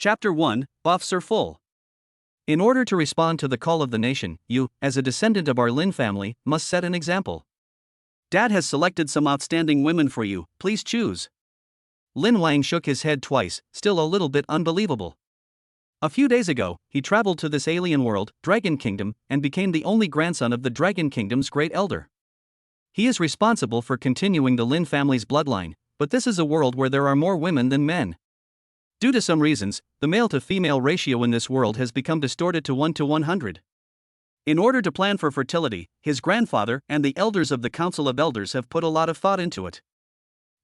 Chapter 1, Buffs are full. In order to respond to the call of the nation, you, as a descendant of our Lin family, must set an example. Dad has selected some outstanding women for you, please choose. Lin Wang shook his head twice, still a little bit unbelievable. A few days ago, he traveled to this alien world, Dragon Kingdom, and became the only grandson of the Dragon Kingdom's great elder. He is responsible for continuing the Lin family's bloodline, but this is a world where there are more women than men. Due to some reasons, the male-to-female ratio in this world has become distorted to 1 to 100. In order to plan for fertility, his grandfather and the elders of the Council of Elders have put a lot of thought into it.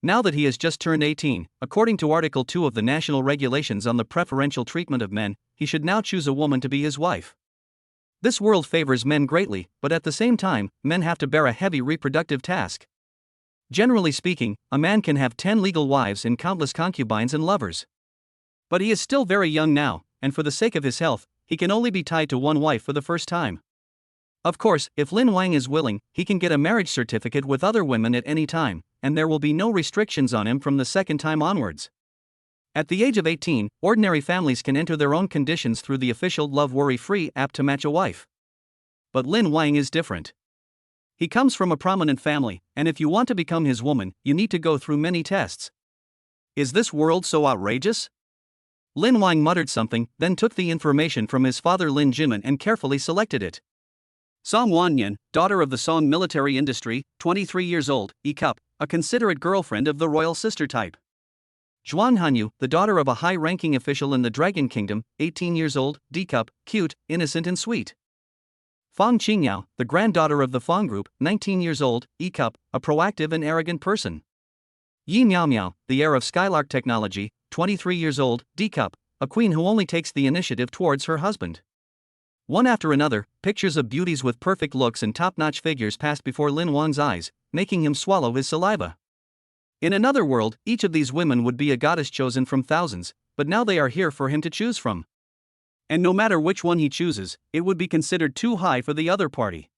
Now that he has just turned 18, according to Article 2 of the National Regulations on the Preferential Treatment of Men, he should now choose a woman to be his wife. This world favors men greatly, but at the same time, men have to bear a heavy reproductive task. Generally speaking, a man can have 10 legal wives and countless concubines and lovers. But he is still very young now, and for the sake of his health, he can only be tied to one wife for the first time. Of course, if Lin Wang is willing, he can get a marriage certificate with other women at any time, and there will be no restrictions on him from the second time onwards. At the age of 18, ordinary families can enter their own conditions through the official Love Worry Free app to match a wife. But Lin Wang is different. He comes from a prominent family, and if you want to become his woman, you need to go through many tests. Is this world so outrageous? Lin Wang muttered something, then took the information from his father Lin Jimin and carefully selected it. Song Wanyan, daughter of the Song military industry, 23 years old, E-cup, a considerate girlfriend of the royal sister type. Zhuan Hanyu, the daughter of a high-ranking official in the Dragon Kingdom, 18 years old, D-cup, cute, innocent and sweet. Fang Qingyao, the granddaughter of the Fang group, 19 years old, E-cup, a proactive and arrogant person. Yi Miao Miao, the heir of Skylark Technology, 23 years old, D-cup, a queen who only takes the initiative towards her husband. One after another, pictures of beauties with perfect looks and top-notch figures passed before Lin Wang's eyes, making him swallow his saliva. In another world, each of these women would be a goddess chosen from thousands, but now they are here for him to choose from. And no matter which one he chooses, it would be considered too high for the other party.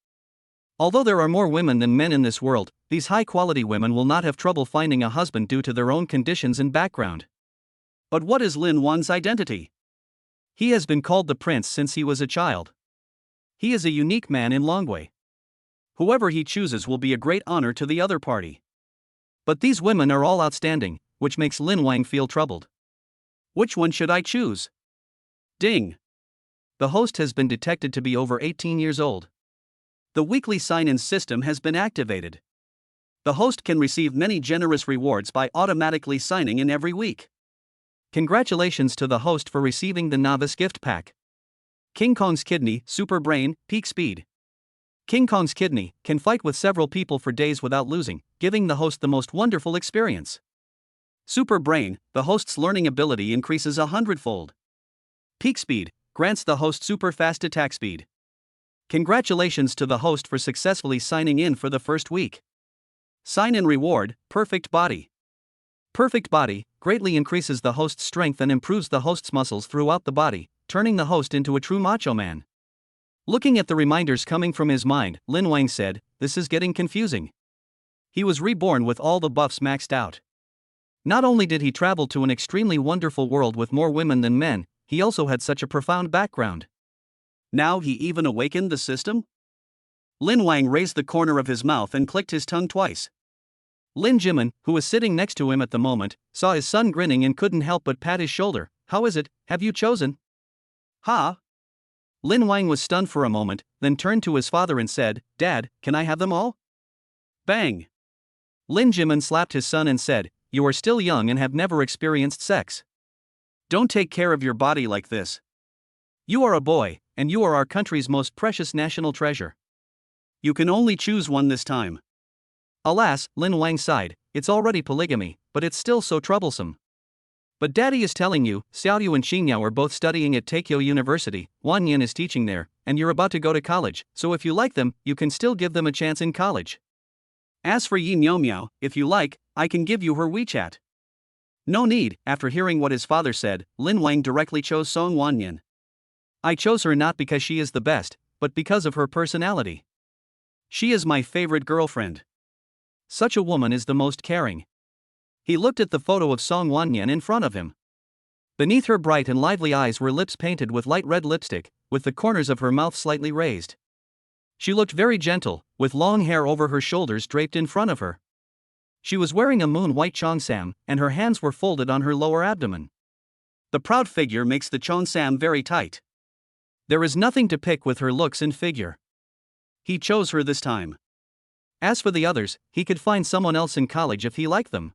Although there are more women than men in this world, these high-quality women will not have trouble finding a husband due to their own conditions and background. But what is Lin Wang's identity? He has been called the prince since he was a child. He is a unique man in Longwei. Whoever he chooses will be a great honor to the other party. But these women are all outstanding, which makes Lin Wang feel troubled. Which one should I choose? Ding! The host has been detected to be over 18 years old. The weekly sign-in system has been activated. The host can receive many generous rewards by automatically signing in every week. Congratulations to the host for receiving the Novice Gift Pack. King Kong's Kidney, Super Brain, Peak Speed. King Kong's Kidney can fight with several people for days without losing, giving the host the most wonderful experience. Super Brain, the host's learning ability increases 100-fold. Peak Speed grants the host super fast attack speed. Congratulations to the host for successfully signing in for the first week. Sign-in reward, Perfect Body. Perfect Body greatly increases the host's strength and improves the host's muscles throughout the body, turning the host into a true macho man. Looking at the reminders coming from his mind, Lin Wang said, "This is getting confusing." He was reborn with all the buffs maxed out. Not only did he travel to an extremely wonderful world with more women than men, he also had such a profound background. Now he even awakened the system? Lin Wang raised the corner of his mouth and clicked his tongue twice. Lin Jimin, who was sitting next to him at the moment, saw his son grinning and couldn't help but pat his shoulder. "How is it, have you chosen?" "Ha?" Lin Wang was stunned for a moment, then turned to his father and said, "Dad, can I have them all?" Bang! Lin Jimin slapped his son and said, "You are still young and have never experienced sex. Don't take care of your body like this. You are a boy, and you are our country's most precious national treasure. You can only choose one this time." Alas, Lin Wang sighed, "It's already polygamy, but it's still so troublesome." "But Daddy is telling you, Xiaoyu and Xingyao are both studying at Taikyo University, Wan Yin is teaching there, and you're about to go to college, so if you like them, you can still give them a chance in college. As for Yi Miao Miao, if you like, I can give you her WeChat." No need. After hearing what his father said, Lin Wang directly chose Song Wanyan. "I chose her not because she is the best, but because of her personality. She is my favorite girlfriend. Such a woman is the most caring." He looked at the photo of Song Wanyan in front of him. Beneath her bright and lively eyes were lips painted with light red lipstick, with the corners of her mouth slightly raised. She looked very gentle, with long hair over her shoulders draped in front of her. She was wearing a moon-white cheongsam, and her hands were folded on her lower abdomen. The proud figure makes the cheongsam very tight. There is nothing to pick with her looks and figure. He chose her this time. As for the others, he could find someone else in college if he liked them.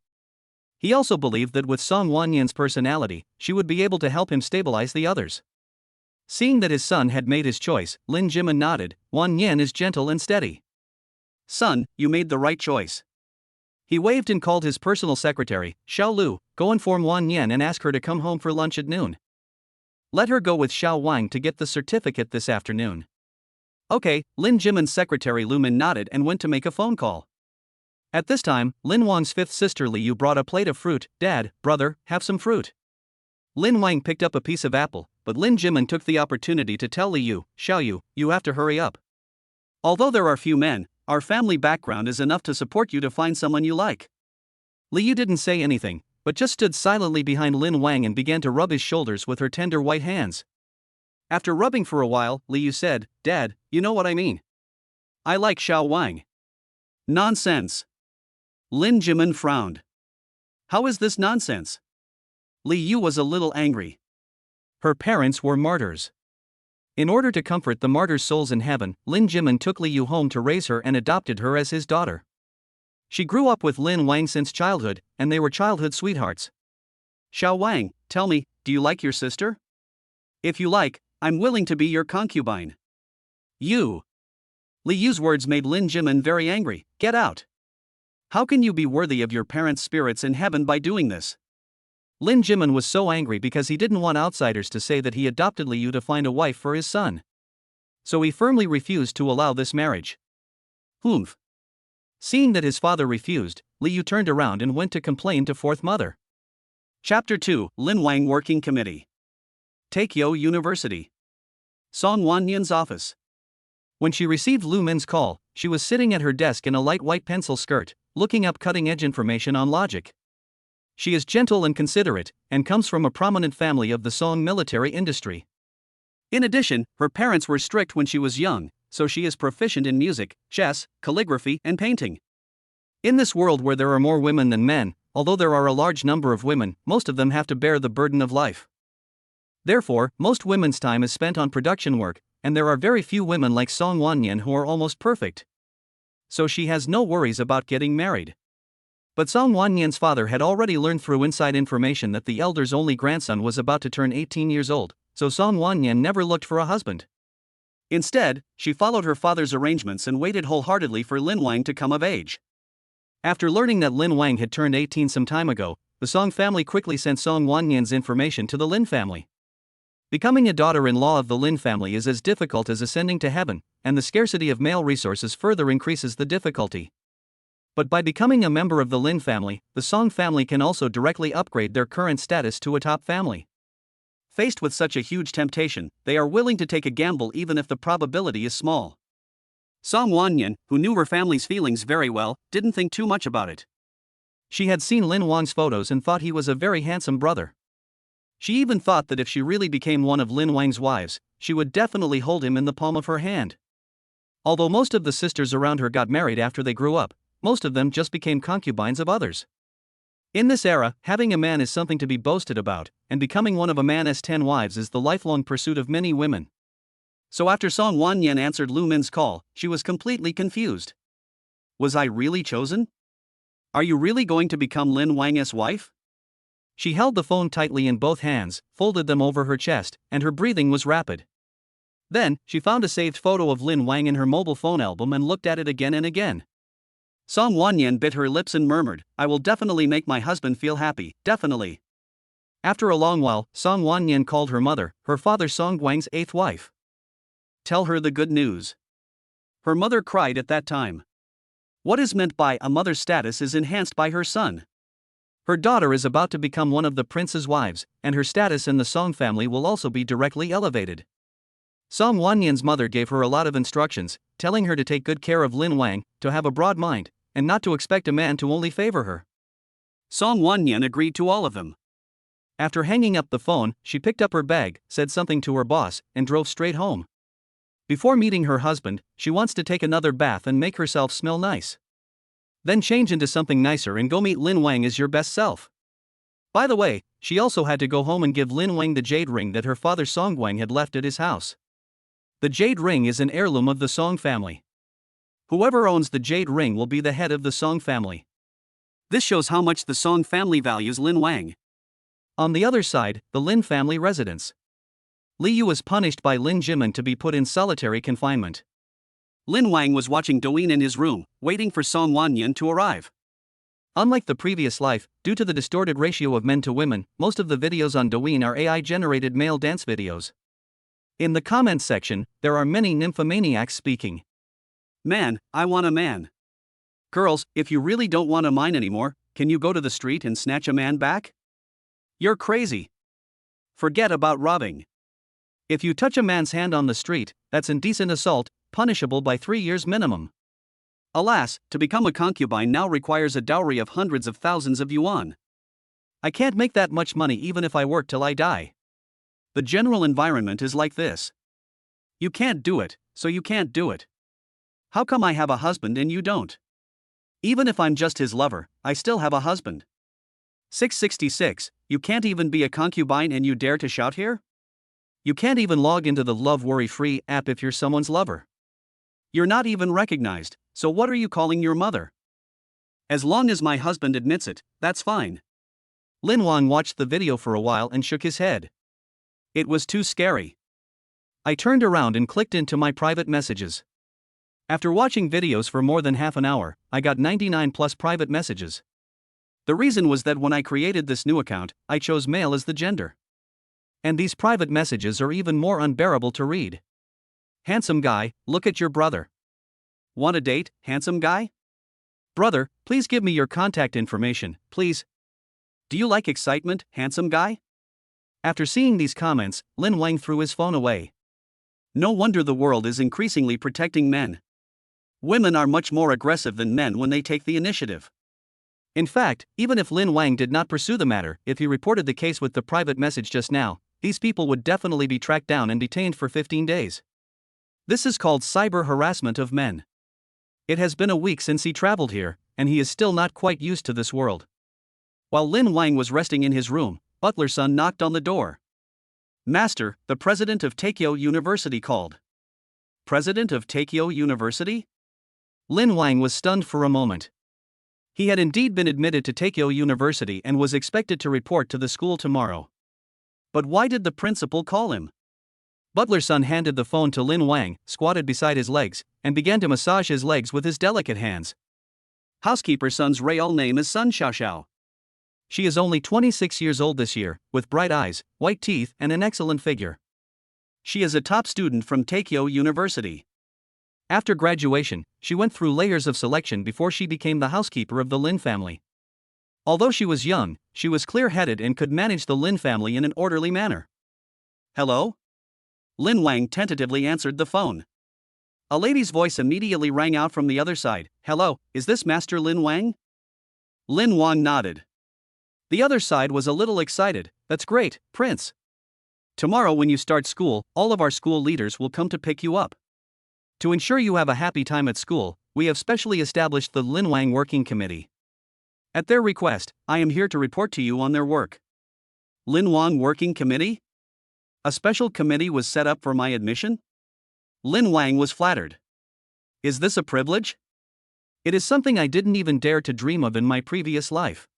He also believed that with Song Wanyan's personality, she would be able to help him stabilize the others. Seeing that his son had made his choice, Lin Jimin nodded. Wanyan is gentle and steady. Son, you made the right choice. He waved and called his personal secretary, Xiao Lu, go inform Wanyan and ask her to come home for lunch at noon. Let her go with Xiao Wang to get the certificate this afternoon. Okay, Lin Jimin's secretary Lu Min nodded and went to make a phone call. At this time, Lin Wang's fifth sister Li Yu brought a plate of fruit. Dad, brother, have some fruit. Lin Wang picked up a piece of apple, but Lin Jimin took the opportunity to tell Li Yu, Xiao Yu, you have to hurry up. Although there are few men, our family background is enough to support you to find someone you like. Li Yu didn't say anything, but just stood silently behind Lin Wang and began to rub his shoulders with her tender white hands. After rubbing for a while, Li Yu said, Dad, you know what I mean. I like Xiao Wang. Nonsense. Lin Jimin frowned. How is this nonsense? Li Yu was a little angry. Her parents were martyrs. In order to comfort the martyrs' souls in heaven, Lin Jimin took Li Yu home to raise her and adopted her as his daughter. She grew up with Lin Wang since childhood, and they were childhood sweethearts. Xiao Wang, tell me, do you like your sister? If you like, I'm willing to be your concubine. You. Li Yu's words made Lin Jimin very angry. Get out. How can you be worthy of your parents' spirits in heaven by doing this? Lin Jimin was so angry because he didn't want outsiders to say that he adopted Li Yu to find a wife for his son. So he firmly refused to allow this marriage. Humph. Seeing that his father refused, Li Yu turned around and went to complain to fourth mother. Chapter 2, Lin Wang Working Committee. Taikyo University. Song Wanyan's office. When she received Lu Min's call, she was sitting at her desk in a light white pencil skirt, looking up cutting-edge information on logic. She is gentle and considerate, and comes from a prominent family of the Song military industry. In addition, her parents were strict when she was young, so she is proficient in music, chess, calligraphy, and painting. In this world where there are more women than men, although there are a large number of women, most of them have to bear the burden of life. Therefore, most women's time is spent on production work, and there are very few women like Song Wanyan who are almost perfect. So she has no worries about getting married. But Song Wanyan's father had already learned through inside information that the elder's only grandson was about to turn 18 years old, so Song Wanyan never looked for a husband. Instead, she followed her father's arrangements and waited wholeheartedly for Lin Wang to come of age. After learning that Lin Wang had turned 18 some time ago, the Song family quickly sent Song Wanyan's information to the Lin family. Becoming a daughter-in-law of the Lin family is as difficult as ascending to heaven, and the scarcity of male resources further increases the difficulty. But by becoming a member of the Lin family, the Song family can also directly upgrade their current status to a top family. Faced with such a huge temptation, they are willing to take a gamble even if the probability is small. Song Wanyan, who knew her family's feelings very well, didn't think too much about it. She had seen Lin Wang's photos and thought he was a very handsome brother. She even thought that if she really became one of Lin Wang's wives, she would definitely hold him in the palm of her hand. Although most of the sisters around her got married after they grew up, most of them just became concubines of others. In this era, having a man is something to be boasted about, and becoming one of a man's 10 wives is the lifelong pursuit of many women. So after Song Wanyan answered Lu Min's call, she was completely confused. Was I really chosen? Are you really going to become Lin Wang's wife? She held the phone tightly in both hands, folded them over her chest, and her breathing was rapid. Then, she found a saved photo of Lin Wang in her mobile phone album and looked at it again and again. Song Wanyan bit her lips and murmured, I will definitely make my husband feel happy, definitely. After a long while, Song Wanyan called her mother, her father Song Guang's 8th wife. Tell her the good news. Her mother cried at that time. What is meant by a mother's status is enhanced by her son. Her daughter is about to become one of the prince's wives, and her status in the Song family will also be directly elevated. Song Wanyan's mother gave her a lot of instructions, telling her to take good care of Lin Wang, to have a broad mind, and not to expect a man to only favor her. Song Wanyan agreed to all of them. After hanging up the phone, she picked up her bag, said something to her boss, and drove straight home. Before meeting her husband, she wants to take another bath and make herself smell nice. Then change into something nicer and go meet Lin Wang as your best self. By the way, she also had to go home and give Lin Wang the jade ring that her father Song Wang had left at his house. The jade ring is an heirloom of the Song family. Whoever owns the jade ring will be the head of the Song family. This shows how much the Song family values Lin Wang. On the other side, the Lin family residence. Li Yu was punished by Lin Jimin to be put in solitary confinement. Lin Wang was watching Douyin in his room, waiting for Song Wanyan to arrive. Unlike the previous life, due to the distorted ratio of men to women, most of the videos on Douyin are AI-generated male dance videos. In the comments section, there are many nymphomaniacs speaking. Man, I want a man. Girls, if you really don't want a mine anymore, can you go to the street and snatch a man back? You're crazy. Forget about robbing. If you touch a man's hand on the street, that's indecent assault, punishable by 3 years minimum. Alas, to become a concubine now requires a dowry of hundreds of thousands of yuan. I can't make that much money even if I work till I die. The general environment is like this. You can't do it, so you can't do it. How come I have a husband and you don't? Even if I'm just his lover, I still have a husband. 666, you can't even be a concubine and you dare to shout here? You can't even log into the Love Worry Free app if you're someone's lover. You're not even recognized, so what are you calling your mother? As long as my husband admits it, that's fine. Lin Wang watched the video for a while and shook his head. It was too scary. I turned around and clicked into my private messages. After watching videos for more than half an hour, I got 99 plus private messages. The reason was that when I created this new account, I chose male as the gender. And these private messages are even more unbearable to read. Handsome guy, look at your brother. Want a date, handsome guy? Brother, please give me your contact information, please. Do you like excitement, handsome guy? After seeing these comments, Lin Wang threw his phone away. No wonder the world is increasingly protecting men. Women are much more aggressive than men when they take the initiative. In fact, even if Lin Wang did not pursue the matter, if he reported the case with the private message just now, these people would definitely be tracked down and detained for 15 days. This is called cyber harassment of men. It has been a week since he traveled here, and he is still not quite used to this world. While Lin Wang was resting in his room, Butler's son knocked on the door. Master, the president of Taikyo University called. President of Taikyo University? Lin Wang was stunned for a moment. He had indeed been admitted to Taikyo University and was expected to report to the school tomorrow. But why did the principal call him? Butler's son handed the phone to Lin Wang, squatted beside his legs, and began to massage his legs with his delicate hands. Housekeeper's son's real name is Sun Xiaoxiao. She is only 26 years old this year, with bright eyes, white teeth, and an excellent figure. She is a top student from Taikyo University. After graduation, she went through layers of selection before she became the housekeeper of the Lin family. Although she was young, she was clear-headed and could manage the Lin family in an orderly manner. Hello? Lin Wang tentatively answered the phone. A lady's voice immediately rang out from the other side. Hello, is this Master Lin Wang? Lin Wang nodded. The other side was a little excited. That's great, Prince. Tomorrow when you start school, all of our school leaders will come to pick you up. To ensure you have a happy time at school, we have specially established the Lin Wang Working Committee. At their request, I am here to report to you on their work. Lin Wang Working Committee? A special committee was set up for my admission? Lin Wang was flattered. Is this a privilege? It is something I didn't even dare to dream of in my previous life.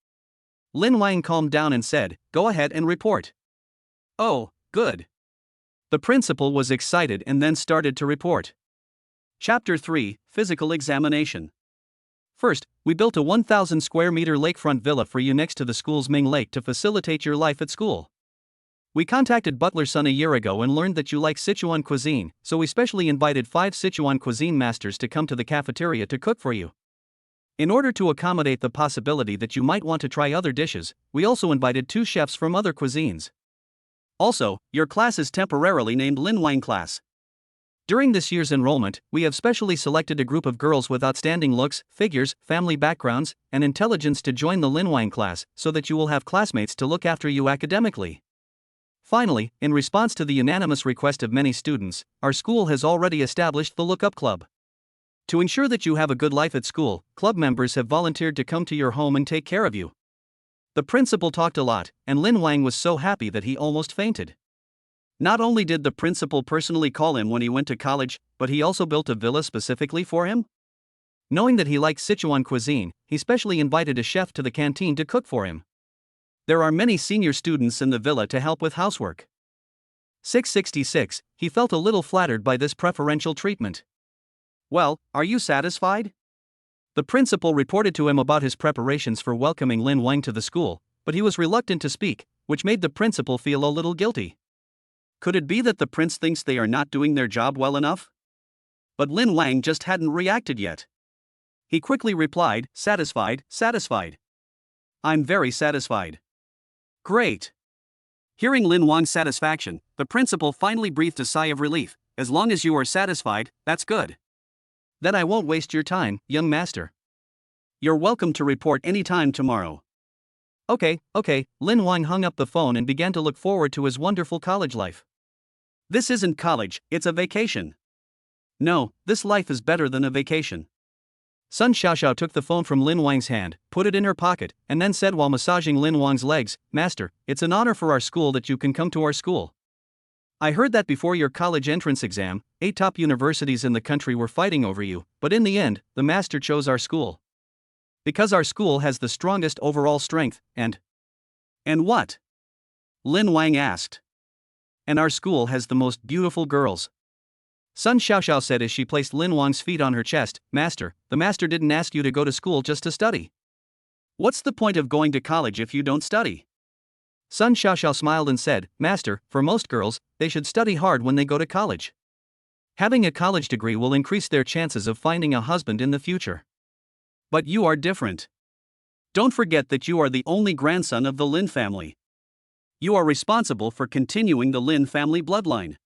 Lin Wang calmed down and said, go ahead and report. Oh, good. The principal was excited and then started to report. Chapter 3, Physical Examination. First, we built a 1,000 square meter lakefront villa for you next to the school's Ming Lake to facilitate your life at school. We contacted Butler's son a year ago and learned that you like Sichuan cuisine, so we specially invited 5 Sichuan cuisine masters to come to the cafeteria to cook for you. In order to accommodate the possibility that you might want to try other dishes, we also invited 2 chefs from other cuisines. Also, your class is temporarily named Lin Wang class. During this year's enrollment, we have specially selected a group of girls with outstanding looks, figures, family backgrounds, and intelligence to join the Lin Wang class so that you will have classmates to look after you academically. Finally, in response to the unanimous request of many students, our school has already established the Look Up Club. To ensure that you have a good life at school, club members have volunteered to come to your home and take care of you. The principal talked a lot, and Lin Wang was so happy that he almost fainted. Not only did the principal personally call him when he went to college, but he also built a villa specifically for him. Knowing that he likes Sichuan cuisine, he specially invited a chef to the canteen to cook for him. There are many senior students in the villa to help with housework. 666, he felt a little flattered by this preferential treatment. Well, are you satisfied? The principal reported to him about his preparations for welcoming Lin Wang to the school, but he was reluctant to speak, which made the principal feel a little guilty. Could it be that the prince thinks they are not doing their job well enough? But Lin Wang just hadn't reacted yet. He quickly replied, satisfied, satisfied. I'm very satisfied. Great. Hearing Lin Wang's satisfaction, the principal finally breathed a sigh of relief. As long as you are satisfied, that's good. Then I won't waste your time, young master. You're welcome to report any time tomorrow. Okay. Lin Wang hung up the phone and began to look forward to his wonderful college life. This isn't college, it's a vacation. No, this life is better than a vacation. Sun Xiaoxiao took the phone from Lin Wang's hand, put it in her pocket, and then said while massaging Lin Wang's legs, Master, it's an honor for our school that you can come to our school. I heard that before your college entrance exam, 8 top universities in the country were fighting over you, but in the end, the master chose our school. Because our school has the strongest overall strength, and what? Lin Wang asked. And our school has the most beautiful girls. Sun Xiaoxiao said as she placed Lin Wang's feet on her chest, Master, the master didn't ask you to go to school just to study. What's the point of going to college if you don't study? Sun Xiaoxiao smiled and said, Master, for most girls, they should study hard when they go to college. Having a college degree will increase their chances of finding a husband in the future. But you are different. Don't forget that you are the only grandson of the Lin family. You are responsible for continuing the Lin family bloodline.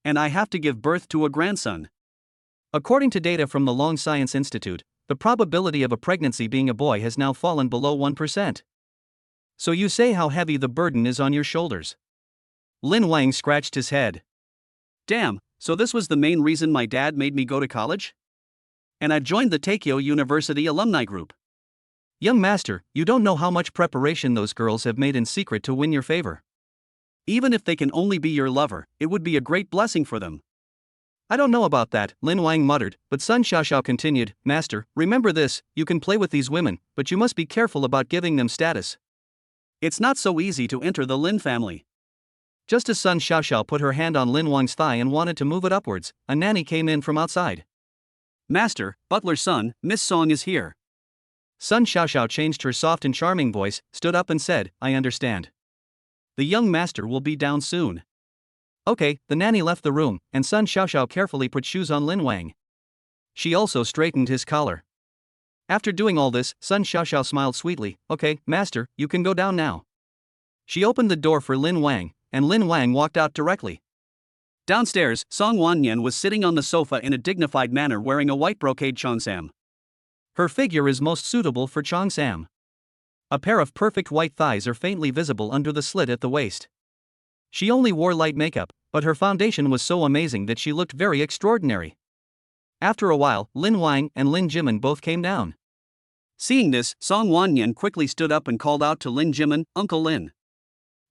And I have to give birth to a grandson. According to data from the Long Science Institute, the probability of a pregnancy being a boy has now fallen below 1%. So you say how heavy the burden is on your shoulders. Lin Wang scratched his head. Damn, so this was the main reason my dad made me go to college? And I joined the Taikyo University alumni group. Young master, you don't know how much preparation those girls have made in secret to win your favor. Even if they can only be your lover, it would be a great blessing for them. I don't know about that, Lin Wang muttered, but Sun Xiaoxiao continued, Master, remember this, you can play with these women, but you must be careful about giving them status. It's not so easy to enter the Lin family. Just as Sun Xiaoxiao put her hand on Lin Wang's thigh and wanted to move it upwards, a nanny came in from outside. Master, butler's son, Miss Song is here. Sun Xiaoxiao changed her soft and charming voice, stood up and said, I understand. The young master will be down soon. Okay, the nanny left the room, and Sun Xiaoxiao carefully put shoes on Lin Wang. She also straightened his collar. After doing all this, Sun Xiaoxiao smiled sweetly, okay, master, you can go down now. She opened the door for Lin Wang, and Lin Wang walked out directly. Downstairs, Song Wannian was sitting on the sofa in a dignified manner wearing a white brocade cheongsam. Her figure is most suitable for cheongsam. A pair of perfect white thighs are faintly visible under the slit at the waist. She only wore light makeup, but her foundation was so amazing that she looked very extraordinary. After a while, Lin Wang and Lin Jimin both came down. Seeing this, Song Wannian quickly stood up and called out to Lin Jimin, Uncle Lin.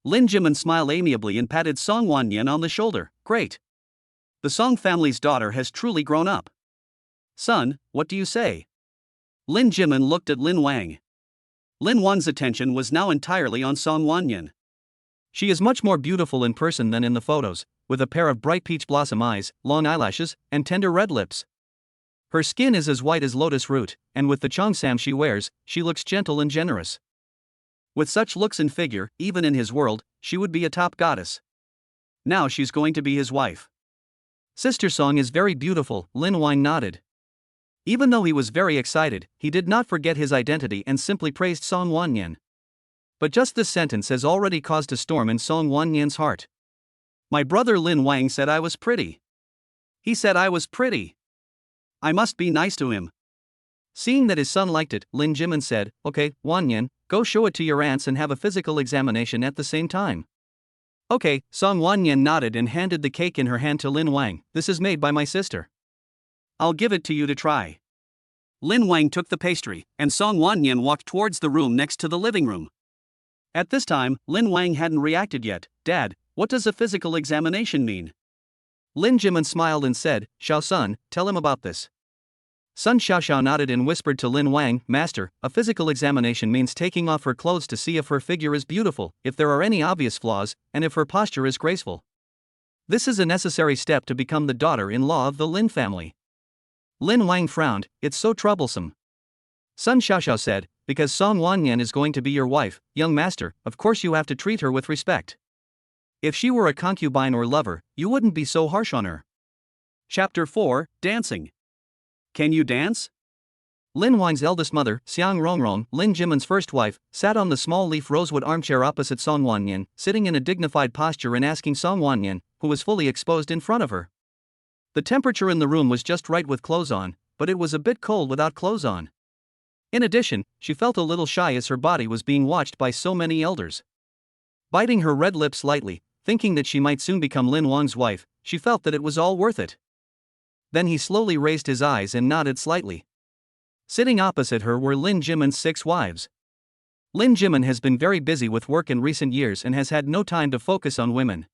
Lin Jimin smiled amiably and patted Song Wannian on the shoulder, great. The Song family's daughter has truly grown up. Son, what do you say? Lin Jimin looked at Lin Wang. Lin Wang's attention was now entirely on Song Wannian. She is much more beautiful in person than in the photos, with a pair of bright peach blossom eyes, long eyelashes, and tender red lips. Her skin is as white as lotus root, and with the cheongsam she wears, she looks gentle and generous. With such looks and figure, even in his world, she would be a top goddess. Now she's going to be his wife. Sister Song is very beautiful, Lin Wang nodded. Even though he was very excited, he did not forget his identity and simply praised Song Wannian. But just this sentence has already caused a storm in Song Wannian's heart. My brother Lin Wang said I was pretty. He said I was pretty. I must be nice to him. Seeing that his son liked it, Lin Jimin said, Okay, Wanyan, go show it to your aunts and have a physical examination at the same time. Okay, Song Wanyan nodded and handed the cake in her hand to Lin Wang. This is made by my sister. I'll give it to you to try. Lin Wang took the pastry, and Song Wanyan walked towards the room next to the living room. At this time, Lin Wang hadn't reacted yet. Dad, what does a physical examination mean? Lin Jimin smiled and said, Xiao Sun, tell him about this. Sun Xiaoxiao nodded and whispered to Lin Wang, Master, a physical examination means taking off her clothes to see if her figure is beautiful, if there are any obvious flaws, and if her posture is graceful. This is a necessary step to become the daughter-in-law of the Lin family. Lin Wang frowned, it's so troublesome. Sun Xiaoxiao said, because Song Wanyan is going to be your wife, young master, of course you have to treat her with respect. If she were a concubine or lover, you wouldn't be so harsh on her. Chapter 4, Dancing. Can you dance? Lin Wang's eldest mother, Xiang Rongrong, Lin Jimin's first wife, sat on the small leaf rosewood armchair opposite Song Wanyan, sitting in a dignified posture and asking Song Wanyan, who was fully exposed in front of her. The temperature in the room was just right with clothes on, but it was a bit cold without clothes on. In addition, she felt a little shy as her body was being watched by so many elders. Biting her red lips lightly, thinking that she might soon become Lin Wang's wife, she felt that it was all worth it. Then he slowly raised his eyes and nodded slightly. Sitting opposite her were Lin Jimin's 6 wives. Lin Jimin has been very busy with work in recent years and has had no time to focus on women.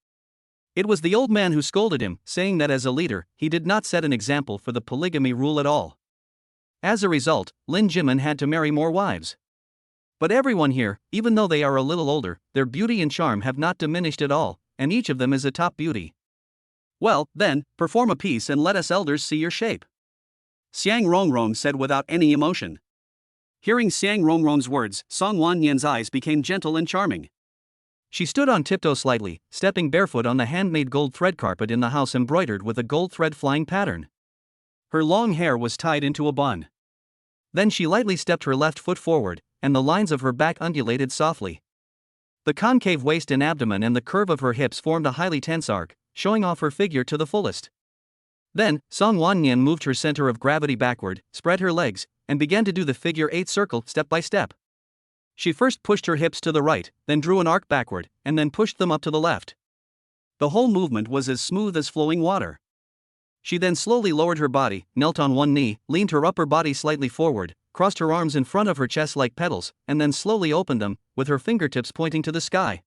It was the old man who scolded him, saying that as a leader, he did not set an example for the polygamy rule at all. As a result, Lin Jimin had to marry more wives. But everyone here, even though they are a little older, their beauty and charm have not diminished at all, and each of them is a top beauty. Well, then, perform a piece and let us elders see your shape. Xiang Rongrong said without any emotion. Hearing Xiang Rongrong's words, Song Wanyan's eyes became gentle and charming. She stood on tiptoe slightly, stepping barefoot on the handmade gold thread carpet in the house embroidered with a gold thread flying pattern. Her long hair was tied into a bun. Then she lightly stepped her left foot forward, and the lines of her back undulated softly. The concave waist and abdomen and the curve of her hips formed a highly tense arc, showing off her figure to the fullest. Then, Song Wanyan moved her center of gravity backward, spread her legs, and began to do the figure 8 circle step by step. She first pushed her hips to the right, then drew an arc backward, and then pushed them up to the left. The whole movement was as smooth as flowing water. She then slowly lowered her body, knelt on one knee, leaned her upper body slightly forward, crossed her arms in front of her chest like petals, and then slowly opened them, with her fingertips pointing to the sky.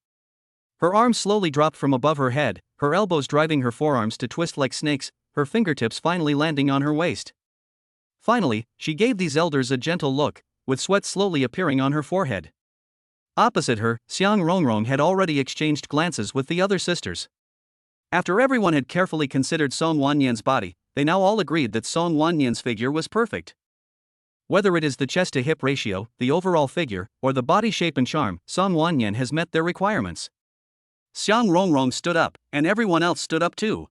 Her arms slowly dropped from above her head, her elbows driving her forearms to twist like snakes, her fingertips finally landing on her waist. Finally, she gave these elders a gentle look, with sweat slowly appearing on her forehead. Opposite her, Xiang Rongrong had already exchanged glances with the other sisters. After everyone had carefully considered Song Wanyan's body, they now all agreed that Song Wanyan's figure was perfect. Whether it is the chest-to-hip ratio, the overall figure, or the body shape and charm, Song Wanyan has met their requirements. Xiang Rongrong stood up, and everyone else stood up too.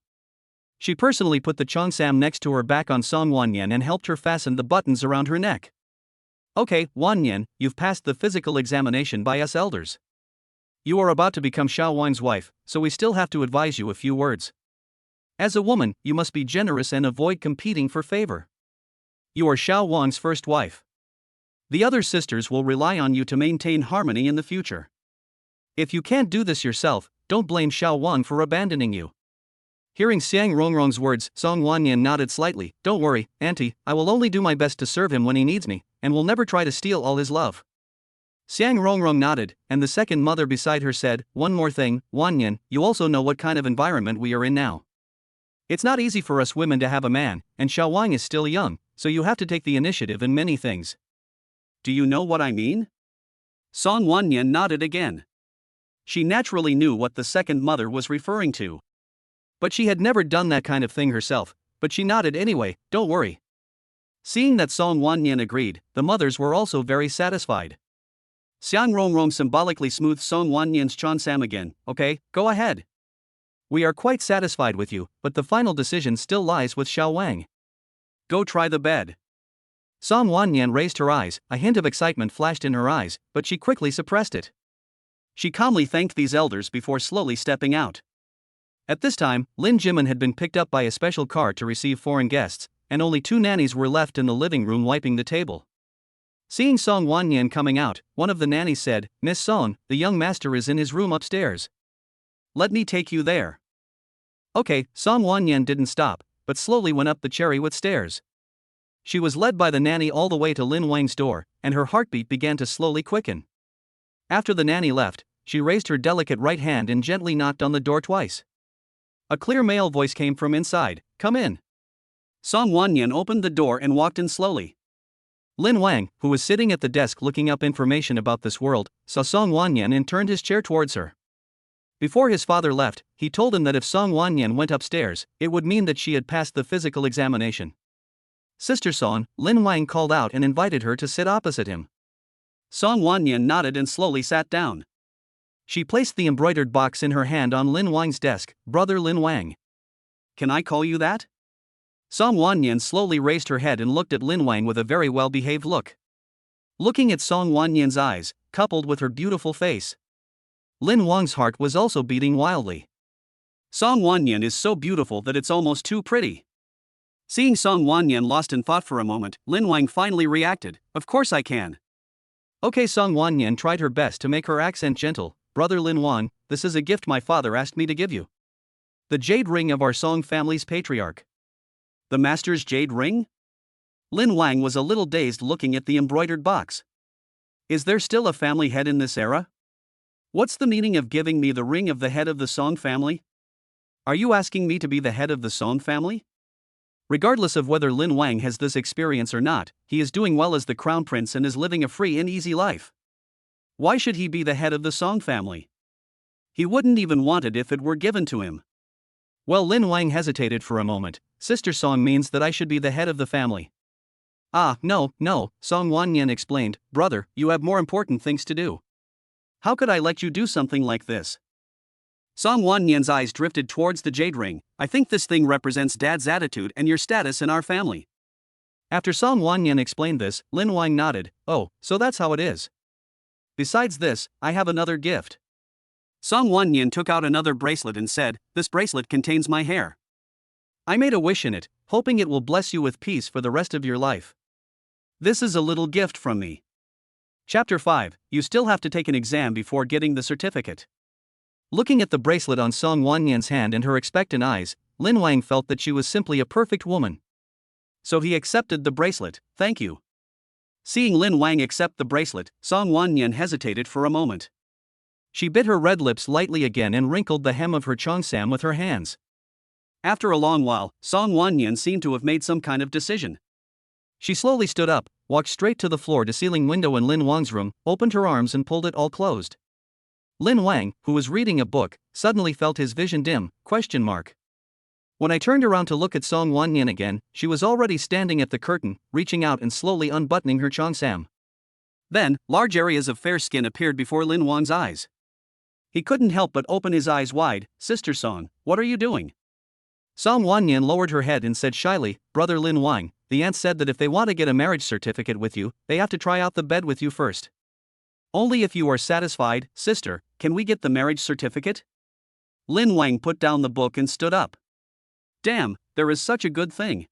She personally put the cheongsam next to her back on Song Wanyan and helped her fasten the buttons around her neck. Okay, Wanyan, you've passed the physical examination by us elders. You are about to become Xiao Wang's wife, so we still have to advise you a few words. As a woman, you must be generous and avoid competing for favor. You are Xiao Wang's first wife. The other sisters will rely on you to maintain harmony in the future. If you can't do this yourself, don't blame Xiao Wang for abandoning you. Hearing Xiang Rongrong's words, Song Wanyan nodded slightly. Don't worry, auntie, I will only do my best to serve him when he needs me, and will never try to steal all his love. Xiang Rongrong nodded, and the second mother beside her said, One more thing, Wanyan, you also know what kind of environment we are in now. It's not easy for us women to have a man, and Xiao Wang is still young, so you have to take the initiative in many things. Do you know what I mean? Song Wanyan nodded again. She naturally knew what the second mother was referring to. But she had never done that kind of thing herself, but she nodded anyway, don't worry. Seeing that Song Wanyan agreed, the mothers were also very satisfied. Xiang Rongrong symbolically smoothed Song Wanyan's cheongsam again. Okay, go ahead. We are quite satisfied with you, but the final decision still lies with Xiao Wang. Go try the bed. Song Wanyan raised her eyes, a hint of excitement flashed in her eyes, but she quickly suppressed it. She calmly thanked these elders before slowly stepping out. At this time, Lin Jimin had been picked up by a special car to receive foreign guests, and only 2 nannies were left in the living room wiping the table. Seeing Song Wanyan coming out, one of the nannies said, "Miss Song, the young master is in his room upstairs. Let me take you there." Okay, Song Wanyan didn't stop, but slowly went up the cherry-wood stairs. She was led by the nanny all the way to Lin Wang's door, and her heartbeat began to slowly quicken. After the nanny left, she raised her delicate right hand and gently knocked on the door twice. A clear male voice came from inside, "Come in." Song Wanyan opened the door and walked in slowly. Lin Wang, who was sitting at the desk looking up information about this world, saw Song Wanyan and turned his chair towards her. Before his father left, he told him that if Song Wanyan went upstairs, it would mean that she had passed the physical examination. "Sister Song," Lin Wang called out and invited her to sit opposite him. Song Wanyan nodded and slowly sat down. She placed the embroidered box in her hand on Lin Wang's desk. "Brother Lin Wang. Can I call you that?" Song Wanyan slowly raised her head and looked at Lin Wang with a very well-behaved look. Looking at Song Wanyan's eyes, coupled with her beautiful face, Lin Wang's heart was also beating wildly. Song Wanyan is so beautiful that it's almost too pretty. Seeing Song Wanyan lost in thought for a moment, Lin Wang finally reacted, "Of course I can." Okay, Song Wanyan tried her best to make her accent gentle. "Brother Lin Wang, this is a gift my father asked me to give you. The jade ring of our Song family's patriarch." "The master's jade ring?" Lin Wang was a little dazed looking at the embroidered box. Is there still a family head in this era? What's the meaning of giving me the ring of the head of the Song family? Are you asking me to be the head of the Song family? Regardless of whether Lin Wang has this experience or not, he is doing well as the crown prince and is living a free and easy life. Why should he be the head of the Song family? He wouldn't even want it if it were given to him. Well, Lin Wang hesitated for a moment. "Sister Song means that I should be the head of the family." "Ah, no, Song Wanyan explained. "Brother, you have more important things to do. How could I let you do something like this?" Song Wanyan's eyes drifted towards the jade ring. "I think this thing represents Dad's attitude and your status in our family." After Song Wanyan explained this, Lin Wang nodded. "Oh, so that's how it is. Besides this, I have another gift." Song Wanyan took out another bracelet and said, "This bracelet contains my hair. I made a wish in it, hoping it will bless you with peace for the rest of your life. This is a little gift from me." Chapter 5, you still have to take an exam before getting the certificate. Looking at the bracelet on Song Wanyan's hand and her expectant eyes, Lin Wang felt that she was simply a perfect woman. So he accepted the bracelet. "Thank you." Seeing Lin Wang accept the bracelet, Song Wanyan hesitated for a moment. She bit her red lips lightly again and wrinkled the hem of her cheongsam with her hands. After a long while, Song Wanyan seemed to have made some kind of decision. She slowly stood up, walked straight to the floor-to-ceiling window in Lin Wang's room, opened her arms and pulled it all closed. Lin Wang, who was reading a book, suddenly felt his vision dim. When I turned around to look at Song Wanyan again, she was already standing at the curtain, reaching out and slowly unbuttoning her cheongsam. Then, large areas of fair skin appeared before Lin Wang's eyes. He couldn't help but open his eyes wide. "Sister Song, what are you doing?" Song Wanyan lowered her head and said shyly, "Brother Lin Wang, the aunt said that if they want to get a marriage certificate with you, they have to try out the bed with you first. Only if you are satisfied, sister, can we get the marriage certificate?" Lin Wang put down the book and stood up. Damn, there is such a good thing.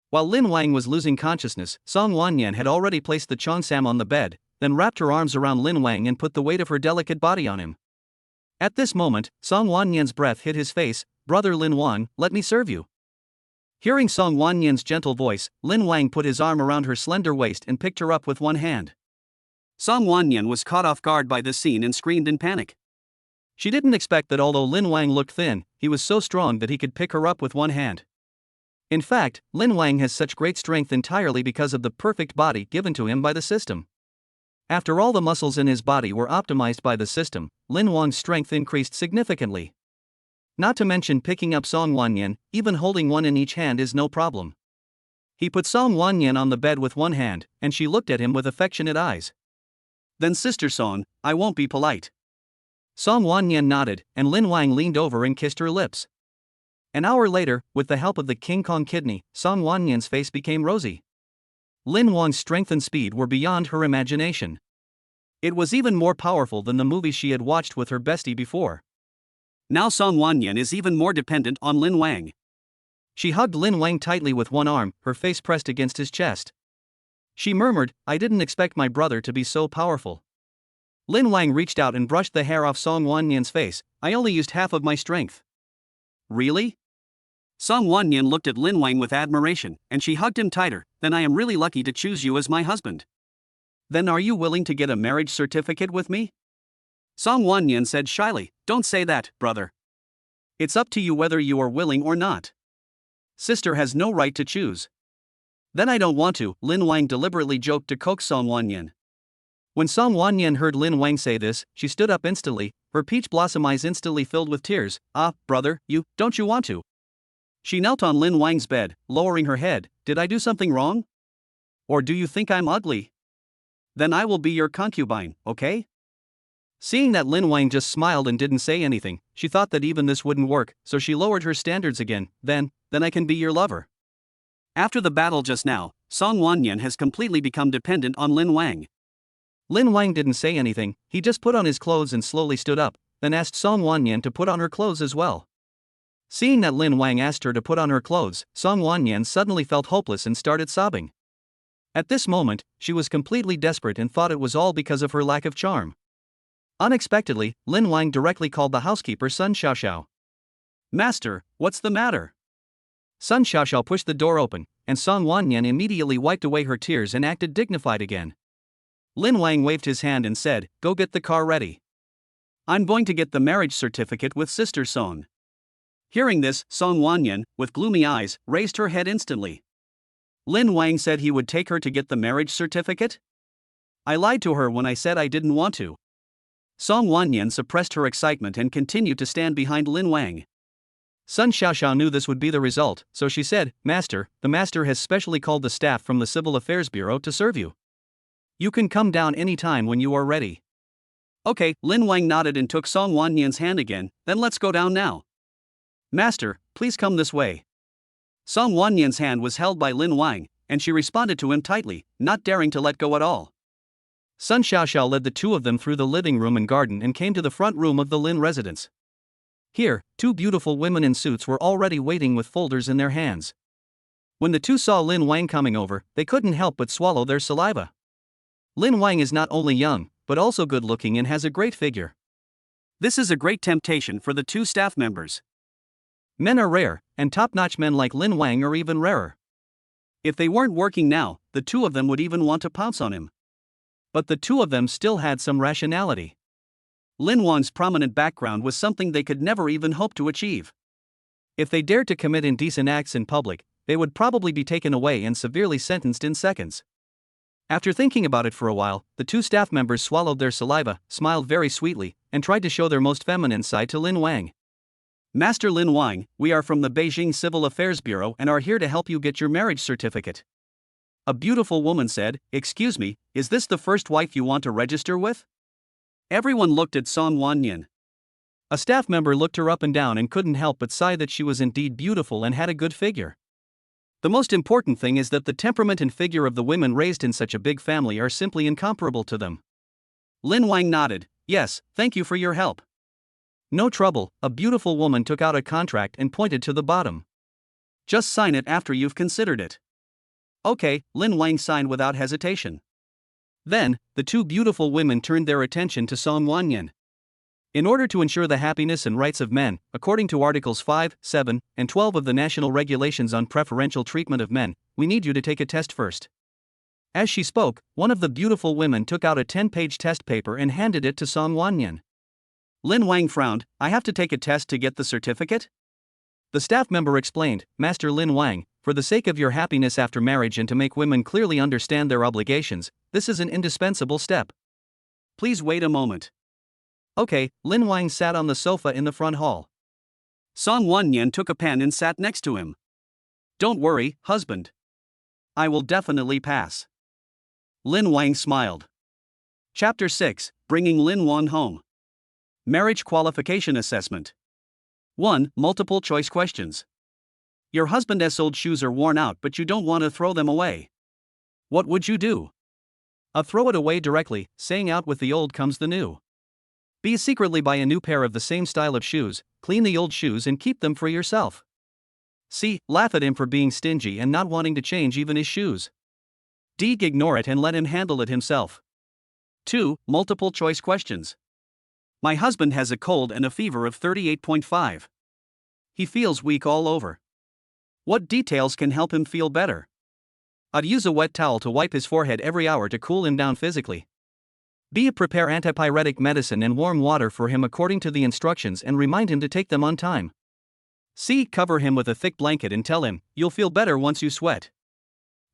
While Lin Wang was losing consciousness, Song Wanyan had already placed the cheongsam on the bed, then wrapped her arms around Lin Wang and put the weight of her delicate body on him. At this moment, Song Wanyan's breath hit his face. "Brother Lin Wang, let me serve you." Hearing Song Wanyan's gentle voice, Lin Wang put his arm around her slender waist and picked her up with one hand. Song Wanyan was caught off guard by this scene and screamed in panic. She didn't expect that although Lin Wang looked thin, he was so strong that he could pick her up with one hand. In fact, Lin Wang has such great strength entirely because of the perfect body given to him by the system. After all the muscles in his body were optimized by the system, Lin Wang's strength increased significantly. Not to mention picking up Song Wanyan, even holding one in each hand is no problem. He put Song Wanyan on the bed with one hand, and she looked at him with affectionate eyes. "Then Sister Song, I won't be polite." Song Wanyan nodded, and Lin Wang leaned over and kissed her lips. An hour later, with the help of the King Kong kidney, Song Wanyan's face became rosy. Lin Wang's strength and speed were beyond her imagination. It was even more powerful than the movie she had watched with her bestie before. Now Song Wanyan is even more dependent on Lin Wang. She hugged Lin Wang tightly with one arm, her face pressed against his chest. She murmured, "I didn't expect my brother to be so powerful." Lin Wang reached out and brushed the hair off Song Wanyan's face. "I only used half of my strength." "Really?" Song Wanyan looked at Lin Wang with admiration, and she hugged him tighter. "Then I am really lucky to choose you as my husband." "Then are you willing to get a marriage certificate with me?" Song Wanyan said shyly, "Don't say that, brother. It's up to you whether you are willing or not. Sister has no right to choose." "Then I don't want to," Lin Wang deliberately joked to coax Song Wanyan. When Song Wanyan heard Lin Wang say this, she stood up instantly, her peach blossom eyes instantly filled with tears. "Ah, brother, don't you want to?" She knelt on Lin Wang's bed, lowering her head. "Did I do something wrong? Or do you think I'm ugly? Then I will be your concubine, okay?" Seeing that Lin Wang just smiled and didn't say anything, she thought that even this wouldn't work, so she lowered her standards again. Then I can be your lover." After the battle just now, Song Wanyan has completely become dependent on Lin Wang. Lin Wang didn't say anything, he just put on his clothes and slowly stood up, then asked Song Wanyan to put on her clothes as well. Seeing that Lin Wang asked her to put on her clothes, Song Wanyan suddenly felt hopeless and started sobbing. At this moment, she was completely desperate and thought it was all because of her lack of charm. Unexpectedly, Lin Wang directly called the housekeeper Sun Xiaoxiao. "Master, what's the matter?" Sun Xiaoxiao pushed the door open, and Song Wanyan immediately wiped away her tears and acted dignified again. Lin Wang waved his hand and said, "Go get the car ready. I'm going to get the marriage certificate with Sister Song." Hearing this, Song Wanyan, with gloomy eyes, raised her head instantly. Lin Wang said he would take her to get the marriage certificate? I lied to her when I said I didn't want to. Song Wanyan suppressed her excitement and continued to stand behind Lin Wang. Sun Xiaoxiao knew this would be the result, so she said, "Master, the master has specially called the staff from the Civil Affairs Bureau to serve you. You can come down any time when you are ready." "Okay," Lin Wang nodded and took Song Wanyan's hand again. "Then let's go down now." "Master, please come this way." Song Wanyan's hand was held by Lin Wang, and she responded to him tightly, not daring to let go at all. Sun Xiaoxiao led the two of them through the living room and garden and came to the front room of the Lin residence. Here, two beautiful women in suits were already waiting with folders in their hands. When the two saw Lin Wang coming over, they couldn't help but swallow their saliva. Lin Wang is not only young, but also good-looking and has a great figure. This is a great temptation for the two staff members. Men are rare, and top-notch men like Lin Wang are even rarer. If they weren't working now, the two of them would even want to pounce on him. But the two of them still had some rationality. Lin Wang's prominent background was something they could never even hope to achieve. If they dared to commit indecent acts in public, they would probably be taken away and severely sentenced in seconds. After thinking about it for a while, the two staff members swallowed their saliva, smiled very sweetly, and tried to show their most feminine side to Lin Wang. "Master Lin Wang, we are from the Beijing Civil Affairs Bureau and are here to help you get your marriage certificate." A beautiful woman said, "Excuse me, is this the first wife you want to register with?" Everyone looked at Song Wanyan. A staff member looked her up and down and couldn't help but sigh that she was indeed beautiful and had a good figure. The most important thing is that the temperament and figure of the women raised in such a big family are simply incomparable to them. Lin Wang nodded. "Yes, thank you for your help." "No trouble," a beautiful woman took out a contract and pointed to the bottom. "Just sign it after you've considered it." "Okay," Lin Wang signed without hesitation. Then, the two beautiful women turned their attention to Song Wanyan. In order to ensure the happiness and rights of men, according to Articles 5, 7, and 12 of the National Regulations on Preferential Treatment of Men, we need you to take a test first. As she spoke, one of the beautiful women took out a 10-page test paper and handed it to Song Wanyan. Lin Wang frowned. "I have to take a test to get the certificate?" The staff member explained, "Master Lin Wang, for the sake of your happiness after marriage and to make women clearly understand their obligations, this is an indispensable step. Please wait a moment." Okay, Lin Wang sat on the sofa in the front hall. Song Wanyan took a pen and sat next to him. "Don't worry, husband. I will definitely pass." Lin Wang smiled. Chapter 6, Bringing Lin Wang Home. Marriage Qualification Assessment. 1. Multiple choice questions. Your husband's old shoes are worn out but you don't want to throw them away. What would you do? A. Throw it away directly, saying out with the old comes the new. B. Secretly buy a new pair of the same style of shoes, clean the old shoes and keep them for yourself. C. Laugh at him for being stingy and not wanting to change even his shoes. D. Ignore it and let him handle it himself. 2. Multiple choice questions. My husband has a cold and a fever of 38.5. He feels weak all over. What details can help him feel better? I'd use a wet towel to wipe his forehead every hour to cool him down physically. B. Prepare antipyretic medicine and warm water for him according to the instructions and remind him to take them on time. C. Cover him with a thick blanket and tell him, you'll feel better once you sweat.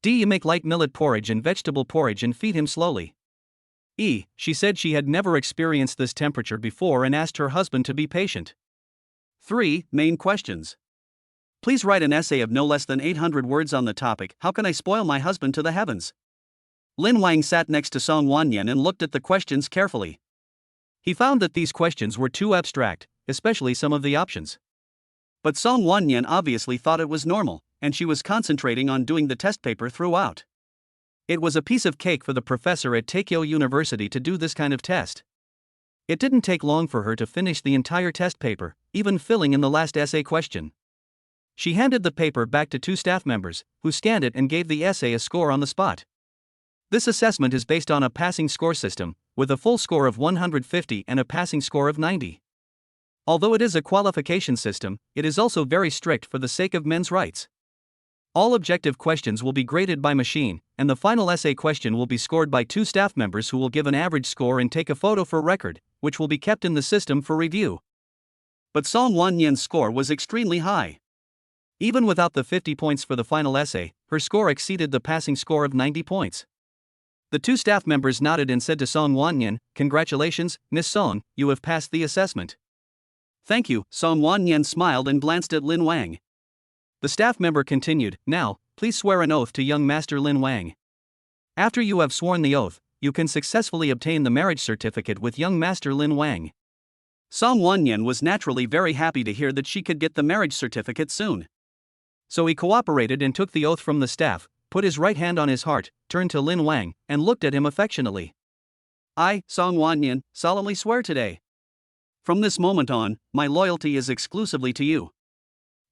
D. You make light millet porridge and vegetable porridge and feed him slowly. E. She said she had never experienced this temperature before and asked her husband to be patient. 3. Main questions. Please write an essay of no less than 800 words on the topic, how can I spoil my husband to the heavens? Lin Wang sat next to Song Wanyan and looked at the questions carefully. He found that these questions were too abstract, especially some of the options. But Song Wanyan obviously thought it was normal, and she was concentrating on doing the test paper throughout. It was a piece of cake for the professor at Takeo University to do this kind of test. It didn't take long for her to finish the entire test paper, even filling in the last essay question. She handed the paper back to 2 staff members, who scanned it and gave the essay a score on the spot. This assessment is based on a passing score system, with a full score of 150 and a passing score of 90. Although it is a qualification system, it is also very strict for the sake of men's rights. All objective questions will be graded by machine, and the final essay question will be scored by 2 staff members who will give an average score and take a photo for record, which will be kept in the system for review. But Song Wanyan's score was extremely high. Even without the 50 points for the final essay, her score exceeded the passing score of 90 points. The 2 staff members nodded and said to Song Wanyan, "Congratulations, Miss Song, you have passed the assessment." "Thank you," Song Wanyan smiled and glanced at Lin Wang. The staff member continued, "Now, please swear an oath to young Master Lin Wang. After you have sworn the oath, you can successfully obtain the marriage certificate with young Master Lin Wang." Song Wanyan was naturally very happy to hear that she could get the marriage certificate soon. So he cooperated and took the oath from the staff, put his right hand on his heart, turned to Lin Wang, and looked at him affectionately. "I, Song Wanyan, solemnly swear today. From this moment on, my loyalty is exclusively to you.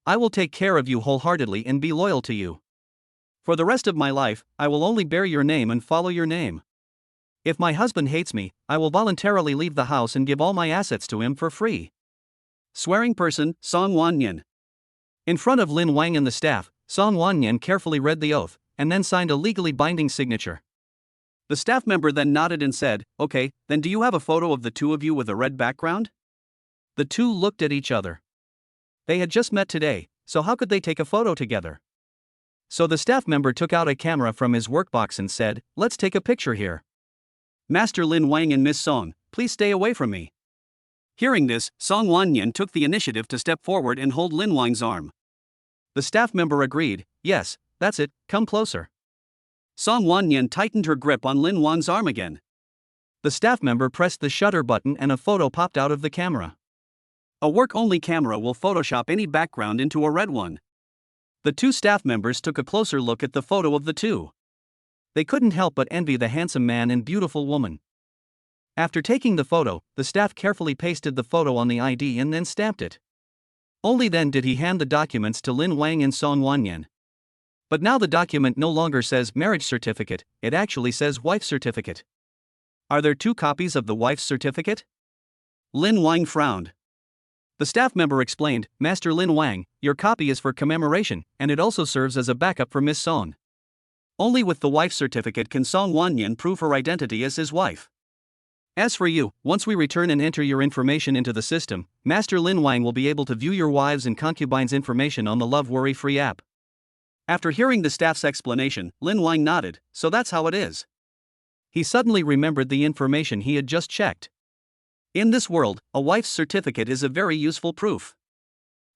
I will take care of you wholeheartedly and be loyal to you. For the rest of my life, I will only bear your name and follow your name. If my husband hates me, I will voluntarily leave the house and give all my assets to him for free." Swearing person, Song Wanyan. In front of Lin Wang and the staff, Song Wanyan carefully read the oath, and then signed a legally binding signature. The staff member then nodded and said, "Okay, then do you have a photo of the 2 of you with a red background?" The 2 looked at each other. They had just met today, so how could they take a photo together? So the staff member took out a camera from his workbox and said, "Let's take a picture here. Master Lin Wang and Miss Song, please stay away from me." Hearing this, Song Wanyan took the initiative to step forward and hold Lin Wang's arm. The staff member agreed, "Yes, that's it, come closer." Song Wanyan tightened her grip on Lin Wang's arm again. The staff member pressed the shutter button and a photo popped out of the camera. A work-only camera will Photoshop any background into a red one. The 2 staff members took a closer look at the photo of the 2. They couldn't help but envy the handsome man and beautiful woman. After taking the photo, the staff carefully pasted the photo on the ID and then stamped it. Only then did he hand the documents to Lin Wang and Song Wanyan. But now the document no longer says marriage certificate, it actually says wife certificate. Are there 2 copies of the wife's certificate? Lin Wang frowned. The staff member explained, "Master Lin Wang, your copy is for commemoration, and it also serves as a backup for Miss Song. Only with the wife certificate can Song Wanyan prove her identity as his wife. As for you, once we return and enter your information into the system, Master Lin Wang will be able to view your wives' and concubines' information on the Love Worry Free app." After hearing the staff's explanation, Lin Wang nodded, "So that's how it is." He suddenly remembered the information he had just checked. In this world, a wife's certificate is a very useful proof.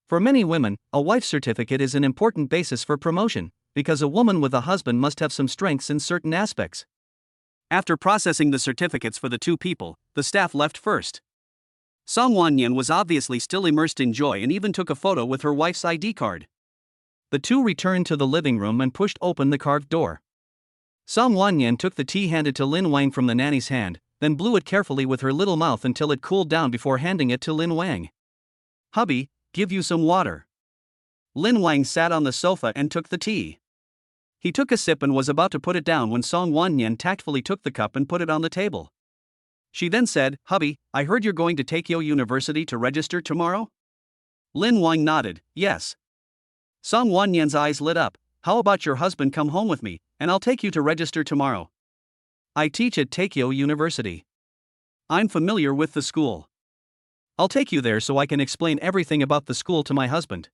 For many women, a wife's certificate is an important basis for promotion, because a woman with a husband must have some strengths in certain aspects. After processing the certificates for the 2 people, the staff left first. Song Wanyan was obviously still immersed in joy and even took a photo with her wife's ID card. The 2 returned to the living room and pushed open the carved door. Song Wanyan took the tea handed to Lin Wang from the nanny's hand, then blew it carefully with her little mouth until it cooled down before handing it to Lin Wang. Hubby, give you some water. Lin Wang sat on the sofa and took the tea. He took a sip and was about to put it down when Song Wannian tactfully took the cup and put it on the table. She then said, Hubby, I heard you're going to Takeo University to register tomorrow? Lin Wang nodded, yes. Song Wannian's eyes lit up. How about your husband come home with me, and I'll take you to register tomorrow? I teach at Takeo University. I'm familiar with the school. I'll take you there so I can explain everything about the school to my husband.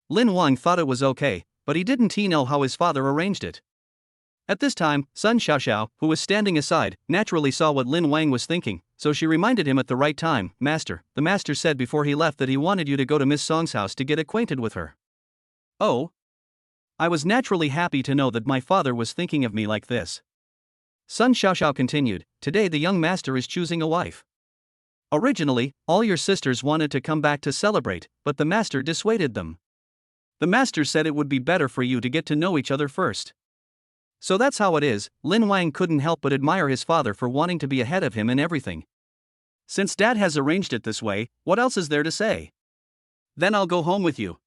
Lin Wang thought it was okay, but he didn't know how his father arranged it. At this time, Sun Xiaoxiao, who was standing aside, naturally saw what Lin Wang was thinking, so she reminded him at the right time, Master, the master said before he left that he wanted you to go to Miss Song's house to get acquainted with her. Oh? I was naturally happy to know that my father was thinking of me like this. Sun Xiaoxiao continued, today the young master is choosing a wife. Originally, all your sisters wanted to come back to celebrate, but the master dissuaded them. The master said it would be better for you to get to know each other first. So that's how it is. Lin Wang couldn't help but admire his father for wanting to be ahead of him in everything. Since Dad has arranged it this way, what else is there to say? Then I'll go home with you.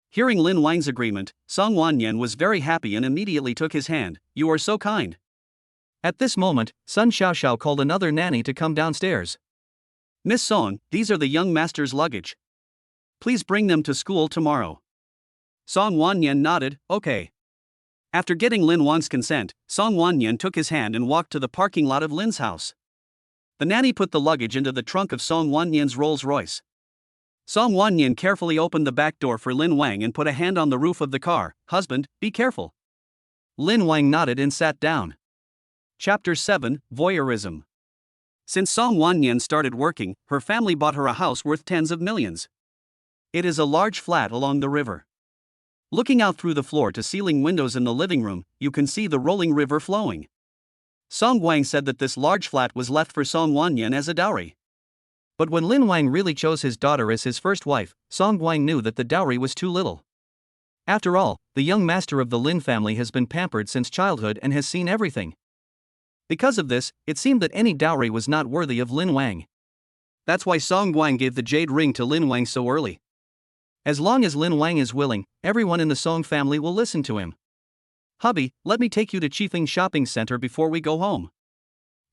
Hearing Lin Wang's agreement, Song Wannian was very happy and immediately took his hand. You are so kind. At this moment, Sun Xiaoxiao called another nanny to come downstairs. Miss Song, these are the young master's luggage. Please bring them to school tomorrow. Song Wannian nodded, okay. After getting Lin Wang's consent, Song Wannian took his hand and walked to the parking lot of Lin's house. The nanny put the luggage into the trunk of Song Wannian's Rolls-Royce. Song Wannian carefully opened the back door for Lin Wang and put a hand on the roof of the car. Husband, be careful. Lin Wang nodded and sat down. Chapter 7, Voyeurism. Since Song Wannian started working, her family bought her a house worth tens of millions. It is a large flat along the river. Looking out through the floor-to-ceiling windows in the living room, you can see the rolling river flowing. Song Wang said that this large flat was left for Song Wannian as a dowry. But when Lin Wang really chose his daughter as his first wife, Song Wang knew that the dowry was too little. After all, the young master of the Lin family has been pampered since childhood and has seen everything. Because of this, it seemed that any dowry was not worthy of Lin Wang. That's why Song Wang gave the jade ring to Lin Wang so early. As long as Lin Wang is willing, everyone in the Song family will listen to him. Hubby, let me take you to Chifeng Shopping Center before we go home.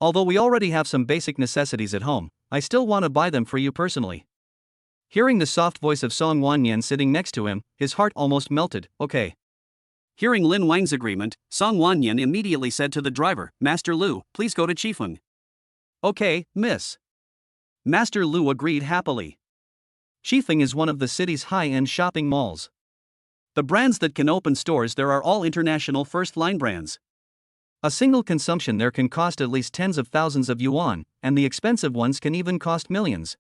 Although we already have some basic necessities at home, I still want to buy them for you personally. Hearing the soft voice of Song Wannian sitting next to him, his heart almost melted. Okay. Hearing Lin Wang's agreement, Song Wannian immediately said to the driver, Master Lu, please go to Chifeng. Okay, miss. Master Lu agreed happily. Chifeng is one of the city's high-end shopping malls. The brands that can open stores there are all international first-line brands. A single consumption there can cost at least tens of thousands of yuan, and the expensive ones can even cost millions.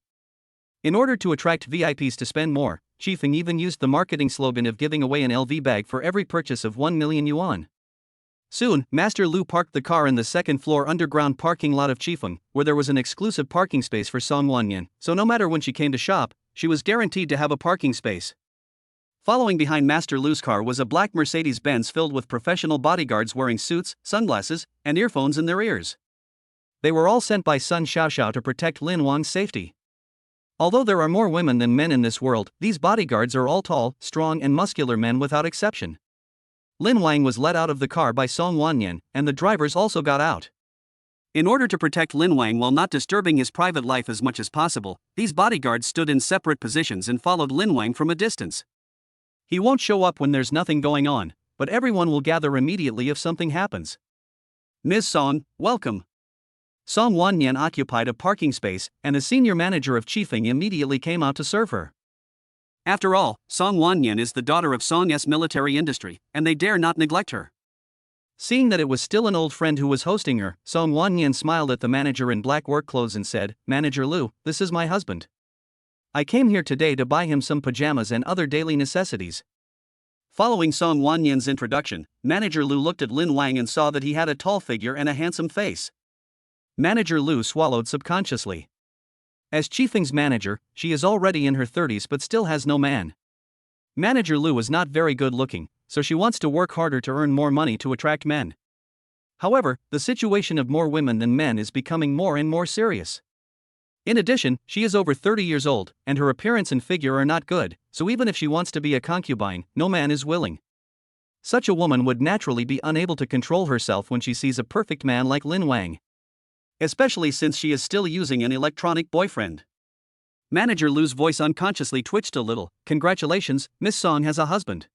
In order to attract VIPs to spend more, Chifeng even used the marketing slogan of giving away an LV bag for every purchase of 1 million yuan. Soon, Master Lu parked the car in the second-floor underground parking lot of Chifeng, where there was an exclusive parking space for Song Wannian, so no matter when she came to shop, she was guaranteed to have a parking space. Following behind Master Lu's car was a black Mercedes-Benz filled with professional bodyguards wearing suits, sunglasses, and earphones in their ears. They were all sent by Sun Xiaoxiao to protect Lin Wang's safety. Although there are more women than men in this world, these bodyguards are all tall, strong and muscular men without exception. Lin Wang was let out of the car by Song Wannian, and the drivers also got out. In order to protect Lin Wang while not disturbing his private life as much as possible, these bodyguards stood in separate positions and followed Lin Wang from a distance. He won't show up when there's nothing going on, but everyone will gather immediately if something happens. Ms. Song, welcome. Song Wannian occupied a parking space, and the senior manager of Chifeng immediately came out to serve her. After all, Song Wannian is the daughter of Song's military industry, and they dare not neglect her. Seeing that it was still an old friend who was hosting her, Song Wannian smiled at the manager in black work clothes and said, Manager Lu, this is my husband. I came here today to buy him some pajamas and other daily necessities. Following Song Wannian's introduction, Manager Lu looked at Lin Wang and saw that he had a tall figure and a handsome face. Manager Lu swallowed subconsciously. As Chifeng's manager, she is already in her 30s but still has no man. Manager Lu is not very good looking, so she wants to work harder to earn more money to attract men. However, the situation of more women than men is becoming more and more serious. In addition, she is over 30 years old, and her appearance and figure are not good, so even if she wants to be a concubine, no man is willing. Such a woman would naturally be unable to control herself when she sees a perfect man like Lin Wang. Especially since she is still using an electronic boyfriend. Manager Lu's voice unconsciously twitched a little. Congratulations, Miss Song has a husband.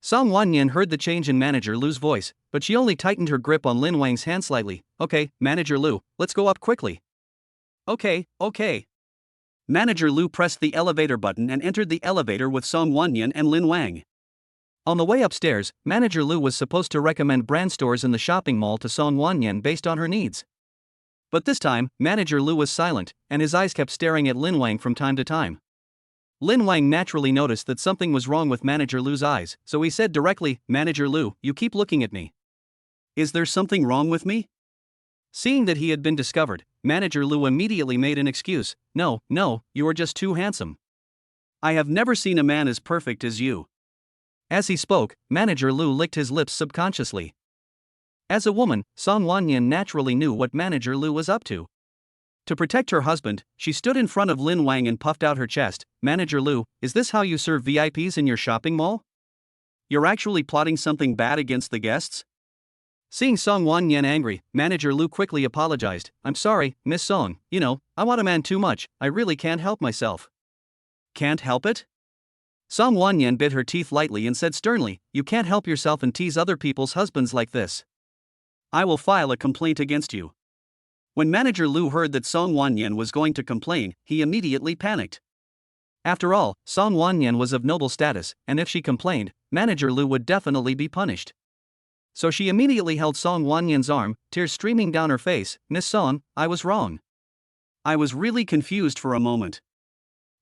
Song Wanyan heard the change in Manager Lu's voice, but she only tightened her grip on Lin Wang's hand slightly. Okay, Manager Lu, let's go up quickly. Okay. Manager Lu pressed the elevator button and entered the elevator with Song Wanyan and Lin Wang. On the way upstairs, Manager Lu was supposed to recommend brand stores in the shopping mall to Song Wanyan based on her needs. But this time, Manager Lu was silent, and his eyes kept staring at Lin Wang from time to time. Lin Wang naturally noticed that something was wrong with Manager Lu's eyes, so he said directly, Manager Lu, you keep looking at me. Is there something wrong with me? Seeing that he had been discovered, Manager Lu immediately made an excuse. No, you are just too handsome. I have never seen a man as perfect as you. As he spoke, Manager Lu licked his lips subconsciously. As a woman, Song Wanyan naturally knew what Manager Lu was up to. To protect her husband, she stood in front of Lin Wang and puffed out her chest. Manager Lu, is this how you serve VIPs in your shopping mall? You're actually plotting something bad against the guests? Seeing Song Wanyan angry, Manager Lu quickly apologized. I'm sorry, Miss Song, I want a man too much, I really can't help myself. Can't help it? Song Wanyan bit her teeth lightly and said sternly, you can't help yourself and tease other people's husbands like this. I will file a complaint against you. When Manager Lu heard that Song Wanyan was going to complain, he immediately panicked. After all, Song Wanyan was of noble status, and if she complained, Manager Lu would definitely be punished. So she immediately held Song Wanyan's arm, tears streaming down her face. Miss Song, I was wrong. I was really confused for a moment.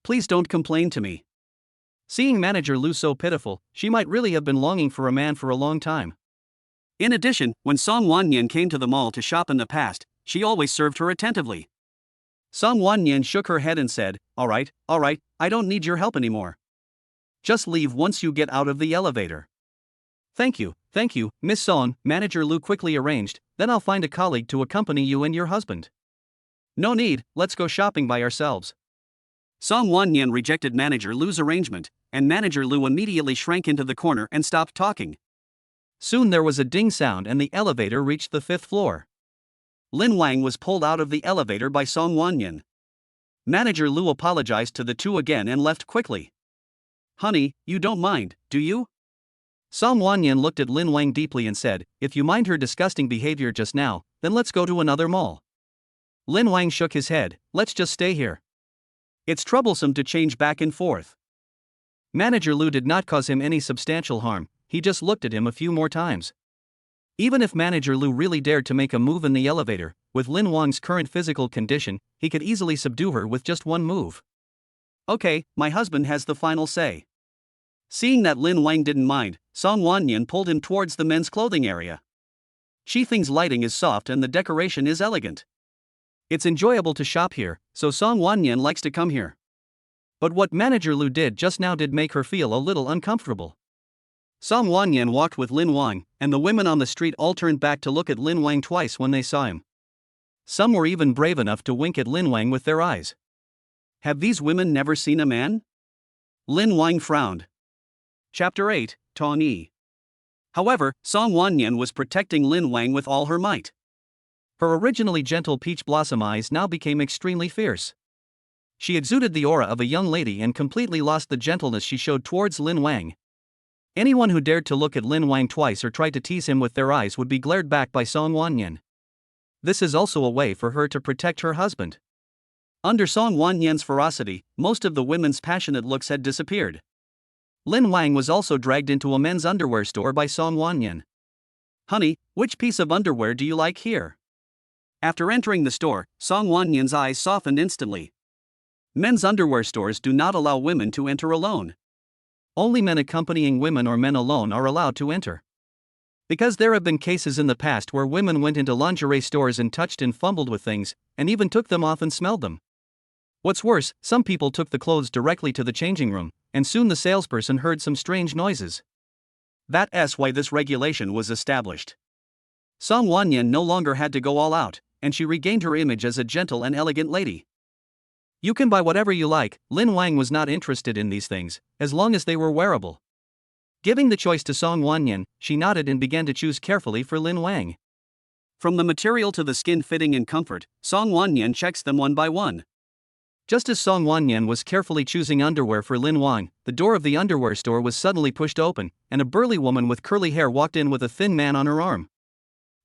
Please don't complain to me. Seeing Manager Lu so pitiful, she might really have been longing for a man for a long time. In addition, when Song Wanyan came to the mall to shop in the past, she always served her attentively. Song Wanyan shook her head and said, All right, I don't need your help anymore. Just leave once you get out of the elevator. Thank you, Miss Song, Manager Lu quickly arranged, then I'll find a colleague to accompany you and your husband. No need, let's go shopping by ourselves. Song Wanyan rejected Manager Lu's arrangement, and Manager Lu immediately shrank into the corner and stopped talking. Soon there was a ding sound and the elevator reached the 5th floor. Lin Wang was pulled out of the elevator by Song Wanyan. Manager Lu apologized to the two again and left quickly. Honey, you don't mind, do you? Song Wanyan looked at Lin Wang deeply and said, If you mind her disgusting behavior just now, then let's go to another mall. Lin Wang shook his head, let's just stay here. It's troublesome to change back and forth. Manager Lu did not cause him any substantial harm, he just looked at him a few more times. Even if Manager Lu really dared to make a move in the elevator, with Lin Wang's current physical condition, he could easily subdue her with just one move. Okay, my husband has the final say. Seeing that Lin Wang didn't mind, Song Wanyan pulled him towards the men's clothing area. She thinks lighting is soft and the decoration is elegant. It's enjoyable to shop here, so Song Wanyan likes to come here. But what Manager Lu did just now did make her feel a little uncomfortable. Song Wanyan walked with Lin Wang, and the women on the street all turned back to look at Lin Wang twice when they saw him. Some were even brave enough to wink at Lin Wang with their eyes. Have these women never seen a man? Lin Wang frowned. Chapter 8, Tong Yi. However, Song Wanyan was protecting Lin Wang with all her might. Her originally gentle peach blossom eyes now became extremely fierce. She exuded the aura of a young lady and completely lost the gentleness she showed towards Lin Wang. Anyone who dared to look at Lin Wang twice or tried to tease him with their eyes would be glared back by Song Wanyan. This is also a way for her to protect her husband. Under Song Wanyan's ferocity, most of the women's passionate looks had disappeared. Lin Wang was also dragged into a men's underwear store by Song Wanyan. Honey, which piece of underwear do you like here? After entering the store, Song Wanyan's eyes softened instantly. Men's underwear stores do not allow women to enter alone. Only men accompanying women or men alone are allowed to enter. Because there have been cases in the past where women went into lingerie stores and touched and fumbled with things, and even took them off and smelled them. What's worse, some people took the clothes directly to the changing room, and soon the salesperson heard some strange noises. That's why this regulation was established. Song Wanyan no longer had to go all out, and she regained her image as a gentle and elegant lady. You can buy whatever you like. Lin Wang was not interested in these things, as long as they were wearable. Giving the choice to Song Wanyan, she nodded and began to choose carefully for Lin Wang. From the material to the skin fitting and comfort, Song Wanyan checks them one by one. Just as Song Wanyan was carefully choosing underwear for Lin Wang, the door of the underwear store was suddenly pushed open, and a burly woman with curly hair walked in with a thin man on her arm.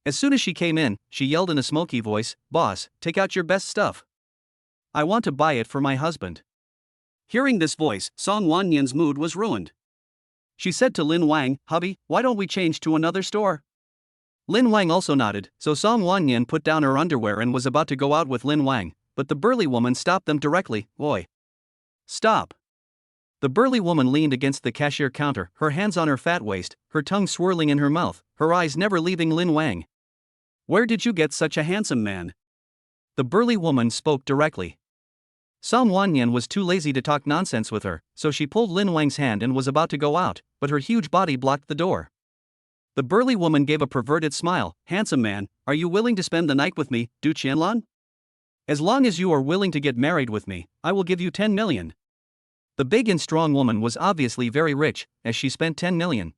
As soon as she came in, she yelled in a smoky voice, "Boss, take out your best stuff. I want to buy it for my husband." Hearing this voice, Song Wanyan's mood was ruined. She said to Lin Wang, "Hubby, why don't we change to another store?" Lin Wang also nodded, so Song Wanyan put down her underwear and was about to go out with Lin Wang, but the burly woman stopped them directly. "Oi. Stop." The burly woman leaned against the cashier counter, her hands on her fat waist, her tongue swirling in her mouth, her eyes never leaving Lin Wang. "Where did you get such a handsome man?" The burly woman spoke directly. Song Wanyan was too lazy to talk nonsense with her, so she pulled Lin Wang's hand and was about to go out, but her huge body blocked the door. The burly woman gave a perverted smile. "Handsome man, are you willing to spend the night with me, Du Qianlan? As long as you are willing to get married with me, I will give you 10 million. The big and strong woman was obviously very rich, as she spent 10 million.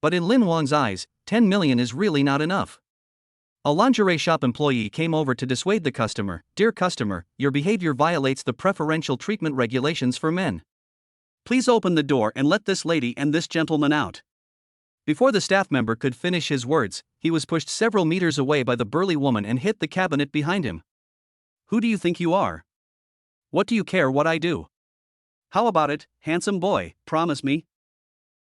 But in Lin Wang's eyes, 10 million is really not enough. A lingerie shop employee came over to dissuade the customer. "Dear customer, your behavior violates the preferential treatment regulations for men. Please open the door and let this lady and this gentleman out." Before the staff member could finish his words, he was pushed several meters away by the burly woman and hit the cabinet behind him. "Who do you think you are? What do you care what I do? How about it, handsome boy, promise me?"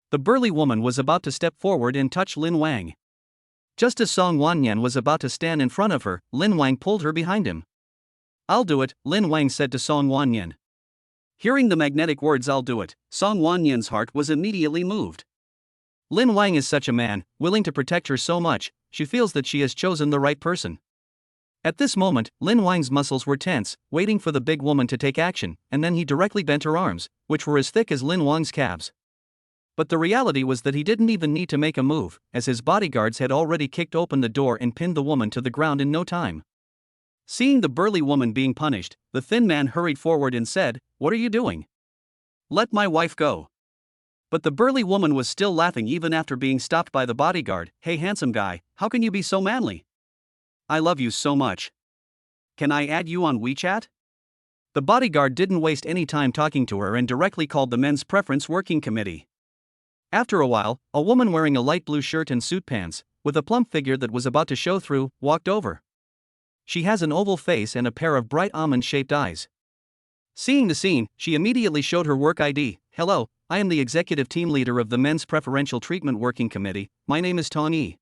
The burly woman was about to step forward and touch Lin Wang. Just as Song Wanyan was about to stand in front of her, Lin Wang pulled her behind him. "I'll do it," Lin Wang said to Song Wanyan. Hearing the magnetic words "I'll do it," Song Wanyan's heart was immediately moved. Lin Wang is such a man, willing to protect her so much, she feels that she has chosen the right person. At this moment, Lin Wang's muscles were tense, waiting for the big woman to take action, and then he directly bent her arms, which were as thick as Lin Wang's calves. But the reality was that he didn't even need to make a move, as his bodyguards had already kicked open the door and pinned the woman to the ground in no time. Seeing the burly woman being punished, the thin man hurried forward and said, "What are you doing? Let my wife go." But the burly woman was still laughing even after being stopped by the bodyguard. "Hey handsome guy, how can you be so manly? I love you so much. Can I add you on WeChat?" The bodyguard didn't waste any time talking to her and directly called the men's preference working committee. After a while, a woman wearing a light blue shirt and suit pants, with a plump figure that was about to show through, walked over. She has an oval face and a pair of bright almond-shaped eyes. Seeing the scene, she immediately showed her work ID. "Hello, I am the executive team leader of the Men's Preferential Treatment Working Committee. My name is Tong Yi."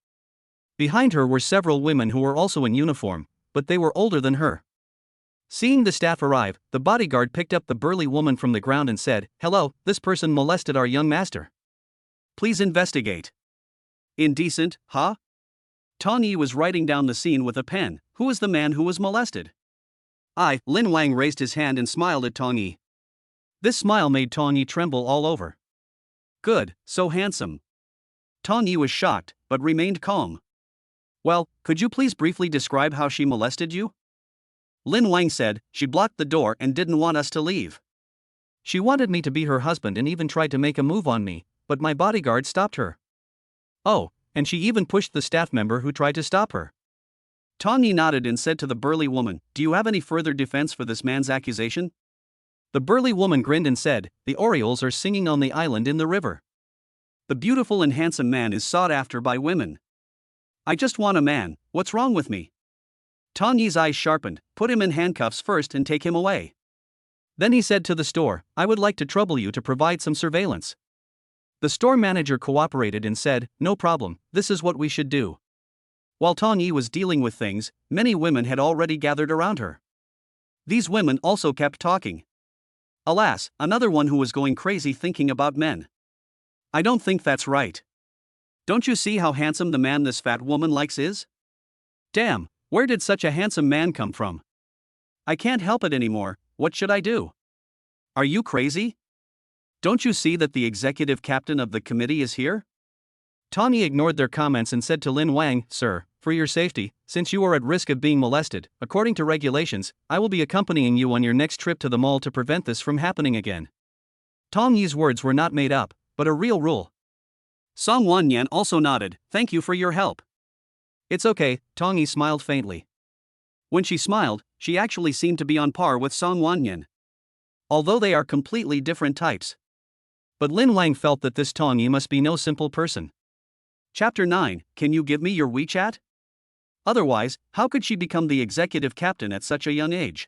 Behind her were several women who were also in uniform, but they were older than her. Seeing the staff arrive, the bodyguard picked up the burly woman from the ground and said, "Hello, this person molested our young master. Please investigate." "Indecent, huh?" Tong Yi was writing down the scene with a pen. "Who is the man who was molested?" Lin Wang raised his hand and smiled at Tong Yi. This smile made Tong Yi tremble all over. "Good, so handsome." Tong Yi was shocked, but remained calm. "Well, could you please briefly describe how she molested you?" Lin Wang said, "She blocked the door and didn't want us to leave. She wanted me to be her husband and even tried to make a move on me, but my bodyguard stopped her. Oh, and she even pushed the staff member who tried to stop her." Tong Yi nodded and said to the burly woman, "Do you have any further defense for this man's accusation?" The burly woman grinned and said, "The orioles are singing on the island in the river. The beautiful and handsome man is sought after by women. I just want a man, what's wrong with me?" Tong Yi's eyes sharpened. "Put him in handcuffs first and take him away." Then he said to the store, "I would like to trouble you to provide some surveillance." The store manager cooperated and said, "No problem, this is what we should do." While Tong Yi was dealing with things, many women had already gathered around her. These women also kept talking. Alas, another one who was going crazy thinking about men. "I don't think that's right. Don't you see how handsome the man this fat woman likes is? Damn, where did such a handsome man come from? I can't help it anymore, what should I do? Are you crazy? Don't you see that the executive captain of the committee is here?" Tong Yi ignored their comments and said to Lin Wang, "Sir, for your safety, since you are at risk of being molested, according to regulations, I will be accompanying you on your next trip to the mall to prevent this from happening again. Tong Yi's words were not made up, but a real rule. Song Wanyan also nodded, thank you for your help. It's okay, Tong Yi smiled faintly. When she smiled, she actually seemed to be on par with Song Wanyan, although they are completely different types. But Lin Wang felt that this Tong Yi must be no simple person. Chapter 9, Can you give me your WeChat? Otherwise, how could she become the executive captain at such a young age?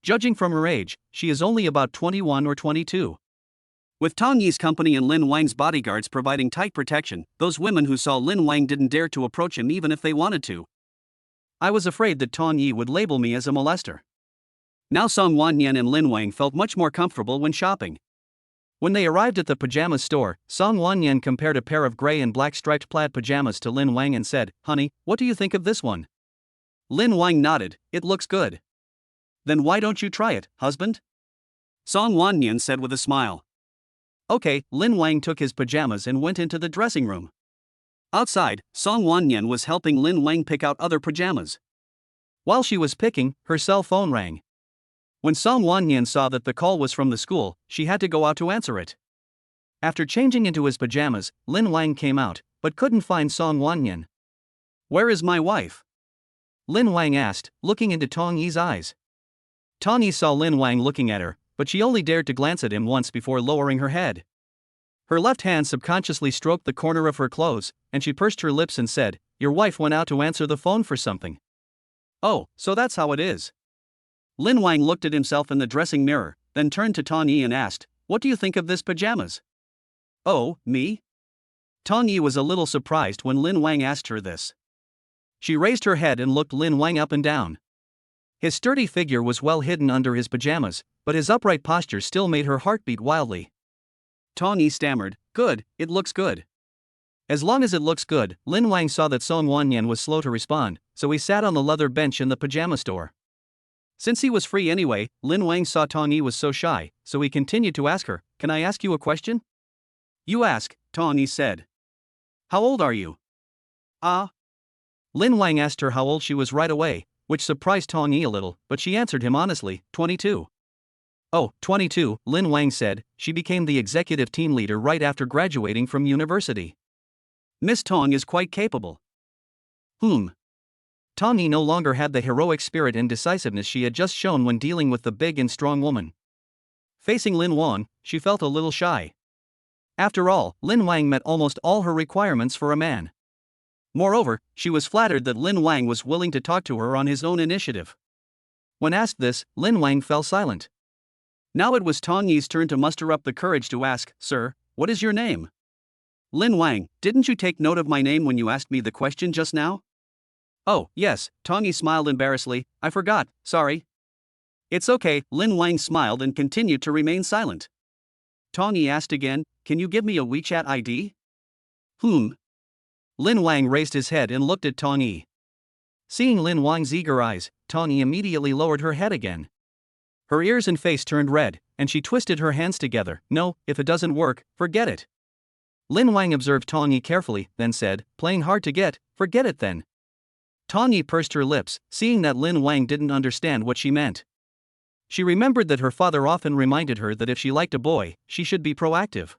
Judging from her age, she is only about 21 or 22. With Tong Yi's company and Lin Wang's bodyguards providing tight protection, those women who saw Lin Wang didn't dare to approach him even if they wanted to. I was afraid that Tong Yi would label me as a molester. Now Song Wanyan and Lin Wang felt much more comfortable when shopping. When they arrived at the pajama store, Song Wanyan compared a pair of gray and black striped plaid pajamas to Lin Wang and said, "Honey, what do you think of this one?" Lin Wang nodded, "It looks good." "Then why don't you try it, husband?" Song Wanyan said with a smile. Okay, Lin Wang took his pajamas and went into the dressing room. Outside, Song Wanyan was helping Lin Wang pick out other pajamas. While she was picking, her cell phone rang. When Song Wanyan saw that the call was from the school, she had to go out to answer it. After changing into his pajamas, Lin Wang came out, but couldn't find Song Wanyan. "Where is my wife?" Lin Wang asked, looking into Tong Yi's eyes. Tong Yi saw Lin Wang looking at her, but she only dared to glance at him once before lowering her head. Her left hand subconsciously stroked the corner of her clothes, and she pursed her lips and said, "Your wife went out to answer the phone for something." "Oh, so that's how it is." Lin Wang looked at himself in the dressing mirror, then turned to Tong Yi and asked, "What do you think of this pajamas?" "Oh, me?" Tong Yi was a little surprised when Lin Wang asked her this. She raised her head and looked Lin Wang up and down. His sturdy figure was well hidden under his pajamas, but his upright posture still made her heart beat wildly. Tong Yi stammered, "Good, it looks good." As long as it looks good, Lin Wang saw that Song Wanyan was slow to respond, so he sat on the leather bench in the pajama store. Since he was free anyway, Lin Wang saw Tong Yi was so shy, so he continued to ask her, "Can I ask you a question?" "You ask," Tong Yi said. "How old are you?" Lin Wang asked her how old she was right away, which surprised Tong Yi a little, but she answered him honestly, 22. "Oh, 22, Lin Wang said. She became the executive team leader right after graduating from university. Miss Tong is quite capable. Tong Yi no longer had the heroic spirit and decisiveness she had just shown when dealing with the big and strong woman. Facing Lin Wang, she felt a little shy. After all, Lin Wang met almost all her requirements for a man. Moreover, she was flattered that Lin Wang was willing to talk to her on his own initiative. When asked this, Lin Wang fell silent. Now it was Tong Yi's turn to muster up the courage to ask, "Sir, what is your name?" "Lin Wang, didn't you take note of my name when you asked me the question just now?" "Oh, yes," Tong Yi smiled embarrassedly, "I forgot, sorry." "It's okay," Lin Wang smiled and continued to remain silent. Tong Yi asked again, "Can you give me a WeChat ID?" Lin Wang raised his head and looked at Tong Yi. Seeing Lin Wang's eager eyes, Tong Yi immediately lowered her head again. Her ears and face turned red, and she twisted her hands together. "No, if it doesn't work, forget it." Lin Wang observed Tong Yi carefully, then said, "Playing hard to get, forget it then." Tong Yi pursed her lips, seeing that Lin Wang didn't understand what she meant. She remembered that her father often reminded her that if she liked a boy, she should be proactive.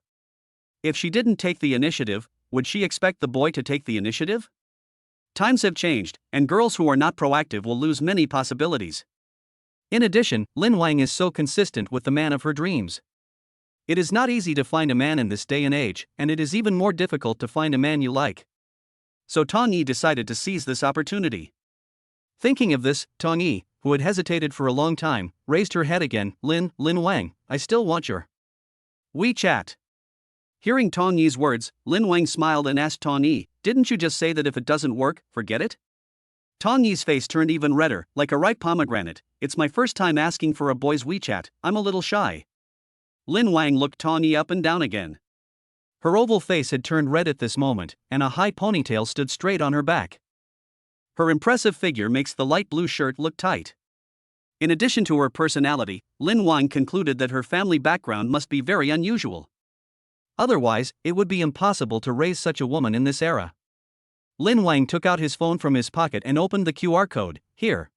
If she didn't take the initiative, would she expect the boy to take the initiative? Times have changed, and girls who are not proactive will lose many possibilities. In addition, Lin Wang is so consistent with the man of her dreams. It is not easy to find a man in this day and age, and it is even more difficult to find a man you like. So Tong Yi decided to seize this opportunity. Thinking of this, Tong Yi, who had hesitated for a long time, raised her head again. Lin Wang, I still want your WeChat." Hearing Tong Yi's words, Lin Wang smiled and asked Tong Yi, "Didn't you just say that if it doesn't work, forget it?" Tong Yi's face turned even redder, like a ripe pomegranate. "It's my first time asking for a boy's WeChat, I'm a little shy." Lin Wang looked Tong Yi up and down again. Her oval face had turned red at this moment, and a high ponytail stood straight on her back. Her impressive figure makes the light blue shirt look tight. In addition to her personality, Lin Wang concluded that her family background must be very unusual. Otherwise, it would be impossible to raise such a woman in this era. Lin Wang took out his phone from his pocket and opened the QR code. Here.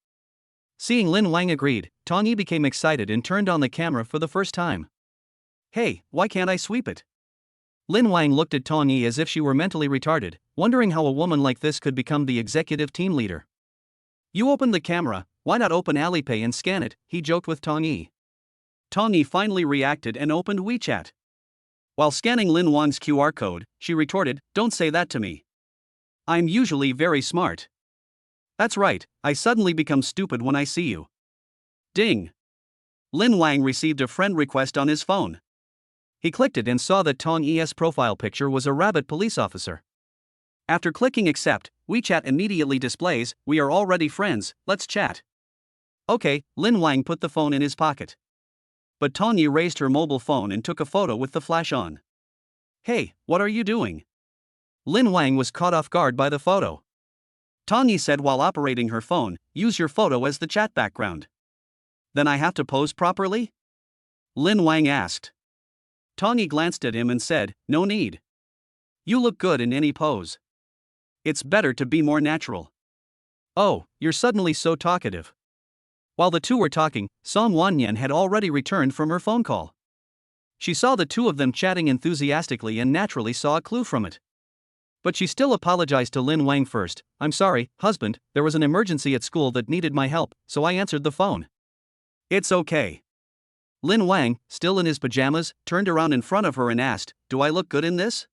Seeing Lin Wang agreed, Tong Yi became excited and turned on the camera for the first time. Hey, why can't I sweep it? Lin Wang looked at Tong Yi as if she were mentally retarded, wondering how a woman like this could become the executive team leader. You opened the camera, why not open Alipay and scan it, he joked with Tong Yi. Tong Yi finally reacted and opened WeChat. While scanning Lin Wang's QR code, she retorted, "Don't say that to me. I'm usually very smart." That's right, I suddenly become stupid when I see you. Ding! Lin Wang received a friend request on his phone. He clicked it and saw that Tong Yi's profile picture was a rabbit police officer. After clicking accept, WeChat immediately displays, "We are already friends, let's chat." Okay, Lin Wang put the phone in his pocket. But Tong Yi raised her mobile phone and took a photo with the flash on. Hey, what are you doing? Lin Wang was caught off guard by the photo. Tong Yi said while operating her phone, "Use your photo as the chat background." Then I have to pose properly? Lin Wang asked. Tong Yi glanced at him and said, "No need. You look good in any pose. It's better to be more natural." Oh, you're suddenly so talkative. While the two were talking, Song Wanyan had already returned from her phone call. She saw the two of them chatting enthusiastically and naturally saw a clue from it. But she still apologized to Lin Wang first. "I'm sorry, husband, there was an emergency at school that needed my help, so I answered the phone." "It's okay." Lin Wang, still in his pajamas, turned around in front of her and asked, "Do I look good in this?"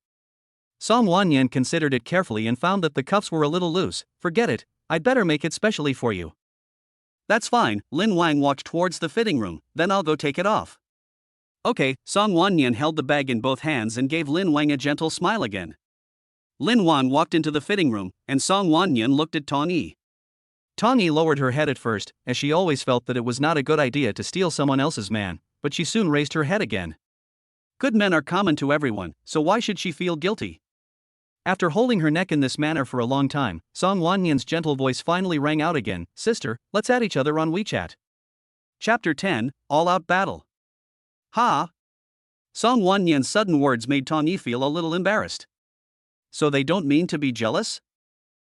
Song Wanyan considered it carefully and found that the cuffs were a little loose. "Forget it, I'd better make it specially for you." "That's fine." Lin Wang walked towards the fitting room, "Then I'll go take it off." Okay, Song Wanyan held the bag in both hands and gave Lin Wang a gentle smile again. Lin Wang walked into the fitting room, and Song Wanyan looked at Tong Yi. Tong Yi lowered her head at first, as she always felt that it was not a good idea to steal someone else's man, but she soon raised her head again. Good men are common to everyone, so why should she feel guilty? After holding her neck in this manner for a long time, Song Wanyan's gentle voice finally rang out again, "Sister, let's add each other on WeChat." Chapter 10, All-Out Battle. Ha! Song Wanyan's sudden words made Tong Yi feel a little embarrassed. So they don't mean to be jealous?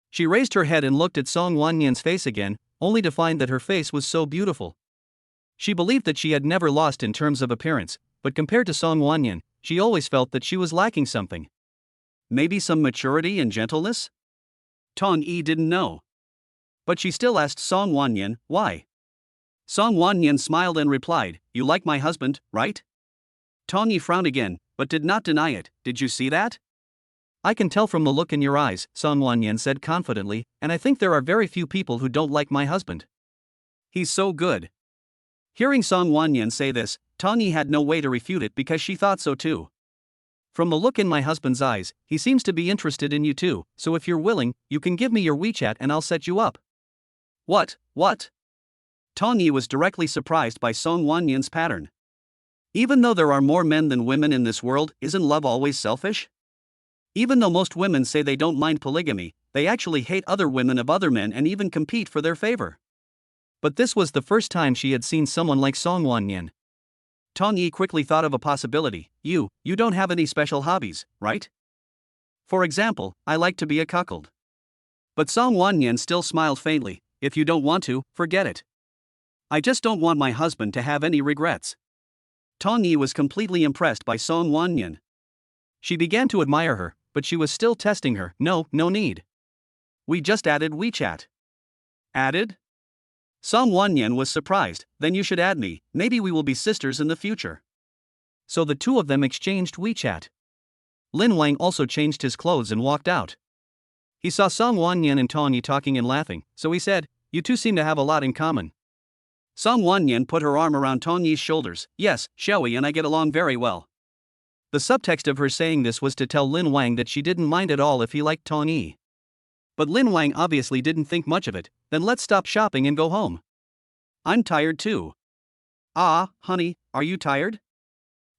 She raised her head and looked at Song Wanyan's face again, only to find that her face was so beautiful. She believed that she had never lost in terms of appearance, but compared to Song Wanyan, she always felt that she was lacking something. Maybe some maturity and gentleness? Tong Yi didn't know. But she still asked Song Wanyan, "Why?" Song Wanyan smiled and replied, "You like my husband, right?" Tong Yi frowned again, but did not deny it. "Did you see that?" "I can tell from the look in your eyes," Song Wanyan said confidently, "and I think there are very few people who don't like my husband. He's so good." Hearing Song Wanyan say this, Tong Yi had no way to refute it because she thought so too. "From the look in my husband's eyes, he seems to be interested in you too, so if you're willing, you can give me your WeChat and I'll set you up." What? Tong Yi was directly surprised by Song Wanyan's pattern. Even though there are more men than women in this world, isn't love always selfish? Even though most women say they don't mind polygamy, they actually hate other women of other men and even compete for their favor. But this was the first time she had seen someone like Song Wanyan. Tong Yi quickly thought of a possibility. You don't have any special hobbies, right? For example, I like to be a cuckold." But Song Wanyan still smiled faintly. "If you don't want to, forget it. I just don't want my husband to have any regrets." Tong Yi was completely impressed by Song Wanyan. She began to admire her, but she was still testing her. No need. We just added WeChat." Added? Song Wanyan was surprised. "Then you should add me, maybe we will be sisters in the future." So the two of them exchanged WeChat. Lin Wang also changed his clothes and walked out. He saw Song Wanyan and Tong Yi talking and laughing, so he said, "You two seem to have a lot in common." Song Wanyan put her arm around Tong Yi's shoulders. "Yes, Xiaoyi and I get along very well." The subtext of her saying this was to tell Lin Wang that she didn't mind at all if he liked Tong Yi. But Lin Wang obviously didn't think much of it. "Then let's stop shopping and go home. I'm tired too." "Ah, honey, are you tired?"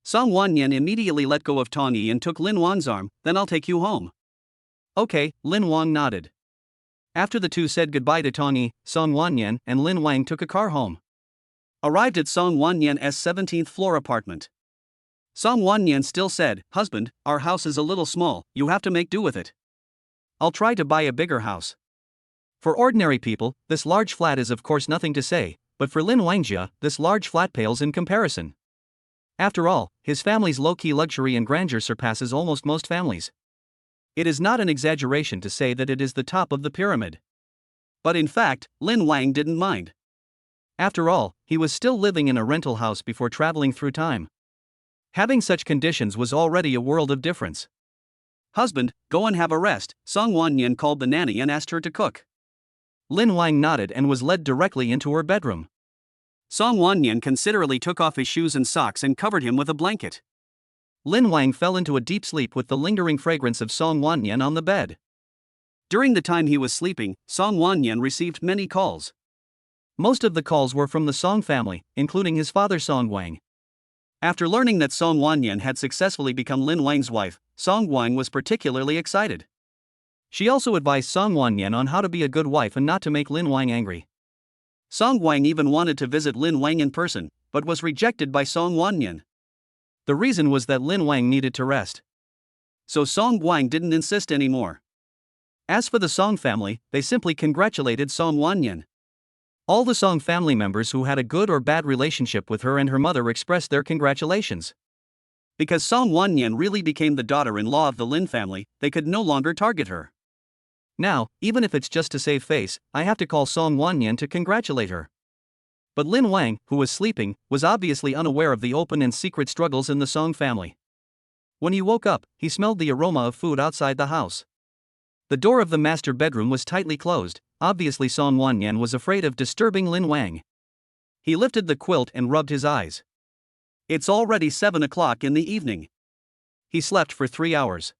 Song Wanyan immediately let go of Tong Yi and took Lin Wang's arm. "Then I'll take you home." Okay, Lin Wang nodded. After the two said goodbye to Tong Yi, Song Wanyan and Lin Wang took a car home. Arrived at Song Wanyan's 17th floor apartment. Song Wanyan still said, "Husband, our house is a little small, you have to make do with it." I'll try to buy a bigger house. For ordinary people, this large flat is of course nothing to say, but for Lin Wangjia, this large flat pales in comparison. After all, his family's low-key luxury and grandeur surpasses almost most families. It is not an exaggeration to say that it is the top of the pyramid. But in fact, Lin Wang didn't mind. After all, he was still living in a rental house before traveling through time. Having such conditions was already a world of difference. "Husband, go and have a rest," Song Wanyan called the nanny and asked her to cook. Lin Wang nodded and was led directly into her bedroom. Song Wanyan considerately took off his shoes and socks and covered him with a blanket. Lin Wang fell into a deep sleep with the lingering fragrance of Song Wanyan on the bed. During the time he was sleeping, Song Wanyan received many calls. Most of the calls were from the Song family, including his father Song Wang. After learning that Song Wanyan had successfully become Lin Wang's wife, Song Wang was particularly excited. She also advised Song Wanyan on how to be a good wife and not to make Lin Wang angry. Song Wang even wanted to visit Lin Wang in person, but was rejected by Song Wanyan. The reason was that Lin Wang needed to rest. So Song Wang didn't insist anymore. As for the Song family, they simply congratulated Song Wanyan. All the Song family members who had a good or bad relationship with her and her mother expressed their congratulations. Because Song Wanyan really became the daughter-in-law of the Lin family, they could no longer target her. Now, even if it's just to save face, I have to call Song Wanyan to congratulate her. But Lin Wang, who was sleeping, was obviously unaware of the open and secret struggles in the Song family. When he woke up, he smelled the aroma of food outside the house. The door of the master bedroom was tightly closed. Obviously Song Wanyan was afraid of disturbing Lin Wang. He lifted the quilt and rubbed his eyes. It's already 7 o'clock in the evening. He slept for 3 hours.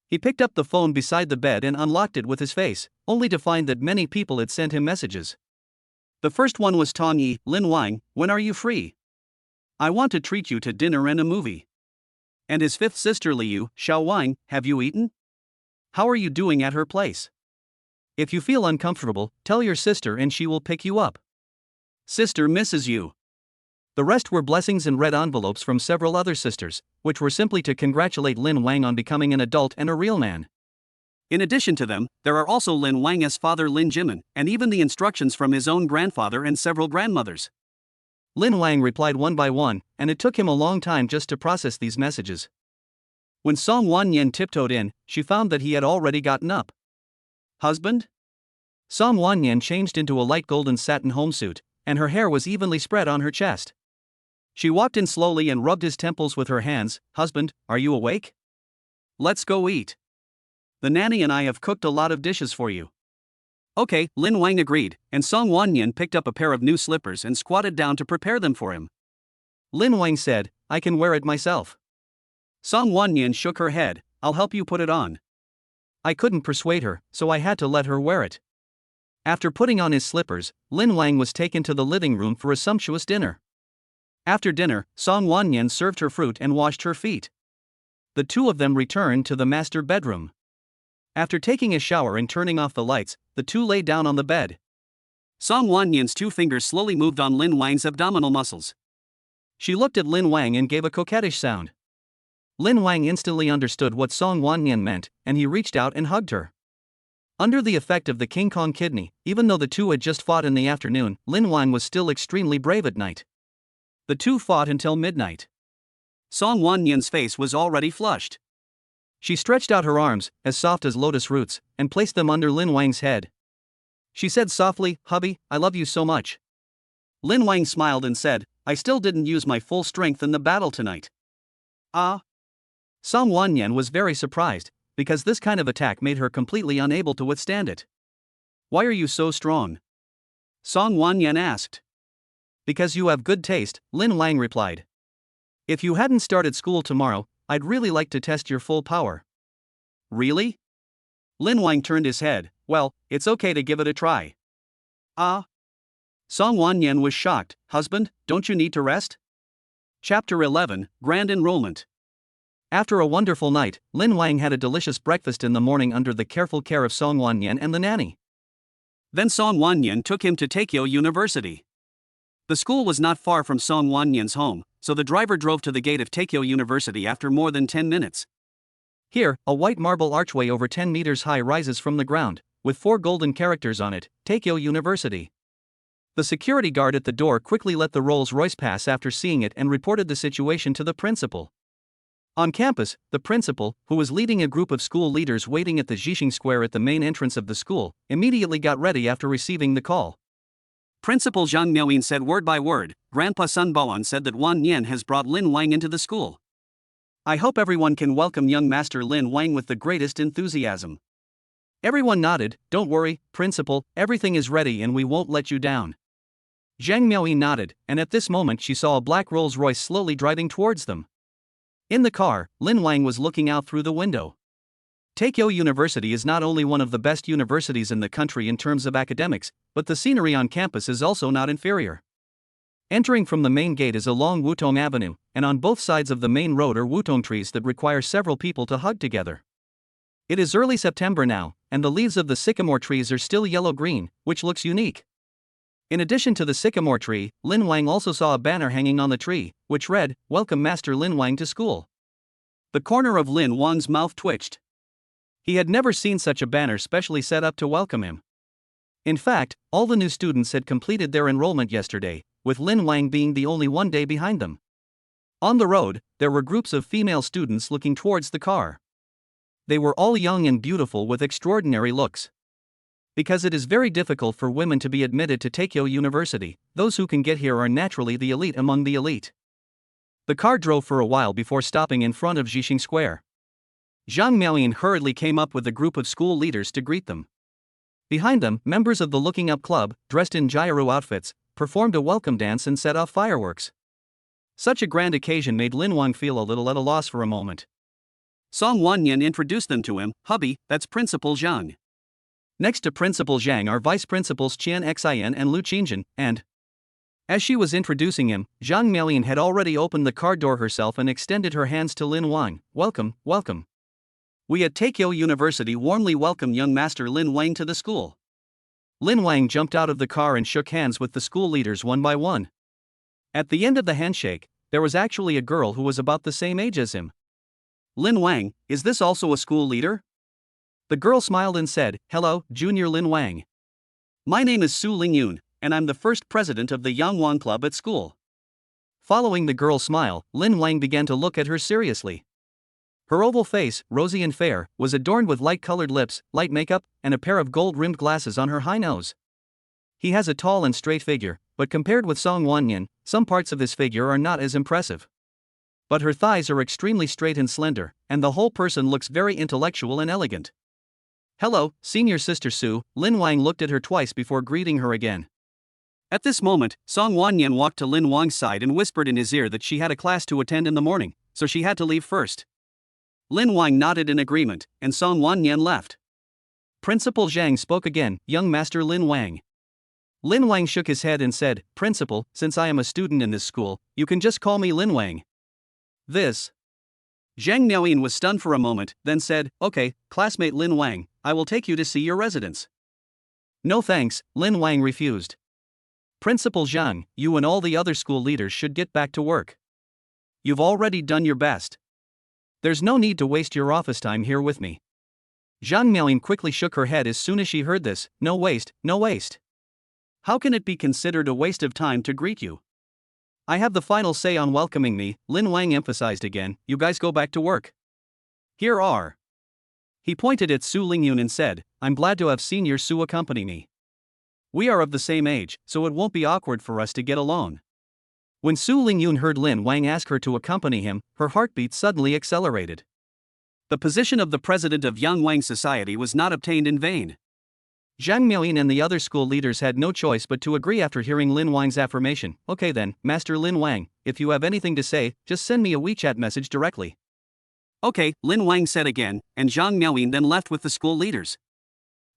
He picked up the phone beside the bed and unlocked it with his face, only to find that many people had sent him messages. The first one was Tong Yi, "Lin Wang, when are you free? I want to treat you to dinner and a movie." And his fifth sister Liu, "Xiao Wang, have you eaten? How are you doing at her place? If you feel uncomfortable, tell your sister and she will pick you up. Sister misses you." The rest were blessings and red envelopes from several other sisters, which were simply to congratulate Lin Wang on becoming an adult and a real man. In addition to them, there are also Lin Wang's father Lin Jimin, and even the instructions from his own grandfather and several grandmothers. Lin Wang replied one by one, and it took him a long time just to process these messages. When Song Wanyan tiptoed in, she found that he had already gotten up. "Husband?" Song Wanyan changed into a light golden satin homesuit, and her hair was evenly spread on her chest. She walked in slowly and rubbed his temples with her hands. "Husband, are you awake? Let's go eat. The nanny and I have cooked a lot of dishes for you." "Okay," Lin Wang agreed, and Song Wanyan picked up a pair of new slippers and squatted down to prepare them for him. Lin Wang said, "I can wear it myself." Song Wanyan shook her head. "I'll help you put it on." I couldn't persuade her, so I had to let her wear it. After putting on his slippers, Lin Wang was taken to the living room for a sumptuous dinner. After dinner, Song Wanyan served her fruit and washed her feet. The two of them returned to the master bedroom. After taking a shower and turning off the lights, the two lay down on the bed. Song Wanyan's 2 fingers slowly moved on Lin Wang's abdominal muscles. She looked at Lin Wang and gave a coquettish sound. Lin Wang instantly understood what Song Wanyan meant, and he reached out and hugged her. Under the effect of the King Kong kidney, even though the two had just fought in the afternoon, Lin Wang was still extremely brave at night. The two fought until midnight. Song Wanyan's face was already flushed. She stretched out her arms, as soft as lotus roots, and placed them under Lin Wang's head. She said softly, "Hubby, I love you so much." Lin Wang smiled and said, "I still didn't use my full strength in the battle tonight." "Ah?" Song Wanyan was very surprised, because this kind of attack made her completely unable to withstand it. "Why are you so strong?" Song Wanyan asked. "Because you have good taste," Lin Wang replied. "If you hadn't started school tomorrow, I'd really like to test your full power." "Really?" Lin Wang turned his head. "Well, it's okay to give it a try." "Ah?" Song Wanyan was shocked. "Husband, don't you need to rest?" Chapter 11, Grand Enrollment. After a wonderful night, Lin Wang had a delicious breakfast in the morning under the careful care of Song Wanyan and the nanny. Then Song Wanyan took him to Taikyo University. The school was not far from Song Wanyan's home, so the driver drove to the gate of Taikyo University after more than 10 minutes. Here, a white marble archway over 10 meters high rises from the ground, with 4 golden characters on it, Teikyo University. The security guard at the door quickly let the Rolls-Royce pass after seeing it and reported the situation to the principal. On campus, the principal, who was leading a group of school leaders waiting at the Jixing Square at the main entrance of the school, immediately got ready after receiving the call. Principal Zhang Miaoyin said word by word, Grandpa Sun Baoan said that Wan Nian has brought Lin Wang into the school. I hope everyone can welcome young Master Lin Wang with the greatest enthusiasm. Everyone nodded. Don't worry, Principal, everything is ready and we won't let you down. Zhang Miaoyin nodded, and at this moment she saw a black Rolls-Royce slowly driving towards them. In the car, Lin Wang was looking out through the window. Teikyo University is not only one of the best universities in the country in terms of academics, but the scenery on campus is also not inferior. Entering from the main gate is a long Wutong Avenue, and on both sides of the main road are Wutong trees that require several people to hug together. It is early September now, and the leaves of the sycamore trees are still yellow-green, which looks unique. In addition to the sycamore tree, Lin Wang also saw a banner hanging on the tree, which read, Welcome Master Lin Wang to school. The corner of Lin Wang's mouth twitched. He had never seen such a banner specially set up to welcome him. In fact, all the new students had completed their enrollment yesterday, with Lin Wang being the only one day behind them. On the road, there were groups of female students looking towards the car. They were all young and beautiful with extraordinary looks. Because it is very difficult for women to be admitted to Teikyo University, those who can get here are naturally the elite among the elite. The car drove for a while before stopping in front of Jixing Square. Zhang Miaoyin hurriedly came up with a group of school leaders to greet them. Behind them, members of the Looking Up Club, dressed in gyro outfits, performed a welcome dance and set off fireworks. Such a grand occasion made Lin Wang feel a little at a loss for a moment. Song Wanyan introduced them to him. Hubby, that's Principal Zhang. Next to Principal Zhang are Vice Principals Qian Xin and Lu Qingjin, and as she was introducing him, Zhang Miaoyin had already opened the car door herself and extended her hands to Lin Wang. Welcome, welcome. We at Teikyo University warmly welcome young Master Lin Wang to the school. Lin Wang jumped out of the car and shook hands with the school leaders one by one. At the end of the handshake, there was actually a girl who was about the same age as him. Lin Wang, is this also a school leader? The girl smiled and said, Hello, Junior Lin Wang. My name is Su Lingyun, and I'm the first president of the Yangwang Club at school. Following the girl's smile, Lin Wang began to look at her seriously. Her oval face, rosy and fair, was adorned with light-colored lips, light makeup, and a pair of gold-rimmed glasses on her high nose. He has a tall and straight figure, but compared with Song Wanyan, some parts of his figure are not as impressive. But her thighs are extremely straight and slender, and the whole person looks very intellectual and elegant. Hello, senior sister Su. Lin Wang looked at her twice before greeting her again. At this moment, Song Wanyan walked to Lin Wang's side and whispered in his ear that she had a class to attend in the morning, so she had to leave first. Lin Wang nodded in agreement, and Song Wanyan left. Principal Zhang spoke again, Young Master Lin Wang. Lin Wang shook his head and said, Principal, since I am a student in this school, you can just call me Lin Wang. This. Zhang Miaoyin was stunned for a moment, then said, Okay, classmate Lin Wang, I will take you to see your residence. No thanks, Lin Wang refused. Principal Zhang, you and all the other school leaders should get back to work. You've already done your best. There's no need to waste your office time here with me. Zhang Miaoyin quickly shook her head as soon as she heard this. No waste, no waste. How can it be considered a waste of time to greet you? I have the final say on welcoming me, Lin Wang emphasized again. You guys go back to work. Here are. He pointed at Su Lingyun and said, I'm glad to have senior Su accompany me. We are of the same age, so it won't be awkward for us to get along. When Su Lingyun heard Lin Wang ask her to accompany him, her heartbeat suddenly accelerated. The position of the president of Yangwang Society was not obtained in vain. Zhang Miaoyin and the other school leaders had no choice but to agree after hearing Lin Wang's affirmation. Okay then, Master Lin Wang, if you have anything to say, just send me a WeChat message directly. Okay, Lin Wang said again, and Zhang Miaoyin then left with the school leaders.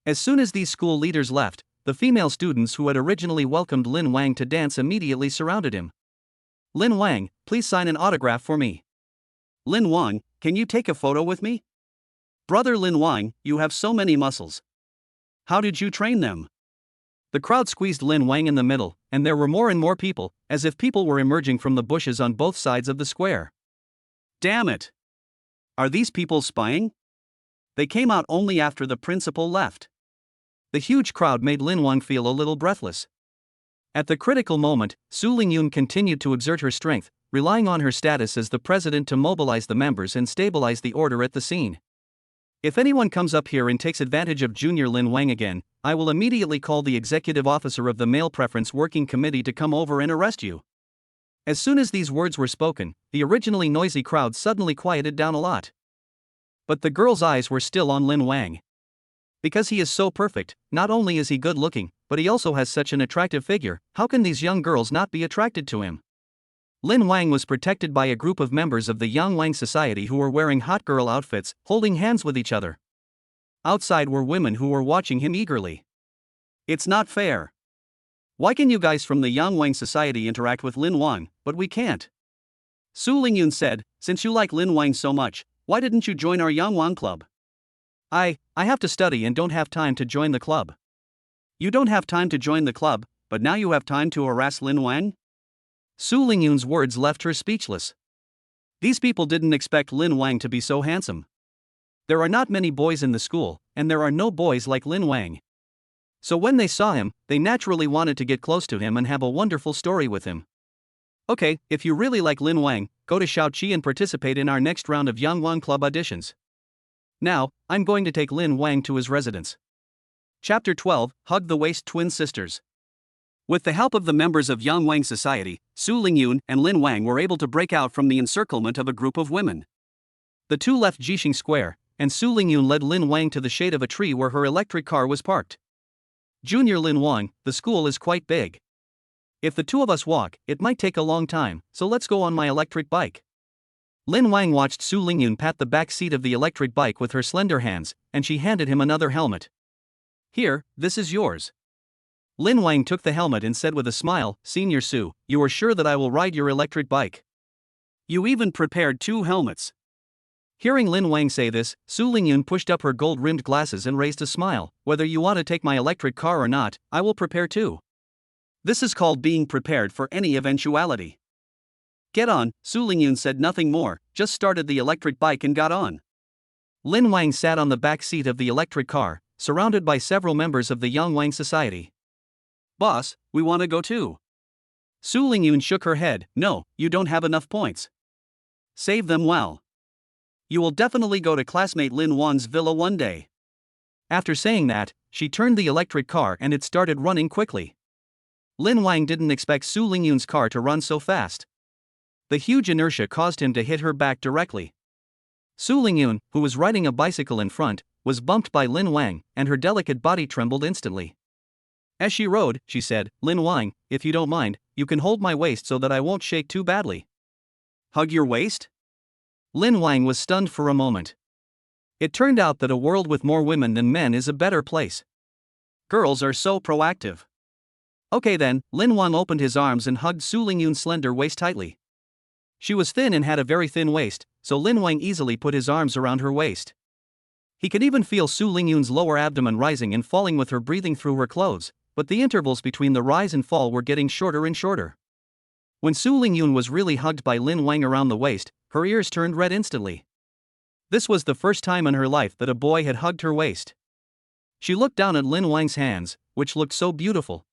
As soon as these school leaders left, the female students who had originally welcomed Lin Wang to dance immediately surrounded him. Lin Wang, please sign an autograph for me. Lin Wang, can you take a photo with me? Brother Lin Wang, you have so many muscles. How did you train them? The crowd squeezed Lin Wang in the middle, and there were more and more people, as if people were emerging from the bushes on both sides of the square. Damn it! Are these people spying? They came out only after the principal left. The huge crowd made Lin Wang feel a little breathless. At the critical moment, Su Lingyun continued to exert her strength, relying on her status as the president to mobilize the members and stabilize the order at the scene. If anyone comes up here and takes advantage of Junior Lin Wang again, I will immediately call the executive officer of the Male Preference Working Committee to come over and arrest you. As soon as these words were spoken, the originally noisy crowd suddenly quieted down a lot. But the girl's eyes were still on Lin Wang. Because he is so perfect, not only is he good looking, but he also has such an attractive figure. How can these young girls not be attracted to him? Lin Wang was protected by a group of members of the Yang Wang Society who were wearing hot girl outfits, holding hands with each other. Outside were women who were watching him eagerly. It's not fair. Why can you guys from the Yang Wang Society interact with Lin Wang, but we can't? Su Lingyun said, since you like Lin Wang so much, why didn't you join our Yang Wang club? I have to study and don't have time to join the club. You don't have time to join the club, but now you have time to harass Lin Wang? Su Lingyun's words left her speechless. These people didn't expect Lin Wang to be so handsome. There are not many boys in the school, and there are no boys like Lin Wang. So when they saw him, they naturally wanted to get close to him and have a wonderful story with him. Okay, if you really like Lin Wang, go to Shaoqi and participate in our next round of Yang Wang Club auditions. Now, I'm going to take Lin Wang to his residence. Chapter 12, Hug the Waist Twin Sisters. With the help of the members of Yang Wang Society, Su Lingyun and Lin Wang were able to break out from the encirclement of a group of women. The two left Jixing Square, and Su Lingyun led Lin Wang to the shade of a tree where her electric car was parked. Junior Lin Wang, the school is quite big. If the two of us walk, it might take a long time, so let's go on my electric bike. Lin Wang watched Su Lingyun pat the back seat of the electric bike with her slender hands, and she handed him another helmet. Here, this is yours. Lin Wang took the helmet and said with a smile, Senior Su, you are sure that I will ride your electric bike? You even prepared 2 helmets. Hearing Lin Wang say this, Su Lingyun pushed up her gold-rimmed glasses and raised a smile. Whether you want to take my electric car or not, I will prepare too. This is called being prepared for any eventuality. Get on, Su Lingyun said nothing more, just started the electric bike and got on. Lin Wang sat on the back seat of the electric car, surrounded by several members of the Yang Wang Society. Boss, we want to go too. Su Lingyun shook her head, no, you don't have enough points. Save them well. You will definitely go to classmate Lin Wang's villa one day. After saying that, she turned the electric car and it started running quickly. Lin Wang didn't expect Su Lingyun's car to run so fast. The huge inertia caused him to hit her back directly. Su Lingyun, who was riding a bicycle in front, was bumped by Lin Wang, and her delicate body trembled instantly. As she rode, she said, Lin Wang, if you don't mind, you can hold my waist so that I won't shake too badly. Hug your waist? Lin Wang was stunned for a moment. It turned out that a world with more women than men is a better place. Girls are so proactive. Okay then, Lin Wang opened his arms and hugged Su Lingyun's slender waist tightly. She was thin and had a very thin waist, so Lin Wang easily put his arms around her waist. He could even feel Su Lingyun's lower abdomen rising and falling with her breathing through her clothes, but the intervals between the rise and fall were getting shorter and shorter. When Su Lingyun was really hugged by Lin Wang around the waist, her ears turned red instantly. This was the first time in her life that a boy had hugged her waist. She looked down at Lin Wang's hands, which looked so beautiful.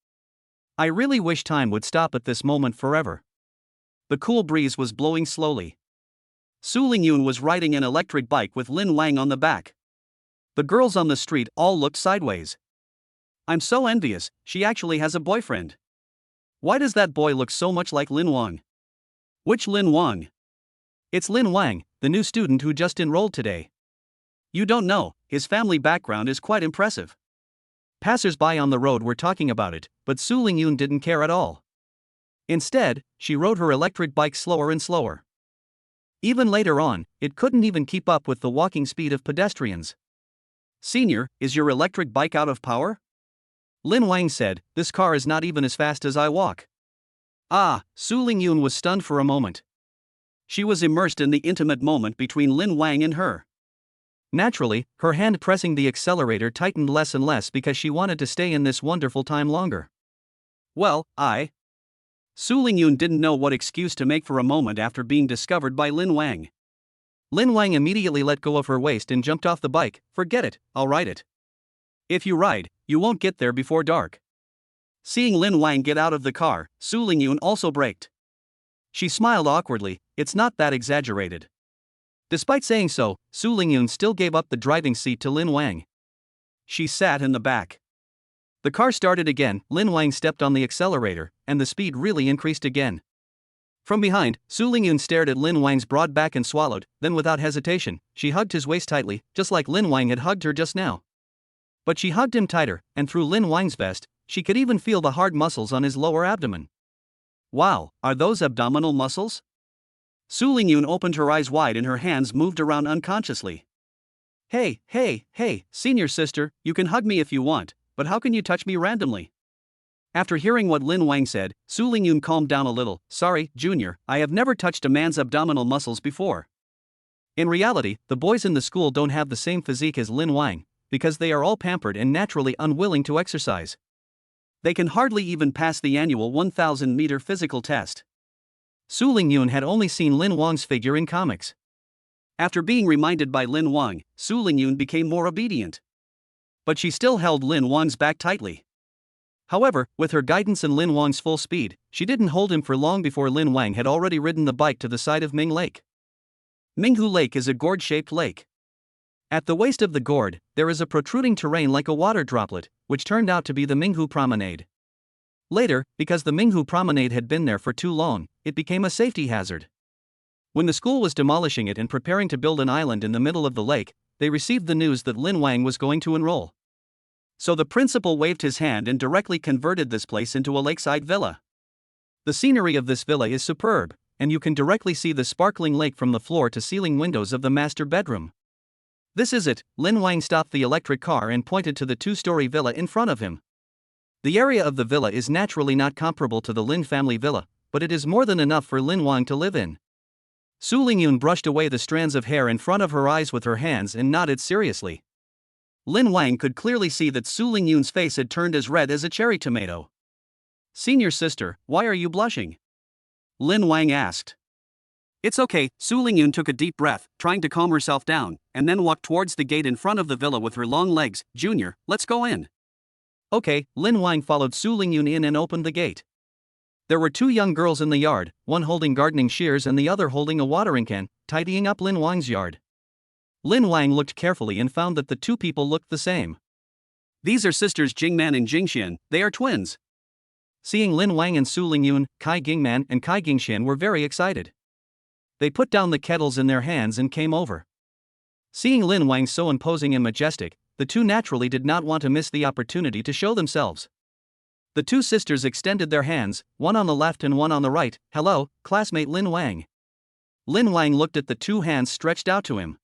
I really wish time would stop at this moment forever. The cool breeze was blowing slowly. Su Lingyun was riding an electric bike with Lin Wang on the back. The girls on the street all looked sideways. I'm so envious, she actually has a boyfriend. Why does that boy look so much like Lin Wang? Which Lin Wang? It's Lin Wang, the new student who just enrolled today. You don't know, his family background is quite impressive. Passers-by on the road were talking about it, but Su Lingyun didn't care at all. Instead, she rode her electric bike slower and slower. Even later on, it couldn't even keep up with the walking speed of pedestrians. Senior, is your electric bike out of power? Lin Wang said, this car is not even as fast as I walk. Ah, Su Lingyun was stunned for a moment. She was immersed in the intimate moment between Lin Wang and her. Naturally, her hand pressing the accelerator tightened less and less because she wanted to stay in this wonderful time longer. Well, Su Lingyun didn't know what excuse to make for a moment after being discovered by Lin Wang. Lin Wang immediately let go of her waist and jumped off the bike. Forget it, I'll ride it. If you ride, you won't get there before dark. Seeing Lin Wang get out of the car, Su Lingyun also braked. She smiled awkwardly, it's not that exaggerated. Despite saying so, Su Lingyun still gave up the driving seat to Lin Wang. She sat in the back. The car started again, Lin Wang stepped on the accelerator, and the speed really increased again. From behind, Su Lingyun stared at Lin Wang's broad back and swallowed, then without hesitation, she hugged his waist tightly, just like Lin Wang had hugged her just now. But she hugged him tighter, and through Lin Wang's vest, she could even feel the hard muscles on his lower abdomen. Wow, are those abdominal muscles? Su Lingyun opened her eyes wide and her hands moved around unconsciously. Hey, senior sister, you can hug me if you want, but how can you touch me randomly? After hearing what Lin Wang said, Su Lingyun calmed down a little. Sorry, Junior, I have never touched a man's abdominal muscles before. In reality, the boys in the school don't have the same physique as Lin Wang, because they are all pampered and naturally unwilling to exercise. They can hardly even pass the annual 1,000-meter physical test. Su Lingyun had only seen Lin Wang's figure in comics. After being reminded by Lin Wang, Su Lingyun became more obedient. But she still held Lin Wang's back tightly. However, with her guidance and Lin Wang's full speed, she didn't hold him for long before Lin Wang had already ridden the bike to the side of Ming Lake. Minghu Lake is a gourd-shaped lake. At the waist of the gourd, there is a protruding terrain like a water droplet, which turned out to be the Minghu Promenade. Later, because the Minghu Promenade had been there for too long, it became a safety hazard. When the school was demolishing it and preparing to build an island in the middle of the lake, they received the news that Lin Wang was going to enroll. So the principal waved his hand and directly converted this place into a lakeside villa. The scenery of this villa is superb, and you can directly see the sparkling lake from the floor-to-ceiling windows of the master bedroom. This is it. Lin Wang stopped the electric car and pointed to the two-story villa in front of him. The area of the villa is naturally not comparable to the Lin family villa, but it is more than enough for Lin Wang to live in. Su Lingyun brushed away the strands of hair in front of her eyes with her hands and nodded seriously. Lin Wang could clearly see that Su Lingyun's face had turned as red as a cherry tomato. Senior sister, why are you blushing? Lin Wang asked. It's okay, Su Lingyun took a deep breath, trying to calm herself down, and then walked towards the gate in front of the villa with her long legs. Junior, let's go in. Okay, Lin Wang followed Su Lingyun in and opened the gate. There were two young girls in the yard, one holding gardening shears and the other holding a watering can, tidying up Lin Wang's yard. Lin Wang looked carefully and found that the two people looked the same. These are sisters Jingman and Jingxian, they are twins. Seeing Lin Wang and Su Lingyun, Kai Jingman and Kai Jingxian were very excited. They put down the kettles in their hands and came over. Seeing Lin Wang so imposing and majestic, the two naturally did not want to miss the opportunity to show themselves. The two sisters extended their hands, one on the left and one on the right. Hello, classmate Lin Wang. Lin Wang looked at the two hands stretched out to him.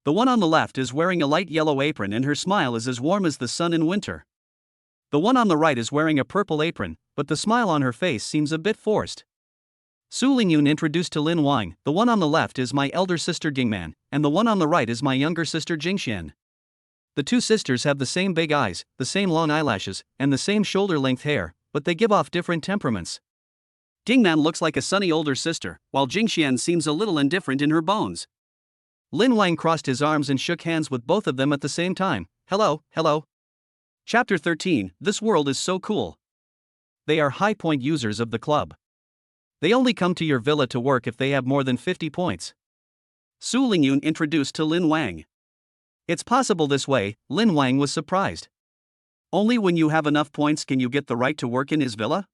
The one on the left is wearing a light yellow apron and her smile is as warm as the sun in winter. The one on the right is wearing a purple apron, but the smile on her face seems a bit forced. Su Lingyun introduced to Lin Wang, the one on the left is my elder sister Jingman, and the one on the right is my younger sister Jingxian. The two sisters have the same big eyes, the same long eyelashes, and the same shoulder-length hair, but they give off different temperaments. Jingman looks like a sunny older sister, while Jingxian seems a little indifferent in her bones. Lin Wang crossed his arms and shook hands with both of them at the same time. Hello. Chapter 13, This world is so cool. They are high point users of the club. They only come to your villa to work if they have more than 50 points. Su Lingyun introduced to Lin Wang. It's possible this way, Lin Wang was surprised. Only when you have enough points can you get the right to work in his villa?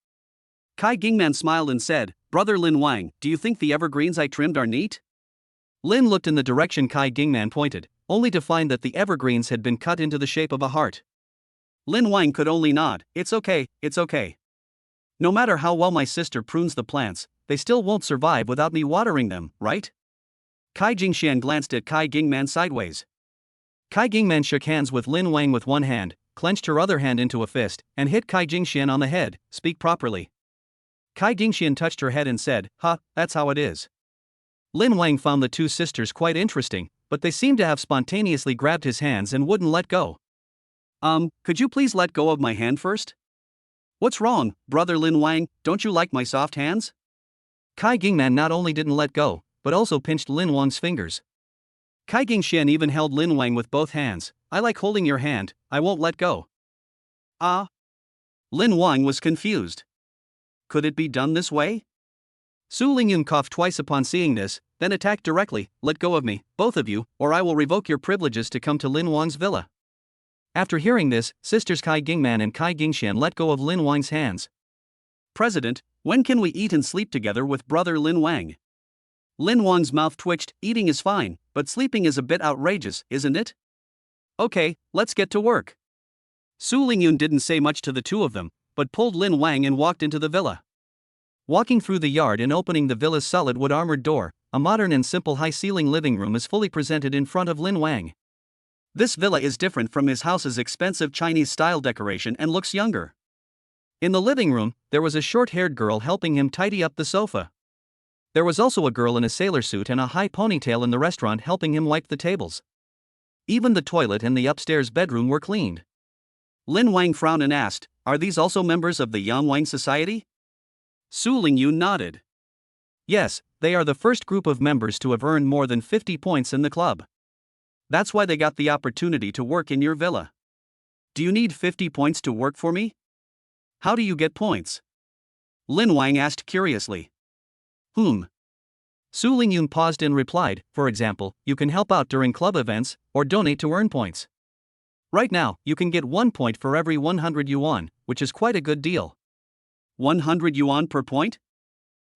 Kai Jingman smiled and said, Brother Lin Wang, do you think the evergreens I trimmed are neat? Lin looked in the direction Kai Jingman pointed, only to find that the evergreens had been cut into the shape of a heart. Lin Wang could only nod. It's okay. No matter how well my sister prunes the plants, they still won't survive without me watering them, right? Kai Jingxian glanced at Kai Jingman sideways. Kai Jingman shook hands with Lin Wang with one hand, clenched her other hand into a fist, and hit Kai Jingxian on the head. Speak properly. Kai Jingxian touched her head and said, that's how it is. Lin Wang found the two sisters quite interesting, but they seemed to have spontaneously grabbed his hands and wouldn't let go. Could you please let go of my hand first? What's wrong, Brother Lin Wang, don't you like my soft hands? Kai Jingman not only didn't let go, but also pinched Lin Wang's fingers. Kai Gingxian even held Lin Wang with both hands. I like holding your hand, I won't let go. Ah? Lin Wang was confused. Could it be done this way? Su Lingyun coughed twice upon seeing this, then attacked directly. Let go of me, both of you, or I will revoke your privileges to come to Lin Wang's villa. After hearing this, sisters Kai Gingman and Kai Gingxian let go of Lin Wang's hands. President, when can we eat and sleep together with brother Lin Wang? Lin Wang's mouth twitched. Eating is fine, but sleeping is a bit outrageous, isn't it? Okay, let's get to work. Su Lingyun didn't say much to the two of them, but pulled Lin Wang and walked into the villa. Walking through the yard and opening the villa's solid wood armored door, a modern and simple high-ceiling living room is fully presented in front of Lin Wang. This villa is different from his house's expensive Chinese-style decoration and looks younger. In the living room, there was a short-haired girl helping him tidy up the sofa. There was also a girl in a sailor suit and a high ponytail in the restaurant helping him wipe the tables. Even the toilet and the upstairs bedroom were cleaned. Lin Wang frowned and asked, "Are these also members of the Yang Wang Society?" Su Lingyun nodded. Yes, they are the first group of members to have earned more than 50 points in the club. That's why they got the opportunity to work in your villa. Do you need 50 points to work for me? How do you get points? Lin Wang asked curiously. Su Lingyun paused and replied, for example, you can help out during club events, or donate to earn points. Right now, you can get 1 point for every 100 yuan, which is quite a good deal. 100 yuan per point?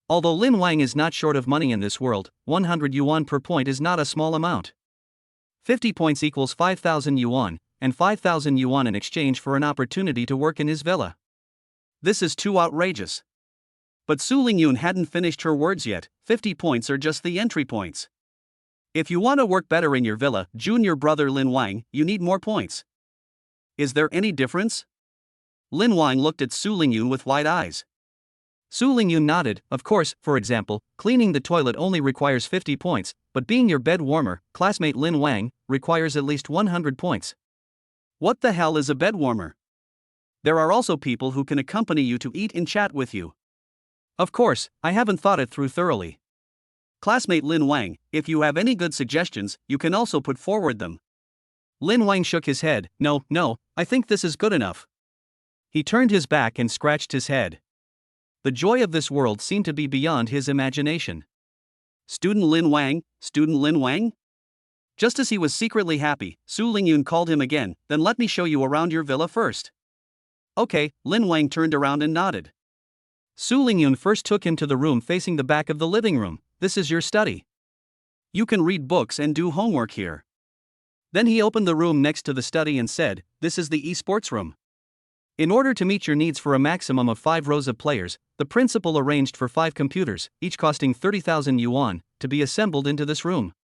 Although Lin Wang is not short of money in this world, 100 yuan per point is not a small amount. 50 points equals 5,000 yuan, and 5,000 yuan in exchange for an opportunity to work in his villa. This is too outrageous. But Su Lingyun hadn't finished her words yet. 50 points are just the entry points. If you want to work better in your villa, junior brother Lin Wang, you need more points. Is there any difference? Lin Wang looked at Su Lingyun with wide eyes. Su Lingyun nodded. Of course, for example, cleaning the toilet only requires 50 points, but being your bed warmer, classmate Lin Wang, requires at least 100 points. What the hell is a bed warmer? There are also people who can accompany you to eat and chat with you. Of course, I haven't thought it through thoroughly. Classmate Lin Wang, if you have any good suggestions, you can also put forward them. Lin Wang shook his head. No, I think this is good enough. He turned his back and scratched his head. The joy of this world seemed to be beyond his imagination. Student Lin Wang? Just as he was secretly happy, Su Lingyun called him again. Then let me show you around your villa first. Okay, Lin Wang turned around and nodded. Su Lingyun first took him to the room facing the back of the living room. This is your study. You can read books and do homework here. Then he opened the room next to the study and said, this is the esports room. In order to meet your needs for a maximum of 5 rows of players, the principal arranged for 5 computers, each costing 30,000 yuan, to be assembled into this room.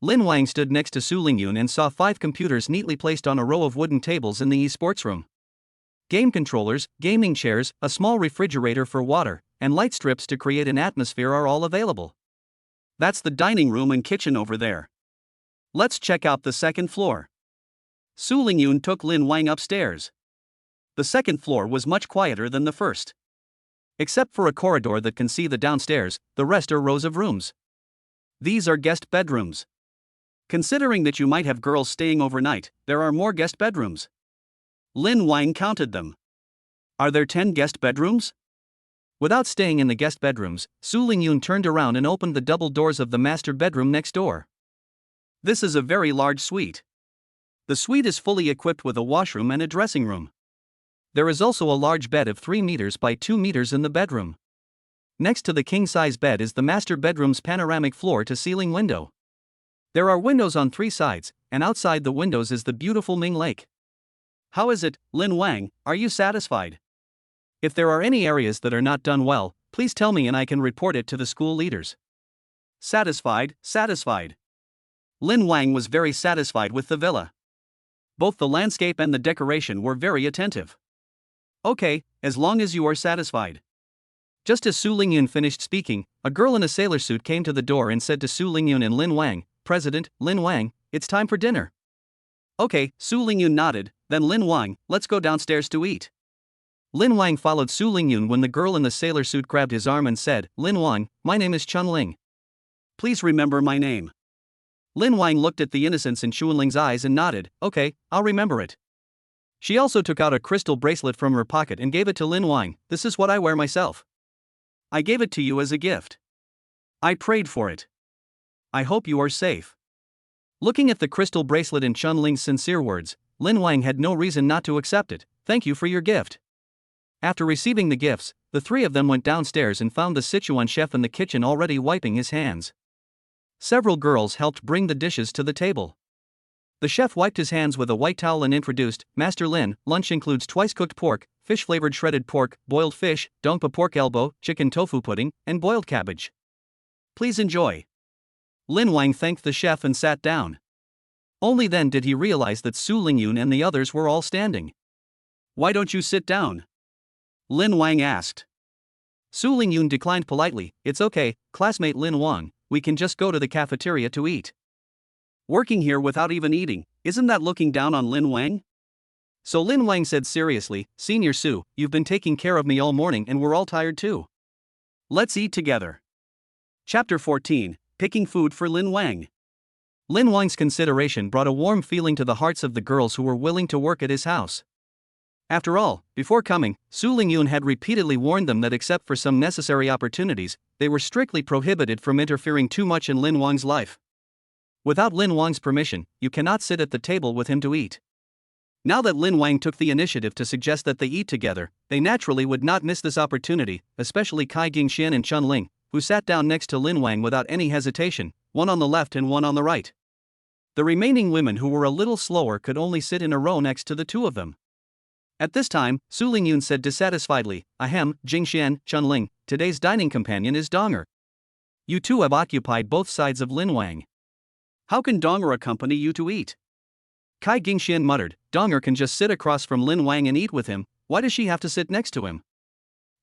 Lin Wang stood next to Su Lingyun and saw 5 computers neatly placed on a row of wooden tables in the esports room. Game controllers, gaming chairs, a small refrigerator for water, and light strips to create an atmosphere are all available. That's the dining room and kitchen over there. Let's check out the second floor. Su Lingyun took Lin Wang upstairs. The second floor was much quieter than the first. Except for a corridor that can see the downstairs, the rest are rows of rooms. These are guest bedrooms. Considering that you might have girls staying overnight, there are more guest bedrooms. Lin Wang counted them. Are there 10 guest bedrooms? Without staying in the guest bedrooms, Su Lingyun turned around and opened the double doors of the master bedroom next door. This is a very large suite. The suite is fully equipped with a washroom and a dressing room. There is also a large bed of 3 meters by 2 meters in the bedroom. Next to the king-size bed is the master bedroom's panoramic floor-to-ceiling window. There are windows on 3 sides, and outside the windows is the beautiful Ming Lake. How is it, Lin Wang, are you satisfied? If there are any areas that are not done well, please tell me and I can report it to the school leaders. Satisfied. Lin Wang was very satisfied with the villa. Both the landscape and the decoration were very attentive. Okay, as long as you are satisfied. Just as Su Lingyun finished speaking, a girl in a sailor suit came to the door and said to Su Lingyun and Lin Wang, President, Lin Wang, it's time for dinner. Okay, Su Lingyun nodded. Then Lin Wang, let's go downstairs to eat. Lin Wang followed Su Lingyun when the girl in the sailor suit grabbed his arm and said, Lin Wang, my name is Chun Ling. Please remember my name. Lin Wang looked at the innocence in Xuanling's eyes and nodded. Okay, I'll remember it. She also took out a crystal bracelet from her pocket and gave it to Lin Wang. This is what I wear myself. I gave it to you as a gift. I prayed for it. I hope you are safe. Looking at the crystal bracelet in Xuanling's sincere words, Lin Wang had no reason not to accept it. Thank you for your gift. After receiving the gifts, the three of them went downstairs and found the Sichuan chef in the kitchen already wiping his hands. Several girls helped bring the dishes to the table. The chef wiped his hands with a white towel and introduced, Master Lin, lunch includes twice-cooked pork, fish-flavored shredded pork, boiled fish, dongpa pork elbow, chicken tofu pudding, and boiled cabbage. Please enjoy. Lin Wang thanked the chef and sat down. Only then did he realize that Su Lingyun and the others were all standing. Why don't you sit down? Lin Wang asked. Su Lingyun declined politely. It's okay, classmate Lin Wang, we can just go to the cafeteria to eat. Working here without even eating, isn't that looking down on Lin Wang? So Lin Wang said seriously, Senior Su, you've been taking care of me all morning and we're all tired too. Let's eat together. Chapter 14, Picking Food for Lin Wang. Lin Wang's consideration brought a warm feeling to the hearts of the girls who were willing to work at his house. After all, before coming, Su Lingyun had repeatedly warned them that except for some necessary opportunities, they were strictly prohibited from interfering too much in Lin Wang's life. Without Lin Wang's permission, you cannot sit at the table with him to eat. Now that Lin Wang took the initiative to suggest that they eat together, they naturally would not miss this opportunity, especially Cai Gingxian and Chunling, who sat down next to Lin Wang without any hesitation, one on the left and one on the right. The remaining women who were a little slower could only sit in a row next to the two of them. At this time, Su Lingyun said dissatisfiedly, Ahem, Jingxian, Chunling, today's dining companion is Donger. You two have occupied both sides of Lin Wang. How can Donger accompany you to eat? Cai Gingxian muttered, Donger can just sit across from Lin Wang and eat with him, why does she have to sit next to him?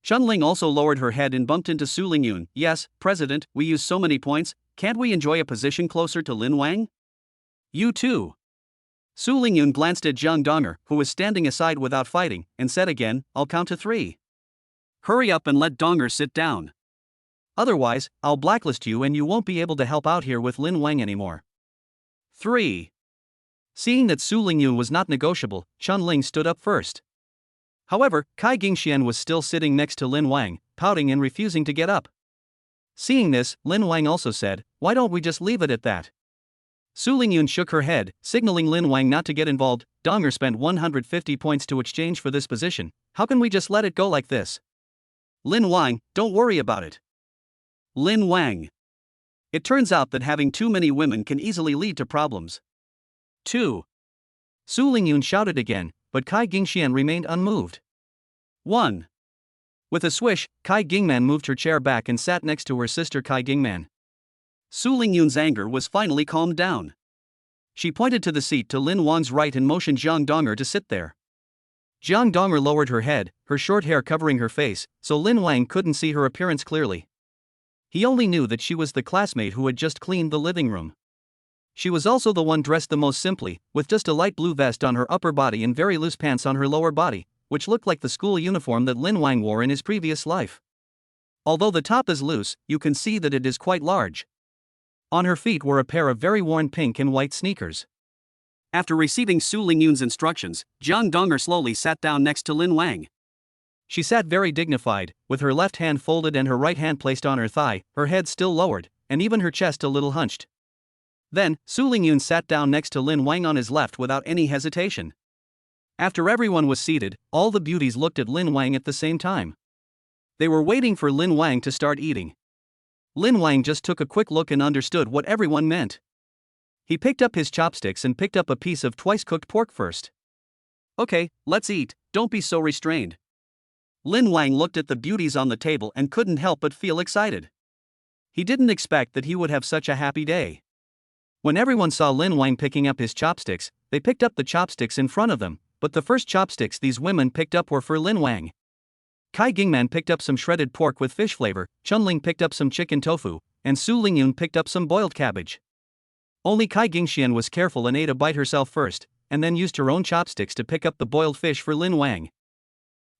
Chunling also lowered her head and bumped into Su Lingyun. Yes, President, we use so many points, can't we enjoy a position closer to Lin Wang? You too. Su Lingyun glanced at Zhang Donger, who was standing aside without fighting, and said again, I'll count to 3. Hurry up and let Donger sit down. Otherwise, I'll blacklist you and you won't be able to help out here with Lin Wang anymore. 3. Seeing that Su Lingyun was not negotiable, Chunling stood up first. However, Cai Gingxian was still sitting next to Lin Wang, pouting and refusing to get up. Seeing this, Lin Wang also said, why don't we just leave it at that? Su Lingyun shook her head, signaling Lin Wang not to get involved. Donger spent 150 points to exchange for this position, how can we just let it go like this? Lin Wang, don't worry about it. Lin Wang. It turns out that having too many women can easily lead to problems. 2. Su Lingyun shouted again, but Cai Gingxian remained unmoved. 1. With a swish, Cai Gingman moved her chair back and sat next to her sister Cai Gingman. Su Lingyun's anger was finally calmed down. She pointed to the seat to Lin Wang's right and motioned Zhang Donger to sit there. Zhang Donger lowered her head, her short hair covering her face, so Lin Wang couldn't see her appearance clearly. He only knew that she was the classmate who had just cleaned the living room. She was also the one dressed the most simply, with just a light blue vest on her upper body and very loose pants on her lower body, which looked like the school uniform that Lin Wang wore in his previous life. Although the top is loose, you can see that it is quite large. On her feet were a pair of very worn pink and white sneakers. After receiving Su Lingyun's instructions, Zhang Donger slowly sat down next to Lin Wang. She sat very dignified, with her left hand folded and her right hand placed on her thigh, her head still lowered, and even her chest a little hunched. Then, Su Lingyun sat down next to Lin Wang on his left without any hesitation. After everyone was seated, all the beauties looked at Lin Wang at the same time. They were waiting for Lin Wang to start eating. Lin Wang just took a quick look and understood what everyone meant. He picked up his chopsticks and picked up a piece of twice-cooked pork first. Okay, let's eat, don't be so restrained. Lin Wang looked at the beauties on the table and couldn't help but feel excited. He didn't expect that he would have such a happy day. When everyone saw Lin Wang picking up his chopsticks, they picked up the chopsticks in front of them, but the first chopsticks these women picked up were for Lin Wang. Cai Gingman picked up some shredded pork with fish flavor, Chunling picked up some chicken tofu, and Su Lingyun picked up some boiled cabbage. Only Cai Gingxian was careful and ate a bite herself first, and then used her own chopsticks to pick up the boiled fish for Lin Wang.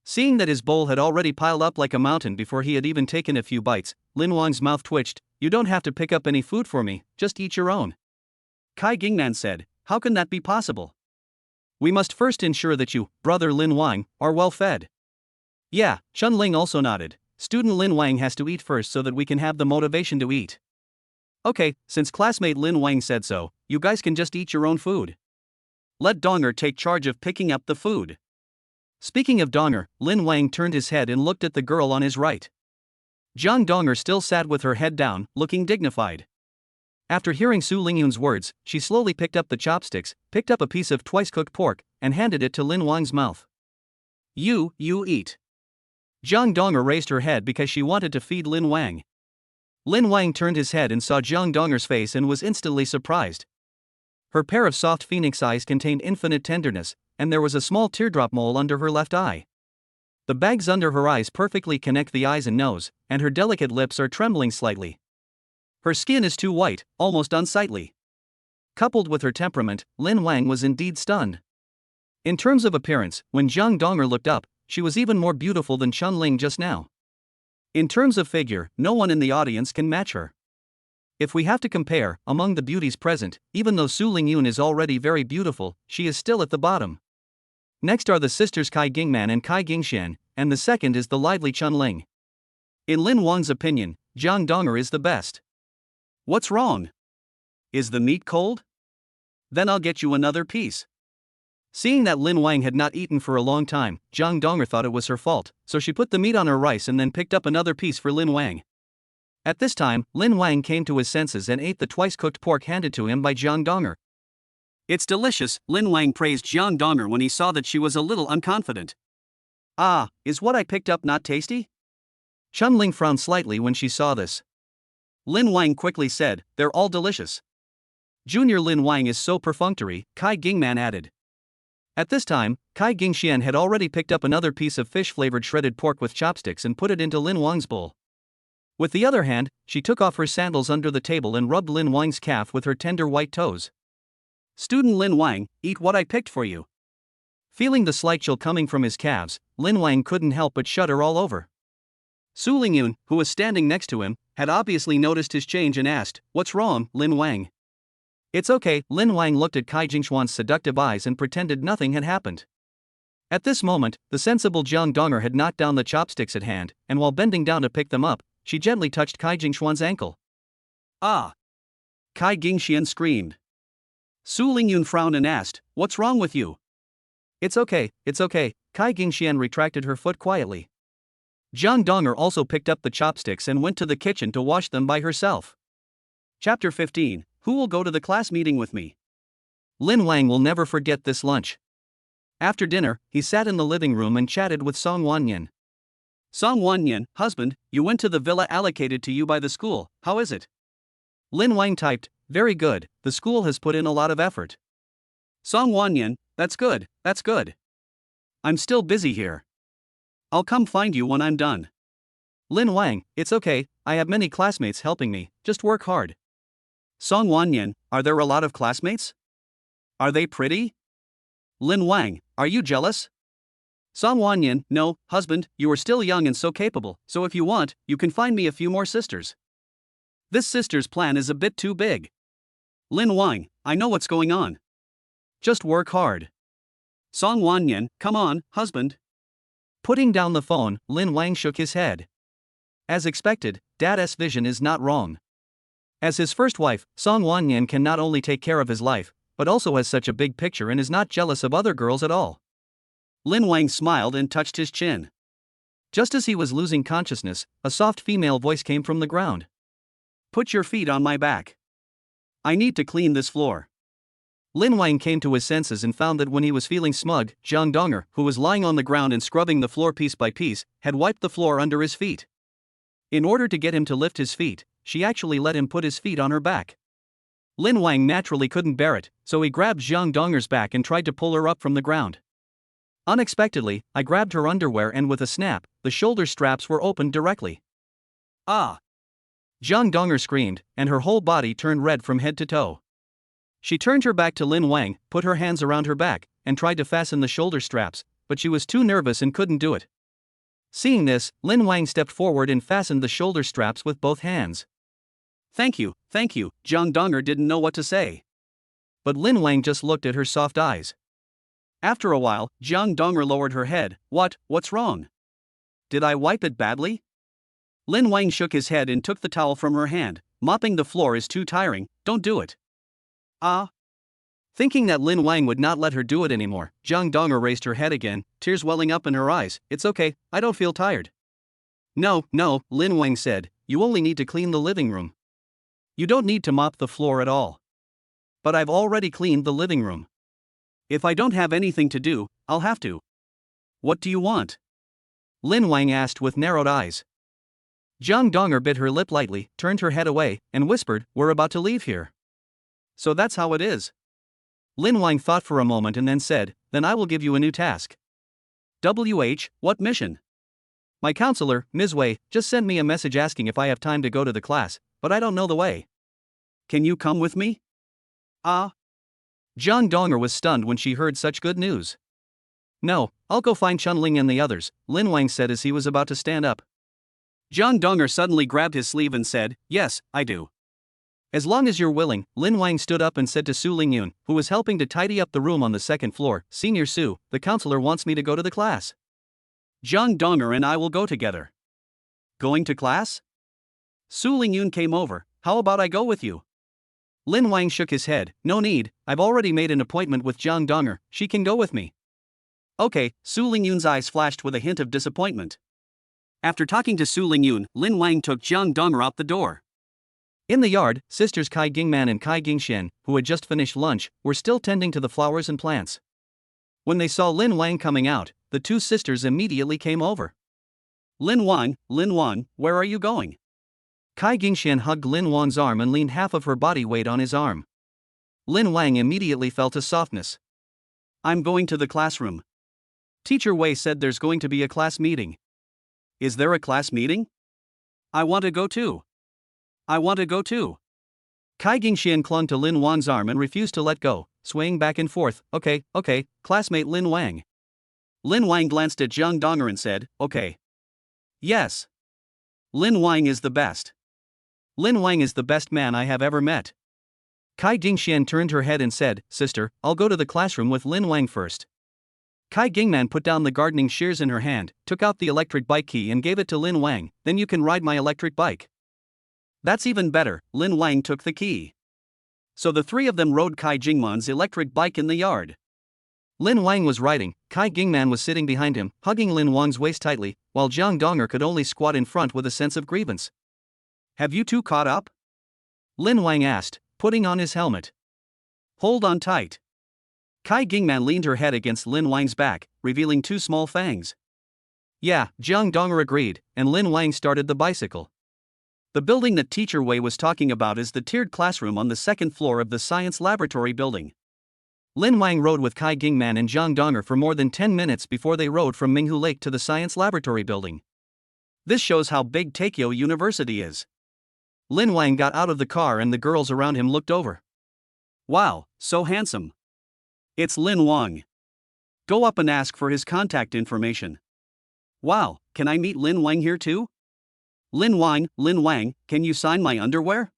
Seeing that his bowl had already piled up like a mountain before he had even taken a few bites, Lin Wang's mouth twitched. you don't have to pick up any food for me, just eat your own. Kai Gingnan said, how can that be possible? We must first ensure that you, brother Lin Wang, are well fed. Yeah, Chun Ling also nodded. Student Lin Wang has to eat first so that we can have the motivation to eat. Okay, since classmate Lin Wang said so, you guys can just eat your own food. Let Donger take charge of picking up the food. Speaking of Donger, Lin Wang turned his head and looked at the girl on his right. Jiang Donger still sat with her head down, looking dignified. After hearing Su Lingyun's words, she slowly picked up the chopsticks, picked up a piece of twice-cooked pork, and handed it to Lin Wang's mouth. You eat. Jiang Donger raised her head because she wanted to feed Lin Wang. Lin Wang turned his head and saw Jiang Donger's face and was instantly surprised. Her pair of soft phoenix eyes contained infinite tenderness, and there was a small teardrop mole under her left eye. The bags under her eyes perfectly connect the eyes and nose, and her delicate lips are trembling slightly. Her skin is too white, almost unsightly. Coupled with her temperament, Lin Wang was indeed stunned. In terms of appearance, when Jiang Donger looked up, she was even more beautiful than Chun Ling just now. In terms of figure, no one in the audience can match her. If we have to compare, among the beauties present, even though Su Lingyun is already very beautiful, she is still at the bottom. Next are the sisters Kai Gingman and Kai Gingxian, and the second is the lively Chun Ling. In Lin Wang's opinion, Jiang Donger is the best. What's wrong? Is the meat cold? Then I'll get you another piece. Seeing that Lin Wang had not eaten for a long time, Jiang Donger thought it was her fault, so she put the meat on her rice and then picked up another piece for Lin Wang. At this time, Lin Wang came to his senses and ate the twice-cooked pork handed to him by Jiang Donger. It's delicious, Lin Wang praised Jiang Donger when he saw that she was a little unconfident. Ah, is what I picked up not tasty? Chun Ling frowned slightly when she saw this. Lin Wang quickly said, they're all delicious. Junior Lin Wang is so perfunctory, Kai Gingman added. At this time, Kai Gingxian had already picked up another piece of fish-flavored shredded pork with chopsticks and put it into Lin Wang's bowl. With the other hand, she took off her sandals under the table and rubbed Lin Wang's calf with her tender white toes. Student Lin Wang, eat what I picked for you. Feeling the slight chill coming from his calves, Lin Wang couldn't help but shudder all over. Su Lingyun, who was standing next to him, had obviously noticed his change and asked, what's wrong, Lin Wang? It's okay, Lin Wang looked at Kai Jingxuan's seductive eyes and pretended nothing had happened. At this moment, the sensible Jiang Donger had knocked down the chopsticks at hand, and while bending down to pick them up, she gently touched Kai Jingxuan's ankle. Ah! Kai Gingxian screamed. Su Lingyun frowned and asked, what's wrong with you? It's okay, Kai Gingxian retracted her foot quietly. Jiang Donger also picked up the chopsticks and went to the kitchen to wash them by herself. Chapter 15. Who will go to the class meeting with me? Lin Wang will never forget this lunch. After dinner, he sat in the living room and chatted with Song Wanyan. Song Wanyan, husband, you went to the villa allocated to you by the school, how is it? Lin Wang typed, very good, the school has put in a lot of effort. Song Wanyan, that's good. I'm still busy here. I'll come find you when I'm done. Lin Wang, it's okay, I have many classmates helping me, just work hard. Song Wanyan, are there a lot of classmates? Are they pretty? Lin Wang, are you jealous? Song Wanyan, no, husband, you are still young and so capable, so if you want, you can find me a few more sisters. This sister's plan is a bit too big. Lin Wang, I know what's going on. Just work hard. Song Wanyan, come on, husband. Putting down the phone, Lin Wang shook his head. As expected, Dad's vision is not wrong. As his first wife, Song Wanyan can not only take care of his life, but also has such a big picture and is not jealous of other girls at all. Lin Wang smiled and touched his chin. Just as he was losing consciousness, a soft female voice came from the ground. Put your feet on my back. I need to clean this floor. Lin Wang came to his senses and found that when he was feeling smug, Jiang Donger, who was lying on the ground and scrubbing the floor piece by piece, had wiped the floor under his feet. In order to get him to lift his feet, she actually let him put his feet on her back. Lin Wang naturally couldn't bear it, so he grabbed Jiang Donger's back and tried to pull her up from the ground. Unexpectedly, I grabbed her underwear and with a snap, the shoulder straps were opened directly. Ah! Jiang Donger screamed, and her whole body turned red from head to toe. She turned her back to Lin Wang, put her hands around her back, and tried to fasten the shoulder straps, but she was too nervous and couldn't do it. Seeing this, Lin Wang stepped forward and fastened the shoulder straps with both hands. Thank you, Jiang Donger didn't know what to say. But Lin Wang just looked at her soft eyes. After a while, Jiang Donger lowered her head. What's wrong? Did I wipe it badly? Lin Wang shook his head and took the towel from her hand. Mopping the floor is too tiring, don't do it. Ah. Thinking that Lin Wang would not let her do it anymore, Jiang Donger raised her head again, tears welling up in her eyes. It's okay, I don't feel tired. No, Lin Wang said, you only need to clean the living room. You don't need to mop the floor at all. But I've already cleaned the living room. If I don't have anything to do, I'll have to. What do you want? Lin Wang asked with narrowed eyes. Jiang Donger bit her lip lightly, turned her head away, and whispered, we're about to leave here. So that's how it is. Lin Wang thought for a moment and then said, then I will give you a new task. What mission? My counselor, Ms. Wei, just sent me a message asking if I have time to go to the class, but I don't know the way. Can you come with me? Ah. Jiang Donger was stunned when she heard such good news. No, I'll go find Chunling and the others, Lin Wang said as he was about to stand up. Jiang Donger suddenly grabbed his sleeve and said, yes, I do. As long as you're willing, Lin Wang stood up and said to Su Lingyun, who was helping to tidy up the room on the second floor, Senior Su, the counselor wants me to go to the class. Jiang Donger and I will go together. Going to class? Su Lingyun came over, how about I go with you? Lin Wang shook his head, no need, I've already made an appointment with Jiang Donger, she can go with me. Okay, Su Lingyun's eyes flashed with a hint of disappointment. After talking to Su Lingyun, Lin Wang took Jiang Donger out the door. In the yard, sisters Kai Gingman and Kai Gingxian, who had just finished lunch, were still tending to the flowers and plants. When they saw Lin Wang coming out, the two sisters immediately came over. Lin Wang, where are you going? Kai Gingxian hugged Lin Wang's arm and leaned half of her body weight on his arm. Lin Wang immediately felt a softness. I'm going to the classroom. Teacher Wei said there's going to be a class meeting. Is there a class meeting? I want to go too. Kai Gingxian clung to Lin Wang's arm and refused to let go, swaying back and forth. Okay, classmate Lin Wang. Lin Wang glanced at Jiang Donger and said, okay. Yes. Lin Wang is the best. Lin Wang is the best man I have ever met. Kai Gingxian turned her head and said, sister, I'll go to the classroom with Lin Wang first. Kai Gingman put down the gardening shears in her hand, took out the electric bike key and gave it to Lin Wang, then you can ride my electric bike. That's even better, Lin Wang took the key. So the three of them rode Kai Jingman's electric bike in the yard. Lin Wang was riding, Kai Gingman was sitting behind him, hugging Lin Wang's waist tightly, while Jiang Donger could only squat in front with a sense of grievance. Have you two caught up? Lin Wang asked, putting on his helmet. Hold on tight. Kai Gingman leaned her head against Lin Wang's back, revealing two small fangs. Yeah, Jiang Donger agreed, and Lin Wang started the bicycle. The building that Teacher Wei was talking about is the tiered classroom on the second floor of the science laboratory building. Lin Wang rode with Kai Gingman and Jiang Donger for more than 10 minutes before they rode from Minghu Lake to the science laboratory building. This shows how big Taikyo University is. Lin Wang got out of the car and the girls around him looked over. Wow, so handsome. It's Lin Wang. Go up and ask for his contact information. Wow, can I meet Lin Wang here too? Lin Wang, can you sign my underwear?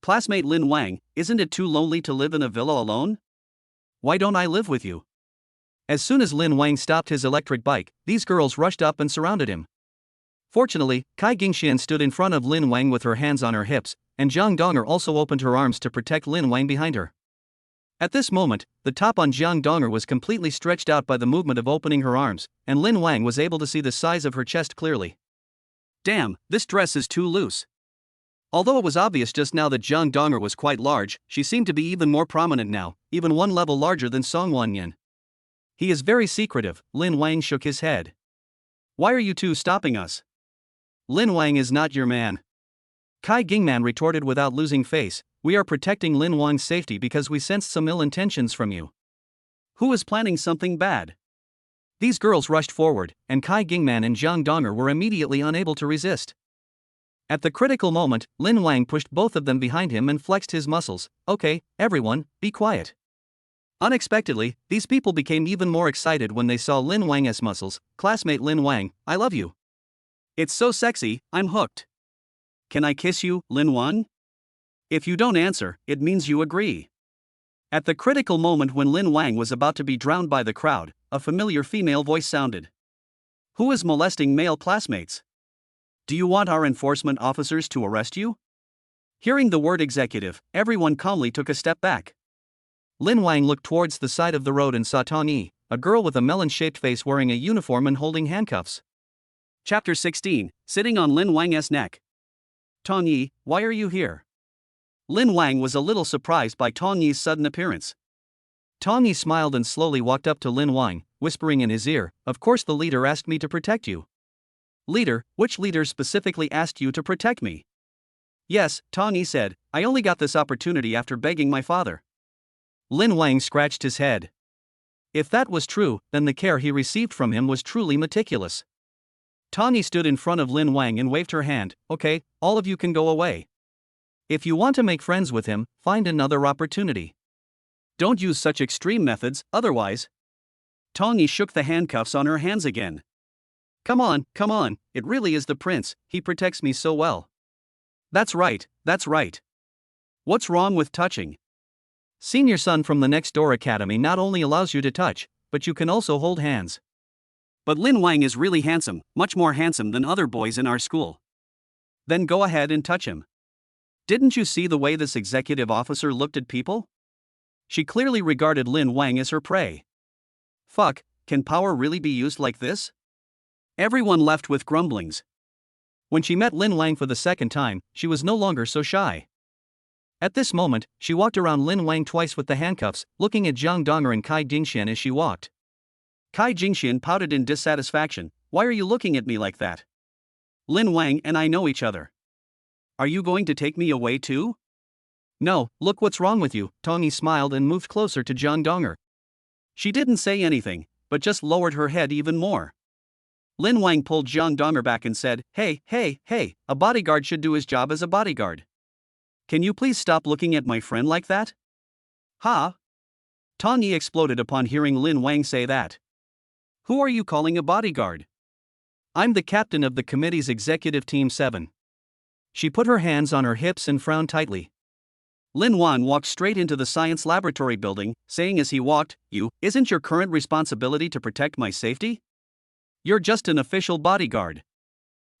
Classmate Lin Wang, isn't it too lonely to live in a villa alone? Why don't I live with you? As soon as Lin Wang stopped his electric bike, these girls rushed up and surrounded him. Fortunately, Kai Gingxian stood in front of Lin Wang with her hands on her hips, and Jiang Donger also opened her arms to protect Lin Wang behind her. At this moment, the top on Jiang Donger was completely stretched out by the movement of opening her arms, and Lin Wang was able to see the size of her chest clearly. Damn, this dress is too loose. Although it was obvious just now that Jiang Donger was quite large, she seemed to be even more prominent now, even one level larger than Song Wanyan. He is very secretive, Lin Wang shook his head. Why are you two stopping us? Lin Wang is not your man. Kai Gingman retorted without losing face, we are protecting Lin Wang's safety because we sensed some ill intentions from you. Who is planning something bad? These girls rushed forward, and Kai Gingman and Jiang Donger were immediately unable to resist. At the critical moment, Lin Wang pushed both of them behind him and flexed his muscles. Okay, everyone, be quiet. Unexpectedly, these people became even more excited when they saw Lin Wang's muscles. Classmate Lin Wang, I love you. It's so sexy, I'm hooked. Can I kiss you, Lin Wang? If you don't answer, it means you agree. At the critical moment when Lin Wang was about to be drowned by the crowd, a familiar female voice sounded. Who is molesting male classmates? Do you want our enforcement officers to arrest you? Hearing the word executive, everyone calmly took a step back. Lin Wang looked towards the side of the road and saw Tong Yi, a girl with a melon-shaped face wearing a uniform and holding handcuffs. Chapter 16, Sitting on Lin Wang's Neck. Tong Yi, why are you here? Lin Wang was a little surprised by Tong Yi's sudden appearance. Tong Yi smiled and slowly walked up to Lin Wang, whispering in his ear, "Of course the leader asked me to protect you." "Leader? Which leader specifically asked you to protect me?" "Yes," Tong Yi said, "I only got this opportunity after begging my father." Lin Wang scratched his head. If that was true, then the care he received from him was truly meticulous. Tong Yi stood in front of Lin Wang and waved her hand. "Okay, all of you can go away. If you want to make friends with him, find another opportunity. Don't use such extreme methods, otherwise." Tong Yi shook the handcuffs on her hands again. Come on, it really is the prince, he protects me so well." That's right. What's wrong with touching? Senior son from the next door academy not only allows you to touch, but you can also hold hands. But Lin Wang is really handsome, much more handsome than other boys in our school. Then go ahead and touch him. Didn't you see the way this executive officer looked at people? She clearly regarded Lin Wang as her prey. Fuck, can power really be used like this? Everyone left with grumblings. When she met Lin Wang for the second time, she was no longer so shy. At this moment, she walked around Lin Wang twice with the handcuffs, looking at Zhang Donger and Kai Jingxian as she walked. Kai Jingxian pouted in dissatisfaction. "Why are you looking at me like that? Lin Wang and I know each other. Are you going to take me away too?" "No, look what's wrong with you." Tong Yi smiled and moved closer to Zhang Donger. She didn't say anything, but just lowered her head even more. Lin Wang pulled Zhang Donger back and said, Hey, a bodyguard should do his job as a bodyguard. Can you please stop looking at my friend like that?" "Ha?" Tong Yi exploded upon hearing Lin Wang say that. "Who are you calling a bodyguard?" "I'm the captain of the committee's executive team 7. She put her hands on her hips and frowned tightly. Lin Wang walked straight into the science laboratory building, saying as he walked, "Isn't your current responsibility to protect my safety? You're just an official bodyguard."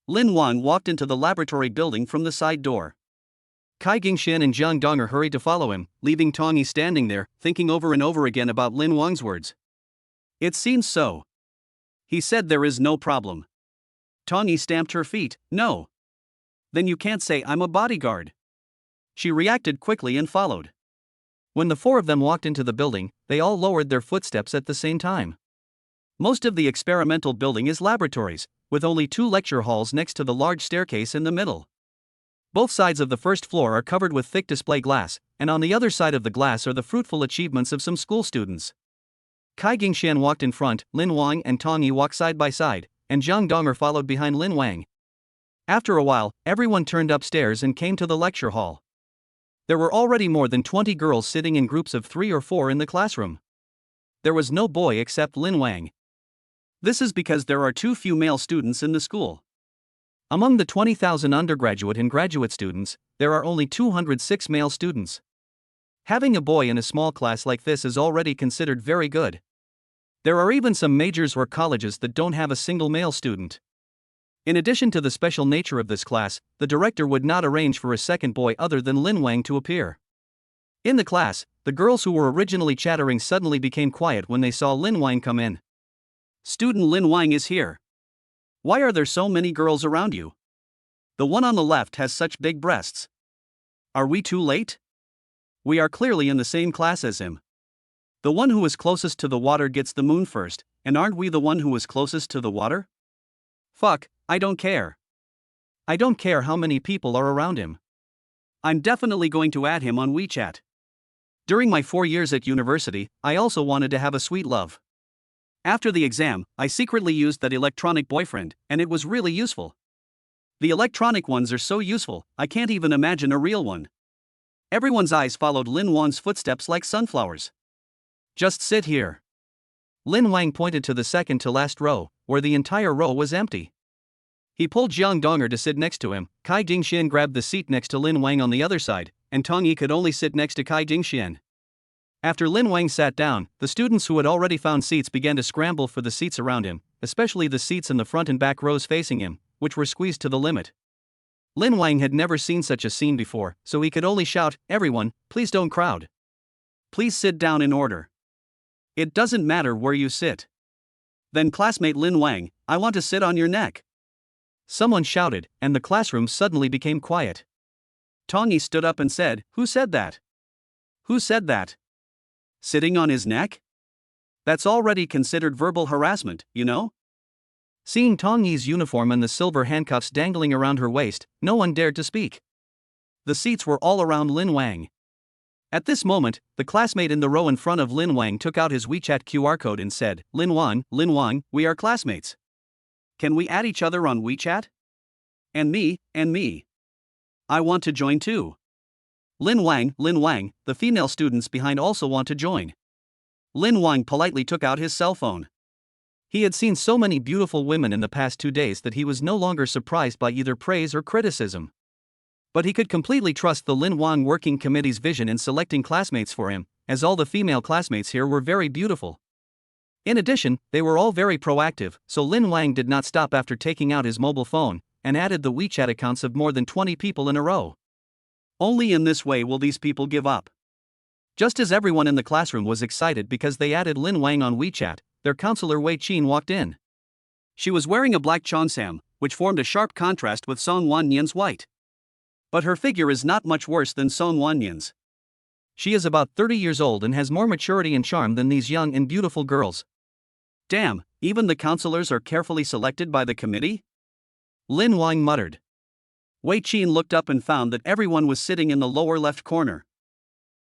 Lin Wang walked into the laboratory building from the side door. Kai Jingxian and Zhang Donger hurried to follow him, leaving Tong Yi standing there, thinking over and over again about Lin Wang's words. "It seems so. He said there is no problem." Tong Yi stamped her feet. "No. Then you can't say I'm a bodyguard." She reacted quickly and followed. When the four of them walked into the building, they all lowered their footsteps at the same time. Most of the experimental building is laboratories, with only 2 lecture halls next to the large staircase in the middle. Both sides of the first floor are covered with thick display glass, and on the other side of the glass are the fruitful achievements of some school students. Kai Jingxian walked in front, Lin Wang and Tong Yi walked side by side, and Zhang Donger followed behind Lin Wang. After a while, everyone turned upstairs and came to the lecture hall. There were already more than 20 girls sitting in groups of 3 or 4 in the classroom. There was no boy except Lin Wang. This is because there are too few male students in the school. Among the 20,000 undergraduate and graduate students, there are only 206 male students. Having a boy in a small class like this is already considered very good. There are even some majors or colleges that don't have a single male student. In addition to the special nature of this class, the director would not arrange for a second boy other than Lin Wang to appear. In the class, the girls who were originally chattering suddenly became quiet when they saw Lin Wang come in. "Student Lin Wang is here. Why are there so many girls around you? The one on the left has such big breasts. Are we too late? We are clearly in the same class as him. The one who is closest to the water gets the moon first, and aren't we the one who is closest to the water? Fuck, I don't care. I don't care how many people are around him. I'm definitely going to add him on WeChat. During my 4 years at university, I also wanted to have a sweet love. After the exam, I secretly used that electronic boyfriend, and it was really useful. The electronic ones are so useful, I can't even imagine a real one." Everyone's eyes followed Lin Wang's footsteps like sunflowers. "Just sit here." Lin Wang pointed to the second to last row, where the entire row was empty. He pulled Zhang Donger to sit next to him. Kai Jingxian grabbed the seat next to Lin Wang on the other side, and Tong Yi could only sit next to Kai Jingxian. After Lin Wang sat down, the students who had already found seats began to scramble for the seats around him, especially the seats in the front and back rows facing him, which were squeezed to the limit. Lin Wang had never seen such a scene before, so he could only shout, "Everyone, please don't crowd. Please sit down in order. It doesn't matter where you sit." "Then classmate Lin Wang, I want to sit on your neck," someone shouted, and the classroom suddenly became quiet. Tong Yi stood up and said, "Who said that? Who said that? Sitting on his neck? That's already considered verbal harassment, you know?" Seeing Tong Yi's uniform and the silver handcuffs dangling around her waist, no one dared to speak. The seats were all around Lin Wang. At this moment, the classmate in the row in front of Lin Wang took out his WeChat QR code and said, Lin Wang, we are classmates. Can we add each other on WeChat? And me. I want to join too. Lin Wang, the female students behind also want to join." Lin Wang politely took out his cell phone. He had seen so many beautiful women in the past 2 days that he was no longer surprised by either praise or criticism. But he could completely trust the Lin Wang Working Committee's vision in selecting classmates for him, as all the female classmates here were very beautiful. In addition, they were all very proactive, so Lin Wang did not stop after taking out his mobile phone and added the WeChat accounts of more than 20 people in a row. Only in this way will these people give up. Just as everyone in the classroom was excited because they added Lin Wang on WeChat, their counselor Wei Qin walked in. She was wearing a black cheongsam, which formed a sharp contrast with Song Wanyan's white. But her figure is not much worse than Song Wanyan's. She is about 30 years old and has more maturity and charm than these young and beautiful girls. Damn, even the counselors are carefully selected by the committee? Lin Wang muttered. Wei Qin looked up and found that everyone was sitting in the lower left corner.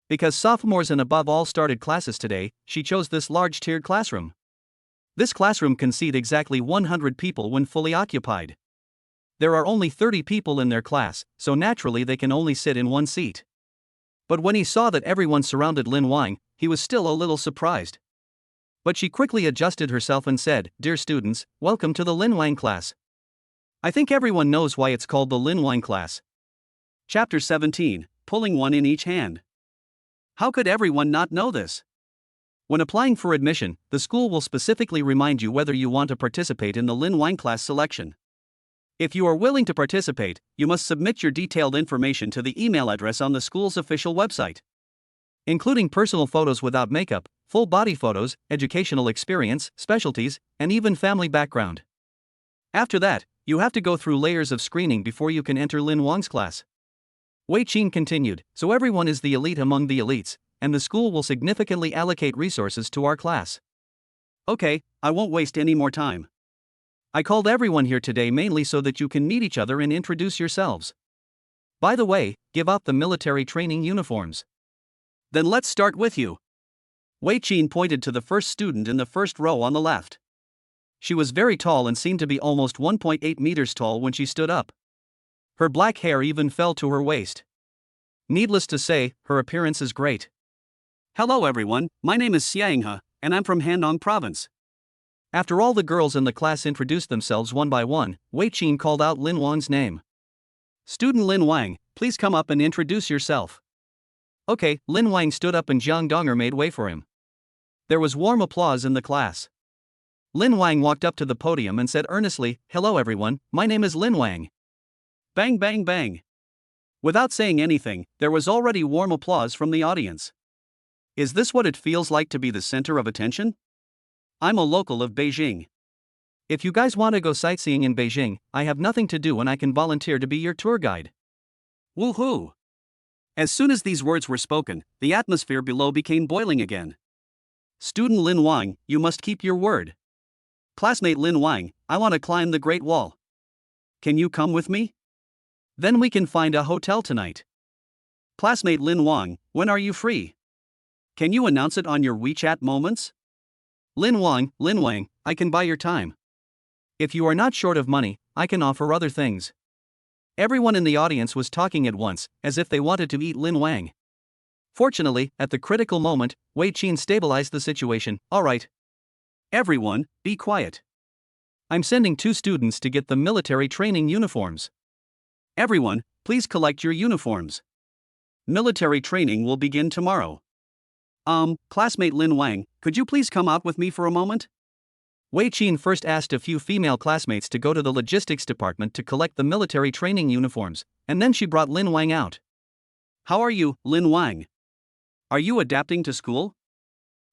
Because sophomores and above all started classes today, she chose this large tiered classroom. This classroom can seat exactly 100 people when fully occupied. There are only 30 people in their class, so naturally they can only sit in one seat. But when he saw that everyone surrounded Lin Wang, he was still a little surprised. But she quickly adjusted herself and said, "Dear students, welcome to the Lin Wang class. I think everyone knows why it's called the Lin Wang class." Chapter 17, Pulling One in Each Hand. How could everyone not know this? When applying for admission, the school will specifically remind you whether you want to participate in the Lin Wang class selection. If you are willing to participate, you must submit your detailed information to the email address on the school's official website, including personal photos without makeup, full body photos, educational experience, specialties, and even family background. After that, you have to go through layers of screening before you can enter Lin Wang's class. Wei Qin continued, "So everyone is the elite among the elites, and the school will significantly allocate resources to our class. Okay, I won't waste any more time. I called everyone here today mainly so that you can meet each other and introduce yourselves. By the way, give out the military training uniforms. Then let's start with you." Wei Qin pointed to the first student in the first row on the left. She was very tall and seemed to be almost 1.8 meters tall when she stood up. Her black hair even fell to her waist. Needless to say, her appearance is great. "Hello everyone, my name is Xianghe, and I'm from Handong Province." After all the girls in the class introduced themselves one by one, Wei Qin called out Lin Wang's name. "Student Lin Wang, please come up and introduce yourself." Okay, Lin Wang stood up and Jiang Donger made way for him. There was warm applause in the class. Lin Wang walked up to the podium and said earnestly, "Hello everyone, my name is Lin Wang." Bang bang bang. Without saying anything, there was already warm applause from the audience. Is this what it feels like to be the center of attention? I'm a local of Beijing. If you guys want to go sightseeing in Beijing, I have nothing to do and I can volunteer to be your tour guide. Woohoo! As soon as these words were spoken, the atmosphere below became boiling again. Student Lin Wang, you must keep your word. Classmate Lin Wang, I want to climb the Great Wall. Can you come with me? Then we can find a hotel tonight. Classmate Lin Wang, when are you free? Can you announce it on your WeChat moments? Lin Wang, I can buy your time. If you are not short of money, I can offer other things. Everyone in the audience was talking at once, as if they wanted to eat Lin Wang. Fortunately, at the critical moment, Wei Qin stabilized the situation. All right. Everyone, be quiet. I'm sending 2 students to get the military training uniforms. Everyone, please collect your uniforms. Military training will begin tomorrow. Classmate Lin Wang, could you please come out with me for a moment? Wei Qin first asked a few female classmates to go to the logistics department to collect the military training uniforms, and then she brought Lin Wang out. How are you, Lin Wang? Are you adapting to school?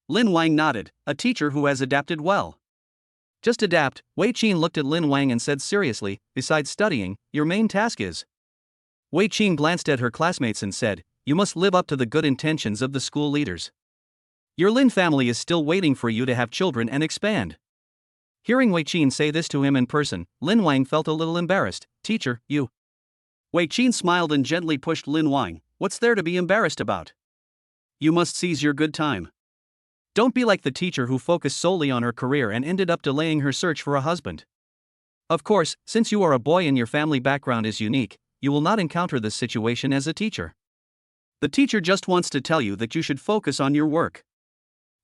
Lin Wang nodded, a teacher who has adapted well. Just adapt, Wei Qin looked at Lin Wang and said seriously, besides studying, your main task is. Wei Qin glanced at her classmates and said, you must live up to the good intentions of the school leaders. Your Lin family is still waiting for you to have children and expand. Hearing Wei Qin say this to him in person, Lin Wang felt a little embarrassed. Teacher, you. Wei Qin smiled and gently pushed Lin Wang. What's there to be embarrassed about? You must seize your good time. Don't be like the teacher who focused solely on her career and ended up delaying her search for a husband. Of course, since you are a boy and your family background is unique, you will not encounter this situation as a teacher. The teacher just wants to tell you that you should focus on your work.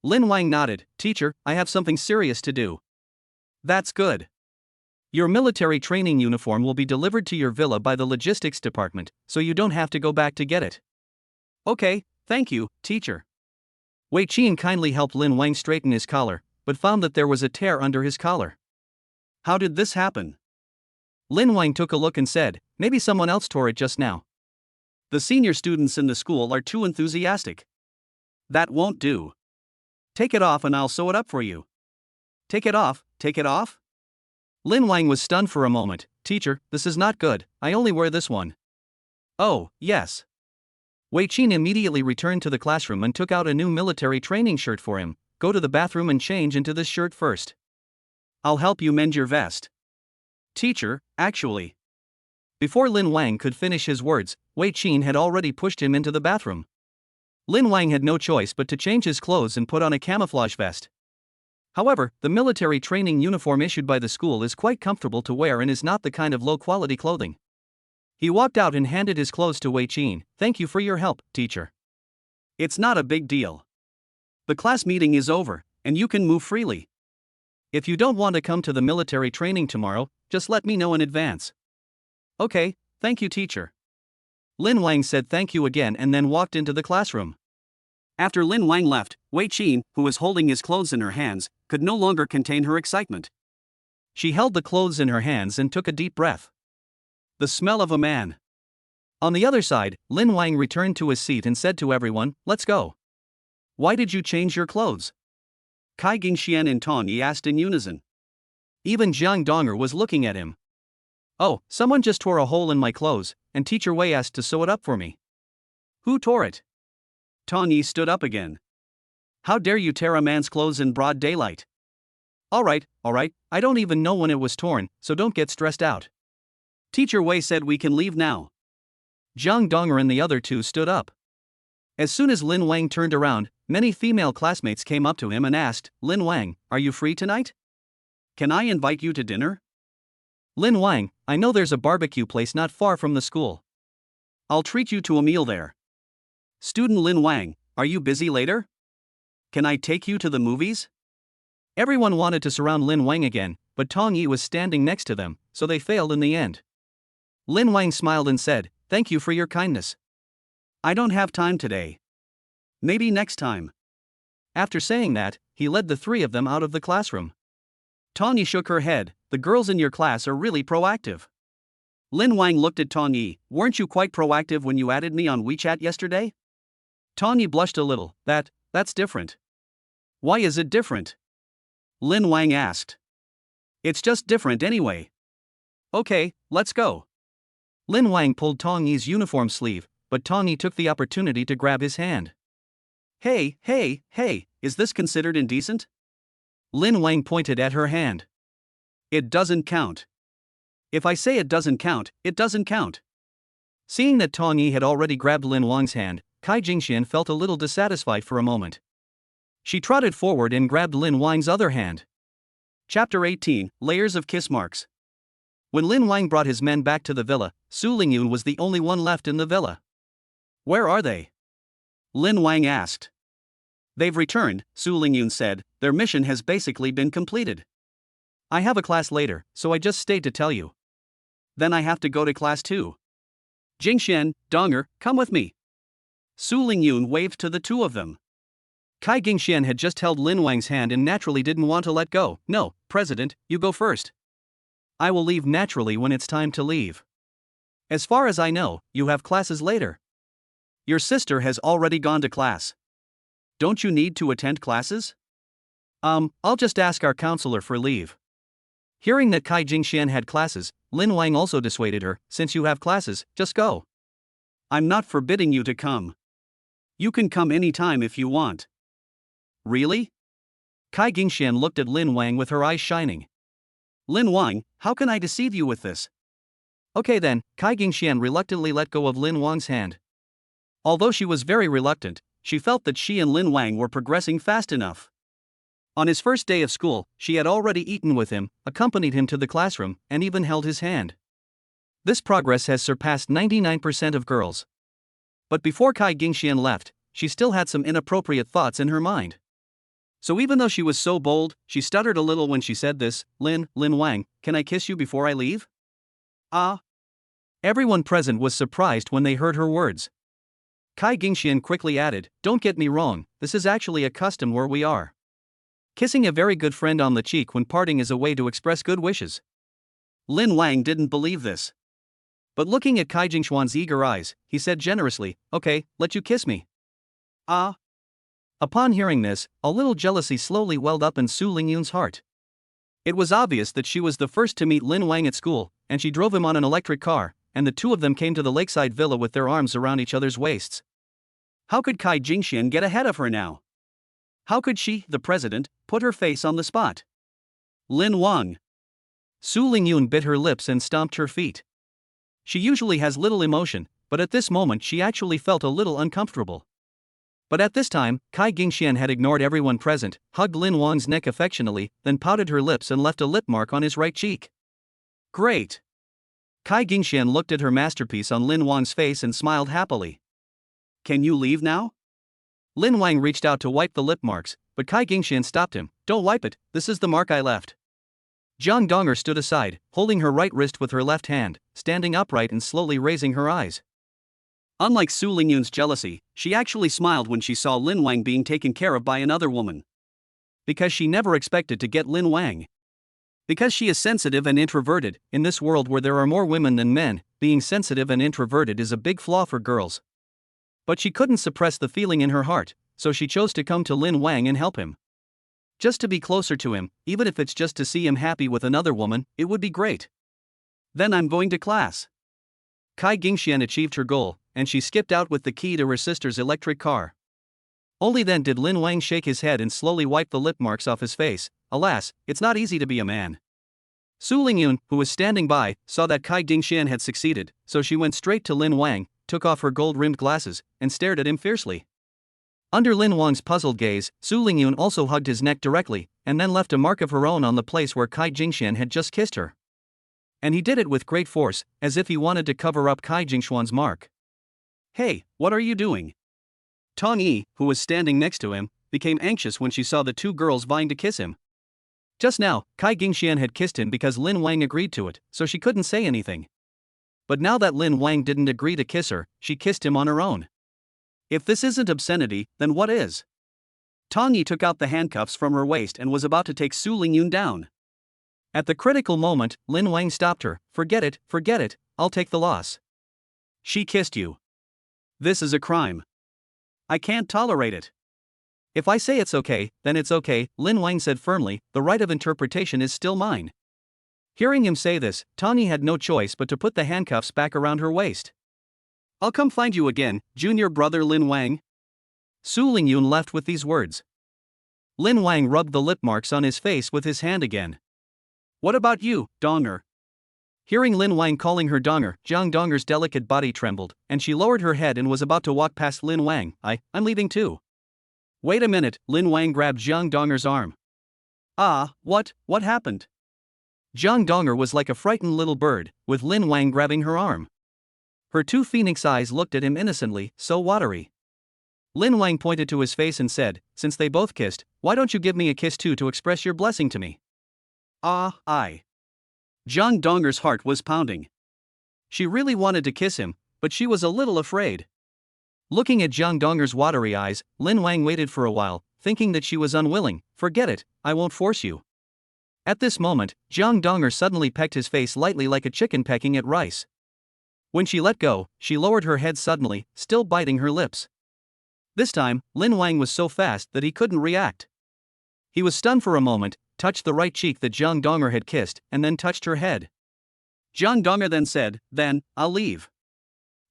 Lin Wang nodded. Teacher, I have something serious to do. That's good. Your military training uniform will be delivered to your villa by the logistics department, so you don't have to go back to get it. Okay, thank you, teacher. Wei Qin kindly helped Lin Wang straighten his collar, but found that there was a tear under his collar. How did this happen? Lin Wang took a look and said, maybe someone else tore it just now. The senior students in the school are too enthusiastic. That won't do. Take it off and I'll sew it up for you. Take it off, take it off? Lin Wang was stunned for a moment. Teacher, this is not good, I only wear this one. Oh, yes. Wei Qin immediately returned to the classroom and took out a new military training shirt for him. Go to the bathroom and change into this shirt first. I'll help you mend your vest. Teacher, actually. Before Lin Wang could finish his words, Wei Qin had already pushed him into the bathroom. Lin Wang had no choice but to change his clothes and put on a camouflage vest. However, the military training uniform issued by the school is quite comfortable to wear and is not the kind of low-quality clothing. He walked out and handed his clothes to Wei Qin. Thank you for your help, teacher. It's not a big deal. The class meeting is over, and you can move freely. If you don't want to come to the military training tomorrow, just let me know in advance. Okay, thank you, teacher. Lin Wang said thank you again and then walked into the classroom. After Lin Wang left, Wei Qin, who was holding his clothes in her hands, could no longer contain her excitement. She held the clothes in her hands and took a deep breath. The smell of a man. On the other side, Lin Wang returned to his seat and said to everyone, let's go. Why did you change your clothes? Kai Gingxian and Tong Yi asked in unison. Even Jiang Donger was looking at him. Oh, someone just tore a hole in my clothes, and Teacher Wei asked to sew it up for me. Who tore it? Tong Yi stood up again. How dare you tear a man's clothes in broad daylight? Alright, I don't even know when it was torn, so don't get stressed out. Teacher Wei said we can leave now. Jiang Donger and the other two stood up. As soon as Lin Wang turned around, many female classmates came up to him and asked, Lin Wang, are you free tonight? Can I invite you to dinner? Lin Wang, I know there's a barbecue place not far from the school. I'll treat you to a meal there. Student Lin Wang, are you busy later? Can I take you to the movies? Everyone wanted to surround Lin Wang again, but Tong Yi was standing next to them, so they failed in the end. Lin Wang smiled and said, thank you for your kindness. I don't have time today. Maybe next time. After saying that, he led the three of them out of the classroom. Tong Yi shook her head. The girls in your class are really proactive. Lin Wang looked at Tong Yi. Weren't you quite proactive when you added me on WeChat yesterday? Tong Yi blushed a little. That's different. Why is it different? Lin Wang asked. It's just different anyway. Okay, let's go. Lin Wang pulled Tong Yi's uniform sleeve, but Tong Yi took the opportunity to grab his hand. Hey, is this considered indecent? Lin Wang pointed at her hand. It doesn't count. If I say it doesn't count, it doesn't count. Seeing that Tong Yi had already grabbed Lin Wang's hand, Kai Jingxian felt a little dissatisfied for a moment. She trotted forward and grabbed Lin Wang's other hand. Chapter 18, Layers of Kiss Marks. When Lin Wang brought his men back to the villa, Su Lingyun was the only one left in the villa. Where are they? Lin Wang asked. They've returned, Su Lingyun said. Their mission has basically been completed. I have a class later, so I just stayed to tell you. Then I have to go to class too. Jingxian, Donger, come with me. Su Lingyun waved to the two of them. Kai Gingxian had just held Lin Wang's hand and naturally didn't want to let go. No, President, you go first. I will leave naturally when it's time to leave. As far as I know, you have classes later. Your sister has already gone to class. Don't you need to attend classes? I'll just ask our counselor for leave. Hearing that Kai Jingxian had classes, Lin Wang also dissuaded her. Since you have classes, just go. I'm not forbidding you to come. You can come anytime if you want. Really? Kai Jingxian looked at Lin Wang with her eyes shining. Lin Wang, how can I deceive you with this? Okay then, Kai Jingxian reluctantly let go of Lin Wang's hand. Although she was very reluctant, she felt that she and Lin Wang were progressing fast enough. On his first day of school, she had already eaten with him, accompanied him to the classroom, and even held his hand. This progress has surpassed 99% of girls. But before Kai Jingxian left, she still had some inappropriate thoughts in her mind. So even though she was so bold, she stuttered a little when she said this. Lin Wang, can I kiss you before I leave? Ah. Everyone present was surprised when they heard her words. Kai Jingxian quickly added, don't get me wrong, this is actually a custom where we are. Kissing a very good friend on the cheek when parting is a way to express good wishes. Lin Wang didn't believe this. But looking at Kai Jingxian's eager eyes, he said generously, okay, let you kiss me. Ah. Upon hearing this, a little jealousy slowly welled up in Su Lingyun's heart. It was obvious that she was the first to meet Lin Wang at school, and she drove him on an electric car, and the two of them came to the lakeside villa with their arms around each other's waists. How could Kai Jingxian get ahead of her now? How could she, the president, put her face on the spot? Lin Wang. Su Lingyun bit her lips and stomped her feet. She usually has little emotion, but at this moment she actually felt a little uncomfortable. But at this time, Kai Jingxian had ignored everyone present, hugged Lin Wang's neck affectionately, then pouted her lips and left a lip mark on his right cheek. Great! Kai Jingxian looked at her masterpiece on Lin Wang's face and smiled happily. Can you leave now? Lin Wang reached out to wipe the lip marks, but Kai Jingxian stopped him. Don't wipe it, this is the mark I left. Jiang Donger stood aside, holding her right wrist with her left hand, standing upright and slowly raising her eyes. Unlike Su Lingyun's jealousy, she actually smiled when she saw Lin Wang being taken care of by another woman. Because she never expected to get Lin Wang. Because she is sensitive and introverted, in this world where there are more women than men, being sensitive and introverted is a big flaw for girls. But she couldn't suppress the feeling in her heart, so she chose to come to Lin Wang and help him. Just to be closer to him, even if it's just to see him happy with another woman, it would be great. Then I'm going to class. Kai Jingxian achieved her goal, and she skipped out with the key to her sister's electric car. Only then did Lin Wang shake his head and slowly wipe the lip marks off his face. Alas, it's not easy to be a man. Su Lingyun, who was standing by, saw that Kai Jingxian had succeeded, so she went straight to Lin Wang, took off her gold-rimmed glasses, and stared at him fiercely. Under Lin Wang's puzzled gaze, Su Lingyun also hugged his neck directly, and then left a mark of her own on the place where Kai Jingxian had just kissed her. And he did it with great force, as if he wanted to cover up Kai Jingxian's mark. Hey, what are you doing? Tong Yi, who was standing next to him, became anxious when she saw the two girls vying to kiss him. Just now, Kai Jingxian had kissed him because Lin Wang agreed to it, so she couldn't say anything. But now that Lin Wang didn't agree to kiss her, she kissed him on her own. If this isn't obscenity, then what is? Tong Yi took out the handcuffs from her waist and was about to take Su Lingyun down. At the critical moment, Lin Wang stopped her. Forget it, I'll take the loss. She kissed you. This is a crime. I can't tolerate it. If I say it's okay, then it's okay, Lin Wang said firmly, the right of interpretation is still mine. Hearing him say this, Tong Yi had no choice but to put the handcuffs back around her waist. I'll come find you again, junior brother Lin Wang. Su Lingyun left with these words. Lin Wang rubbed the lip marks on his face with his hand again. What about you, Donger? Hearing Lin Wang calling her Donger, Jiang Donger's delicate body trembled, and she lowered her head and was about to walk past Lin Wang. I'm leaving too. Wait a minute, Lin Wang grabbed Jiang Donger's arm. What happened? Jiang Donger was like a frightened little bird, with Lin Wang grabbing her arm. Her two phoenix eyes looked at him innocently, so watery. Lin Wang pointed to his face and said, since they both kissed, why don't you give me a kiss too to express your blessing to me? Jiang Donger's heart was pounding. She really wanted to kiss him, but she was a little afraid. Looking at Jiang Donger's watery eyes, Lin Wang waited for a while, thinking that she was unwilling. Forget it, I won't force you. At this moment, Jiang Donger suddenly pecked his face lightly like a chicken pecking at rice. When she let go, she lowered her head suddenly, still biting her lips. This time, Lin Wang was so fast that he couldn't react. He was stunned for a moment, touched the right cheek that Jiang Donger had kissed, and then touched her head. Jiang Donger then said, "Then, I'll leave."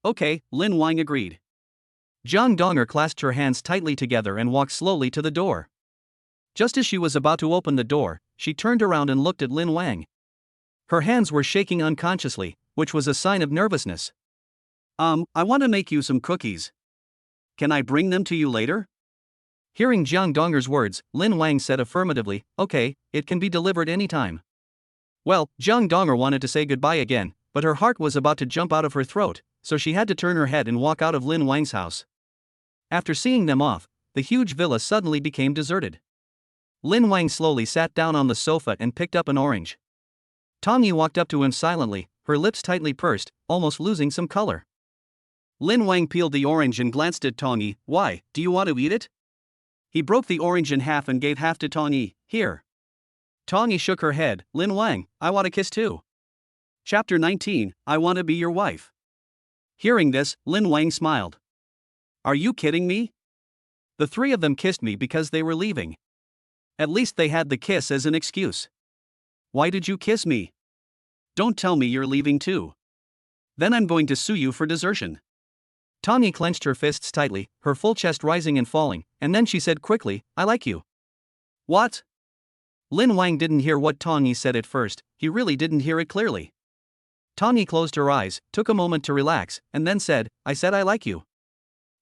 Okay, Lin Wang agreed. Jiang Donger clasped her hands tightly together and walked slowly to the door. Just as she was about to open the door, she turned around and looked at Lin Wang. Her hands were shaking unconsciously, which was a sign of nervousness. I want to make you some cookies. Can I bring them to you later? Hearing Jiang Donger's words, Lin Wang said affirmatively, okay, it can be delivered anytime. Well, Jiang Donger wanted to say goodbye again, but her heart was about to jump out of her throat, so she had to turn her head and walk out of Lin Wang's house. After seeing them off, the huge villa suddenly became deserted. Lin Wang slowly sat down on the sofa and picked up an orange. Tong Yi walked up to him silently, her lips tightly pursed, almost losing some color. Lin Wang peeled the orange and glanced at Tong Yi. Why, do you want to eat it? He broke the orange in half and gave half to Tong Yi. Here. Tong Yi shook her head. Lin Wang, I want a kiss too. Chapter 19, I want to be your wife. Hearing this, Lin Wang smiled. Are you kidding me? The three of them kissed me because they were leaving. At least they had the kiss as an excuse. Why did you kiss me? Don't tell me you're leaving too. Then I'm going to sue you for desertion. Tong Yi clenched her fists tightly, her full chest rising and falling, and then she said quickly, I like you. What? Lin Wang didn't hear what Tong Yi said at first, he really didn't hear it clearly. Tong Yi closed her eyes, took a moment to relax, and then said, I said I like you.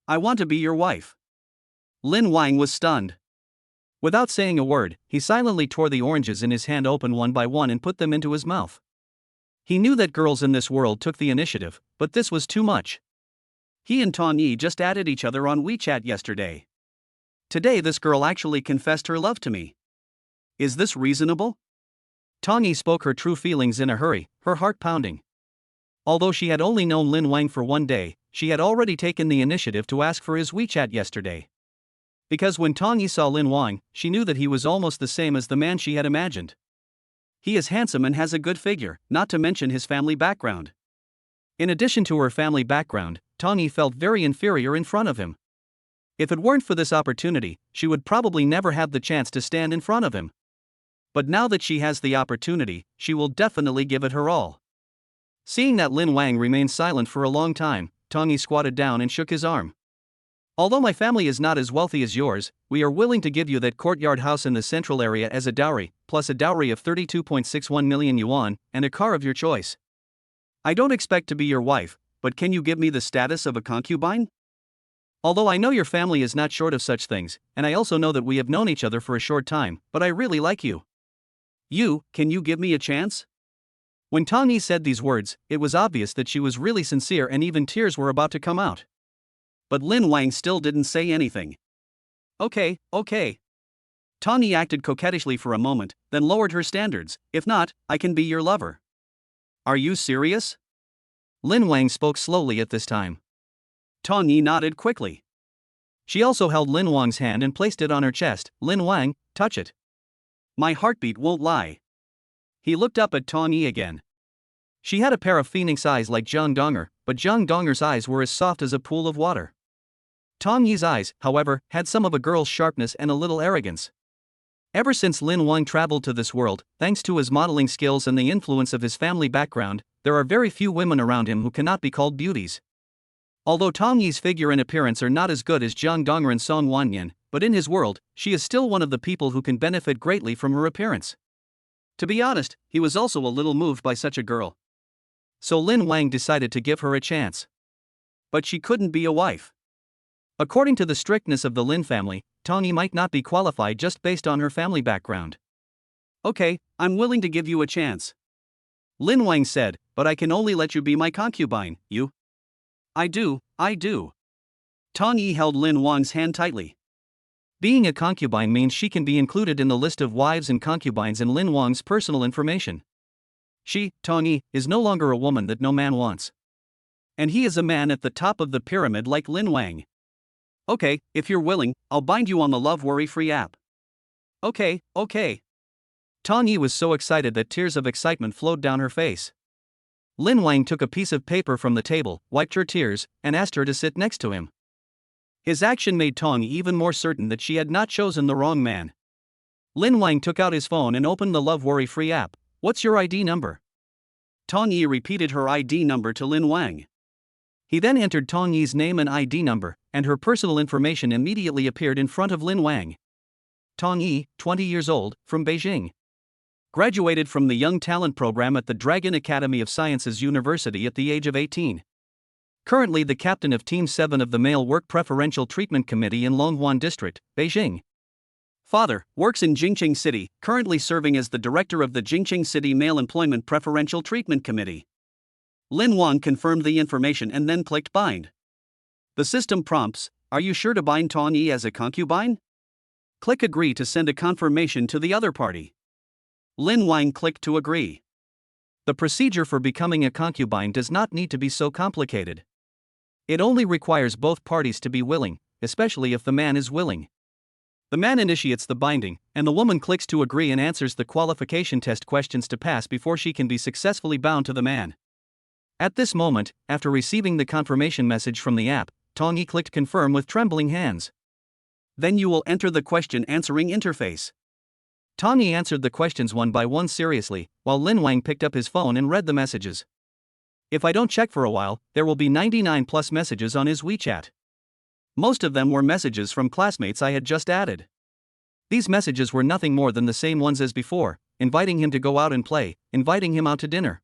I want to be your wife. Lin Wang was stunned. Without saying a word, he silently tore the oranges in his hand open one by one and put them into his mouth. He knew that girls in this world took the initiative, but this was too much. He and Tong Yi just added each other on WeChat yesterday. Today this girl actually confessed her love to me. Is this reasonable? Tong Yi spoke her true feelings in a hurry, her heart pounding. Although she had only known Lin Wang for one day, she had already taken the initiative to ask for his WeChat yesterday. Because when Tong Yi saw Lin Wang, she knew that he was almost the same as the man she had imagined. He is handsome and has a good figure, not to mention his family background. In addition to her family background, Tong Yi felt very inferior in front of him. If it weren't for this opportunity, she would probably never have the chance to stand in front of him. But now that she has the opportunity, she will definitely give it her all. Seeing that Lin Wang remained silent for a long time, Tong Yi squatted down and shook his arm. Although my family is not as wealthy as yours, we are willing to give you that courtyard house in the central area as a dowry, plus a dowry of 32.61 million yuan, and a car of your choice. I don't expect to be your wife, but can you give me the status of a concubine? Although I know your family is not short of such things, and I also know that we have known each other for a short time, but I really like you. Can you give me a chance? When Tong Yi said these words, it was obvious that she was really sincere and even tears were about to come out. But Lin Wang still didn't say anything. Okay. Tong Yi acted coquettishly for a moment, then lowered her standards. If not, I can be your lover. Are you serious? Lin Wang spoke slowly at this time. Tong Yi nodded quickly. She also held Lin Wang's hand and placed it on her chest. Lin Wang, touch it. My heartbeat won't lie. He looked up at Tong Yi again. She had a pair of phoenix eyes like Jiang Donger, but Jiang Donger's eyes were as soft as a pool of water. Tong Yi's eyes, however, had some of a girl's sharpness and a little arrogance. Ever since Lin Wang traveled to this world, thanks to his modeling skills and the influence of his family background, there are very few women around him who cannot be called beauties. Although Tong Yi's figure and appearance are not as good as Jiang Donger and Song Wanyan, but in his world, she is still one of the people who can benefit greatly from her appearance. To be honest, he was also a little moved by such a girl. So Lin Wang decided to give her a chance. But she couldn't be a wife. According to the strictness of the Lin family, Tong Yi might not be qualified just based on her family background. Okay, I'm willing to give you a chance. Lin Wang said, but I can only let you be my concubine, you? I do. Tong Yi held Lin Wang's hand tightly. Being a concubine means she can be included in the list of wives and concubines in Lin Wang's personal information. She, Tong Yi, is no longer a woman that no man wants. and he is a man at the top of the pyramid like Lin Wang. Okay, if you're willing, I'll bind you on the Love Worry Free app. Okay. Tong Yi was so excited that tears of excitement flowed down her face. Lin Wang took a piece of paper from the table, wiped her tears, and asked her to sit next to him. His action made Tong Yi even more certain that she had not chosen the wrong man. Lin Wang took out his phone and opened the Love Worry Free app. What's your ID number? Tong Yi repeated her ID number to Lin Wang. He then entered Tong Yi's name and ID number, and her personal information immediately appeared in front of Lin Wang. Tong Yi, 20 years old, from Beijing. Graduated from the Young Talent Program at the Dragon Academy of Sciences University at the age of 18. Currently the captain of Team 7 of the Male Work Preferential Treatment Committee in Longhuan District, Beijing. Father, works in Jingqing City, currently serving as the director of the Jingqing City Male Employment Preferential Treatment Committee. Lin Wang confirmed the information and then clicked bind. The system prompts, are you sure to bind Tong Yi as a concubine? Click agree to send a confirmation to the other party. Lin Wang clicked to agree. The procedure for becoming a concubine does not need to be so complicated. It only requires both parties to be willing, especially if the man is willing. The man initiates the binding, and the woman clicks to agree and answers the qualification test questions to pass before she can be successfully bound to the man. At this moment, after receiving the confirmation message from the app, Tong Yi clicked confirm with trembling hands. Then you will enter the question answering interface. Tong Yi answered the questions one by one seriously, while Lin Wang picked up his phone and read the messages. If I don't check for a while, there will be 99 plus messages on his WeChat. Most of them were messages from classmates I had just added. These messages were nothing more than the same ones as before, inviting him to go out and play, inviting him out to dinner.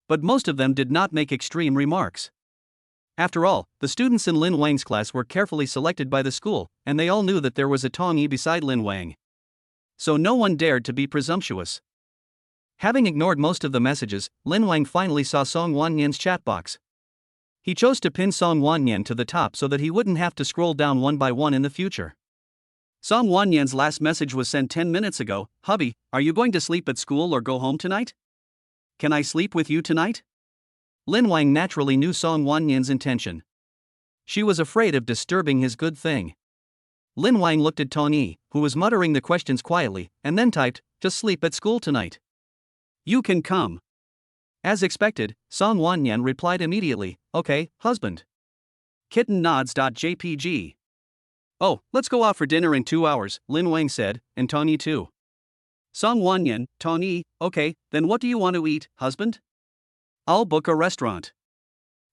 But most of them did not make extreme remarks. After all, the students in Lin Wang's class were carefully selected by the school, and they all knew that there was a Tong Yi beside Lin Wang. So no one dared to be presumptuous. Having ignored most of the messages, Lin Wang finally saw Song Wanyan's chat box. He chose to pin Song Wanyan to the top so that he wouldn't have to scroll down one by one in the future. Song Wanyan's last message was sent 10 minutes ago. Hubby, are you going to sleep at school or go home tonight? Can I sleep with you tonight? Lin Wang naturally knew Song Wanyan's intention. She was afraid of disturbing his good thing. Lin Wang looked at Tong Yi, who was muttering the questions quietly, and then typed, just sleep at school tonight. You can come. As expected, Song Wanyan replied immediately, okay, husband. Kitten nods.jpg. Oh, let's go out for dinner in 2 hours, Lin Wang said, and Tong Yi too. Song Wanyan, Tong Yi, okay, then what do you want to eat, husband? I'll book a restaurant.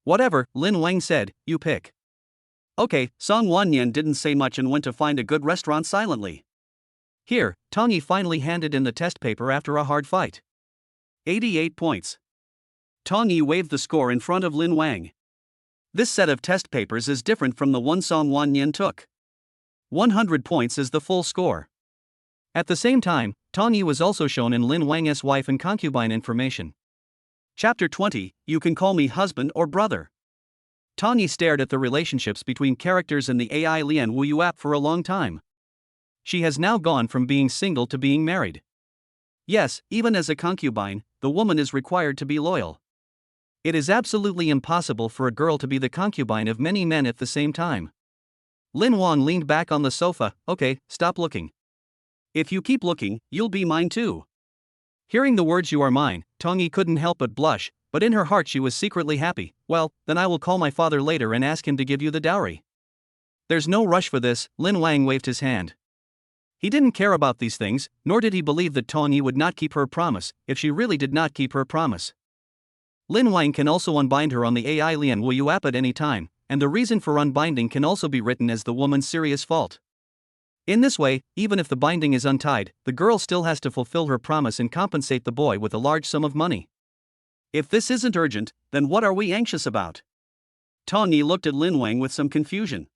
Whatever, Lin Wang said, you pick. Okay, Song Wanyan didn't say much and went to find a good restaurant silently. Here, Tong Yi finally handed in the test paper after a hard fight. 88 points. Tong Yi waved the score in front of Lin Wang. This set of test papers is different from the one Song Wanyan took. 100 points is the full score. At the same time, Tong Yi was also shown in Lin Wang's wife and concubine information. Chapter 20, You Can Call Me Husband or Brother. Tong Yi stared at the relationships between characters in the AI Lian Wuyu app for a long time. She has now gone from being single to being married. Yes, even as a concubine, the woman is required to be loyal. It is absolutely impossible for a girl to be the concubine of many men at the same time. Lin Wang leaned back on the sofa. Okay, stop looking. If you keep looking, you'll be mine too. Hearing the words you are mine, Tong Yi couldn't help but blush, but in her heart she was secretly happy. Well, then I will call my father later and ask him to give you the dowry. There's no rush for this, Lin Wang waved his hand. He didn't care about these things, nor did he believe that Tong Yi would not keep her promise, if she really did not keep her promise. Lin Wang can also unbind her on the AI Lian Wuyu app at any time, and the reason for unbinding can also be written as the woman's serious fault. In this way, even if the binding is untied, the girl still has to fulfill her promise and compensate the boy with a large sum of money. If this isn't urgent, then what are we anxious about? Tong Yi looked at Lin Wang with some confusion.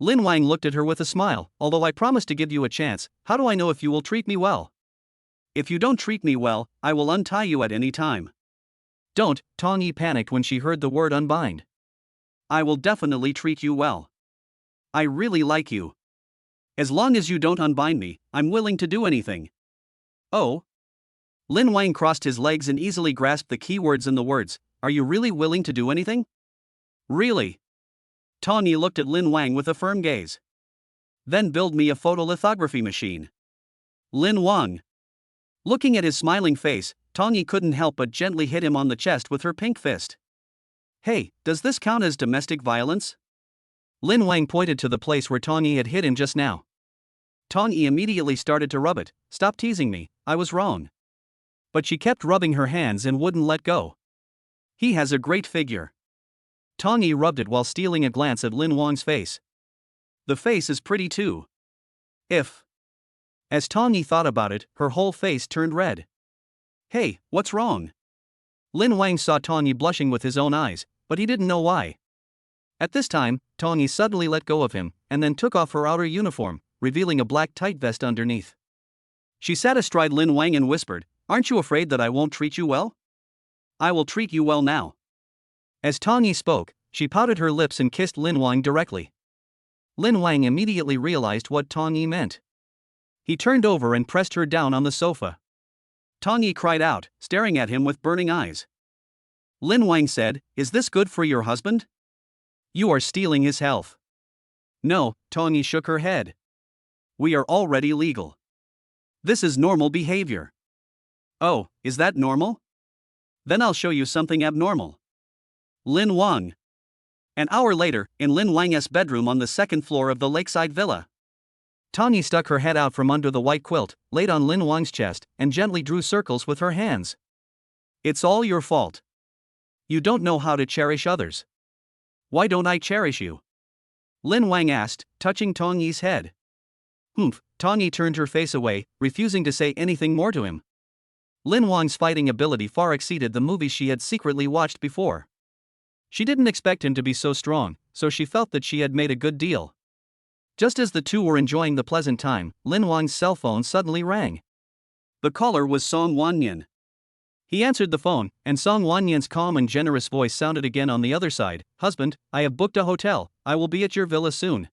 Lin Wang looked at her with a smile. Although I promised to give you a chance, how do I know if you will treat me well? If you don't treat me well, I will untie you at any time. Don't, Tong Yi panicked when she heard the word unbind. I will definitely treat you well. I really like you. As long as you don't unbind me, I'm willing to do anything. Oh? Lin Wang crossed his legs and easily grasped the key words in the words, are you really willing to do anything? Really? Tawny looked at Lin Wang with a firm gaze. Then build me a photolithography machine. Lin Wang. Looking at his smiling face, Tawny couldn't help but gently hit him on the chest with her pink fist. Hey, does this count as domestic violence? Lin Wang pointed to the place where Tawny had hit him just now. Tawny immediately started to rub it. Stop teasing me, I was wrong. But she kept rubbing her hands and wouldn't let go. He has a great figure. Tawny rubbed it while stealing a glance at Lin Wang's face. The face is pretty too. As Tawny thought about it, her whole face turned red. Hey, what's wrong? Lin Wang saw Tawny blushing with his own eyes, but he didn't know why. At this time, Tawny suddenly let go of him, and then took off her outer uniform, revealing a black tight vest underneath. She sat astride Lin Wang and whispered, "Aren't you afraid that I won't treat you well? I will treat you well now." As Tawny spoke, she pouted her lips and kissed Lin Wang directly. Lin Wang immediately realized what Tawny meant. He turned over and pressed her down on the sofa. Tawny cried out, staring at him with burning eyes. Lin Wang said, "Is this good for your husband? You are stealing his health." No, Tawny shook her head. We are already legal. This is normal behavior. Oh, is that normal? Then I'll show you something abnormal. Lin Wang. An hour later, in Lin Wang's bedroom on the second floor of the lakeside villa. Tawny stuck her head out from under the white quilt, laid on Lin Wang's chest, and gently drew circles with her hands. It's all your fault. You don't know how to cherish others. Why don't I cherish you? Lin Wang asked, touching Tawny's head. Tawny turned her face away, refusing to say anything more to him. Lin Wang's fighting ability far exceeded the movies she had secretly watched before. She didn't expect him to be so strong, so she felt that she had made a good deal. Just as the two were enjoying the pleasant time, Lin Wang's cell phone suddenly rang. The caller was Song Wanyan. He answered the phone, and Song Wanyan's calm and generous voice sounded again on the other side. "Husband, I have booked a hotel, I will be at your villa soon."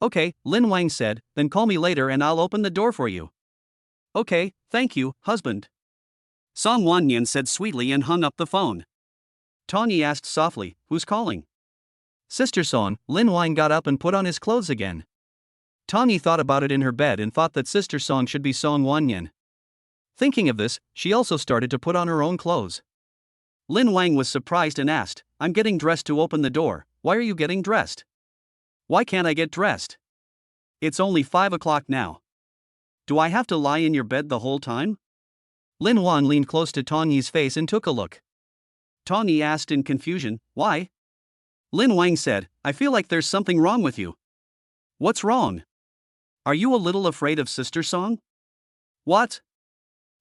"Okay," Lin Wang said, "then call me later and I'll open the door for you." "Okay, thank you, husband." Song Wanyan said sweetly and hung up the phone. Tawny asked softly, "Who's calling?" "Sister Song." Lin Wang got up and put on his clothes again. Tawny thought about it in her bed and thought that Sister Song should be Song Wanyan. Thinking of this, she also started to put on her own clothes. Lin Wang was surprised and asked, "I'm getting dressed to open the door, why are you getting dressed? Why can't I get dressed? It's only 5 o'clock now. Do I have to lie in your bed the whole time?" Lin Wang leaned close to Tawny's face and took a look. Tawny asked in confusion, "Why?" Lin Wang said, "I feel like there's something wrong with you." "What's wrong? Are you a little afraid of Sister Song?" "What?"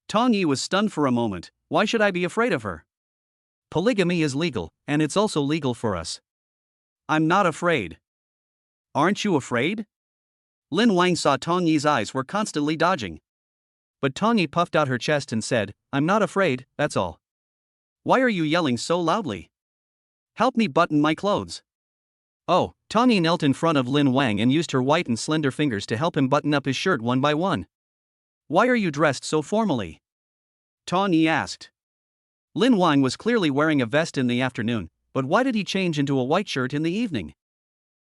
Tawny was stunned for a moment. "Why should I be afraid of her? Polygamy is legal, and it's also legal for us." "I'm not afraid." "Aren't you afraid?" Lin Wang saw Tawny's eyes were constantly dodging. But Tawny puffed out her chest and said, "I'm not afraid, that's all." "Why are you yelling so loudly? Help me button my clothes." "Oh." Tawny knelt in front of Lin Wang and used her white and slender fingers to help him button up his shirt one by one. "Why are you dressed so formally?" Tawny asked. Lin Wang was clearly wearing a vest in the afternoon, but why did he change into a white shirt in the evening?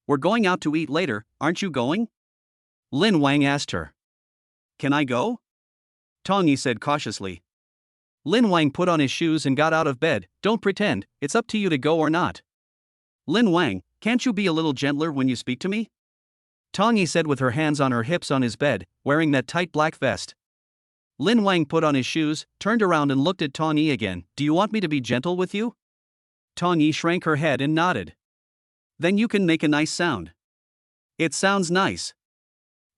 "We're going out to eat later, aren't you going?" Lin Wang asked her. "Can I go?" Tawny said cautiously. Lin Wang put on his shoes and got out of bed. "Don't pretend, it's up to you to go or not." "Lin Wang, can't you be a little gentler when you speak to me?" Tawny said with her hands on her hips on his bed, wearing that tight black vest. Lin Wang put on his shoes, turned around and looked at Tawny again. "Do you want me to be gentle with you?" Tawny shrank her head and nodded. "Then you can make a nice sound." "It sounds nice."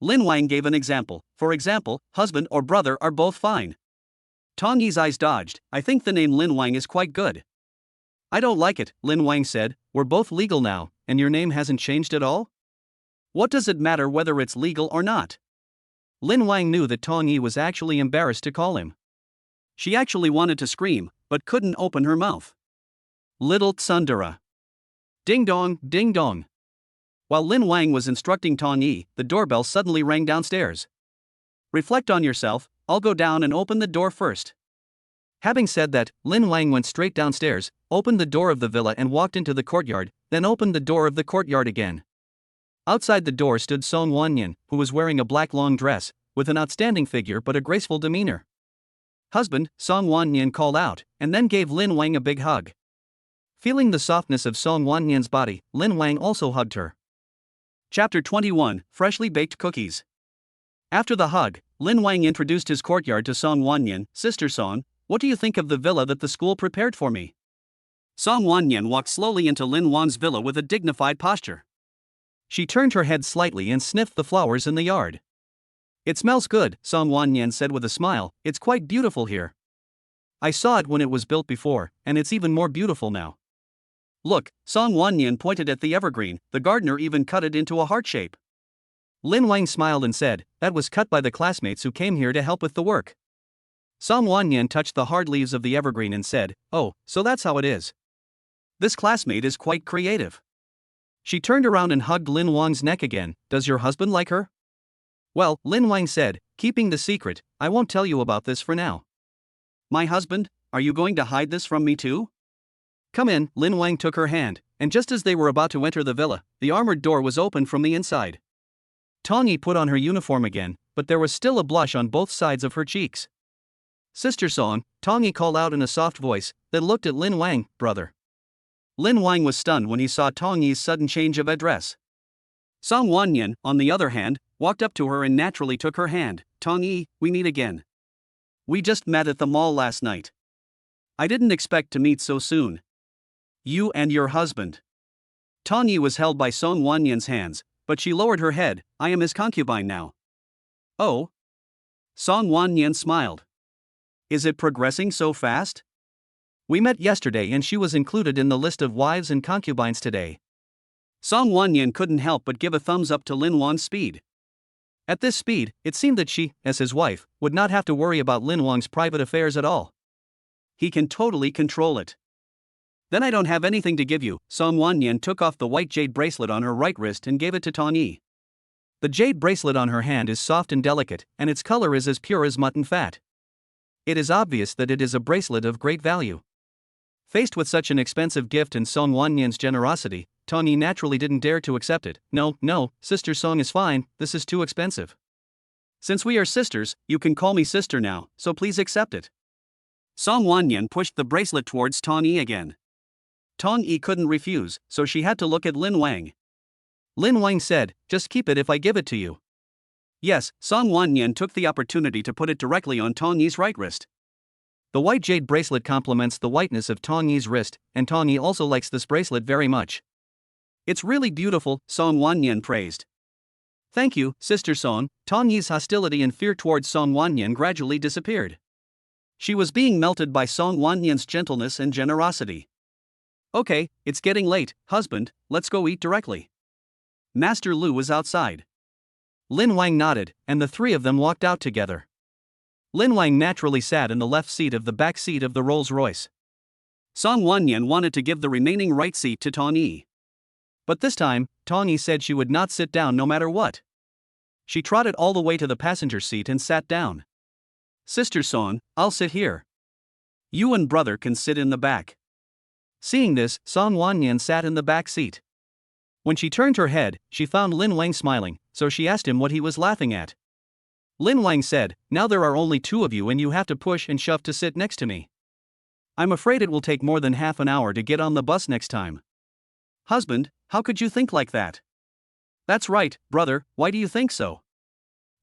Lin Wang gave an example. "For example, husband or brother are both fine." Tawny's eyes dodged. "I think the name Lin Wang is quite good." "I don't like it," Lin Wang said. "We're both legal now, and your name hasn't changed at all? What does it matter whether it's legal or not?" Lin Wang knew that Tawny was actually embarrassed to call him. She actually wanted to scream, but couldn't open her mouth. Little tsundere. Ding dong, ding dong. While Lin Wang was instructing Tawny, the doorbell suddenly rang downstairs. "Reflect on yourself, I'll go down and open the door first." Having said that, Lin Wang went straight downstairs, opened the door of the villa and walked into the courtyard. then opened the door of the courtyard again. Outside the door stood Song Wanyan, who was wearing a black long dress, with an outstanding figure but a graceful demeanor. "Husband," Song Wanyan called out, and then gave Lin Wang a big hug. Feeling the softness of Song Wanyan's body, Lin Wang also hugged her. Chapter 21, Freshly Baked Cookies. After the hug, Lin Wang introduced his courtyard to Song Wanyan. "Sister Song, what do you think of the villa that the school prepared for me?" Song Wanyan walked slowly into Lin Wang's villa with a dignified posture. She turned her head slightly and sniffed the flowers in the yard. "It smells good," Song Wanyan said with a smile. "It's quite beautiful here. I saw it when it was built before, and it's even more beautiful now." "Look," Song Wanyan pointed at the evergreen, "the gardener even cut it into a heart shape." Lin Wang smiled and said, "That was cut by the classmates who came here to help with the work." Song Wanyan touched the hard leaves of the evergreen and said, "Oh, so that's how it is. This classmate is quite creative." She turned around and hugged Lin Wang's neck again. "Does your husband like her?" "Well," Lin Wang said, keeping the secret, "I won't tell you about this for now." "My husband? Are you going to hide this from me too?" "Come in." Lin Wang took her hand, and just as they were about to enter the villa, the armored door was opened from the inside. Tong Yi put on her uniform again, but there was still a blush on both sides of her cheeks. "Sister Song," Tong Yi called out in a soft voice, then looked at Lin Wang. "Brother." Lin Wang was stunned when he saw Tong Yi's sudden change of address. Song Wanyan, on the other hand, walked up to her and naturally took her hand. "Tong Yi, we meet again. We just met at the mall last night. I didn't expect to meet so soon. You and your husband." Tong Yi was held by Song Wanyan's hands, but she lowered her head. "I am his concubine now." "Oh?" Song Wanyan smiled. "Is it progressing so fast?" "We met yesterday and she was included in the list of wives and concubines today." Song Wanyan couldn't help but give a thumbs up to Lin Wang's speed. At this speed, it seemed that she, as his wife, would not have to worry about Lin Wang's private affairs at all. He can totally control it. "Then I don't have anything to give you." Song Wanyan took off the white jade bracelet on her right wrist and gave it to Tong Yi. The jade bracelet on her hand is soft and delicate, and its color is as pure as mutton fat. It is obvious that it is a bracelet of great value. Faced with such an expensive gift and Song Wanyan's generosity, Tong Yi naturally didn't dare to accept it. No, Sister Song is fine, this is too expensive. Since we are sisters, you can call me sister now, so please accept it." Song Wanyan pushed the bracelet towards Tong Yi again. Tong Yi couldn't refuse, so she had to look at Lin Wang. Lin Wang said, "Just keep it if I give it to you." "Yes." Song Wanyan took the opportunity to put it directly on Tong Yi's right wrist. The white jade bracelet complements the whiteness of Tong Yi's wrist, and Tong Yi also likes this bracelet very much. "It's really beautiful," Song Wanyan praised. "Thank you, Sister Song." Tong Yi's hostility and fear towards Song Wanyan gradually disappeared. She was being melted by Song Wanyan's gentleness and generosity. "Okay, it's getting late, husband, let's go eat directly." Master Lu was outside. Lin Wang nodded, and the three of them walked out together. Lin Wang naturally sat in the left seat of the back seat of the Rolls-Royce. Song Wanyan wanted to give the remaining right seat to Tong Yi. But this time, Tong Yi said she would not sit down no matter what. She trotted all the way to the passenger seat and sat down. "Sister Song, I'll sit here. You and brother can sit in the back." Seeing this, Song Wanyan sat in the back seat. When she turned her head, she found Lin Wang smiling, so she asked him what he was laughing at. Lin Wang said, "Now there are only two of you and you have to push and shove to sit next to me. I'm afraid it will take more than half an hour to get on the bus next time." "Husband, how could you think like that?" "That's right, brother, why do you think so?"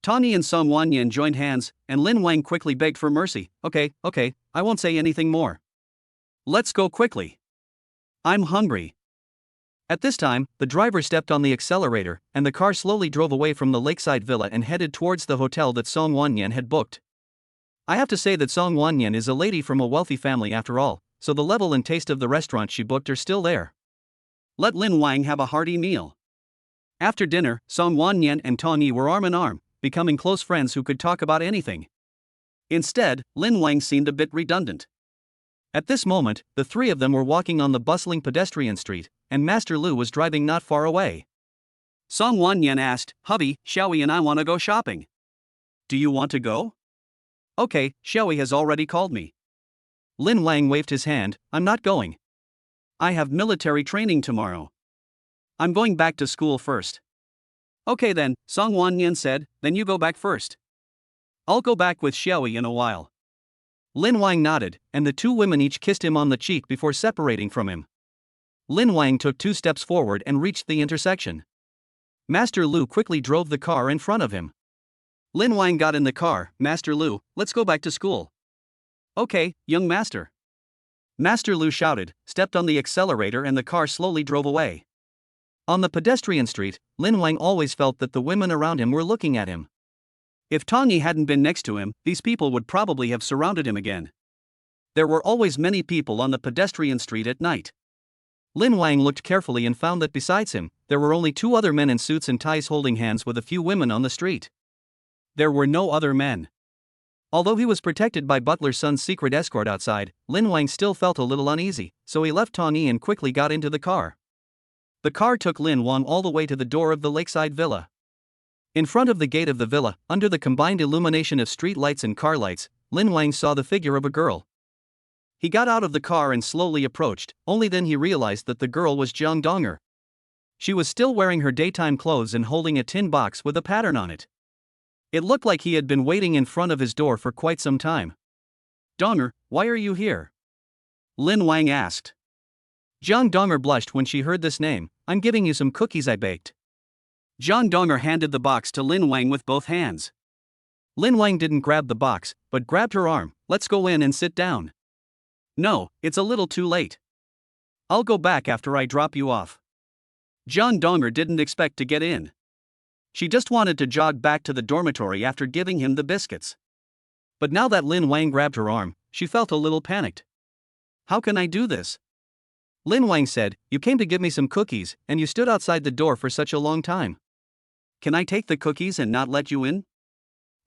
Tong Yi and Song Wanyan joined hands, and Lin Wang quickly begged for mercy. Okay, I won't say anything more. Let's go quickly. I'm hungry." At this time, the driver stepped on the accelerator, and the car slowly drove away from the lakeside villa and headed towards the hotel that Song Wanyan had booked. I have to say that Song Wanyan is a lady from a wealthy family after all, so the level and taste of the restaurant she booked are still there. Let Lin Wang have a hearty meal. After dinner, Song Wanyan and Tong Yi were arm in arm, becoming close friends who could talk about anything. Instead, Lin Wang seemed a bit redundant. At this moment, the three of them were walking on the bustling pedestrian street, and Master Lu was driving not far away. Song Wanyan asked, "Hubby, Xiaoyi and I want to go shopping. Do you want to go?" "Okay, Xiaoyi has already called me." Lin Wang waved his hand, "I'm not going. I have military training tomorrow. I'm going back to school first. Okay then, Song Wannian said, then you go back first. I'll go back with Xiaoyi in a while. Lin Wang nodded, and the two women each kissed him on the cheek before separating from him. Lin Wang took 2 steps forward and reached the intersection. Master Lu quickly drove the car in front of him. Lin Wang got in the car. Master Lu, let's go back to school. Okay, young master. Master Lu shouted, stepped on the accelerator, and the car slowly drove away. On the pedestrian street, Lin Wang always felt that the women around him were looking at him. If Tong Yi hadn't been next to him, these people would probably have surrounded him again. There were always many people on the pedestrian street at night. Lin Wang looked carefully and found that besides him, there were only 2 other men in suits and ties holding hands with a few women on the street. There were no other men. Although he was protected by Butler Sun's secret escort outside, Lin Wang still felt a little uneasy, so he left Tong Yi and quickly got into the car. The car took Lin Wang all the way to the door of the lakeside villa. In front of the gate of the villa, under the combined illumination of street lights and car lights, Lin Wang saw the figure of a girl. He got out of the car and slowly approached, only then he realized that the girl was Jiang Donger. She was still wearing her daytime clothes and holding a tin box with a pattern on it. It looked like he had been waiting in front of his door for quite some time. Donger, why are you here? Lin Wang asked. Jiang Donger blushed when she heard this name. I'm giving you some cookies I baked. Jiang Donger handed the box to Lin Wang with both hands. Lin Wang didn't grab the box, but grabbed her arm. Let's go in and sit down. No, it's a little too late. I'll go back after I drop you off. Jiang Donger didn't expect to get in. She just wanted to jog back to the dormitory after giving him the biscuits. But now that Lin Wang grabbed her arm, she felt a little panicked. How can I do this? Lin Wang said, you came to give me some cookies, and you stood outside the door for such a long time. Can I take the cookies and not let you in?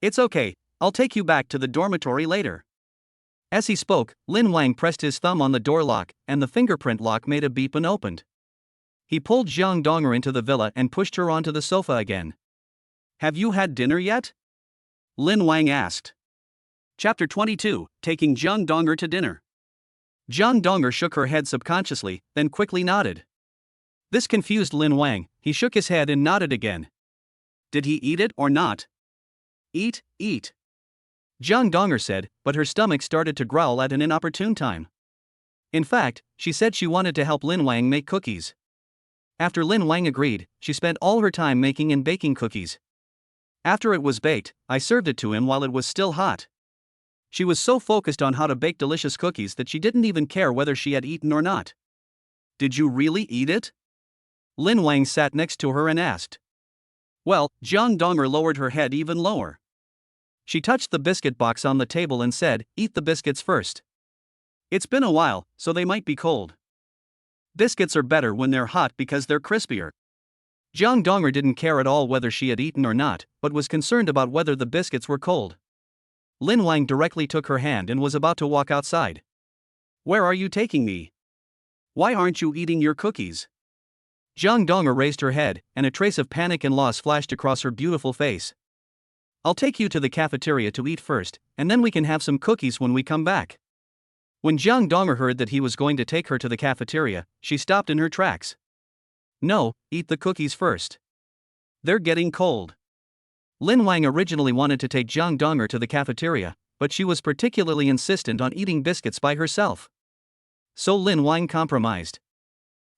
It's okay, I'll take you back to the dormitory later. As he spoke, Lin Wang pressed his thumb on the door lock, and the fingerprint lock made a beep and opened. He pulled Jiang Donger into the villa and pushed her onto the sofa again. Have you had dinner yet? Lin Wang asked. Chapter 22, Taking Jiang Donger to Dinner. Jiang Donger shook her head subconsciously, then quickly nodded. This confused Lin Wang. He shook his head and nodded again. Did he eat it or not? Eat, eat. Jiang Donger said, but her stomach started to growl at an inopportune time. In fact, she said she wanted to help Lin Wang make cookies. After Lin Wang agreed, she spent all her time making and baking cookies. After it was baked, I served it to him while it was still hot. She was so focused on how to bake delicious cookies that she didn't even care whether she had eaten or not. Did you really eat it? Lin Wang sat next to her and asked. Well, Jiang Donger lowered her head even lower. She touched the biscuit box on the table and said, eat the biscuits first. It's been a while, so they might be cold. Biscuits are better when they're hot because they're crispier. Jiang Donger didn't care at all whether she had eaten or not, but was concerned about whether the biscuits were cold. Lin Wang directly took her hand and was about to walk outside. Where are you taking me? Why aren't you eating your cookies? Jiang Donger raised her head, and a trace of panic and loss flashed across her beautiful face. I'll take you to the cafeteria to eat first, and then we can have some cookies when we come back. When Jiang Donger heard that he was going to take her to the cafeteria, she stopped in her tracks. No, eat the cookies first. They're getting cold. Lin Wang originally wanted to take Jiang Donger to the cafeteria, but she was particularly insistent on eating biscuits by herself. So Lin Wang compromised.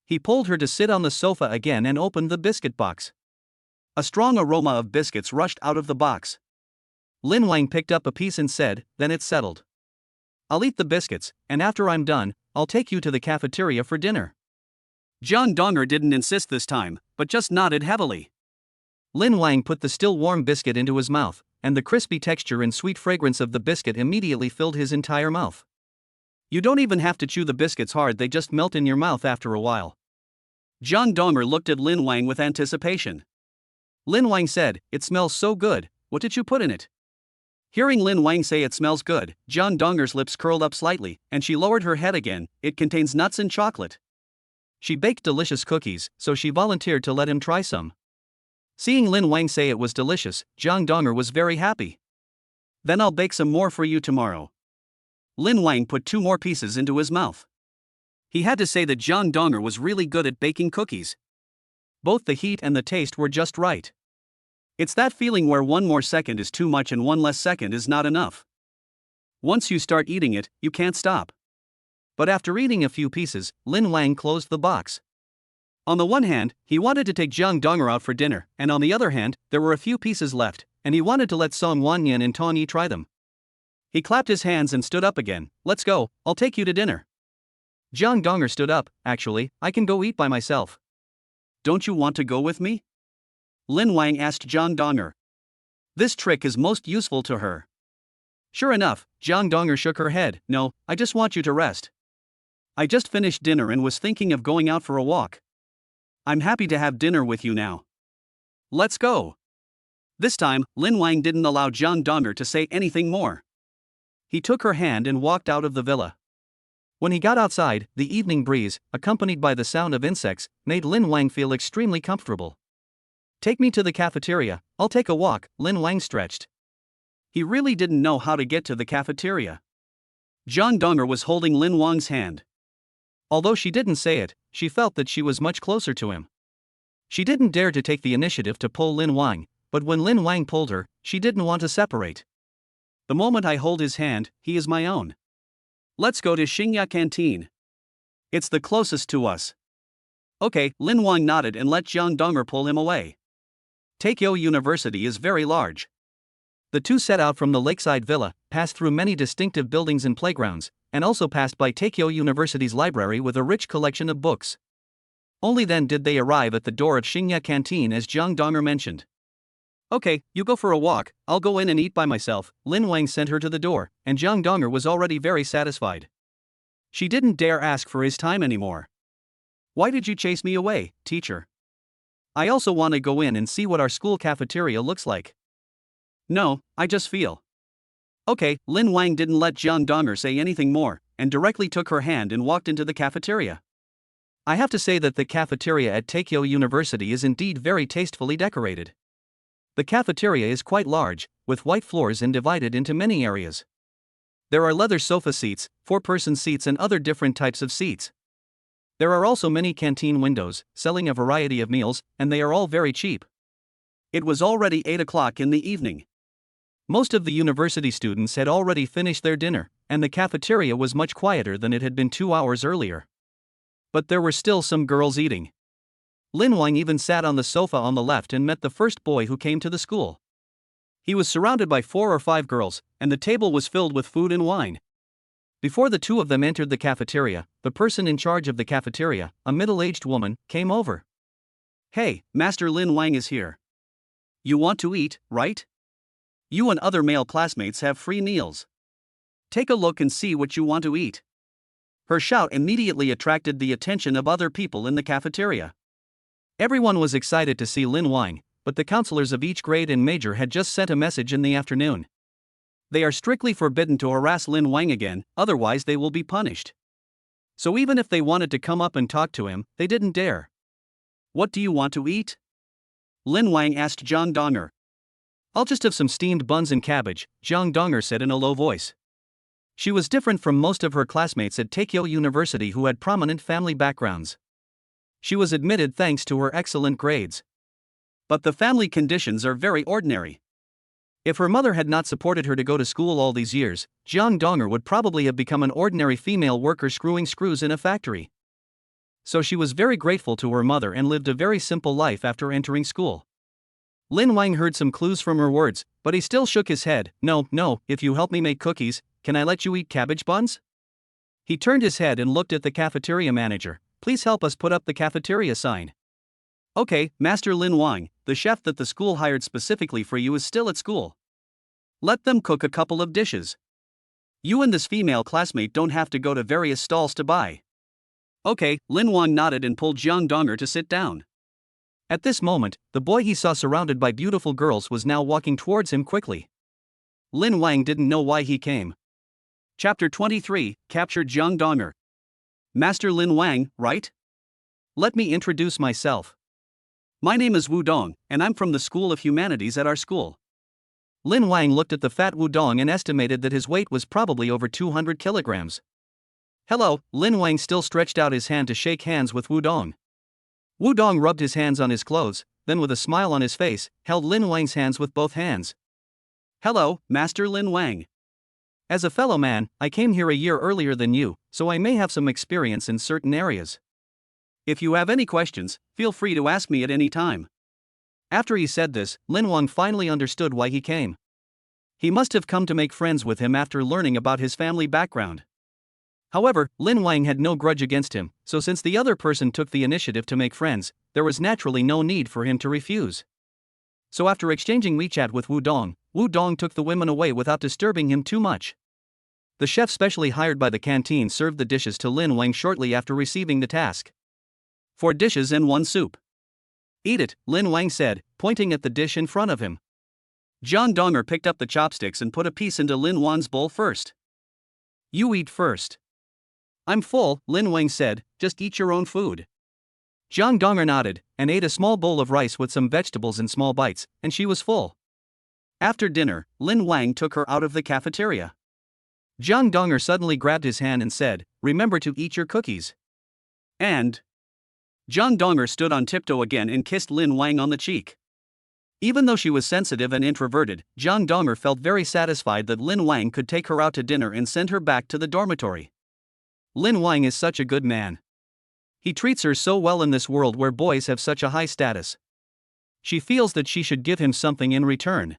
He pulled her to sit on the sofa again and opened the biscuit box. A strong aroma of biscuits rushed out of the box. Lin Wang picked up a piece and said, then it's settled. I'll eat the biscuits, and after I'm done, I'll take you to the cafeteria for dinner. Jiang Donger didn't insist this time, but just nodded heavily. Lin Wang put the still warm biscuit into his mouth, and the crispy texture and sweet fragrance of the biscuit immediately filled his entire mouth. You don't even have to chew the biscuits hard, they just melt in your mouth after a while. Jiang Donger looked at Lin Wang with anticipation. Lin Wang said, it smells so good, what did you put in it? Hearing Lin Wang say it smells good, Jiang Donger's lips curled up slightly, and she lowered her head again. It contains nuts and chocolate. She baked delicious cookies, so she volunteered to let him try some. Seeing Lin Wang say it was delicious, Jiang Donger was very happy. Then I'll bake some more for you tomorrow. Lin Wang put 2 more pieces into his mouth. He had to say that Jiang Donger was really good at baking cookies. Both the heat and the taste were just right. It's that feeling where one more second is too much and one less second is not enough. Once you start eating it, you can't stop. But after eating a few pieces, Lin Wang closed the box. On the one hand, he wanted to take Zhang Donger out for dinner, and on the other hand, there were a few pieces left, and he wanted to let Song Wanyan and Tong Yi try them. He clapped his hands and stood up again. Let's go, I'll take you to dinner. Zhang Donger stood up. Actually, I can go eat by myself. Don't you want to go with me? Lin Wang asked Zhang Donger. This trick is most useful to her. Sure enough, Zhang Donger shook her head. No, I just want you to rest. I just finished dinner and was thinking of going out for a walk. I'm happy to have dinner with you now. Let's go. This time, Lin Wang didn't allow Zhang Donger to say anything more. He took her hand and walked out of the villa. When he got outside, the evening breeze, accompanied by the sound of insects, made Lin Wang feel extremely comfortable. Take me to the cafeteria, I'll take a walk, Lin Wang stretched. He really didn't know how to get to the cafeteria. Zhang Donger was holding Lin Wang's hand. Although she didn't say it, she felt that she was much closer to him. She didn't dare to take the initiative to pull Lin Wang, but when Lin Wang pulled her, she didn't want to separate. The moment I hold his hand, he is my own. Let's go to Xingya Canteen. It's the closest to us. Okay, Lin Wang nodded and let Zhang Donger pull him away. Taikyo University is very large. The two set out from the lakeside villa, passed through many distinctive buildings and playgrounds, and also passed by Taikyo University's library with a rich collection of books. Only then did they arrive at the door of Xingya Canteen as Zhang Donger mentioned. Okay, you go for a walk, I'll go in and eat by myself. Lin Wang sent her to the door, and Zhang Donger was already very satisfied. She didn't dare ask for his time anymore. Why did you chase me away, teacher? I also want to go in and see what our school cafeteria looks like. No, I just feel. Okay, Lin Wang didn't let Zhang Donger say anything more, and directly took her hand and walked into the cafeteria. I have to say that the cafeteria at Taikyo University is indeed very tastefully decorated. The cafeteria is quite large, with white floors and divided into many areas. There are leather sofa seats, four-person seats and other different types of seats. There are also many canteen windows, selling a variety of meals, and they are all very cheap. It was already 8 o'clock in the evening. Most of the university students had already finished their dinner, and the cafeteria was much quieter than it had been 2 hours earlier. But there were still some girls eating. Lin Wang even sat on the sofa on the left and met the first boy who came to the school. He was surrounded by 4 or 5 girls, and the table was filled with food and wine. Before the two of them entered the cafeteria, the person in charge of the cafeteria, a middle-aged woman, came over. Hey, Master Lin Wang is here. You want to eat, right? You and other male classmates have free meals. Take a look and see what you want to eat. Her shout immediately attracted the attention of other people in the cafeteria. Everyone was excited to see Lin Wang, but the counselors of each grade and major had just sent a message in the afternoon. They are strictly forbidden to harass Lin Wang again, otherwise they will be punished. So even if they wanted to come up and talk to him, they didn't dare. What do you want to eat? Lin Wang asked Zhang Donger. I'll just have some steamed buns and cabbage, Zhang Donger said in a low voice. She was different from most of her classmates at Taikyo University who had prominent family backgrounds. She was admitted thanks to her excellent grades. But the family conditions are very ordinary. If her mother had not supported her to go to school all these years, Zhang Donger would probably have become an ordinary female worker screwing screws in a factory. So she was very grateful to her mother and lived a very simple life after entering school. Lin Wang heard some clues from her words, but he still shook his head. No, if you help me make cookies, can I let you eat cabbage buns? He turned his head and looked at the cafeteria manager. Please help us put up the cafeteria sign. Okay, Master Lin Wang, the chef that the school hired specifically for you is still at school. Let them cook a couple of dishes. You and this female classmate don't have to go to various stalls to buy. Okay, Lin Wang nodded and pulled Zhang Donger to sit down. At this moment, the boy he saw surrounded by beautiful girls was now walking towards him quickly. Lin Wang didn't know why he came. Chapter 23, Captured Zhang Donger. Master Lin Wang, right? Let me introduce myself. My name is Wu Dong, and I'm from the School of Humanities at our school. Lin Wang looked at the fat Wu Dong and estimated that his weight was probably over 200 kilograms. Hello, Lin Wang still stretched out his hand to shake hands with Wu Dong. Wu Dong rubbed his hands on his clothes, then with a smile on his face, held Lin Wang's hands with both hands. "Hello, Master Lin Wang. As a fellow man, I came here a year earlier than you, so I may have some experience in certain areas. If you have any questions, feel free to ask me at any time." After he said this, Lin Wang finally understood why he came. He must have come to make friends with him after learning about his family background. However, Lin Wang had no grudge against him, so since the other person took the initiative to make friends, there was naturally no need for him to refuse. So after exchanging WeChat with Wu Dong took the women away without disturbing him too much. The chef specially hired by the canteen served the dishes to Lin Wang shortly after receiving the task. 4 dishes and 1 soup. "Eat it," Lin Wang said, pointing at the dish in front of him. Jiang Donger picked up the chopsticks and put a piece into Lin Wang's bowl first. "You eat first." "I'm full," Lin Wang said, "just eat your own food." Jiang Donger nodded, and ate a small bowl of rice with some vegetables in small bites, and she was full. After dinner, Lin Wang took her out of the cafeteria. Jiang Donger suddenly grabbed his hand and said, "Remember to eat your cookies." And Jiang Donger stood on tiptoe again and kissed Lin Wang on the cheek. Even though she was sensitive and introverted, Jiang Donger felt very satisfied that Lin Wang could take her out to dinner and send her back to the dormitory. Lin Wang is such a good man. He treats her so well in this world where boys have such a high status. She feels that she should give him something in return.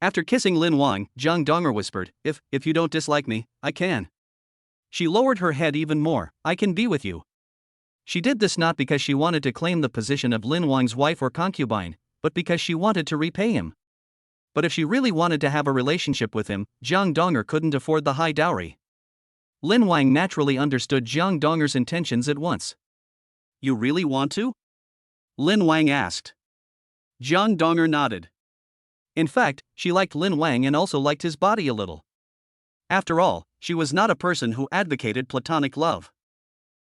After kissing Lin Wang, Jiang Donger whispered, If you don't dislike me, I can." She lowered her head even more. "I can be with you." She did this not because she wanted to claim the position of Lin Wang's wife or concubine, but because she wanted to repay him. But if she really wanted to have a relationship with him, Jiang Donger couldn't afford the high dowry. Lin Wang naturally understood Jiang Donger's intentions at once. "You really want to?" Lin Wang asked. Jiang Donger nodded. In fact, she liked Lin Wang and also liked his body a little. After all, she was not a person who advocated platonic love.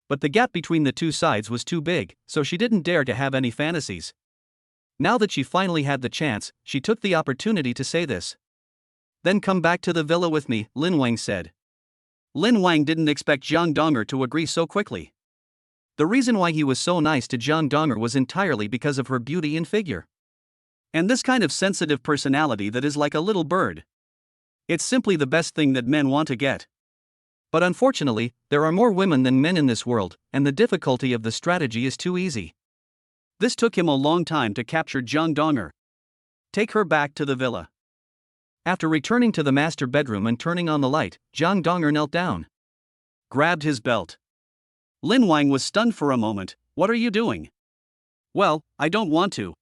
But the gap between the two sides was too big, so she didn't dare to have any fantasies. Now that she finally had the chance, she took the opportunity to say this. "Then come back to the villa with me," Lin Wang said. Lin Wang didn't expect Jiang Donger to agree so quickly. The reason why he was so nice to Jiang Donger was entirely because of her beauty and figure. And this kind of sensitive personality that is like a little bird. It's simply the best thing that men want to get. But unfortunately, there are more women than men in this world, and the difficulty of the strategy is too easy. This took him a long time to capture Jiang Donger. Take her back to the villa. After returning to the master bedroom and turning on the light, Jiang Donger knelt down. Grabbed his belt. Lin Wang was stunned for a moment. "What are you doing?" "Well, I don't want to."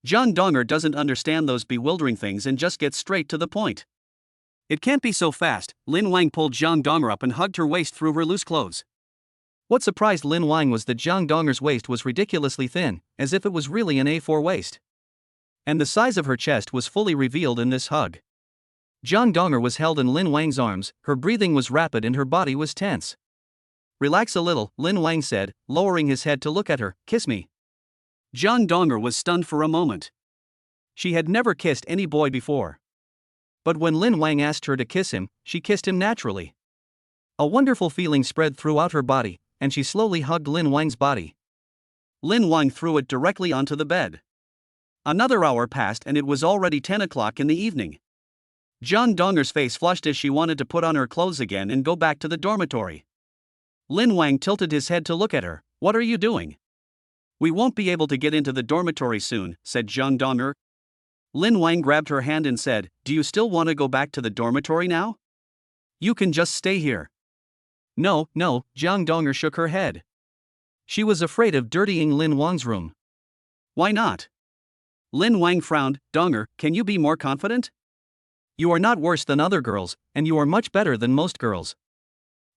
Jiang Donger doesn't understand those bewildering things and just gets straight to the point. "It can't be so fast." Lin Wang pulled Jiang Donger up and hugged her waist through her loose clothes. What surprised Lin Wang was that Jiang Donger's waist was ridiculously thin, as if it was really an A4 waist. And the size of her chest was fully revealed in this hug. Jiang Donger was held in Lin Wang's arms, her breathing was rapid and her body was tense. "Relax a little," Lin Wang said, lowering his head to look at her. "Kiss me." Jiang Donger was stunned for a moment. She had never kissed any boy before. But when Lin Wang asked her to kiss him, she kissed him naturally. A wonderful feeling spread throughout her body, and she slowly hugged Lin Wang's body. Lin Wang threw it directly onto the bed. Another hour passed and it was already 10 o'clock in the evening. Jiang Donger's face flushed as she wanted to put on her clothes again and go back to the dormitory. Lin Wang tilted his head to look at her. "What are you doing?" "We won't be able to get into the dormitory soon," said Jiang Donger. Lin Wang grabbed her hand and said, "Do you still want to go back to the dormitory now? You can just stay here." No, Jiang Donger shook her head. She was afraid of dirtying Lin Wang's room. "Why not?" Lin Wang frowned. "Donger, can you be more confident? You are not worse than other girls, and you are much better than most girls."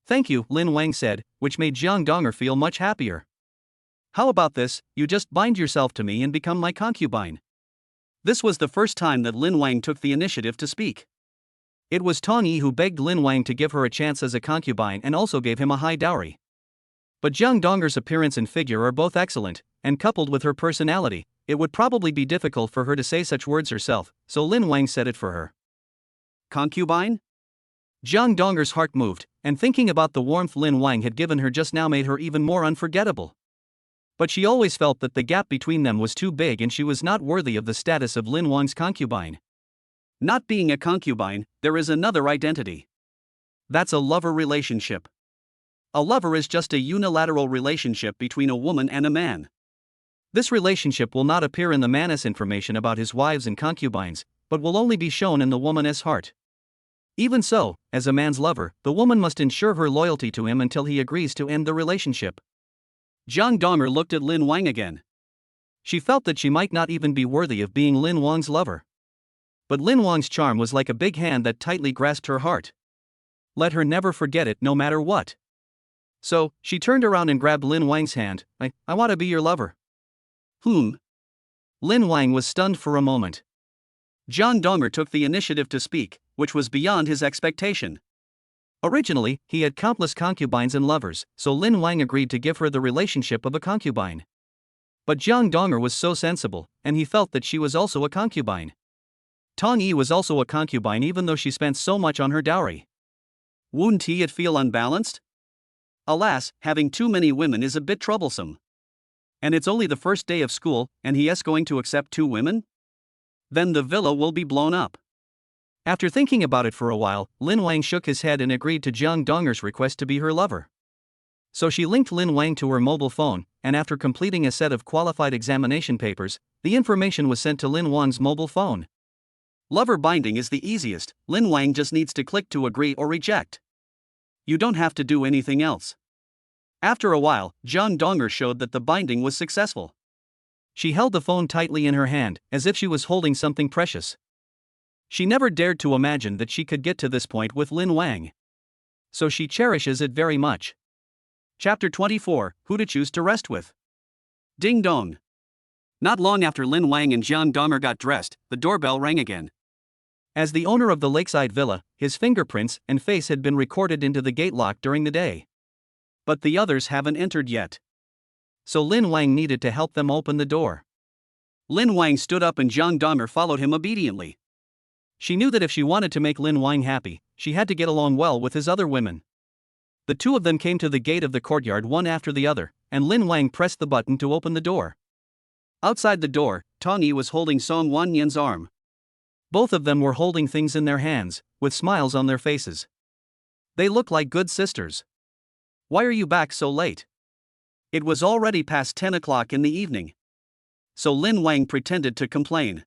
"Thank you," Lin Wang said, which made Jiang Donger feel much happier. "How about this, you just bind yourself to me and become my concubine." This was the first time that Lin Wang took the initiative to speak. It was Tong Yi who begged Lin Wang to give her a chance as a concubine and also gave him a high dowry. But Jiang Donger's appearance and figure are both excellent, and coupled with her personality, it would probably be difficult for her to say such words herself, so Lin Wang said it for her. "Concubine?" Jiang Donger's heart moved, and thinking about the warmth Lin Wang had given her just now made her even more unforgettable. But she always felt that the gap between them was too big and she was not worthy of the status of Lin Wang's concubine. Not being a concubine, there is another identity. That's a lover relationship. A lover is just a unilateral relationship between a woman and a man. This relationship will not appear in the man's information about his wives and concubines, but will only be shown in the woman's heart. Even so, as a man's lover, the woman must ensure her loyalty to him until he agrees to end the relationship. Jiang Donger looked at Lin Wang again. She felt that she might not even be worthy of being Lin Wang's lover. But Lin Wang's charm was like a big hand that tightly grasped her heart. Let her never forget it no matter what. So, she turned around and grabbed Lin Wang's hand. I want to be your lover. Lin Wang was stunned for a moment. Jiang Donger took the initiative to speak, which was beyond his expectation. Originally, he had countless concubines and lovers, so Lin Wang agreed to give her the relationship of a concubine. But Jiang Donger was so sensible, and he felt that she was also a concubine. Tong Yi was also a concubine even though she spent so much on her dowry. Wouldn't he feel unbalanced? Alas, having too many women is a bit troublesome. And it's only the first day of school, and he is going to accept 2 women? Then the villa will be blown up. After thinking about it for a while, Lin Wang shook his head and agreed to Jiang Donger's request to be her lover. So she linked Lin Wang to her mobile phone, and after completing a set of qualified examination papers, the information was sent to Lin Wang's mobile phone. Lover binding is the easiest. Lin Wang just needs to click to agree or reject. You don't have to do anything else. After a while, Jiang Donger showed that the binding was successful. She held the phone tightly in her hand, as if she was holding something precious. She never dared to imagine that she could get to this point with Lin Wang. So she cherishes it very much. Chapter 24, Who to Choose to Rest With. Ding dong. Not long after Lin Wang and Jiang Donger got dressed, the doorbell rang again. As the owner of the lakeside villa, his fingerprints and face had been recorded into the gate lock during the day. But the others haven't entered yet. So Lin Wang needed to help them open the door. Lin Wang stood up and Jiang Donger followed him obediently. She knew that if she wanted to make Lin Wang happy, she had to get along well with his other women. The 2 of them came to the gate of the courtyard one after the other, and Lin Wang pressed the button to open the door. Outside the door, Tong Yi was holding Song Wanyan's arm. Both of them were holding things in their hands, with smiles on their faces. They looked like good sisters. Why are you back so late? It was already past 10 o'clock in the evening. So Lin Wang pretended to complain.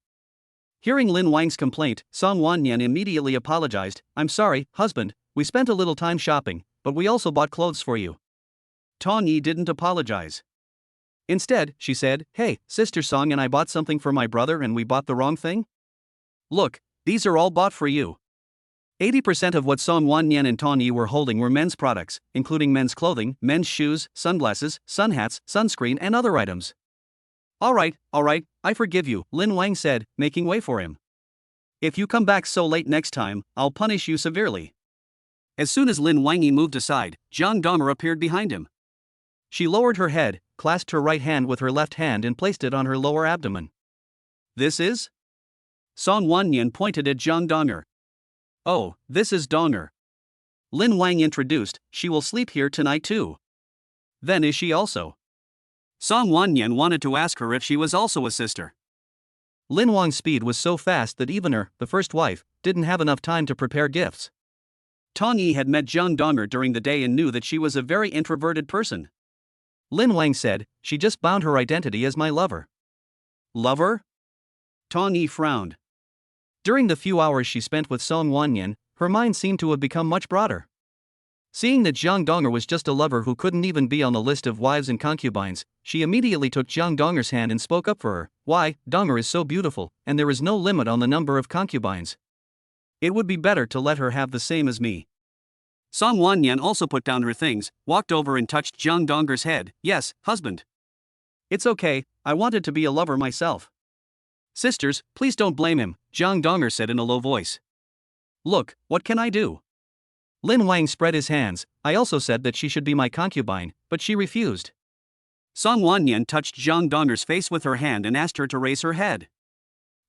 Hearing Lin Wang's complaint, Song Wanyan immediately apologized. I'm sorry, husband, we spent a little time shopping, but we also bought clothes for you. Tong Yi didn't apologize. Instead, she said, Hey, Sister Song and I bought something for my brother and we bought the wrong thing? Look, these are all bought for you. 80% of what Song Wanyan and Tong Yi were holding were men's products, including men's clothing, men's shoes, sunglasses, sun hats, sunscreen and other items. Alright, I forgive you, Lin Wang said, making way for him. If you come back so late next time, I'll punish you severely. As soon as Lin Wang moved aside, Jiang Donger appeared behind him. She lowered her head, clasped her right hand with her left hand and placed it on her lower abdomen. This is? Song Wanyan pointed at Jiang Donger. Oh, this is Donger. Lin Wang introduced, she will sleep here tonight too. Then is she also? Song Wanyan wanted to ask her if she was also a sister. Lin Wang's speed was so fast that even her, the first wife, didn't have enough time to prepare gifts. Tong Yi had met Jiang Donger during the day and knew that she was a very introverted person. Lin Wang said, she just bound her identity as my lover. Lover? Tong Yi frowned. During the few hours she spent with Song Wanyan, her mind seemed to have become much broader. Seeing that Jiang Donger was just a lover who couldn't even be on the list of wives and concubines, she immediately took Jiang Donger's hand and spoke up for her. Why, Donger is so beautiful, and there is no limit on the number of concubines. It would be better to let her have the same as me. Song Wanyan also put down her things, walked over and touched Jiang Donger's head. Yes, husband. It's okay, I wanted to be a lover myself. Sisters, please don't blame him, Jiang Donger said in a low voice. Look, what can I do? Lin Wang spread his hands. I also said that she should be my concubine, but she refused. Song Wanyan touched Jiang Donger's face with her hand and asked her to raise her head.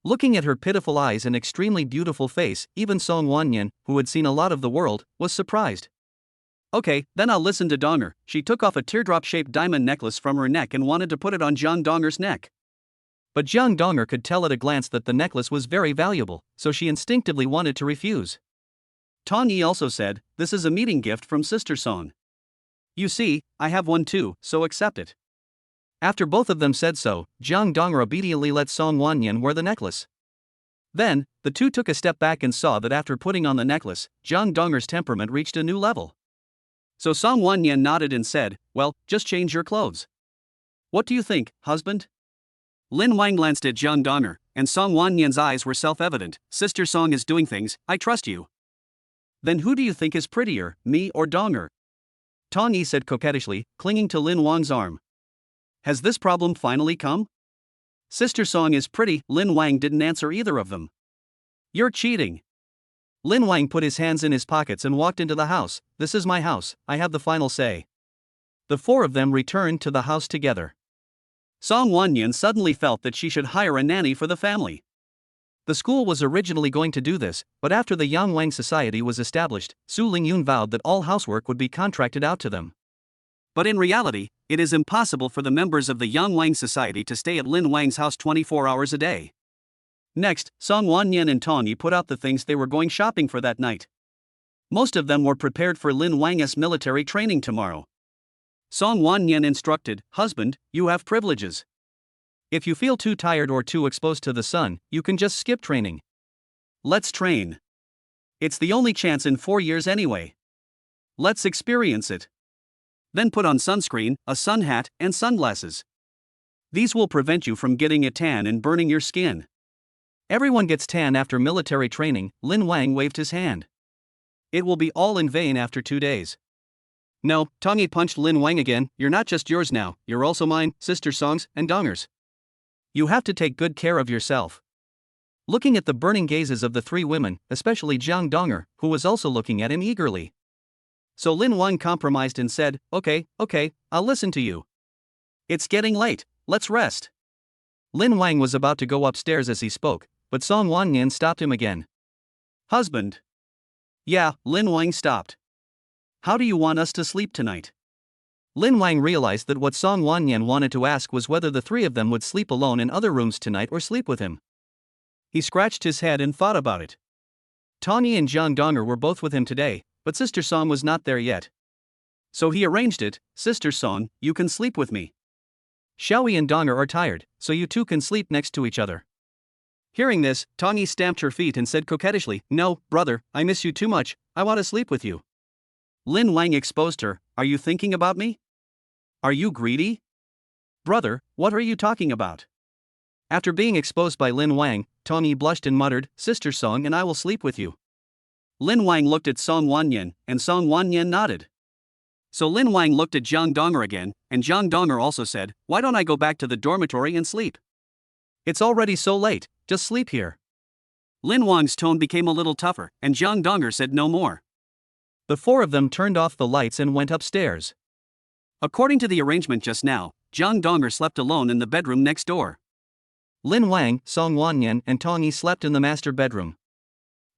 Looking at her pitiful eyes and extremely beautiful face, even Song Wanyan, who had seen a lot of the world, was surprised. Okay, then I'll listen to Donger. She took off a teardrop-shaped diamond necklace from her neck and wanted to put it on Jiang Donger's neck. But Jiang Donger could tell at a glance that the necklace was very valuable, so she instinctively wanted to refuse. Tong Yi also said, "This is a meeting gift from Sister Song. You see, I have one too, so accept it." After both of them said so, Jiang Donger obediently let Song Wanyan wear the necklace. Then, the two took a step back and saw that after putting on the necklace, Jiang Donger's temperament reached a new level. So Song Wanyan nodded and said, "Well, just change your clothes." "What do you think, husband?" Lin Wang glanced at Jiang Donger, and Song Wanyan's eyes were self-evident. "Sister Song is doing things, I trust you." "Then who do you think is prettier, me or Donger?" Tong Yi said coquettishly, clinging to Lin Wang's arm. "Has this problem finally come?" "Sister Song is pretty." Lin Wang didn't answer either of them. "You're cheating." Lin Wang put his hands in his pockets and walked into the house. "This is my house, I have the final say." The four of them returned to the house together. Song Wanyan suddenly felt that she should hire a nanny for the family. The school was originally going to do this, but after the Yang Wang Society was established, Su Lingyun vowed that all housework would be contracted out to them. But in reality, it is impossible for the members of the Yang Wang Society to stay at Lin Wang's house 24 hours a day. Next, Song Wanyan and Tong Yi put out the things they were going shopping for that night. Most of them were prepared for Lin Wang's military training tomorrow. Song Wanyan instructed, "Husband, you have privileges. If you feel too tired or too exposed to the sun, you can just skip training. Let's train. It's the only chance in 4 years anyway. Let's experience it. Then put on sunscreen, a sun hat, and sunglasses. These will prevent you from getting a tan and burning your skin." Everyone gets tan after military training. Lin Wang waved his hand. "It will be all in vain after 2 days. No," Tong Yi punched Lin Wang again, "you're not just yours now, you're also mine, Sister Song's, and Donger's. You have to take good care of yourself." Looking at the burning gazes of the three women, especially Jiang Donger, who was also looking at him eagerly. So Lin Wang compromised and said, okay, I'll listen to you. It's getting late, let's rest." Lin Wang was about to go upstairs as he spoke, but Song Wanyan stopped him again. "Husband." "Yeah," Lin Wang stopped. "How do you want us to sleep tonight?" Lin Wang realized that what Song Wanyan wanted to ask was whether the three of them would sleep alone in other rooms tonight or sleep with him. He scratched his head and thought about it. Tong Yi and Jiang Donger were both with him today, but Sister Song was not there yet. So he arranged it. "Sister Song, you can sleep with me. Xiaoyi and Donger are tired, so you two can sleep next to each other." Hearing this, Tong Yi stamped her feet and said coquettishly, "No, brother, I miss you too much, I want to sleep with you." Lin Wang exposed her. "Are you thinking about me? Are you greedy?" "Brother, what are you talking about?" After being exposed by Lin Wang, Tong Yi blushed and muttered, "Sister Song and I will sleep with you." Lin Wang looked at Song Wanyan, and Song Wanyan nodded. So Lin Wang looked at Jiang Donger again, and Jiang Donger also said, "Why don't I go back to the dormitory and sleep? It's already so late, just sleep here." Lin Wang's tone became a little tougher, and Jiang Donger said no more. The four of them turned off the lights and went upstairs. According to the arrangement just now, Jiang Donger slept alone in the bedroom next door. Lin Wang, Song Wanyan, and Tong Yi slept in the master bedroom.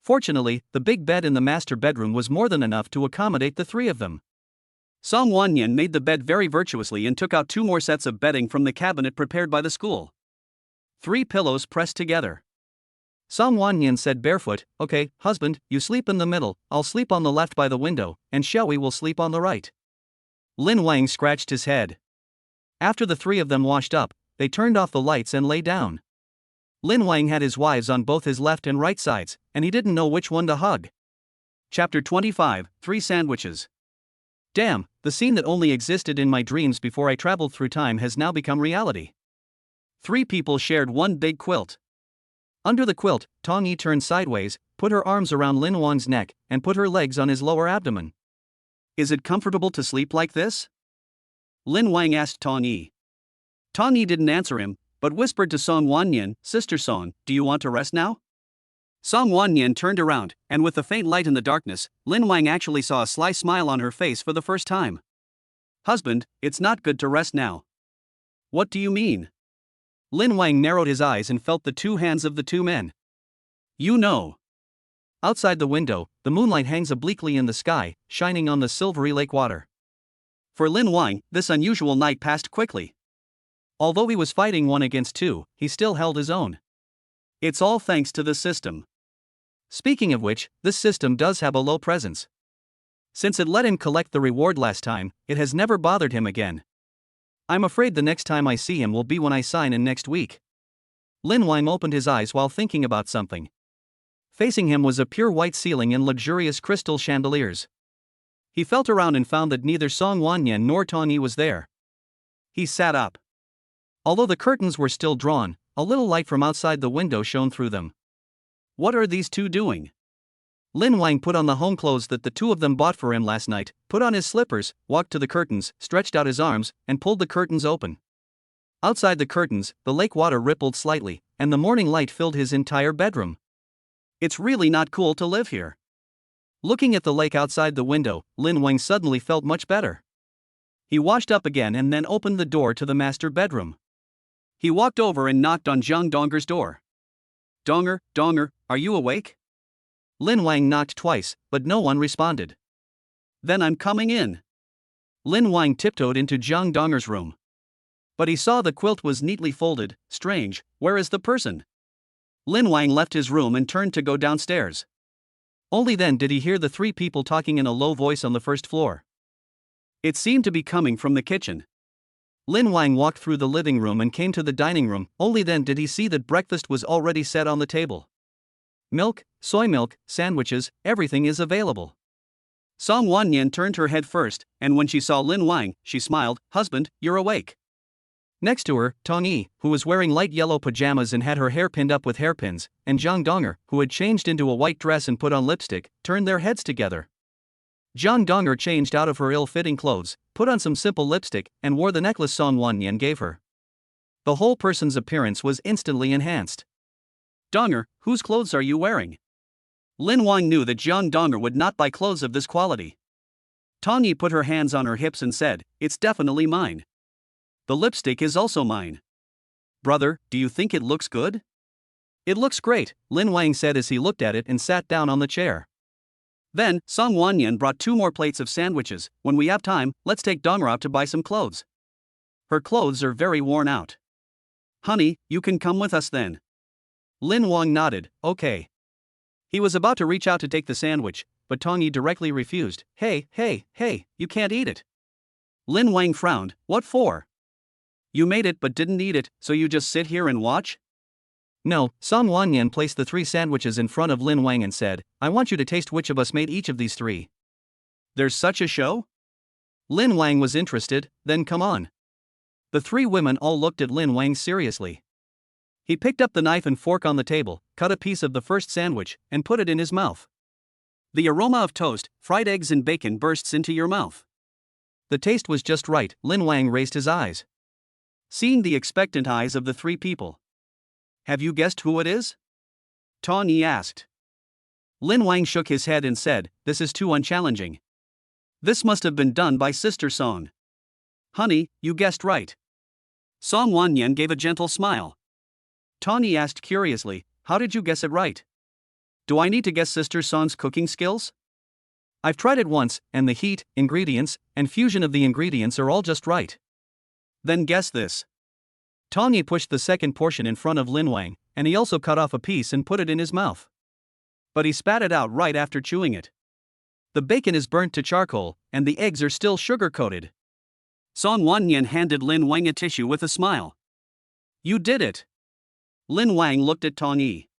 Fortunately, the big bed in the master bedroom was more than enough to accommodate the three of them. Song Wanyan made the bed very virtuously and took out 2 more sets of bedding from the cabinet prepared by the school. 3 pillows pressed together. Song Wanyan said barefoot, "Okay, husband, you sleep in the middle, I'll sleep on the left by the window, and Xiaoyi will sleep on the right." Lin Wang scratched his head. After the three of them washed up, they turned off the lights and lay down. Lin Wang had his wives on both his left and right sides, and he didn't know which one to hug. Chapter 25, 3 Sandwiches. Damn, the scene that only existed in my dreams before I traveled through time has now become reality. 3 people shared one big quilt. Under the quilt, Tong Yi turned sideways, put her arms around Lin Wang's neck, and put her legs on his lower abdomen. "Is it comfortable to sleep like this?" Lin Wang asked Tong Yi. Tong Yi didn't answer him, but whispered to Song Wanyan, "Sister Song, do you want to rest now?" Song Wanyan turned around, and with the faint light in the darkness, Lin Wang actually saw a sly smile on her face for the first time. "Husband, it's not good to rest now." "What do you mean?" Lin Wang narrowed his eyes and felt the 2 hands of the 2 men. "You know. Outside the window, the moonlight hangs obliquely in the sky, shining on the silvery lake water. For Lin Wang, this unusual night passed quickly. Although he was fighting 1 against 2, he still held his own. It's all thanks to the system. Speaking of which, this system does have a low presence. Since it let him collect the reward last time, it has never bothered him again. I'm afraid the next time I see him will be when I sign in next week. Lin Wang opened his eyes while thinking about something. Facing him was a pure white ceiling and luxurious crystal chandeliers. He felt around and found that neither Song Wanyan nor Tong Yi was there. He sat up. Although the curtains were still drawn, a little light from outside the window shone through them. What are these two doing? Lin Wang put on the home clothes that the two of them bought for him last night, put on his slippers, walked to the curtains, stretched out his arms, and pulled the curtains open. Outside the curtains, the lake water rippled slightly, and the morning light filled his entire bedroom. It's really not cool to live here. Looking at the lake outside the window, Lin Wang suddenly felt much better. He washed up again and then opened the door to the master bedroom. He walked over and knocked on Zhang Donger's door. Donger, are you awake? Lin Wang knocked twice, but no one responded. Then I'm coming in. Lin Wang tiptoed into Zhang Donger's room. But he saw the quilt was neatly folded. Strange, where is the person? Lin Wang left his room and turned to go downstairs. Only then did he hear the 3 people talking in a low voice on the first floor. It seemed to be coming from the kitchen. Lin Wang walked through the living room and came to the dining room. Only then did he see that breakfast was already set on the table. Milk, soy milk, sandwiches, everything is available. Song Wanyan turned her head first, and when she saw Lin Wang, she smiled. Husband, you're awake. Next to her, Tong Yi, who was wearing light yellow pajamas and had her hair pinned up with hairpins, and Zhang Donger, who had changed into a white dress and put on lipstick, turned their heads together. Zhang Donger changed out of her ill-fitting clothes, put on some simple lipstick, and wore the necklace Song Wanyan gave her. The whole person's appearance was instantly enhanced. Donger, whose clothes are you wearing? Lin Wang knew that Zhang Donger would not buy clothes of this quality. Tong Yi put her hands on her hips and said, it's definitely mine. The lipstick is also mine. Brother, do you think it looks good? It looks great, Lin Wang said as he looked at it and sat down on the chair. Then, Song Wanyan brought 2 more plates of sandwiches. When we have time, let's take Donger out to buy some clothes. Her clothes are very worn out. Honey, you can come with us then. Lin Wang nodded, okay. He was about to reach out to take the sandwich, but Tong Yi directly refused. Hey, you can't eat it. Lin Wang frowned, what for? You made it but didn't eat it, so you just sit here and watch? No, Song Wanyan placed the 3 sandwiches in front of Lin Wang and said, I want you to taste which of us made each of these 3. There's such a show? Lin Wang was interested, then come on. The 3 women all looked at Lin Wang seriously. He picked up the knife and fork on the table, cut a piece of the first sandwich, and put it in his mouth. The aroma of toast, fried eggs and bacon bursts into your mouth. The taste was just right. Lin Wang raised his eyes. Seeing the expectant eyes of the 3 people. Have you guessed who it is? Tong Yi asked. Lin Wang shook his head and said, this is too unchallenging. This must have been done by Sister Song. Honey, you guessed right. Song Wanyan gave a gentle smile. Tong Yi asked curiously, how did you guess it right? Do I need to guess Sister Song's cooking skills? I've tried it once, and the heat, ingredients, and fusion of the ingredients are all just right. Then guess this. Tong Yi pushed the second portion in front of Lin Wang, and he also cut off a piece and put it in his mouth. But he spat it out right after chewing it. The bacon is burnt to charcoal, and the eggs are still sugar-coated. Song Wanyan handed Lin Wang a tissue with a smile. You did it. Lin Wang looked at Tong Yi.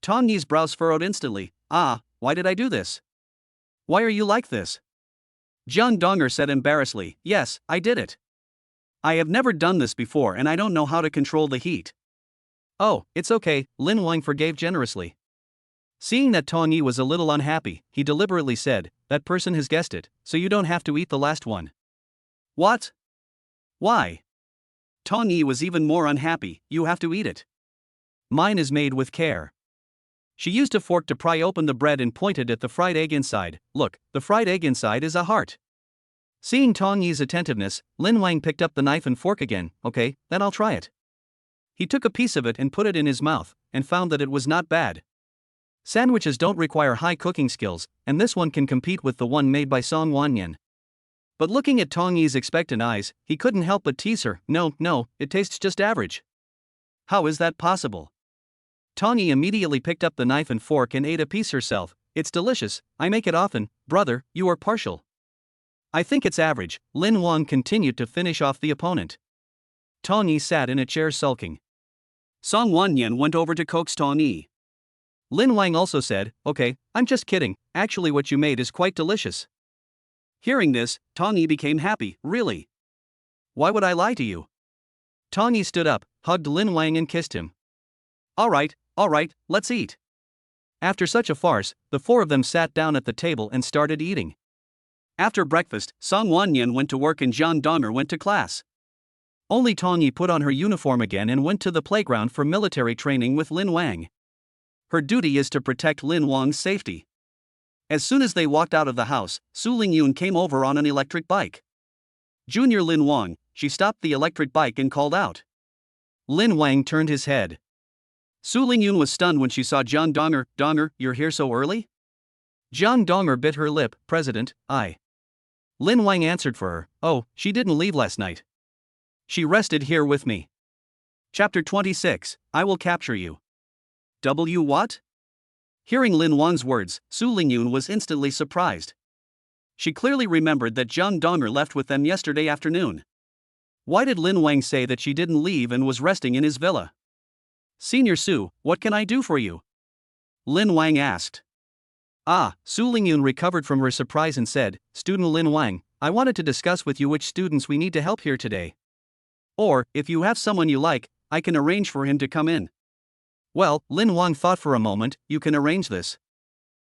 Tong Yi's brows furrowed instantly. Why did I do this? Why are you like this? Zhang Donger said embarrassedly, yes, I did it. I have never done this before and I don't know how to control the heat. Oh, it's okay, Lin Wang forgave generously. Seeing that Tong Yi was a little unhappy, he deliberately said, that person has guessed it, so you don't have to eat the last one. What? Why? Tong Yi was even more unhappy, you have to eat it. Mine is made with care. She used a fork to pry open the bread and pointed at the fried egg inside. Look, the fried egg inside is a heart. Seeing Tong Yi's attentiveness, Lin Wang picked up the knife and fork again. Okay, then I'll try it. He took a piece of it and put it in his mouth, and found that it was not bad. Sandwiches don't require high cooking skills, and this one can compete with the one made by Song Wanyan. But looking at Tong Yi's expectant eyes, he couldn't help but tease her. No, it tastes just average. How is that possible? Tong Yi immediately picked up the knife and fork and ate a piece herself. It's delicious, I make it often, brother, you are partial. I think it's average. Lin Wang continued to finish off the opponent. Tong Yi sat in a chair sulking. Song Wanyan went over to coax Tong Yi. Lin Wang also said, okay, I'm just kidding, actually what you made is quite delicious. Hearing this, Tong Yi became happy. Really? Why would I lie to you? Tong Yi stood up, hugged Lin Wang and kissed him. All right, let's eat. After such a farce, the four of them sat down at the table and started eating. After breakfast, Song Wanyan went to work and Jiang Donger went to class. Only Tong Yi put on her uniform again and went to the playground for military training with Lin Wang. Her duty is to protect Lin Wang's safety. As soon as they walked out of the house, Su Lingyun came over on an electric bike. Junior Lin Wang, she stopped the electric bike and called out. Lin Wang turned his head. Su Lingyun was stunned when she saw Jiang Donger. Donger, you're here so early? Jiang Donger bit her lip. President, I. Lin Wang answered for her. Oh, she didn't leave last night. She rested here with me. Chapter 26, I will capture you. What? Hearing Lin Wang's words, Su Lingyun was instantly surprised. She clearly remembered that Jiang Donger left with them yesterday afternoon. Why did Lin Wang say that she didn't leave and was resting in his villa? Senior Su, what can I do for you? Lin Wang asked. Su Lingyun recovered from her surprise and said, Student Lin Wang, I wanted to discuss with you which students we need to help here today. Or, if you have someone you like, I can arrange for him to come in. Well, Lin Wang thought for a moment, you can arrange this.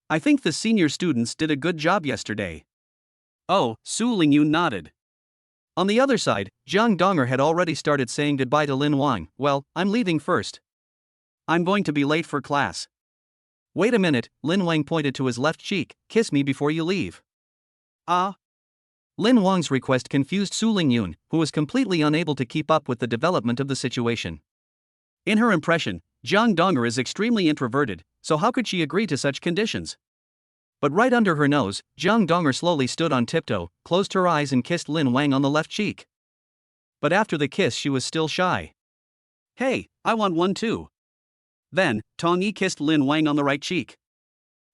I think the senior students did a good job yesterday. Oh, Su Lingyun nodded. On the other side, Jiang Donger had already started saying goodbye to Lin Wang. Well, I'm leaving first. I'm going to be late for class. Wait a minute, Lin Wang pointed to his left cheek, kiss me before you leave. Lin Wang's request confused Su Lingyun, who was completely unable to keep up with the development of the situation. In her impression, Jiang Donger is extremely introverted, so how could she agree to such conditions? But right under her nose, Jiang Donger slowly stood on tiptoe, closed her eyes and kissed Lin Wang on the left cheek. But after the kiss she was still shy. Hey, I want one too. Then, Tong Yi kissed Lin Wang on the right cheek.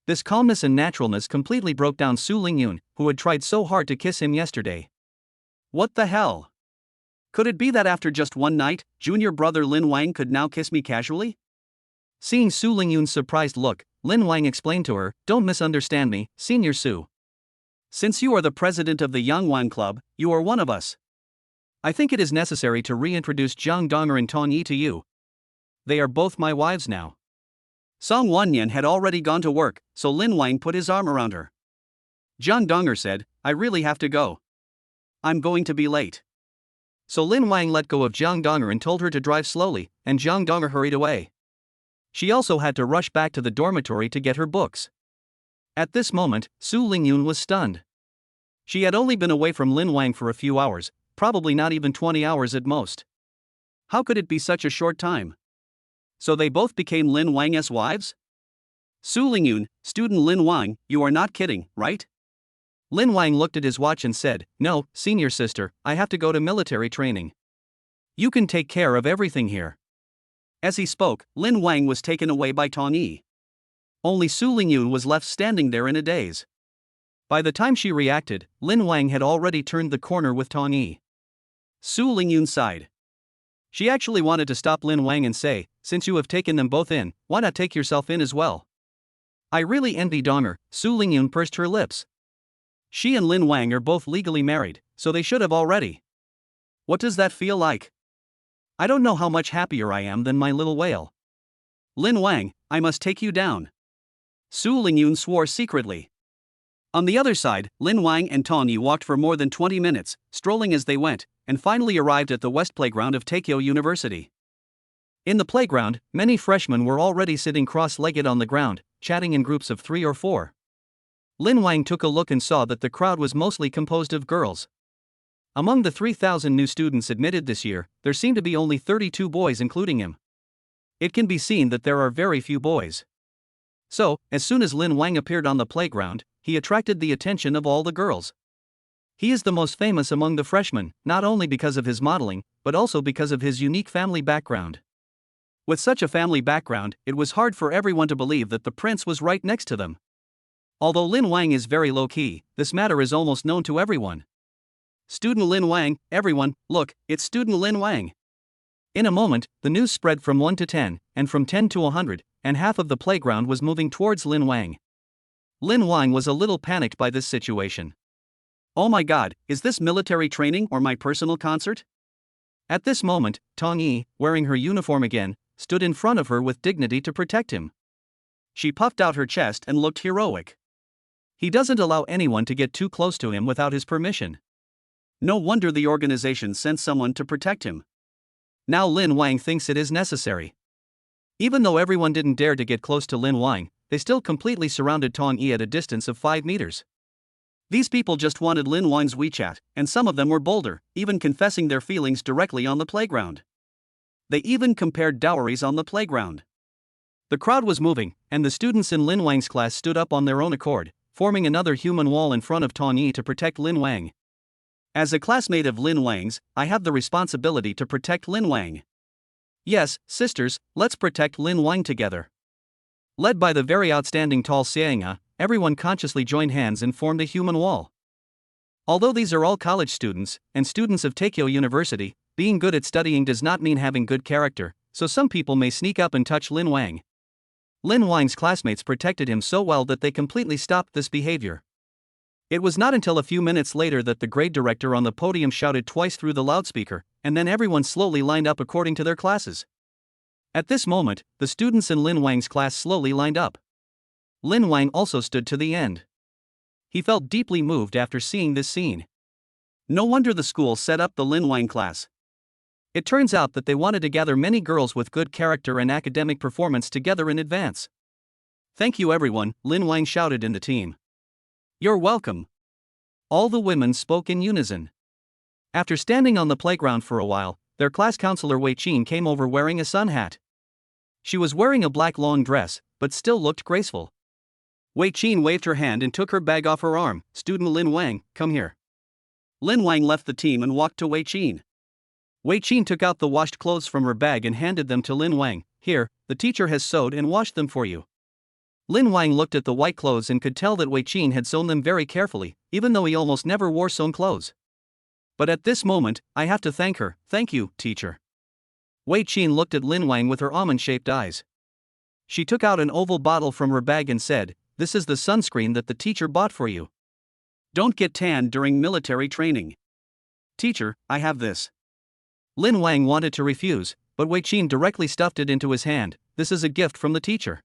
This calmness and naturalness completely broke down Su Lingyun, who had tried so hard to kiss him yesterday. What the hell? Could it be that after just one night, junior brother Lin Wang could now kiss me casually? Seeing Su Lingyun's surprised look, Lin Wang explained to her, don't misunderstand me, Senior Su. Since you are the president of the Yangwan Club, you are one of us. I think it is necessary to reintroduce Jiang Donger and Tong Yi to you. They are both my wives now. Song Wanyan had already gone to work, so Lin Wang put his arm around her. Jiang Donger said, I really have to go. I'm going to be late. So Lin Wang let go of Jiang Donger and told her to drive slowly, and Jiang Donger hurried away. She also had to rush back to the dormitory to get her books. At this moment, Su Lingyun was stunned. She had only been away from Lin Wang for a few hours, probably not even 20 hours at most. How could it be such a short time? So they both became Lin Wang's wives? Su Lingyun, student Lin Wang, you are not kidding, right? Lin Wang looked at his watch and said, no, senior sister, I have to go to military training. You can take care of everything here. As he spoke, Lin Wang was taken away by Tong Yi. Only Su Lingyun was left standing there in a daze. By the time she reacted, Lin Wang had already turned the corner with Tong Yi. Su Lingyun sighed. She actually wanted to stop Lin Wang and say, since you have taken them both in, why not take yourself in as well? I really envy Donger. Su Lingyun pursed her lips. She and Lin Wang are both legally married, so they should have already. What does that feel like? I don't know how much happier I am than my little whale. Lin Wang, I must take you down. Su Lingyun swore secretly. On the other side, Lin Wang and Tong Yi walked for more than 20 minutes, strolling as they went, and finally arrived at the west playground of Taikyo University. In the playground, many freshmen were already sitting cross-legged on the ground, chatting in groups of 3 or 4. Lin Wang took a look and saw that the crowd was mostly composed of girls. Among the 3,000 new students admitted this year, there seemed to be only 32 boys including him. It can be seen that there are very few boys. So, as soon as Lin Wang appeared on the playground, he attracted the attention of all the girls. He is the most famous among the freshmen, not only because of his modeling, but also because of his unique family background. With such a family background, it was hard for everyone to believe that the prince was right next to them. Although Lin Wang is very low-key, this matter is almost known to everyone. Student Lin Wang, everyone, look, it's student Lin Wang. In a moment, the news spread from 1 to 10, and from 10 to 100, and half of the playground was moving towards Lin Wang. Lin Wang was a little panicked by this situation. Oh my god, is this military training or my personal concert? At this moment, Tong Yi, wearing her uniform again, stood in front of her with dignity to protect him. She puffed out her chest and looked heroic. He doesn't allow anyone to get too close to him without his permission. No wonder the organization sent someone to protect him. Now Lin Wang thinks it is necessary. Even though everyone didn't dare to get close to Lin Wang, they still completely surrounded Tong Yi at a distance of 5 meters. These people just wanted Lin Wang's WeChat, and some of them were bolder, even confessing their feelings directly on the playground. They even compared dowries on the playground. The crowd was moving, and the students in Lin Wang's class stood up on their own accord, forming another human wall in front of Tong Yi to protect Lin Wang. As a classmate of Lin Wang's, I have the responsibility to protect Lin Wang. Yes, sisters, let's protect Lin Wang together. Led by the very outstanding tall Xianga, everyone consciously joined hands and formed a human wall. Although these are all college students, and students of Tokyo University, being good at studying does not mean having good character, so some people may sneak up and touch Lin Wang. Lin Wang's classmates protected him so well that they completely stopped this behavior. It was not until a few minutes later that the grade director on the podium shouted twice through the loudspeaker, and then everyone slowly lined up according to their classes. At this moment, the students in Lin Wang's class slowly lined up. Lin Wang also stood to the end. He felt deeply moved after seeing this scene. No wonder the school set up the Lin Wang class. It turns out that they wanted to gather many girls with good character and academic performance together in advance. Thank you everyone, Lin Wang shouted in the team. You're welcome. All the women spoke in unison. After standing on the playground for a while, their class counselor Wei Qin came over wearing a sun hat. She was wearing a black long dress, but still looked graceful. Wei Qin waved her hand and took her bag off her arm. Student Lin Wang, come here. Lin Wang left the team and walked to Wei Qin. Wei Qin took out the washed clothes from her bag and handed them to Lin Wang. Here, the teacher has sewed and washed them for you. Lin Wang looked at the white clothes and could tell that Wei Qin had sewn them very carefully, even though he almost never wore sewn clothes. But at this moment, I have to thank her. Thank you, teacher. Wei Qin looked at Lin Wang with her almond-shaped eyes. She took out an oval bottle from her bag and said, "This is the sunscreen that the teacher bought for you. Don't get tanned during military training." Teacher, I have this. Lin Wang wanted to refuse, but Wei Qin directly stuffed it into his hand. This is a gift from the teacher.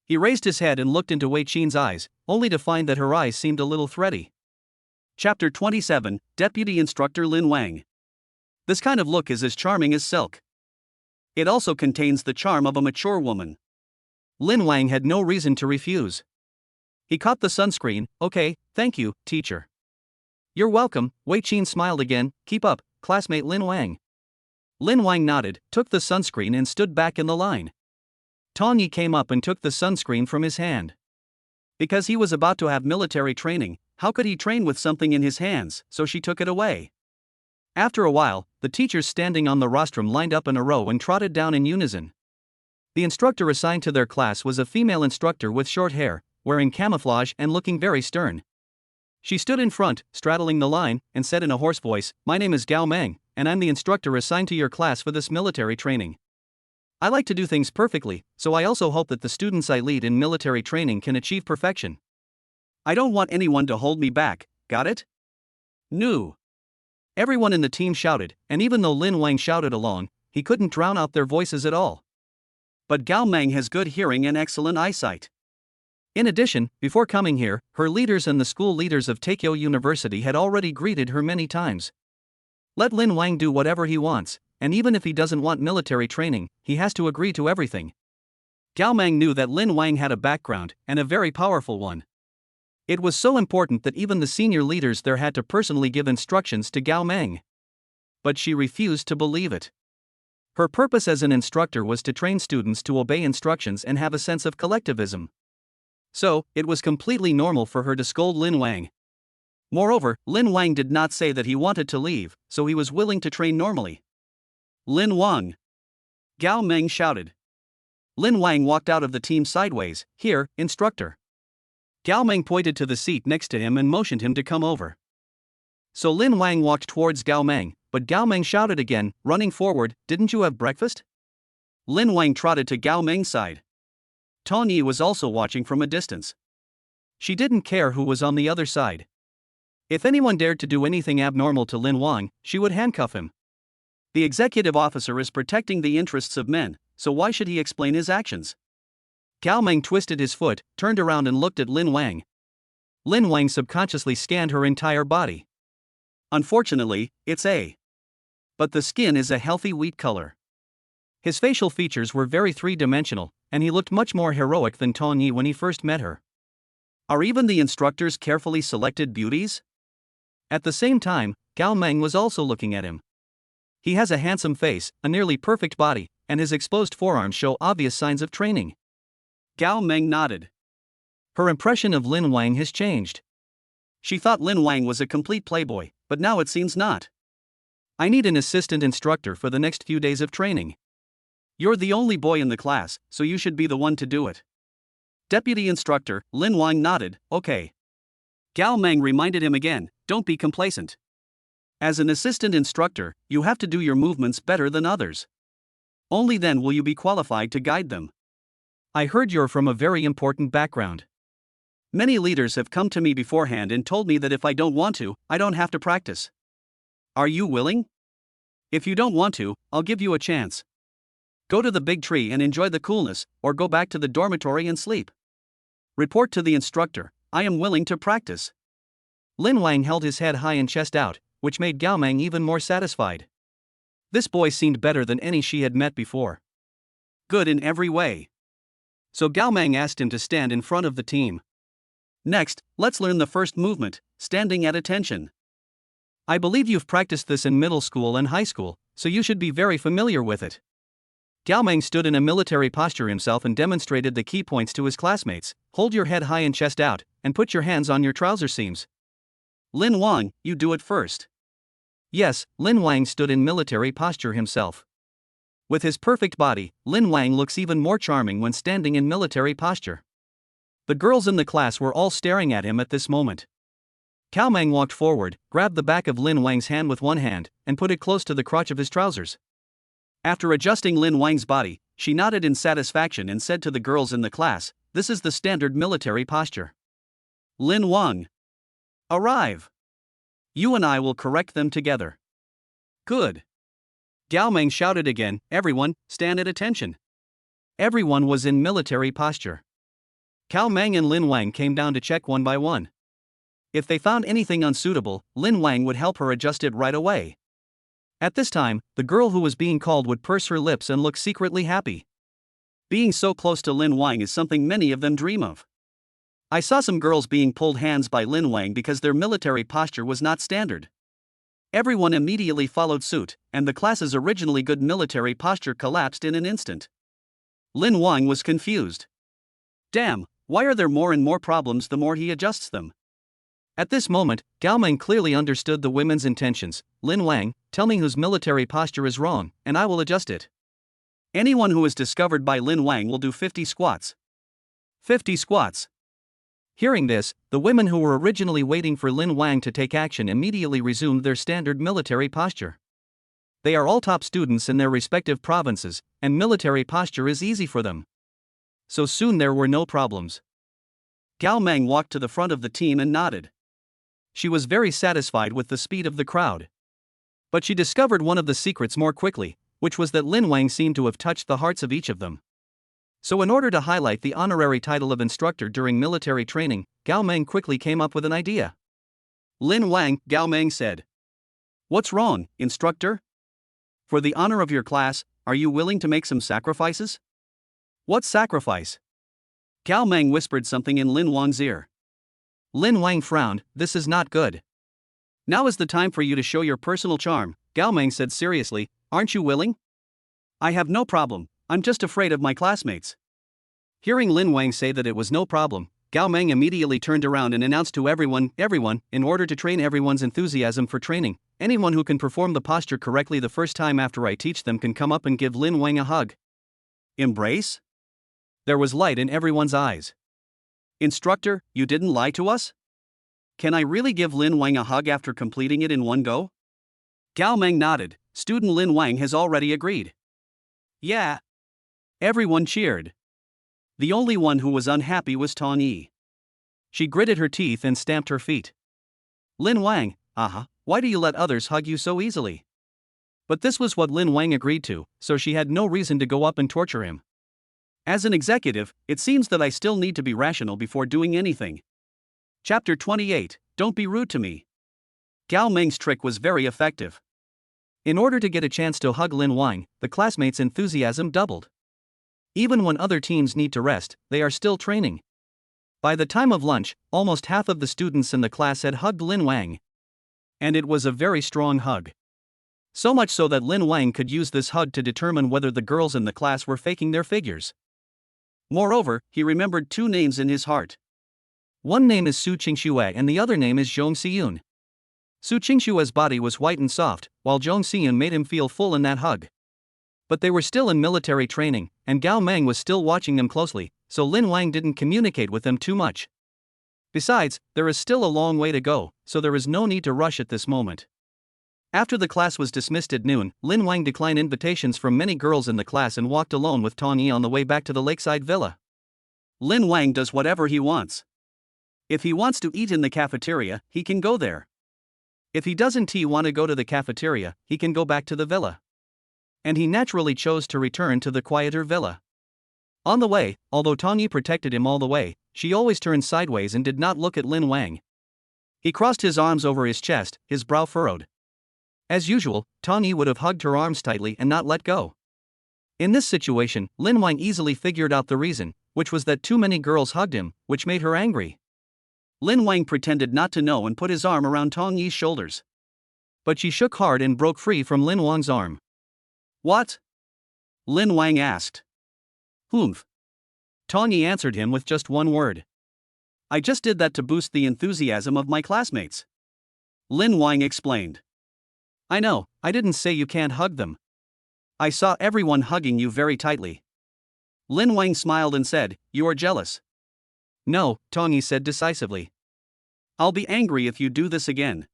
He raised his head and looked into Wei Qin's eyes, only to find that her eyes seemed a little thready. Chapter 27, Deputy Instructor Lin Wang. This kind of look is as charming as silk. It also contains the charm of a mature woman. Lin Wang had no reason to refuse. He caught the sunscreen. Okay, thank you, teacher. You're welcome, Wei Qin smiled again. Keep up, classmate Lin Wang. Lin Wang nodded, took the sunscreen and stood back in the line. Tong Yi came up and took the sunscreen from his hand. Because he was about to have military training, how could he train with something in his hands, so she took it away. After a while, the teachers standing on the rostrum lined up in a row and trotted down in unison. The instructor assigned to their class was a female instructor with short hair, wearing camouflage and looking very stern. She stood in front, straddling the line, and said in a hoarse voice, "My name is Gao Meng, and I'm the instructor assigned to your class for this military training. I like to do things perfectly, so I also hope that the students I lead in military training can achieve perfection. I don't want anyone to hold me back, got it?" No. Everyone in the team shouted, and even though Lin Wang shouted along, he couldn't drown out their voices at all. But Gao Meng has good hearing and excellent eyesight. In addition, before coming here, her leaders and the school leaders of Tokyo University had already greeted her many times. Let Lin Wang do whatever he wants, and even if he doesn't want military training, he has to agree to everything. Gao Meng knew that Lin Wang had a background, and a very powerful one. It was so important that even the senior leaders there had to personally give instructions to Gao Meng. But she refused to believe it. Her purpose as an instructor was to train students to obey instructions and have a sense of collectivism. So, it was completely normal for her to scold Lin Wang. Moreover, Lin Wang did not say that he wanted to leave, so he was willing to train normally. Lin Wang! Gao Meng shouted. Lin Wang walked out of the team sideways. Here, instructor. Gao Meng pointed to the seat next to him and motioned him to come over. So Lin Wang walked towards Gao Meng, but Gao Meng shouted again, running forward, "Didn't you have breakfast?" Lin Wang trotted to Gao Meng's side. Tong Yi was also watching from a distance. She didn't care who was on the other side. If anyone dared to do anything abnormal to Lin Wang, she would handcuff him. The executive officer is protecting the interests of men, so why should he explain his actions? Gao Meng twisted his foot, turned around and looked at Lin Wang. Lin Wang subconsciously scanned her entire body. Unfortunately, it's A. But the skin is a healthy wheat color. His facial features were very three-dimensional, and he looked much more heroic than Tong Yi when he first met her. Are even the instructors carefully selected beauties? At the same time, Gao Meng was also looking at him. He has a handsome face, a nearly perfect body, and his exposed forearms show obvious signs of training. Gao Meng nodded. Her impression of Lin Wang has changed. She thought Lin Wang was a complete playboy, but now it seems not. I need an assistant instructor for the next few days of training. You're the only boy in the class, so you should be the one to do it. Deputy instructor, Lin Wang nodded, okay. Gao Meng reminded him again, don't be complacent. As an assistant instructor, you have to do your movements better than others. Only then will you be qualified to guide them. I heard you're from a very important background. Many leaders have come to me beforehand and told me that if I don't want to, I don't have to practice. Are you willing? If you don't want to, I'll give you a chance. Go to the big tree and enjoy the coolness, or go back to the dormitory and sleep. Report to the instructor, I am willing to practice. Lin Wang held his head high and chest out, which made Gao Meng even more satisfied. This boy seemed better than any she had met before. Good in every way. So Gao Meng asked him to stand in front of the team. Next, let's learn the first movement, standing at attention. I believe you've practiced this in middle school and high school, so you should be very familiar with it. Gao Meng stood in a military posture himself and demonstrated the key points to his classmates. Hold your head high and chest out, and put your hands on your trouser seams. Lin Wang, you do it first. Yes, Lin Wang stood in military posture himself. With his perfect body, Lin Wang looks even more charming when standing in military posture. The girls in the class were all staring at him at this moment. Gao Meng walked forward, grabbed the back of Lin Wang's hand with one hand, and put it close to the crotch of his trousers. After adjusting Lin Wang's body, she nodded in satisfaction and said to the girls in the class, "This is the standard military posture. Lin Wang, arrive. You and I will correct them together." Good. Gao Meng shouted again, "Everyone, stand at attention." Everyone was in military posture. Gao Meng and Lin Wang came down to check one by one. If they found anything unsuitable, Lin Wang would help her adjust it right away. At this time, the girl who was being called would purse her lips and look secretly happy. Being so close to Lin Wang is something many of them dream of. I saw some girls being pulled hands by Lin Wang because their military posture was not standard. Everyone immediately followed suit, and the class's originally good military posture collapsed in an instant. Lin Wang was confused. Damn, why are there more and more problems the more he adjusts them? At this moment, Gao Meng clearly understood the women's intentions. Lin Wang, tell me whose military posture is wrong, and I will adjust it. Anyone who is discovered by Lin Wang will do 50 squats. 50 squats. Hearing this, the women who were originally waiting for Lin Wang to take action immediately resumed their standard military posture. They are all top students in their respective provinces, and military posture is easy for them. So soon there were no problems. Gao Meng walked to the front of the team and nodded. She was very satisfied with the speed of the crowd. But she discovered one of the secrets more quickly, which was that Lin Wang seemed to have touched the hearts of each of them. So in order to highlight the honorary title of instructor during military training, Gao Meng quickly came up with an idea. Lin Wang, Gao Meng said. What's wrong, instructor? For the honor of your class, are you willing to make some sacrifices? What sacrifice? Gao Meng whispered something in Lin Wang's ear. Lin Wang frowned, this is not good. Now is the time for you to show your personal charm, Gao Meng said seriously, aren't you willing? I have no problem, I'm just afraid of my classmates. Hearing Lin Wang say that it was no problem, Gao Meng immediately turned around and announced to everyone, in order to train everyone's enthusiasm for training, anyone who can perform the posture correctly the first time after I teach them can come up and give Lin Wang a hug. Embrace? There was light in everyone's eyes. Instructor, you didn't lie to us? Can I really give Lin Wang a hug after completing it in one go? Gao Meng nodded. Student Lin Wang has already agreed. Yeah. Everyone cheered. The only one who was unhappy was Tong Yi. She gritted her teeth and stamped her feet. Lin Wang, why do you let others hug you so easily? But this was what Lin Wang agreed to, so she had no reason to go up and torture him. As an executive, it seems that I still need to be rational before doing anything. Chapter 28, Don't be rude to me. Gao Meng's trick was very effective. In order to get a chance to hug Lin Wang, the classmates' enthusiasm doubled. Even when other teams need to rest, they are still training. By the time of lunch, almost half of the students in the class had hugged Lin Wang. And it was a very strong hug. So much so that Lin Wang could use this hug to determine whether the girls in the class were faking their figures. Moreover, he remembered two names in his heart. One name is Su Qingxue and the other name is Zhong Xiyun. Su Qingxue's body was white and soft, while Zhong Xiyun made him feel full in that hug. But they were still in military training, and Gao Meng was still watching them closely, so Lin Wang didn't communicate with them too much. Besides, there is still a long way to go, so there is no need to rush at this moment. After the class was dismissed at noon, Lin Wang declined invitations from many girls in the class and walked alone with Tong Yi on the way back to the lakeside villa. Lin Wang does whatever he wants. If he wants to eat in the cafeteria, he can go there. If he doesn't want to go to the cafeteria, he can go back to the villa. And he naturally chose to return to the quieter villa. On the way, although Tong Yi protected him all the way, she always turned sideways and did not look at Lin Wang. He crossed his arms over his chest, his brow furrowed. As usual, Tong Yi would have hugged her arms tightly and not let go. In this situation, Lin Wang easily figured out the reason, which was that too many girls hugged him, which made her angry. Lin Wang pretended not to know and put his arm around Tong Yi's shoulders. But she shook hard and broke free from Lin Wang's arm. What? Lin Wang asked. Humph. Tong Yi answered him with just one word. I just did that to boost the enthusiasm of my classmates. Lin Wang explained. I know, I didn't say you can't hug them. I saw everyone hugging you very tightly. Lin Wang smiled and said, You are jealous. No, Tong Yi said decisively. I'll be angry if you do this again.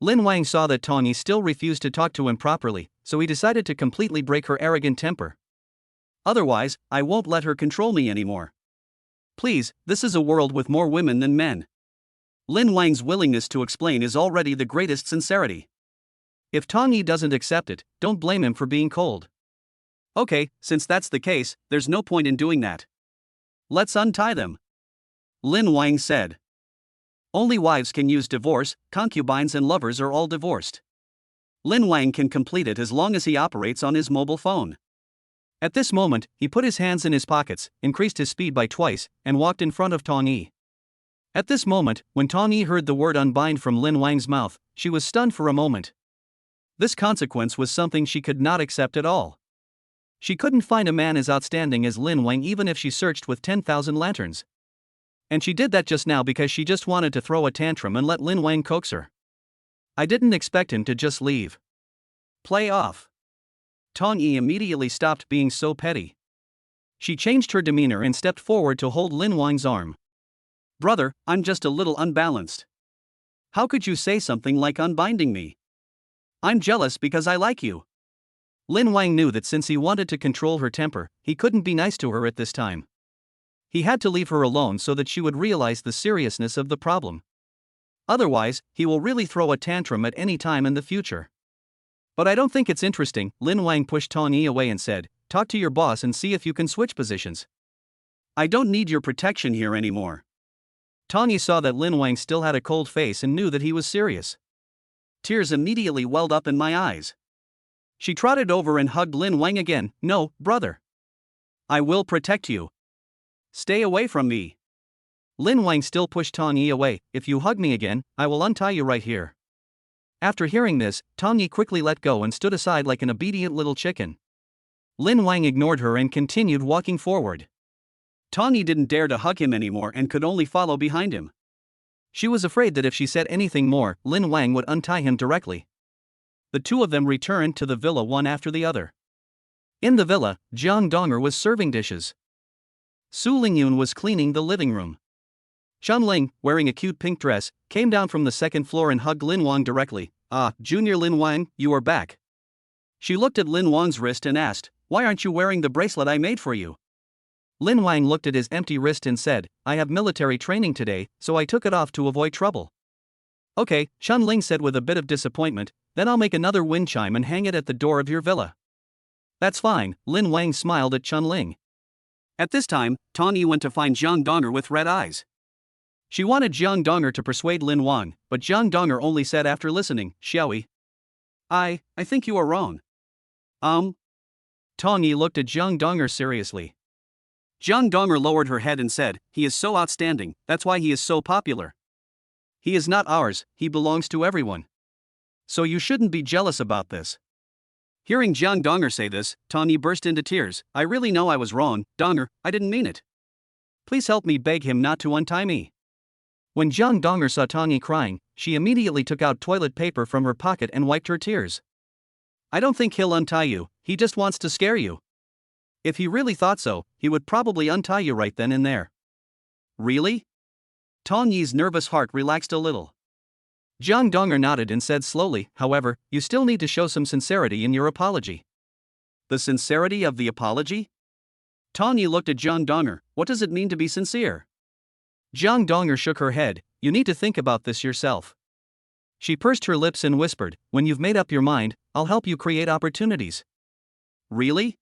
Lin Wang saw that Tong Yi still refused to talk to him properly, so he decided to completely break her arrogant temper. Otherwise, I won't let her control me anymore. Please, this is a world with more women than men. Lin Wang's willingness to explain is already the greatest sincerity. If Tong Yi doesn't accept it, don't blame him for being cold. Okay, since that's the case, there's no point in doing that. Let's untie them. Lin Wang said. Only wives can use divorce, concubines and lovers are all divorced. Lin Wang can complete it as long as he operates on his mobile phone. At this moment, he put his hands in his pockets, increased his speed by twice, and walked in front of Tong Yi. At this moment, when Tong Yi heard the word unbind from Lin Wang's mouth, she was stunned for a moment. This consequence was something she could not accept at all. She couldn't find a man as outstanding as Lin Wang even if she searched with 10,000 lanterns. And she did that just now because she just wanted to throw a tantrum and let Lin Wang coax her. I didn't expect him to just leave. Play off. Tong Yi immediately stopped being so petty. She changed her demeanor and stepped forward to hold Lin Wang's arm. Brother, I'm just a little unbalanced. How could you say something like unbinding me? I'm jealous because I like you. Lin Wang knew that since he wanted to control her temper, he couldn't be nice to her at this time. He had to leave her alone so that she would realize the seriousness of the problem. Otherwise, he will really throw a tantrum at any time in the future. But I don't think it's interesting. Lin Wang pushed Tong Yi away and said, Talk to your boss and see if you can switch positions. I don't need your protection here anymore. Tong Yi saw that Lin Wang still had a cold face and knew that he was serious. Tears immediately welled up in my eyes. She trotted over and hugged Lin Wang again. No, brother. I will protect you. Stay away from me. Lin Wang still pushed Tong Yi away. If you hug me again, I will untie you right here. After hearing this, Tong Yi quickly let go and stood aside like an obedient little chicken. Lin Wang ignored her and continued walking forward. Tang Yi didn't dare to hug him anymore and could only follow behind him. She was afraid that if she said anything more, Lin Wang would untie him directly. The two of them returned to the villa one after the other. In the villa, Jiang Donger was serving dishes. Su Lingyun was cleaning the living room. Shan Ling, wearing a cute pink dress, came down from the second floor and hugged Lin Wang directly. "Ah, Junior Lin Wang, you are back." She looked at Lin Wang's wrist and asked, "Why aren't you wearing the bracelet I made for you?" Lin Wang looked at his empty wrist and said, "I have military training today, so I took it off to avoid trouble." "Okay," Shan Ling said with a bit of disappointment, "then I'll make another wind chime and hang it at the door of your villa." "That's fine," Lin Wang smiled at Chun Ling. At this time, Tang Yi went to find Jiang Donger with red eyes. She wanted Jiang Donger to persuade Lin Wang, but Jiang Donger only said after listening, "Xiaoyi. I think you are wrong." Tang Yi looked at Jiang Donger seriously. Jiang Donger lowered her head and said, "He is so outstanding, that's why he is so popular. He is not ours, he belongs to everyone. So you shouldn't be jealous about this." Hearing Jiang Donger say this, Tang Yi burst into tears. "I really know I was wrong, Donger, I didn't mean it. Please help me beg him not to untie me." When Jiang Donger saw Tang Yi crying, she immediately took out toilet paper from her pocket and wiped her tears. "I don't think he'll untie you, he just wants to scare you. If he really thought so, he would probably untie you right then and there." "Really?" Tang Yi's nervous heart relaxed a little. Jiang Donger nodded and said slowly, "However, you still need to show some sincerity in your apology." "The sincerity of the apology?" Tang Yi looked at Jiang Donger. "What does it mean to be sincere?" Jiang Donger shook her head. "You need to think about this yourself." She pursed her lips and whispered, "When you've made up your mind, I'll help you create opportunities." "Really?"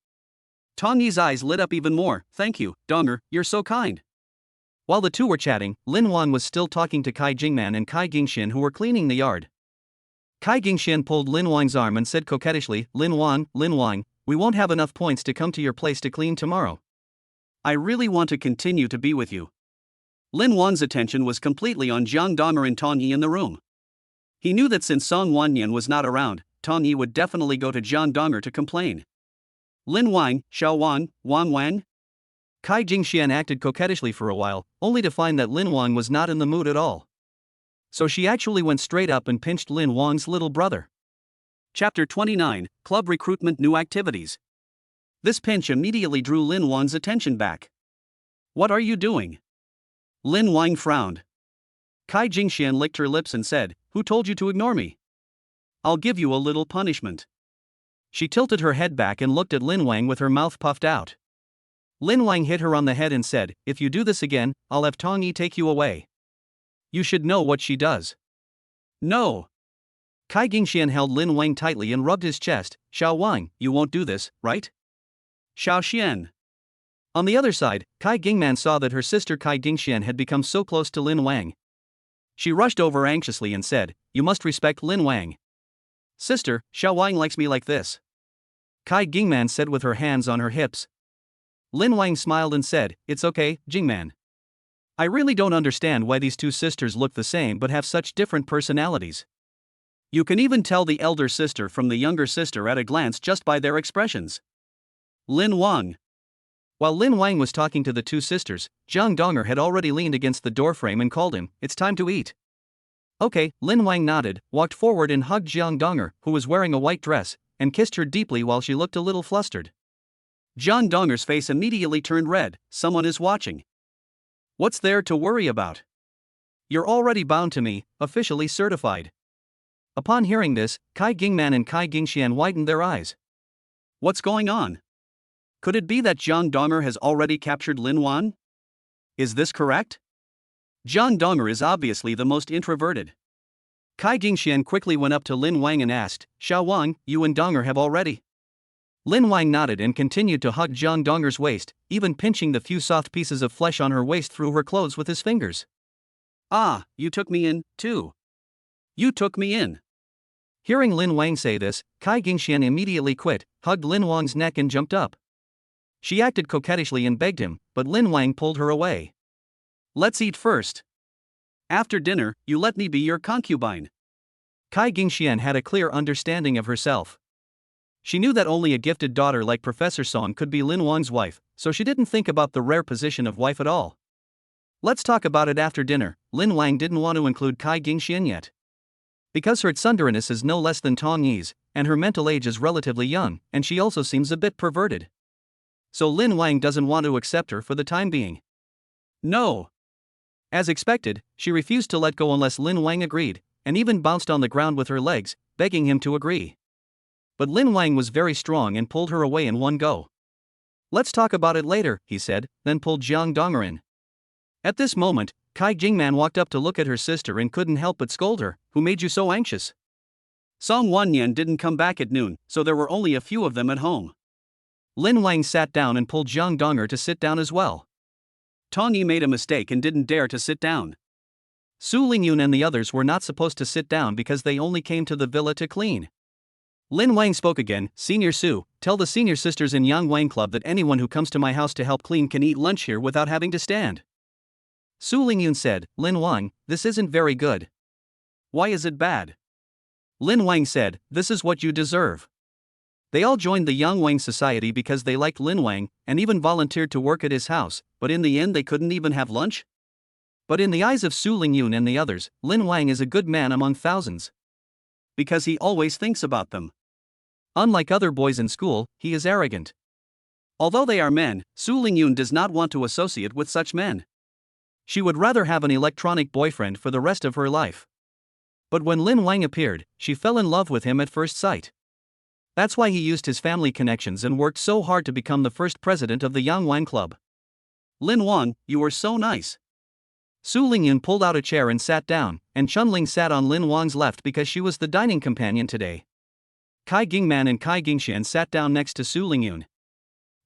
Tang Yi's eyes lit up even more. "Thank you, Donger, you're so kind." While the two were chatting, Lin Wang was still talking to Kai Jingman and Kai Gingxian, who were cleaning the yard. Kai Gingxian pulled Lin Wang's arm and said coquettishly, Lin Wang, we won't have enough points to come to your place to clean tomorrow. I really want to continue to be with you." Lin Wang's attention was completely on Jiang Donger and Tang Yi in the room. He knew that since Song Wanyan was not around, Tang Yi would definitely go to Jiang Donger to complain. "Lin Wang, Xiao Wang, Wang Wang?" Kai Jingxian acted coquettishly for a while, only to find that Lin Wang was not in the mood at all. So she actually went straight up and pinched Lin Wang's little brother. Chapter 29, Club Recruitment New Activities. This pinch immediately drew Lin Wang's attention back. "What are you doing?" Lin Wang frowned. Kai Jingxian licked her lips and said, "Who told you to ignore me? I'll give you a little punishment." She tilted her head back and looked at Lin Wang with her mouth puffed out. Lin Wang hit her on the head and said, "If you do this again, I'll have Tang Yi take you away. You should know what she does." "No." Kai Gingxian held Lin Wang tightly and rubbed his chest. "Xiao Wang, you won't do this, right?" "Xiao Xian." On the other side, Kai Gingman saw that her sister Kai Gingxian had become so close to Lin Wang. She rushed over anxiously and said, "You must respect Lin Wang." "Sister, Xiao Wang likes me like this," Kai Gingman said with her hands on her hips. Lin Wang smiled and said, "It's okay, Jingman. I really don't understand why these two sisters look the same but have such different personalities. You can even tell the elder sister from the younger sister at a glance just by their expressions." Lin Wang. While Lin Wang was talking to the two sisters, Jiang Donger had already leaned against the doorframe and called him, "It's time to eat." "Okay," Lin Wang nodded, walked forward and hugged Jiang Donger, who was wearing a white dress, and kissed her deeply while she looked a little flustered. Jiang Donger's face immediately turned red. "Someone is watching. What's there to worry about? You're already bound to me, officially certified." Upon hearing this, Kai Gingman and Kai Gingxian widened their eyes. What's going on? Could it be that Jiang Donger has already captured Lin Wang? Is this correct? Jiang Donger is obviously the most introverted. Kai Gingxian quickly went up to Lin Wang and asked, "Xiao Wang, you and Donger have already?" Lin Wang nodded and continued to hug Jiang Donger's waist, even pinching the few soft pieces of flesh on her waist through her clothes with his fingers. "Ah, you took me in, too. You took me in." Hearing Lin Wang say this, Kai Gingxian immediately quit, hugged Lin Wang's neck and jumped up. She acted coquettishly and begged him, but Lin Wang pulled her away. "Let's eat first. After dinner, you let me be your concubine." Kai Gingxian had a clear understanding of herself. She knew that only a gifted daughter like Professor Song could be Lin Wang's wife, so she didn't think about the rare position of wife at all. Let's talk about it after dinner. Lin Wang didn't want to include Kai Gingxian yet. Because her tsunderiness is no less than Tong Yi's, and her mental age is relatively young, and she also seems a bit perverted. So Lin Wang doesn't want to accept her for the time being. No. As expected, she refused to let go unless Lin Wang agreed, and even bounced on the ground with her legs, begging him to agree. But Lin Wang was very strong and pulled her away in one go. Let's talk about it later, he said, then pulled Jiang Donger in. At this moment, Kai Jingman walked up to look at her sister and couldn't help but scold her. Who made you so anxious? Song Wanyan didn't come back at noon, so there were only a few of them at home. Lin Wang sat down and pulled Jiang Donger to sit down as well. Tong Yi made a mistake and didn't dare to sit down. Su Lingyun and the others were not supposed to sit down because they only came to the villa to clean. Lin Wang spoke again. Senior Su, tell the senior sisters in Yang Wang Club that anyone who comes to my house to help clean can eat lunch here without having to stand. Su Lingyun said, Lin Wang, this isn't very good. Why is it bad? Lin Wang said, this is what you deserve. They all joined the Yang Wang Society because they liked Lin Wang, and even volunteered to work at his house, but in the end they couldn't even have lunch? But in the eyes of Su Lingyun and the others, Lin Wang is a good man among thousands. Because he always thinks about them. Unlike other boys in school, he is arrogant. Although they are men, Su Lingyun does not want to associate with such men. She would rather have an electronic boyfriend for the rest of her life. But when Lin Wang appeared, she fell in love with him at first sight. That's why he used his family connections and worked so hard to become the first president of the Yang Wang Club. Lin Wang, you were so nice. Su Lingyun pulled out a chair and sat down, and Chunling sat on Lin Wang's left because she was the dining companion today. Kai Gingman and Kai Gingxian sat down next to Su Lingyun.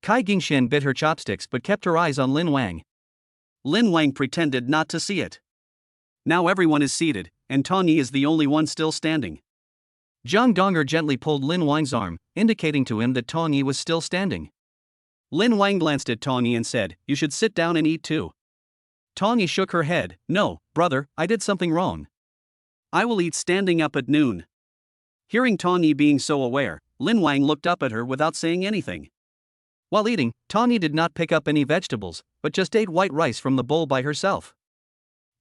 Kai Gingxian bit her chopsticks but kept her eyes on Lin Wang. Lin Wang pretended not to see it. Now everyone is seated, and Tong Yi is the only one still standing. Jiang Donger gently pulled Lin Wang's arm, indicating to him that Tong Yi was still standing. Lin Wang glanced at Tong Yi and said, you should sit down and eat too. Tong Yi shook her head, no, brother, I did something wrong. I will eat standing up at noon. Hearing Tong Yi being so aware, Lin Wang looked up at her without saying anything. While eating, Tong Yi did not pick up any vegetables, but just ate white rice from the bowl by herself.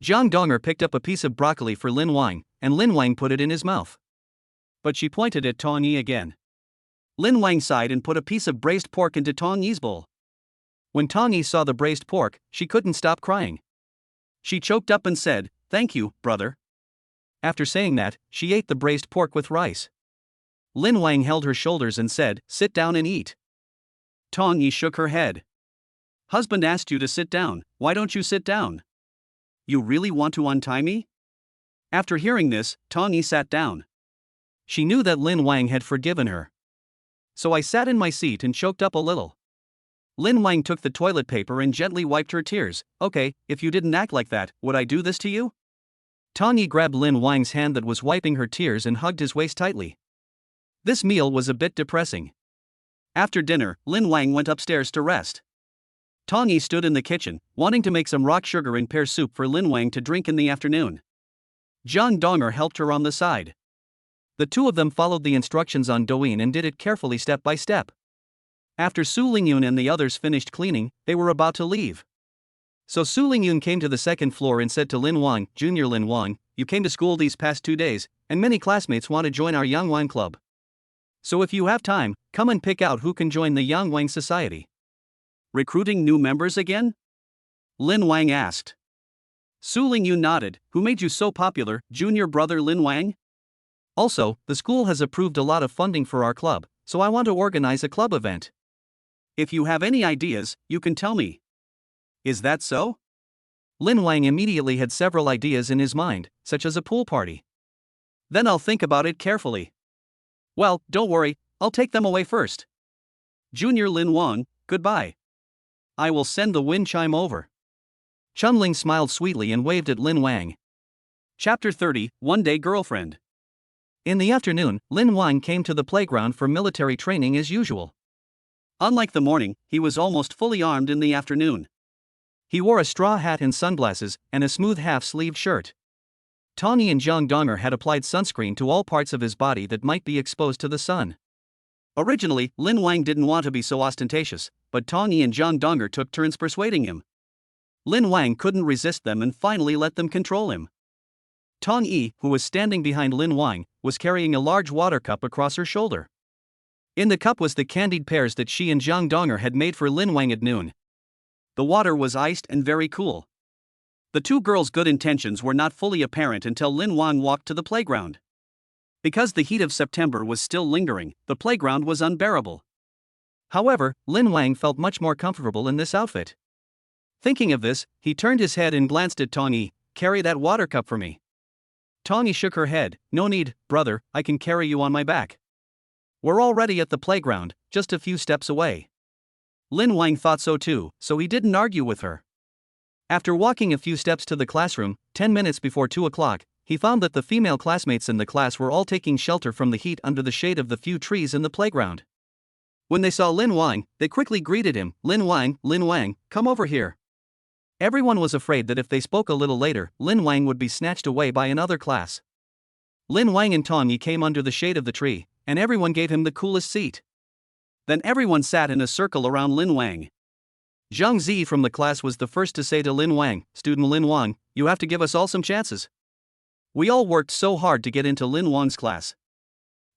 Jiang Donger picked up a piece of broccoli for Lin Wang, and Lin Wang put it in his mouth. But she pointed at Tong Yi again. Lin Wang sighed and put a piece of braised pork into Tong Yi's bowl. When Tong Yi saw the braised pork, she couldn't stop crying. She choked up and said, thank you, brother. After saying that, she ate the braised pork with rice. Lin Wang held her shoulders and said, sit down and eat. Tong Yi shook her head. Husband asked you to sit down, why don't you sit down? You really want to untie me? After hearing this, Tong Yi sat down. She knew that Lin Wang had forgiven her. So I sat in my seat and choked up a little. Lin Wang took the toilet paper and gently wiped her tears. Okay, if you didn't act like that, would I do this to you? Tong Yi grabbed Lin Wang's hand that was wiping her tears and hugged his waist tightly. This meal was a bit depressing. After dinner, Lin Wang went upstairs to rest. Tong Yi stood in the kitchen, wanting to make some rock sugar and pear soup for Lin Wang to drink in the afternoon. Jiang Donger helped her on the side. The two of them followed the instructions on Douyin and did it carefully step by step. After Su Lingyun and the others finished cleaning, they were about to leave. So Su Lingyun came to the second floor and said to Lin Wang, Junior Lin Wang, you came to school these past 2 days, and many classmates want to join our Yang Wang Club. So if you have time, come and pick out who can join the Yang Wang Society. Recruiting new members again? Lin Wang asked. Su Lingyun nodded. Who made you so popular, junior brother Lin Wang? Also, the school has approved a lot of funding for our club, so I want to organize a club event. If you have any ideas, you can tell me. Is that so? Lin Wang immediately had several ideas in his mind, such as a pool party. Then I'll think about it carefully. Well, don't worry, I'll take them away first. Junior Lin Wang, goodbye. I will send the wind chime over. Chunling smiled sweetly and waved at Lin Wang. Chapter 30, One-Day Girlfriend. In the afternoon, Lin Wang came to the playground for military training as usual. Unlike the morning, he was almost fully armed in the afternoon. He wore a straw hat and sunglasses, and a smooth half-sleeved shirt. Tong Yi and Jiang Donger had applied sunscreen to all parts of his body that might be exposed to the sun. Originally, Lin Wang didn't want to be so ostentatious, but Tong Yi and Zhang Dong'er took turns persuading him. Lin Wang couldn't resist them and finally let them control him. Tong Yi, who was standing behind Lin Wang, was carrying a large water cup across her shoulder. In the cup was the candied pears that she and Zhang Dong'er had made for Lin Wang at noon. The water was iced and very cool. The two girls' good intentions were not fully apparent until Lin Wang walked to the playground. Because the heat of September was still lingering, the playground was unbearable. However, Lin Wang felt much more comfortable in this outfit. Thinking of this, he turned his head and glanced at Tong Yi. "Carry that water cup for me." Tong Yi shook her head. "No need, brother, I can carry you on my back. We're already at the playground, just a few steps away." Lin Wang thought so too, so he didn't argue with her. After walking a few steps to the classroom, 10 minutes before 2 o'clock, he found that the female classmates in the class were all taking shelter from the heat under the shade of the few trees in the playground. When they saw Lin Wang, they quickly greeted him. Lin Wang, come over here." Everyone was afraid that if they spoke a little later, Lin Wang would be snatched away by another class. Lin Wang and Tong Yi came under the shade of the tree, and everyone gave him the coolest seat. Then everyone sat in a circle around Lin Wang. Zhang Zi from the class was the first to say to Lin Wang, "Student Lin Wang, you have to give us all some chances. We all worked so hard to get into Lin Wang's class.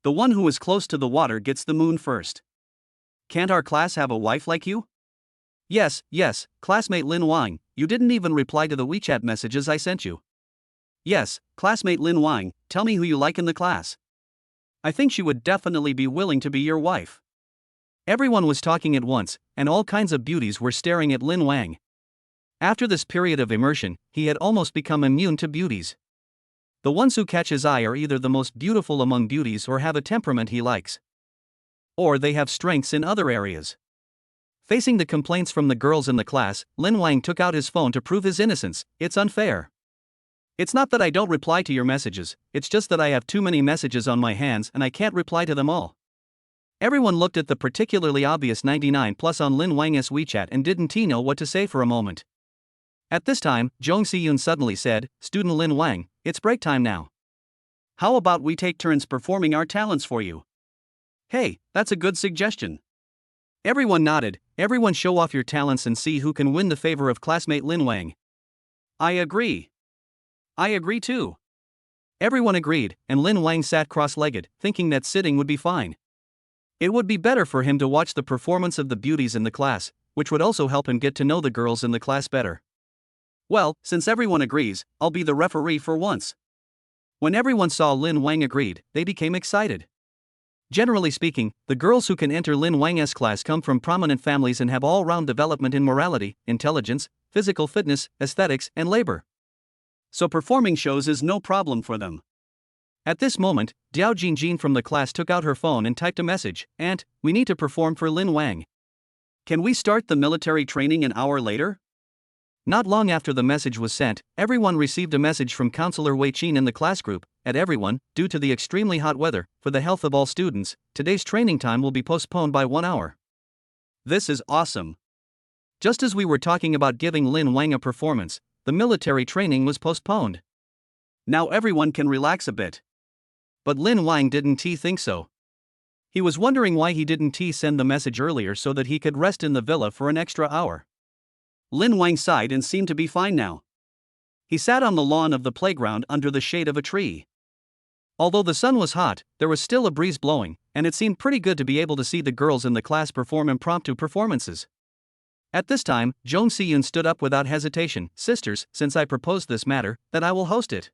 The one who is close to the water gets the moon first. Can't our class have a wife like you?" Yes, classmate Lin Wang, you didn't even reply to the WeChat messages I sent you." "Yes, classmate Lin Wang, tell me who you like in the class. I think she would definitely be willing to be your wife." Everyone was talking at once, and all kinds of beauties were staring at Lin Wang. After this period of immersion, he had almost become immune to beauties. The ones who catch his eye are either the most beautiful among beauties or have a temperament he likes. Or they have strengths in other areas. Facing the complaints from the girls in the class, Lin Wang took out his phone to prove his innocence. "It's unfair. It's not that I don't reply to your messages, it's just that I have too many messages on my hands and I can't reply to them all." Everyone looked at the particularly obvious 99+ on Lin Wang's WeChat and didn't know what to say for a moment. At this time, Zhong Siyun suddenly said, "Student Lin Wang, it's break time now. How about we take turns performing our talents for you?" "Hey, that's a good suggestion." Everyone nodded. "Everyone show off your talents and see who can win the favor of classmate Lin Wang." "I agree. I agree too." Everyone agreed, and Lin Wang sat cross-legged, thinking that sitting would be fine. It would be better for him to watch the performance of the beauties in the class, which would also help him get to know the girls in the class better. "Well, since everyone agrees, I'll be the referee for once." When everyone saw Lin Wang agreed, they became excited. Generally speaking, the girls who can enter Lin Wang's class come from prominent families and have all-round development in morality, intelligence, physical fitness, aesthetics, and labor. So performing shows is no problem for them. At this moment, Diao Jinjin from the class took out her phone and typed a message. "Aunt, we need to perform for Lin Wang. Can we start the military training an hour later?" Not long after the message was sent, everyone received a message from Counselor Wei Qin in the class group. "At everyone, due to the extremely hot weather, for the health of all students, today's training time will be postponed by 1 hour. This is awesome. Just as we were talking about giving Lin Wang a performance, the military training was postponed. Now everyone can relax a bit." But Lin Wang didn't think so. He was wondering why he didn't send the message earlier so that he could rest in the villa for an extra hour. Lin Wang sighed and seemed to be fine now. He sat on the lawn of the playground under the shade of a tree. Although the sun was hot, there was still a breeze blowing, and it seemed pretty good to be able to see the girls in the class perform impromptu performances. At this time, Zhong Siyun stood up without hesitation. "Sisters, since I proposed this matter, then I will host it."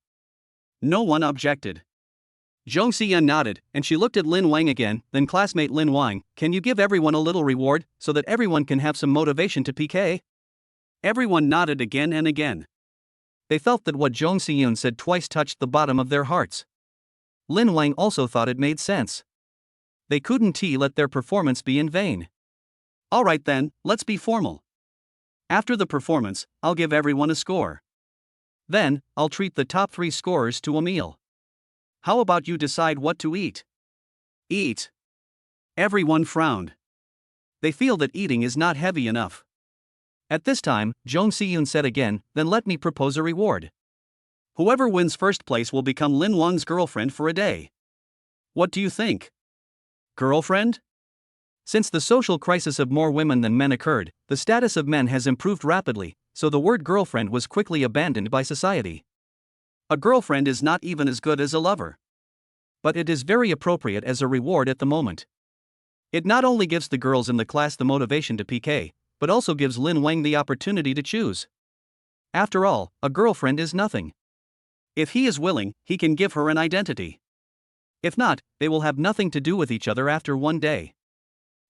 No one objected. Zhong Siyun nodded, and she looked at Lin Wang again. "Then classmate Lin Wang, can you give everyone a little reward, so that everyone can have some motivation to PK?" Everyone nodded again and again. They felt that what Zhong Siyun said twice touched the bottom of their hearts. Lin Wang also thought it made sense. They couldn't let their performance be in vain. "Alright then, let's be formal. After the performance, I'll give everyone a score. Then, I'll treat the top 3 scorers to a meal. How about you decide what to eat?" "Eat." Everyone frowned. They feel that eating is not heavy enough. At this time, Zhong Siyun said again, "Then let me propose a reward. Whoever wins first place will become Lin Wang's girlfriend for a day. What do you think?" "Girlfriend?" Since the social crisis of more women than men occurred, the status of men has improved rapidly, so the word girlfriend was quickly abandoned by society. A girlfriend is not even as good as a lover. But it is very appropriate as a reward at the moment. It not only gives the girls in the class the motivation to PK, but also gives Lin Wang the opportunity to choose. After all, a girlfriend is nothing. If he is willing, he can give her an identity. If not, they will have nothing to do with each other after one day.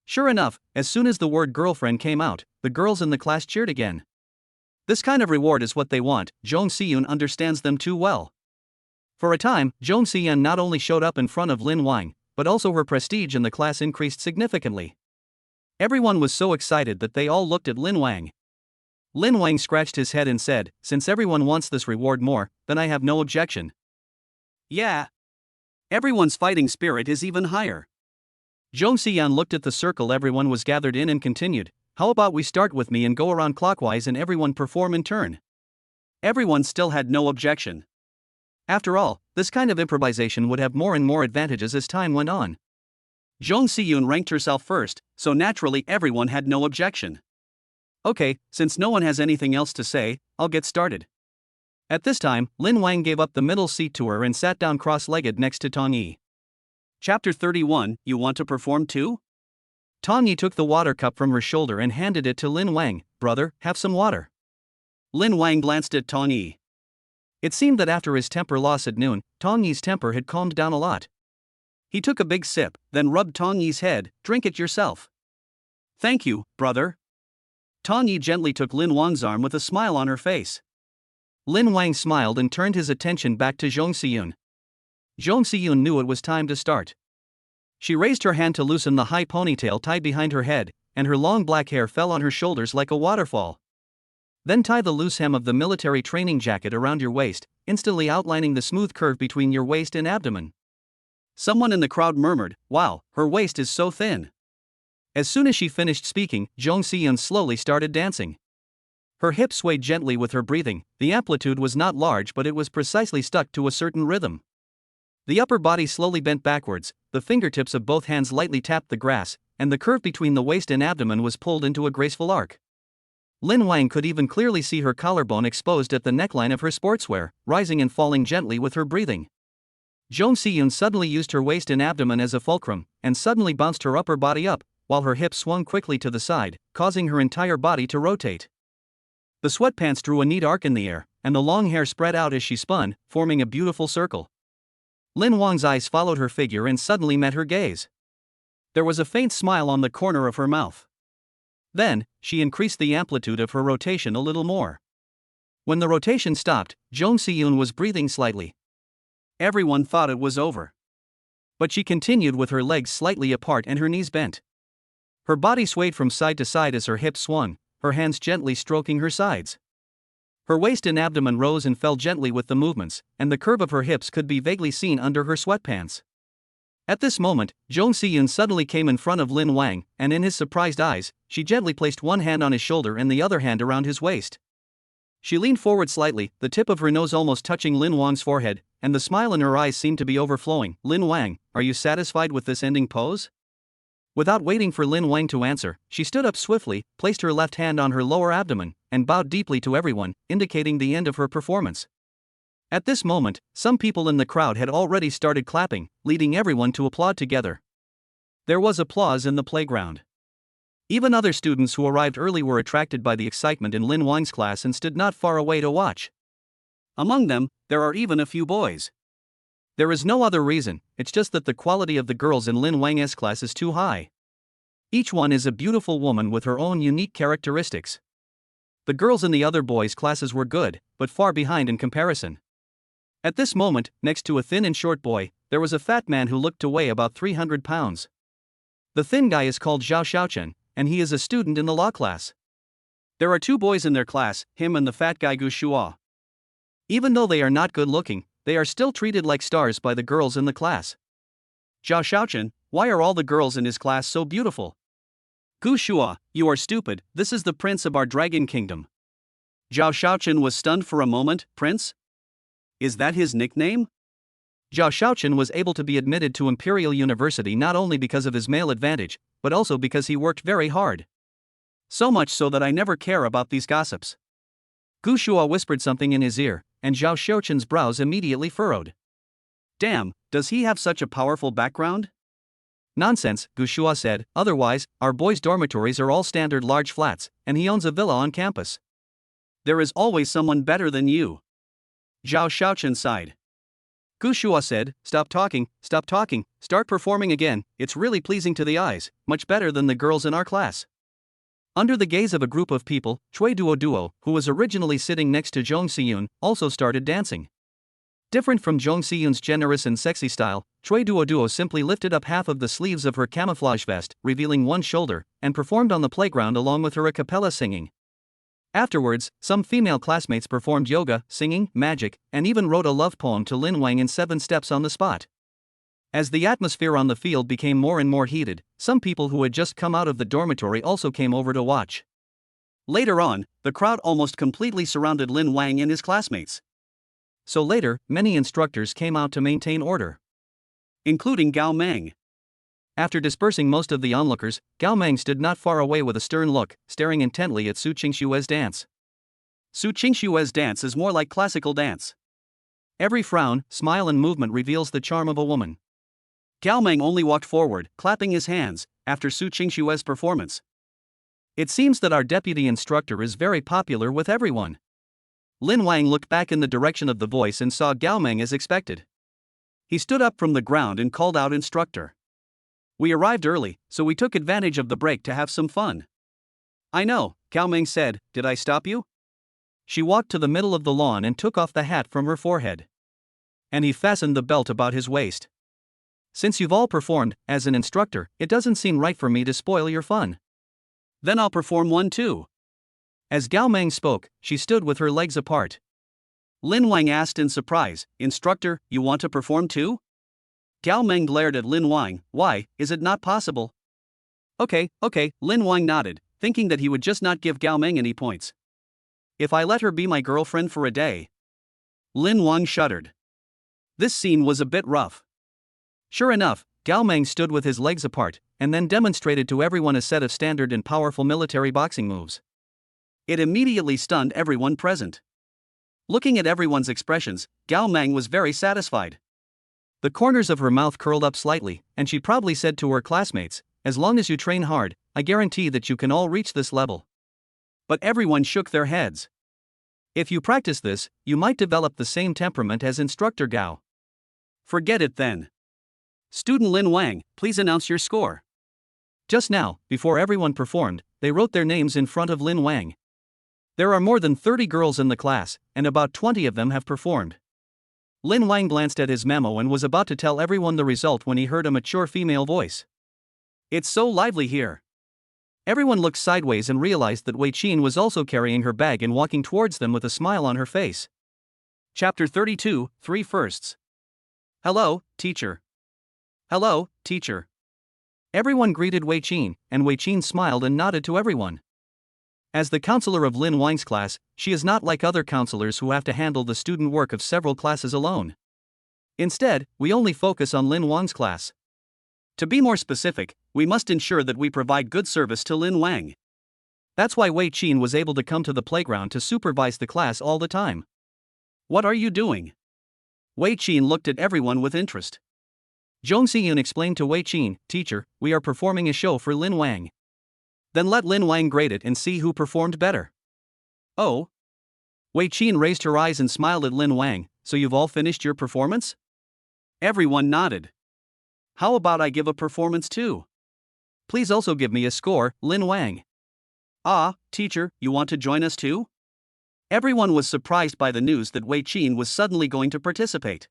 Sure enough, as soon as the word girlfriend came out, the girls in the class cheered again. This kind of reward is what they want. Jong Si-yoon understands them too well. For a time, Jong Si-yeon not only showed up in front of Lin Wang, but also her prestige in the class increased significantly. Everyone was so excited that they all looked at Lin Wang. Lin Wang scratched his head and said, "Since everyone wants this reward more, then I have no objection." Yeah. Everyone's fighting spirit is even higher. Jong Si-yeon looked at the circle everyone was gathered in and continued, "How about we start with me and go around clockwise and everyone perform in turn?" Everyone still had no objection. After all, this kind of improvisation would have more and more advantages as time went on. Jong Si-yoon ranked herself first, so naturally everyone had no objection. Okay, since no one has anything else to say, I'll get started. At this time, Lin Wang gave up the middle seat to her and sat down cross-legged next to Tong Yi. Chapter 31, You want to perform too? Tong Yi took the water cup from her shoulder and handed it to Lin Wang. "Brother, have some water." Lin Wang glanced at Tong Yi. It seemed that after his temper loss at noon, Tong Yi's temper had calmed down a lot. He took a big sip, then rubbed Tong Yi's head. "Drink it yourself." "Thank you, brother." Tong Yi gently took Lin Wang's arm with a smile on her face. Lin Wang smiled and turned his attention back to Jong Si-yoon. Jong Si-yoon knew it was time to start. She raised her hand to loosen the high ponytail tied behind her head, and her long black hair fell on her shoulders like a waterfall. Then tie the loose hem of the military training jacket around your waist, instantly outlining the smooth curve between your waist and abdomen. Someone in the crowd murmured, "Wow, her waist is so thin." As soon as she finished speaking, Jong Si-yeon slowly started dancing. Her hips swayed gently with her breathing. The amplitude was not large, but it was precisely stuck to a certain rhythm. The upper body slowly bent backwards, the fingertips of both hands lightly tapped the grass, and the curve between the waist and abdomen was pulled into a graceful arc. Lin Wang could even clearly see her collarbone exposed at the neckline of her sportswear, rising and falling gently with her breathing. Jong Si-yoon suddenly used her waist and abdomen as a fulcrum, and suddenly bounced her upper body up, while her hips swung quickly to the side, causing her entire body to rotate. The sweatpants drew a neat arc in the air, and the long hair spread out as she spun, forming a beautiful circle. Lin Wang's eyes followed her figure and suddenly met her gaze. There was a faint smile on the corner of her mouth. Then, she increased the amplitude of her rotation a little more. When the rotation stopped, Jong Si-yoon was breathing slightly. Everyone thought it was over. But she continued with her legs slightly apart and her knees bent. Her body swayed from side to side as her hips swung, her hands gently stroking her sides. Her waist and abdomen rose and fell gently with the movements, and the curve of her hips could be vaguely seen under her sweatpants. At this moment, Jong Si-yoon suddenly came in front of Lin Wang, and in his surprised eyes, she gently placed one hand on his shoulder and the other hand around his waist. She leaned forward slightly, the tip of her nose almost touching Lin Wang's forehead, and the smile in her eyes seemed to be overflowing. "Lin Wang, are you satisfied with this ending pose?" Without waiting for Lin Wang to answer, she stood up swiftly, placed her left hand on her lower abdomen, and bowed deeply to everyone, indicating the end of her performance. At this moment, some people in the crowd had already started clapping, leading everyone to applaud together. There was applause in the playground. Even other students who arrived early were attracted by the excitement in Lin Wang's class and stood not far away to watch. Among them, there are even a few boys. There is no other reason, it's just that the quality of the girls in Lin Wang's class is too high. Each one is a beautiful woman with her own unique characteristics. The girls in the other boys' classes were good, but far behind in comparison. At this moment, next to a thin and short boy, there was a fat man who looked to weigh about 300 pounds. The thin guy is called Zhao Xiaochen, and he is a student in the law class. There are two boys in their class, him and the fat guy Gu Shua. Even though they are not good looking, they are still treated like stars by the girls in the class. Zhao Xiaochen, why are all the girls in his class so beautiful? Gu Shua, you are stupid, this is the prince of our dragon kingdom. Zhao Xiaochen was stunned for a moment. Prince? Is that his nickname? Zhao Shaochen was able to be admitted to Imperial University not only because of his male advantage, but also because he worked very hard. So much so that I never care about these gossips. Gu Shua whispered something in his ear, and Zhao Shaochen's brows immediately furrowed. Damn, does he have such a powerful background? Nonsense, Gu Shua said, otherwise, our boys' dormitories are all standard large flats, and he owns a villa on campus. There is always someone better than you. Zhao Shaochen sighed. Gu Shua said, stop talking, start performing again, it's really pleasing to the eyes, much better than the girls in our class. Under the gaze of a group of people, Chui Duo, who was originally sitting next to Zhong Xiyun, also started dancing. Different from Zhong Xiyun's generous and sexy style, Chui Duo simply lifted up half of the sleeves of her camouflage vest, revealing one shoulder, and performed on the playground along with her a cappella singing. Afterwards, some female classmates performed yoga, singing, magic, and even wrote a love poem to Lin Wang in 7 steps on the spot. As the atmosphere on the field became more and more heated, some people who had just come out of the dormitory also came over to watch. Later on, the crowd almost completely surrounded Lin Wang and his classmates. So later, many instructors came out to maintain order, including Gao Meng. After dispersing most of the onlookers, Gao Meng stood not far away with a stern look, staring intently at Su Qingshue's dance. Su Qingshue's dance is more like classical dance. Every frown, smile and movement reveals the charm of a woman. Gao Meng only walked forward, clapping his hands, after Su Qingshue's performance. It seems that our deputy instructor is very popular with everyone. Lin Wang looked back in the direction of the voice and saw Gao Meng as expected. He stood up from the ground and called out instructor. We arrived early, so we took advantage of the break to have some fun. I know, Gao Meng said, did I stop you? She walked to the middle of the lawn and took off the hat from her forehead. And he fastened the belt about his waist. Since you've all performed, as an instructor, it doesn't seem right for me to spoil your fun. Then I'll perform one too. As Gao Meng spoke, she stood with her legs apart. Lin Wang asked in surprise, Instructor, you want to perform too? Gao Meng glared at Lin Wang, why, is it not possible? Okay, Lin Wang nodded, thinking that he would just not give Gao Meng any points. If I let her be my girlfriend for a day? Lin Wang shuddered. This scene was a bit rough. Sure enough, Gao Meng stood with his legs apart, and then demonstrated to everyone a set of standard and powerful military boxing moves. It immediately stunned everyone present. Looking at everyone's expressions, Gao Meng was very satisfied. The corners of her mouth curled up slightly, and she proudly said to her classmates, as long as you train hard, I guarantee that you can all reach this level. But everyone shook their heads. If you practice this, you might develop the same temperament as Instructor Gao. Forget it then. Student Lin Wang, please announce your score. Just now, before everyone performed, they wrote their names in front of Lin Wang. There are more than 30 girls in the class, and about 20 of them have performed. Lin Wang glanced at his memo and was about to tell everyone the result when he heard a mature female voice. It's so lively here. Everyone looked sideways and realized that Wei Qin was also carrying her bag and walking towards them with a smile on her face. Chapter 32, 3 Firsts. Hello, teacher. Hello, teacher. Everyone greeted Wei Qin, and Wei Qin smiled and nodded to everyone. As the counselor of Lin Wang's class, she is not like other counselors who have to handle the student work of several classes alone. Instead, we only focus on Lin Wang's class. To be more specific, we must ensure that we provide good service to Lin Wang. That's why Wei Qin was able to come to the playground to supervise the class all the time. What are you doing? Wei Qin looked at everyone with interest. Zhong Xiyun explained to Wei Qin, Teacher, we are performing a show for Lin Wang. Then let Lin Wang grade it and see who performed better. Oh? Wei Qin raised her eyes and smiled at Lin Wang, so you've all finished your performance? Everyone nodded. How about I give a performance too? Please also give me a score, Lin Wang. Ah, teacher, you want to join us too? Everyone was surprised by the news that Wei Qin was suddenly going to participate.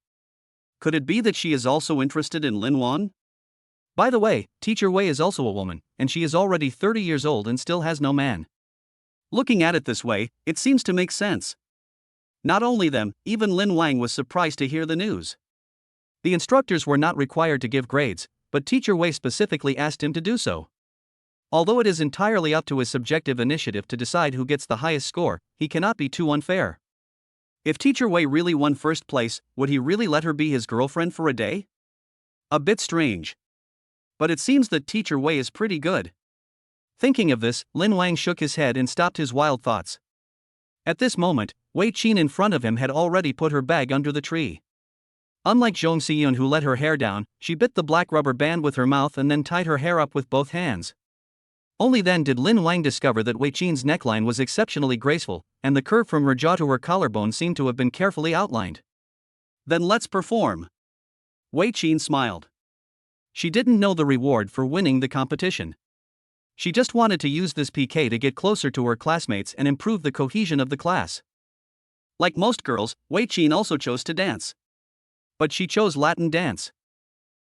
Could it be that she is also interested in Lin Wang? By the way, Teacher Wei is also a woman, and she is already 30 years old and still has no man. Looking at it this way, it seems to make sense. Not only them, even Lin Wang was surprised to hear the news. The instructors were not required to give grades, but Teacher Wei specifically asked him to do so. Although it is entirely up to his subjective initiative to decide who gets the highest score, he cannot be too unfair. If Teacher Wei really won first place, would he really let her be his girlfriend for a day? A bit strange. But it seems that Teacher Wei is pretty good. Thinking of this, Lin Wang shook his head and stopped his wild thoughts. At this moment, Wei Qin in front of him had already put her bag under the tree. Unlike Zhong Xiyun, who let her hair down, she bit the black rubber band with her mouth and then tied her hair up with both hands. Only then did Lin Wang discover that Wei Qin's neckline was exceptionally graceful, and the curve from her jaw to her collarbone seemed to have been carefully outlined. Then let's perform. Wei Qin smiled. She didn't know the reward for winning the competition. She just wanted to use this PK to get closer to her classmates and improve the cohesion of the class. Like most girls, Wei Qin also chose to dance. But she chose Latin dance.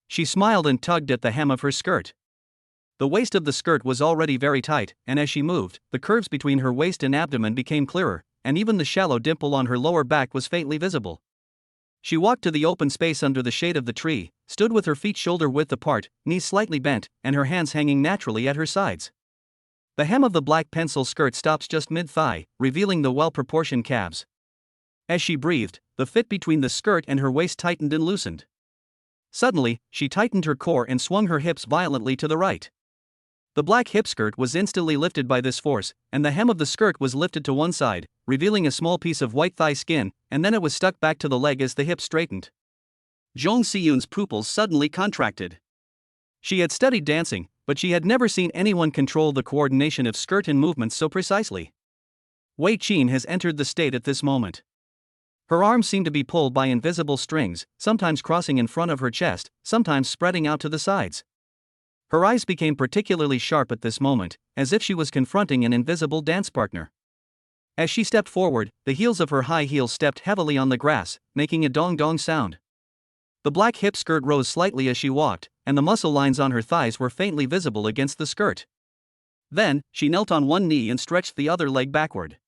She smiled and tugged at the hem of her skirt. The waist of the skirt was already very tight, and as she moved, the curves between her waist and abdomen became clearer, and even the shallow dimple on her lower back was faintly visible. She walked to the open space under the shade of the tree, stood with her feet shoulder-width apart, knees slightly bent, and her hands hanging naturally at her sides. The hem of the black pencil skirt stops just mid-thigh, revealing the well-proportioned calves. As she breathed, the fit between the skirt and her waist tightened and loosened. Suddenly, she tightened her core and swung her hips violently to the right. The black hip skirt was instantly lifted by this force, and the hem of the skirt was lifted to one side, revealing a small piece of white thigh skin, and then it was stuck back to the leg as the hip straightened. Zhong Xiyun's pupils suddenly contracted. She had studied dancing, but she had never seen anyone control the coordination of skirt and movements so precisely. Wei Qin has entered the state at this moment. Her arms seemed to be pulled by invisible strings, sometimes crossing in front of her chest, sometimes spreading out to the sides. Her eyes became particularly sharp at this moment, as if she was confronting an invisible dance partner. As she stepped forward, the heels of her high heels stepped heavily on the grass, making a dong-dong sound. The black hip skirt rose slightly as she walked, and the muscle lines on her thighs were faintly visible against the skirt. Then, she knelt on one knee and stretched the other leg backward.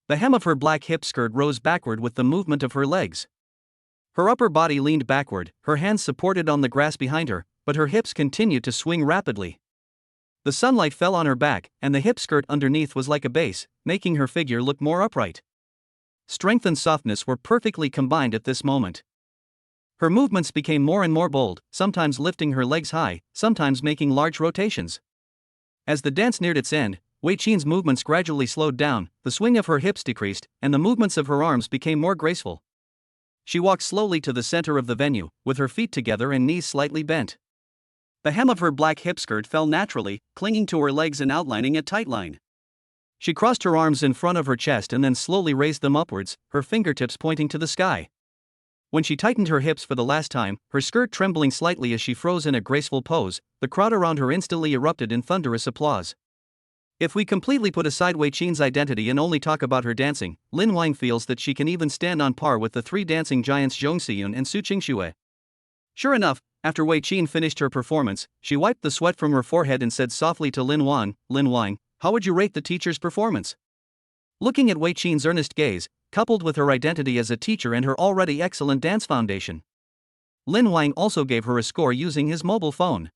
The hem of her black hip skirt rose backward with the movement of her legs. Her upper body leaned backward, her hands supported on the grass behind her, but her hips continued to swing rapidly. The sunlight fell on her back, and the hip skirt underneath was like a base, making her figure look more upright. Strength and softness were perfectly combined at this moment. Her movements became more and more bold, sometimes lifting her legs high, sometimes making large rotations. As the dance neared its end, Wei Qin's movements gradually slowed down, the swing of her hips decreased, and the movements of her arms became more graceful. She walked slowly to the center of the venue, with her feet together and knees slightly bent. The hem of her black hip skirt fell naturally, clinging to her legs and outlining a tight line. She crossed her arms in front of her chest and then slowly raised them upwards, her fingertips pointing to the sky. When she tightened her hips for the last time, her skirt trembling slightly as she froze in a graceful pose, the crowd around her instantly erupted in thunderous applause. If we completely put aside Wei Qin's identity and only talk about her dancing, Lin Wang feels that she can even stand on par with the three dancing giants Zhong Xiyun and Su Qingxue. Sure enough, after Wei Qin finished her performance, she wiped the sweat from her forehead and said softly to Lin Wang, how would you rate the teacher's performance? Looking at Wei Qin's earnest gaze, coupled with her identity as a teacher and her already excellent dance foundation, Lin Wang also gave her a score using his mobile phone.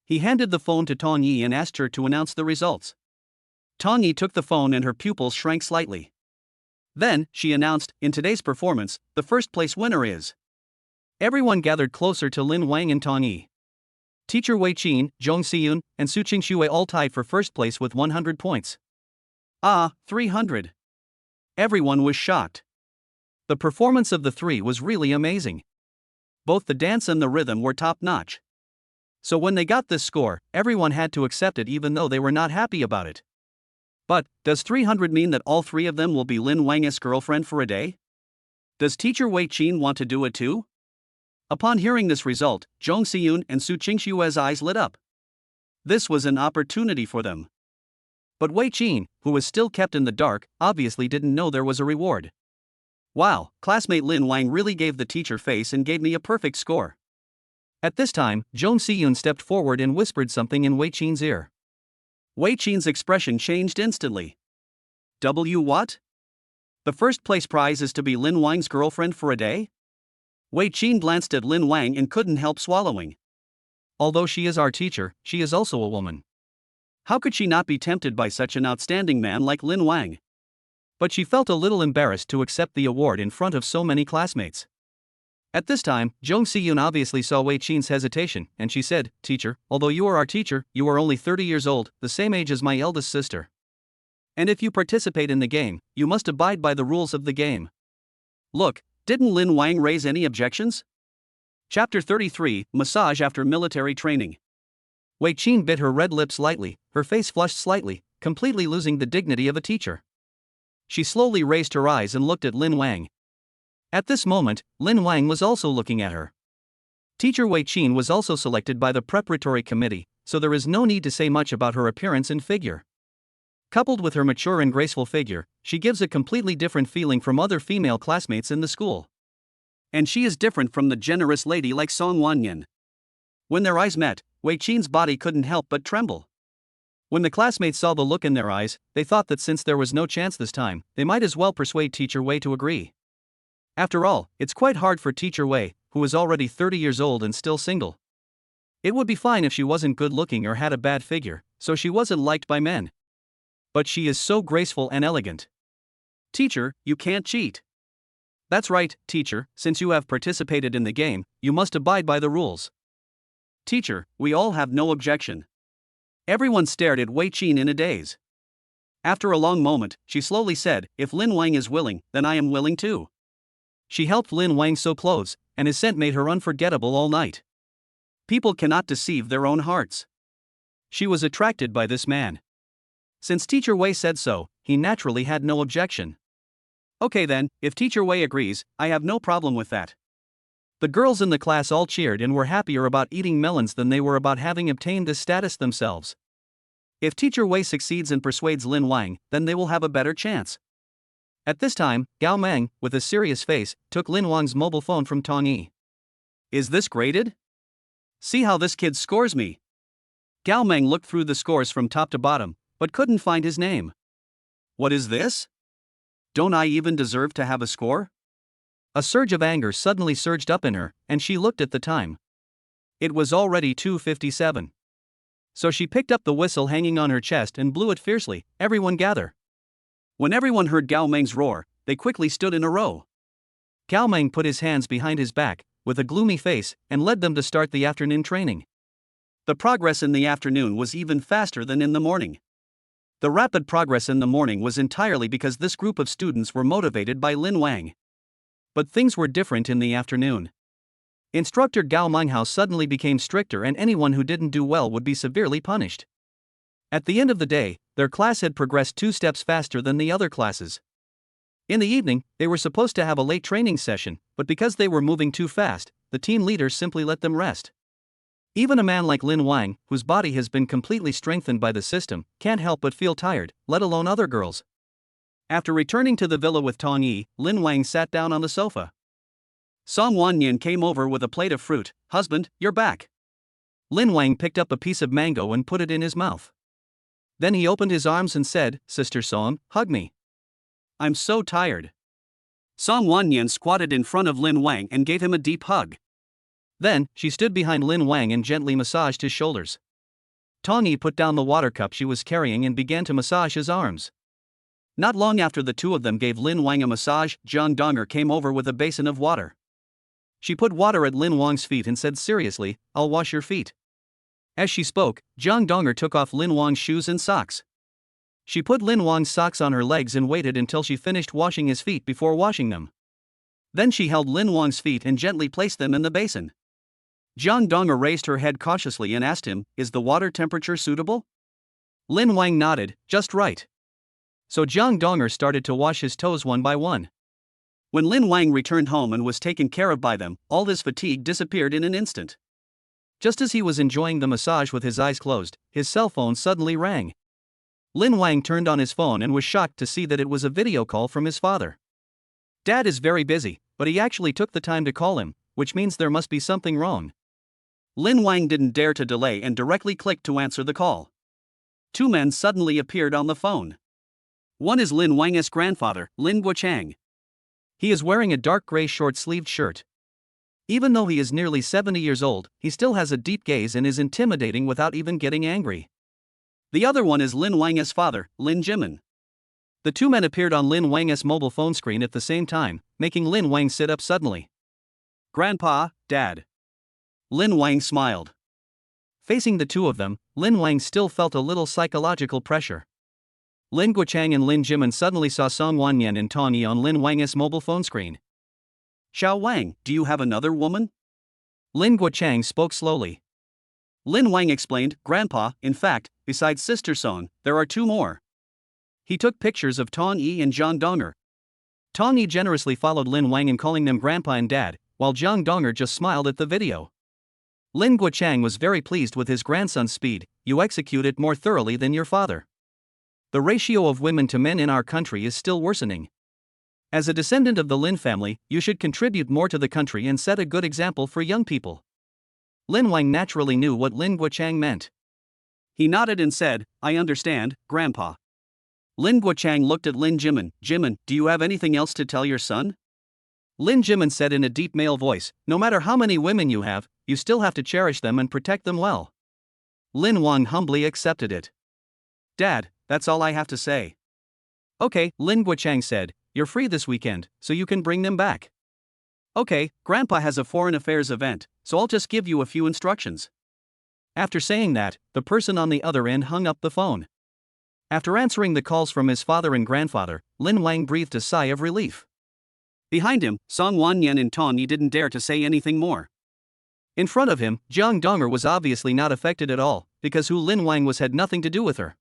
He handed the phone to Tong Yi and asked her to announce the results. Tong Yi took the phone and her pupils shrank slightly. Then, she announced, in today's performance, the first place winner is. Everyone gathered closer to Lin Wang and Tong Yi. Teacher Wei Qin, Zhong Xiyun, and Su Qingxue all tied for first place with 100 points. 300. Everyone was shocked. The performance of the three was really amazing. Both the dance and the rhythm were top-notch. So when they got this score, everyone had to accept it even though they were not happy about it. But, does 300 mean that all three of them will be Lin Wang's girlfriend for a day? Does teacher Wei Qin want to do it too? Upon hearing this result, Zhong Xiyun and Su Qingxue's eyes lit up. This was an opportunity for them. But Wei Qin, who was still kept in the dark, obviously didn't know there was a reward. Wow, classmate Lin Wang really gave the teacher face and gave me a perfect score. At this time, Zhong Xiyun stepped forward and whispered something in Wei Qin's ear. Wei Qin's expression changed instantly. What? The first place prize is to be Lin Wang's girlfriend for a day? Wei Qin glanced at Lin Wang and couldn't help swallowing. Although she is our teacher, she is also a woman. How could she not be tempted by such an outstanding man like Lin Wang? But she felt a little embarrassed to accept the award in front of so many classmates. At this time, Jung Si-yoon obviously saw Wei Qin's hesitation, and she said, "Teacher, although you are our teacher, you are only 30 years old, the same age as my eldest sister. And if you participate in the game, you must abide by the rules of the game." Look, didn't Lin Wang raise any objections? Chapter 33, Massage After Military Training. Wei Qin bit her red lips lightly, her face flushed slightly, completely losing the dignity of a teacher. She slowly raised her eyes and looked at Lin Wang. At this moment, Lin Wang was also looking at her. Teacher Wei Qin was also selected by the preparatory committee, so there is no need to say much about her appearance and figure. Coupled with her mature and graceful figure, she gives a completely different feeling from other female classmates in the school. And she is different from the generous lady like Song Wanyan. When their eyes met, Wei Qin's body couldn't help but tremble. When the classmates saw the look in their eyes, they thought that since there was no chance this time, they might as well persuade Teacher Wei to agree. After all, it's quite hard for Teacher Wei, who is already 30 years old and still single. It would be fine if she wasn't good looking or had a bad figure, so she wasn't liked by men. But she is so graceful and elegant. Teacher, you can't cheat. That's right, teacher, since you have participated in the game, you must abide by the rules. Teacher, we all have no objection. Everyone stared at Wei Qin in a daze. After a long moment, she slowly said, "If Lin Wang is willing, then I am willing too." She helped Lin Wang sew clothes, and his scent made her unforgettable all night. People cannot deceive their own hearts. She was attracted by this man. Since Teacher Wei said so, he naturally had no objection. Okay then, if Teacher Wei agrees, I have no problem with that. The girls in the class all cheered and were happier about eating melons than they were about having obtained this status themselves. If Teacher Wei succeeds and persuades Lin Wang, then they will have a better chance. At this time, Gao Meng, with a serious face, took Lin Wang's mobile phone from Tong Yi. "Is this graded? See how this kid scores me." Gao Meng looked through the scores from top to bottom, but couldn't find his name. What is this? Don't I even deserve to have a score? A surge of anger suddenly surged up in her, and she looked at the time. It was already 2:57. So she picked up the whistle hanging on her chest and blew it fiercely. "Everyone gather." When everyone heard Gao Meng's roar, they quickly stood in a row. Gao Meng put his hands behind his back, with a gloomy face, and led them to start the afternoon training. The progress in the afternoon was even faster than in the morning. The rapid progress in the morning was entirely because this group of students were motivated by Lin Wang. But things were different in the afternoon. Instructor Gao Menghao suddenly became stricter, and anyone who didn't do well would be severely punished. At the end of the day, their class had progressed 2 steps faster than the other classes. In the evening, they were supposed to have a late training session, but because they were moving too fast, the team leaders simply let them rest. Even a man like Lin Wang, whose body has been completely strengthened by the system, can't help but feel tired, let alone other girls. After returning to the villa with Tong Yi, Lin Wang sat down on the sofa. Song Wanyan came over with a plate of fruit. "Husband, you're back." Lin Wang picked up a piece of mango and put it in his mouth. Then he opened his arms and said, "Sister Song, hug me. I'm so tired." Song Wanyan squatted in front of Lin Wang and gave him a deep hug. Then, she stood behind Lin Wang and gently massaged his shoulders. Tong Yi put down the water cup she was carrying and began to massage his arms. Not long after the two of them gave Lin Wang a massage, Zhang Donger came over with a basin of water. She put water at Lin Wang's feet and said seriously, "I'll wash your feet." As she spoke, Zhang Donger took off Lin Wang's shoes and socks. She put Lin Wang's socks on her legs and waited until she finished washing his feet before washing them. Then she held Lin Wang's feet and gently placed them in the basin. Zhang Donger raised her head cautiously and asked him, "Is the water temperature suitable?" Lin Wang nodded, "Just right." So Zhang Donger started to wash his toes one by one. When Lin Wang returned home and was taken care of by them, all his fatigue disappeared in an instant. Just as he was enjoying the massage with his eyes closed, his cell phone suddenly rang. Lin Wang turned on his phone and was shocked to see that it was a video call from his father. Dad is very busy, but he actually took the time to call him, which means there must be something wrong. Lin Wang didn't dare to delay and directly clicked to answer the call. 2 men suddenly appeared on the phone. One is Lin Wang's grandfather, Lin Guochang. He is wearing a dark gray short-sleeved shirt. Even though he is nearly 70 years old, he still has a deep gaze and is intimidating without even getting angry. The other one is Lin Wang's father, Lin Jimin. The two men appeared on Lin Wang's mobile phone screen at the same time, making Lin Wang sit up suddenly. "Grandpa, Dad." Lin Wang smiled. Facing the two of them, Lin Wang still felt a little psychological pressure. Lin Guochang and Lin Jimin suddenly saw Song Wanyan and Tong Yi on Lin Wang's mobile phone screen. "Xiao Wang, do you have another woman?" Lin Guochang spoke slowly. Lin Wang explained, "Grandpa, in fact, besides Sister Song, there are two more." He took pictures of Tong Yi and Zhang Donger. Tong Yi generously followed Lin Wang in calling them Grandpa and Dad, while Zhang Donger just smiled at the video. Lin Guochang was very pleased with his grandson's speed. "You execute it more thoroughly than your father. The ratio of women to men in our country is still worsening. As a descendant of the Lin family, you should contribute more to the country and set a good example for young people." Lin Wang naturally knew what Lin Guochang meant. He nodded and said, "I understand, Grandpa." Lin Guochang looked at Lin Jimin. "Jimin, do you have anything else to tell your son?" Lin Jimin said in a deep male voice, "No matter how many women you have, you still have to cherish them and protect them well." Lin Wang humbly accepted it. "Dad, that's all I have to say." "Okay," Lin Guochang said, "you're free this weekend, so you can bring them back." "Okay, Grandpa has a foreign affairs event, so I'll just give you a few instructions." After saying that, the person on the other end hung up the phone. After answering the calls from his father and grandfather, Lin Wang breathed a sigh of relief. Behind him, Song Wanyan and Tong Yi didn't dare to say anything more. In front of him, Zhang Donger was obviously not affected at all, because who Lin Wang was had nothing to do with her.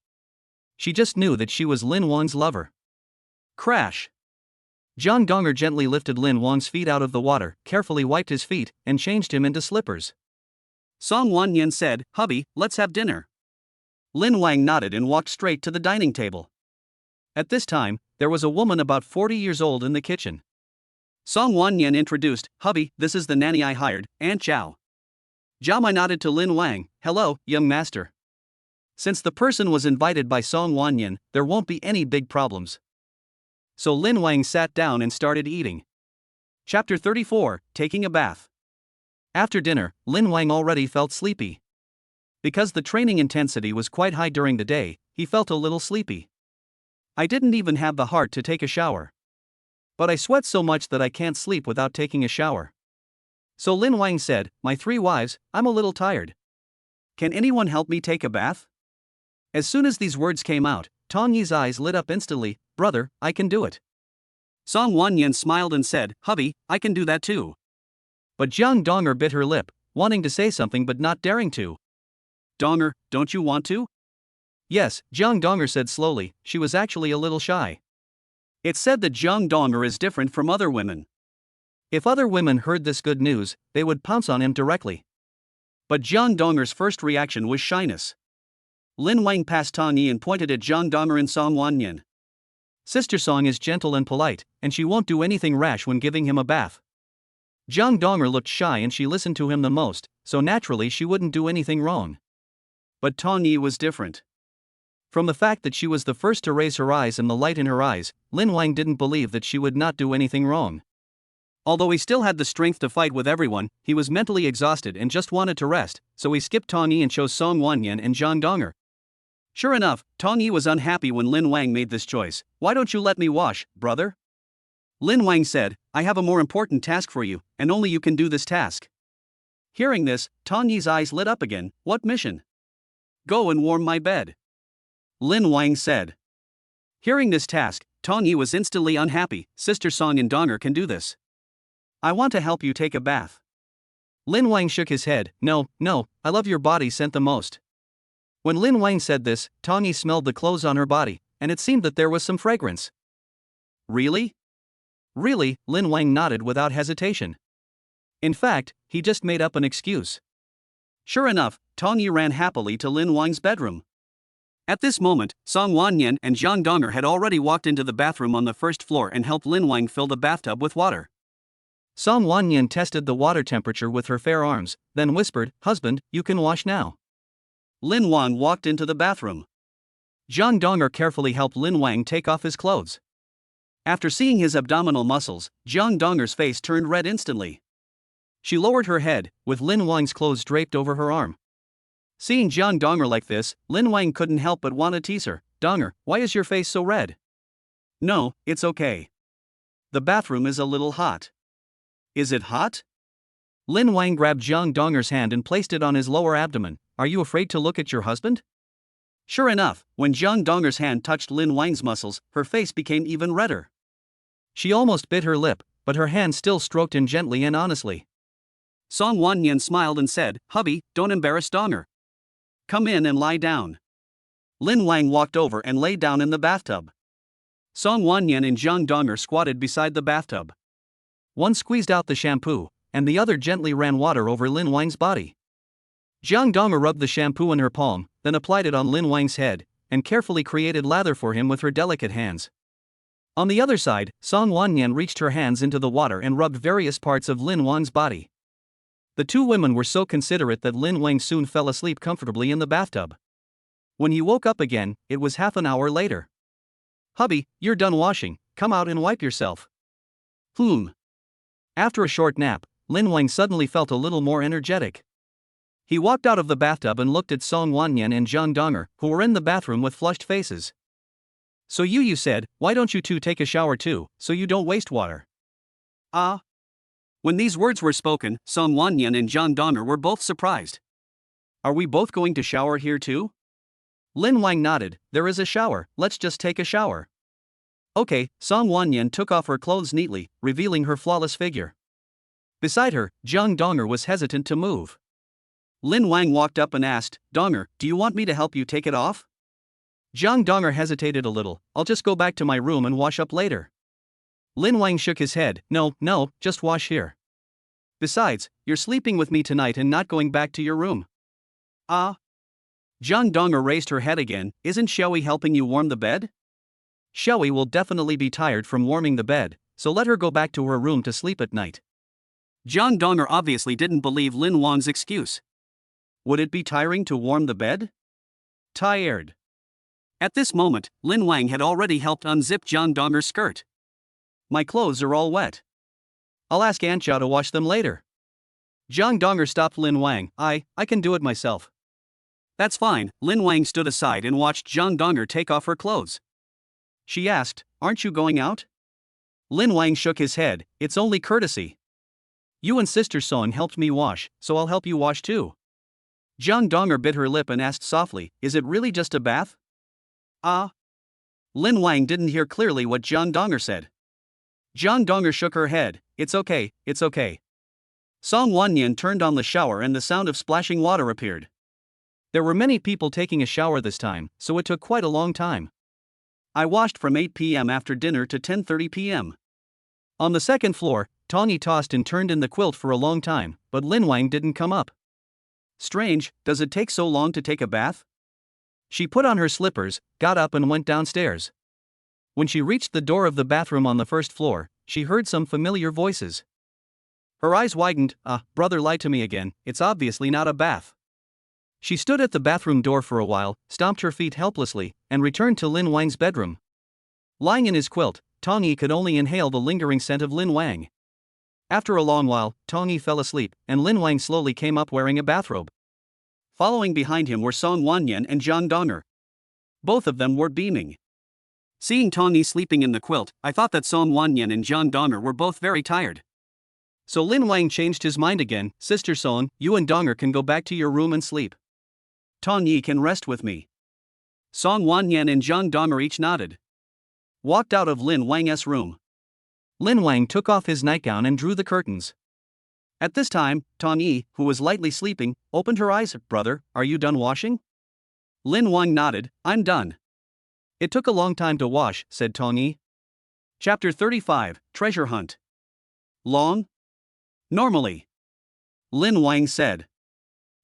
She just knew that she was Lin Wang's lover. Crash! Zhang Donger gently lifted Lin Wang's feet out of the water, carefully wiped his feet, and changed him into slippers. Song Wanyan said, "Hubby, let's have dinner." Lin Wang nodded and walked straight to the dining table. At this time, there was a woman about 40 years old in the kitchen. Song Wanyan introduced, "Hubby, this is the nanny I hired, Aunt Zhao." Zhao Mai nodded to Lin Wang, "Hello, young master." Since the person was invited by Song Wanyan, there won't be any big problems. So Lin Wang sat down and started eating. Chapter 34, Taking a Bath. After dinner, Lin Wang already felt sleepy. Because the training intensity was quite high during the day, he felt a little sleepy. "I didn't even have the heart to take a shower. But I sweat so much that I can't sleep without taking a shower." So Lin Wang said, "My three wives, I'm a little tired. Can anyone help me take a bath?" As soon as these words came out, Tong Yi's eyes lit up instantly. "Brother, I can do it." Song Wanyan smiled and said, "Hubby, I can do that too." But Zhang Donger bit her lip, wanting to say something but not daring to. "Donger, don't you want to?" "Yes," Zhang Donger said slowly. She was actually a little shy. It's said that Zhang Donger is different from other women. If other women heard this good news, they would pounce on him directly. But Zhang Donger's first reaction was shyness. Lin Wang passed Tong Yi and pointed at Zhang Donger and Song Wanyan. "Sister Song is gentle and polite, and she won't do anything rash when giving him a bath." Zhang Donger looked shy and she listened to him the most, so naturally she wouldn't do anything wrong. But Tong Yi was different. From the fact that she was the first to raise her eyes and the light in her eyes, Lin Wang didn't believe that she would not do anything wrong. Although he still had the strength to fight with everyone, he was mentally exhausted and just wanted to rest, so he skipped Tong Yi and chose Song Wanyan and Zhang Donger. Sure enough, Tong Yi was unhappy when Lin Wang made this choice. "Why don't you let me wash, brother?" Lin Wang said, "I have a more important task for you, and only you can do this task." Hearing this, Tong Yi's eyes lit up again. "What mission?" "Go and warm my bed," Lin Wang said. Hearing this task, Tong Yi was instantly unhappy. "Sister Song and Donger can do this. I want to help you take a bath." Lin Wang shook his head. No, I love your body scent the most." When Lin Wang said this, Tong Yi smelled the clothes on her body, and it seemed that there was some fragrance. "Really?" "Really," Lin Wang nodded without hesitation. In fact, he just made up an excuse. Sure enough, Tong Yi ran happily to Lin Wang's bedroom. At this moment, Song Wanyan and Zhang Donger had already walked into the bathroom on the first floor and helped Lin Wang fill the bathtub with water. Song Wanyan tested the water temperature with her fair arms, then whispered, "Husband, you can wash now." Lin Wang walked into the bathroom. Zhang Donger carefully helped Lin Wang take off his clothes. After seeing his abdominal muscles, Zhang Donger's face turned red instantly. She lowered her head, with Lin Wang's clothes draped over her arm. Seeing Zhang Donger like this, Lin Wang couldn't help but want to tease her. "Donger, why is your face so red?" No, it's okay. The bathroom is a little hot. Is it hot? Lin Wang grabbed Jiang Donger's hand and placed it on his lower abdomen. Are you afraid to look at your husband? Sure enough, when Jiang Donger's hand touched Lin Wang's muscles, her face became even redder. She almost bit her lip, but her hand still stroked him gently and honestly. Song Wanyan smiled and said, "Hubby, don't embarrass Donger. Come in and lie down." Lin Wang walked over and lay down in the bathtub. Song Wanyan and Jiang Donger squatted beside the bathtub. One squeezed out the shampoo, and the other gently ran water over Lin Wang's body. Jiang Donger rubbed the shampoo in her palm, then applied it on Lin Wang's head, and carefully created lather for him with her delicate hands. On the other side, Song Wanyan reached her hands into the water and rubbed various parts of Lin Wang's body. The two women were so considerate that Lin Wang soon fell asleep comfortably in the bathtub. When he woke up again, it was half an hour later. "Hubby, you're done washing, come out and wipe yourself." After a short nap, Lin Wang suddenly felt a little more energetic. He walked out of the bathtub and looked at Song Wanyan and Jiang Donger, who were in the bathroom with flushed faces. "So you said, why don't you two take a shower too, so you don't waste water?" When these words were spoken, Song Wanyan and Jiang Donger were both surprised. "Are we both going to shower here too?" Lin Wang nodded. "There is a shower, let's just take a shower." Okay, Song Wanyan took off her clothes neatly, revealing her flawless figure. Beside her, Jiang Donger was hesitant to move. Lin Wang walked up and asked, "Donger, do you want me to help you take it off?" Jiang Donger hesitated a little. "I'll just go back to my room and wash up later." Lin Wang shook his head. No, just wash here. Besides, you're sleeping with me tonight and not going back to your room." Jiang Donger raised her head again. "Isn't Xiaoyi helping you warm the bed?" "Xiaoyi will definitely be tired from warming the bed, so let her go back to her room to sleep at night." Jiang Donger obviously didn't believe Lin Wang's excuse. Would it be tiring to warm the bed? Tired. At this moment, Lin Wang had already helped unzip Jiang Donger's skirt. "My clothes are all wet. I'll ask Aunt Zhao to wash them later." Jiang Donger stopped Lin Wang. I can do it myself." "That's fine." Lin Wang stood aside and watched Jiang Donger take off her clothes. She asked, "Aren't you going out?" Lin Wang shook his head. "It's only courtesy. You and Sister Song helped me wash, so I'll help you wash too." Jiang Donger bit her lip and asked softly, "Is it really just a bath?" Lin Wang didn't hear clearly what Jiang Donger said. Jiang Donger shook her head. It's okay. Song Wanyan turned on the shower and the sound of splashing water appeared. There were many people taking a shower this time, so it took quite a long time. I washed from 8 p.m. after dinner to 10:30 p.m. On the second floor, Tawny tossed and turned in the quilt for a long time, but Lin Wang didn't come up. Strange, does it take so long to take a bath? She put on her slippers, got up and went downstairs. When she reached the door of the bathroom on the first floor, she heard some familiar voices. Her eyes widened. Brother lied to me again, it's obviously not a bath. She stood at the bathroom door for a while, stomped her feet helplessly, and returned to Lin Wang's bedroom. Lying in his quilt, Tong Yi could only inhale the lingering scent of Lin Wang. After a long while, Tong Yi fell asleep, and Lin Wang slowly came up wearing a bathrobe. Following behind him were Song Wanyan and Jiang Donger. Both of them were beaming. Seeing Tong Yi sleeping in the quilt, I thought that Song Wanyan and Jiang Donger were both very tired. So Lin Wang changed his mind again. "Sister Song, you and Donger can go back to your room and sleep. Tong Yi can rest with me." Song Wanyan and Jiang Donger each nodded. Walked out of Lin Wang's room. Lin Wang took off his nightgown and drew the curtains. At this time, Tong Yi, who was lightly sleeping, opened her eyes. "Brother, are you done washing?" Lin Wang nodded. "I'm done." "It took a long time to wash," said Tong Yi. Chapter 35, Treasure Hunt. "Long?" "Normally," Lin Wang said.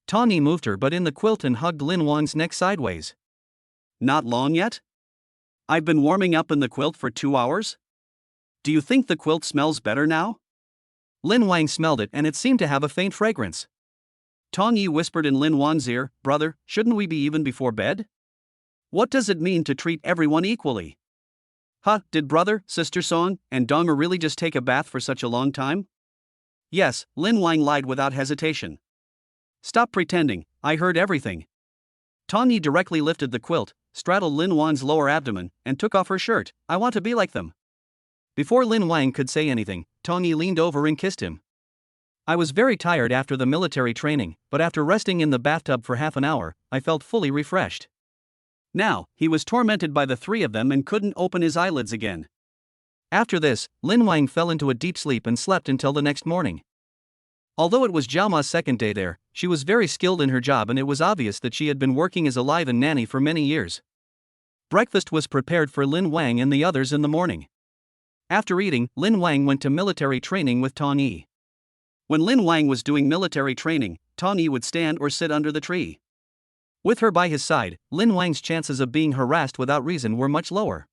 Tong Yi moved her butt in the quilt and hugged Lin Wang's neck sideways. "Not long yet? I've been warming up in the quilt for 2 hours? Do you think the quilt smells better now?" Lin Wang smelled it and it seemed to have a faint fragrance. Tong Yi whispered in Lin Wang's ear, "Brother, shouldn't we be even before bed? What does it mean to treat everyone equally?" Did brother, Sister Song, and Donger really just take a bath for such a long time?" "Yes," Lin Wang lied without hesitation. "Stop pretending, I heard everything." Tong Yi directly lifted the quilt, straddled Lin Wang's lower abdomen, and took off her shirt. I want to be like them. Before Lin Wang could say anything, Tong Yi leaned over and kissed him. I was very tired after the military training, but after resting in the bathtub for half an hour, I felt fully refreshed. Now, he was tormented by the three of them and couldn't open his eyelids again. After this, Lin Wang fell into a deep sleep and slept until the next morning. Although it was Zhao Ma's second day there, she was very skilled in her job and it was obvious that she had been working as a live-in nanny for many years. Breakfast was prepared for Lin Wang and the others in the morning. After eating, Lin Wang went to military training with Tong Yi. When Lin Wang was doing military training, Tong Yi would stand or sit under the tree. With her by his side, Lin Wang's chances of being harassed without reason were much lower.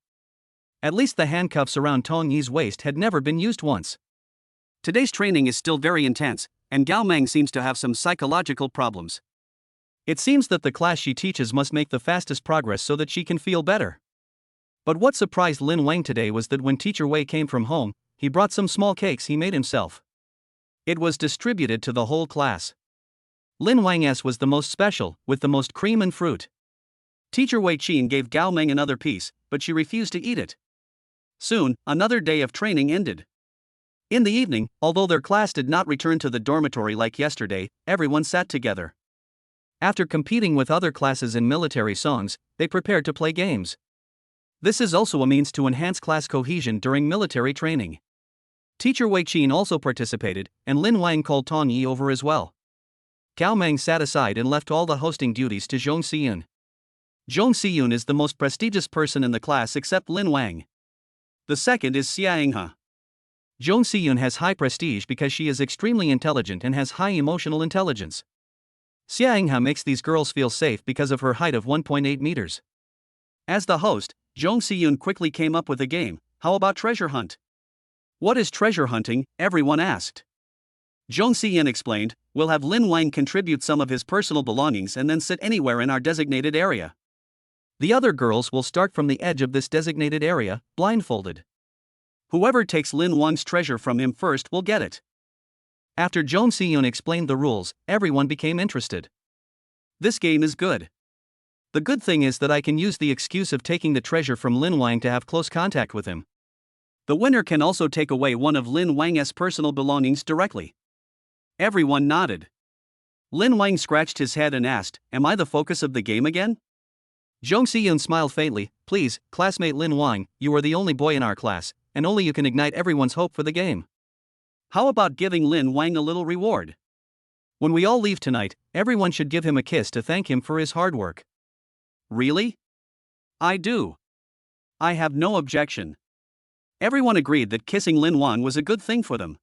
At least the handcuffs around Tong Yi's waist had never been used once. Today's training is still very intense, and Gao Meng seems to have some psychological problems. It seems that the class she teaches must make the fastest progress so that she can feel better. But what surprised Lin Wang today was that when Teacher Wei came from home, he brought some small cakes he made himself. It was distributed to the whole class. Lin Wang's was the most special, with the most cream and fruit. Teacher Wei Qin gave Gao Meng another piece, but she refused to eat it. Soon, another day of training ended. In the evening, although their class did not return to the dormitory like yesterday, everyone sat together. After competing with other classes in military songs, they prepared to play games. This is also a means to enhance class cohesion during military training. Teacher Wei Qin also participated, and Lin Wang called Tong Yi over as well. Gao Meng sat aside and left all the hosting duties to Zhong Xiyun. Zhong Xiyun is the most prestigious person in the class except Lin Wang. The second is Xia Yinghe. Zhong Xiyun has high prestige because she is extremely intelligent and has high emotional intelligence. Xia Yinghe makes these girls feel safe because of her height of 1.8 meters. As the host, Zhong Xiyun quickly came up with a game. How about treasure hunt? What is treasure hunting? Everyone asked. Zhong Xiyun explained, we'll have Lin Wang contribute some of his personal belongings and then sit anywhere in our designated area. The other girls will start from the edge of this designated area, blindfolded. Whoever takes Lin Wang's treasure from him first will get it. After Zhong Xiyun explained the rules, everyone became interested. This game is good. The good thing is that I can use the excuse of taking the treasure from Lin Wang to have close contact with him. The winner can also take away one of Lin Wang's personal belongings directly. Everyone nodded. Lin Wang scratched his head and asked, am I the focus of the game again? Zhong Xiyun smiled faintly, please, classmate Lin Wang, you are the only boy in our class, and only you can ignite everyone's hope for the game. How about giving Lin Wang a little reward? When we all leave tonight, everyone should give him a kiss to thank him for his hard work. Really? I do. I have no objection. Everyone agreed that kissing Lin Wang was a good thing for them.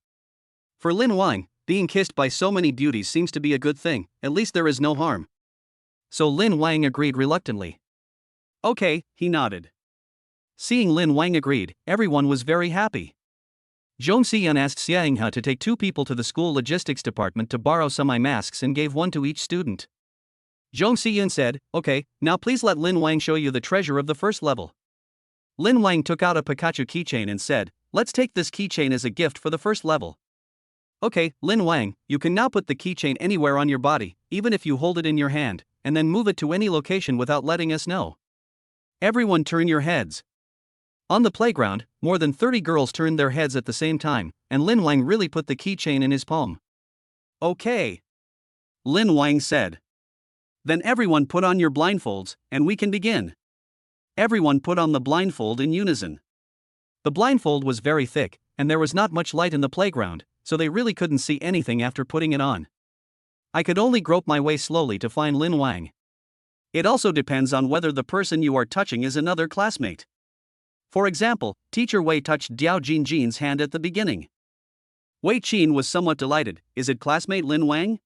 For Lin Wang, being kissed by so many beauties seems to be a good thing, at least there is no harm. So Lin Wang agreed reluctantly. Okay, he nodded. Seeing Lin Wang agreed, everyone was very happy. Zhong Xiyun asked Xia Yinghe to take 2 people to the school logistics department to borrow some eye masks and gave 1 to each student. Zhong Xiyun said, okay, now please let Lin Wang show you the treasure of the first level. Lin Wang took out a Pikachu keychain and said, let's take this keychain as a gift for the first level. Okay, Lin Wang, you can now put the keychain anywhere on your body, even if you hold it in your hand, and then move it to any location without letting us know. Everyone turn your heads. On the playground, more than 30 girls turned their heads at the same time, and Lin Wang really put the keychain in his palm. Okay. Lin Wang said. Then everyone put on your blindfolds, and we can begin. Everyone put on the blindfold in unison. The blindfold was very thick, and there was not much light in the playground, so they really couldn't see anything after putting it on. I could only grope my way slowly to find Lin Wang. It also depends on whether the person you are touching is another classmate. For example, Teacher Wei touched Diao Jinjin's hand at the beginning. Wei Qin was somewhat delighted. Is it classmate Lin Wang?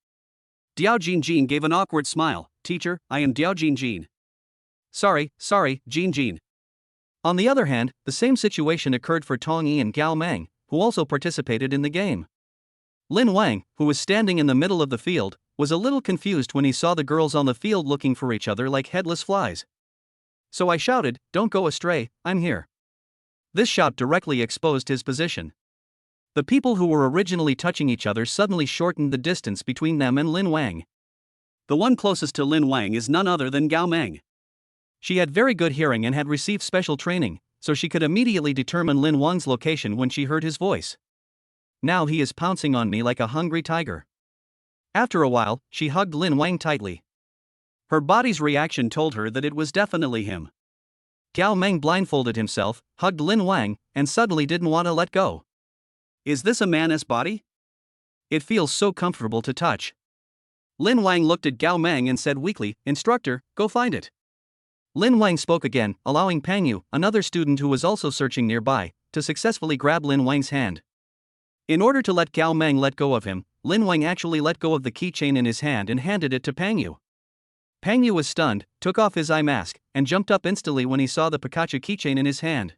Diao Jinjin gave an awkward smile. Teacher, I am Diao Jinjin. Sorry, Jinjin. On the other hand, the same situation occurred for Tong Yi and Gao Meng, who also participated in the game. Lin Wang, who was standing in the middle of the field, was a little confused when he saw the girls on the field looking for each other like headless flies. So I shouted, don't go astray, I'm here. This shout directly exposed his position. The people who were originally touching each other suddenly shortened the distance between them and Lin Wang. The one closest to Lin Wang is none other than Gao Meng. She had very good hearing and had received special training, so she could immediately determine Lin Wang's location when she heard his voice. Now he is pouncing on me like a hungry tiger. After a while, she hugged Lin Wang tightly. Her body's reaction told her that it was definitely him. Gao Meng blindfolded himself, hugged Lin Wang, and suddenly didn't want to let go. Is this a man's body? It feels so comfortable to touch. Lin Wang looked at Gao Meng and said weakly, "Instructor, go find it." Lin Wang spoke again, allowing Pang Yu, another student who was also searching nearby, to successfully grab Lin Wang's hand. In order to let Gao Meng let go of him, Lin Wang actually let go of the keychain in his hand and handed it to Pang Yu. Pang Yu was stunned, took off his eye mask, and jumped up instantly when he saw the Pikachu keychain in his hand.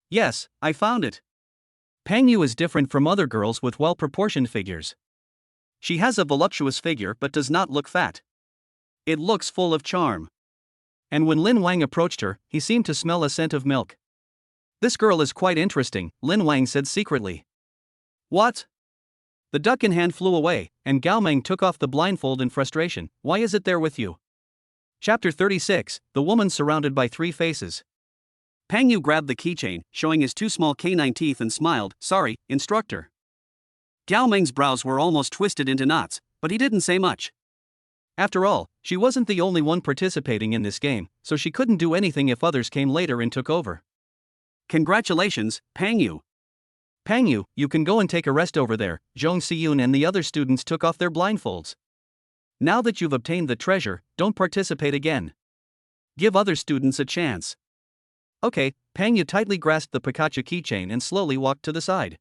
Yes, I found it. Pang Yu is different from other girls with well-proportioned figures. She has a voluptuous figure but does not look fat. It looks full of charm. And when Lin Wang approached her, he seemed to smell a scent of milk. This girl is quite interesting, Lin Wang said secretly. What? The duck in hand flew away, and Gao Meng took off the blindfold in frustration. Why is it there with you? Chapter 36, The Woman Surrounded by Three Faces. Pang Yu grabbed the keychain, showing his two small canine teeth and smiled, "Sorry, instructor." Gao Meng's brows were almost twisted into knots, but he didn't say much. After all, she wasn't the only one participating in this game, so she couldn't do anything if others came later and took over. Congratulations, Pang Yu. Pang Yu, you can go and take a rest over there. Zhong Siyun and the other students took off their blindfolds. Now that you've obtained the treasure, don't participate again. Give other students a chance. Okay, Pang Yu tightly grasped the Pikachu keychain and slowly walked to the side.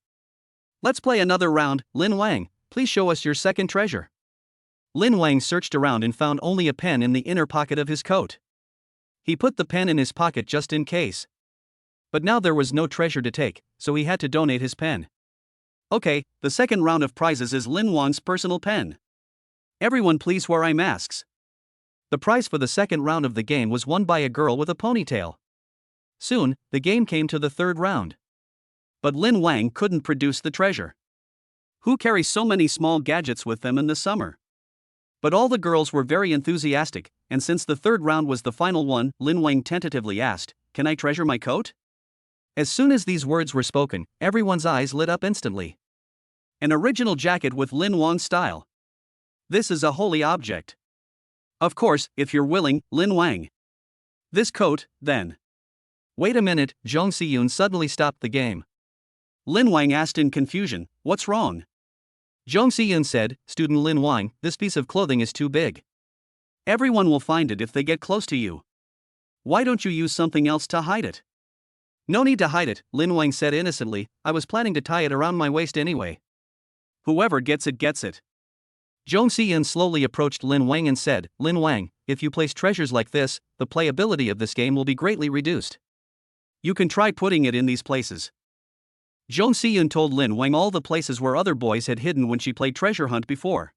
Let's play another round. Lin Wang, please show us your second treasure. Lin Wang searched around and found only a pen in the inner pocket of his coat. He put the pen in his pocket just in case. But now there was no treasure to take, so he had to donate his pen. Okay, the second round of prizes is Lin Wang's personal pen. Everyone please wear eye masks. The prize for the second round of the game was won by a girl with a ponytail. Soon, the game came to the third round. But Lin Wang couldn't produce the treasure. Who carries so many small gadgets with them in the summer? But all the girls were very enthusiastic, and since the third round was the final one, Lin Wang tentatively asked, "Can I treasure my coat?" As soon as these words were spoken, everyone's eyes lit up instantly. An original jacket with Lin Wang's style. This is a holy object. Of course, if you're willing, Lin Wang. This coat, then. Wait a minute, Zhong Siyun suddenly stopped the game. Lin Wang asked in confusion, "What's wrong?" Zhong Siyun said, "Student Lin Wang, this piece of clothing is too big. Everyone will find it if they get close to you. Why don't you use something else to hide it?" "No need to hide it," Lin Wang said innocently, "I was planning to tie it around my waist anyway. Whoever gets it gets it." Zhong Siyun slowly approached Lin Wang and said, "Lin Wang, if you place treasures like this, the playability of this game will be greatly reduced. You can try putting it in these places." Zhong Siyun told Lin Wang all the places where other boys had hidden when she played treasure hunt before.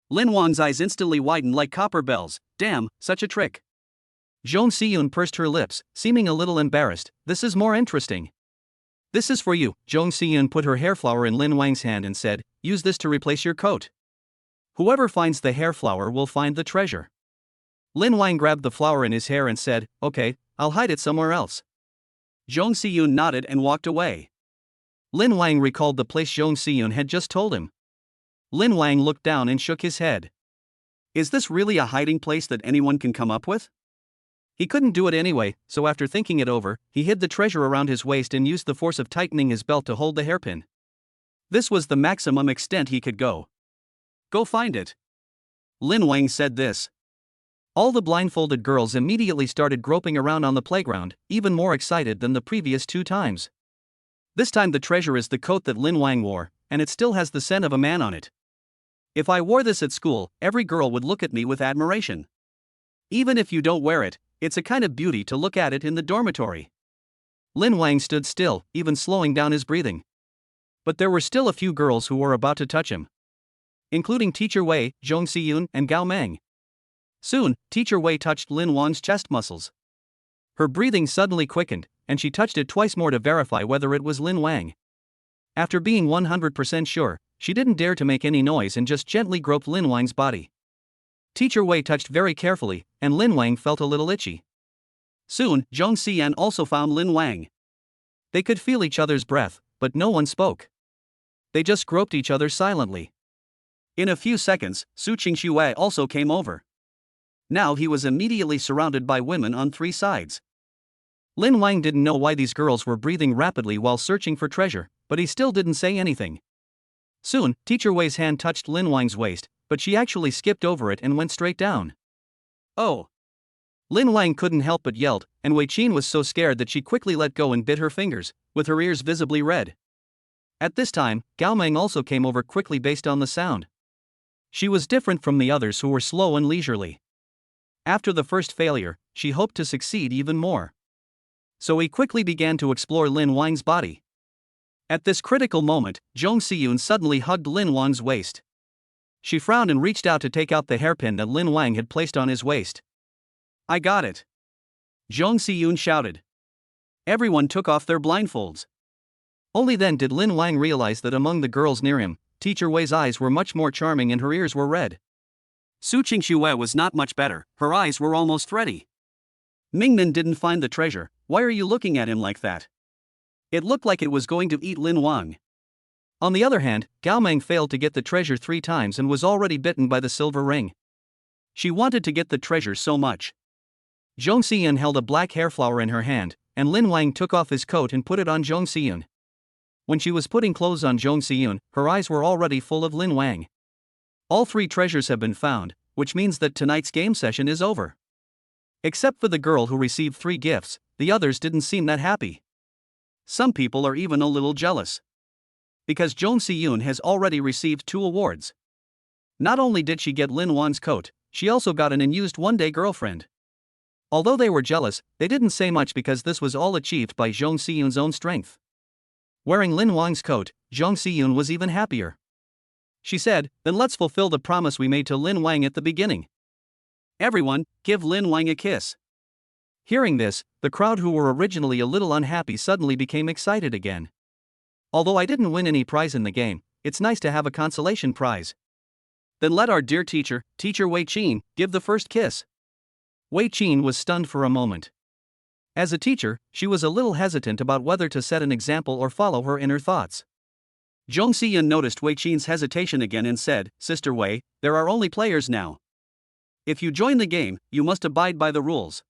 Lin Wang's eyes instantly widened like copper bells. Damn, such a trick. Zhong Siyun pursed her lips, seeming a little embarrassed. "This is more interesting." "This is for you." Zhong Siyun put her hair flower in Lin Wang's hand and said, "Use this to replace your coat. Whoever finds the hair flower will find the treasure." Lin Wang grabbed the flower in his hair and said, "Okay, I'll hide it somewhere else." Zhong Siyun nodded and walked away. Lin Wang recalled the place Zhong Siyun had just told him. Lin Wang looked down and shook his head. Is this really a hiding place that anyone can come up with? He couldn't do it anyway, so after thinking it over, he hid the treasure around his waist and used the force of tightening his belt to hold the hairpin. This was the maximum extent he could go. "Go find it." Lin Wang said this. All the blindfolded girls immediately started groping around on the playground, even more excited than the previous 2 times. This time the treasure is the coat that Lin Wang wore, and it still has the scent of a man on it. If I wore this at school, every girl would look at me with admiration. Even if you don't wear it, it's a kind of beauty to look at it in the dormitory. Lin Wang stood still, even slowing down his breathing. But there were still a few girls who were about to touch him, including Teacher Wei, Zhong Siyun, and Gao Meng. Soon, Teacher Wei touched Lin Wang's chest muscles. Her breathing suddenly quickened, and she touched it twice more to verify whether it was Lin Wang. After being 100% sure, she didn't dare to make any noise and just gently groped Lin Wang's body. Teacher Wei touched very carefully, and Lin Wang felt a little itchy. Soon, Zhong Xian also found Lin Wang. They could feel each other's breath, but no one spoke. They just groped each other silently. In a few seconds, Su Qingxue also came over. Now he was immediately surrounded by women on three sides. Lin Wang didn't know why these girls were breathing rapidly while searching for treasure, but he still didn't say anything. Soon, Teacher Wei's hand touched Lin Wang's waist, but she actually skipped over it and went straight down. Oh! Lin Wang couldn't help but yelled, and Wei Qin was so scared that she quickly let go and bit her fingers, with her ears visibly red. At this time, Gao Meng also came over quickly based on the sound. She was different from the others who were slow and leisurely. After the first failure, she hoped to succeed even more. So he quickly began to explore Lin Wang's body. At this critical moment, Zhong Xiyun suddenly hugged Lin Wang's waist. She frowned and reached out to take out the hairpin that Lin Wang had placed on his waist. I got it! Zhong Xiyun shouted. Everyone took off their blindfolds. Only then did Lin Wang realize that among the girls near him, Teacher Wei's eyes were much more charming and her ears were red. Su Qingxue was not much better, her eyes were almost ready. Mingnan didn't find the treasure. Why are you looking at him like that? It looked like it was going to eat Lin Wang. On the other hand, Gao Meng failed to get the treasure 3 times and was already bitten by the silver ring. She wanted to get the treasure so much. Zhong Xian held a black hair flower in her hand, and Lin Wang took off his coat and put it on Zhong Xian. When she was putting clothes on Zhong Xian, her eyes were already full of Lin Wang. All 3 treasures have been found, which means that tonight's game session is over. Except for the girl who received 3 gifts, the others didn't seem that happy. Some people are even a little jealous. Because Zhong Xiyun has already received 2 awards. Not only did she get Lin Wang's coat, she also got an unused one-day girlfriend. Although they were jealous, they didn't say much because this was all achieved by Zhong Xiyun's own strength. Wearing Lin Wang's coat, Zhong Xiyun was even happier. She said, then let's fulfill the promise we made to Lin Wang at the beginning. Everyone, give Lin Wang a kiss. Hearing this, the crowd who were originally a little unhappy suddenly became excited again. Although I didn't win any prize in the game, it's nice to have a consolation prize. Then let our dear teacher, Teacher Wei Qin, give the first kiss. Wei Qin was stunned for a moment. As a teacher, she was a little hesitant about whether to set an example or follow her inner thoughts. Zhong Xiyan noticed Wei Qin's hesitation again and said, Sister Wei, there are only players now. If you join the game, you must abide by the rules.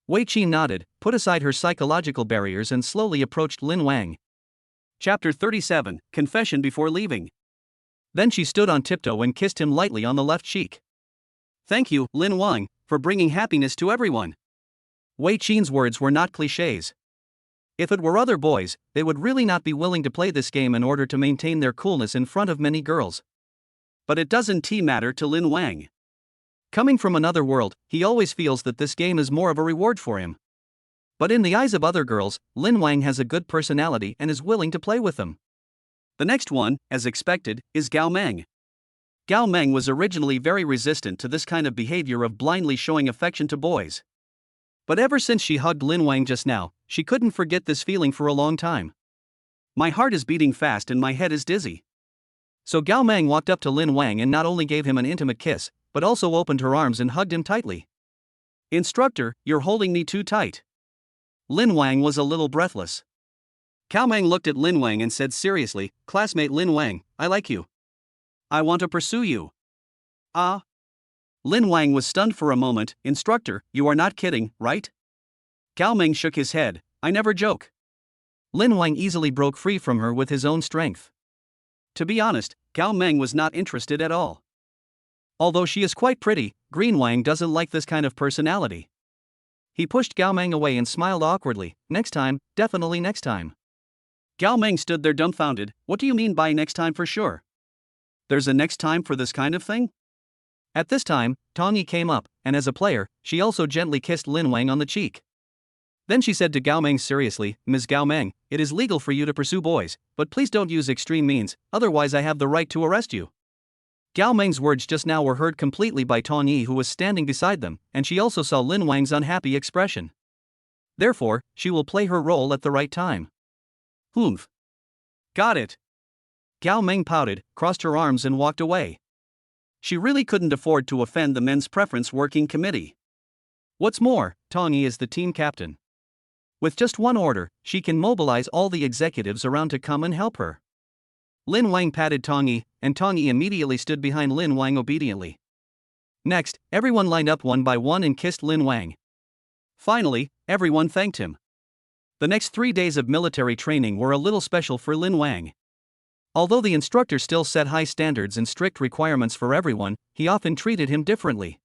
Wei Qin nodded, put aside her psychological barriers and slowly approached Lin Wang. Chapter 37, Confession Before Leaving. Then she stood on tiptoe and kissed him lightly on the left cheek. Thank you, Lin Wang, for bringing happiness to everyone. Wei Qin's words were not clichés. If it were other boys, they would really not be willing to play this game in order to maintain their coolness in front of many girls. But it doesn't matter to Lin Wang. Coming from another world, he always feels that this game is more of a reward for him. But in the eyes of other girls, Lin Wang has a good personality and is willing to play with them. The next one, as expected, is Gao Meng. Gao Meng was originally very resistant to this kind of behavior of blindly showing affection to boys. But ever since she hugged Lin Wang just now, she couldn't forget this feeling for a long time. My heart is beating fast and my head is dizzy. So Gao Meng walked up to Lin Wang and not only gave him an intimate kiss, but also opened her arms and hugged him tightly. Instructor, you're holding me too tight. Lin Wang was a little breathless. Gao Meng looked at Lin Wang and said seriously, Classmate Lin Wang, I like you. I want to pursue you. Ah? Lin Wang was stunned for a moment. Instructor, you are not kidding, right? Gao Meng shook his head. I never joke. Lin Wang easily broke free from her with his own strength. To be honest, Gao Meng was not interested at all. Although she is quite pretty, Green Wang doesn't like this kind of personality. He pushed Gao Meng away and smiled awkwardly. Next time, definitely next time. Gao Meng stood there dumbfounded. What do you mean by next time for sure? There's a next time for this kind of thing? At this time, Tong Yi came up, and as a player, she also gently kissed Lin Wang on the cheek. Then she said to Gao Meng seriously, Ms. Gao Meng, it is legal for you to pursue boys, but please don't use extreme means, otherwise I have the right to arrest you. Gao Meng's words just now were heard completely by Tong Yi who was standing beside them, and she also saw Lin Wang's unhappy expression. Therefore, she will play her role at the right time. Humph. Got it. Gao Meng pouted, crossed her arms and walked away. She really couldn't afford to offend the men's preference working committee. What's more, Tong Yi is the team captain. With just one order, she can mobilize all the executives around to come and help her. Lin Wang patted Tong Yi, and Tong Yi immediately stood behind Lin Wang obediently. Next, everyone lined up one by one and kissed Lin Wang. Finally, everyone thanked him. The next 3 days of military training were a little special for Lin Wang. Although the instructor still set high standards and strict requirements for everyone, he often treated him differently.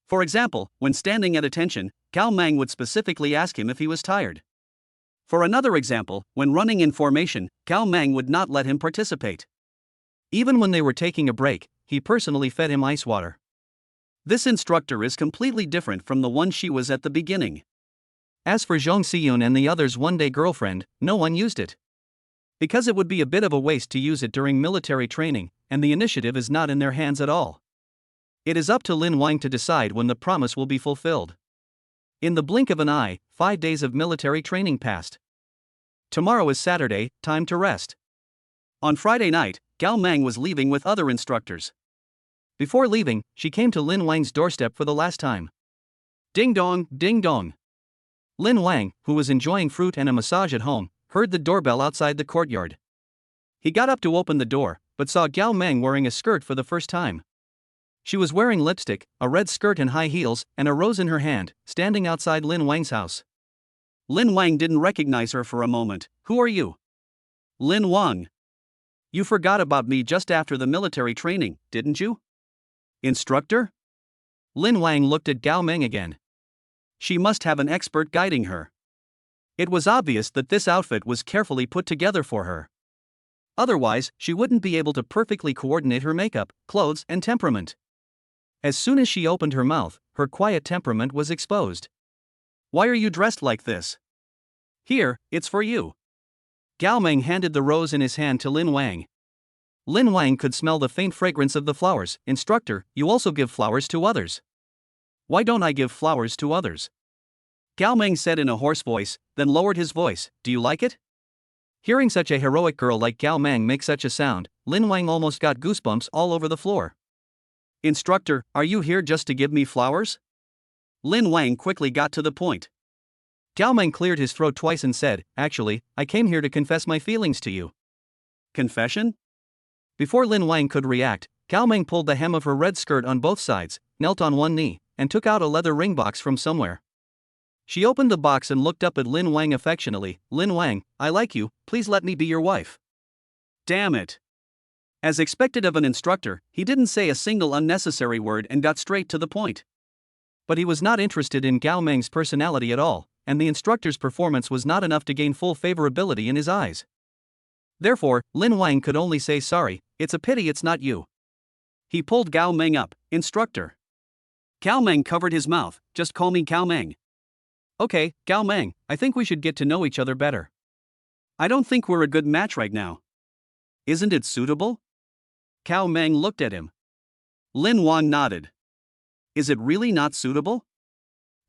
For example, when standing at attention, Cao Mang would specifically ask him if he was tired. For another example, when running in formation, Cao Mang would not let him participate. Even when they were taking a break, he personally fed him ice water. This instructor is completely different from the one she was at the beginning. As for Zhong Siyun and the other's one-day girlfriend, no one used it. Because it would be a bit of a waste to use it during military training, and the initiative is not in their hands at all. It is up to Lin Wang to decide when the promise will be fulfilled. In the blink of an eye, 5 days of military training passed. Tomorrow is Saturday, time to rest. On Friday night, Gao Mang was leaving with other instructors. Before leaving, she came to Lin Wang's doorstep for the last time. Ding dong, ding dong. Lin Wang, who was enjoying fruit and a massage at home, heard the doorbell outside the courtyard. He got up to open the door, but saw Gao Mang wearing a skirt for the first time. She was wearing lipstick, a red skirt and high heels, and a rose in her hand, standing outside Lin Wang's house. Lin Wang didn't recognize her for a moment. Who are you? Lin Wang. You forgot about me just after the military training, didn't you? Instructor? Lin Wang looked at Gao Mang again. She must have an expert guiding her. It was obvious that this outfit was carefully put together for her. Otherwise, she wouldn't be able to perfectly coordinate her makeup, clothes, and temperament. As soon as she opened her mouth, her quiet temperament was exposed. Why are you dressed like this? Here, it's for you. Gao Mang handed the rose in his hand to Lin Wang. Lin Wang could smell the faint fragrance of the flowers. Instructor, you also give flowers to others. Why don't I give flowers to others? Gao Mang said in a hoarse voice, then lowered his voice. Do you like it? Hearing such a heroic girl like Gao Mang make such a sound, Lin Wang almost got goosebumps all over the floor. Instructor, are you here just to give me flowers? Lin Wang quickly got to the point. Gao Mang cleared his throat twice and said, actually, I came here to confess my feelings to you. Confession? Before Lin Wang could react, Gao Mang pulled the hem of her red skirt on both sides, knelt on one knee, and took out a leather ring box from somewhere. She opened the box and looked up at Lin Wang affectionately. Lin Wang, I like you, please let me be your wife. Damn it. As expected of an instructor, he didn't say a single unnecessary word and got straight to the point. But he was not interested in Gao Meng's personality at all, and the instructor's performance was not enough to gain full favorability in his eyes. Therefore, Lin Wang could only say sorry, it's a pity it's not you. He pulled Gao Meng up. Instructor. Gao Meng covered his mouth. Just call me Gao Meng. Okay, Gao Meng, I think we should get to know each other better. I don't think we're a good match right now. Isn't it suitable? Gao Meng looked at him. Lin Wang nodded. Is it really not suitable?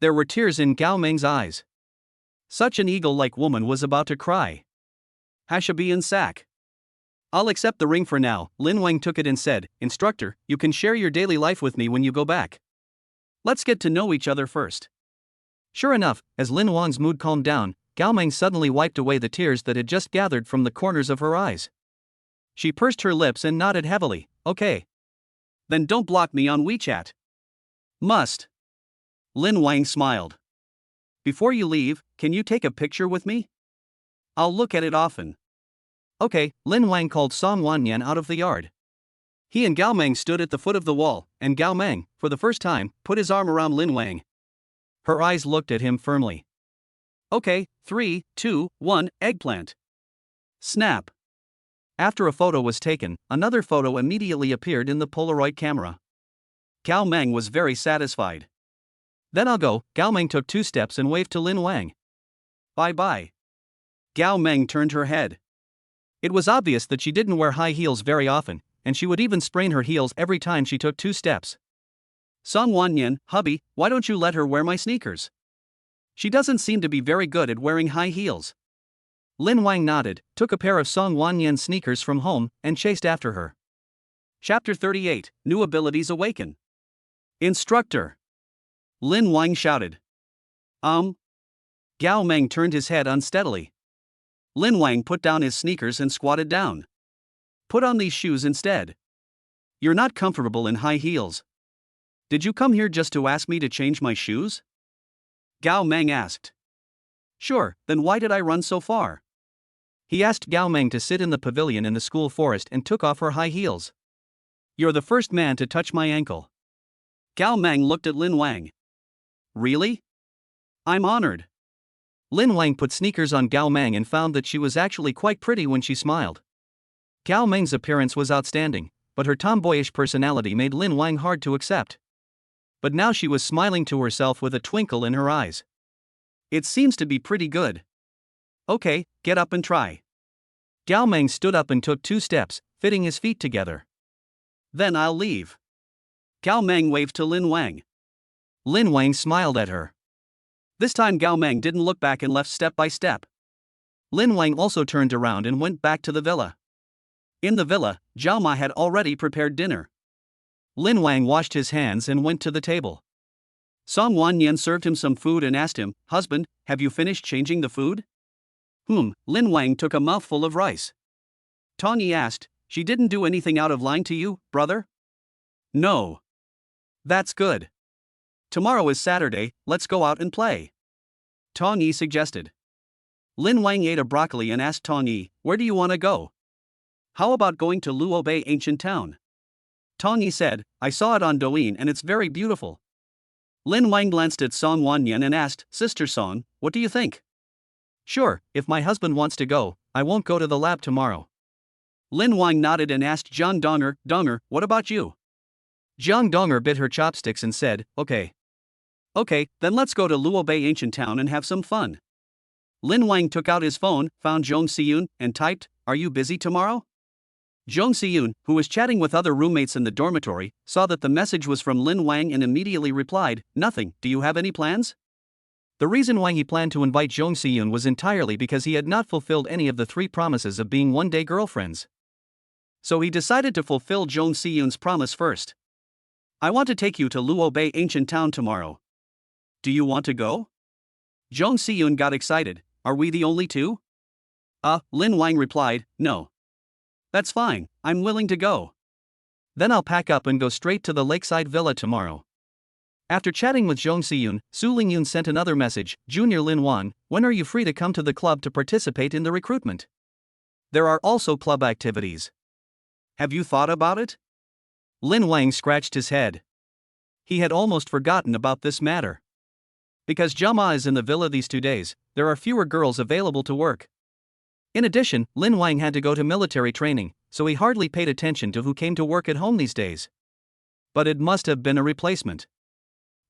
There were tears in Gao Meng's eyes. Such an eagle-like woman was about to cry. Hashabi and sack. I'll accept the ring for now. Lin Wang took it and said, Instructor, you can share your daily life with me when you go back. Let's get to know each other first. Sure enough, as Lin Wang's mood calmed down, Gao Meng suddenly wiped away the tears that had just gathered from the corners of her eyes. She pursed her lips and nodded heavily. Okay. Then don't block me on WeChat. Must. Lin Wang smiled. Before you leave, can you take a picture with me? I'll look at it often. Okay, Lin Wang called Song Wanyan out of the yard. He and Gao Meng stood at the foot of the wall, and Gao Meng, for the first time, put his arm around Lin Wang. Her eyes looked at him firmly. Okay, 3, 2, 1, eggplant. Snap. After a photo was taken, another photo immediately appeared in the Polaroid camera. Gao Meng was very satisfied. Then I'll go. Gao Meng took 2 steps and waved to Lin Wang. Bye-bye. Gao Meng turned her head. It was obvious that she didn't wear high heels very often, and she would even sprain her heels every time she took 2 steps. Song Wanyan, hubby, why don't you let her wear my sneakers? She doesn't seem to be very good at wearing high heels. Lin Wang nodded, took a pair of Song Wanyan's sneakers from home, and chased after her. Chapter 38, New Abilities Awaken. Instructor. Lin Wang shouted. Gao Meng turned his head unsteadily. Lin Wang put down his sneakers and squatted down. Put on these shoes instead. You're not comfortable in high heels. Did you come here just to ask me to change my shoes? Gao Meng asked. Sure, then why did I run so far? He asked Gao Meng to sit in the pavilion in the school forest and took off her high heels. You're the first man to touch my ankle. Gao Meng looked at Lin Wang. Really? I'm honored. Lin Wang put sneakers on Gao Meng and found that she was actually quite pretty when she smiled. Gao Meng's appearance was outstanding, but her tomboyish personality made Lin Wang hard to accept. But now she was smiling to herself with a twinkle in her eyes. It seems to be pretty good. Okay, get up and try. Gao Meng stood up and took 2 steps, fitting his feet together. Then I'll leave. Gao Meng waved to Lin Wang. Lin Wang smiled at her. This time Gao Meng didn't look back and left step by step. Lin Wang also turned around and went back to the villa. In the villa, Zhao Ma had already prepared dinner. Lin Wang washed his hands and went to the table. Song Wanyan served him some food and asked him, "Husband, have you finished changing the food?" Lin Wang took a mouthful of rice. Tong Yi asked, "She didn't do anything out of line to you, brother?" No. That's good. Tomorrow is Saturday, let's go out and play. Tong Yi suggested. Lin Wang ate a broccoli and asked Tong Yi, "Where do you want to go?" How about going to Luo Bay Ancient Town? Tong Yi said, "I saw it on Douyin and it's very beautiful." Lin Wang glanced at Song Wanyan and asked, "Sister Song, what do you think?" Sure, if my husband wants to go, I won't go to the lab tomorrow. Lin Wang nodded and asked Zhang Donger, what about you? Zhang Donger bit her chopsticks and said, Okay, then let's go to Luo Bay Ancient Town and have some fun. Lin Wang took out his phone, found Zhong Siyun, and typed, "Are you busy tomorrow?" Zhong Siyun, who was chatting with other roommates in the dormitory, saw that the message was from Lin Wang and immediately replied, "Nothing, do you have any plans?" The reason why he planned to invite Zhong Siyun was entirely because he had not fulfilled any of the 3 promises of being one-day girlfriends. So he decided to fulfill Zhong Siyun's promise first. "I want to take you to Luo Bay Ancient Town tomorrow. Do you want to go?" Zhong Siyun got excited. "Are we the only 2? Lin Wang replied, "No. That's fine, I'm willing to go. Then I'll pack up and go straight to the lakeside villa tomorrow." After chatting with Zhong Siyun, Su Lingyun sent another message, "Junior Lin Wan, when are you free to come to the club to participate in the recruitment? There are also club activities. Have you thought about it?" Lin Wang scratched his head. He had almost forgotten about this matter. Because Zhao Ma is in the villa these 2 days, there are fewer girls available to work. In addition, Lin Wang had to go to military training, so he hardly paid attention to who came to work at home these days. But it must have been a replacement.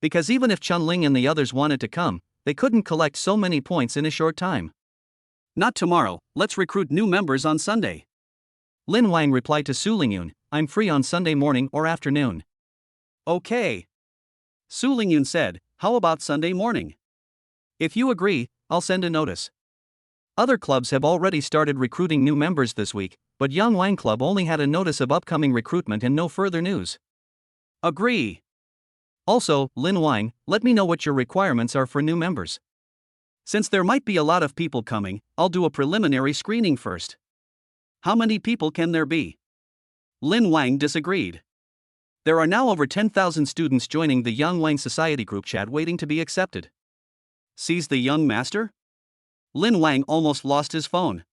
Because even if Chun Ling and the others wanted to come, they couldn't collect so many points in a short time. "Not tomorrow, let's recruit new members on Sunday." Lin Wang replied to Su Lingyun, "I'm free on Sunday morning or afternoon." Okay. Su Lingyun said, "How about Sunday morning? If you agree, I'll send a notice." Other clubs have already started recruiting new members this week, but Yang Wang Club only had a notice of upcoming recruitment and no further news. Agree. Also, Lin Wang, let me know what your requirements are for new members. Since there might be a lot of people coming, I'll do a preliminary screening first. How many people can there be? Lin Wang disagreed. There are now over 10,000 students joining the Yang Wang Society group chat waiting to be accepted. Sees the young master? Lin Wang almost lost his phone.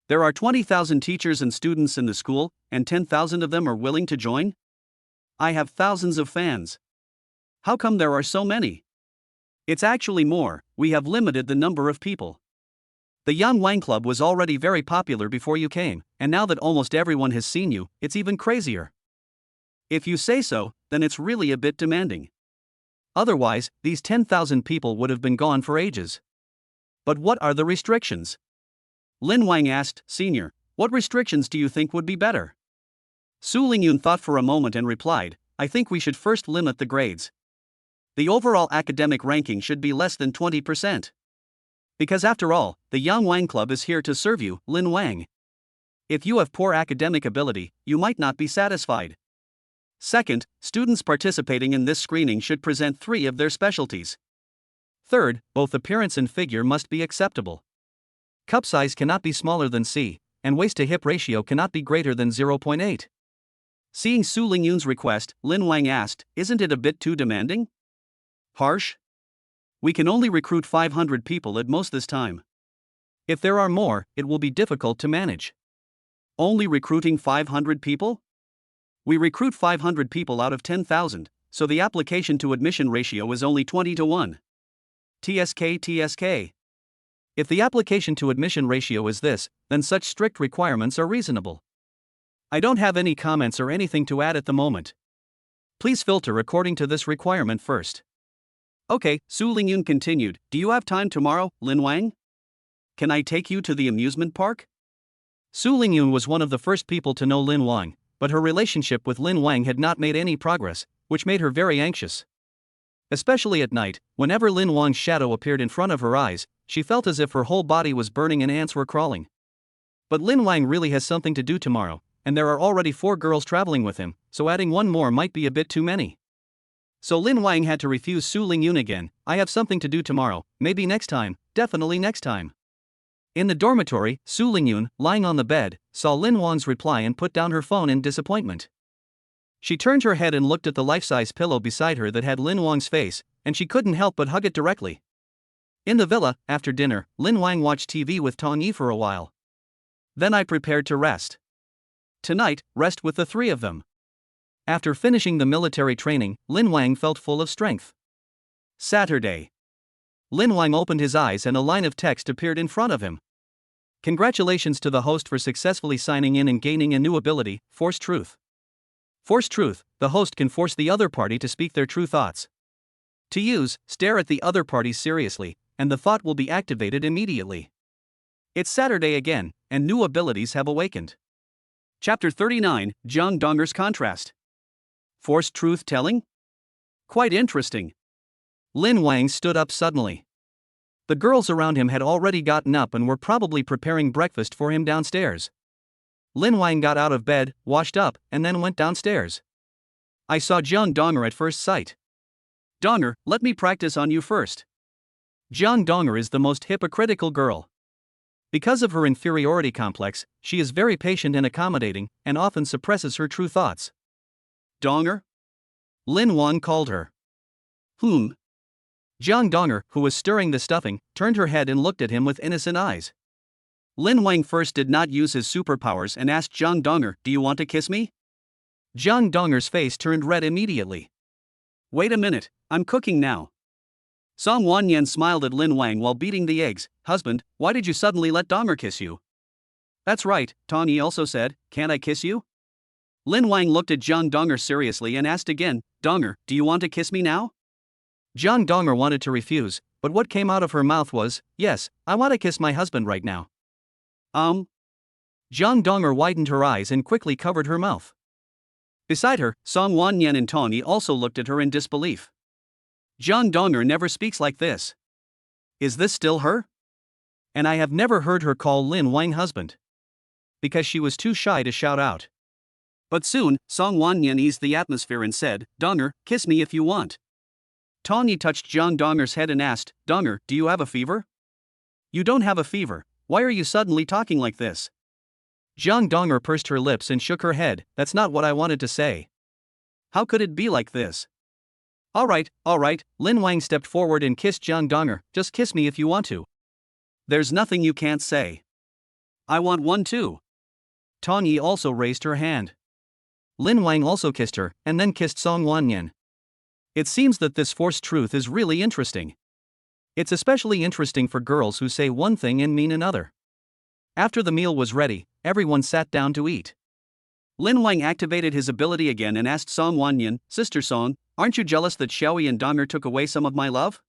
There are 20,000 teachers and students in the school, and 10,000 of them are willing to join? I have thousands of fans. How come there are so many? It's actually more, we have limited the number of people. The Yang Wang Club was already very popular before you came, and now that almost everyone has seen you, it's even crazier. If you say so, then it's really a bit demanding. Otherwise, these 10,000 people would have been gone for ages. But what are the restrictions? Lin Wang asked, "Senior, what restrictions do you think would be better?" Su Lingyun thought for a moment and replied, "I think we should first limit the grades. The overall academic ranking should be less than 20%. Because after all, the Yang Wang Club is here to serve you, Lin Wang. If you have poor academic ability, you might not be satisfied. Second, students participating in this screening should present 3 of their specialties. Third, both appearance and figure must be acceptable. Cup size cannot be smaller than C, and waist-to-hip ratio cannot be greater than 0.8. Seeing Su Lingyun's request, Lin Wang asked, "Isn't it a bit too demanding? Harsh? We can only recruit 500 people at most this time. If there are more, it will be difficult to manage." Only recruiting 500 people? We recruit 500 people out of 10,000, so the application to admission ratio is only 20 to 1. TSK. If the application to admission ratio is this, then such strict requirements are reasonable. I don't have any comments or anything to add at the moment. Please filter according to this requirement first. Okay, Su Lingyun continued. Do you have time tomorrow, Lin Wang? Can I take you to the amusement park? Su Lingyun was one of the first people to know Lin Wang, but her relationship with Lin Wang had not made any progress, which made her very anxious. Especially at night, whenever Lin Wang's shadow appeared in front of her eyes, she felt as if her whole body was burning and ants were crawling. But Lin Wang really has something to do tomorrow, and there are already 4 girls traveling with him, so adding 1 more might be a bit too many. So Lin Wang had to refuse Su Lingyun again. "I have something to do tomorrow, maybe next time, definitely next time." In the dormitory, Su Lingyun, lying on the bed, saw Lin Wang's reply and put down her phone in disappointment. She turned her head and looked at the life-size pillow beside her that had Lin Wang's face, and she couldn't help but hug it directly. In the villa, after dinner, Lin Wang watched TV with Tong Yi for a while. Then I prepared to rest. Tonight, rest with the 3 of them. After finishing the military training, Lin Wang felt full of strength. Saturday. Lin Wang opened his eyes and a line of text appeared in front of him. Congratulations to the host for successfully signing in and gaining a new ability, Force Truth. Force Truth, the host can force the other party to speak their true thoughts. To use, stare at the other party seriously, and the thought will be activated immediately. It's Saturday again, and new abilities have awakened. Chapter 39, Zhang Donger's Contrast. Forced truth telling? Quite interesting. Lin Wang stood up suddenly. The girls around him had already gotten up and were probably preparing breakfast for him downstairs. Lin Wang got out of bed, washed up, and then went downstairs. I saw Zhang Donger at first sight. "Donger, let me practice on you first." Zhang Donger is the most hypocritical girl. Because of her inferiority complex, she is very patient and accommodating, and often suppresses her true thoughts. "Donger?" Lin Wang called her. "Whom?" Zhang Donger, who was stirring the stuffing, turned her head and looked at him with innocent eyes. Lin Wang first did not use his superpowers and asked Zhang Donger, "Do you want to kiss me?" Zhang Donger's face turned red immediately. "Wait a minute, I'm cooking now." Song Wanyan smiled at Lin Wang while beating the eggs. "Husband, why did you suddenly let Donger kiss you?" "That's right," Tong Yi also said, "Can't I kiss you?" Lin Wang looked at Zhang Donger seriously and asked again, "Donger, do you want to kiss me now?" Zhang Donger wanted to refuse, but what came out of her mouth was, "Yes, I want to kiss my husband right now." Zhang Donger widened her eyes and quickly covered her mouth. Beside her, Song Wanyan and Tong Yi also looked at her in disbelief. Zhang Donger never speaks like this. Is this still her? And I have never heard her call Lin Wang husband. Because she was too shy to shout out. But soon, Song Wanyan eased the atmosphere and said, "Donger, kiss me if you want." Tong Yi touched Zhang Donger's head and asked, "Donger, do you have a fever?" "You don't have a fever, why are you suddenly talking like this?" Zhang Donger pursed her lips and shook her head. "That's not what I wanted to say." "How could it be like this?" All right, Lin Wang stepped forward and kissed Zhang Donger. "Just kiss me if you want to. There's nothing you can't say." "I want one too." Tong Yi also raised her hand. Lin Wang also kissed her, and then kissed Song Wanyan. It seems that this forced truth is really interesting. It's especially interesting for girls who say one thing and mean another. After the meal was ready, everyone sat down to eat. Lin Wang activated his ability again and asked Song Wanyan, "Sister Song, aren't you jealous that Xiaoyi and Donger took away some of my love?"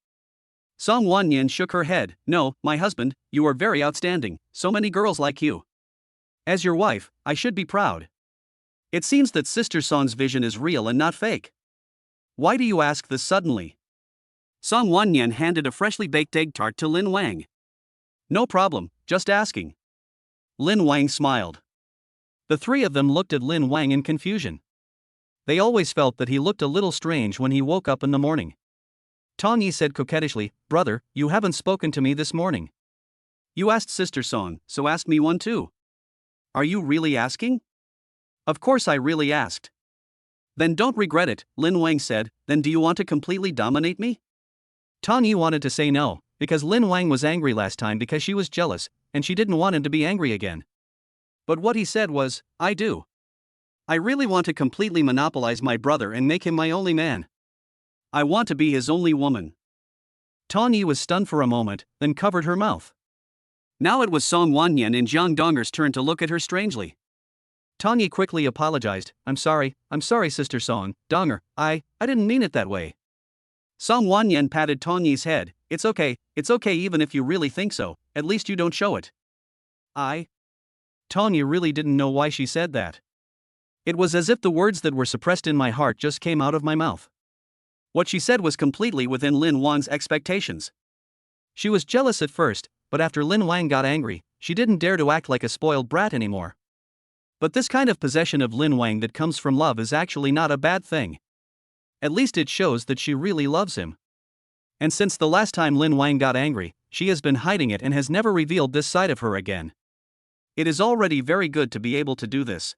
Song Wanyan shook her head. "No, my husband, you are very outstanding, so many girls like you. As your wife, I should be proud. It seems that Sister Song's vision is real and not fake. Why do you ask this suddenly?" Song Wanyan handed a freshly baked egg tart to Lin Wang. "No problem, just asking." Lin Wang smiled. The 3 of them looked at Lin Wang in confusion. They always felt that he looked a little strange when he woke up in the morning. Tong Yi said coquettishly, "Brother, you haven't spoken to me this morning." "You asked Sister Song, so ask me one too." "Are you really asking?" "Of course I really asked." "Then don't regret it," Lin Wang said. "Then do you want to completely dominate me?" Tong Yi wanted to say no, because Lin Wang was angry last time because she was jealous, and she didn't want him to be angry again. But what he said was, "I do. I really want to completely monopolize my brother and make him my only man. I want to be his only woman." Tong Yi was stunned for a moment, then covered her mouth. Now it was Song Wanyan and Jiang Donger's turn to look at her strangely. Tong Yi quickly apologized. I'm sorry, Sister Song, Donger, I didn't mean it that way." Song Wanyan patted Tong Yi's head. It's okay even if you really think so, at least you don't show it." Tong Yi really didn't know why she said that. It was as if the words that were suppressed in my heart just came out of my mouth. What she said was completely within Lin Wang's expectations. She was jealous at first, but after Lin Wang got angry, she didn't dare to act like a spoiled brat anymore. But this kind of possession of Lin Wang that comes from love is actually not a bad thing. At least it shows that she really loves him. And since the last time Lin Wang got angry, she has been hiding it and has never revealed this side of her again. It is already very good to be able to do this.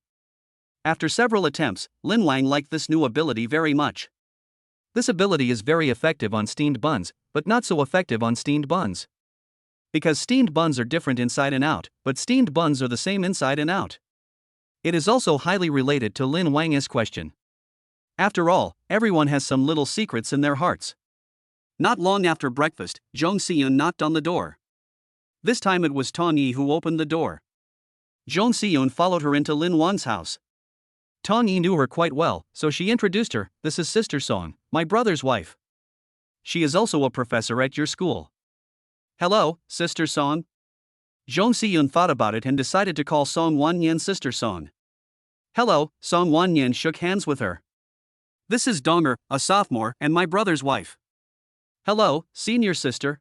After several attempts, Lin Wang liked this new ability very much. This ability is very effective on steamed buns, but not so effective on steamed buns. Because steamed buns are different inside and out, but steamed buns are the same inside and out. It is also highly related to Lin Wang's question. After all, everyone has some little secrets in their hearts. Not long after breakfast, Zhong Siyun knocked on the door. This time it was Tong Yi who opened the door. Zhong Siyun followed her into Lin Wang's house. Tong Yi knew her quite well, so she introduced her. This is Sister Song, my brother's wife. She is also a professor at your school. Hello, Sister Song. Zhong Siyun thought about it and decided to call Song Wanyan Sister Song. Hello, Song Wanyan shook hands with her. This is Donger, a sophomore, and my brother's wife. Hello, senior sister.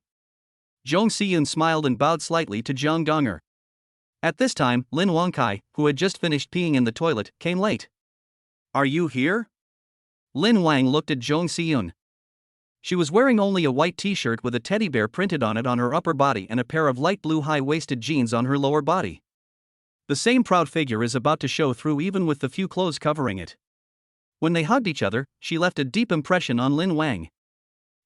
Zhong Siyun smiled and bowed slightly to Jiang Donger. At this time, Lin Wangkai, who had just finished peeing in the toilet, came late. Are you here? Lin Wang looked at Zhong Siyun. She was wearing only a white t-shirt with a teddy bear printed on it on her upper body and a pair of light blue high-waisted jeans on her lower body. The same proud figure is about to show through even with the few clothes covering it. When they hugged each other, she left a deep impression on Lin Wang.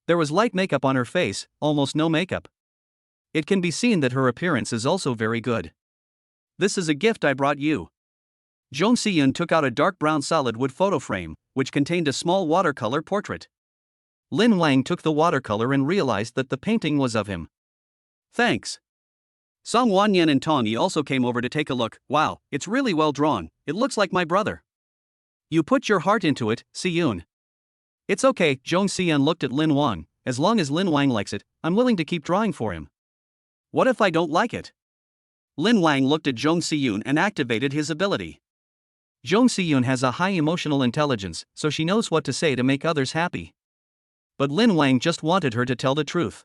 There was light makeup on her face, almost no makeup. It can be seen that her appearance is also very good. This is a gift I brought you. Zhong Siyun took out a dark brown solid wood photo frame, which contained a small watercolor portrait. Lin Wang took the watercolor and realized that the painting was of him. Thanks. Song Wanyan and Tong Yi also came over to take a look. Wow, it's really well drawn, it looks like my brother. You put your heart into it, Siyun. It's okay, Zhong Siyun looked at Lin Wang. As long as Lin Wang likes it, I'm willing to keep drawing for him. What if I don't like it? Lin Wang looked at Zhong Siyun and activated his ability. Zhong Siyun has a high emotional intelligence, so she knows what to say to make others happy. But Lin Wang just wanted her to tell the truth.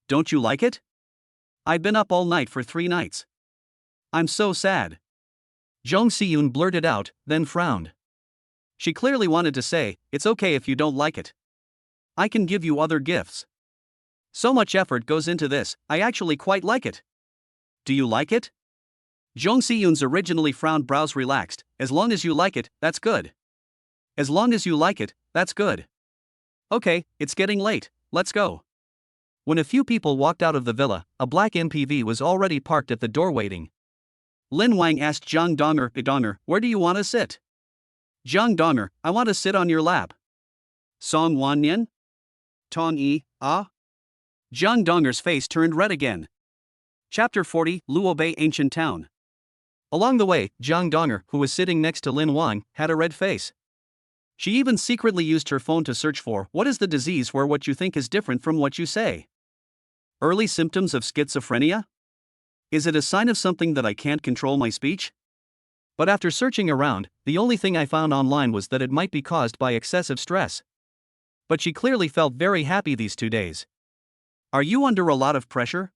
Don't you like it? I've been up all night for 3 nights. I'm so sad. Zhong Siyun blurted out, then frowned. She clearly wanted to say, it's okay if you don't like it. I can give you other gifts. So much effort goes into this, I actually quite like it. Do you like it? Zhong Siyun's originally frowned brows relaxed. As long as you like it, that's good. As long as you like it, that's good. Okay, it's getting late, let's go. When a few people walked out of the villa, a black MPV was already parked at the door waiting. Lin Wang asked Jiang Donger, Donger, where do you want to sit? Jiang Donger, I want to sit on your lap. Song Wanyan? Tong Yi, ah? Jiang Donger's face turned red again. Chapter 40, Luobei Ancient Town. Along the way, Jiang Donger, who was sitting next to Lin Wang, had a red face. She even secretly used her phone to search for what is the disease where what you think is different from what you say. Early symptoms of schizophrenia? Is it a sign of something that I can't control my speech? But after searching around, the only thing I found online was that it might be caused by excessive stress. But she clearly felt very happy these 2 days. Are you under a lot of pressure?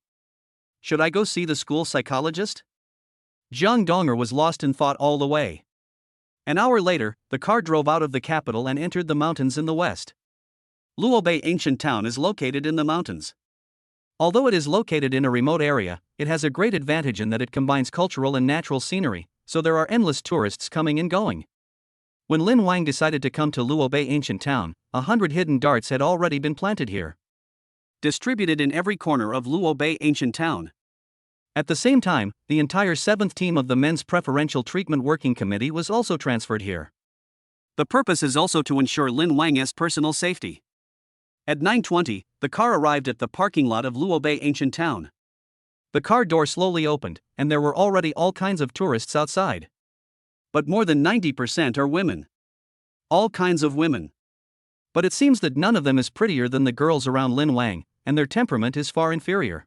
Should I go see the school psychologist? Jiang Donger was lost in thought all the way. An hour later, the car drove out of the capital and entered the mountains in the west. Luobei ancient town is located in the mountains. Although it is located in a remote area, it has a great advantage in that it combines cultural and natural scenery, so there are endless tourists coming and going. When Lin Wang decided to come to Luobei ancient town, 100 hidden darts had already been planted here, distributed in every corner of Luobei ancient town. At the same time, the entire 7th team of the Men's Preferential Treatment Working Committee was also transferred here. The purpose is also to ensure Lin Wang's personal safety. At 9:20, the car arrived at the parking lot of Luobei ancient town. The car door slowly opened, and there were already all kinds of tourists outside. But more than 90% are women. All kinds of women. But it seems that none of them is prettier than the girls around Lin Wang, and their temperament is far inferior.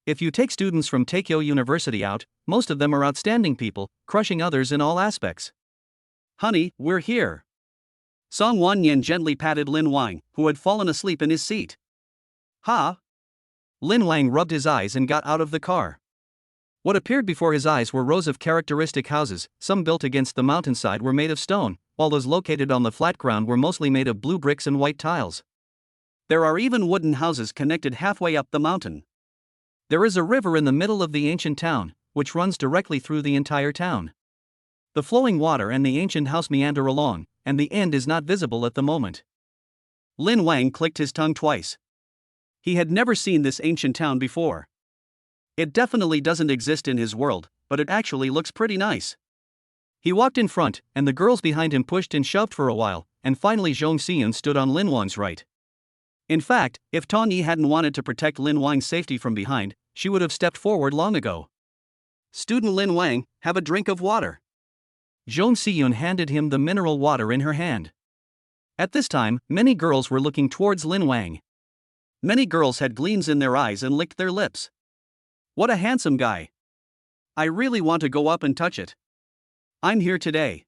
If you take students from Taikyo University out, most of them are outstanding people, crushing others in all aspects. Honey, we're here. Song Wanyan gently patted Lin Wang, who had fallen asleep in his seat. Ha! Lin Wang rubbed his eyes and got out of the car. What appeared before his eyes were rows of characteristic houses, some built against the mountainside were made of stone, while those located on the flat ground were mostly made of blue bricks and white tiles. There are even wooden houses connected halfway up the mountain. There is a river in the middle of the ancient town, which runs directly through the entire town. The flowing water and the ancient house meander along, and the end is not visible at the moment. Lin Wang clicked his tongue twice. He had never seen this ancient town before. It definitely doesn't exist in his world, but it actually looks pretty nice. He walked in front, and the girls behind him pushed and shoved for a while, and finally Zhong Xiyun stood on Lin Wang's right. In fact, if Tong Yi hadn't wanted to protect Lin Wang's safety from behind, she would have stepped forward long ago. Student Lin Wang, have a drink of water. Zhong Xiyun handed him the mineral water in her hand. At this time, many girls were looking towards Lin Wang. Many girls had gleams in their eyes and licked their lips. What a handsome guy. I really want to go up and touch it. I'm here today.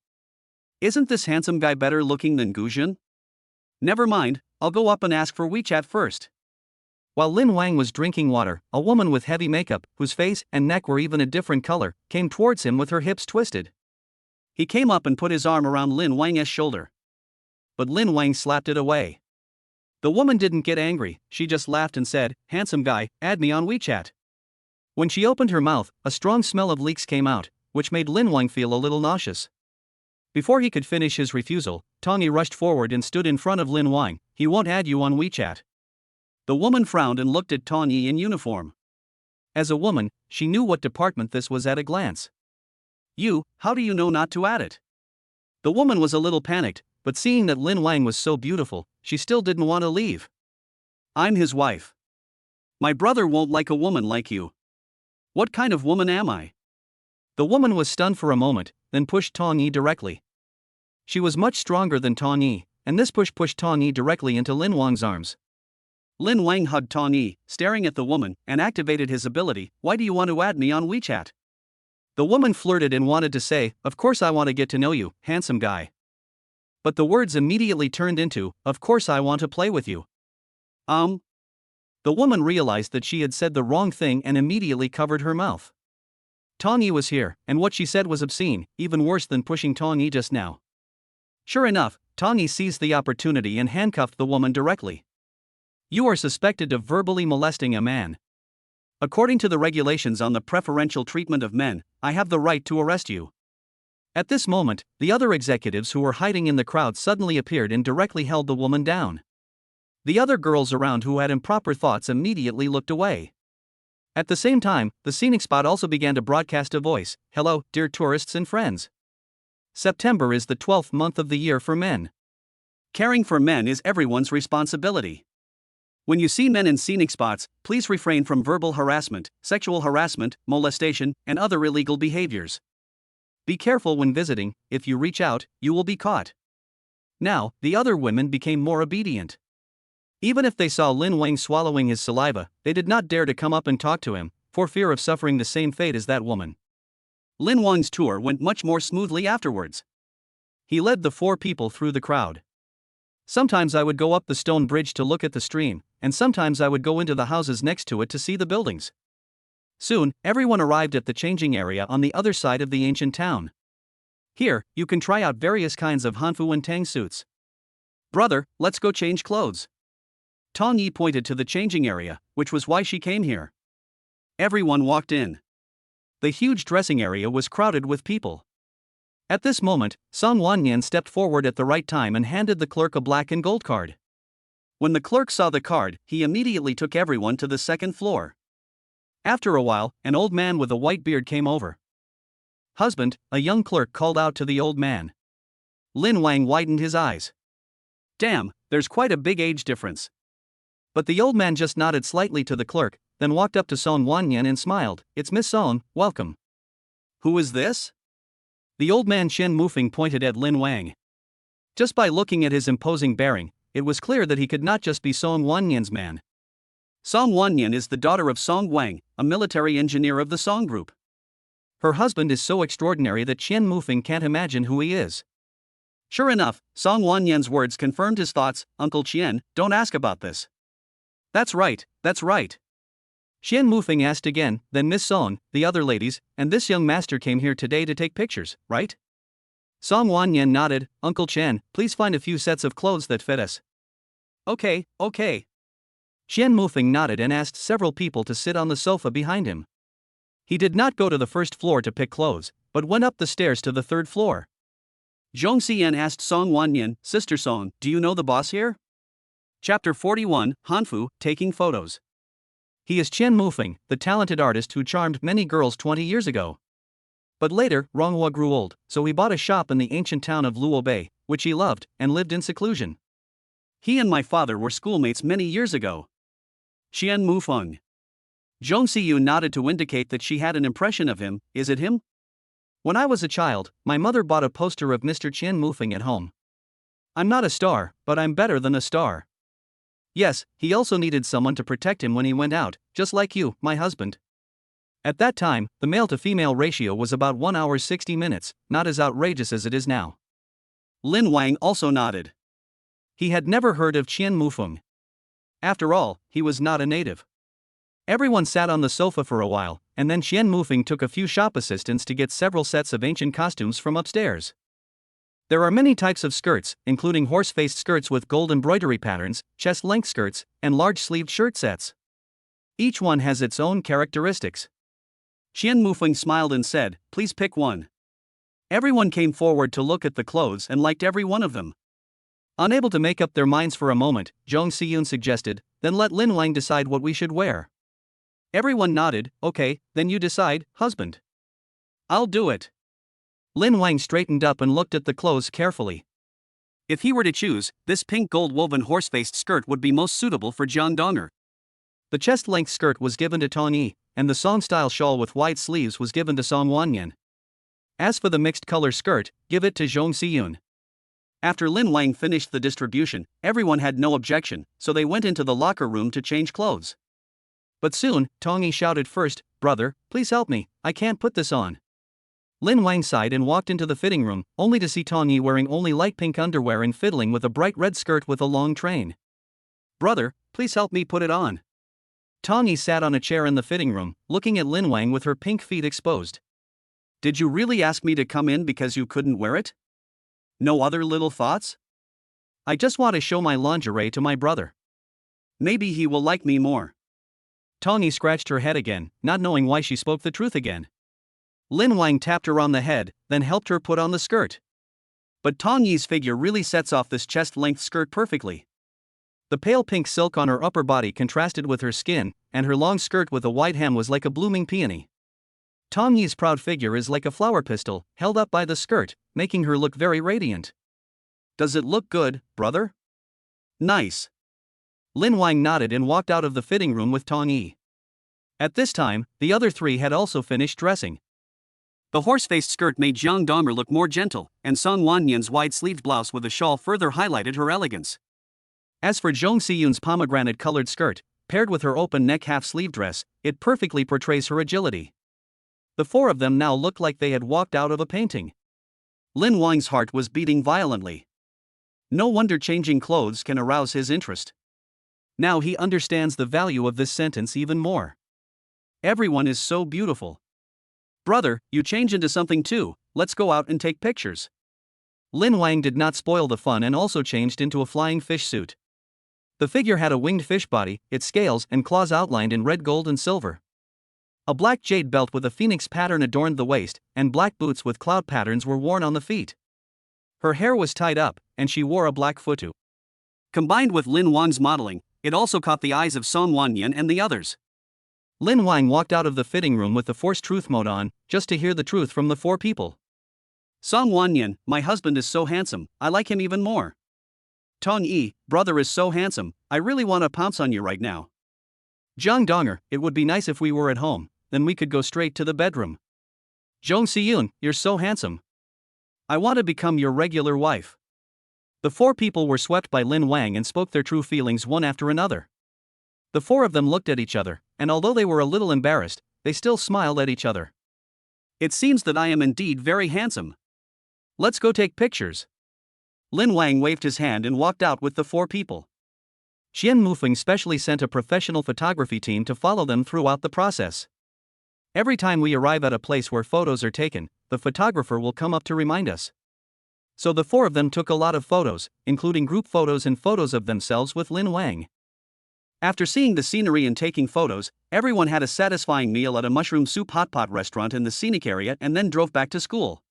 Isn't this handsome guy better looking than Guzhen? Never mind, I'll go up and ask for WeChat first. While Lin Wang was drinking water, a woman with heavy makeup, whose face and neck were even a different color, came towards him with her hips twisted. He came up and put his arm around Lin Wang's shoulder. But Lin Wang slapped it away. The woman didn't get angry, she just laughed and said, "Handsome guy, add me on WeChat." When she opened her mouth, a strong smell of leeks came out, which made Lin Wang feel a little nauseous. Before he could finish his refusal, Tong Yi rushed forward and stood in front of Lin Wang. "He won't add you on WeChat." The woman frowned and looked at Tong Yi in uniform. As a woman, she knew what department this was at a glance. "You, how do you know not to add it?" The woman was a little panicked, but seeing that Lin Wang was so beautiful, she still didn't want to leave. "I'm his wife. My brother won't like a woman like you." "What kind of woman am I?" The woman was stunned for a moment, then pushed Tong Yi directly. She was much stronger than Tong Yi, and this push pushed Tong Yi directly into Lin Wang's arms. Lin Wang hugged Tong Yi, staring at the woman, and activated his ability, "Why do you want to add me on WeChat?" The woman flirted and wanted to say, "Of course I want to get to know you, handsome guy." But the words immediately turned into, "Of course I want to play with you." The woman realized that she had said the wrong thing and immediately covered her mouth. Tong Yi was here, and what she said was obscene, even worse than pushing Tong Yi just now. Sure enough, Tong Yi seized the opportunity and handcuffed the woman directly. "You are suspected of verbally molesting a man. According to the regulations on the preferential treatment of men, I have the right to arrest you." At this moment, the other executives who were hiding in the crowd suddenly appeared and directly held the woman down. The other girls around who had improper thoughts immediately looked away. At the same time, the scenic spot also began to broadcast a voice, "Hello, dear tourists and friends. September is the 12th month of the year for men. Caring for men is everyone's responsibility. When you see men in scenic spots, please refrain from verbal harassment, sexual harassment, molestation, and other illegal behaviors. Be careful when visiting, if you reach out, you will be caught." Now, the other women became more obedient. Even if they saw Lin Wang swallowing his saliva, they did not dare to come up and talk to him, for fear of suffering the same fate as that woman. Lin Wang's tour went much more smoothly afterwards. He led the 4 people through the crowd. "Sometimes I would go up the stone bridge to look at the stream, and sometimes I would go into the houses next to it to see the buildings." Soon, everyone arrived at the changing area on the other side of the ancient town. Here, you can try out various kinds of hanfu and tang suits. Brother, let's go change clothes. Tong Yi pointed to the changing area, which was why she came here. Everyone walked in. The huge dressing area was crowded with people. At this moment, Song Wanyan stepped forward at the right time and handed the clerk a black and gold card. When the clerk saw the card, he immediately took everyone to the second floor. After a while, an old man with a white beard came over. Husband, a young clerk called out to the old man. Lin Wang widened his eyes. Damn, there's quite a big age difference. But the old man just nodded slightly to the clerk, then walked up to Song Wanyan and smiled. It's Miss Song, welcome. Who is this? The old man Chen Mufeng pointed at Lin Wang. Just by looking at his imposing bearing, it was clear that he could not just be Song Wanyan's man. Song Wanyan is the daughter of Song Wang, a military engineer of the Song Group. Her husband is so extraordinary that Chen Mufeng can't imagine who he is. Sure enough, Song Wanyan's words confirmed his thoughts. Uncle Qian, don't ask about this. That's right, that's right. Qian Mufeng asked again, then Miss Song, the other ladies, and this young master came here today to take pictures, right? Song Wanyan nodded. Uncle Chen, please find a few sets of clothes that fit us. Okay. Qian Mufeng nodded and asked several people to sit on the sofa behind him. He did not go to the first floor to pick clothes, but went up the stairs to the third floor. Zhong Xian asked Song Wanyan, Sister Song, do you know the boss here? Chapter 41, Hanfu, Taking Photos. He is Qian Mufeng, the talented artist who charmed many girls 20 years ago. But later, Ronghua grew old, so he bought a shop in the ancient town of Luobei, which he loved, and lived in seclusion. He and my father were schoolmates many years ago. Qian Mufeng. Zhong Xiyu nodded to indicate that she had an impression of him. Is it him? When I was a child, my mother bought a poster of Mr. Qian Mufeng at home. I'm not a star, but I'm better than a star. Yes, he also needed someone to protect him when he went out, just like you, my husband. At that time, the male-to-female ratio was about 1 hour 60 minutes, not as outrageous as it is now. Lin Wang also nodded. He had never heard of Qian Mufeng. After all, he was not a native. Everyone sat on the sofa for a while, and then Qian Mufeng took a few shop assistants to get several sets of ancient costumes from upstairs. There are many types of skirts, including horse-faced skirts with gold embroidery patterns, chest-length skirts, and large-sleeved shirt sets. Each one has its own characteristics. Qian Mufeng smiled and said, please pick one. Everyone came forward to look at the clothes and liked every one of them. Unable to make up their minds for a moment, Zhong Xiyun suggested, then let Lin Wang decide what we should wear. Everyone nodded. Okay, then you decide, husband. I'll do it. Lin Wang straightened up and looked at the clothes carefully. If he were to choose, this pink gold woven horse-faced skirt would be most suitable for Jiang Donger. The chest-length skirt was given to Tong Yi, and the Song-style shawl with wide sleeves was given to Song Wanyan. As for the mixed-color skirt, give it to Zhong Xiyun. After Lin Wang finished the distribution, everyone had no objection, so they went into the locker room to change clothes. But soon, Tong Yi shouted first, brother, please help me, I can't put this on. Lin Wang sighed and walked into the fitting room, only to see Tong Yi wearing only light pink underwear and fiddling with a bright red skirt with a long train. Brother, please help me put it on. Tong Yi sat on a chair in the fitting room, looking at Lin Wang with her pink feet exposed. Did you really ask me to come in because you couldn't wear it? No other little thoughts? I just want to show my lingerie to my brother. Maybe he will like me more. Tong Yi scratched her head again, not knowing why she spoke the truth again. Lin Wang tapped her on the head, then helped her put on the skirt. But Tong Yi's figure really sets off this chest-length skirt perfectly. The pale pink silk on her upper body contrasted with her skin, and her long skirt with a wide hem was like a blooming peony. Tong Yi's proud figure is like a flower pistil, held up by the skirt, making her look very radiant. Does it look good, brother? Nice. Lin Wang nodded and walked out of the fitting room with Tong Yi. At this time, the other three had also finished dressing. The horse-faced skirt made Jiang Donger look more gentle, and Song Wanyan's wide-sleeved blouse with a shawl further highlighted her elegance. As for Zhong Xiyun's pomegranate-colored skirt, paired with her open-neck half-sleeve dress, it perfectly portrays her agility. The four of them now looked like they had walked out of a painting. Lin Wang's heart was beating violently. No wonder changing clothes can arouse his interest. Now he understands the value of this sentence even more. Everyone is so beautiful. Brother, you change into something too, let's go out and take pictures. Lin Wang did not spoil the fun and also changed into a flying fish suit. The figure had a winged fish body, its scales and claws outlined in red, gold, and silver. A black jade belt with a phoenix pattern adorned the waist, and black boots with cloud patterns were worn on the feet. Her hair was tied up, and she wore a black futu. Combined with Lin Wang's modeling, it also caught the eyes of Song Wanyan and the others. Lin Wang walked out of the fitting room with the forced truth mode on, just to hear the truth from the four people. Song Wanyan, my husband is so handsome, I like him even more. Tong Yi, brother is so handsome, I really want to pounce on you right now. Zhang Donger, it would be nice if we were at home, then we could go straight to the bedroom. Zhong Siyun, you're so handsome. I want to become your regular wife. The four people were swept by Lin Wang and spoke their true feelings one after another. The four of them looked at each other, and although they were a little embarrassed, they still smiled at each other. It seems that I am indeed very handsome. Let's go take pictures. Lin Wang waved his hand and walked out with the four people. Xian Mufeng specially sent a professional photography team to follow them throughout the process. Every time we arrive at a place where photos are taken, the photographer will come up to remind us. So the four of them took a lot of photos, including group photos and photos of themselves with Lin Wang. After seeing the scenery and taking photos, everyone had a satisfying meal at a mushroom soup hot pot restaurant in the scenic area and then drove back to school.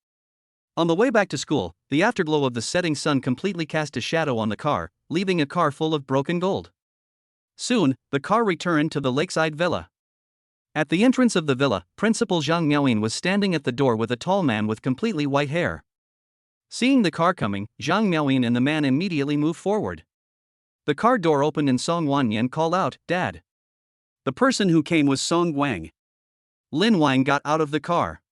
On the way back to school, the afterglow of the setting sun completely cast a shadow on the car, leaving a car full of broken gold. Soon, the car returned to the lakeside villa. At the entrance of the villa, Principal Zhang Miaoyin was standing at the door with a tall man with completely white hair. Seeing the car coming, Zhang Miaoyin and the man immediately moved forward. The car door opened and Song Wanyan called out, "Dad." The person who came was Song Guang. Lin Wang got out of the car.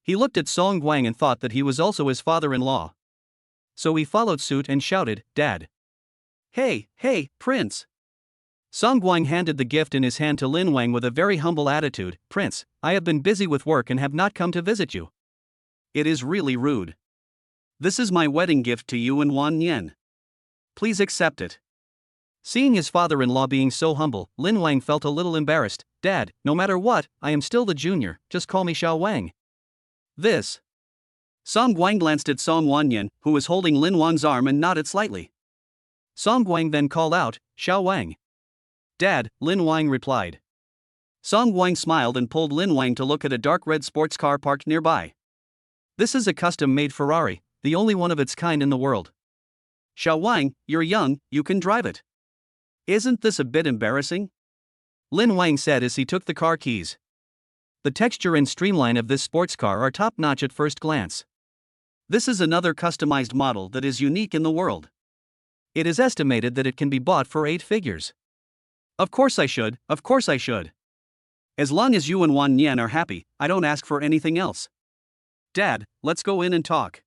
He looked at Song Guang and thought that he was also his father-in-law. So he followed suit and shouted, "Dad." Hey, Prince." Song Guang handed the gift in his hand to Lin Wang with a very humble attitude. "Prince, I have been busy with work and have not come to visit you. It is really rude. This is my wedding gift to you and Wan Yan. Please accept it." Seeing his father-in-law being so humble, Lin Wang felt a little embarrassed. "Dad, no matter what, I am still the junior, just call me Xiao Wang." This. Song Guang glanced at Song Wanyan, who was holding Lin Wang's arm, and nodded slightly. Song Guang then called out, "Xiao Wang." "Dad," Lin Wang replied. Song Guang smiled and pulled Lin Wang to look at a dark red sports car parked nearby. This is a custom-made Ferrari, the only one of its kind in the world. "Xiao Wang, you're young, you can drive it. Isn't this a bit embarrassing?" Lin Wang said as he took the car keys. The texture and streamline of this sports car are top-notch at first glance. This is another customized model that is unique in the world. It is estimated that it can be bought for 8 figures. Of course I should. As long as you and Wan Yan are happy, I don't ask for anything else. Dad, let's go in and talk.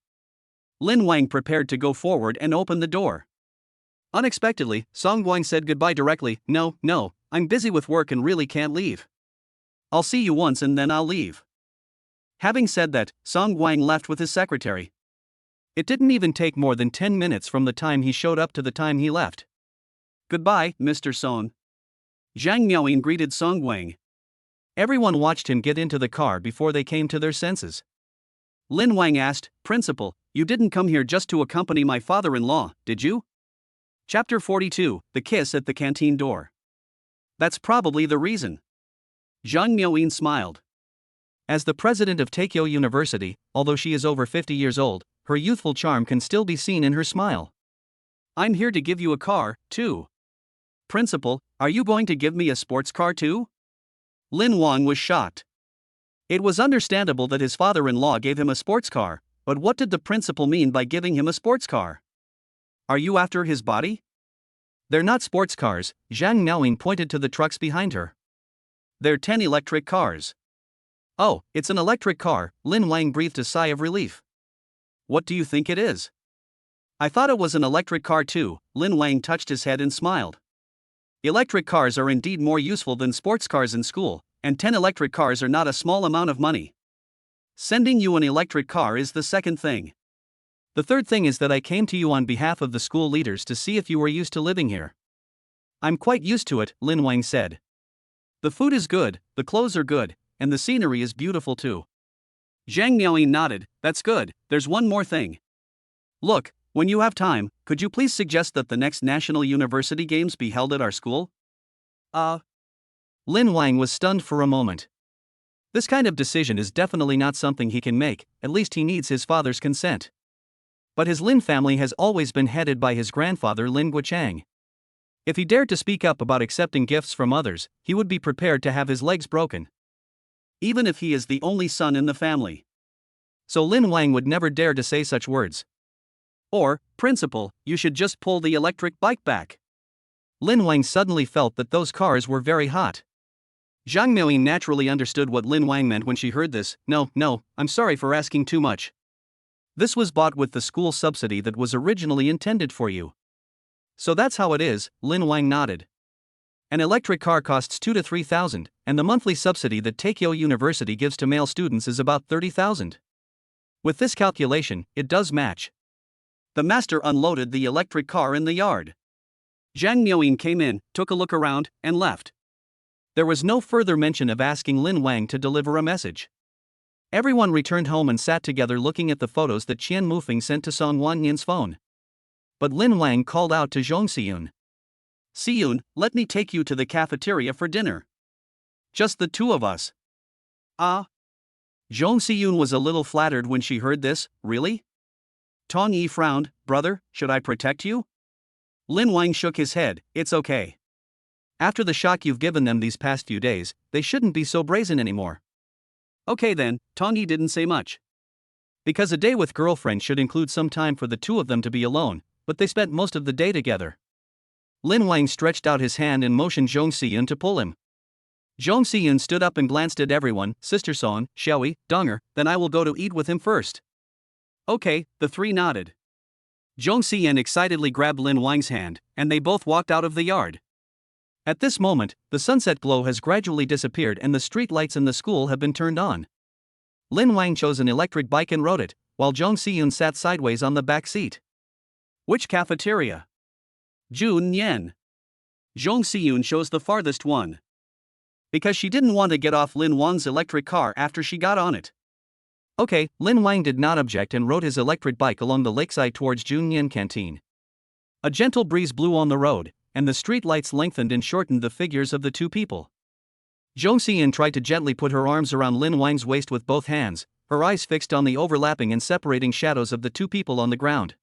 Lin Wang prepared to go forward and open the door. Unexpectedly, Song Guang said goodbye directly. No, I'm busy with work and really can't leave. I'll see you once and then I'll leave." Having said that, Song Guang left with his secretary. It didn't even take more than 10 minutes from the time he showed up to the time he left. "Goodbye, Mr. Song." Zhang Miaoyin greeted Song Guang. Everyone watched him get into the car before they came to their senses. Lin Wang asked, "Principal, you didn't come here just to accompany my father-in-law, did you?" Chapter 42, The Kiss at the Canteen Door. "That's probably the reason." Zhang Miaoyin smiled. As the president of Taikyo University, although she is over 50 years old, her youthful charm can still be seen in her smile. "I'm here to give you a car, too." "Principal, are you going to give me a sports car too?" Lin Wang was shocked. It was understandable that his father-in-law gave him a sports car, but what did the principal mean by giving him a sports car? Are you after his body? They're not sports cars, Zhang Miaoyin pointed to the trucks behind her. They're 10 electric cars. Oh, it's an electric car, Lin Wang breathed a sigh of relief. What do you think it is? I thought it was an electric car too, Lin Wang touched his head and smiled. Electric cars are indeed more useful than sports cars in school, and 10 electric cars are not a small amount of money. Sending you an electric car is the second thing. The third thing is that I came to you on behalf of the school leaders to see if you were used to living here. I'm quite used to it, Lin Wang said. The food is good, the clothes are good, and the scenery is beautiful too. Zhang Miaoying nodded. That's good, there's one more thing. Look, when you have time, could you please suggest that the next National University Games be held at our school? Lin Wang was stunned for a moment. This kind of decision is definitely not something he can make, at least he needs his father's consent. But his Lin family has always been headed by his grandfather Lin Guochang. If he dared to speak up about accepting gifts from others, he would be prepared to have his legs broken. Even if he is the only son in the family. So Lin Wang would never dare to say such words. Or, principal, you should just pull the electric bike back. Lin Wang suddenly felt that those cars were very hot. Zhang Miaoying naturally understood what Lin Wang meant when she heard this. No, I'm sorry for asking too much. This was bought with the school subsidy that was originally intended for you. So that's how it is, Lin Wang nodded. An electric car costs 2,000 to 3,000, and the monthly subsidy that Taikyo University gives to male students is about 30,000. With this calculation, it does match. The master unloaded the electric car in the yard. Zhang Miaoying came in, took a look around, and left. There was no further mention of asking Lin Wang to deliver a message. Everyone returned home and sat together looking at the photos that Qian Mufeng sent to Song Wanyan's phone. But Lin Wang called out to Zhong Siyun. Siyun, let me take you to the cafeteria for dinner. Just the two of us. Zhong Siyun was a little flattered when she heard this. Really? Tong Yi frowned. Brother, should I protect you? Lin Wang shook his head. It's okay. After the shock you've given them these past few days, they shouldn't be so brazen anymore. Okay then, Tong Yi didn't say much. Because a day with girlfriend should include some time for the two of them to be alone, but they spent most of the day together. Lin Wang stretched out his hand and motioned Zhong Siyun to pull him. Zhong Siyun stood up and glanced at everyone. Sister Song, shall we, Donger, then I will go to eat with him first. Okay, the three nodded. Zhong Siyun excitedly grabbed Lin Wang's hand, and they both walked out of the yard. At this moment, the sunset glow has gradually disappeared and the street lights in the school have been turned on. Lin Wang chose an electric bike and rode it, while Zhong Siyun sat sideways on the back seat. Which cafeteria? Jun Yan. Zhong Siyun chose the farthest one. Because she didn't want to get off Lin Wang's electric car after she got on it. Okay, Lin Wang did not object and rode his electric bike along the lakeside towards Junyan Canteen. A gentle breeze blew on the road, and the street lights lengthened and shortened the figures of the two people. Zhong Siyun tried to gently put her arms around Lin Wang's waist with both hands, her eyes fixed on the overlapping and separating shadows of the two people on the ground.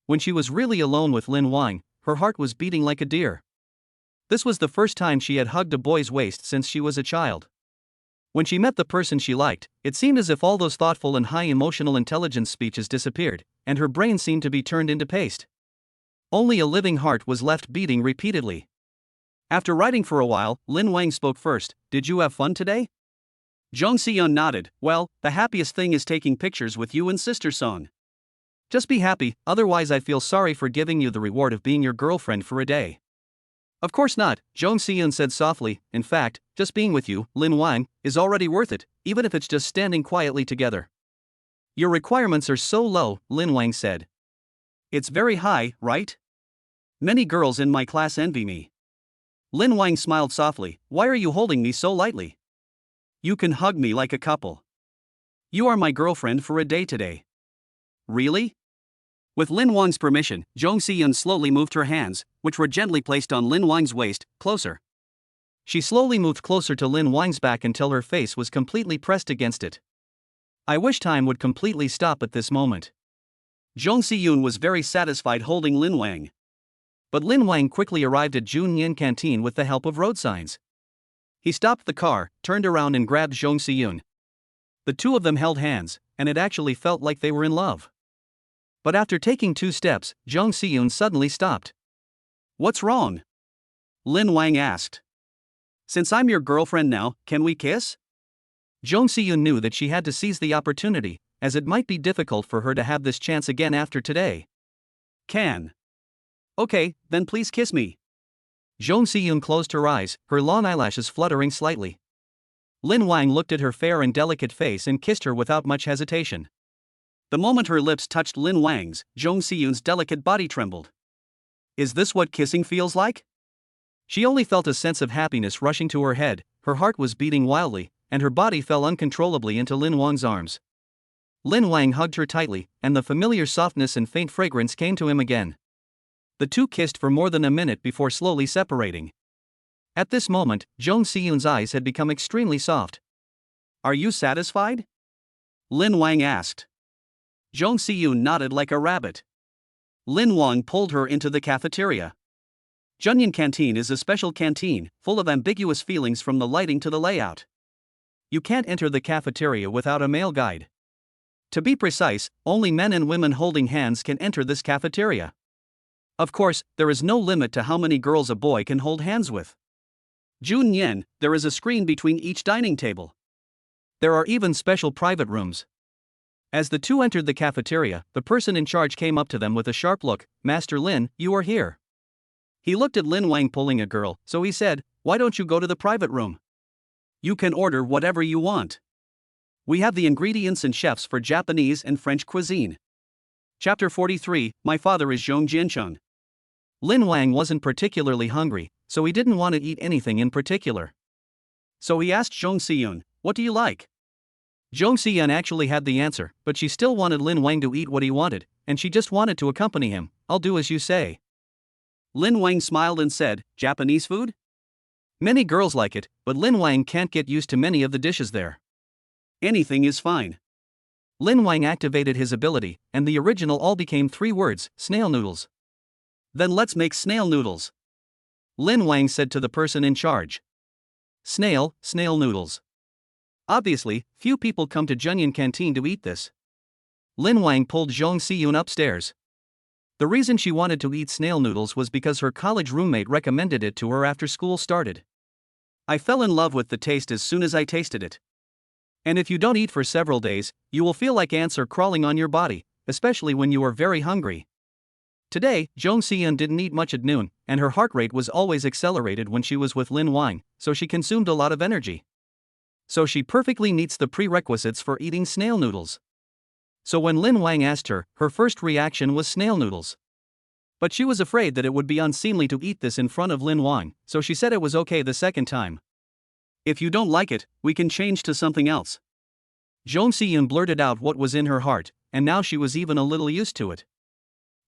When she was really alone with Lin Wang, her heart was beating like a deer. This was the first time she had hugged a boy's waist since she was a child. When she met the person she liked, it seemed as if all those thoughtful and high emotional intelligence speeches disappeared, and her brain seemed to be turned into paste. Only a living heart was left beating repeatedly. After writing for a while, Lin Wang spoke first. Did you have fun today? Zhong Siyun nodded. Well, the happiest thing is taking pictures with you and Sister Song. Just be happy, otherwise I feel sorry for giving you the reward of being your girlfriend for a day. Of course not, Zhong Siyun said softly. In fact, just being with you, Lin Wang, is already worth it, even if it's just standing quietly together. Your requirements are so low, Lin Wang said. It's very high, right? Many girls in my class envy me. Lin Wang smiled softly. Why are you holding me so lightly? You can hug me like a couple. You are my girlfriend for a day today. Really? With Lin Wang's permission, Zhong Siyun slowly moved her hands, which were gently placed on Lin Wang's waist, closer. She slowly moved closer to Lin Wang's back until her face was completely pressed against it. I wish time would completely stop at this moment. Zhong Siyun was very satisfied holding Lin Wang. But Lin Wang quickly arrived at Junyan Canteen with the help of road signs. He stopped the car, turned around and grabbed Zhong Siyun. The two of them held hands, and it actually felt like they were in love. But after taking 2 steps, Zhong Siyun suddenly stopped. What's wrong? Lin Wang asked. Since I'm your girlfriend now, can we kiss? Zhong Siyun knew that she had to seize the opportunity, as it might be difficult for her to have this chance again after today. Can. Okay, then please kiss me. Zhong Siyun closed her eyes, her long eyelashes fluttering slightly. Lin Wang looked at her fair and delicate face and kissed her without much hesitation. The moment her lips touched Lin Wang's, Zhong Siyun's delicate body trembled. Is this what kissing feels like? She only felt a sense of happiness rushing to her head, her heart was beating wildly, and her body fell uncontrollably into Lin Wang's arms. Lin Wang hugged her tightly, and the familiar softness and faint fragrance came to him again. The two kissed for more than a minute before slowly separating. At this moment, Jung Si-yoon's eyes had become extremely soft. "Are you satisfied?" Lin Wang asked. Jung Si-yoon nodded like a rabbit. Lin Wang pulled her into the cafeteria. Junyan Canteen is a special canteen, full of ambiguous feelings from the lighting to the layout. You can't enter the cafeteria without a male guide. To be precise, only men and women holding hands can enter this cafeteria. Of course, there is no limit to how many girls a boy can hold hands with. Jun Yen, there is a screen between each dining table. There are even special private rooms. As the two entered the cafeteria, the person in charge came up to them with a sharp look. "Master Lin, you are here." He looked at Lin Wang pulling a girl, so he said, "Why don't you go to the private room? You can order whatever you want. We have the ingredients and chefs for Japanese and French cuisine." Chapter 43, My Father is Zhong Jiancheng. Lin Wang wasn't particularly hungry, so he didn't want to eat anything in particular. So he asked Zhong Si-yoon, "What do you like?" Zhong Si-yoon actually had the answer, but she still wanted Lin Wang to eat what he wanted, and she just wanted to accompany him. "I'll do as you say." Lin Wang smiled and said, "Japanese food?" Many girls like it, but Lin Wang can't get used to many of the dishes there. "Anything is fine." Lin Wang activated his ability, and the original all became 3 words, snail noodles. "Then let's make snail noodles," Lin Wang said to the person in charge. Snail noodles. Obviously, few people come to Junyan Canteen to eat this. Lin Wang pulled Zhong Si-yoon upstairs. The reason she wanted to eat snail noodles was because her college roommate recommended it to her after school started. "I fell in love with the taste as soon as I tasted it. And if you don't eat for several days, you will feel like ants are crawling on your body, especially when you are very hungry." Today, Zhong Si-yoon didn't eat much at noon, and her heart rate was always accelerated when she was with Lin Wang, so she consumed a lot of energy. So she perfectly meets the prerequisites for eating snail noodles. So when Lin Wang asked her, her first reaction was snail noodles. But she was afraid that it would be unseemly to eat this in front of Lin Wang, so she said it was okay the second time. "If you don't like it, we can change to something else." Zhong Si-yoon blurted out what was in her heart, and now she was even a little used to it.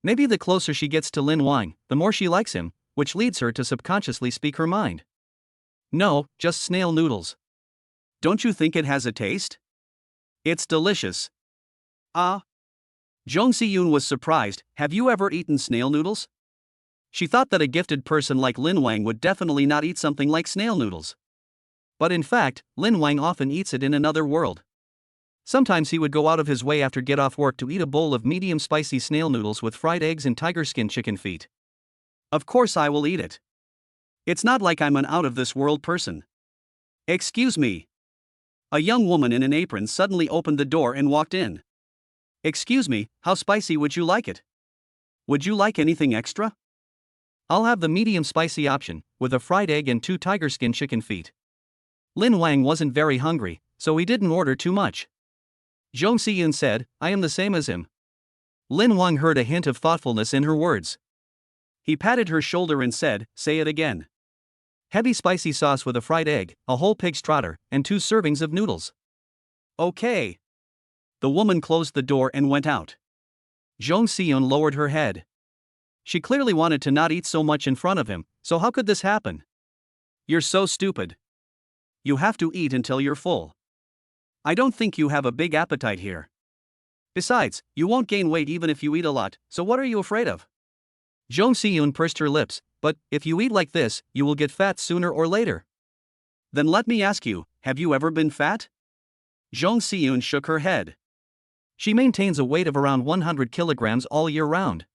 Maybe the closer she gets to Lin Wang, the more she likes him, which leads her to subconsciously speak her mind. "No, just snail noodles." "Don't you think it has a taste?" "It's delicious." "Ah." Zhong Si-yoon was surprised. "Have you ever eaten snail noodles?" She thought that a gifted person like Lin Wang would definitely not eat something like snail noodles. But in fact, Lin Wang often eats it in another world. Sometimes he would go out of his way after get off work to eat a bowl of medium spicy snail noodles with fried eggs and tiger skin chicken feet. "Of course I will eat it. It's not like I'm an out-of-this-world person." "Excuse me." A young woman in an apron suddenly opened the door and walked in. "Excuse me, how spicy would you like it? Would you like anything extra?" "I'll have the medium spicy option, with a fried egg and 2 tiger skin chicken feet." Lin Wang wasn't very hungry, so he didn't order too much. Zhong Si-yoon said, "I am the same as him." Lin Wang heard a hint of thoughtfulness in her words. He patted her shoulder and said, "Say it again." "Heavy spicy sauce with a fried egg, a whole pig's trotter, and 2 servings of noodles." "Okay." The woman closed the door and went out. Zhong Si-yoon lowered her head. She clearly wanted to not eat so much in front of him, so how could this happen? "You're so stupid. You have to eat until you're full. I don't think you have a big appetite here. Besides, you won't gain weight even if you eat a lot, so what are you afraid of?" Zhong Si-yoon pursed her lips. "But if you eat like this, you will get fat sooner or later." "Then let me ask you, have you ever been fat?" Zhong Si-yoon shook her head. She maintains a weight of around 100 kilograms all year round.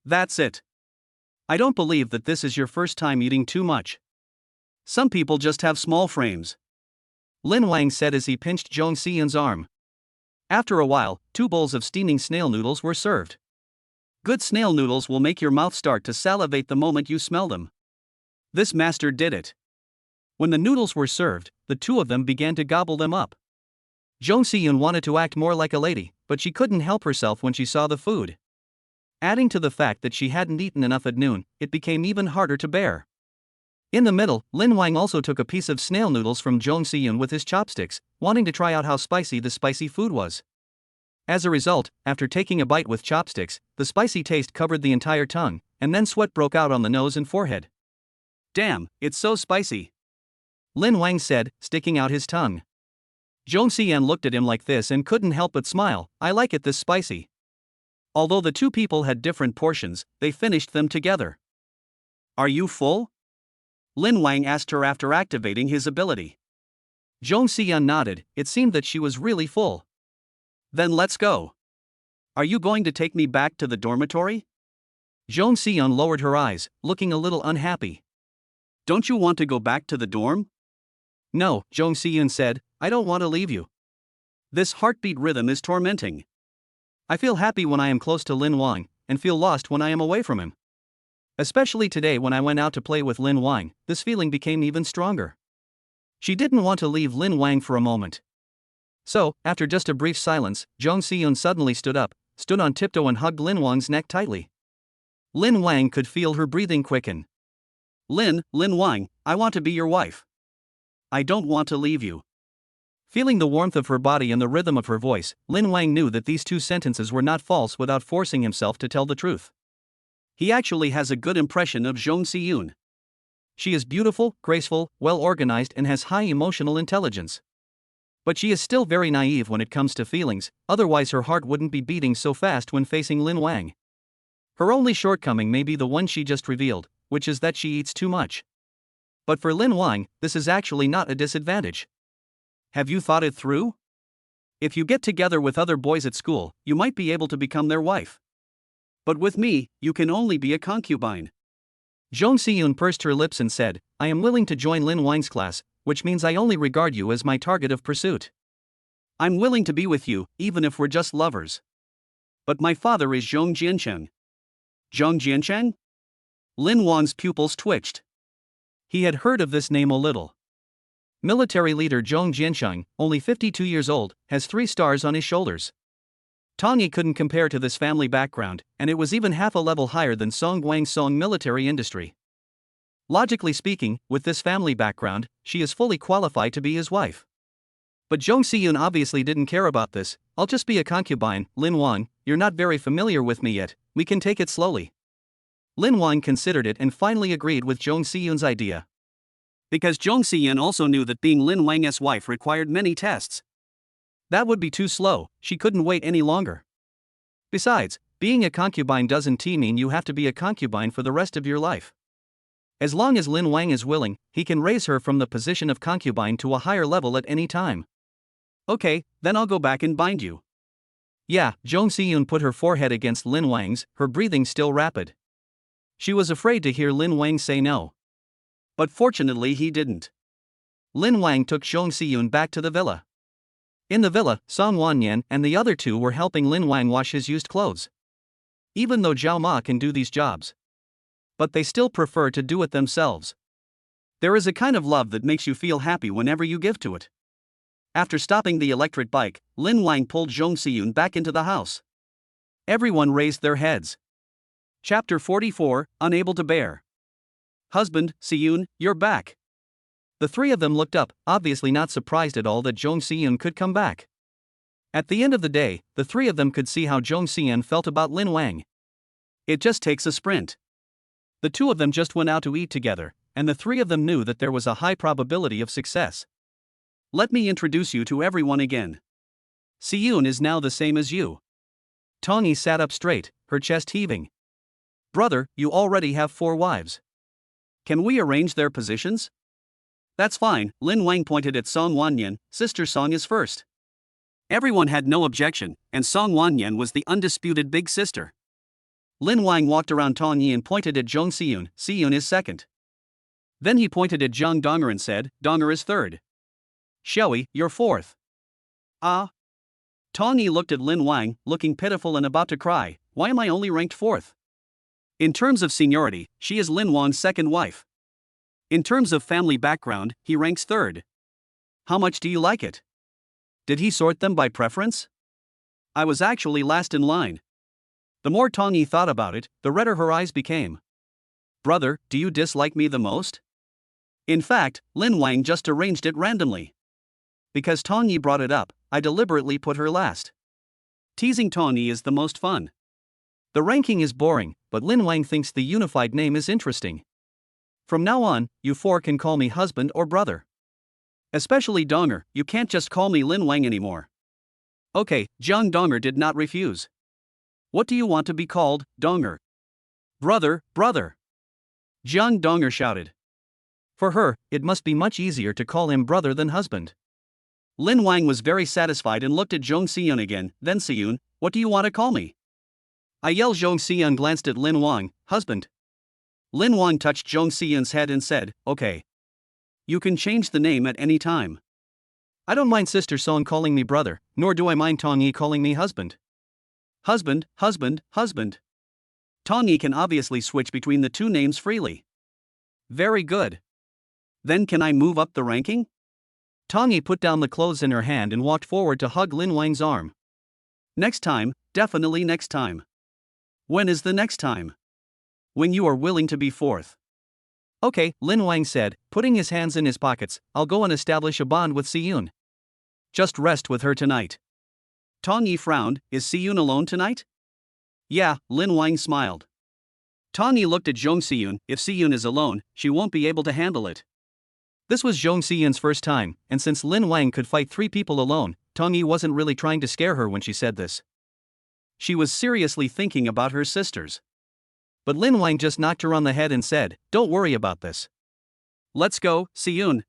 "That's it. I don't believe that this is your first time eating too much. Some people just have small frames," Lin Wang said as he pinched Zhong Si-yoon's arm. After a while, 2 bowls of steaming snail noodles were served. Good snail noodles will make your mouth start to salivate the moment you smell them. This master did it. When the noodles were served, the 2 of them began to gobble them up. Zhong Si-yoon wanted to act more like a lady, but she couldn't help herself when she saw the food. Adding to the fact that she hadn't eaten enough at noon, it became even harder to bear. In the middle, Lin Wang also took a piece of snail noodles from Zhong Si-yoon with his chopsticks, wanting to try out how spicy the spicy food was. As a result, after taking a bite with chopsticks, the spicy taste covered the entire tongue, and then sweat broke out on the nose and forehead. "Damn, it's so spicy," Lin Wang said, sticking out his tongue. Zhong Xian looked at him like this and couldn't help but smile. "I like it this spicy." Although the two people had different portions, they finished them together. "Are you full?" Lin Wang asked her after activating his ability. Zhong Xian nodded. It seemed that she was really full. "Then let's go. Are you going to take me back to the dormitory?" Zhong Xian lowered her eyes, looking a little unhappy. "Don't you want to go back to the dorm?" "No," Zhong Xian said, "I don't want to leave you. This heartbeat rhythm is tormenting. I feel happy when I am close to Lin Wang, and feel lost when I am away from him. Especially today when I went out to play with Lin Wang, this feeling became even stronger." She didn't want to leave Lin Wang for a moment. So, after just a brief silence, Zhong Xian suddenly stood up, stood on tiptoe and hugged Lin Wang's neck tightly. Lin Wang could feel her breathing quicken. Lin Wang, I want to be your wife. I don't want to leave you." Feeling the warmth of her body and the rhythm of her voice, Lin Wang knew that these two sentences were not false without forcing himself to tell the truth. He actually has a good impression of Zhong Xian. She is beautiful, graceful, well-organized and has high emotional intelligence. But she is still very naive when it comes to feelings, otherwise her heart wouldn't be beating so fast when facing Lin Wang. Her only shortcoming may be the one she just revealed, which is that she eats too much. But for Lin Wang, this is actually not a disadvantage. Have you thought it through? If you get together with other boys at school, you might be able to become their wife. But with me, you can only be a concubine. Zhong Xian pursed her lips and said, "I am willing to join Lin Wang's class, which means I only regard you as my target of pursuit. I'm willing to be with you, even if we're just lovers. But my father is Zhong Jiancheng." Zhong Jiancheng? Lin Wang's pupils twitched. He had heard of this name a little. Military leader Zhong Jiancheng, only 52 years old, has 3 stars on his shoulders. Tongyi couldn't compare to this family background, and it was even half a level higher than Song Guang's Song military industry. Logically speaking, with this family background, she is fully qualified to be his wife. But Zhong Xian obviously didn't care about this. "I'll just be a concubine, Lin Wang, you're not very familiar with me yet, we can take it slowly." Lin Wang considered it and finally agreed with Zhong Xian's idea. Because Zhong Xian also knew that being Lin Wang's wife required many tests. That would be too slow, she couldn't wait any longer. Besides, being a concubine doesn't mean you have to be a concubine for the rest of your life. As long as Lin Wang is willing, he can raise her from the position of concubine to a higher level at any time. "Okay, then I'll go back and bind you." Yeah, Zhong Xian put her forehead against Lin Wang's, her breathing still rapid. She was afraid to hear Lin Wang say no. But fortunately he didn't. Lin Wang took Zhong Xian back to the villa. In the villa, Song Wanyan and the other two were helping Lin Wang wash his used clothes. Even though Zhao Ma can do these jobs, but they still prefer to do it themselves. There is a kind of love that makes you feel happy whenever you give to it. After stopping the electric bike, Lin Wang pulled Zhong Xian back into the house. Everyone raised their heads. Chapter 44, Unable to Bear. "Husband, Xian, you're back." The 3 of them looked up, obviously not surprised at all that Zhong Xian could come back. At the end of the day, the 3 of them could see how Zhong Xian felt about Lin Wang. It just takes a sprint. The 2 of them just went out to eat together, and the 3 of them knew that there was a high probability of success. "Let me introduce you to everyone again. Xian is now the same as you." Tongyi sat up straight, her chest heaving. "Brother, you already have 4 wives. Can we arrange their positions?" "That's fine," Lin Wang pointed at Song Wanyan, "Sister Song is first." Everyone had no objection, and Song Wanyan was the undisputed big sister. Lin Wang walked around Tongyi and pointed at Zhong Xian, "Xian is second." Then he pointed at Zhang Donger and said, "Donger is third. Xiaoyi, you're fourth." "Ah." Tongyi looked at Lin Wang, looking pitiful and about to cry. "Why am I only ranked 4th? In terms of seniority, she is Lin Wang's second wife. In terms of family background, he ranks 3rd. How much do you like it? Did he sort them by preference? I was actually last in line." The more Tongyi thought about it, the redder her eyes became. "Brother, do you dislike me the most?" In fact, Lin Wang just arranged it randomly. Because Tongyi brought it up, I deliberately put her last. Teasing Tawny is the most fun. The ranking is boring, but Lin Wang thinks the unified name is interesting. From now on, you four can call me husband or brother. Especially Donger, you can't just call me Lin Wang anymore. Okay, Jiang Donger did not refuse. What do you want to be called, Donger? Brother, brother. Jiang Donger shouted. For her, it must be much easier to call him brother than husband. Lin Wang was very satisfied and looked at Zhong Xiyun again. Then Xiyun, what do you want to call me? I yelled. Zhong Xiyun glanced at Lin Wang, husband. Lin Wang touched Zhong Xiyun's head and said, okay. You can change the name at any time. I don't mind Sister Song calling me brother, nor do I mind Tong Yi calling me husband. Husband, husband, husband. Tong Yi can obviously switch between the two names freely. Very good. Then can I move up the ranking? Tong Yi put down the clothes in her hand and walked forward to hug Lin Wang's arm. Next time, definitely next time. When is the next time? When you are willing to be fourth. Okay, Lin Wang said, putting his hands in his pockets. I'll go and establish a bond with Xiyun. Just rest with her tonight. Tong Yi frowned. Is Xiyun alone tonight? Yeah, Lin Wang smiled. Tong Yi looked at Zhong Xiyun. If Xiyun is alone, she won't be able to handle it. This was Zhong Xiyun's first time, and since Lin Wang could fight 3 people alone, Tong Yi wasn't really trying to scare her when she said this. She was seriously thinking about her sisters. But Lin Wang just knocked her on the head and said, don't worry about this. Let's go, Xiyun.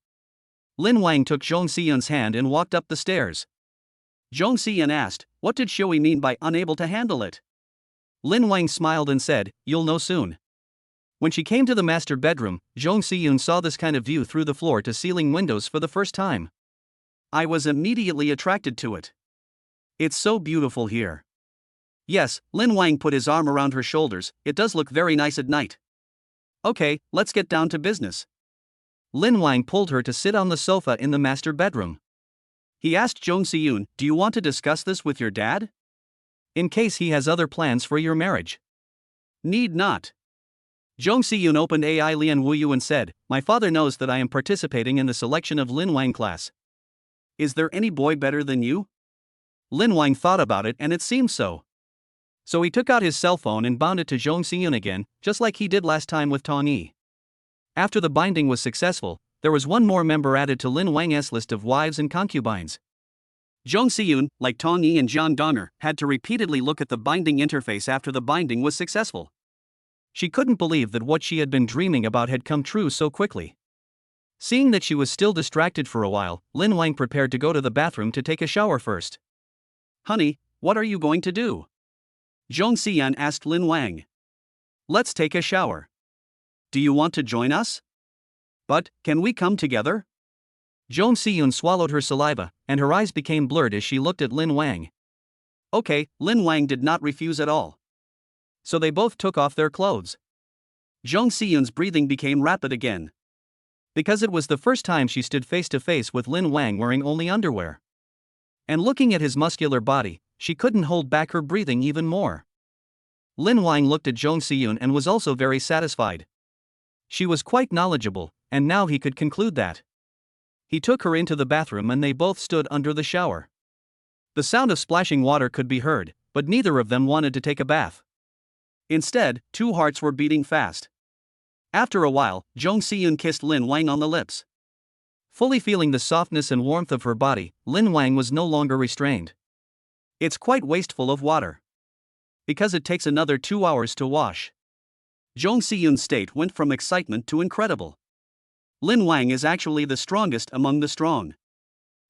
Lin Wang took Zhong Xiyun's hand and walked up the stairs. Zhong Xiyun asked, what did Shui mean by unable to handle it? Lin Wang smiled and said, you'll know soon. When she came to the master bedroom, Zhong Xiyun saw this kind of view through the floor-to-ceiling windows for the first time. I was immediately attracted to it. It's so beautiful here. Yes, Lin Wang put his arm around her shoulders. It does look very nice at night. Okay, let's get down to business. Lin Wang pulled her to sit on the sofa in the master bedroom. He asked Zhong Xiyun, do you want to discuss this with your dad? In case he has other plans for your marriage. Need not. Zhong Xiyun opened Ai Lian Wuyu and said, my father knows that I am participating in the selection of Lin Wang class. Is there any boy better than you? Lin Wang thought about it and it seemed so. So he took out his cell phone and bound it to Zhong Xiyun again, just like he did last time with Tong Yi. After the binding was successful, there was one more member added to Lin Wang's list of wives and concubines. Zhong Xiyun, like Tong Yi and Jiang Donger, had to repeatedly look at the binding interface after the binding was successful. She couldn't believe that what she had been dreaming about had come true so quickly. Seeing that she was still distracted for a while, Lin Wang prepared to go to the bathroom to take a shower first. Honey, what are you going to do? Zhong Xiyun asked Lin Wang. Let's take a shower. Do you want to join us? But, can we come together? Zhong Xiyun swallowed her saliva, and her eyes became blurred as she looked at Lin Wang. Okay, Lin Wang did not refuse at all. So they both took off their clothes. Zhong Xiyun's breathing became rapid again. Because it was the first time she stood face to face with Lin Wang wearing only underwear. And looking at his muscular body, she couldn't hold back her breathing even more. Lin Wang looked at Zhong Xiyun and was also very satisfied. She was quite knowledgeable, and now he could conclude that. He took her into the bathroom and they both stood under the shower. The sound of splashing water could be heard, but neither of them wanted to take a bath. Instead, 2 hearts were beating fast. After a while, Zhong Xiyun kissed Lin Wang on the lips. Fully feeling the softness and warmth of her body, Lin Wang was no longer restrained. It's quite wasteful of water. Because it takes another 2 hours to wash. Zhong Xiyun's state went from excitement to incredible. Lin Wang is actually the strongest among the strong.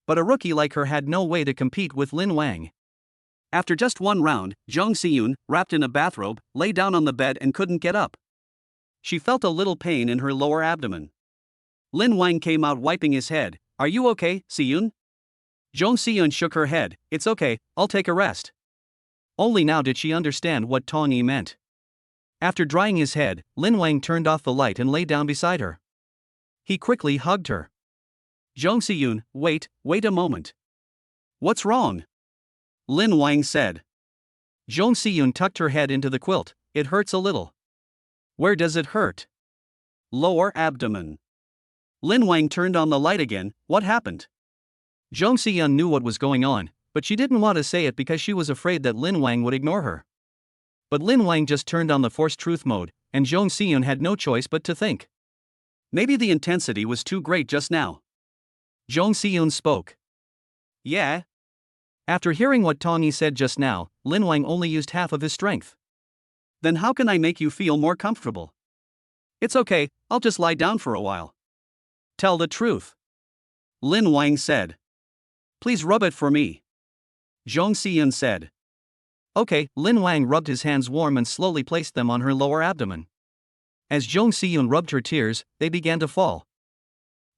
But a rookie like her had no way to compete with Lin Wang. After just 1 round, Zhong Xiyun, wrapped in a bathrobe, lay down on the bed and couldn't get up. She felt a little pain in her lower abdomen. Lin Wang came out wiping his head. Are you okay, Xiyun? Zhong Xiyun shook her head. It's okay, I'll take a rest. Only now did she understand what Tong Yi meant. After drying his head, Lin Wang turned off the light and lay down beside her. He quickly hugged her. Zhong Xiyun, wait a moment. What's wrong? Lin Wang said. Zhong Xiyun tucked her head into the quilt. It hurts a little. Where does it hurt? Lower abdomen. Lin Wang turned on the light again. What happened? Zhong Xiyun knew what was going on, but she didn't want to say it because she was afraid that Lin Wang would ignore her. But Lin Wang just turned on the forced truth mode, and Zhong Xiyun had no choice but to think. Maybe the intensity was too great just now. Zhong Xiyun spoke. Yeah? After hearing what Tong Yi said just now, Lin Wang only used half of his strength. Then how can I make you feel more comfortable? It's okay, I'll just lie down for a while. Tell the truth. Lin Wang said. Please rub it for me. Zhong Xiyun said. Okay, Lin Wang rubbed his hands warm and slowly placed them on her lower abdomen. As Zhong Xiyun rubbed her tears, they began to fall.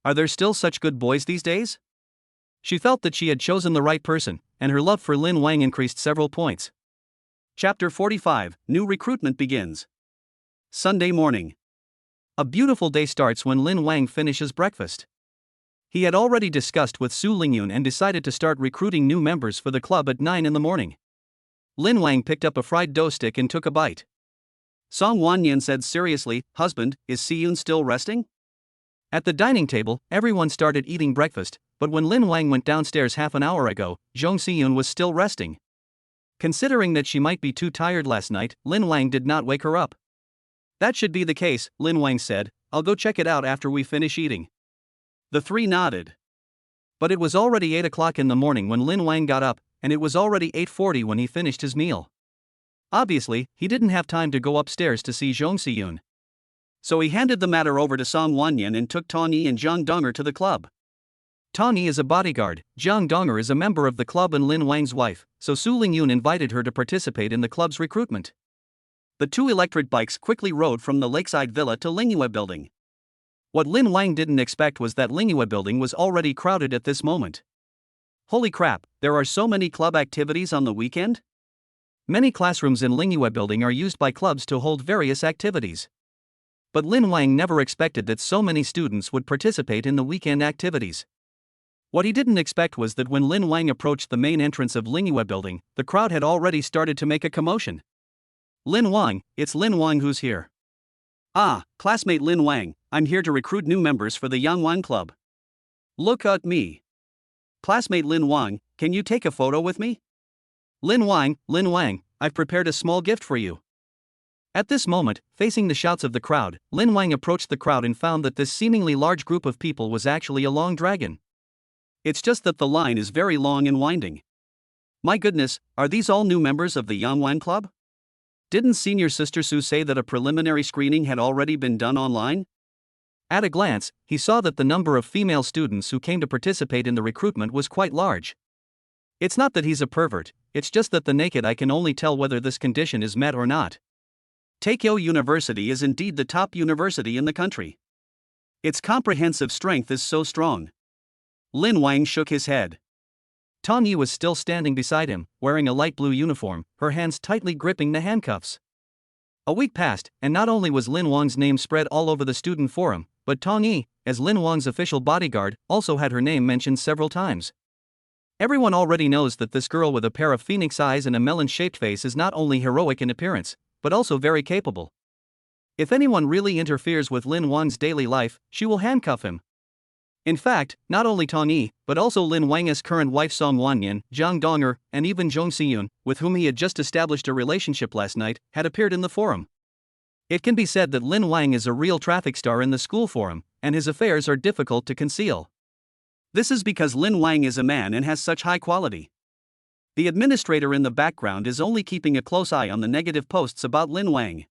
Are there still such good boys these days? She felt that she had chosen the right person, and her love for Lin Wang increased several points. Chapter 45, New Recruitment begins. Sunday morning. A beautiful day starts when Lin Wang finishes breakfast. He had already discussed with Su Lingyun and decided to start recruiting new members for the club at 9 in the morning. Lin Wang picked up a fried dough stick and took a bite. Song Wanyan said seriously, "Husband, is Xiyun still resting?" At the dining table, everyone started eating breakfast, but when Lin Wang went downstairs half an hour ago, Zhong Xiyun was still resting. Considering that she might be too tired last night, Lin Wang did not wake her up. That should be the case, Lin Wang said. I'll go check it out after we finish eating. The three nodded. But it was already 8 o'clock in the morning when Lin Wang got up, and it was already 8:40 when he finished his meal. Obviously, he didn't have time to go upstairs to see Zhong Xiyun. So he handed the matter over to Song Wanyan and took Tong Yi and Zhang Donger to the club. Tong Yi is a bodyguard, Zhang Donger is a member of the club and Lin Wang's wife, so Su Lingyun invited her to participate in the club's recruitment. The two electric bikes quickly rode from the lakeside villa to Lingyue building. What Lin Wang didn't expect was that Lingyue building was already crowded at this moment. Holy crap, there are so many club activities on the weekend? Many classrooms in Lingyue building are used by clubs to hold various activities. But Lin Wang never expected that so many students would participate in the weekend activities. What he didn't expect was that when Lin Wang approached the main entrance of Lingyue building, the crowd had already started to make a commotion. Lin Wang, it's Lin Wang who's here. Ah, classmate Lin Wang, I'm here to recruit new members for the Yangwan Club. Look at me. Classmate Lin Wang, can you take a photo with me? Lin Wang, I've prepared a small gift for you. At this moment, facing the shouts of the crowd, Lin Wang approached the crowd and found that this seemingly large group of people was actually a long dragon. It's just that the line is very long and winding. My goodness, are these all new members of the Yangwan Club? Didn't Senior Sister Su say that a preliminary screening had already been done online? At a glance, he saw that the number of female students who came to participate in the recruitment was quite large. It's not that he's a pervert, it's just that the naked eye can only tell whether this condition is met or not. Taikyo University is indeed the top university in the country. Its comprehensive strength is so strong. Lin Wang shook his head. Tong Yi was still standing beside him, wearing a light blue uniform, her hands tightly gripping the handcuffs. A week passed, and not only was Lin Wang's name spread all over the student forum, but Tong Yi, as Lin Wang's official bodyguard, also had her name mentioned several times. Everyone already knows that this girl with a pair of phoenix eyes and a melon-shaped face is not only heroic in appearance, but also very capable. If anyone really interferes with Lin Wang's daily life, she will handcuff him. In fact, not only Tong Yi, but also Lin Wang's current wife Song Wanyan, Zhang Donger, and even Zhong Xiyun, with whom he had just established a relationship last night, had appeared in the forum. It can be said that Lin Wang is a real traffic star in the school forum, and his affairs are difficult to conceal. This is because Lin Wang is a man and has such high quality. The administrator in the background is only keeping a close eye on the negative posts about Lin Wang.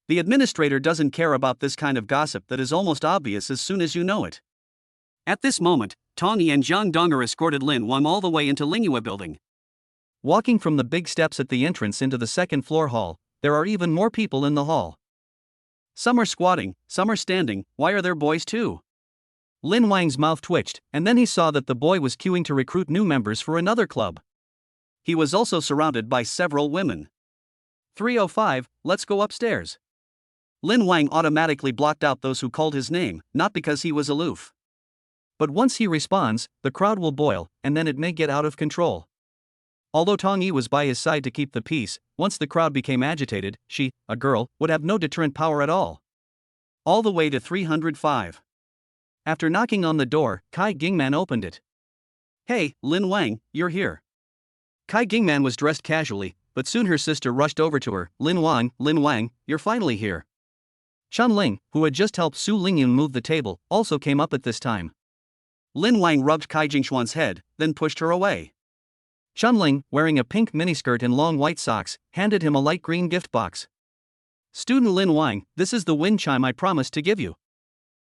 The administrator doesn't care about this kind of gossip that is almost obvious as soon as you know it. At this moment, Tong Yi and Zhang Donger escorted Lin Wang all the way into Lingyue building. Walking from the big steps at the entrance into the second floor hall, there are even more people in the hall. Some are squatting, some are standing, why are there boys too? Lin Wang's mouth twitched, and then he saw that the boy was queuing to recruit new members for another club. He was also surrounded by several women. 305, let's go upstairs. Lin Wang automatically blocked out those who called his name, not because he was aloof. But once he responds, the crowd will boil, and then it may get out of control. Although Tong Yi was by his side to keep the peace, once the crowd became agitated, she, a girl, would have no deterrent power at all. All the way to 305. After knocking on the door, Kai Gingman opened it. Hey, Lin Wang, you're here. Kai Gingman was dressed casually, but soon her sister rushed over to her. Lin Wang, you're finally here. Chun Ling, who had just helped Su Lingyun move the table, also came up at this time. Lin Wang rubbed Kai Jingshuan's head, then pushed her away. Chun Ling, wearing a pink miniskirt and long white socks, handed him a light green gift box. Student Lin Wang, this is the wind chime I promised to give you.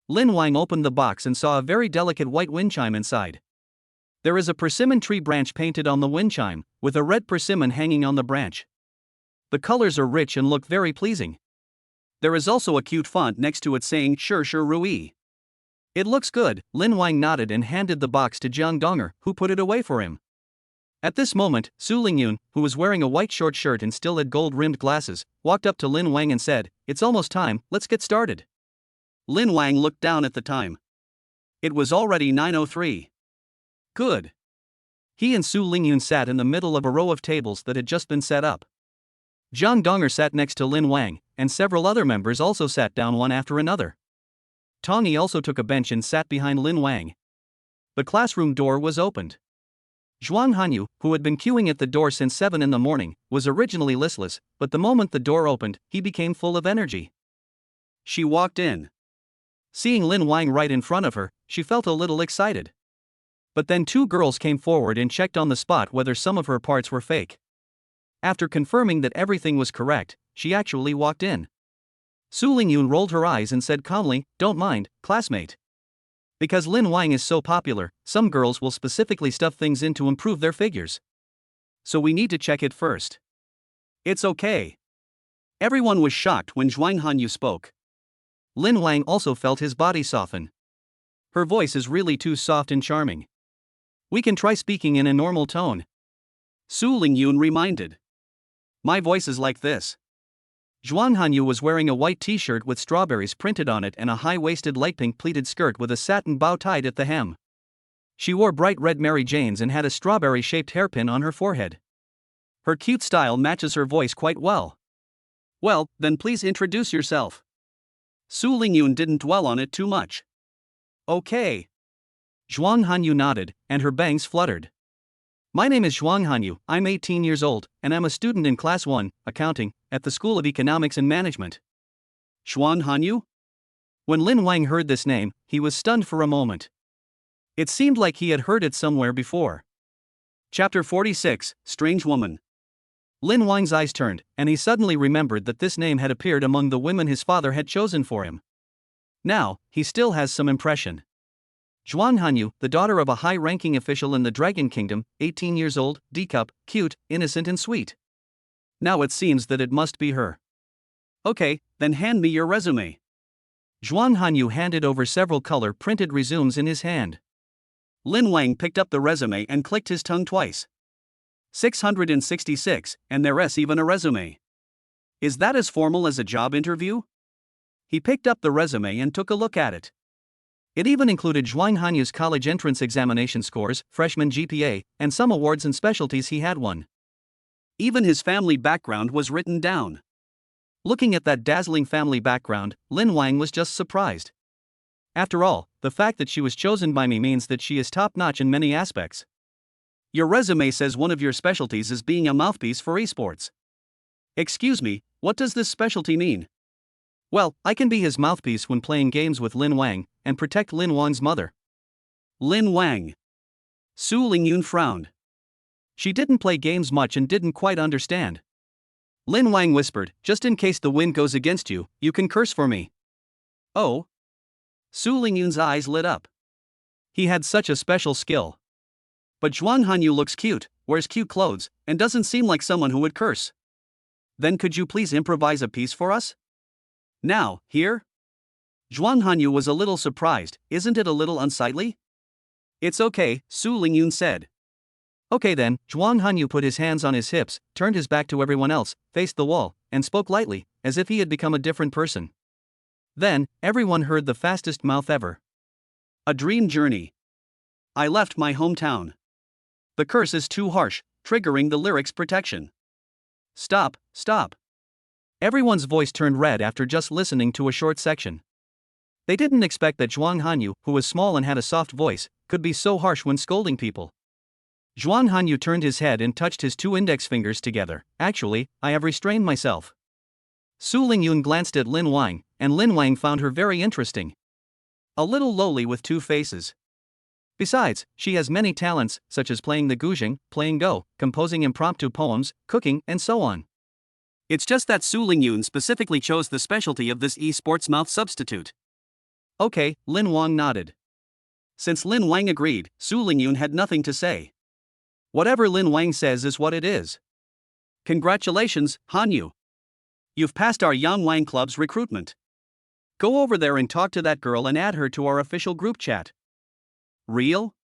Lin Wang opened the box and saw a very delicate white wind chime inside. There is a persimmon tree branch painted on the wind chime, with a red persimmon hanging on the branch. The colors are rich and look very pleasing. There is also a cute font next to it saying Shi Rui. It looks good. Lin Wang nodded and handed the box to Jiang Donger, who put it away for him. At this moment, Su Lingyun, who was wearing a white short shirt and still had gold-rimmed glasses, walked up to Lin Wang and said, "It's almost time, let's get started." Lin Wang looked down at the time. It was already 9:03. Good. He and Su Lingyun sat in the middle of a row of tables that had just been set up. Jiang Donger sat next to Lin Wang, and several other members also sat down one after another. Tong Yi also took a bench and sat behind Lin Wang. The classroom door was opened. Zhuang Hanyu, who had been queuing at the door since 7 in the morning, was originally listless, but the moment the door opened, he became full of energy. She walked in. Seeing Lin Wang right in front of her, she felt a little excited. But then two girls came forward and checked on the spot whether some of her parts were fake. After confirming that everything was correct, she actually walked in. Su Lingyun rolled her eyes and said calmly, "Don't mind, classmate. Because Lin Wang is so popular, some girls will specifically stuff things in to improve their figures. So we need to check it first." "It's okay." Everyone was shocked when Zhuang Hanyu spoke. Lin Wang also felt his body soften. Her voice is really too soft and charming. "We can try speaking in a normal tone," Su Lingyun reminded. "My voice is like this." Zhuang Hanyu was wearing a white t-shirt with strawberries printed on it and a high-waisted light pink pleated skirt with a satin bow tied at the hem. She wore bright red Mary Janes and had a strawberry-shaped hairpin on her forehead. Her cute style matches her voice quite well. "Well, then please introduce yourself." Su Lingyun didn't dwell on it too much. "Okay." Zhuang Hanyu nodded, and her bangs fluttered. "My name is Zhuang Hanyu, I'm 18 years old, and I'm a student in Class 1, Accounting, at the School of Economics and Management." Zhuang Hanyu? When Lin Wang heard this name, he was stunned for a moment. It seemed like he had heard it somewhere before. Chapter 46, Strange Woman. Lin Wang's eyes turned, and he suddenly remembered that this name had appeared among the women his father had chosen for him. Now, he still has some impression. Zhuang Hanyu, the daughter of a high-ranking official in the Dragon Kingdom, 18 years old, D-cup, cute, innocent and sweet. Now it seems that it must be her. "Okay, then hand me your resume." Zhuang Hanyu handed over several color-printed resumes in his hand. Lin Wang picked up the resume and clicked his tongue twice. 666, and there's even a resume. Is that as formal as a job interview? He picked up the resume and took a look at it. It even included Zhuang Hanyu's college entrance examination scores, freshman GPA, and some awards and specialties he had won. Even his family background was written down. Looking at that dazzling family background, Lin Wang was just surprised. After all, the fact that she was chosen by me means that she is top-notch in many aspects. Your resume says one of your specialties is being a mouthpiece for esports. Excuse me, what does this specialty mean? Well, I can be his mouthpiece when playing games with Lin Wang, and protect Lin Wang's mother. Lin Wang. Su Lingyun frowned. She didn't play games much and didn't quite understand. Lin Wang whispered, "Just in case the wind goes against you, you can curse for me." Oh? Su Lingyun's eyes lit up. He had such a special skill. But Zhuang Hanyu looks cute, wears cute clothes, and doesn't seem like someone who would curse. Then could you please improvise a piece for us? Now, here? Zhuang Hanyu was a little surprised. Isn't it a little unsightly? It's okay, Su Lingyun said. Okay then. Zhuang Hanyu put his hands on his hips, turned his back to everyone else, faced the wall, and spoke lightly, as if he had become a different person. Then, everyone heard the fastest mouth ever. A dream journey. I left my hometown. The curse is too harsh, triggering the lyrics protection. Stop, stop. Everyone's voice turned red after just listening to a short section. They didn't expect that Zhuang Hanyu, who was small and had a soft voice, could be so harsh when scolding people. Zhuang Hanyu turned his head and touched his two index fingers together. Actually, I have restrained myself. Su Lingyun glanced at Lin Wang, and Lin Wang found her very interesting. A little lowly with two faces. Besides, she has many talents, such as playing the guzheng, playing Go, composing impromptu poems, cooking, and so on. It's just that Su Lingyun specifically chose the specialty of this esports mouth substitute. Okay, Lin Wang nodded. Since Lin Wang agreed, Su Lingyun had nothing to say. Whatever Lin Wang says is what it is. Congratulations, Hanyu. You've passed our Yang Wang Club's recruitment. Go over there and talk to that girl and add her to our official group chat. Real?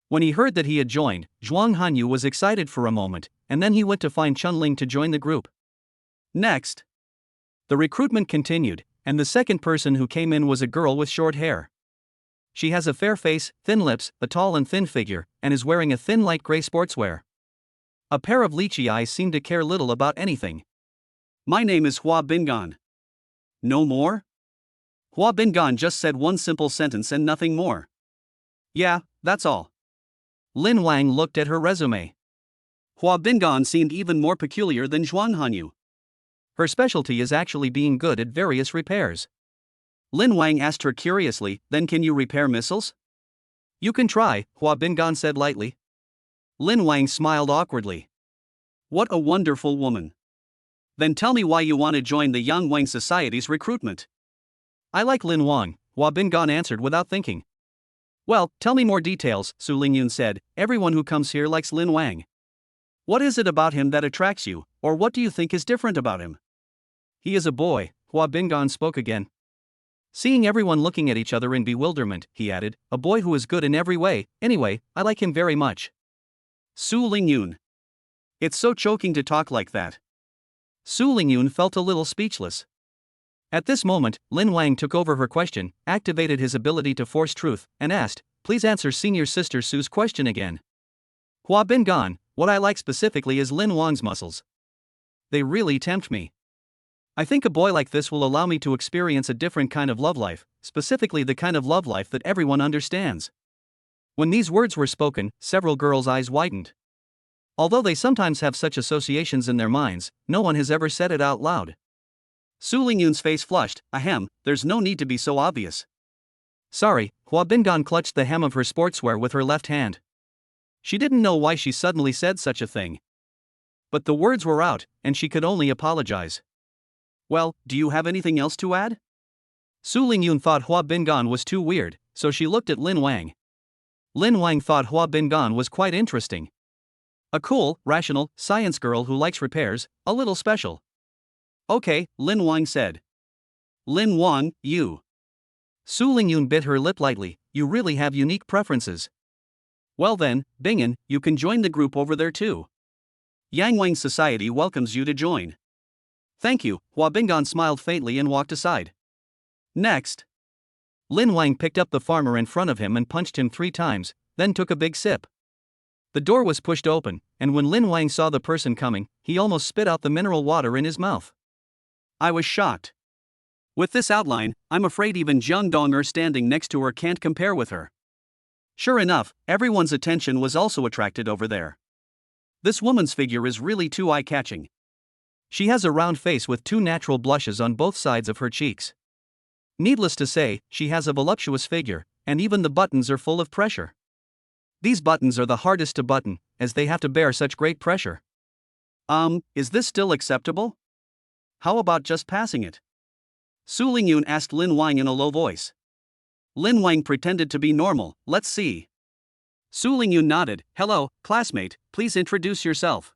When he heard that he had joined, Zhuang Hanyu was excited for a moment, and then he went to find Chunling to join the group. Next. The recruitment continued, and the second person who came in was a girl with short hair. She has a fair face, thin lips, a tall and thin figure, and is wearing a thin light gray sportswear. A pair of lychee eyes seem to care little about anything. My name is Hua Bingan. No more? Hua Bingan just said one simple sentence and nothing more. Yeah, that's all. Lin Wang looked at her resume. Hua Bingan seemed even more peculiar than Zhuang Hanyu. Her specialty is actually being good at various repairs. Lin Wang asked her curiously, then can you repair missiles? You can try, Hua Bingan said lightly. Lin Wang smiled awkwardly. What a wonderful woman. Then tell me why you want to join the Yang Wang Society's recruitment. I like Lin Wang, Hua Bingan answered without thinking. Well, tell me more details, Su Lingyun said. Everyone who comes here likes Lin Wang. What is it about him that attracts you, or what do you think is different about him? He is a boy, Hua Bingan spoke again. Seeing everyone looking at each other in bewilderment, he added, a boy who is good in every way. Anyway, I like him very much. Su Lingyun. It's so choking to talk like that. Su Lingyun felt a little speechless. At this moment, Lin Wang took over her question, activated his ability to force truth, and asked, please answer senior sister Su's question again. Hua Bingan, what I like specifically is Lin Wang's muscles. They really tempt me. I think a boy like this will allow me to experience a different kind of love life, specifically the kind of love life that everyone understands. When these words were spoken, several girls' eyes widened. Although they sometimes have such associations in their minds, no one has ever said it out loud. Su Lingyun's face flushed. Ahem, there's no need to be so obvious. Sorry, Hua Bingan clutched the hem of her sportswear with her left hand. She didn't know why she suddenly said such a thing. But the words were out, and she could only apologize. Well, do you have anything else to add? Su Lingyun thought Hua Bingan was too weird, so she looked at Lin Wang. Lin Wang thought Hua Bingan was quite interesting. A cool, rational, science girl who likes repairs, a little special. Okay, Lin Wang said. Lin Wang, you. Su Lingyun bit her lip lightly, you really have unique preferences. Well then, Bingen, you can join the group over there too. Yang Wang Society welcomes you to join. Thank you, Hua Bingan smiled faintly and walked aside. Next. Lin Wang picked up the farmer in front of him and punched him 3 times, then took a big sip. The door was pushed open, and when Lin Wang saw the person coming, he almost spit out the mineral water in his mouth. I was shocked. With this outline, I'm afraid even Zhang Donger standing next to her can't compare with her. Sure enough, everyone's attention was also attracted over there. This woman's figure is really too eye-catching. She has a round face with 2 natural blushes on both sides of her cheeks. Needless to say, she has a voluptuous figure, and even the buttons are full of pressure. These buttons are the hardest to button, as they have to bear such great pressure. Is this still acceptable? How about just passing it? Su Lingyun asked Lin Wang in a low voice. Lin Wang pretended to be normal. Let's see. Su Lingyun nodded. Hello, classmate, please introduce yourself.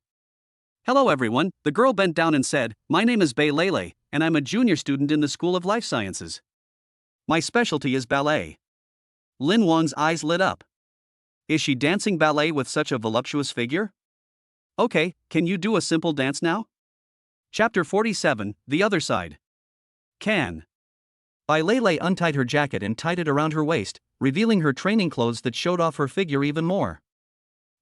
Hello everyone, the girl bent down and said, my name is Bei Lele, and I'm a junior student in the School of Life Sciences. My specialty is ballet. Lin Wang's eyes lit up. Is she dancing ballet with such a voluptuous figure? Okay, can you do a simple dance now? Chapter 47, The Other Side. Can. Bei Lele untied her jacket and tied it around her waist, revealing her training clothes that showed off her figure even more.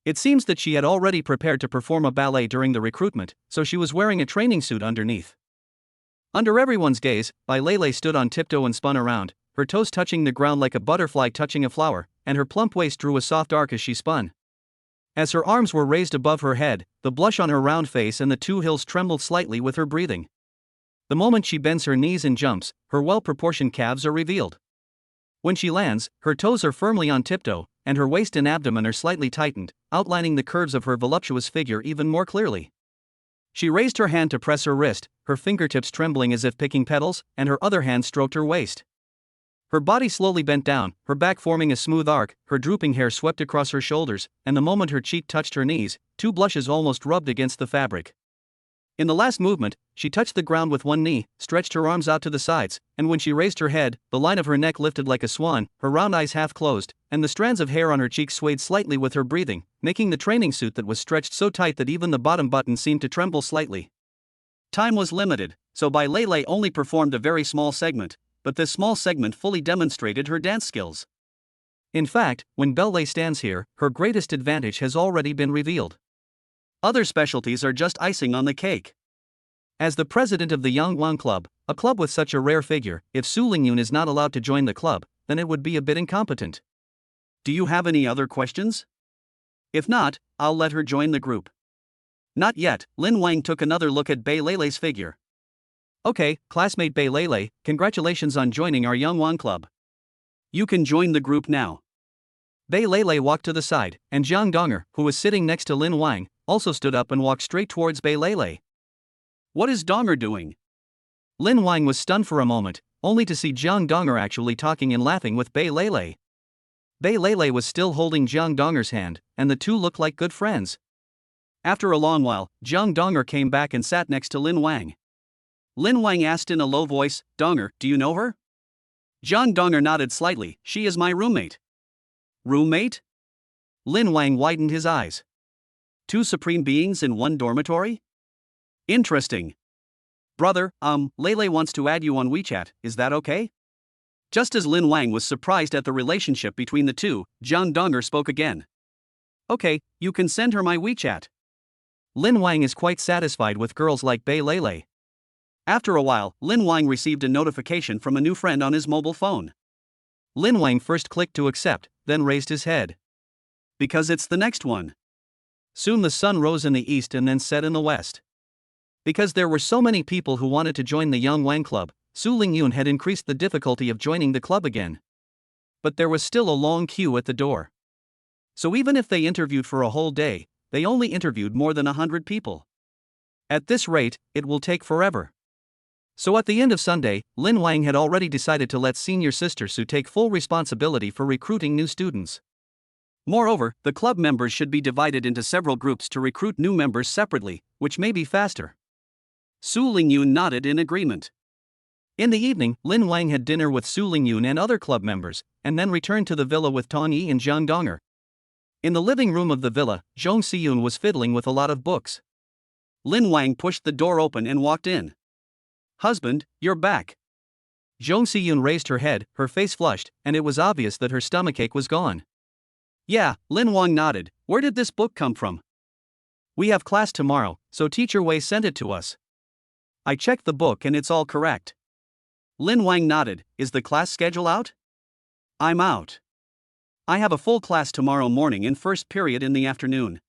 It seems that she had already prepared to perform a ballet during the recruitment, so she was wearing a training suit underneath. Under everyone's gaze, Bei Lele stood on tiptoe and spun around, her toes touching the ground like a butterfly touching a flower, and her plump waist drew a soft arc as she spun. As her arms were raised above her head, the blush on her round face and the two hills trembled slightly with her breathing. The moment she bends her knees and jumps, her well-proportioned calves are revealed. When she lands, her toes are firmly on tiptoe, and her waist and abdomen are slightly tightened, outlining the curves of her voluptuous figure even more clearly. She raised her hand to press her wrist, her fingertips trembling as if picking petals, and her other hand stroked her waist. Her body slowly bent down, her back forming a smooth arc, her drooping hair swept across her shoulders, and the moment her cheek touched her knees, two blushes almost rubbed against the fabric. In the last movement, she touched the ground with one knee, stretched her arms out to the sides, and when she raised her head, the line of her neck lifted like a swan, her round eyes half closed, and the strands of hair on her cheeks swayed slightly with her breathing, making the training suit that was stretched so tight that even the bottom button seemed to tremble slightly. Time was limited, so Lele only performed a very small segment, but this small segment fully demonstrated her dance skills. In fact, when Belle stands here, her greatest advantage has already been revealed. Other specialties are just icing on the cake. As the president of the Yangwang Club, a club with such a rare figure, if Su Lingyun is not allowed to join the club, then it would be a bit incompetent. Do you have any other questions? If not, I'll let her join the group. Not yet. Lin Wang took another look at Bei Lele's figure. Okay, classmate Bei Lele, congratulations on joining our Yangwang Club. You can join the group now. Bei Lele walked to the side, and Jiang Donger, who was sitting next to Lin Wang, also stood up and walked straight towards Bei Lele. What is Donger doing? Lin Wang was stunned for a moment, only to see Jiang Donger actually talking and laughing with Bei Lele. Bei Lele was still holding Jiang Donger's hand, and the two looked like good friends. After a long while, Jiang Donger came back and sat next to Lin Wang. Lin Wang asked in a low voice, Donger, do you know her? Jiang Donger nodded slightly, she is my roommate. Roommate? Lin Wang widened his eyes. Two supreme beings in one dormitory? Interesting. Brother, Lele wants to add you on WeChat, is that okay? Just as Lin Wang was surprised at the relationship between the two, Jiang Donger spoke again. Okay, you can send her my WeChat. Lin Wang is quite satisfied with girls like Bei Lele. After a while, Lin Wang received a notification from a new friend on his mobile phone. Lin Wang first clicked to accept, then raised his head. Because it's the next one. Soon the sun rose in the east and then set in the west. Because there were so many people who wanted to join the Yangwang Club, Su Lingyun had increased the difficulty of joining the club again. But there was still a long queue at the door. So even if they interviewed for a whole day, they only interviewed more than 100 people. At this rate, it will take forever. So at the end of Sunday, Lin Wang had already decided to let senior sister Su take full responsibility for recruiting new students. Moreover, the club members should be divided into several groups to recruit new members separately, which may be faster. Su Lingyun nodded in agreement. In the evening, Lin Wang had dinner with Su Lingyun and other club members, and then returned to the villa with Tong Yi and Jiang Donger. In the living room of the villa, Zhong Siyun was fiddling with a lot of books. Lin Wang pushed the door open and walked in. Husband, you're back. Zhong Siyun raised her head, her face flushed, and it was obvious that her stomachache was gone. Yeah, Lin Wang nodded. Where did this book come from? We have class tomorrow, so Teacher Wei sent it to us. I checked the book and it's all correct. Lin Wang nodded. Is the class schedule out? I'm out. I have a full class tomorrow morning in first period in the afternoon.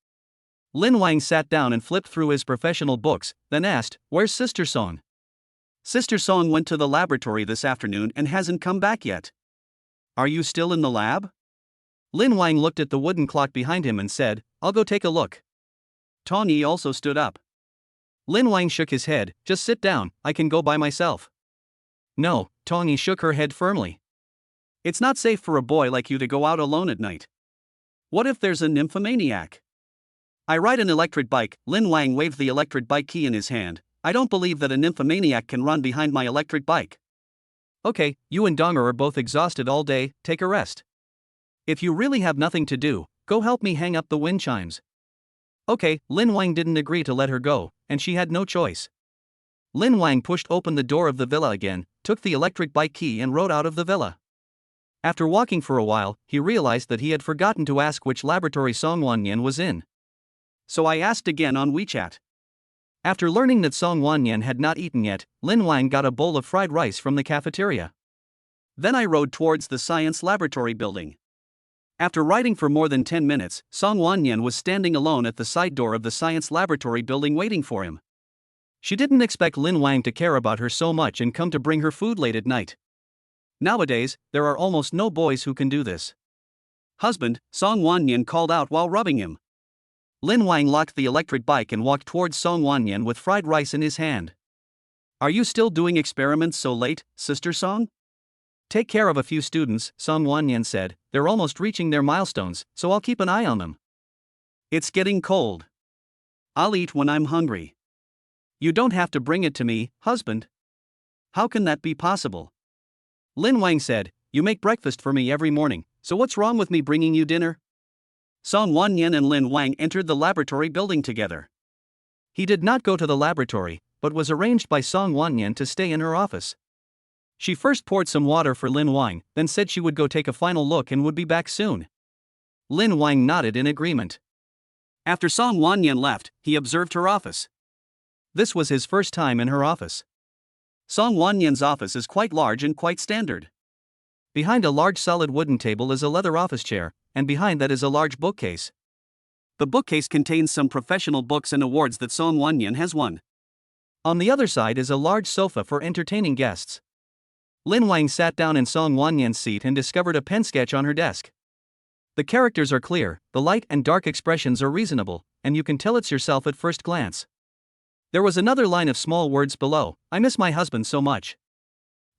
Lin Wang sat down and flipped through his professional books, then asked, Where's Sister Song? Sister Song went to the laboratory this afternoon and hasn't come back yet. Are you still in the lab? Lin Wang looked at the wooden clock behind him and said, I'll go take a look. Tong Yi also stood up. Lin Wang shook his head, just sit down, I can go by myself. No, Tong Yi shook her head firmly. It's not safe for a boy like you to go out alone at night. What if there's a nymphomaniac? I ride an electric bike. Lin Wang waved the electric bike key in his hand. I don't believe that a nymphomaniac can run behind my electric bike. Okay, you and Donger are both exhausted all day, take a rest. If you really have nothing to do, go help me hang up the wind chimes. Okay, Lin Wang didn't agree to let her go, and she had no choice. Lin Wang pushed open the door of the villa again, took the electric bike key and rode out of the villa. After walking for a while, he realized that he had forgotten to ask which laboratory Song Wanyan was in. So I asked again on WeChat. After learning that Song Wanyan had not eaten yet, Lin Wang got a bowl of fried rice from the cafeteria. Then I rode towards the science laboratory building. After writing for more than 10 minutes, Song Wanyan was standing alone at the side door of the science laboratory building waiting for him. She didn't expect Lin Wang to care about her so much and come to bring her food late at night. Nowadays, there are almost no boys who can do this. "Husband," Song Wanyan called out while rubbing him. Lin Wang locked the electric bike and walked towards Song Wanyan with fried rice in his hand. "Are you still doing experiments so late, Sister Song?" "Take care of a few students," Song Wanyan said. "They're almost reaching their milestones, so I'll keep an eye on them." "It's getting cold. I'll eat when I'm hungry." "You don't have to bring it to me, husband." "How can that be possible?" Lin Wang said, "You make breakfast for me every morning, so what's wrong with me bringing you dinner?" Song Wanyan and Lin Wang entered the laboratory building together. He did not go to the laboratory, but was arranged by Song Wanyan to stay in her office. She first poured some water for Lin Wang, then said she would go take a final look and would be back soon. Lin Wang nodded in agreement. After Song Wanyan left, he observed her office. This was his first time in her office. Song Wanyan's office is quite large and quite standard. Behind a large solid wooden table is a leather office chair, and behind that is a large bookcase. The bookcase contains some professional books and awards that Song Wanyan has won. On the other side is a large sofa for entertaining guests. Lin Wang sat down in Song Wanyan's seat and discovered a pen sketch on her desk. The characters are clear, the light and dark expressions are reasonable, and you can tell it's yourself at first glance. There was another line of small words below: "I miss my husband so much."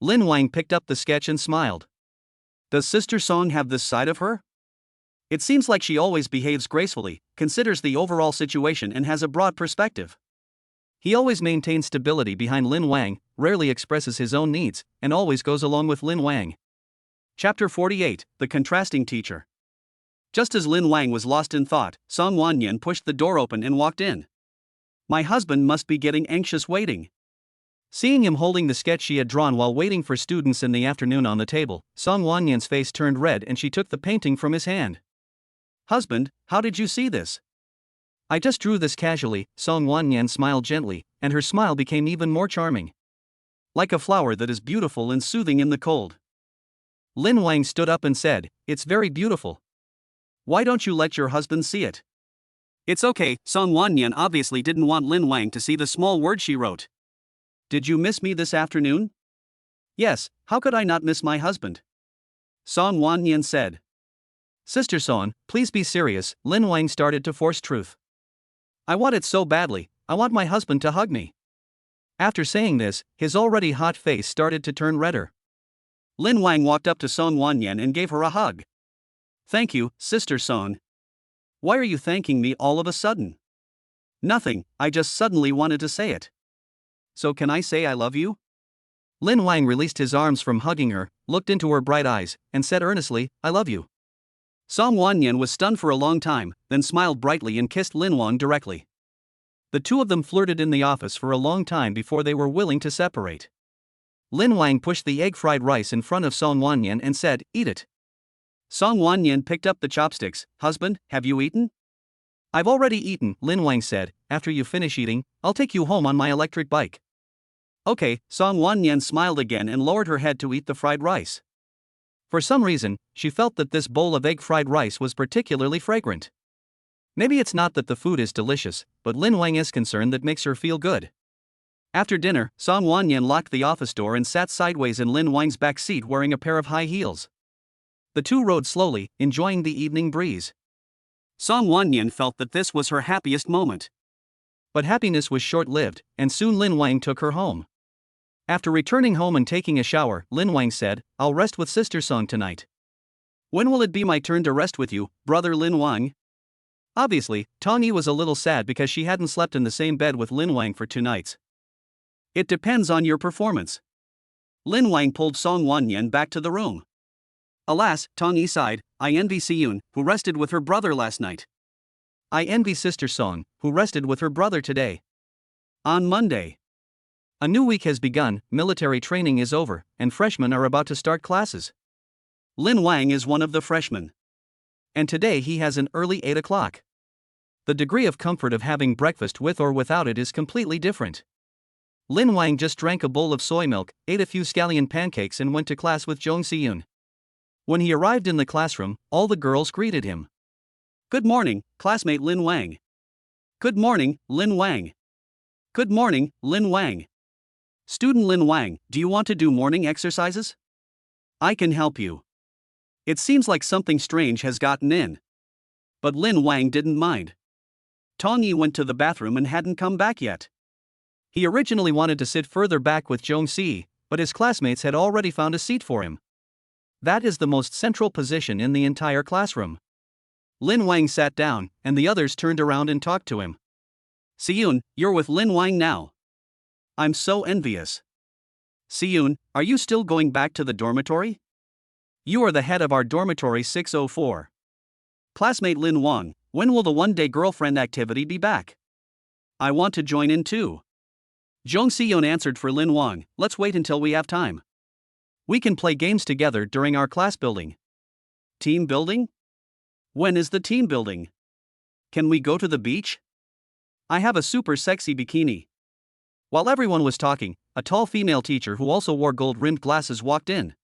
Lin Wang picked up the sketch and smiled. Does Sister Song have this side of her? It seems like she always behaves gracefully, considers the overall situation and has a broad perspective. He always maintains stability behind Lin Wang, rarely expresses his own needs, and always goes along with Lin Wang. Chapter 48, The Contrasting Teacher. Just as Lin Wang was lost in thought, Song Wanyan pushed the door open and walked in. My husband must be getting anxious waiting. Seeing him holding the sketch she had drawn while waiting for students in the afternoon on the table, Song Wanyan's face turned red and she took the painting from his hand. Husband, how did you see this? I just drew this casually, Song Wanyan smiled gently, and her smile became even more charming. Like a flower that is beautiful and soothing in the cold. Lin Wang stood up and said, It's very beautiful. Why don't you let your husband see it? It's okay, Song Wanyan obviously didn't want Lin Wang to see the small word she wrote. Did you miss me this afternoon? Yes, how could I not miss my husband? Song Wanyan said. Sister Song, please be serious, Lin Wang started to force truth. I want it so badly, I want my husband to hug me. After saying this, his already hot face started to turn redder. Lin Wang walked up to Song Wanyan and gave her a hug. Thank you, Sister Song. Why are you thanking me all of a sudden? Nothing, I just suddenly wanted to say it. So can I say I love you? Lin Wang released his arms from hugging her, looked into her bright eyes, and said earnestly, I love you. Song Wanyan was stunned for a long time, then smiled brightly and kissed Lin Wang directly. The two of them flirted in the office for a long time before they were willing to separate. Lin Wang pushed the egg fried rice in front of Song Wanyan and said, Eat it. Song Wanyan picked up the chopsticks. Husband, have you eaten? I've already eaten, Lin Wang said. After you finish eating, I'll take you home on my electric bike. Okay, Song Wanyan smiled again and lowered her head to eat the fried rice. For some reason, she felt that this bowl of egg fried rice was particularly fragrant. Maybe it's not that the food is delicious, but Lin Wang is concerned that makes her feel good. After dinner, Song Wanyan locked the office door and sat sideways in Lin Wang's back seat wearing a pair of high heels. The two rode slowly, enjoying the evening breeze. Song Wanyan felt that this was her happiest moment. But happiness was short-lived, and soon Lin Wang took her home. After returning home and taking a shower, Lin Wang said, I'll rest with Sister Song tonight. When will it be my turn to rest with you, brother Lin Wang? Obviously, Tong Yi was a little sad because she hadn't slept in the same bed with Lin Wang for 2 nights. It depends on your performance. Lin Wang pulled Song Wanyan back to the room. Alas, Tong Yi sighed, I envy Siyun, who rested with her brother last night. I envy Sister Song, who rested with her brother today. On Monday. A new week has begun, military training is over, and freshmen are about to start classes. Lin Wang is one of the freshmen. And today he has an early 8 o'clock. The degree of comfort of having breakfast with or without it is completely different. Lin Wang just drank a bowl of soy milk, ate a few scallion pancakes and went to class with Jong Siyun. When he arrived in the classroom, all the girls greeted him. "Good morning, classmate Lin Wang." "Good morning, Lin Wang." "Good morning, Lin Wang." "Student Lin Wang, do you want to do morning exercises? I can help you." It seems like something strange has gotten in. But Lin Wang didn't mind. Tong Yi went to the bathroom and hadn't come back yet. He originally wanted to sit further back with Zhong Si, but his classmates had already found a seat for him. That is the most central position in the entire classroom. Lin Wang sat down, and the others turned around and talked to him. "Siyun, you're with Lin Wang now. I'm so envious. Siyun, are you still going back to the dormitory? You are the head of our dormitory 604. Classmate Lin Wang, when will the one-day girlfriend activity be back? I want to join in too." Zhong Siyun answered for Lin Wang, "Let's wait until we have time. We can play games together during our class building." Team building? When is the team building? Can we go to the beach? I have a super sexy bikini. While everyone was talking, a tall female teacher who also wore gold-rimmed glasses walked in.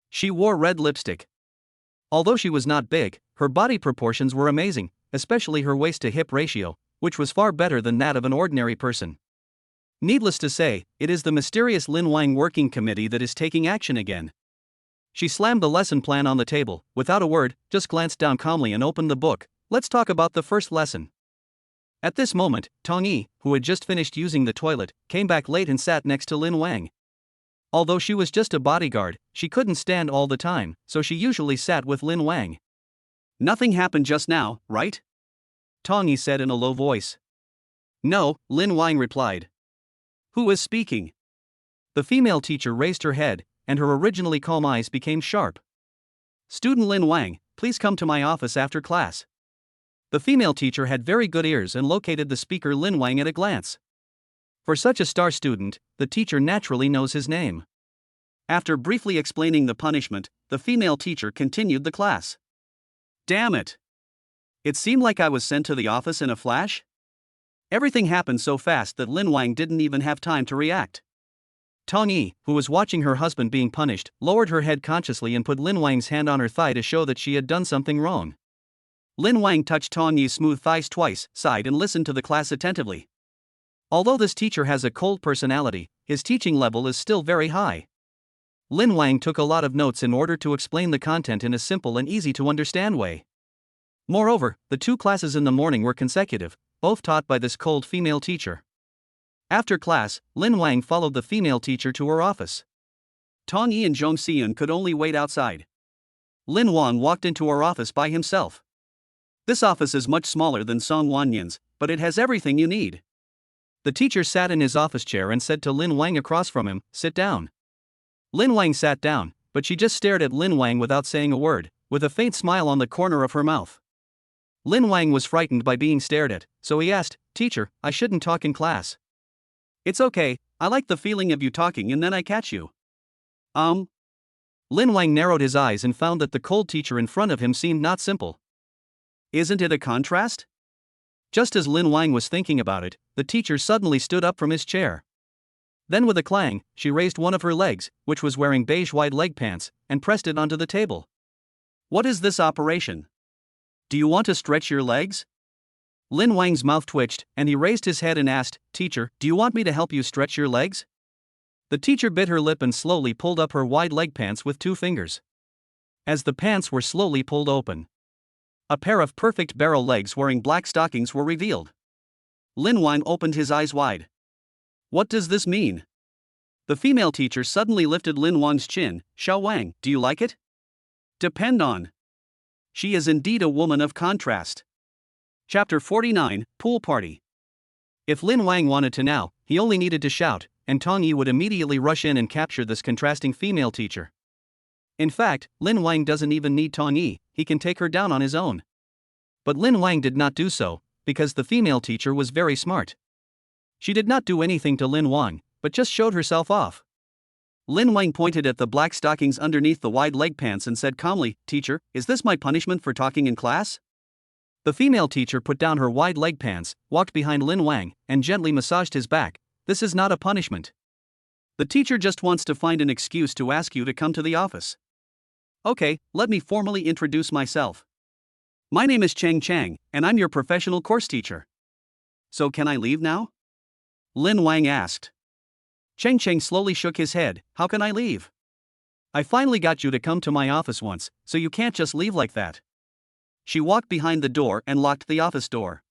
She wore red lipstick. Although she was not big, her body proportions were amazing, especially her waist-to-hip ratio, which was far better than that of an ordinary person. Needless to say, it is the mysterious Lin Wang working committee that is taking action again. She slammed the lesson plan on the table, without a word, just glanced down calmly and opened the book. "Let's talk about the first lesson." At this moment, Tong Yi, who had just finished using the toilet, came back late and sat next to Lin Wang. Although she was just a bodyguard, she couldn't stand all the time, so she usually sat with Lin Wang. "Nothing happened just now, right?" Tong Yi said in a low voice. "No," Lin Wang replied. "Who is speaking?" The female teacher raised her head, and her originally calm eyes became sharp. "Student Lin Wang, please come to my office after class." The female teacher had very good ears and located the speaker Lin Wang at a glance. For such a star student, the teacher naturally knows his name. After briefly explaining the punishment, the female teacher continued the class. Damn it! It seemed like I was sent to the office in a flash. Everything happened so fast that Lin Wang didn't even have time to react. Tong Yi, who was watching her husband being punished, lowered her head consciously and put Lin Wang's hand on her thigh to show that she had done something wrong. Lin Wang touched Tong Yi's smooth thighs twice, sighed and listened to the class attentively. Although this teacher has a cold personality, his teaching level is still very high. Lin Wang took a lot of notes in order to explain the content in a simple and easy-to-understand way. Moreover, the two classes in the morning were consecutive, both taught by this cold female teacher. After class, Lin Wang followed the female teacher to her office. Tong Yi and Zhong Siyun could only wait outside. Lin Wang walked into her office by himself. This office is much smaller than Song Wanyan's, but it has everything you need. The teacher sat in his office chair and said to Lin Wang across from him, "Sit down." Lin Wang sat down, but she just stared at Lin Wang without saying a word, with a faint smile on the corner of her mouth. Lin Wang was frightened by being stared at, so he asked, "Teacher, I shouldn't talk in class." "It's okay, I like the feeling of you talking and then I catch you." Lin Wang narrowed his eyes and found that the cold teacher in front of him seemed not simple. Isn't it a contrast? Just as Lin Wang was thinking about it, the teacher suddenly stood up from his chair. Then with a clang, she raised one of her legs, which was wearing beige wide leg pants, and pressed it onto the table. "What is this operation? Do you want to stretch your legs?" Lin Wang's mouth twitched, and he raised his head and asked, "Teacher, do you want me to help you stretch your legs?" The teacher bit her lip and slowly pulled up her wide leg pants with 2 fingers. As the pants were slowly pulled open, a pair of perfect barrel legs wearing black stockings were revealed. Lin Wang opened his eyes wide. What does this mean? The female teacher suddenly lifted Lin Wang's chin. "Xiao Wang, do you like it?" "Depend on." She is indeed a woman of contrast. Chapter 49, Pool Party. If Lin Wang wanted to now, he only needed to shout, and Tong Yi would immediately rush in and capture this contrasting female teacher. In fact, Lin Wang doesn't even need Tong Yi, he can take her down on his own. But Lin Wang did not do so, because the female teacher was very smart. She did not do anything to Lin Wang, but just showed herself off. Lin Wang pointed at the black stockings underneath the wide leg pants and said calmly, "Teacher, is this my punishment for talking in class?" The female teacher put down her wide leg pants, walked behind Lin Wang, and gently massaged his back. "This is not a punishment. The teacher just wants to find an excuse to ask you to come to the office." Okay, let me formally introduce myself. My name is Chang, and I'm your professional course teacher. So can I leave now? Lin Wang asked. Chang slowly shook his head. How can I leave? I finally got you to come to my office once, so you can't just leave like that. She walked behind the door and locked the office door.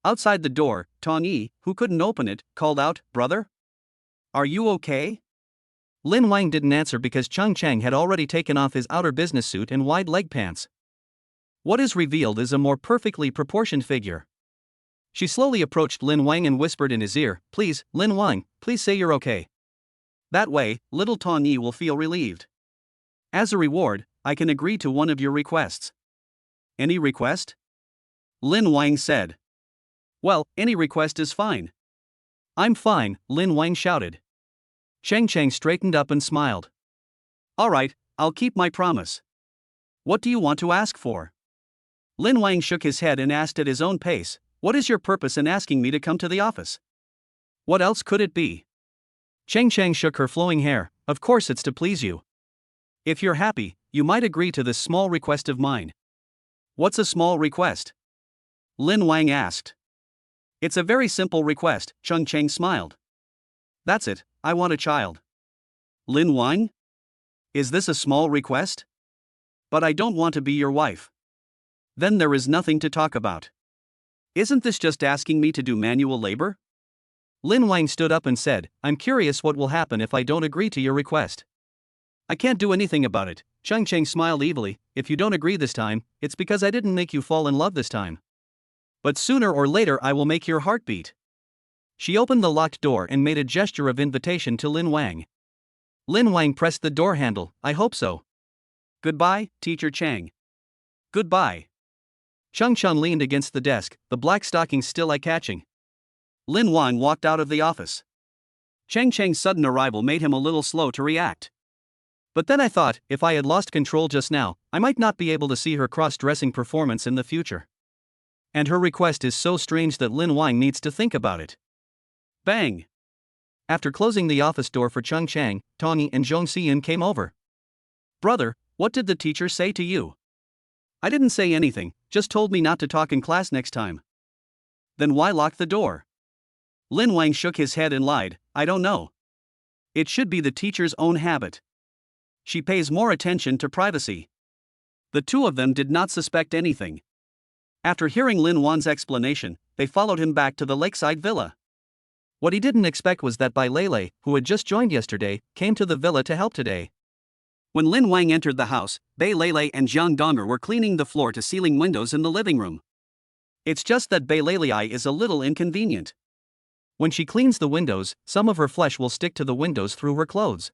Outside the door, Tong Yi, who couldn't open it, called out, "Brother? Are you okay?" Lin Wang didn't answer because Chang had already taken off his outer business suit and wide leg pants. What is revealed is a more perfectly proportioned figure. She slowly approached Lin Wang and whispered in his ear, "Please, Lin Wang, please say you're okay. That way, little Tong Yi will feel relieved. As a reward, I can agree to one of your requests." "Any request?" Lin Wang said. "Well, any request is fine." "I'm fine," Lin Wang shouted. Chang straightened up and smiled. "All right, I'll keep my promise. What do you want to ask for?" Lin Wang shook his head and asked at his own pace, "What is your purpose in asking me to come to the office? What else could it be?" Chang shook her flowing hair. "Of course it's to please you. If you're happy, you might agree to this small request of mine." "What's a small request?" Lin Wang asked. "It's a very simple request," Chang smiled. "That's it, I want a child." "Lin Wang? Is this a small request? But I don't want to be your wife." "Then there is nothing to talk about. Isn't this just asking me to do manual labor?" Lin Wang stood up and said, "I'm curious what will happen if I don't agree to your request." "I can't do anything about it," Chang smiled evilly. "If you don't agree this time, it's because I didn't make you fall in love this time. But sooner or later I will make your heart beat." She opened the locked door and made a gesture of invitation to Lin Wang. Lin Wang pressed the door handle. "I hope so. Goodbye, Teacher Chang." "Goodbye." Chang leaned against the desk, the black stockings still eye-catching. Lin Wang walked out of the office. Chang's sudden arrival made him a little slow to react. "But then I thought, if I had lost control just now, I might not be able to see her cross-dressing performance in the future. And her request is so strange that Lin Wang needs to think about it." Bang! After closing the office door for Chang, Tong Yi and Zhong Xiyun came over. "Brother, what did the teacher say to you?" "I didn't say anything, just told me not to talk in class next time." "Then why lock the door?" Lin Wang shook his head and lied, "I don't know. It should be the teacher's own habit. She pays more attention to privacy." The two of them did not suspect anything. After hearing Lin Wang's explanation, they followed him back to the lakeside villa. What he didn't expect was that Bai Lei, who had just joined yesterday, came to the villa to help today. When Lin Wang entered the house, Bai Lei and Jiang Donger were cleaning the floor-to-ceiling windows in the living room. It's just that Bai Lei is a little inconvenient. When she cleans the windows, some of her flesh will stick to the windows through her clothes.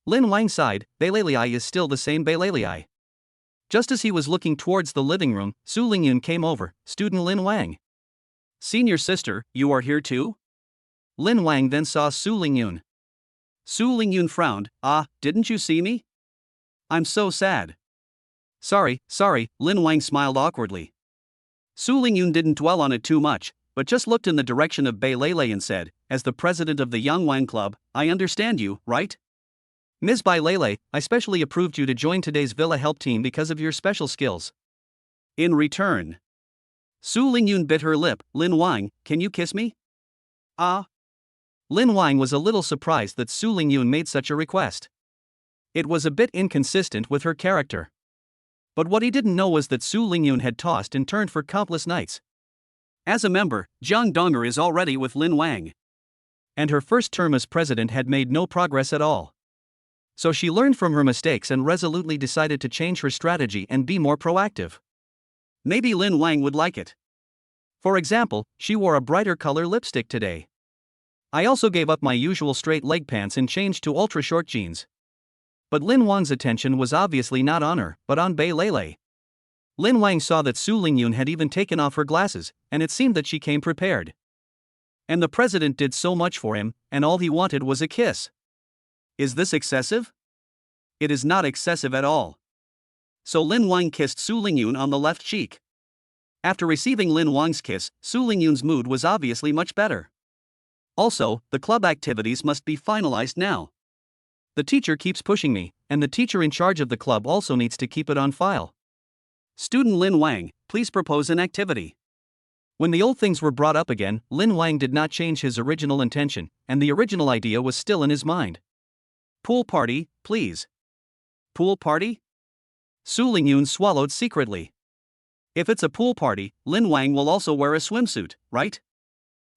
Lin Wang sighed. Bai Lei is still the same Bai Lei. Just as he was looking towards the living room, Su Lingyun came over. "Student Lin Wang. Senior sister, you are here too?" Lin Wang then saw Su Lingyun. Su Lingyun frowned. "Ah, didn't you see me? I'm so sad." Sorry, Lin Wang smiled awkwardly. Su Lingyun didn't dwell on it too much, but just looked in the direction of Bai Lei and said, "As the president of the Young Wang Club, I understand you, right? Ms. Bai Lei, I specially approved you to join today's Villa Help team because of your special skills." In return, Su Lingyun bit her lip. "Lin Wang, can you kiss me?" "Ah." Lin Wang was a little surprised that Su Lingyun made such a request. It was a bit inconsistent with her character. But what he didn't know was that Su Lingyun had tossed and turned for countless nights. As a member, Jiang Donger is already with Lin Wang. And her first term as president had made no progress at all. So she learned from her mistakes and resolutely decided to change her strategy and be more proactive. Maybe Lin Wang would like it. For example, she wore a brighter color lipstick today. I also gave up my usual straight leg pants and changed to ultra short jeans. But Lin Wang's attention was obviously not on her, but on Bai Lei. Lin Wang saw that Su Lingyun had even taken off her glasses, and it seemed that she came prepared. And the president did so much for him, and all he wanted was a kiss. Is this excessive? It is not excessive at all. So Lin Wang kissed Su Lingyun on the left cheek. After receiving Lin Wang's kiss, Su Lingyun's mood was obviously much better. Also, the club activities must be finalized now. The teacher keeps pushing me, and the teacher in charge of the club also needs to keep it on file. Student Lin Wang, please propose an activity. When the old things were brought up again, Lin Wang did not change his original intention, and the original idea was still in his mind. Pool party, please. Pool party? Su Lingyun swallowed secretly. If it's a pool party, Lin Wang will also wear a swimsuit, right?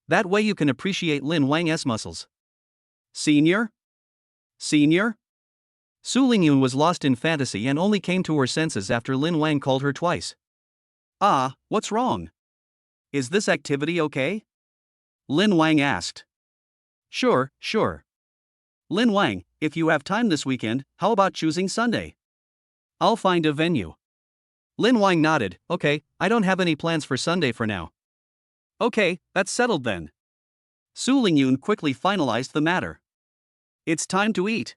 That way you can appreciate Lin Wang's muscles. Senior? Senior? Su Lingyun was lost in fantasy and only came to her senses after Lin Wang called her twice. Ah, what's wrong? Is this activity okay? Lin Wang asked. Sure. Lin Wang, if you have time this weekend, how about choosing Sunday? I'll find a venue. Lin Wang nodded. Okay, I don't have any plans for Sunday for now. Okay, that's settled then. Su Lingyun quickly finalized the matter. It's time to eat.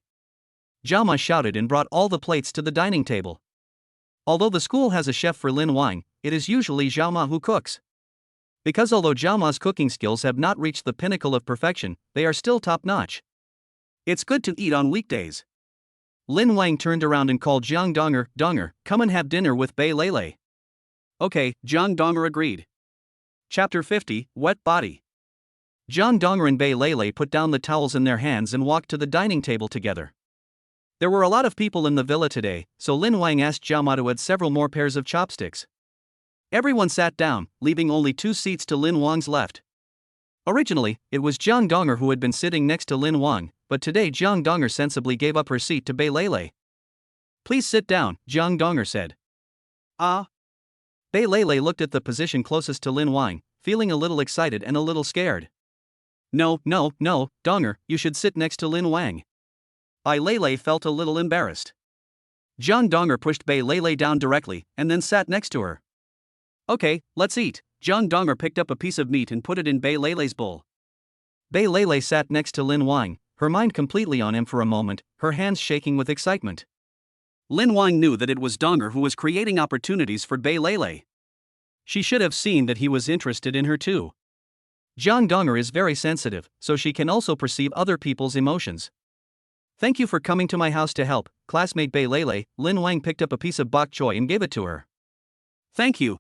Jiama shouted and brought all the plates to the dining table. Although the school has a chef for Lin Wang, it is usually Jiama who cooks. Because although Jiama's cooking skills have not reached the pinnacle of perfection, they are still top-notch. It's good to eat on weekdays. Lin Wang turned around and called Jiang Donger, come and have dinner with Bei Lei. Okay, Jiang Donger agreed. Chapter 50, Wet Body. Jiang Donger and Bei Lei put down the towels in their hands and walked to the dining table together. There were a lot of people in the villa today, so Lin Wang asked Jiama to add several more pairs of chopsticks. Everyone sat down, leaving only 2 seats to Lin Wang's left. Originally, it was Jiang Donger who had been sitting next to Lin Wang, but today Jiang Donger sensibly gave up her seat to Bei Lei. Please sit down, Jiang Donger said. Ah. Bei Lei looked at the position closest to Lin Wang, feeling a little excited and a little scared. No, Donger, you should sit next to Lin Wang. Bei Lei felt a little embarrassed. Jiang Donger pushed Bei Lei down directly, and then sat next to her. Okay, let's eat. Jiang Donger picked up a piece of meat and put it in Bei Lei's bowl. Bei Lei sat next to Lin Wang, her mind completely on him for a moment, her hands shaking with excitement. Lin Wang knew that it was Donger who was creating opportunities for Bei Lei. She should have seen that he was interested in her too. Jiang Donger is very sensitive, so she can also perceive other people's emotions. Thank you for coming to my house to help, classmate Bei Lei. Lin Wang picked up a piece of bok choy and gave it to her. Thank you.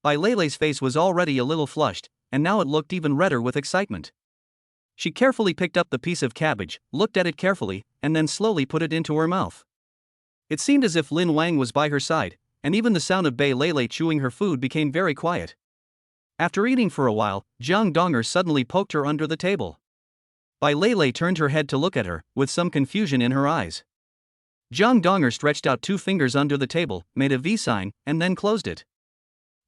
Bei Lei's face was already a little flushed, and now it looked even redder with excitement. She carefully picked up the piece of cabbage, looked at it carefully, and then slowly put it into her mouth. It seemed as if Lin Wang was by her side, and even the sound of Bei Lei chewing her food became very quiet. After eating for a while, Jiang Donger suddenly poked her under the table. Bei Lei turned her head to look at her, with some confusion in her eyes. Jiang Donger stretched out 2 fingers under the table, made a V sign, and then closed it.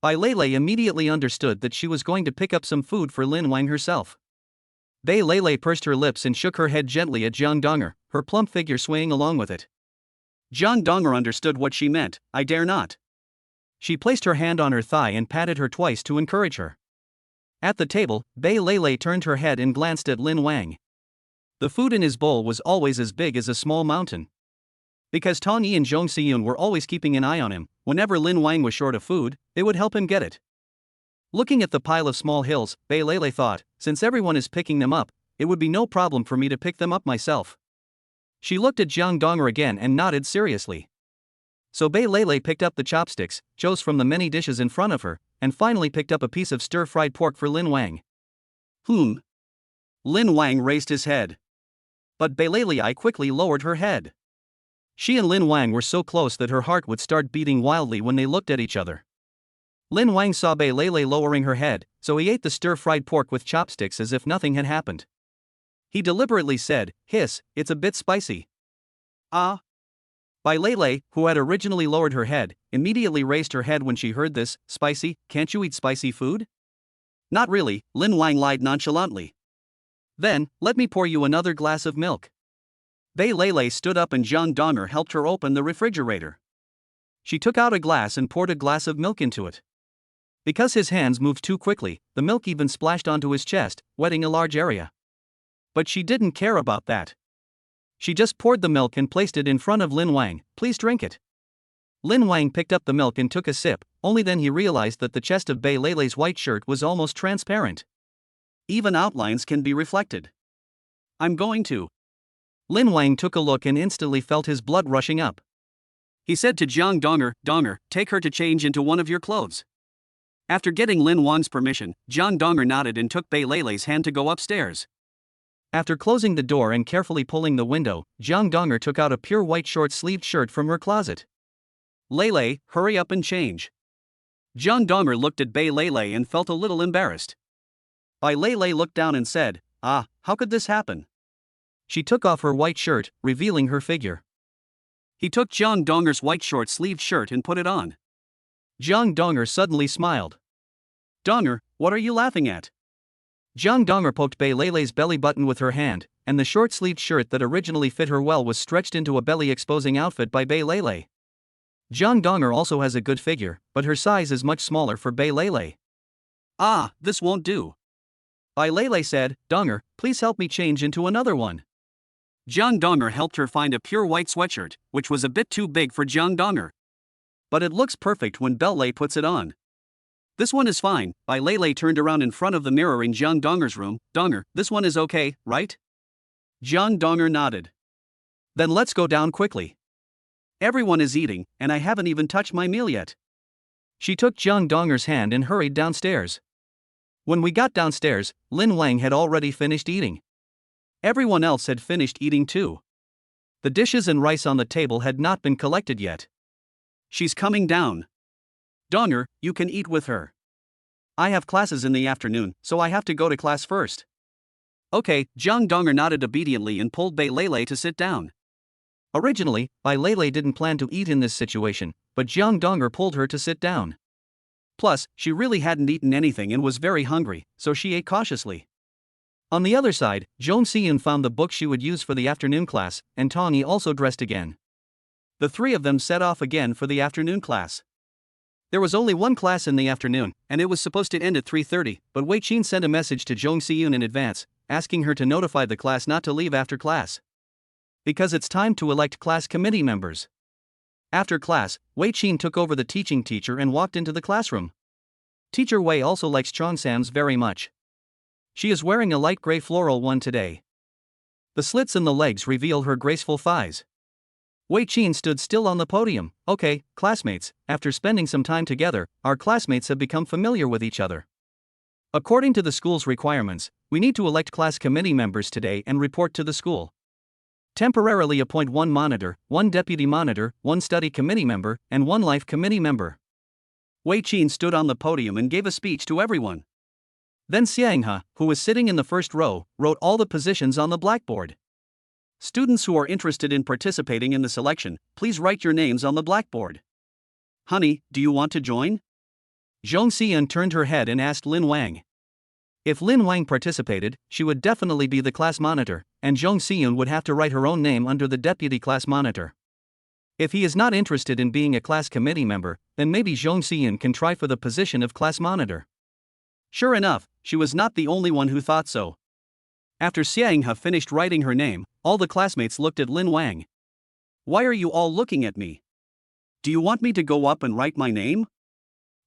Bei Lei immediately understood that she was going to pick up some food for Lin Wang herself. Bei Lei pursed her lips and shook her head gently at Jiang Donger, her plump figure swaying along with it. Jiang Donger understood what she meant, I dare not. She placed her hand on her thigh and patted her twice to encourage her. At the table, Bei Lei turned her head and glanced at Lin Wang. The food in his bowl was always as big as a small mountain. Because Tong Yi and Zhong Siyun were always keeping an eye on him, whenever Lin Wang was short of food, they would help him get it. Looking at the pile of small hills, Bei Lei thought, since everyone is picking them up, it would be no problem for me to pick them up myself. She looked at Jiang Donger again and nodded seriously. So Bei Lei picked up the chopsticks, chose from the many dishes in front of her, and finally picked up a piece of stir-fried pork for Lin Wang. Lin Wang raised his head. But Bei Lei quickly lowered her head. She and Lin Wang were so close that her heart would start beating wildly when they looked at each other. Lin Wang saw Bei Lei lowering her head, so he ate the stir-fried pork with chopsticks as if nothing had happened. He deliberately said, "Hiss, it's a bit spicy." Ah. Bei Lei, who had originally lowered her head, immediately raised her head when she heard this. Spicy? Can't you eat spicy food? Not really, Lin Wang lied nonchalantly. Then, let me pour you another glass of milk. Bei Lei stood up and Jiang Donger helped her open the refrigerator. She took out a glass and poured a glass of milk into it. Because his hands moved too quickly, the milk even splashed onto his chest, wetting a large area. But she didn't care about that. She just poured the milk and placed it in front of Lin Wang. Please drink it. Lin Wang picked up the milk and took a sip, only then he realized that the chest of Bei Lei's white shirt was almost transparent. Even outlines can be reflected. I'm going to. Lin Wang took a look and instantly felt his blood rushing up. He said to Jiang Donger, "Donger, take her to change into one of your clothes." After getting Lin Wang's permission, Jiang Donger nodded and took Bei Leilei's hand to go upstairs. After closing the door and carefully pulling the window, Jiang Donger took out a pure white short-sleeved shirt from her closet. "Leilei, hurry up and change." Jiang Donger looked at Bei Leilei and felt a little embarrassed. Bei Leilei looked down and said, "How could this happen?" She took off her white shirt, revealing her figure. He took Jiang Donger's white short-sleeved shirt and put it on. Jiang Donger suddenly smiled. "Donger, what are you laughing at?" Jiang Donger poked Bei Leilei's belly button with her hand, and the short-sleeved shirt that originally fit her well was stretched into a belly-exposing outfit by Bei Leilei. Jiang Donger also has a good figure, but her size is much smaller for Bei Leilei. This won't do." Bei Leilei said, "Donger, please help me change into another one." Jiang Donger helped her find a pure white sweatshirt, which was a bit too big for Jiang Donger. "But it looks perfect when Bei puts it on." "This one is fine." Bei Leilei turned around in front of the mirror in Jiang Donger's room. "Donger, this one is okay, right?" Jiang Donger nodded. "Then let's go down quickly. Everyone is eating, and I haven't even touched my meal yet." She took Jiang Donger's hand and hurried downstairs. When we got downstairs, Lin Wang had already finished eating. Everyone else had finished eating too. The dishes and rice on the table had not been collected yet. "She's coming down. Donger, you can eat with her. I have classes in the afternoon, so I have to go to class first." "Okay." Jiang Donger nodded obediently and pulled Bei Leilei to sit down. Originally, Bei Leilei didn't plan to eat in this situation, but Jiang Donger pulled her to sit down. Plus, she really hadn't eaten anything and was very hungry, so she ate cautiously. On the other side, Zhong Xiyun found the book she would use for the afternoon class, and Tong Yi also dressed again. The three of them set off again for the afternoon class. There was only one class in the afternoon, and it was supposed to end at 3:30, but Wei Qin sent a message to Zhong Xiyun in advance, asking her to notify the class not to leave after class. Because it's time to elect class committee members. After class, Wei Qin took over the teaching teacher and walked into the classroom. Teacher Wei also likes Cheongsams very much. She is wearing a light gray floral one today. The slits in the legs reveal her graceful thighs. Wei Qin stood still on the podium. "Okay, classmates, after spending some time together, our classmates have become familiar with each other. According to the school's requirements, we need to elect class committee members today and report to the school. Temporarily appoint one monitor, one deputy monitor, one study committee member, and one life committee member." Wei Qin stood on the podium and gave a speech to everyone. Then Xianghe, who was sitting in the first row, wrote all the positions on the blackboard. "Students who are interested in participating in the selection, please write your names on the blackboard." "Honey, do you want to join?" Zhong Xiyun turned her head and asked Lin Wang. If Lin Wang participated, she would definitely be the class monitor, and Zhong Xiyun would have to write her own name under the deputy class monitor. If he is not interested in being a class committee member, then maybe Zhong Xiyun can try for the position of class monitor. Sure enough, she was not the only one who thought so. After Xianghe finished writing her name, all the classmates looked at Lin Wang. "Why are you all looking at me? Do you want me to go up and write my name?"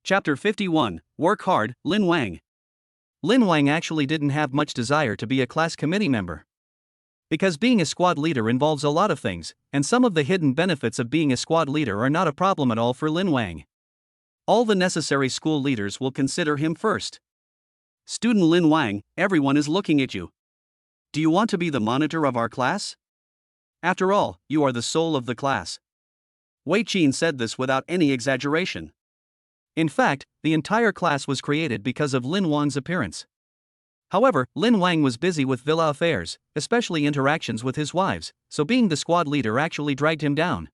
Chapter 51, Work Hard, Lin Wang. Lin Wang actually didn't have much desire to be a class committee member. Because being a squad leader involves a lot of things, and some of the hidden benefits of being a squad leader are not a problem at all for Lin Wang. All the necessary school leaders will consider him first. "Student Lin Wang, everyone is looking at you. Do you want to be the monitor of our class? After all, you are the soul of the class." Wei Qin said this without any exaggeration. In fact, the entire class was created because of Lin Wang's appearance. However, Lin Wang was busy with villa affairs, especially interactions with his wives, so being the squad leader actually dragged him down.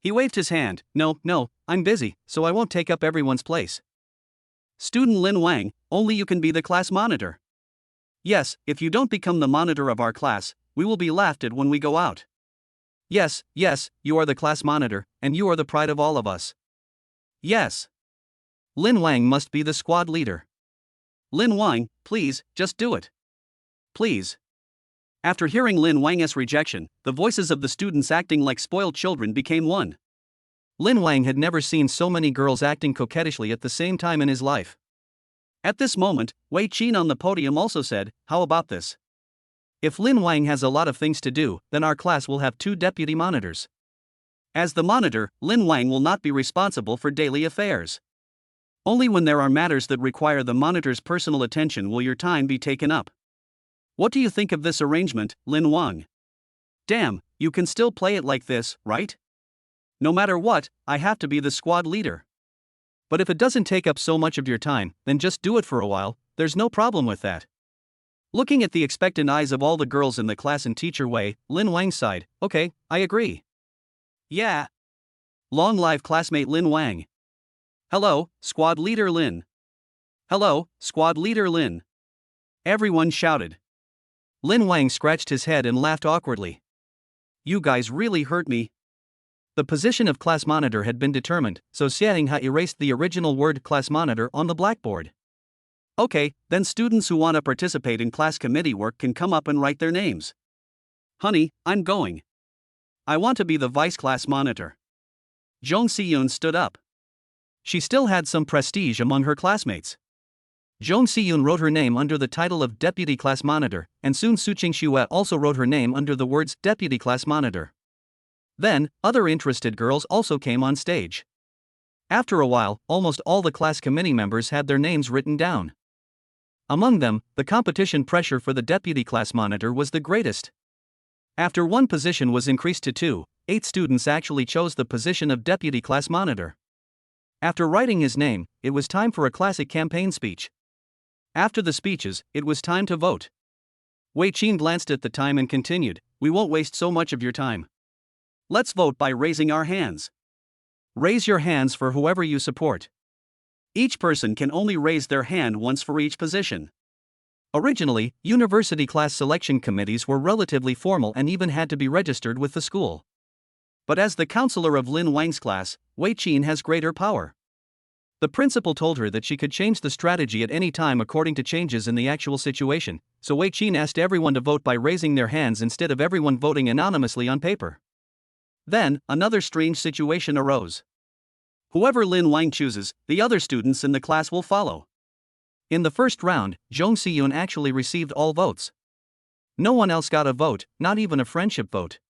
He waved his hand. No, I'm busy, so I won't take up everyone's place." "Student Lin Wang, only you can be the class monitor. Yes, if you don't become the monitor of our class, we will be laughed at when we go out." Yes, you are the class monitor, and you are the pride of all of us." "Yes. Lin Wang must be the squad leader." "Lin Wang, please, just do it. Please." After hearing Lin Wang's rejection, the voices of the students acting like spoiled children became one. Lin Wang had never seen so many girls acting coquettishly at the same time in his life. At this moment, Wei Qin on the podium also said, "How about this? If Lin Wang has a lot of things to do, then our class will have 2 deputy monitors. As the monitor, Lin Wang will not be responsible for daily affairs. Only when there are matters that require the monitor's personal attention will your time be taken up. What do you think of this arrangement, Lin Wang? Damn, you can still play it like this, right? No matter what, I have to be the squad leader. But if it doesn't take up so much of your time, then just do it for a while, there's no problem with that. Looking at the expectant eyes of all the girls in the class and teacher Wei, Lin Wang sighed, okay, I agree. Yeah. Long live classmate Lin Wang. Hello, squad leader Lin. Hello, squad leader Lin. Everyone shouted. Lin Wang scratched his head and laughed awkwardly. You guys really hurt me. The position of class monitor had been determined, so Xianghai erased the original word class monitor on the blackboard. Okay, then students who want to participate in class committee work can come up and write their names. Honey, I'm going. I want to be the vice class monitor. Zhong Siyun stood up. She still had some prestige among her classmates. Zhong Siyun wrote her name under the title of deputy class monitor, and soon Su Qingxue also wrote her name under the words deputy class monitor. Then, other interested girls also came on stage. After a while, almost all the class committee members had their names written down. Among them, the competition pressure for the deputy class monitor was the greatest. After one position was increased to 2, 8 students actually chose the position of deputy class monitor. After writing his name, it was time for a classic campaign speech. After the speeches, it was time to vote. Wei Qin glanced at the time and continued, we won't waste so much of your time. Let's vote by raising our hands. Raise your hands for whoever you support. Each person can only raise their hand once for each position. Originally, university class selection committees were relatively formal and even had to be registered with the school. But as the counselor of Lin Wang's class, Wei Qin has greater power. The principal told her that she could change the strategy at any time according to changes in the actual situation, so Wei Qin asked everyone to vote by raising their hands instead of everyone voting anonymously on paper. Then, another strange situation arose. Whoever Lin Wang chooses, the other students in the class will follow. In the first round, Zhong Siyun actually received all votes. No one else got a vote, not even a friendship vote.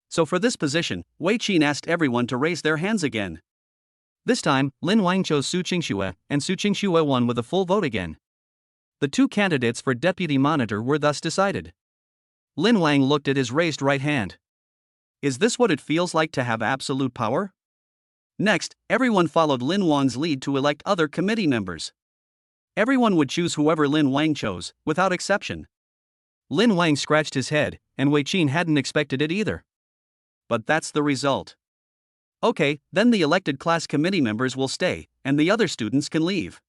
So for this position, Wei Qin asked everyone to raise their hands again. This time, Lin Wang chose Su Qingxue, and Su Qingxue won with a full vote again. The 2 candidates for deputy monitor were thus decided. Lin Wang looked at his raised right hand. Is this what it feels like to have absolute power? Next, everyone followed Lin Wang's lead to elect other committee members. Everyone would choose whoever Lin Wang chose, without exception. Lin Wang scratched his head, and Wei Qin hadn't expected it either. But that's the result. Okay, then the elected class committee members will stay, and the other students can leave.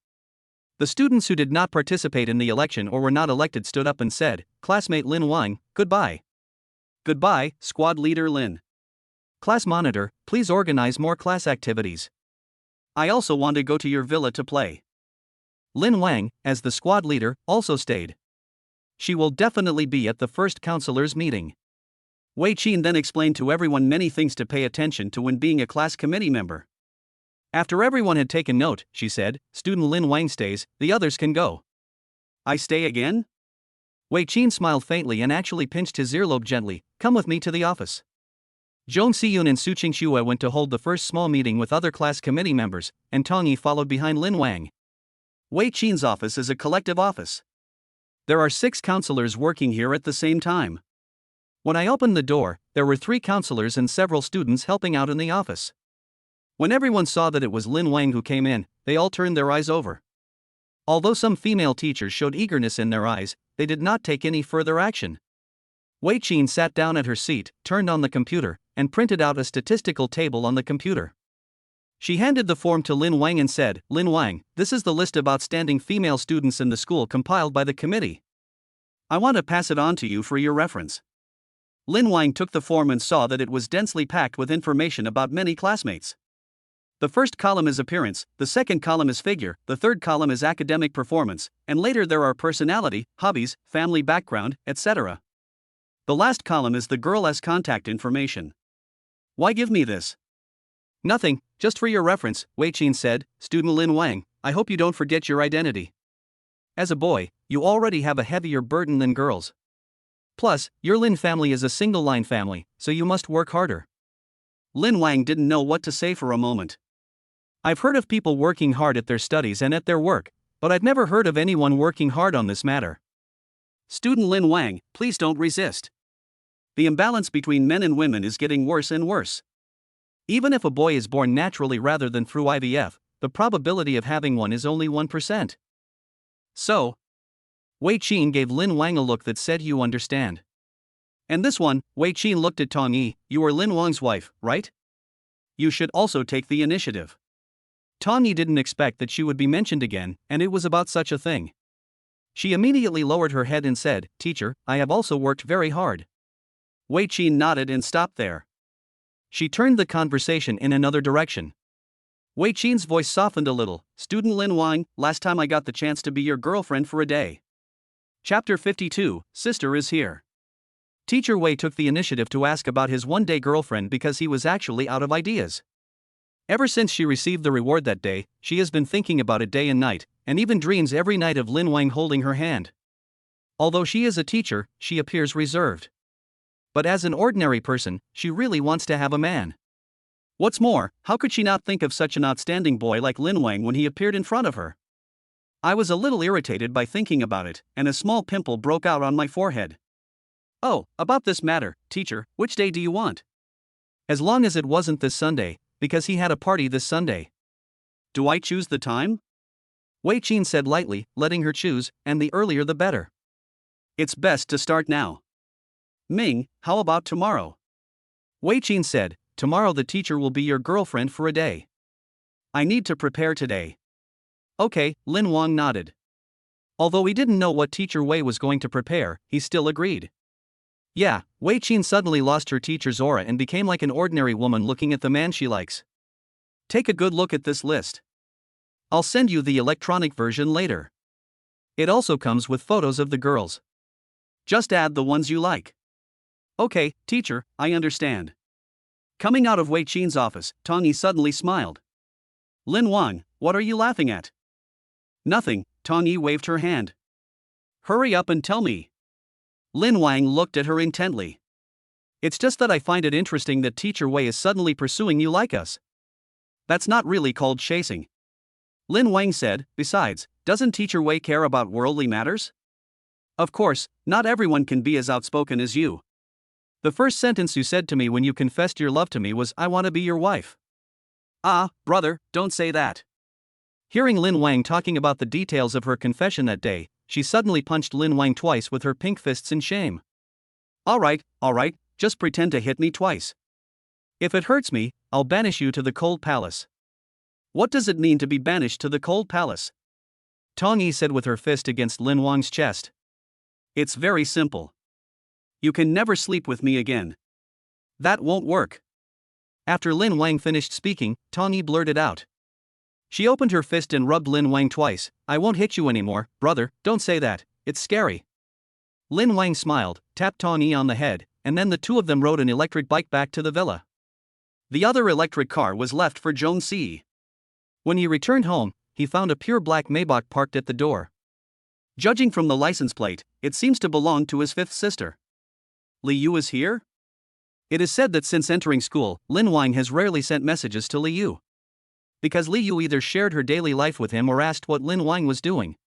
The students who did not participate in the election or were not elected stood up and said, Classmate Lin Wang, goodbye. Goodbye, squad leader Lin. Class monitor, please organize more class activities. I also want to go to your villa to play. Lin Wang, as the squad leader, also stayed. She will definitely be at the first counselor's meeting. Wei Qin then explained to everyone many things to pay attention to when being a class committee member. After everyone had taken note, she said, Student Lin Wang stays, the others can go. I stay again? Wei Qin smiled faintly and actually pinched his earlobe gently, come with me to the office. Zhong Siyun and Su Qingxue went to hold the first small meeting with other class committee members, and Tong Yi followed behind Lin Wang. Wei Qin's office is a collective office. There are 6 counselors working here at the same time. When I opened the door, there were 3 counselors and several students helping out in the office. When everyone saw that it was Lin Wang who came in, they all turned their eyes over. Although some female teachers showed eagerness in their eyes, they did not take any further action. Wei Qin sat down at her seat, turned on the computer, and printed out a statistical table on the computer. She handed the form to Lin Wang and said, Lin Wang, this is the list of outstanding female students in the school compiled by the committee. I want to pass it on to you for your reference. Lin Wang took the form and saw that it was densely packed with information about many classmates. The first column is appearance, the second column is figure, the third column is academic performance, and later there are personality, hobbies, family background, etc. The last column is the girl's contact information. Why give me this? Nothing, just for your reference, Wei Qin said, Student Lin Wang, I hope you don't forget your identity. As a boy, you already have a heavier burden than girls. Plus, your Lin family is a single-line family, so you must work harder. Lin Wang didn't know what to say for a moment. I've heard of people working hard at their studies and at their work, but I've never heard of anyone working hard on this matter. Student Lin Wang, please don't resist. The imbalance between men and women is getting worse and worse. Even if a boy is born naturally rather than through IVF, the probability of having one is only 1%. So, Wei Qin gave Lin Wang a look that said you understand. And this one, Wei Qin looked at Tong Yi, you are Lin Wang's wife, right? You should also take the initiative. Tong Yi didn't expect that she would be mentioned again, and it was about such a thing. She immediately lowered her head and said, Teacher, I have also worked very hard. Wei Qin nodded and stopped there. She turned the conversation in another direction. Wei Qin's voice softened a little. Student Lin Wang, last time I got the chance to be your girlfriend for a day. Chapter 52, Sister is here. Teacher Wei took the initiative to ask about his one-day girlfriend because he was actually out of ideas. Ever since she received the reward that day, she has been thinking about it day and night, and even dreams every night of Lin Wang holding her hand. Although she is a teacher, she appears reserved. But as an ordinary person, she really wants to have a man. What's more, how could she not think of such an outstanding boy like Lin Wang when he appeared in front of her? I was a little irritated by thinking about it, and a small pimple broke out on my forehead. Oh, about this matter, teacher, which day do you want? As long as it wasn't this Sunday, because he had a party this Sunday. Do I choose the time? Wei Qin said lightly, letting her choose, and the earlier the better. It's best to start now. Ming, how about tomorrow? Wei Qin said, tomorrow the teacher will be your girlfriend for a day. I need to prepare today. Okay, Lin Wang nodded. Although he didn't know what teacher Wei was going to prepare, he still agreed. Yeah, Wei Qin suddenly lost her teacher's aura and became like an ordinary woman looking at the man she likes. Take a good look at this list. I'll send you the electronic version later. It also comes with photos of the girls. Just add the ones you like. Okay, teacher, I understand. Coming out of Wei Qin's office, Tong Yi suddenly smiled. Lin Wang, what are you laughing at? Nothing, Tong Yi waved her hand. Hurry up and tell me. Lin Wang looked at her intently. It's just that I find it interesting that teacher Wei is suddenly pursuing you like us. That's not really called chasing. Lin Wang said, besides, doesn't teacher Wei care about worldly matters? Of course, not everyone can be as outspoken as you. The first sentence you said to me when you confessed your love to me was, I want to be your wife. Ah, brother, don't say that. Hearing Lin Wang talking about the details of her confession that day, she suddenly punched Lin Wang twice with her pink fists in shame. Alright, just pretend to hit me twice. If it hurts me, I'll banish you to the cold palace. What does it mean to be banished to the cold palace? Tong Yi said with her fist against Lin Wang's chest. It's very simple. You can never sleep with me again. That won't work. After Lin Wang finished speaking, Tong Yi blurted out. She opened her fist and rubbed Lin Wang twice. I won't hit you anymore, brother, don't say that, it's scary. Lin Wang smiled, tapped Tong Yi on the head, and then the two of them rode an electric bike back to the villa. The other electric car was left for Zhong Si. When he returned home, he found a pure black Maybach parked at the door. Judging from the license plate, it seems to belong to his fifth sister. Li Yu is here? It is said that since entering school, Lin Wang has rarely sent messages to Li Yu. Because Li Yu either shared her daily life with him or asked what Lin Wang was doing.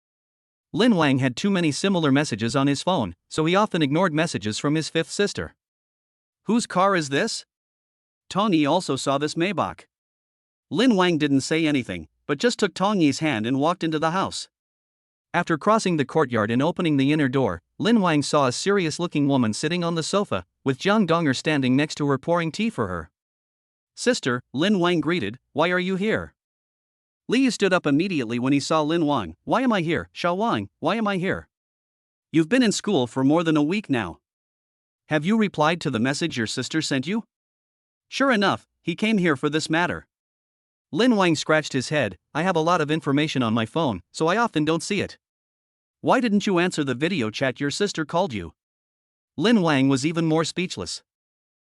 Lin Wang had too many similar messages on his phone, so he often ignored messages from his fifth sister. Whose car is this? Tong Yi also saw this Maybach. Lin Wang didn't say anything, but just took Tong Yi's hand and walked into the house. After crossing the courtyard and opening the inner door, Lin Wang saw a serious-looking woman sitting on the sofa, with Jiang Donger standing next to her pouring tea for her. Sister, Lin Wang greeted, why are you here? Li Yu stood up immediately when he saw Lin Wang. Why am I here, Xiao Wang, why am I here? You've been in school for more than a week now. Have you replied to the message your sister sent you? Sure enough, he came here for this matter. Lin Wang scratched his head. I have a lot of information on my phone, so I often don't see it. Why didn't you answer the video chat your sister called you? Lin Wang was even more speechless.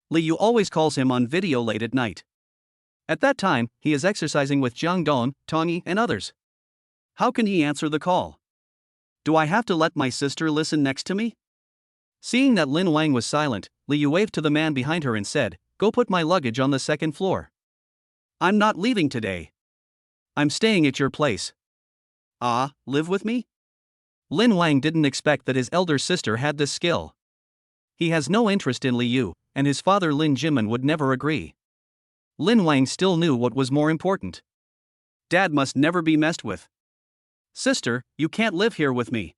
Li Yu always calls him on video late at night. At that time, he is exercising with Jiang Dong, Tong Yi, and others. How can he answer the call? Do I have to let my sister listen next to me? Seeing that Lin Wang was silent, Li Yu waved to the man behind her and said, "Go put my luggage on the second floor. I'm not leaving today. I'm staying at your place." "Ah, live with me?" Lin Wang didn't expect that his elder sister had this skill. He has no interest in Li Yu, and his father Lin Jimin would never agree. Lin Wang still knew what was more important. Dad must never be messed with. "Sister, you can't live here with me,"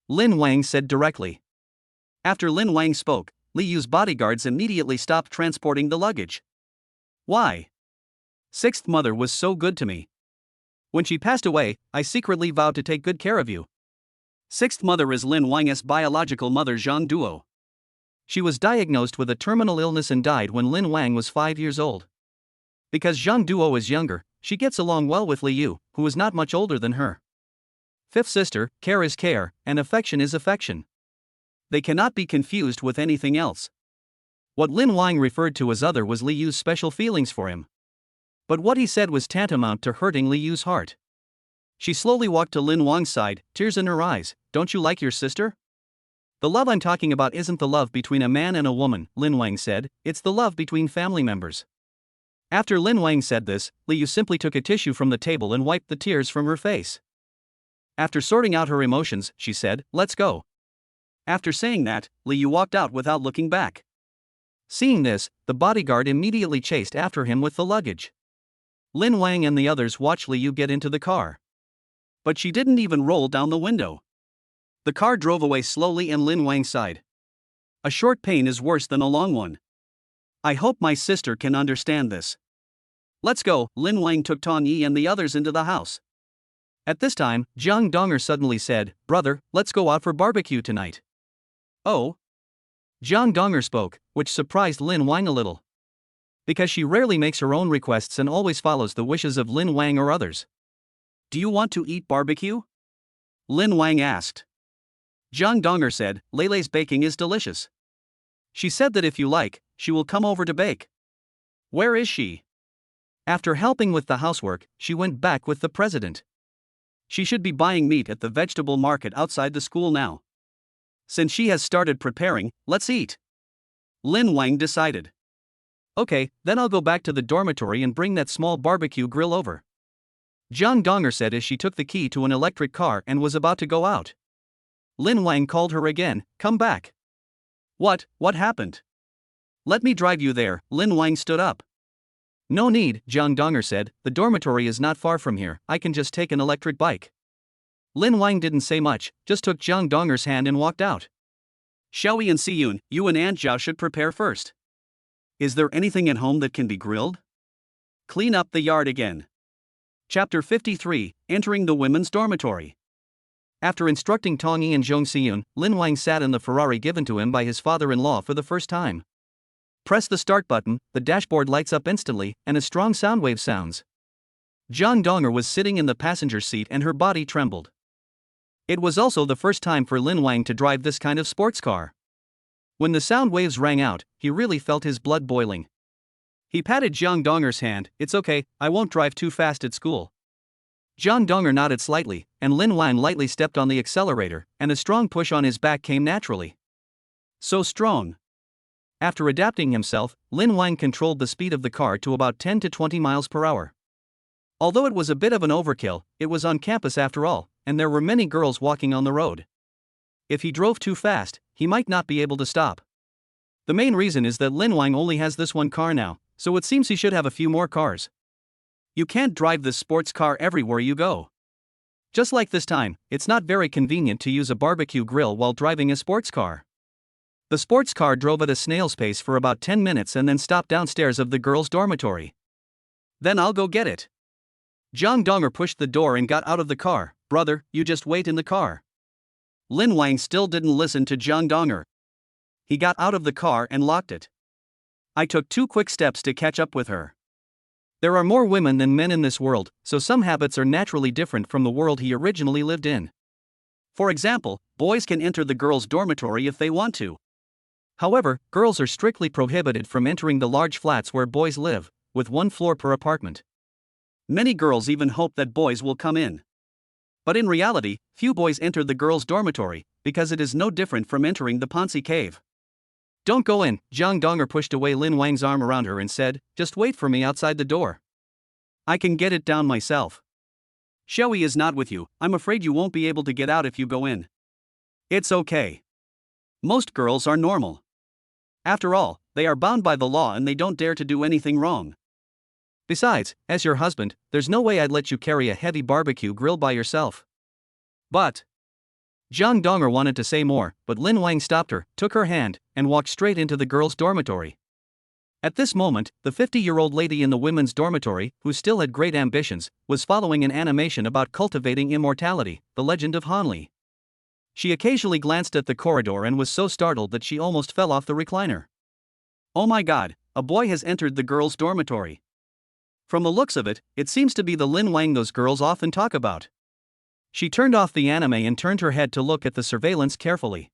Lin Wang said directly. After Lin Wang spoke, Li Yu's bodyguards immediately stopped transporting the luggage. Why? Sixth mother was so good to me. When she passed away, I secretly vowed to take good care of you. Sixth mother is Lin Wang's biological mother Zhang Duo. She was diagnosed with a terminal illness and died when Lin Wang was 5 years old. Because Zhang Duo is younger, she gets along well with Li Yu, who is not much older than her. Fifth sister, care is care, and affection is affection. They cannot be confused with anything else. What Lin Wang referred to as other was Li Yu's special feelings for him. But what he said was tantamount to hurting Li Yu's heart. She slowly walked to Lin Wang's side, tears in her eyes. "Don't you like your sister?" "The love I'm talking about isn't the love between a man and a woman," Lin Wang said, "it's the love between family members." After Lin Wang said this, Li Yu simply took a tissue from the table and wiped the tears from her face. After sorting out her emotions, she said, "Let's go." After saying that, Li Yu walked out without looking back. Seeing this, the bodyguard immediately chased after him with the luggage. Lin Wang and the others watched Li Yu get into the car. But she didn't even roll down the window. The car drove away slowly and Lin Wang sighed. "A short pain is worse than a long one. I hope my sister can understand this." "Let's go." Lin Wang took Tong Yi and the others into the house. At this time, Jiang Donger suddenly said, "Brother, let's go out for barbecue tonight." "Oh?" Jiang Donger spoke, which surprised Lin Wang a little. Because she rarely makes her own requests and always follows the wishes of Lin Wang or others. "Do you want to eat barbecue?" Lin Wang asked. Jiang Donger said, "Leilei's baking is delicious. She said that if you like, she will come over to bake." "Where is she?" After helping with the housework, she went back with the president. "She should be buying meat at the vegetable market outside the school now. Since she has started preparing, let's eat." Lin Wang decided. "Okay, then I'll go back to the dormitory and bring that small barbecue grill over," Jiang Donger said as she took the key to an electric car and was about to go out. Lin Wang called her again, "Come back." What happened?" "Let me drive you there." Lin Wang stood up. "No need," Jiang Donger said, "the dormitory is not far from here, I can just take an electric bike." Lin Wang didn't say much, just took Jiang Donger's hand and walked out. "Xiaoyi and Siyun, you and Aunt Zhao should prepare first. Is there anything at home that can be grilled? Clean up the yard again." Chapter 53, Entering the Women's Dormitory. After instructing Tong Yi and Zhong Siyun, Lin Wang sat in the Ferrari given to him by his father-in-law for the first time. Press the start button, the dashboard lights up instantly, and a strong sound wave sounds. Jiang Donger was sitting in the passenger seat and her body trembled. It was also the first time for Lin Wang to drive this kind of sports car. When the sound waves rang out, he really felt his blood boiling. He patted Jiang Donger's hand. "It's okay, I won't drive too fast at school." Jiang Donger nodded slightly, and Lin Wang lightly stepped on the accelerator, and a strong push on his back came naturally. So strong. After adapting himself, Lin Wang controlled the speed of the car to about 10 to 20 miles per hour. Although it was a bit of an overkill, it was on campus after all, and there were many girls walking on the road. If he drove too fast, he might not be able to stop. The main reason is that Lin Wang only has this one car now, so it seems he should have a few more cars. You can't drive this sports car everywhere you go. Just like this time, it's not very convenient to use a barbecue grill while driving a sports car. The sports car drove at a snail's pace for about 10 minutes and then stopped downstairs of the girls' dormitory. "Then I'll go get it." Jiang Donger pushed the door and got out of the car. "Brother, you just wait in the car." Lin Wang still didn't listen to Jiang Donger. He got out of the car and locked it. I took 2 quick steps to catch up with her. There are more women than men in this world, so some habits are naturally different from the world he originally lived in. For example, boys can enter the girls' dormitory if they want to. However, girls are strictly prohibited from entering the large flats where boys live, with 1 floor per apartment. Many girls even hope that boys will come in. But in reality, few boys enter the girls' dormitory, because it is no different from entering the Ponzi cave. Don't go in, Jiang Donger pushed away Lin Wang's arm around her and said, just wait for me outside the door. I can get it down myself. Shui is not with you, I'm afraid you won't be able to get out if you go in. It's okay. Most girls are normal. After all, they are bound by the law and they don't dare to do anything wrong. Besides, as your husband, there's no way I'd let you carry a heavy barbecue grill by yourself. But Jiang Donger wanted to say more, but Lin Wang stopped her, took her hand, and walked straight into the girls' dormitory. At this moment, the 50-year-old lady in the women's dormitory, who still had great ambitions, was following an animation about cultivating immortality, the legend of Hanli. She occasionally glanced at the corridor and was so startled that she almost fell off the recliner. Oh my god, a boy has entered the girls' dormitory. From the looks of it, it seems to be the Lin Wang those girls often talk about. She turned off the anime and turned her head to look at the surveillance carefully.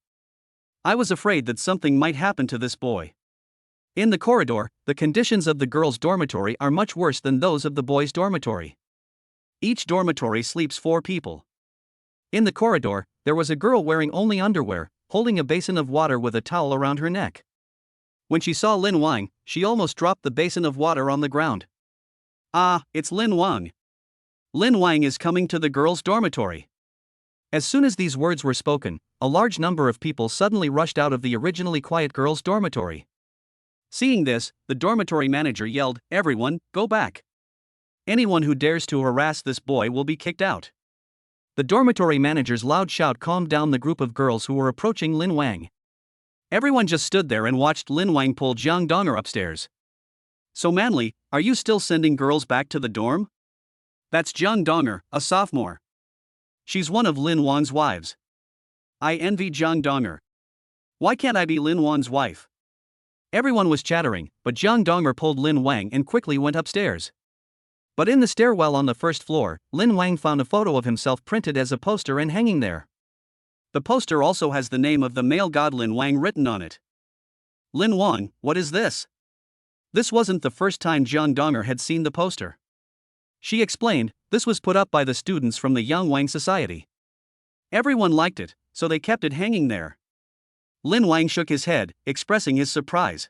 I was afraid that something might happen to this boy. In the corridor, the conditions of the girls' dormitory are much worse than those of the boys' dormitory. Each dormitory sleeps 4 people. In the corridor, there was a girl wearing only underwear, holding a basin of water with a towel around her neck. When she saw Lin Wang, she almost dropped the basin of water on the ground. Ah, it's Lin Wang. Lin Wang is coming to the girls' dormitory. As soon as these words were spoken, a large number of people suddenly rushed out of the originally quiet girls' dormitory. Seeing this, the dormitory manager yelled, "Everyone, go back. Anyone who dares to harass this boy will be kicked out." The dormitory manager's loud shout calmed down the group of girls who were approaching Lin Wang. Everyone just stood there and watched Lin Wang pull Jiang Donger upstairs. So manly, are you still sending girls back to the dorm? That's Jiang Donger, a sophomore. She's one of Lin Wang's wives. I envy Jiang Donger. Why can't I be Lin Wang's wife? Everyone was chattering, but Jiang Donger pulled Lin Wang and quickly went upstairs. But in the stairwell on the first floor, Lin Wang found a photo of himself printed as a poster and hanging there. The poster also has the name of the male god Lin Wang written on it. Lin Wang, what is this? This wasn't the first time Jiang Donger had seen the poster. She explained, this was put up by the students from the Yang Wang Society. Everyone liked it, so they kept it hanging there. Lin Wang shook his head, expressing his surprise.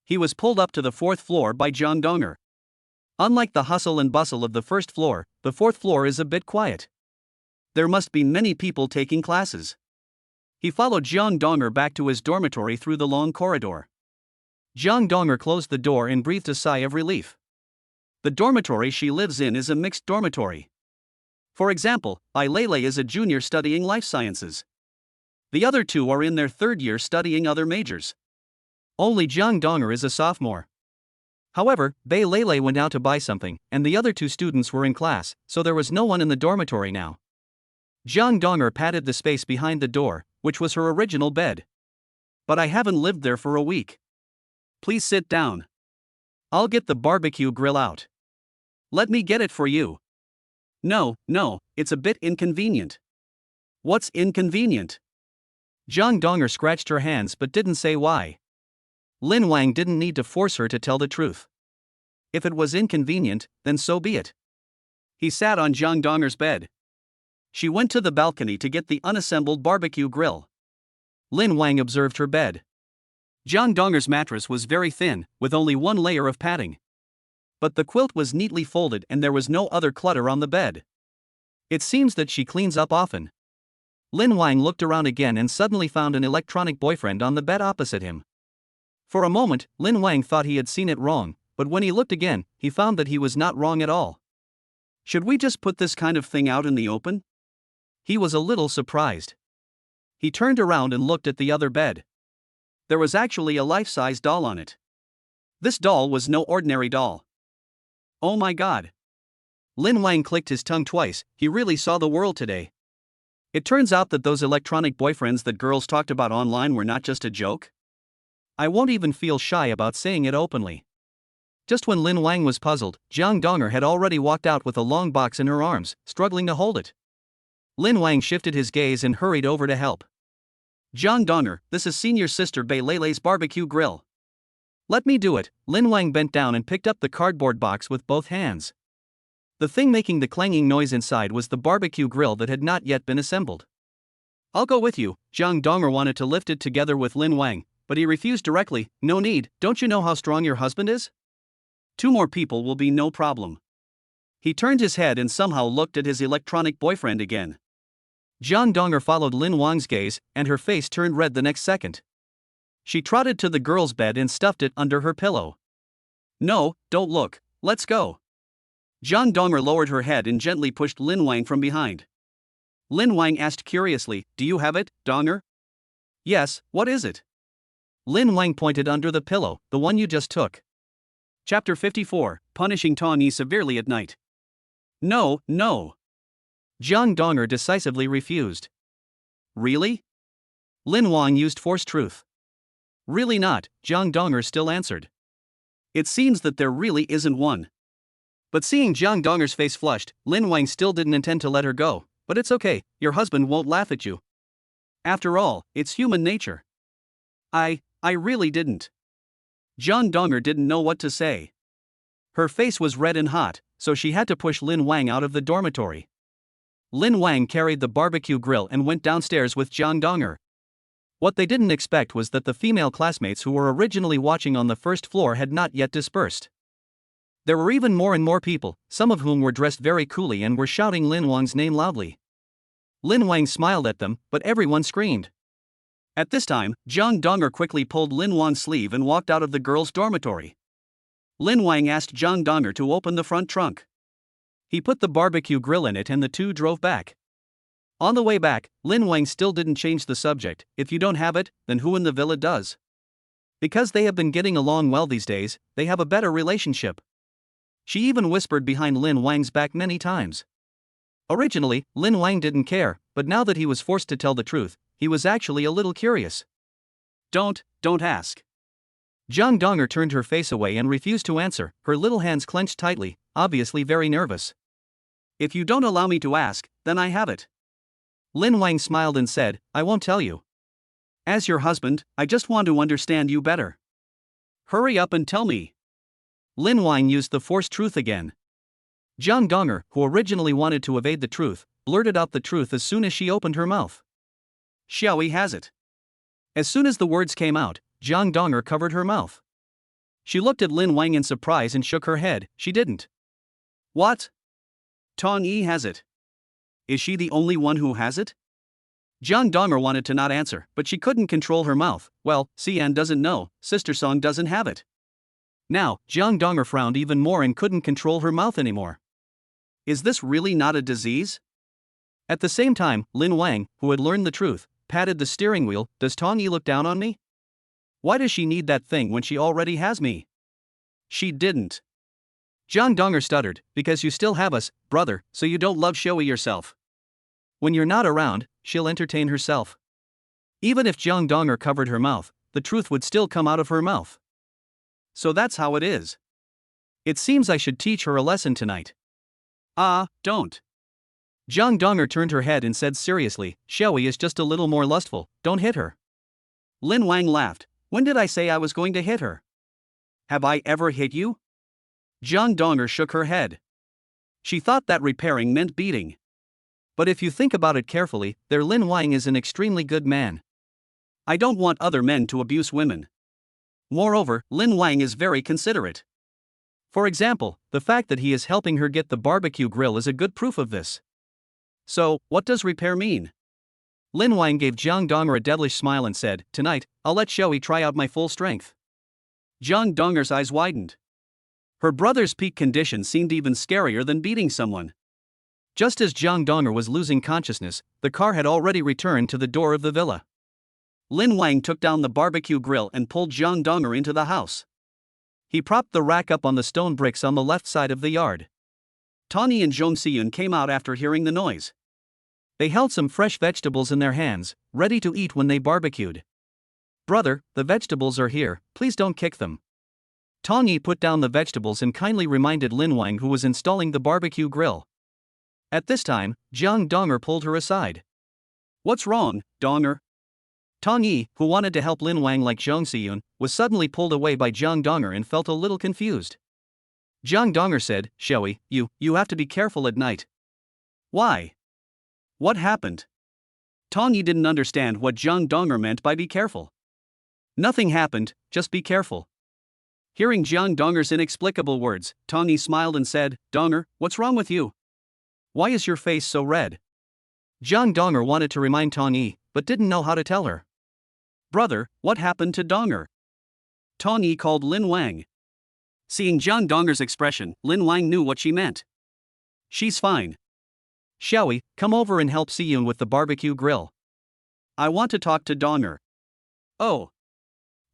He was pulled up to the 4th floor by Jiang Donger. Unlike the hustle and bustle of the 1st floor, the 4th floor is a bit quiet. There must be many people taking classes. He followed Jiang Donger back to his dormitory through the long corridor. Jiang Donger closed the door and breathed a sigh of relief. The dormitory she lives in is a mixed dormitory. For example, Bai Lele is a junior studying life sciences. The other 2 are in their 3rd year studying other majors. Only Jiang Donger is a sophomore. However, Bai Lele went out to buy something, and the other 2 students were in class, so there was no one in the dormitory now. Jiang Donger patted the space behind the door, which was her original bed. But I haven't lived there for a week. Please sit down. I'll get the barbecue grill out. Let me get it for you. No, it's a bit inconvenient. What's inconvenient? Jiang Donger scratched her hands but didn't say why. Lin Wang didn't need to force her to tell the truth. If it was inconvenient, then so be it. He sat on Jiang Donger's bed. She went to the balcony to get the unassembled barbecue grill. Lin Wang observed her bed. Jiang Donger's mattress was very thin, with only 1 layer of padding. But the quilt was neatly folded and there was no other clutter on the bed. It seems that she cleans up often. Lin Wang looked around again and suddenly found an electronic boyfriend on the bed opposite him. For a moment, Lin Wang thought he had seen it wrong, but when he looked again, he found that he was not wrong at all. Should we just put this kind of thing out in the open? He was a little surprised. He turned around and looked at the other bed. There was actually a life-size doll on it. This doll was no ordinary doll. Oh my god. Lin Wang clicked his tongue twice, he really saw the world today. It turns out that those electronic boyfriends that girls talked about online were not just a joke. I won't even feel shy about saying it openly. Just when Lin Wang was puzzled, Jiang Donger had already walked out with a long box in her arms, struggling to hold it. Lin Wang shifted his gaze and hurried over to help. Jiang Donger, this is senior sister Bai Lele's barbecue grill. Let me do it. Lin Wang bent down and picked up the cardboard box with both hands. The thing making the clanging noise inside was the barbecue grill that had not yet been assembled. I'll go with you. Jiang Donger wanted to lift it together with Lin Wang, but he refused directly. No need, don't you know how strong your husband is? 2 more people will be no problem. He turned his head and somehow looked at his electronic boyfriend again. Jiang Donger followed Lin Wang's gaze, and her face turned red the next second. She trotted to the girl's bed and stuffed it under her pillow. No, don't look, let's go. Jiang Donger lowered her head and gently pushed Lin Wang from behind. Lin Wang asked curiously, do you have it, Donger? Yes, what is it? Lin Wang pointed under the pillow, the one you just took. Chapter 54, Punishing Tawny Severely at Night. No, no. Jiang Donger decisively refused. Really? Lin Wang used forced truth. Really not, Jiang Donger still answered. It seems that there really isn't one. But seeing Jiang Donger's face flushed, Lin Wang still didn't intend to let her go. But it's okay, your husband won't laugh at you. After all, it's human nature. I really didn't. Jiang Donger didn't know what to say. Her face was red and hot, so she had to push Lin Wang out of the dormitory. Lin Wang carried the barbecue grill and went downstairs with Jiang Donger. What they didn't expect was that the female classmates who were originally watching on the first floor had not yet dispersed. There were even more and more people, some of whom were dressed very coolly and were shouting Lin Wang's name loudly. Lin Wang smiled at them, but everyone screamed. At this time, Jiang Donger quickly pulled Lin Wang's sleeve and walked out of the girls' dormitory. Lin Wang asked Jiang Donger to open the front trunk. He put the barbecue grill in it and the two drove back. On the way back, Lin Wang still didn't change the subject. If you don't have it, then who in the villa does? Because they have been getting along well these days, they have a better relationship. She even whispered behind Lin Wang's back many times. Originally, Lin Wang didn't care, but now that he was forced to tell the truth, he was actually a little curious. Don't ask. Jiang Donger turned her face away and refused to answer, her little hands clenched tightly, obviously very nervous. If you don't allow me to ask, then I have it. Lin Wang smiled and said, I won't tell you. As your husband, I just want to understand you better. Hurry up and tell me. Lin Wang used the forced truth again. Jiang Donger, who originally wanted to evade the truth, blurted out the truth as soon as she opened her mouth. Xiaoyi has it. As soon as the words came out, Jiang Donger covered her mouth. She looked at Lin Wang in surprise and shook her head. She didn't. What? Tong Yi has it. Is she the only one who has it? Jiang Donger wanted to not answer, but she couldn't control her mouth. Well, Xian doesn't know, Sister Song doesn't have it. Now, Jiang Donger frowned even more and couldn't control her mouth anymore. Is this really not a disease? At the same time, Lin Wang, who had learned the truth, patted the steering wheel. Does Tong Yi look down on me? Why does she need that thing when she already has me? She didn't. Jiang Donger stuttered, because you still have us, brother, so you don't love Xiaoyi yourself. When you're not around, she'll entertain herself. Even if Jiang Donger covered her mouth, the truth would still come out of her mouth. So that's how it is. It seems I should teach her a lesson tonight. Don't. Jiang Donger turned her head and said seriously, Xiaoyi is just a little more lustful, don't hit her. Lin Wang laughed. When did I say I was going to hit her? Have I ever hit you? Jiang Donger shook her head. She thought that repairing meant beating. But if you think about it carefully, their Lin Wang is an extremely good man. I don't want other men to abuse women. Moreover, Lin Wang is very considerate. For example, the fact that he is helping her get the barbecue grill is a good proof of this. So, what does repair mean? Lin Wang gave Jiang Donger a devilish smile and said, Tonight, I'll let Xiaoyi try out my full strength. Jiang Donger's eyes widened. Her brother's peak condition seemed even scarier than beating someone. Just as Jiang Donger was losing consciousness, the car had already returned to the door of the villa. Lin Wang took down the barbecue grill and pulled Jiang Donger into the house. He propped the rack up on the stone bricks on the left side of the yard. Tawny and Zhong Siyun came out after hearing the noise. They held some fresh vegetables in their hands, ready to eat when they barbecued. Brother, the vegetables are here, please don't kick them. Tawny put down the vegetables and kindly reminded Lin Wang, who was installing the barbecue grill. At this time, Jiang Donger pulled her aside. What's wrong, Donger? Tong Yi, who wanted to help Lin Wang like Zhong Siyun, was suddenly pulled away by Jiang Donger and felt a little confused. Jiang Donger said, Xiaoyi, you have to be careful at night. Why? What happened? Tong Yi didn't understand what Zhang Donger meant by be careful. Nothing happened, just be careful. Hearing Zhang Donger's inexplicable words, Tong Yi smiled and said, Donger, what's wrong with you? Why is your face so red? Zhang Donger wanted to remind Tong Yi, but didn't know how to tell her. Brother, what happened to Donger? Tong Yi called Lin Wang. Seeing Zhang Donger's expression, Lin Wang knew what she meant. She's fine. Xiaoyi, come over and help Siyun with the barbecue grill. I want to talk to Donger. Oh.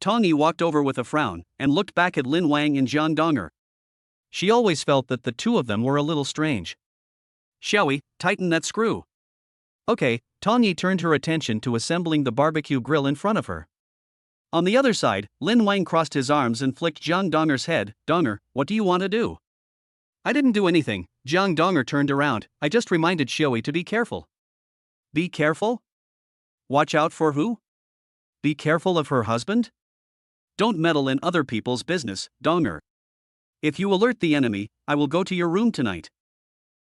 Tong Yi walked over with a frown, and looked back at Lin Wang and Zhang Donger. She always felt that the two of them were a little strange. Xiaoyi, tighten that screw. Okay, Tong Yi turned her attention to assembling the barbecue grill in front of her. On the other side, Lin Wang crossed his arms and flicked Zhang Donger's head. Donger, what do you want to do? I didn't do anything. Zhang Donger turned around. I just reminded Xiaoyi to be careful. Be careful? Watch out for who? Be careful of her husband? Don't meddle in other people's business, Donger. If you alert the enemy, I will go to your room tonight.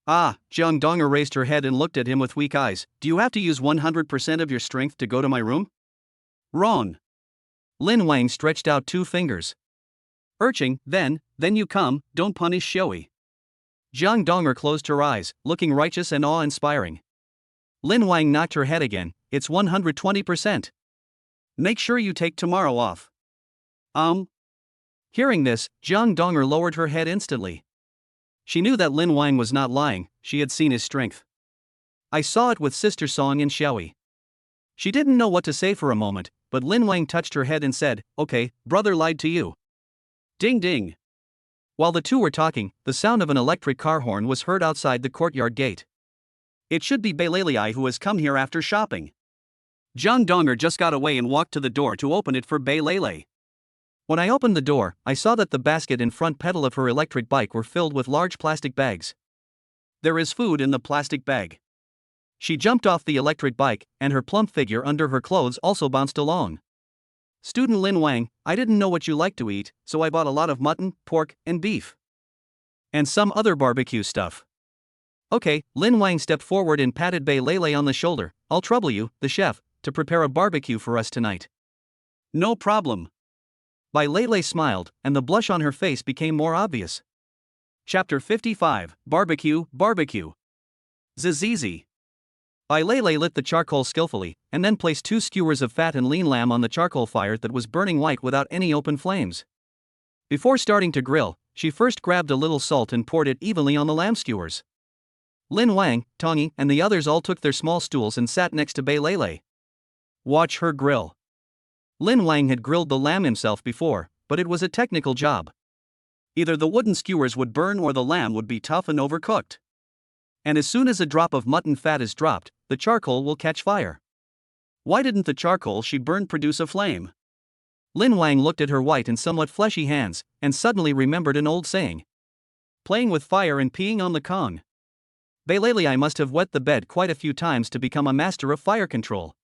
Ah, Zhang Donger raised her head and looked at him with weak eyes. Do you have to use 100% of your strength to go to my room? Wrong. Lin Wang stretched out 2 fingers. Urching, then you come, don't punish Xiaoyi. Zhang Donger closed her eyes, looking righteous and awe-inspiring. Lin Wang knocked her head again. It's 120%. Make sure you take tomorrow off. Hearing this, Zhang Donger lowered her head instantly. She knew that Lin Wang was not lying, she had seen his strength. I saw it with Sister Song and Xiaoyi. She didn't know what to say for a moment, but Lin Wang touched her head and said, okay, brother lied to you. Ding ding. While the two were talking, the sound of an electric car horn was heard outside the courtyard gate. It should be Beilei who has come here after shopping. Zhang Donger just got away and walked to the door to open it for Beilei. When I opened the door, I saw that the basket and front pedal of her electric bike were filled with large plastic bags. There is food in the plastic bag. She jumped off the electric bike, and her plump figure under her clothes also bounced along. Student Lin Wang, I didn't know what you like to eat, so I bought a lot of mutton, pork, and beef. And some other barbecue stuff. Okay, Lin Wang stepped forward and patted Beilei on the shoulder. I'll trouble you, the chef, to prepare a barbecue for us tonight. No problem. Beilei smiled, and the blush on her face became more obvious. Chapter 55, Barbecue. Zizizi. Beilei lit the charcoal skillfully, and then placed 2 skewers of fat and lean lamb on the charcoal fire that was burning white without any open flames. Before starting to grill, she first grabbed a little salt and poured it evenly on the lamb skewers. Lin Wang, Tong Yi, and the others all took their small stools and sat next to Beilei. Watch her grill. Lin Wang had grilled the lamb himself before, but it was a technical job. Either the wooden skewers would burn or the lamb would be tough and overcooked. And as soon as a drop of mutton fat is dropped, the charcoal will catch fire. Why didn't the charcoal she burned produce a flame? Lin Wang looked at her white and somewhat fleshy hands, and suddenly remembered an old saying. Playing with fire and peeing on the Kong. Beilei must have wet the bed quite a few times to become a master of fire control.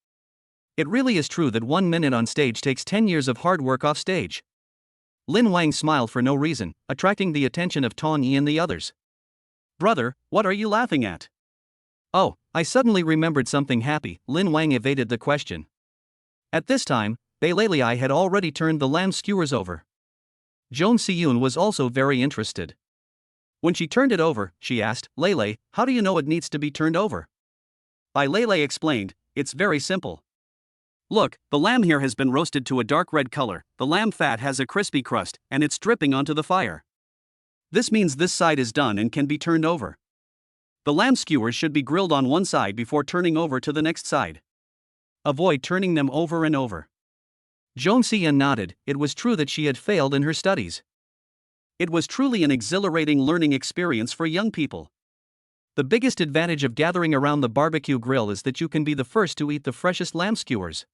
It really is true that 1 minute on stage takes 10 years of hard work off stage. Lin Wang smiled for no reason, attracting the attention of Tong Yi and the others. Brother, what are you laughing at? Oh, I suddenly remembered something happy. Lin Wang evaded the question. At this time, Beilei had already turned the lamb skewers over. Joan Siyun was also very interested. When she turned it over, she asked, Lele, how do you know it needs to be turned over? Beilei explained, it's very simple. Look, the lamb here has been roasted to a dark red color, the lamb fat has a crispy crust, and it's dripping onto the fire. This means this side is done and can be turned over. The lamb skewers should be grilled on one side before turning over to the next side. Avoid turning them over and over. Joan Siyun nodded. It was true that she had failed in her studies. It was truly an exhilarating learning experience for young people. The biggest advantage of gathering around the barbecue grill is that you can be the first to eat the freshest lamb skewers.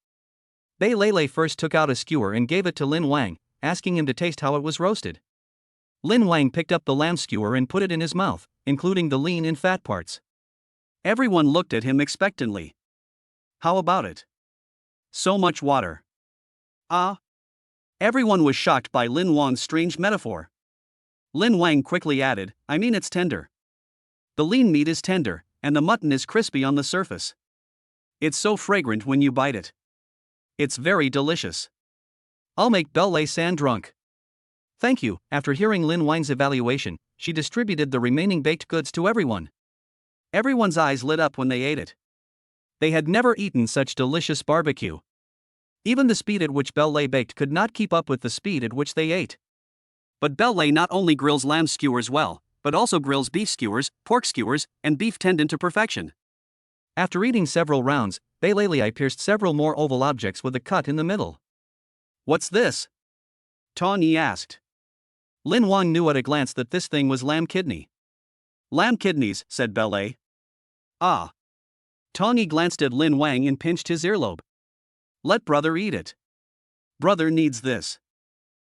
Beilei first took out a skewer and gave it to Lin Wang, asking him to taste how it was roasted. Lin Wang picked up the lamb skewer and put it in his mouth, including the lean and fat parts. Everyone looked at him expectantly. How about it? So much water. Ah? Everyone was shocked by Lin Wang's strange metaphor. Lin Wang quickly added, I mean it's tender. The lean meat is tender, and the mutton is crispy on the surface. It's so fragrant when you bite it. It's very delicious. I'll make Belle San drunk. Thank you. After hearing Lin Wang's evaluation, she distributed the remaining baked goods to everyone. Everyone's eyes lit up when they ate it. They had never eaten such delicious barbecue. Even the speed at which Belle baked could not keep up with the speed at which they ate. But Belle not only grills lamb skewers well, but also grills beef skewers, pork skewers, and beef tendon to perfection. After eating several rounds, Belle pierced several more oval objects with a cut in the middle. What's this? Tong Yi asked. Lin Wang knew at a glance that this thing was lamb kidney. Lamb kidneys, said Belle. Ah. Tong Yi glanced at Lin Wang and pinched his earlobe. Let brother eat it. Brother needs this.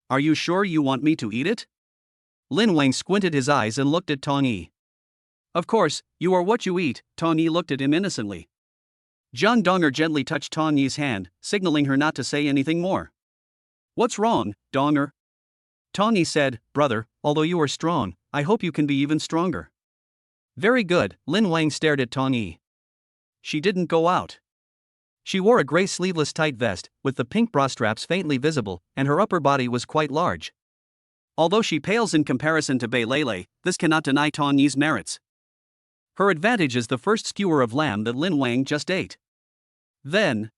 Are you sure you want me to eat it? Lin Wang squinted his eyes and looked at Tong Yi. Of course, you are what you eat. Tong Yi looked at him innocently. Zhang Donger gently touched Tong Yi's hand, signaling her not to say anything more. What's wrong, Donger? Tong Yi said, brother, although you are strong, I hope you can be even stronger. Very good. Lin Wang stared at Tong Yi. She didn't go out. She wore a gray sleeveless tight vest, with the pink bra straps faintly visible, and her upper body was quite large. Although she pales in comparison to Belle, this cannot deny Tong Yi's merits. Her advantage is the first skewer of lamb that Lin Wang just ate. Then,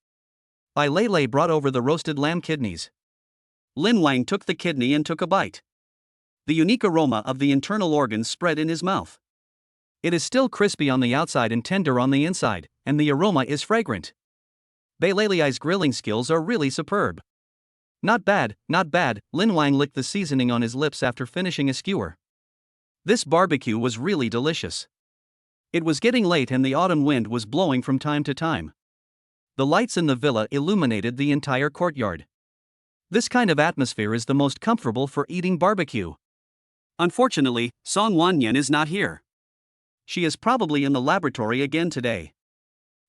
Belle brought over the roasted lamb kidneys. Lin Wang took the kidney and took a bite. The unique aroma of the internal organs spread in his mouth. It is still crispy on the outside and tender on the inside, and the aroma is fragrant. Belle's grilling skills are really superb. Not bad, not bad. Lin Wang licked the seasoning on his lips after finishing a skewer. This barbecue was really delicious. It was getting late and the autumn wind was blowing from time to time. The lights in the villa illuminated the entire courtyard. This kind of atmosphere is the most comfortable for eating barbecue. Unfortunately, Song Wanyan is not here. She is probably in the laboratory again today.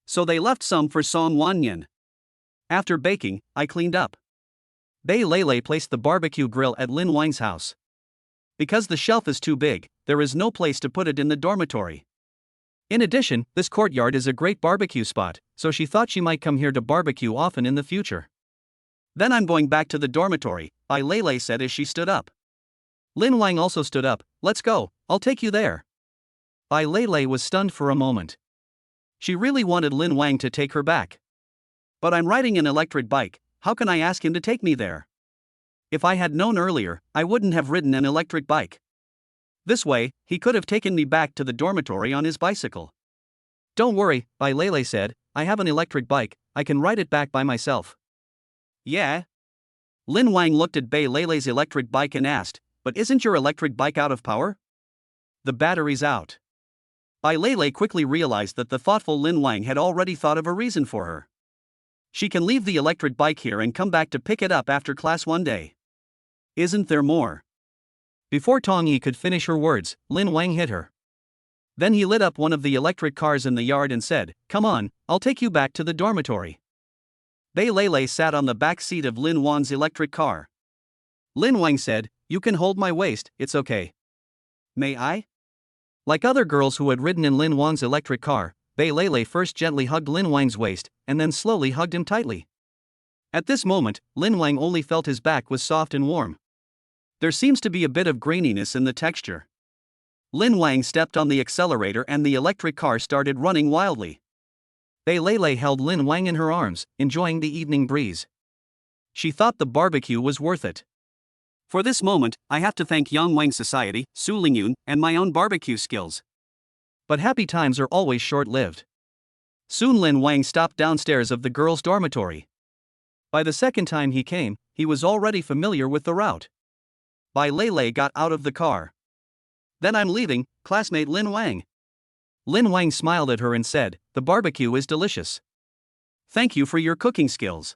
So they left some for Song Wanyan. After baking, I cleaned up. Belle placed the barbecue grill at Lin Wang's house. Because the shelf is too big, there is no place to put it in the dormitory. In addition, this courtyard is a great barbecue spot, so she thought she might come here to barbecue often in the future. Then I'm going back to the dormitory, Belle said as she stood up. Lin Wang also stood up. Let's go, I'll take you there. Belle was stunned for a moment. She really wanted Lin Wang to take her back. But I'm riding an electric bike, how can I ask him to take me there? If I had known earlier, I wouldn't have ridden an electric bike. This way, he could have taken me back to the dormitory on his bicycle. Don't worry, Belle said, I have an electric bike, I can ride it back by myself. Yeah? Lin Wang looked at Belle's electric bike and asked, but isn't your electric bike out of power? The battery's out. Belle quickly realized that the thoughtful Lin Wang had already thought of a reason for her. She can leave the electric bike here and come back to pick it up after class one day. Isn't there more? Before Tong Yi could finish her words, Lin Wang hit her. Then he lit up one of the electric cars in the yard and said, come on, I'll take you back to the dormitory. Belle sat on the back seat of Lin Wang's electric car. Lin Wang said, you can hold my waist, it's okay. May I? Like other girls who had ridden in Lin Wang's electric car, Belle first gently hugged Lin Wang's waist, and then slowly hugged him tightly. At this moment, Lin Wang only felt his back was soft and warm. There seems to be a bit of graininess in the texture. Lin Wang stepped on the accelerator and the electric car started running wildly. Belle held Lin Wang in her arms, enjoying the evening breeze. She thought the barbecue was worth it. For this moment, I have to thank Yangwang Society, Su Lingyun, and my own barbecue skills. But happy times are always short-lived. Soon Lin Wang stopped downstairs of the girls' dormitory. By the second time he came, he was already familiar with the route. Belle got out of the car. Then I'm leaving, classmate Lin Wang. Lin Wang smiled at her and said, the barbecue is delicious. Thank you for your cooking skills.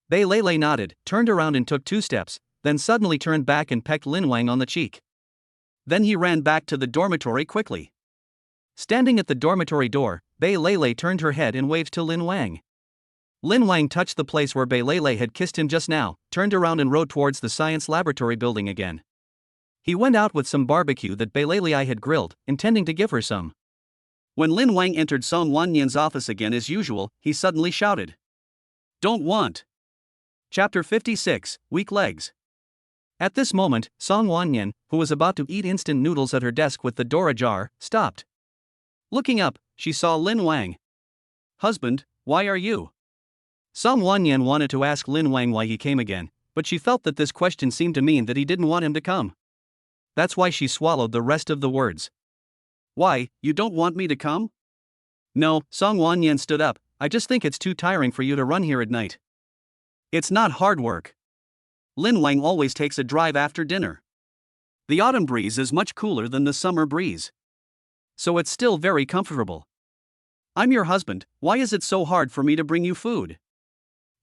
Belle nodded, turned around and took 2 steps, then suddenly turned back and pecked Lin Wang on the cheek. Then he ran back to the dormitory quickly. Standing at the dormitory door, Belle turned her head and waved to Lin Wang. Lin Wang touched the place where Belle had kissed him just now, turned around and rode towards the science laboratory building again. He went out with some barbecue that Belle had grilled, intending to give her some. When Lin Wang entered Song Wanyan's office again as usual, he suddenly shouted, "Don't want." Chapter 56, Weak Legs. At this moment, Song Wanyan, who was about to eat instant noodles at her desk with the door ajar, stopped. Looking up, she saw Lin Wang. "Husband, why are you?" Song Wanyan wanted to ask Lin Wang why he came again, but she felt that this question seemed to mean that he didn't want him to come. That's why she swallowed the rest of the words. "Why, you don't want me to come?" "No," Song Wanyan stood up, "I just think it's too tiring for you to run here at night." "It's not hard work. Lin Wang always takes a drive after dinner. The autumn breeze is much cooler than the summer breeze. So it's still very comfortable. I'm your husband, why is it so hard for me to bring you food?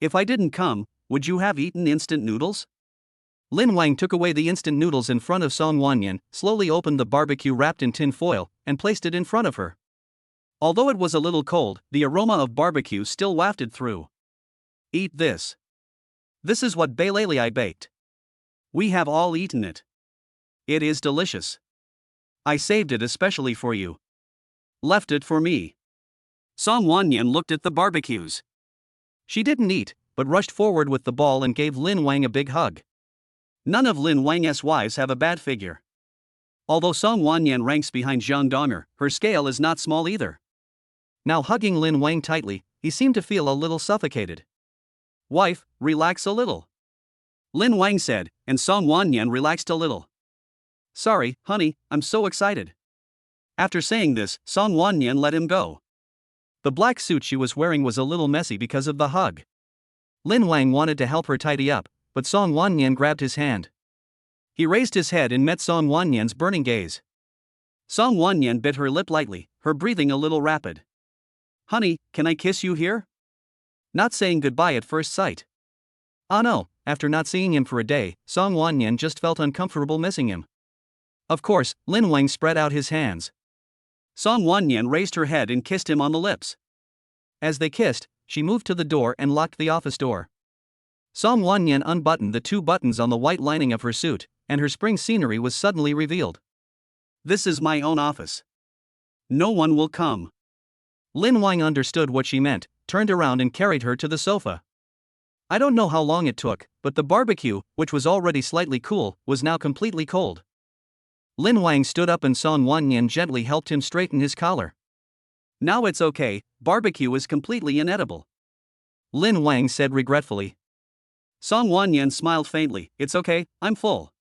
If I didn't come, would you have eaten instant noodles?" Lin Wang took away the instant noodles in front of Song Wanyan, slowly opened the barbecue wrapped in tin foil, and placed it in front of her. Although it was a little cold, the aroma of barbecue still wafted through. "Eat this. This is what Bailey I baked. We have all eaten it. It is delicious. I saved it especially for you. Left it for me." Song Wanyan looked at the barbecues. She didn't eat, but rushed forward with the ball and gave Lin Wang a big hug. None of Lin Wang's wives have a bad figure. Although Song Wanyan ranks behind Zhang Donger, her scale is not small either. Now hugging Lin Wang tightly, he seemed to feel a little suffocated. "Wife, relax a little," Lin Wang said, and Song Wanyan relaxed a little. "Sorry, honey, I'm so excited." After saying this, Song Wanyan let him go. The black suit she was wearing was a little messy because of the hug. Lin Wang wanted to help her tidy up, but Song Wanyan grabbed his hand. He raised his head and met Song Wanyan's burning gaze. Song Wanyan bit her lip lightly, her breathing a little rapid. "Honey, can I kiss you here?" Not saying goodbye at first sight. Ah no, after not seeing him for a day, Song Wanyan just felt uncomfortable missing him. Of course, Lin Wang spread out his hands. Song Wanyan raised her head and kissed him on the lips. As they kissed, she moved to the door and locked the office door. Song Wanyan unbuttoned the 2 buttons on the white lining of her suit, and her spring scenery was suddenly revealed. "This is my own office. No one will come." Lin Wang understood what she meant, turned around and carried her to the sofa. I don't know how long it took, but the barbecue, which was already slightly cool, was now completely cold. Lin Wang stood up and Song Wanyan gently helped him straighten his collar. "Now it's okay, barbecue is completely inedible," Lin Wang said regretfully. Song Wanyan smiled faintly. "It's okay, I'm full."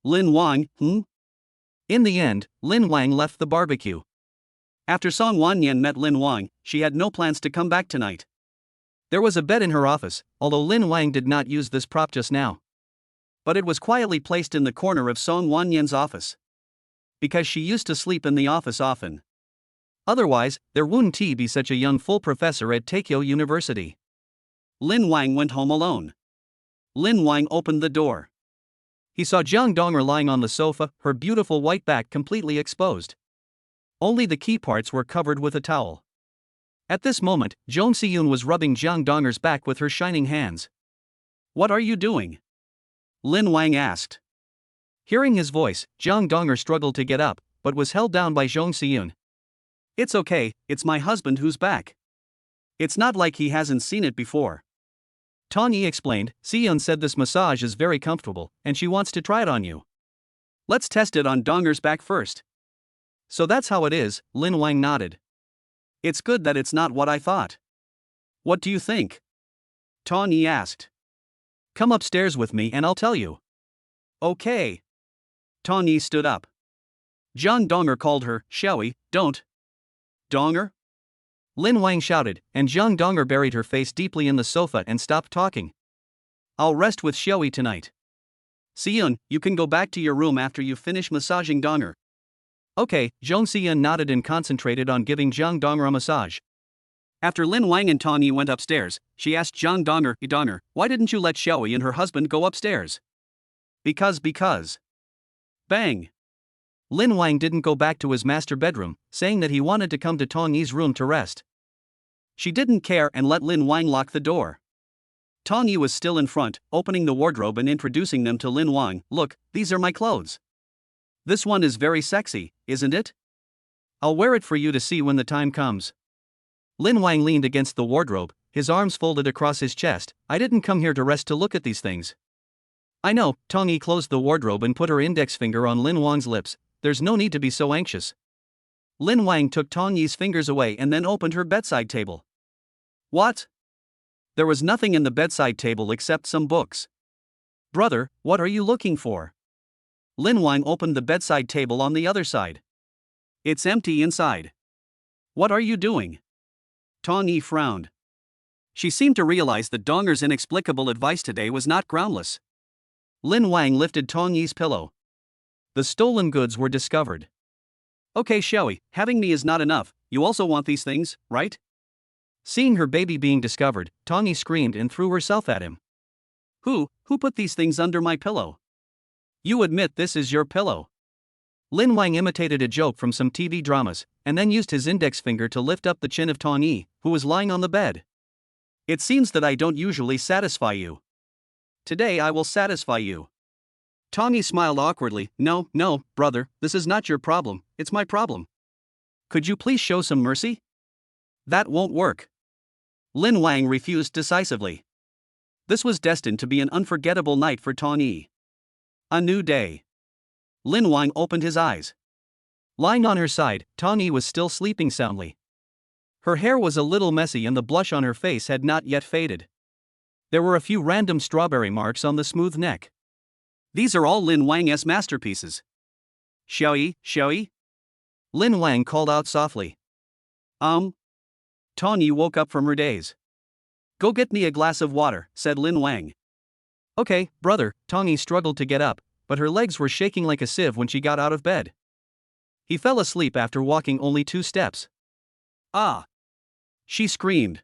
Lin Wang, In the end, Lin Wang left the barbecue. After Song Wanyan met Lin Wang, she had no plans to come back tonight. There was a bed in her office, although Lin Wang did not use this prop just now. But it was quietly placed in the corner of Song Wanyan's office. Because she used to sleep in the office often. Otherwise, there wouldn't be such a young full professor at Takeo University. Lin Wang went home alone. Lin Wang opened the door. He saw Zhang Donger lying on the sofa, her beautiful white back completely exposed. Only the key parts were covered with a towel. At this moment, Jong Si-yoon was rubbing Zhang Donger's back with her shining hands. "What are you doing?" Lin Wang asked. Hearing his voice, Zhang Donger struggled to get up, but was held down by Jong Si-yoon. "It's okay, it's my husband who's back. It's not like he hasn't seen it before." Tong Yi explained. "Si-yoon said this massage is very comfortable, and she wants to try it on you. Let's test it on Donger's back first." "So that's how it is," Lin Wang nodded. "It's good that it's not what I thought." "What do you think?" Tong Yi asked. "Come upstairs with me and I'll tell you." "Okay." Tong Yi stood up. Zhang Donger called her. "Xiaoyi, don't." "Donger?" Lin Wang shouted, and Zhang Donger buried her face deeply in the sofa and stopped talking. "I'll rest with Xiaoyi tonight. Si-yoon, you can go back to your room after you finish massaging Donger." "Okay." Jong Si-yoon nodded and concentrated on giving Zhang Donger a massage. After Lin Wang and Tong Yi went upstairs, she asked Zhang Donger, "Donger, why didn't you let Xiaoyi and her husband go upstairs?" Because. Bang. Lin Wang didn't go back to his master bedroom, saying that he wanted to come to Tong Yi's room to rest. She didn't care and let Lin Wang lock the door. Tong Yi was still in front, opening the wardrobe and introducing them to Lin Wang. "Look, these are my clothes. This one is very sexy, isn't it?" I'll wear it for you to see when the time comes. Lin Wang leaned against the wardrobe, his arms folded across his chest. I didn't come here to rest to look at these things. I know. Tong Yi closed the wardrobe and put her index finger on Lin Wang's lips. There's no need to be so anxious. Lin Wang took Tong Yi's fingers away and then opened her bedside table. What? There was nothing in the bedside table except some books. Brother, what are you looking for? Lin Wang opened the bedside table on the other side. It's empty inside. What are you doing? Tong Yi frowned. She seemed to realize that Donger's inexplicable advice today was not groundless. Lin Wang lifted Tong Yi's pillow. The stolen goods were discovered. Okay, Xiaoyi, having me is not enough, you also want these things, right? Seeing her baby being discovered, Tong Yi screamed and threw herself at him. Who put these things under my pillow? You admit this is your pillow. Lin Wang imitated a joke from some TV dramas, and then used his index finger to lift up the chin of Tong Yi, who was lying on the bed. It seems that I don't usually satisfy you. Today I will satisfy you. Tong Yi smiled awkwardly. No, brother, this is not your problem, it's my problem. Could you please show some mercy? That won't work. Lin Wang refused decisively. This was destined to be an unforgettable night for Tong Yi. A new day. Lin Wang opened his eyes. Lying on her side, Tong Yi was still sleeping soundly. Her hair was a little messy and the blush on her face had not yet faded. There were a few random strawberry marks on the smooth neck. These are all Lin Wang's masterpieces. Xiaoyi? Lin Wang called out softly. Tong Yi woke up from her daze. Go get me a glass of water, said Lin Wang. Okay, brother. Tong Yi struggled to get up, but her legs were shaking like a sieve when she got out of bed. He fell asleep after walking only 2 steps. Ah! She screamed.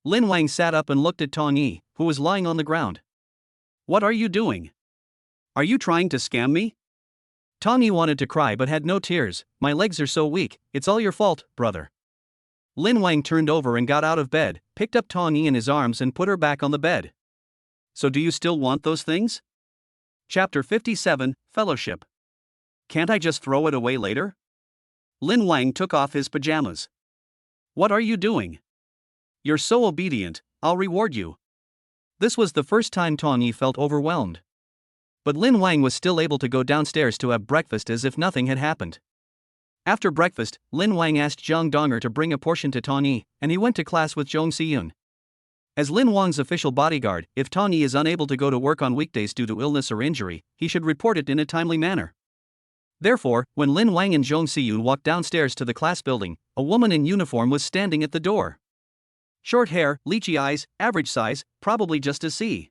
Lin Wang sat up and looked at Tong Yi, who was lying on the ground. What are you doing? Are you trying to scam me? Tong Yi wanted to cry but had no tears. My legs are so weak, it's all your fault, brother. Lin Wang turned over and got out of bed, picked up Tong Yi in his arms and put her back on the bed. So do you still want those things? Chapter 57, Fellowship. Can't I just throw it away later? Lin Wang took off his pajamas. What are you doing? You're so obedient, I'll reward you. This was the first time Tong Yi felt overwhelmed. But Lin Wang was still able to go downstairs to have breakfast as if nothing had happened. After breakfast, Lin Wang asked Zhang Donger to bring a portion to Tong Yi, and he went to class with Zhong Siyun. As Lin Wang's official bodyguard, if Tong Yi is unable to go to work on weekdays due to illness or injury, he should report it in a timely manner. Therefore, when Lin Wang and Zhong Siyun walked downstairs to the class building, a woman in uniform was standing at the door. Short hair, lychee eyes, average size, probably just a C.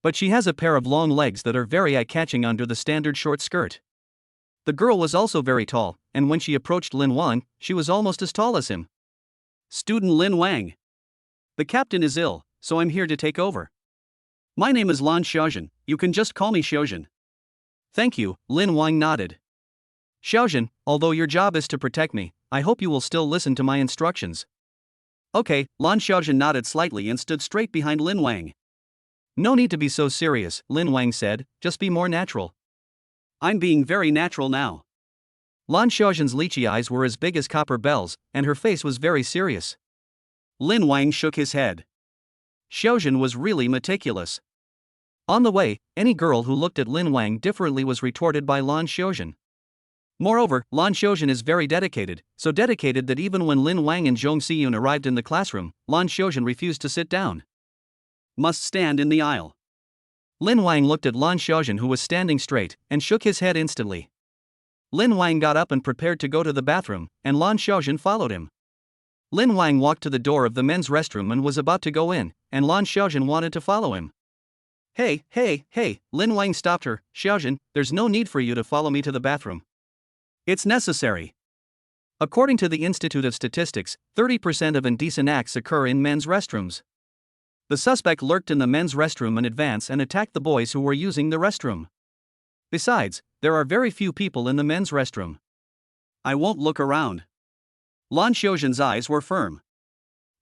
But she has a pair of long legs that are very eye-catching under the standard short skirt. The girl was also very tall, and when she approached Lin Wang, she was almost as tall as him. Student Lin Wang. The captain is ill, so I'm here to take over. My name is Lan Xiaojun, you can just call me Xiaojun. Thank you, Lin Wang nodded. Xiaojun, although your job is to protect me, I hope you will still listen to my instructions. Okay, Lan Xiaojun nodded slightly and stood straight behind Lin Wang. No need to be so serious, Lin Wang said, just be more natural. I'm being very natural now. Lan Xiaojun's lychee eyes were as big as copper bells, and her face was very serious. Lin Wang shook his head. Xiaojun was really meticulous. On the way, any girl who looked at Lin Wang differently was retorted by Lan Xiaojun. Moreover, Lan Xiaojun is very dedicated, so dedicated that even when Lin Wang and Zhong Siyun arrived in the classroom, Lan Xiaojun refused to sit down. Must stand in the aisle. Lin Wang looked at Lan Xiaojun, who was standing straight, and shook his head instantly. Lin Wang got up and prepared to go to the bathroom, and Lan Xiaojun followed him. Lin Wang walked to the door of the men's restroom and was about to go in, and Lan Xiaojun wanted to follow him. Hey, Lin Wang stopped her. Xiaojun, there's no need for you to follow me to the bathroom. It's necessary. According to the Institute of Statistics, 30% of indecent acts occur in men's restrooms. The suspect lurked in the men's restroom in advance and attacked the boys who were using the restroom. Besides, there are very few people in the men's restroom. I won't look around. Lan Xiaojun's eyes were firm.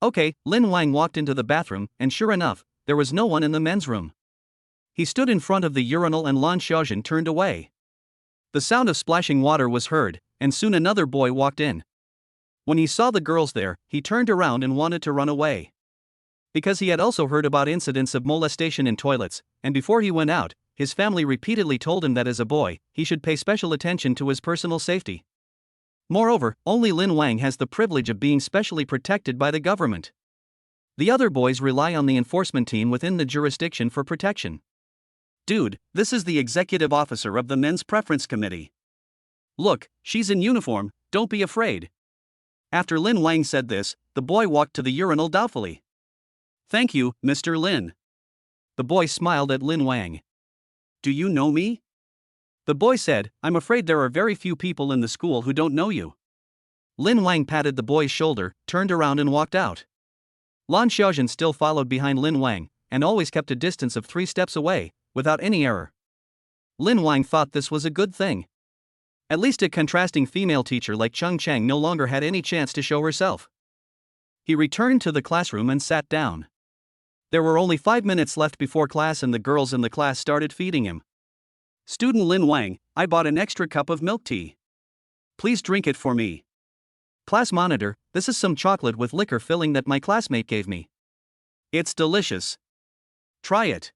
Okay, Lin Wang walked into the bathroom, and sure enough, there was no one in the men's room. He stood in front of the urinal and Lan Xiaojun turned away. The sound of splashing water was heard, and soon another boy walked in. When he saw the girls there, he turned around and wanted to run away. Because he had also heard about incidents of molestation in toilets, and before he went out, his family repeatedly told him that as a boy, he should pay special attention to his personal safety. Moreover, only Lin Wang has the privilege of being specially protected by the government. The other boys rely on the enforcement team within the jurisdiction for protection. Dude, this is the executive officer of the Men's Preference Committee. Look, she's in uniform, don't be afraid. After Lin Wang said this, the boy walked to the urinal doubtfully. Thank you, Mr. Lin. The boy smiled at Lin Wang. Do you know me? The boy said, I'm afraid there are very few people in the school who don't know you. Lin Wang patted the boy's shoulder, turned around and walked out. Lan Xiaozhen still followed behind Lin Wang, and always kept a distance of 3 steps away, without any error. Lin Wang thought this was a good thing. At least a contrasting female teacher like Cheng Cheng no longer had any chance to show herself. He returned to the classroom and sat down. There were only 5 minutes left before class and the girls in the class started feeding him. Student Lin Wang, I bought an extra cup of milk tea. Please drink it for me. Class monitor, this is some chocolate with liquor filling that my classmate gave me. It's delicious. Try it.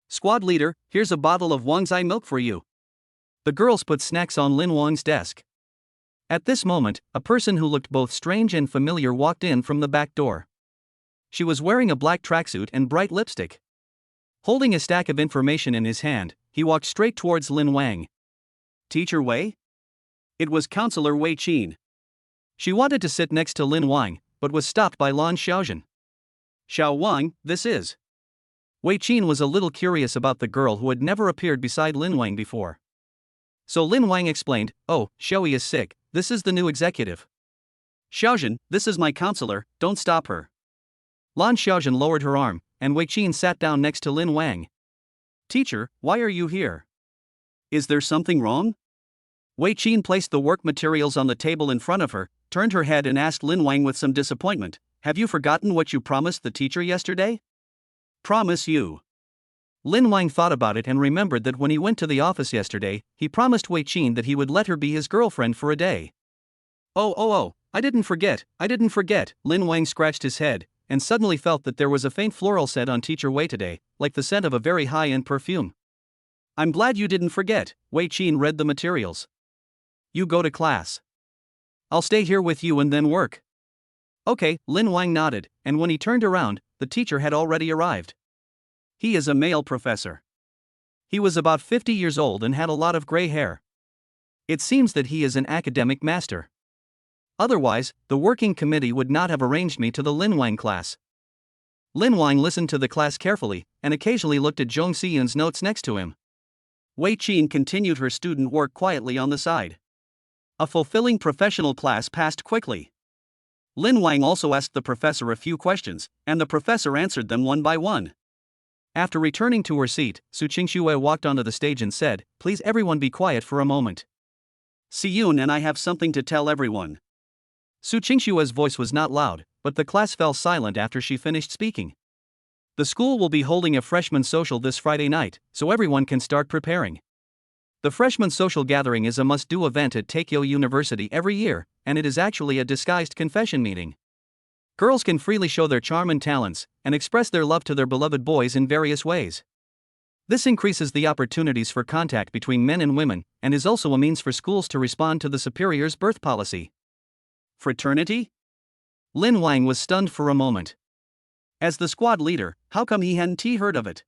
Squad leader, here's a bottle of Wangzai milk for you. The girls put snacks on Lin Wang's desk. At this moment, a person who looked both strange and familiar walked in from the back door. She was wearing a black tracksuit and bright lipstick. Holding a stack of information in his hand, he walked straight towards Lin Wang. Teacher Wei? It was Counselor Wei Qin. She wanted to sit next to Lin Wang, but was stopped by Lan Xiaozhen. Xiao Wang, this is. Wei Qin was a little curious about the girl who had never appeared beside Lin Wang before. So Lin Wang explained, oh, Xiaoyi is sick, this is the new executive. Xiaozhen, this is my counselor, don't stop her. Lan Xiaozhen lowered her arm, and Wei Qin sat down next to Lin Wang. Teacher, why are you here? Is there something wrong? Wei Qin placed the work materials on the table in front of her, turned her head and asked Lin Wang with some disappointment, have you forgotten what you promised the teacher yesterday? Promise you. Lin Wang thought about it and remembered that when he went to the office yesterday, he promised Wei Qin that he would let her be his girlfriend for a day. Oh, I didn't forget, Lin Wang scratched his head, and suddenly felt that there was a faint floral scent on Teacher Wei today, like the scent of a very high-end perfume. I'm glad you didn't forget, Wei Qin read the materials. You go to class. I'll stay here with you and then work. Okay, Lin Wang nodded, and when he turned around, the teacher had already arrived. He is a male professor. He was about 50 years old and had a lot of gray hair. It seems that he is an academic master. Otherwise, the working committee would not have arranged me to the Lin Wang class. Lin Wang listened to the class carefully, and occasionally looked at Zhong Xiyun's notes next to him. Wei Qin continued her student work quietly on the side. A fulfilling professional class passed quickly. Lin Wang also asked the professor a few questions, and the professor answered them one by one. After returning to her seat, Su Qingxue walked onto the stage and said, please everyone be quiet for a moment. Xiyun and I have something to tell everyone. Su Qingxue's voice was not loud, but the class fell silent after she finished speaking. The school will be holding a freshman social this Friday night, so everyone can start preparing. The freshman social gathering is a must-do event at Takeo University every year, and it is actually a disguised confession meeting. Girls can freely show their charm and talents, and express their love to their beloved boys in various ways. This increases the opportunities for contact between men and women, and is also a means for schools to respond to the superior's birth policy. Fraternity? Lin Wang was stunned for a moment. As the squad leader, how come he hadn't heard of it?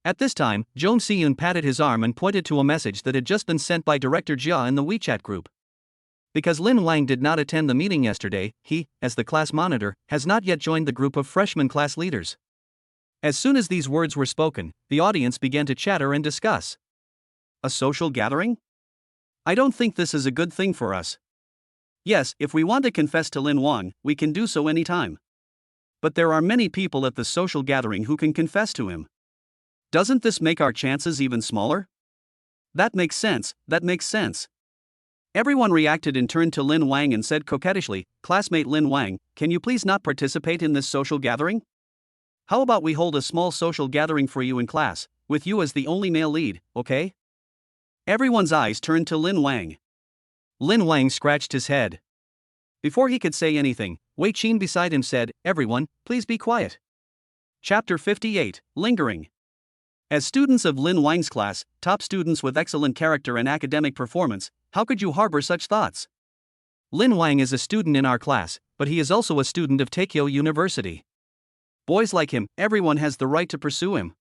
At this time, Zhong Xiyun patted his arm and pointed to a message that had just been sent by Director Jia in the WeChat group. Because Lin Wang did not attend the meeting yesterday, he, as the class monitor, has not yet joined the group of freshman class leaders. As soon as these words were spoken, the audience began to chatter and discuss. A social gathering? I don't think this is a good thing for us. Yes, if we want to confess to Lin Wang, we can do so anytime. But there are many people at the social gathering who can confess to him. Doesn't this make our chances even smaller? That makes sense. Everyone reacted in turn to Lin Wang and said coquettishly, classmate Lin Wang, can you please not participate in this social gathering? How about we hold a small social gathering for you in class, with you as the only male lead, okay? Everyone's eyes turned to Lin Wang. Lin Wang scratched his head. Before he could say anything, Wei Qin beside him said, "Everyone, please be quiet." Chapter 58, Lingering. As students of Lin Wang's class, top students with excellent character and academic performance, how could you harbor such thoughts? Lin Wang is a student in our class, but he is also a student of Taikyo University. Boys like him, everyone has the right to pursue him.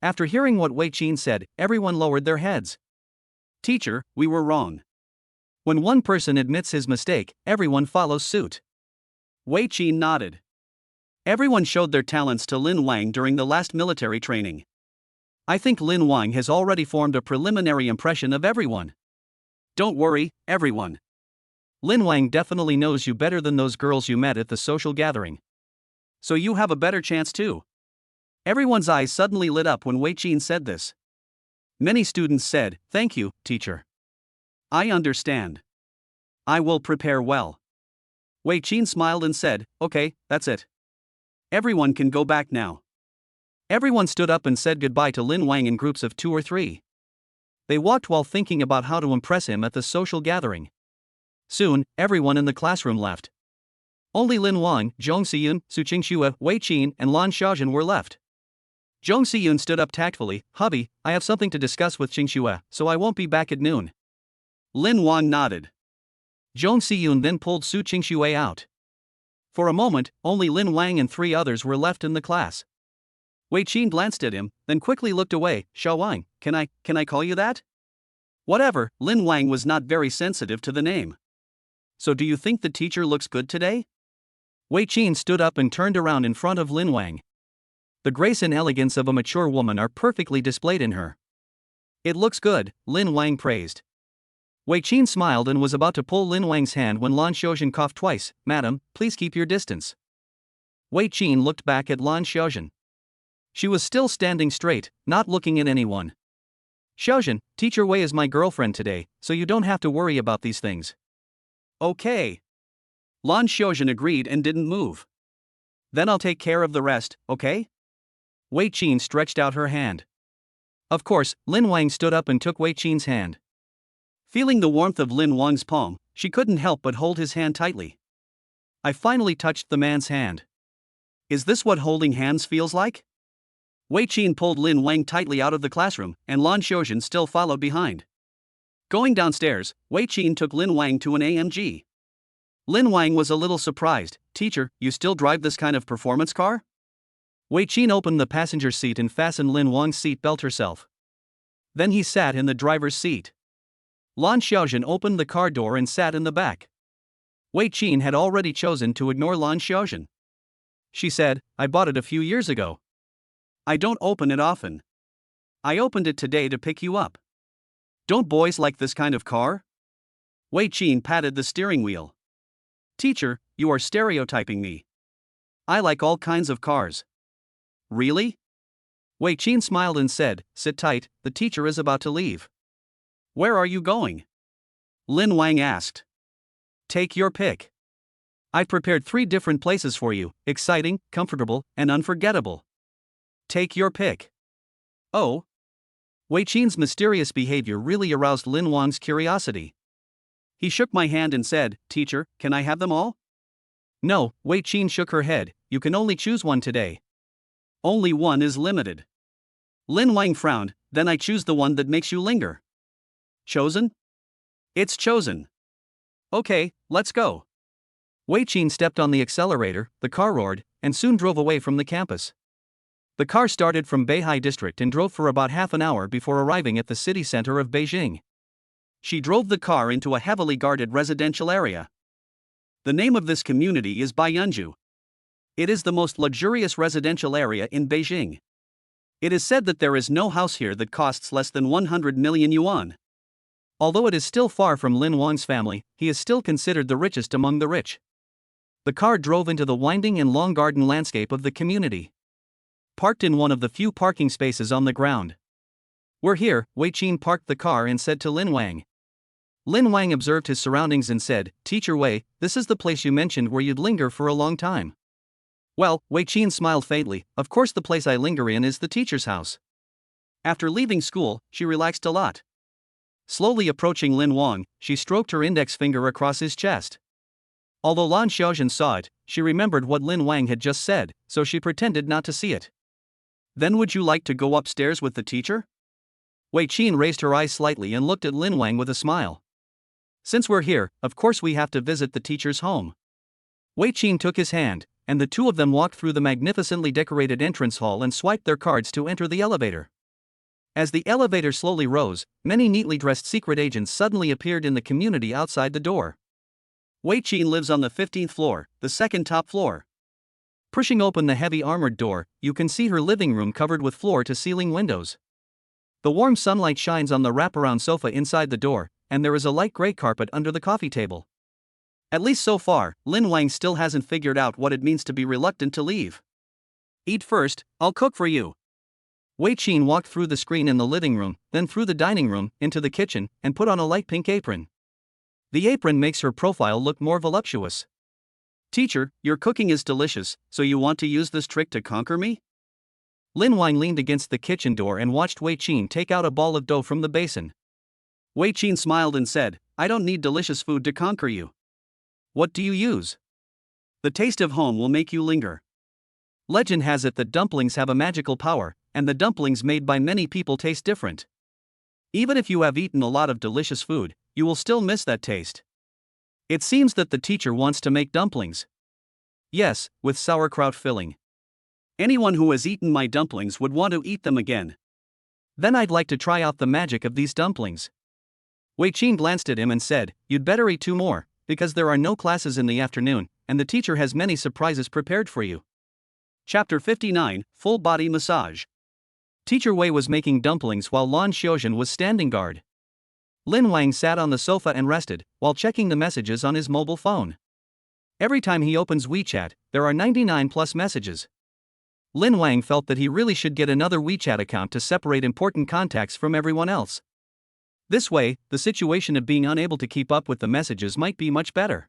After hearing what Wei Qin said, everyone lowered their heads. Teacher, we were wrong. When one person admits his mistake, everyone follows suit. Wei Qin nodded. Everyone showed their talents to Lin Wang during the last military training. I think Lin Wang has already formed a preliminary impression of everyone. Don't worry, everyone. Lin Wang definitely knows you better than those girls you met at the social gathering. So you have a better chance too. Everyone's eyes suddenly lit up when Wei Qin said this. Many students said, "Thank you, teacher. I understand. I will prepare well." Wei Qin smiled and said, "Okay, that's it. Everyone can go back now." Everyone stood up and said goodbye to Lin Wang in groups of 2 or 3. They walked while thinking about how to impress him at the social gathering. Soon, everyone in the classroom left. Only Lin Wang, Zhong Siyun, Su Qingxue, Wei Qin, and Lan Xiaojun were left. Zhong Siyun stood up tactfully. "Hubby, I have something to discuss with Qingxue, so I won't be back at noon." Lin Wang nodded. Zhong Siyun then pulled Su Qingxue out. For a moment, only Lin Wang and 3 others were left in the class. Wei Qin glanced at him, then quickly looked away. "Xiao Wang, can I call you that?" Whatever, Lin Wang was not very sensitive to the name. "So do you think the teacher looks good today?" Wei Qin stood up and turned around in front of Lin Wang. The grace and elegance of a mature woman are perfectly displayed in her. "It looks good," Lin Wang praised. Wei Qin smiled and was about to pull Lin Wang's hand when Lan Xiaojun coughed twice. "Madam, please keep your distance." Wei Qin looked back at Lan Xiaojun. She was still standing straight, not looking at anyone. "Xiaojun, Teacher Wei is my girlfriend today, so you don't have to worry about these things." "Okay." Lan Xiaojun agreed and didn't move. "Then I'll take care of the rest, okay?" Wei Qin stretched out her hand. Of course, Lin Wang stood up and took Wei Qin's hand. Feeling the warmth of Lin Wang's palm, she couldn't help but hold his hand tightly. I finally touched the man's hand. Is this what holding hands feels like? Wei Qin pulled Lin Wang tightly out of the classroom, and Lan Xiaojun still followed behind. Going downstairs, Wei Qin took Lin Wang to an AMG. Lin Wang was a little surprised. "Teacher, you still drive this kind of performance car?" Wei Qin opened the passenger seat and fastened Lin Wang's seat belt herself. Then he sat in the driver's seat. Lan Xiaojun opened the car door and sat in the back. Wei Qin had already chosen to ignore Lan Xiaojun. She said, "I bought it a few years ago. I don't open it often. I opened it today to pick you up. Don't boys like this kind of car?" Wei Qin patted the steering wheel. "Teacher, you are stereotyping me. I like all kinds of cars." "Really?" Wei Qin smiled and said, "Sit tight, the teacher is about to leave." "Where are you going?" Lin Wang asked. "Take your pick. I've prepared 3 different places for you, exciting, comfortable, and unforgettable. Take your pick." "Oh?" Wei Qin's mysterious behavior really aroused Lin Wang's curiosity. He shook my hand and said, "Teacher, can I have them all?" "No," Wei Qin shook her head, "you can only choose one today. Only one is limited." Lin Wang frowned. "Then I choose the one that makes you linger." "Chosen?" "It's chosen." "Okay, let's go." Wei Qin stepped on the accelerator, the car roared, and soon drove away from the campus. The car started from Beihai district and drove for about half an hour before arriving at the city center of Beijing. She drove the car into a heavily guarded residential area. The name of this community is Baiyunju. It is the most luxurious residential area in Beijing. It is said that there is no house here that costs less than 100 million yuan. Although it is still far from Lin Wang's family, he is still considered the richest among the rich. The car drove into the winding and long garden landscape of the community. Parked in one of the few parking spaces on the ground. "We're here," Wei Qin parked the car and said to Lin Wang. Lin Wang observed his surroundings and said, "Teacher Wei, this is the place you mentioned where you'd linger for a long time." "Well," Wei Qin smiled faintly, "of course the place I linger in is the teacher's house. After leaving school, she relaxed a lot. Slowly approaching Lin Wang, she stroked her index finger across his chest. Although Lan Xiaozhen saw it, she remembered what Lin Wang had just said, so she pretended not to see it. Then would you like to go upstairs with the teacher? Wei Qin raised her eyes slightly and looked at Lin Wang with a smile. Since we're here, of course we have to visit the teacher's home. Wei Qin took his hand, and the two of them walked through the magnificently decorated entrance hall and swiped their cards to enter the elevator. As the elevator slowly rose, many neatly dressed secret agents suddenly appeared in the community outside the door. Wei Qin lives on the 15th floor, the second top floor. Pushing open the heavy armored door, you can see her living room covered with floor-to-ceiling windows. The warm sunlight shines on the wraparound sofa inside the door, and there is a light gray carpet under the coffee table. At least so far, Lin Wang still hasn't figured out what it means to be reluctant to leave. Eat first, I'll cook for you. Wei Qin walked through the screen in the living room, then through the dining room, into the kitchen, and put on a light pink apron. The apron makes her profile look more voluptuous. Teacher, your cooking is delicious, so you want to use this trick to conquer me? Lin Wang leaned against the kitchen door and watched Wei Qin take out a ball of dough from the basin. Wei Qin smiled and said, I don't need delicious food to conquer you. What do you use? The taste of home will make you linger. Legend has it that dumplings have a magical power, and the dumplings made by many people taste different. Even if you have eaten a lot of delicious food, you will still miss that taste. It seems that the teacher wants to make dumplings. Yes, with sauerkraut filling. Anyone who has eaten my dumplings would want to eat them again. Then I'd like to try out the magic of these dumplings. Wei Qin glanced at him and said, You'd better eat 2 more, because there are no classes in the afternoon, and the teacher has many surprises prepared for you. Chapter 59, Full Body Massage. Teacher Wei was making dumplings while Lan Xiaozhen was standing guard. Lin Wang sat on the sofa and rested, while checking the messages on his mobile phone. Every time he opens WeChat, there are 99 plus messages. Lin Wang felt that he really should get another WeChat account to separate important contacts from everyone else. This way, the situation of being unable to keep up with the messages might be much better.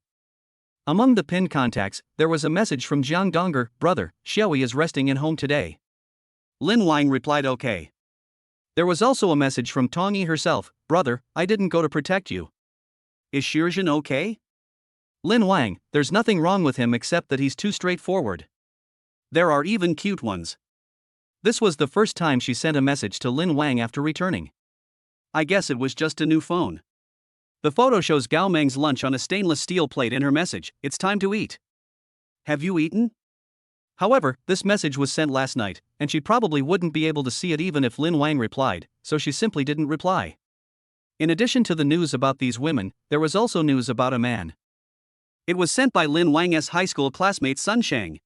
Among the pinned contacts, there was a message from Jiang Donger, brother, Xiaoyi is resting in home today. Lin Wang replied okay. There was also a message from Tongyi herself, brother, I didn't go to protect you. Is Shirjin okay? Lin Wang, there's nothing wrong with him except that he's too straightforward. There are even cute ones. This was the first time she sent a message to Lin Wang after returning. I guess it was just a new phone. The photo shows Gao Meng's lunch on a stainless steel plate in her message, it's time to eat. Have you eaten? However, this message was sent last night, and she probably wouldn't be able to see it even if Lin Wang replied, so she simply didn't reply. In addition to the news about these women, there was also news about a man. It was sent by Lin Wang's high school classmate Sun Shang.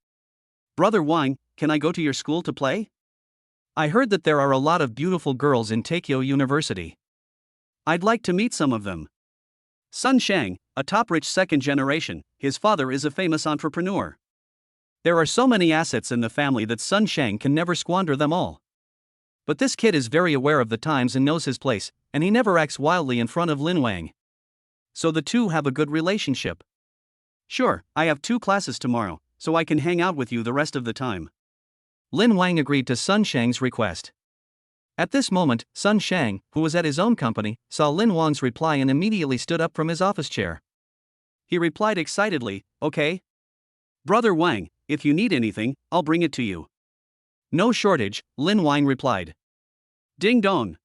Brother Wang, can I go to your school to play? I heard that there are a lot of beautiful girls in Taikyo University. I'd like to meet some of them. Sun Shang, a top-rich second generation, his father is a famous entrepreneur. There are so many assets in the family that Sun Shang can never squander them all. But this kid is very aware of the times and knows his place, and he never acts wildly in front of Lin Wang. So the two have a good relationship. Sure, I have 2 classes tomorrow, so I can hang out with you the rest of the time. Lin Wang agreed to Sun Shang's request. At this moment, Sun Shang, who was at his own company, saw Lin Wang's reply and immediately stood up from his office chair. He replied excitedly, okay. Brother Wang, if you need anything, I'll bring it to you. No shortage, Lin Wang replied. Ding dong.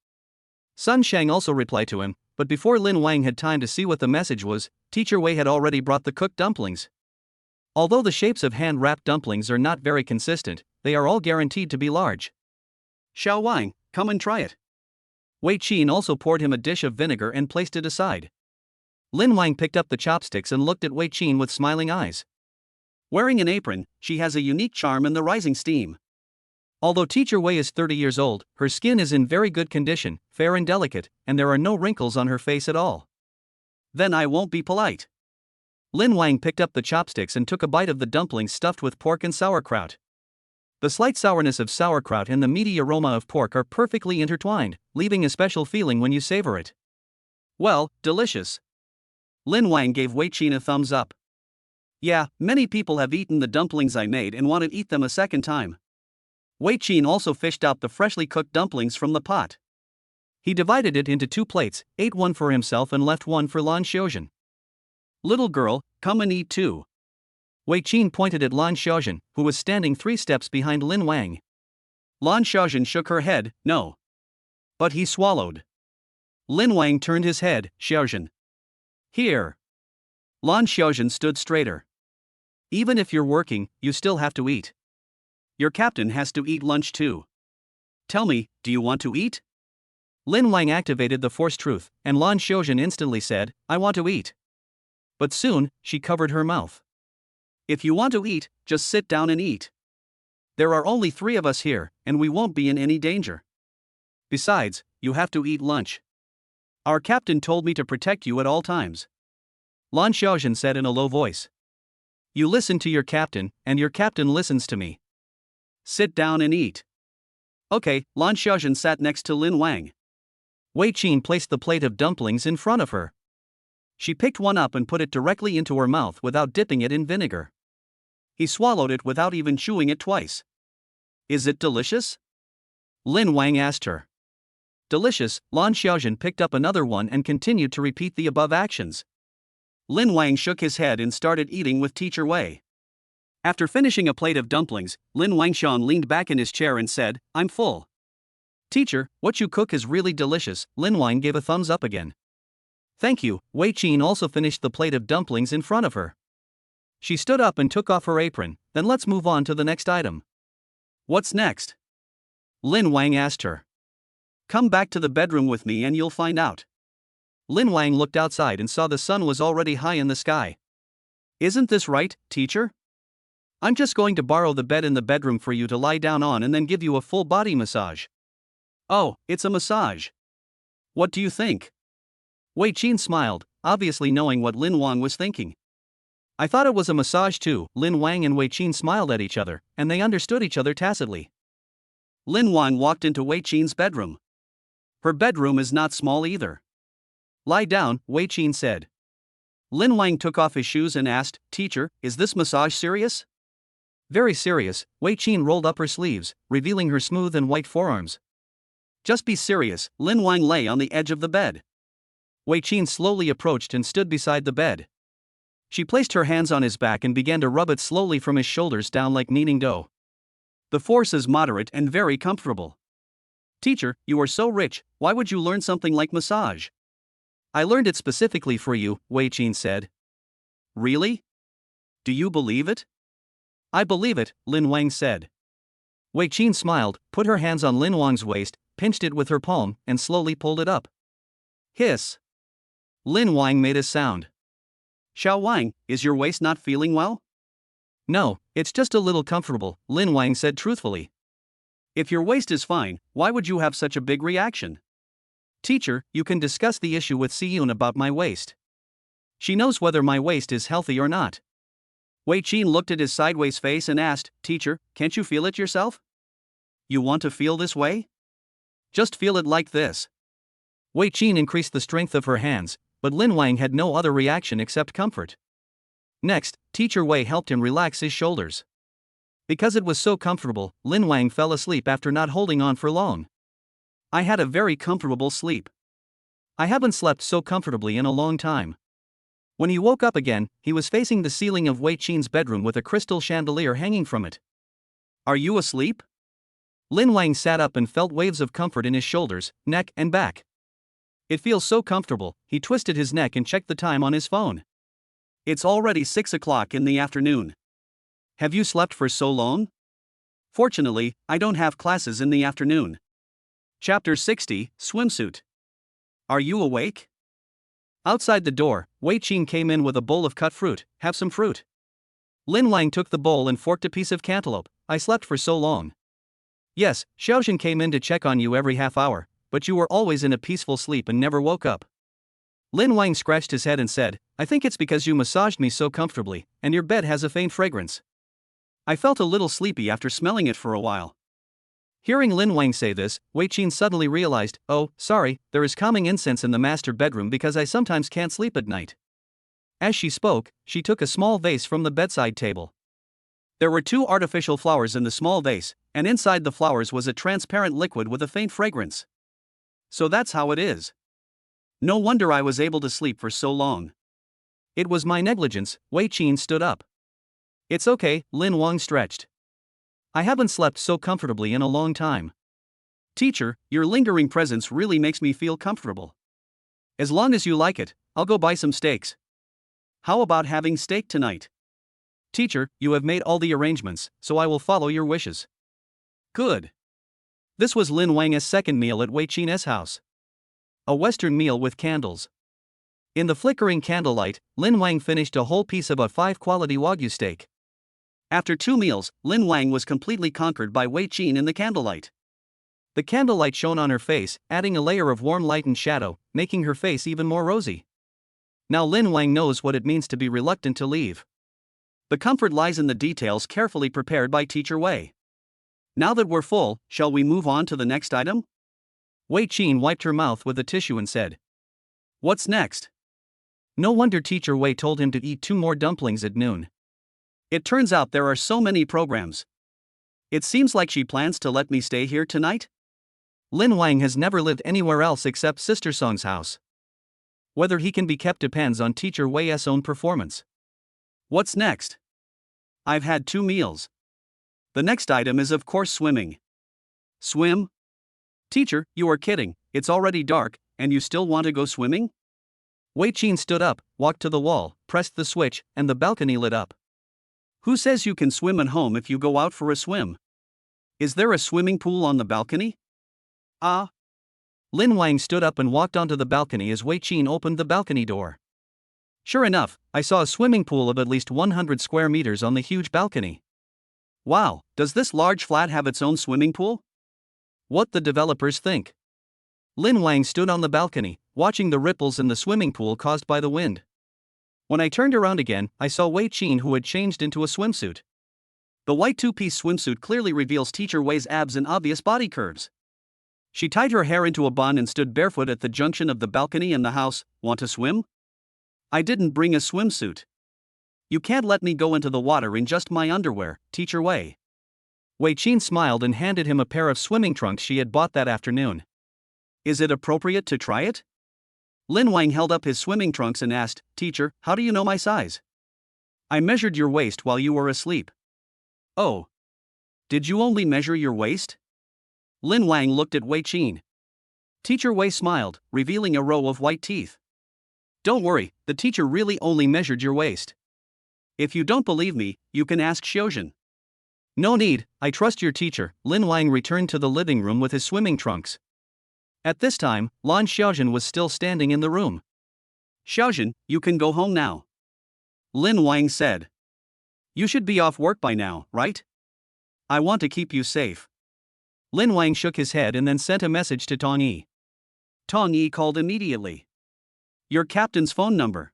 Sun Shang also replied to him, but before Lin Wang had time to see what the message was, Teacher Wei had already brought the cooked dumplings. Although the shapes of hand-wrapped dumplings are not very consistent, they are all guaranteed to be large. Xiao Wang, come and try it. Wei Qin also poured him a dish of vinegar and placed it aside. Lin Wang picked up the chopsticks and looked at Wei Qin with smiling eyes. Wearing an apron, she has a unique charm in the rising steam. Although Teacher Wei is 30 years old, her skin is in very good condition, fair and delicate, and there are no wrinkles on her face at all. Then I won't be polite. Lin Wang picked up the chopsticks and took a bite of the dumplings stuffed with pork and sauerkraut. The slight sourness of sauerkraut and the meaty aroma of pork are perfectly intertwined, leaving a special feeling when you savor it. Well, delicious. Lin Wang gave Wei Qin a thumbs up. Yeah, many people have eaten the dumplings I made and want to eat them a second time. Wei Qin also fished out the freshly cooked dumplings from the pot. He divided it into 2 plates, ate one for himself and left one for Lan Xiaojun. Little girl, come and eat too. Wei Qin pointed at Lan Xiaojun, who was standing 3 steps behind Lin Wang. Lan Xiaojun shook her head, no. But he swallowed. Lin Wang turned his head, Xiaojun. Here. Lan Xiaojun stood straighter. Even if you're working, you still have to eat. Your captain has to eat lunch too. Tell me, do you want to eat? Lin Wang activated the force truth, and Lan Xiaojun instantly said, I want to eat. But soon, she covered her mouth. If you want to eat, just sit down and eat. There are only 3 of us here, and we won't be in any danger. Besides, you have to eat lunch. Our captain told me to protect you at all times. Lan Xiaojun said in a low voice. You listen to your captain, and your captain listens to me. Sit down and eat. Okay, Lan Xiaojun sat next to Lin Wang. Wei Qin placed the plate of dumplings in front of her. She picked one up and put it directly into her mouth without dipping it in vinegar. He swallowed it without even chewing it twice. Is it delicious? Lin Wang asked her. Delicious. Lan Xiaojun picked up another one and continued to repeat the above actions. Lin Wang shook his head and started eating with Teacher Wei. After finishing a plate of dumplings, Lin Wangshan leaned back in his chair and said, I'm full. Teacher, what you cook is really delicious. Lin Wang gave a thumbs up again. Thank you. Wei Qin also finished the plate of dumplings in front of her. She stood up and took off her apron. Then let's move on to the next item. What's next? Lin Wang asked her. Come back to the bedroom with me and you'll find out. Lin Wang looked outside and saw the sun was already high in the sky. Isn't this right, teacher? I'm just going to borrow the bed in the bedroom for you to lie down on and then give you a full body massage. Oh, it's a massage. What do you think? Wei Qin smiled, obviously knowing what Lin Wang was thinking. I thought it was a massage too. Lin Wang and Wei Qin smiled at each other, and they understood each other tacitly. Lin Wang walked into Wei Qin's bedroom. Her bedroom is not small either. Lie down, Wei Qin said. Lin Wang took off his shoes and asked, Teacher, is this massage serious? Very serious. Wei Qin rolled up her sleeves, revealing her smooth and white forearms. Just be serious. Lin Wang lay on the edge of the bed. Wei Qin slowly approached and stood beside the bed. She placed her hands on his back and began to rub it slowly from his shoulders down like kneading dough. The force is moderate and very comfortable. Teacher, you are so rich, why would you learn something like massage? I learned it specifically for you, Wei Qin said. Really? Do you believe it? I believe it, Lin Wang said. Wei Qin smiled, put her hands on Lin Wang's waist, pinched it with her palm, and slowly pulled it up. Hiss. Lin Wang made a sound. Xiao Wang, is your waist not feeling well? No, it's just a little comfortable, Lin Wang said truthfully. If your waist is fine, why would you have such a big reaction? Teacher, you can discuss the issue with Siyun about my waist. She knows whether my waist is healthy or not. Wei Qin looked at his sideways face and asked, Teacher, can't you feel it yourself? You want to feel this way? Just feel it like this. Wei Qin increased the strength of her hands, but Lin Wang had no other reaction except comfort. Next, Teacher Wei helped him relax his shoulders. Because it was so comfortable, Lin Wang fell asleep after not holding on for long. I had a very comfortable sleep. I haven't slept so comfortably in a long time. When he woke up again, he was facing the ceiling of Wei Qin's bedroom with a crystal chandelier hanging from it. Are you asleep? Lin Wang sat up and felt waves of comfort in his shoulders, neck, and back. It feels so comfortable. He twisted his neck and checked the time on his phone. It's already 6 o'clock in the afternoon. Have you slept for so long? Fortunately, I don't have classes in the afternoon. Chapter 60, Swimsuit. Are you awake? Outside the door, Wei Qin came in with a bowl of cut fruit. Have some fruit. Lin Wang took the bowl and forked a piece of cantaloupe. I slept for so long. Yes, Xiaojun came in to check on you every half hour, but you were always in a peaceful sleep and never woke up. Lin Wang scratched his head and said, I think it's because you massaged me so comfortably, and your bed has a faint fragrance. I felt a little sleepy after smelling it for a while. Hearing Lin Wang say this, Wei Qin suddenly realized, oh, sorry, there is calming incense in the master bedroom because I sometimes can't sleep at night. As she spoke, she took a small vase from the bedside table. There were 2 artificial flowers in the small vase, and inside the flowers was a transparent liquid with a faint fragrance. So that's how it is. No wonder I was able to sleep for so long. It was my negligence. Wei Qin stood up. It's okay, Lin Wang stretched. I haven't slept so comfortably in a long time. Teacher, your lingering presence really makes me feel comfortable. As long as you like it, I'll go buy some steaks. How about having steak tonight? Teacher, you have made all the arrangements, so I will follow your wishes. Good. This was Lin Wang's second meal at Wei Qin's house. A Western meal with candles. In the flickering candlelight, Lin Wang finished a whole piece of a 5-quality Wagyu steak. After 2 meals, Lin Wang was completely conquered by Wei Qin in the candlelight. The candlelight shone on her face, adding a layer of warm light and shadow, making her face even more rosy. Now Lin Wang knows what it means to be reluctant to leave. The comfort lies in the details carefully prepared by Teacher Wei. Now that we're full, shall we move on to the next item? Wei Qin wiped her mouth with a tissue and said, What's next? No wonder Teacher Wei told him to eat 2 more dumplings at noon. It turns out there are so many programs. It seems like she plans to let me stay here tonight? Lin Wang has never lived anywhere else except Sister Song's house. Whether he can be kept depends on Teacher Wei's own performance. What's next? I've had 2 meals. The next item is of course swimming. Swim? Teacher, you are kidding, it's already dark, and you still want to go swimming? Wei Qin stood up, walked to the wall, pressed the switch, and the balcony lit up. Who says you can swim at home if you go out for a swim? Is there a swimming pool on the balcony? Ah. Lin Wang stood up and walked onto the balcony as Wei Qin opened the balcony door. Sure enough, I saw a swimming pool of at least 100 square meters on the huge balcony. Wow, does this large flat have its own swimming pool? What the developers think? Lin Wang stood on the balcony, watching the ripples in the swimming pool caused by the wind. When I turned around again, I saw Wei Qin, who had changed into a swimsuit. The white 2-piece swimsuit clearly reveals Teacher Wei's abs and obvious body curves. She tied her hair into a bun and stood barefoot at the junction of the balcony and the house. Want to swim? I didn't bring a swimsuit. You can't let me go into the water in just my underwear, Teacher Wei. Wei Qin smiled and handed him a pair of swimming trunks she had bought that afternoon. Is it appropriate to try it? Lin Wang held up his swimming trunks and asked, Teacher, how do you know my size? I measured your waist while you were asleep. Oh. Did you only measure your waist? Lin Wang looked at Wei Qin. Teacher Wei smiled, revealing a row of white teeth. Don't worry, the teacher really only measured your waist. If you don't believe me, you can ask Xiaojun. No need, I trust your teacher. Lin Wang returned to the living room with his swimming trunks. At this time, Lan Xiaojun was still standing in the room. Xiaojun, you can go home now. Lin Wang said. You should be off work by now, right? I want to keep you safe. Lin Wang shook his head and then sent a message to Tong Yi. Tong Yi called immediately. Your captain's phone number.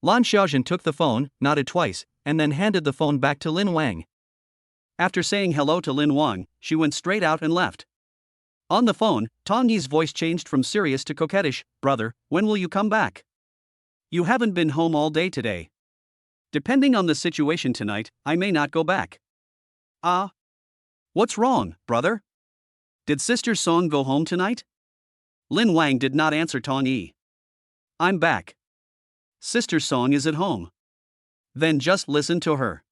Lan Xiaojun took the phone, nodded twice, and then handed the phone back to Lin Wang. After saying hello to Lin Wang, she went straight out and left. On the phone, Tong Yi's voice changed from serious to coquettish. Brother, when will you come back? You haven't been home all day today. Depending on the situation tonight, I may not go back. Ah? What's wrong, brother? Did Sister Song go home tonight? Lin Wang did not answer Tong Yi. I'm back. Sister Song is at home. Then just listen to her.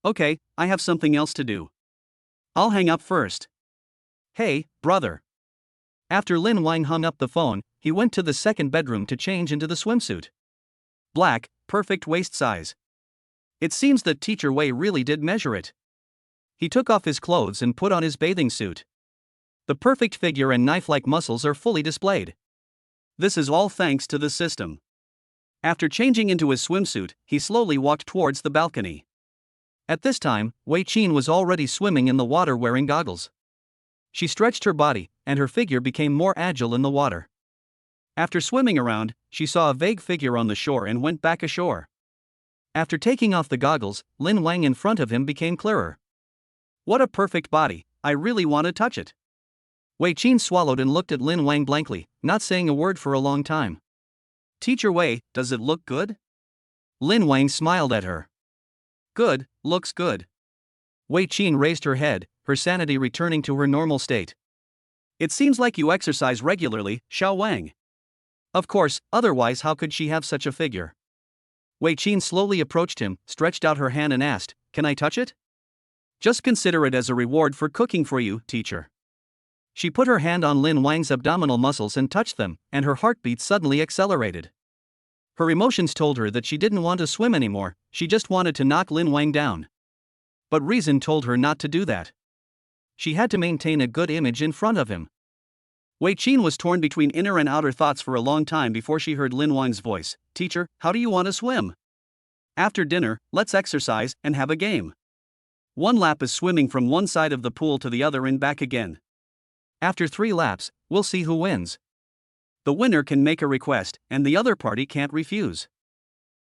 Okay, I have something else to do. I'll hang up first. Hey, brother. After Lin Wang hung up the phone, he went to the second bedroom to change into the swimsuit. Black, perfect waist size. It seems that Teacher Wei really did measure it. He took off his clothes and put on his bathing suit. The perfect figure and knife-like muscles are fully displayed. This is all thanks to the system. After changing into his swimsuit, he slowly walked towards the balcony. At this time, Wei Qin was already swimming in the water wearing goggles. She stretched her body, and her figure became more agile in the water. After swimming around, she saw a vague figure on the shore and went back ashore. After taking off the goggles, Lin Wang in front of him became clearer. What a perfect body, I really want to touch it. Wei Qin swallowed and looked at Lin Wang blankly, not saying a word for a long time. Teacher Wei, does it look good? Lin Wang smiled at her. Good, looks good. Wei Qin raised her head, her sanity returning to her normal state. It seems like you exercise regularly, Xiao Wang. Of course, otherwise how could she have such a figure? Wei Qin slowly approached him, stretched out her hand and asked, "Can I touch it?" "Just consider it as a reward for cooking for you, teacher." She put her hand on Lin Wang's abdominal muscles and touched them, and her heartbeat suddenly accelerated. Her emotions told her that she didn't want to swim anymore, she just wanted to knock Lin Wang down. But reason told her not to do that. She had to maintain a good image in front of him. Wei Qin was torn between inner and outer thoughts for a long time before she heard Lin Wang's voice. "Teacher, how do you want to swim? After dinner, let's exercise and have a game. One lap is swimming from one side of the pool to the other and back again. After 3 laps, we'll see who wins. The winner can make a request, and the other party can't refuse.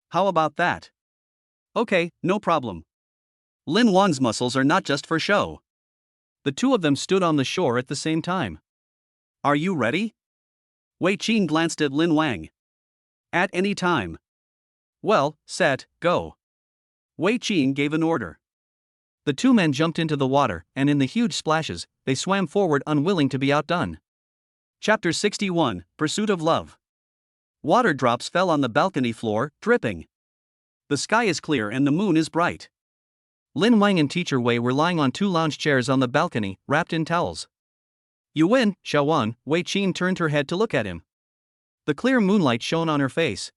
How about that?" "Okay, no problem." Lin Wang's muscles are not just for show. The two of them stood on the shore at the same time. "Are you ready?" Wei Qin glanced at Lin Wang. "At any time." "Well, set, go." Wei Qin gave an order. The two men jumped into the water, and in the huge splashes, they swam forward unwilling to be outdone. Chapter 61, Pursuit of Love. Water drops fell on the balcony floor, dripping. The sky is clear and the moon is bright. Lin Wang and Teacher Wei were lying on 2 lounge chairs on the balcony, wrapped in towels. "You win, Xiao Wang." Wei Qin turned her head to look at him. The clear moonlight shone on her face.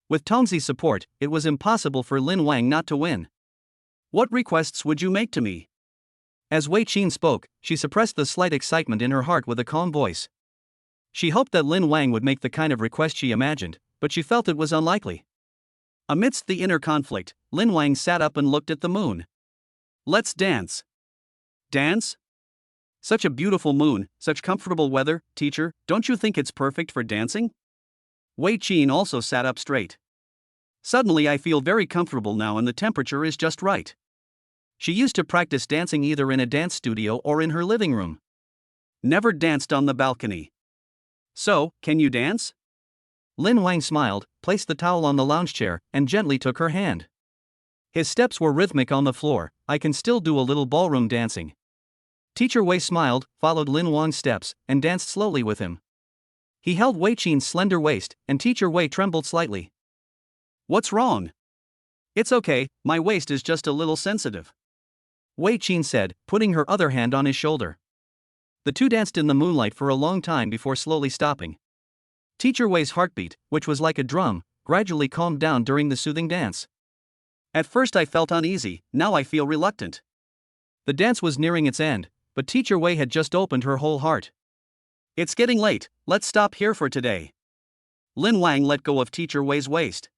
With Tongzi's support, it was impossible for Lin Wang not to win. "What requests would you make to me?" As Wei Qin spoke, she suppressed the slight excitement in her heart with a calm voice. She hoped that Lin Wang would make the kind of request she imagined, but she felt it was unlikely. Amidst the inner conflict, Lin Wang sat up and looked at the moon. "Let's dance." "Dance? Such a beautiful moon, such comfortable weather, teacher, don't you think it's perfect for dancing?" Wei Qin also sat up straight. "Suddenly I feel very comfortable now and the temperature is just right." She used to practice dancing either in a dance studio or in her living room. Never danced on the balcony. "So, can you dance?" Lin Wang smiled, placed the towel on the lounge chair, and gently took her hand. His steps were rhythmic on the floor. "I can still do a little ballroom dancing." Teacher Wei smiled, followed Lin Wang's steps, and danced slowly with him. He held Wei Qin's slender waist, and Teacher Wei trembled slightly. "What's wrong?" "It's okay, my waist is just a little sensitive," Wei Qin said, putting her other hand on his shoulder. The two danced in the moonlight for a long time before slowly stopping. Teacher Wei's heartbeat, which was like a drum, gradually calmed down during the soothing dance. "At first I felt uneasy, now I feel reluctant." The dance was nearing its end, but Teacher Wei had just opened her whole heart. "It's getting late, let's stop here for today." Lin Wang let go of Teacher Wei's waist.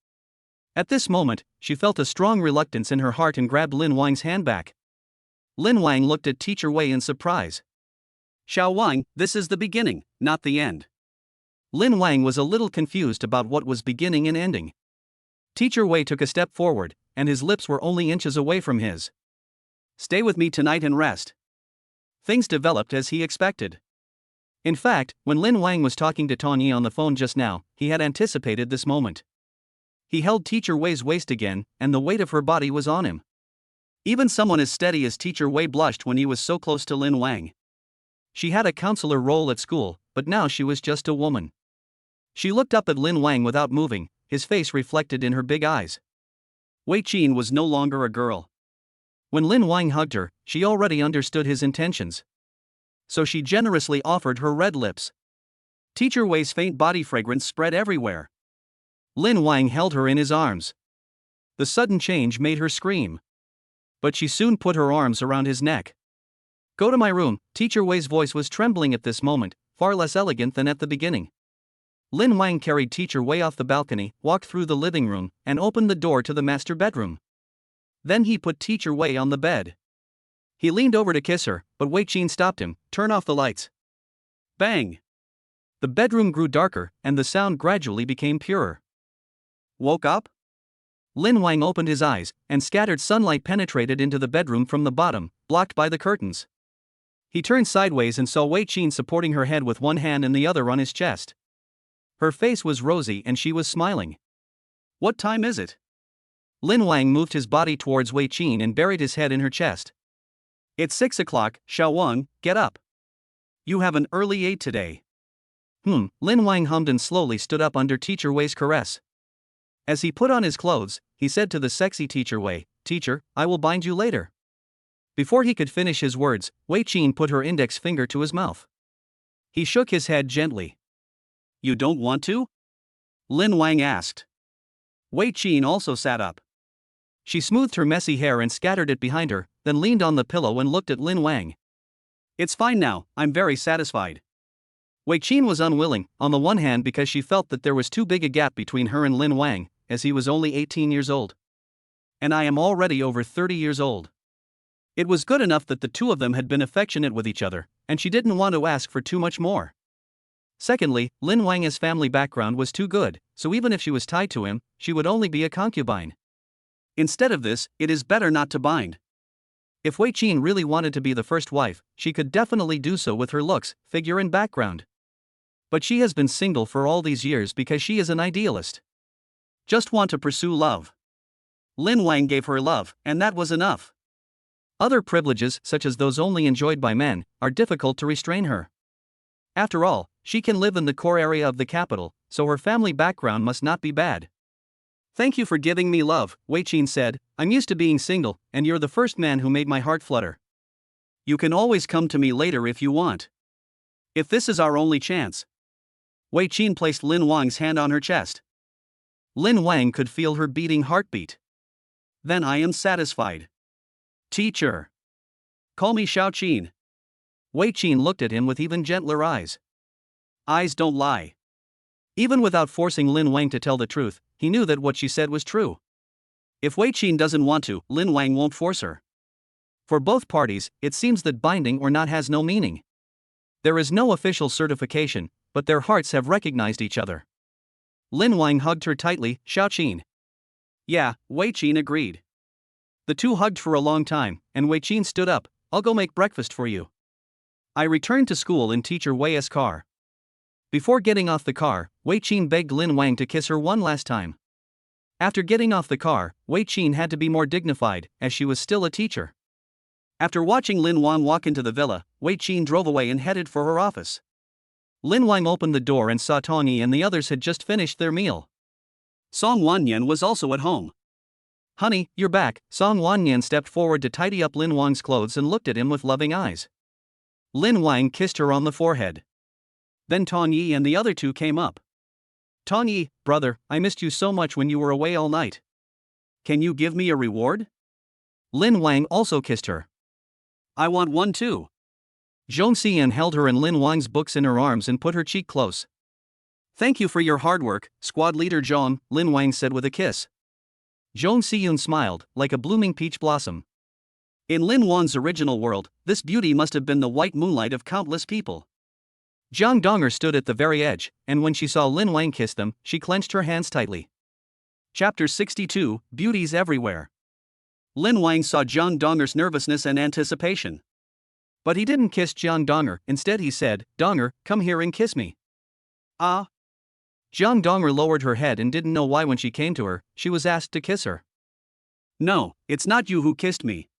At this moment, she felt a strong reluctance in her heart and grabbed Lin Wang's hand back. Lin Wang looked at Teacher Wei in surprise. "Xiao Wang, this is the beginning, not the end." Lin Wang was a little confused about what was beginning and ending. Teacher Wei took a step forward, and his lips were only inches away from his. "Stay with me tonight and rest." Things developed as he expected. In fact, when Lin Wang was talking to Tongyi on the phone just now, he had anticipated this moment. He held Teacher Wei's waist again, and the weight of her body was on him. Even someone as steady as Teacher Wei blushed when he was so close to Lin Wang. She had a counselor role at school, but now she was just a woman. She looked up at Lin Wang without moving, his face reflected in her big eyes. Wei Qin was no longer a girl. When Lin Wang hugged her, she already understood his intentions. So she generously offered her red lips. Teacher Wei's faint body fragrance spread everywhere. Lin Wang held her in his arms. The sudden change made her scream. But she soon put her arms around his neck. "Go to my room." Teacher Wei's voice was trembling at this moment, far less elegant than at the beginning. Lin Wang carried Teacher Wei off the balcony, walked through the living room, and opened the door to the master bedroom. Then he put Teacher Wei on the bed. He leaned over to kiss her, but Wei Qin stopped him. "Turn off the lights." Bang! The bedroom grew darker, and the sound gradually became purer. "Woke up?" Lin Wang opened his eyes, and scattered sunlight penetrated into the bedroom from the bottom, blocked by the curtains. He turned sideways and saw Wei Qin supporting her head with one hand and the other on his chest. Her face was rosy and she was smiling. "What time is it?" Lin Wang moved his body towards Wei Qin and buried his head in her chest. "It's 6 o'clock, Xiao Wang, get up." You have an early 8 today. Lin Wang hummed and slowly stood up under Teacher Wei's caress. As he put on his clothes, he said to the sexy Teacher Wei, "Teacher, I will bind you later." Before he could finish his words, Wei Qin put her index finger to his mouth. He shook his head gently. "You don't want to?" Lin Wang asked. Wei Qin also sat up. She smoothed her messy hair and scattered it behind her, then leaned on the pillow and looked at Lin Wang. "It's fine now, I'm very satisfied." Wei Qin was unwilling, on the one hand because she felt that there was too big a gap between her and Lin Wang, as he was only 18 years old. And I am already over 30 years old. It was good enough that the two of them had been affectionate with each other, and she didn't want to ask for too much more. Secondly, Lin Wang's family background was too good, so even if she was tied to him, she would only be a concubine. Instead of this, it is better not to bind. If Wei Qin really wanted to be the first wife, she could definitely do so with her looks, figure and background. But she has been single for all these years because she is an idealist. Just want to pursue love. Lin Wang gave her love, and that was enough. Other privileges, such as those only enjoyed by men, are difficult to restrain her. After all, she can live in the core area of the capital, so her family background must not be bad. "Thank you for giving me love," Wei Qin said. "I'm used to being single, and you're the first man who made my heart flutter. You can always come to me later if you want. If this is our only chance." Wei Qin placed Lin Wang's hand on her chest. Lin Wang could feel her beating heartbeat. "Then I am satisfied. Teacher. Call me Xiao Qin." Wei Qin looked at him with even gentler eyes. Eyes don't lie. Even without forcing Lin Wang to tell the truth, he knew that what she said was true. If Wei Qin doesn't want to, Lin Wang won't force her. For both parties, it seems that binding or not has no meaning. There is no official certification, but their hearts have recognized each other. Lin Wang hugged her tightly. "Xiao Qin." "Yeah," Wei Qin agreed. The two hugged for a long time, and Wei Qin stood up. "I'll go make breakfast for you." I returned to school in Teacher Wei's car. Before getting off the car, Wei Qin begged Lin Wang to kiss her one last time. After getting off the car, Wei Qin had to be more dignified, as she was still a teacher. After watching Lin Wang walk into the villa, Wei Qin drove away and headed for her office. Lin Wang opened the door and saw Tong Yi and the others had just finished their meal. Song Wanyan was also at home. "Honey, you're back." Song Wanyan stepped forward to tidy up Lin Wang's clothes and looked at him with loving eyes. Lin Wang kissed her on the forehead. Then Tong Yi and the other two came up. "Tong Yi, brother, I missed you so much when you were away all night. Can you give me a reward?" Lin Wang also kissed her. "I want one too." Zhong Xian held her and Lin Wang's books in her arms and put her cheek close. "Thank you for your hard work, squad leader Zhong," Lin Wang said with a kiss. Zhong Xian smiled, like a blooming peach blossom. In Lin Wang's original world, this beauty must have been the white moonlight of countless people. Jiang Donger stood at the very edge, and when she saw Lin Wang kiss them, she clenched her hands tightly. Chapter 62, Beauties Everywhere. Lin Wang saw Jiang Donger's nervousness and anticipation. But he didn't kiss Jiang Donger, instead he said, "Donger, come here and kiss me." "Ah." Jiang Donger lowered her head and didn't know why when she came to her, she was asked to kiss her. "No, it's not you who kissed me."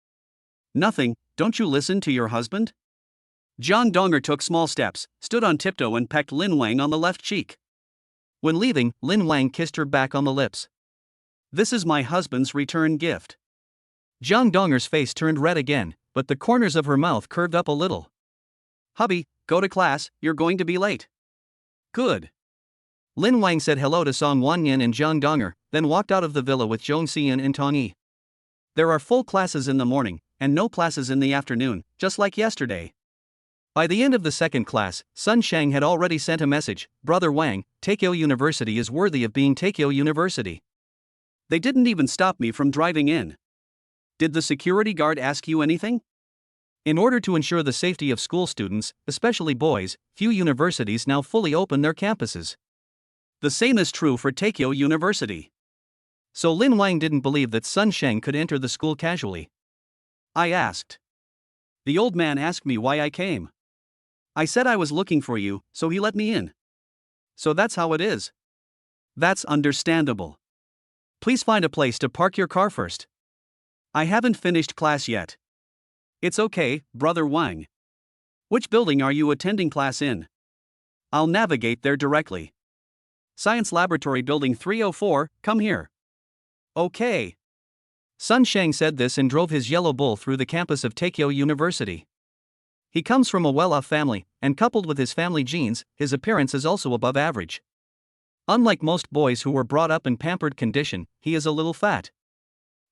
"Nothing, don't you listen to your husband?" Jiang Donger took small steps, stood on tiptoe and pecked Lin Wang on the left cheek. When leaving, Lin Wang kissed her back on the lips. "This is my husband's return gift." Jiang Donger's face turned red again, but the corners of her mouth curved up a little. "Hubby, go to class, you're going to be late." "Good." Lin Wang said hello to Song Wanyan and Jiang Donger, then walked out of the villa with Zhong Xian and Tong Yi. There are full classes in the morning, and no classes in the afternoon, just like yesterday. By the end of the second class, Sun Shang had already sent a message, "Brother Wang, Taikyo University is worthy of being Taikyo University." They didn't even stop me from driving in. "Did the security guard ask you anything?" In order to ensure the safety of school students, especially boys, few universities now fully open their campuses. The same is true for Taikyo University. So Lin Wang didn't believe that Sun Shang could enter the school casually. "I asked. The old man asked me why I came. I said I was looking for you, so he let me in. So that's how it is." "That's understandable. Please find a place to park your car first. I haven't finished class yet." "It's okay, Brother Wang." Which building are you attending class in? I'll navigate there directly. Science Laboratory Building 304, come here. Okay. Sun Shang said this and drove his yellow bull through the campus of Taikyo University. He comes from a well-off family, and coupled with his family genes, his appearance is also above average. Unlike most boys who were brought up in pampered condition, he is a little fat.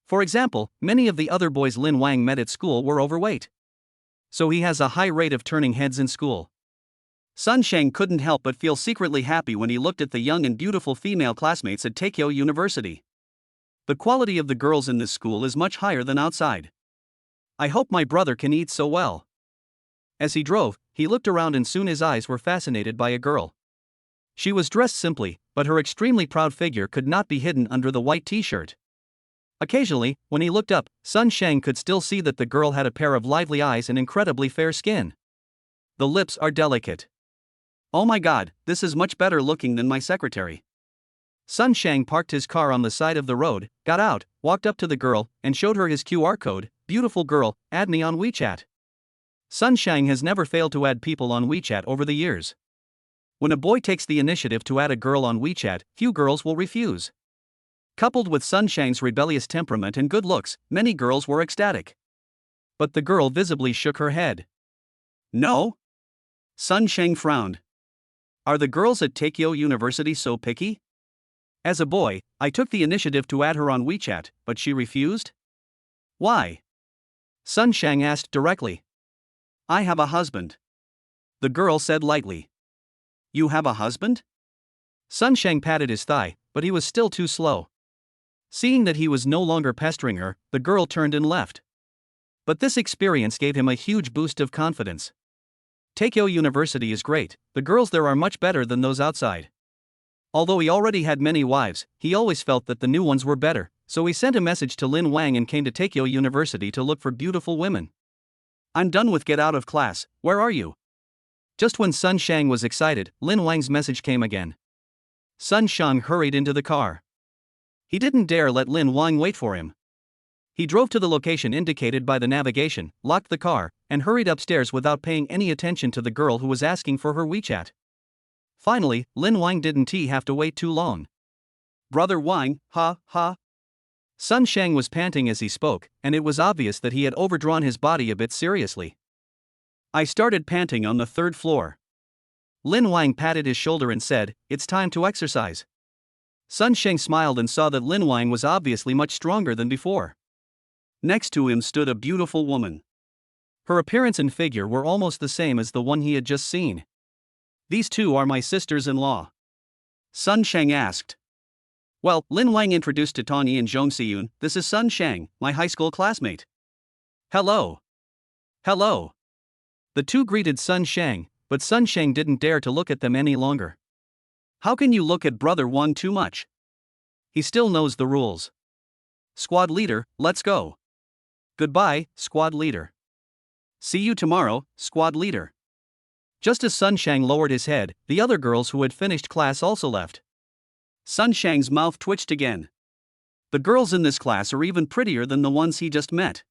For example, many of the other boys Lin Wang met at school were overweight. So he has a high rate of turning heads in school. Sun Shang couldn't help but feel secretly happy when he looked at the young and beautiful female classmates at Taikyo University. The quality of the girls in this school is much higher than outside. I hope my brother can eat so well. As he drove, he looked around and soon his eyes were fascinated by a girl. She was dressed simply, but her extremely proud figure could not be hidden under the white t-shirt. Occasionally, when he looked up, Sun Shang could still see that the girl had a pair of lively eyes and incredibly fair skin. The lips are delicate. Oh my god, this is much better looking than my secretary. Sun Shang parked his car on the side of the road, got out, walked up to the girl, and showed her his QR code. Beautiful girl, add me on WeChat. Sun Shang has never failed to add people on WeChat over the years. When a boy takes the initiative to add a girl on WeChat, few girls will refuse. Coupled with Sun Shang's rebellious temperament and good looks, many girls were ecstatic. But the girl visibly shook her head. No? Sun Shang frowned. Are the girls at Taikyo University so picky? As a boy, I took the initiative to add her on WeChat, but she refused? Why? Sun Shang asked directly. I have a husband. The girl said lightly. You have a husband? Sun Shang patted his thigh, but he was still too slow. Seeing that he was no longer pestering her, the girl turned and left. But this experience gave him a huge boost of confidence. Taikyo University is great, the girls there are much better than those outside. Although he already had many wives, he always felt that the new ones were better, so he sent a message to Lin Wang and came to Taikyo University to look for beautiful women. I'm done with get out of class, where are you? Just when Sun Shang was excited, Lin Wang's message came again. Sun Shang hurried into the car. He didn't dare let Lin Wang wait for him. He drove to the location indicated by the navigation, locked the car, and hurried upstairs without paying any attention to the girl who was asking for her WeChat. Finally, Lin Wang didn't have to wait too long. Brother Wang, ha, ha. Sun Shang was panting as he spoke, and it was obvious that he had overdrawn his body a bit seriously. I started panting on the third floor. Lin Wang patted his shoulder and said, it's time to exercise. Sun Shang smiled and saw that Lin Wang was obviously much stronger than before. Next to him stood a beautiful woman. Her appearance and figure were almost the same as the one he had just seen. These two are my sisters-in-law. Sun Shang asked. Well, Lin Wang introduced to Tony and Zhong Siyun, this is Sun Shang, my high school classmate. Hello. Hello. The two greeted Sun Shang, but Sun Shang didn't dare to look at them any longer. How can you look at Brother Wang too much? He still knows the rules. Squad leader, let's go. Goodbye, squad leader. See you tomorrow, squad leader. Just as Sun Shang lowered his head, the other girls who had finished class also left. Sun Shang's mouth twitched again. The girls in this class are even prettier than the ones he just met.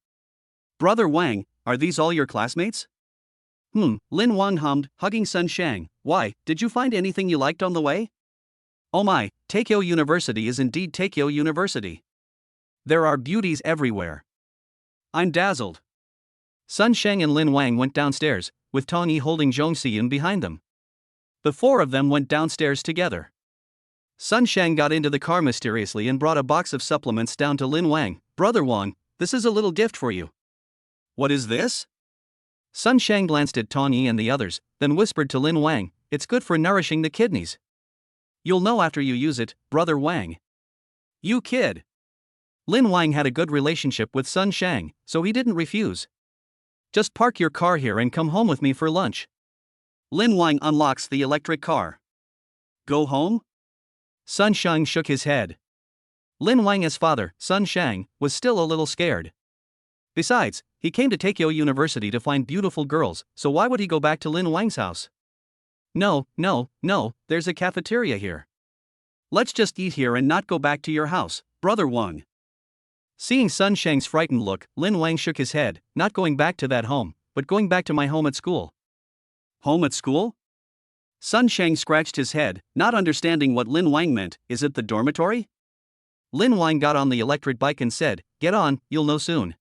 Brother Wang, are these all your classmates? Lin Wang hummed, hugging Sun Shang. Why, did you find anything you liked on the way? Oh my, Taikyo University is indeed Taikyo University. There are beauties everywhere. I'm dazzled. Sun Shang and Lin Wang went downstairs, with Tong Yi holding Zhong Siyun behind them. The four of them went downstairs together. Sun Shang got into the car mysteriously and brought a box of supplements down to Lin Wang. Brother Wang, this is a little gift for you. What is this? Sun Shang glanced at Tong Yi and the others, then whispered to Lin Wang, it's good for nourishing the kidneys. You'll know after you use it, Brother Wang. You kid. Lin Wang had a good relationship with Sun Shang, so he didn't refuse. Just park your car here and come home with me for lunch. Lin Wang unlocks the electric car. Go home? Sun Shang shook his head. Lin Wang's father, Sun Shang, was still a little scared. Besides, he came to Taikyo University to find beautiful girls, so why would he go back to Lin Wang's house? No, there's a cafeteria here. Let's just eat here and not go back to your house, Brother Wang. Seeing Sun Shang's frightened look, Lin Wang shook his head, not going back to that home, but going back to my home at school. Home at school? Sun Shang scratched his head, not understanding what Lin Wang meant. Is it the dormitory? Lin Wang got on the electric bike and said, "Get on, you'll know soon."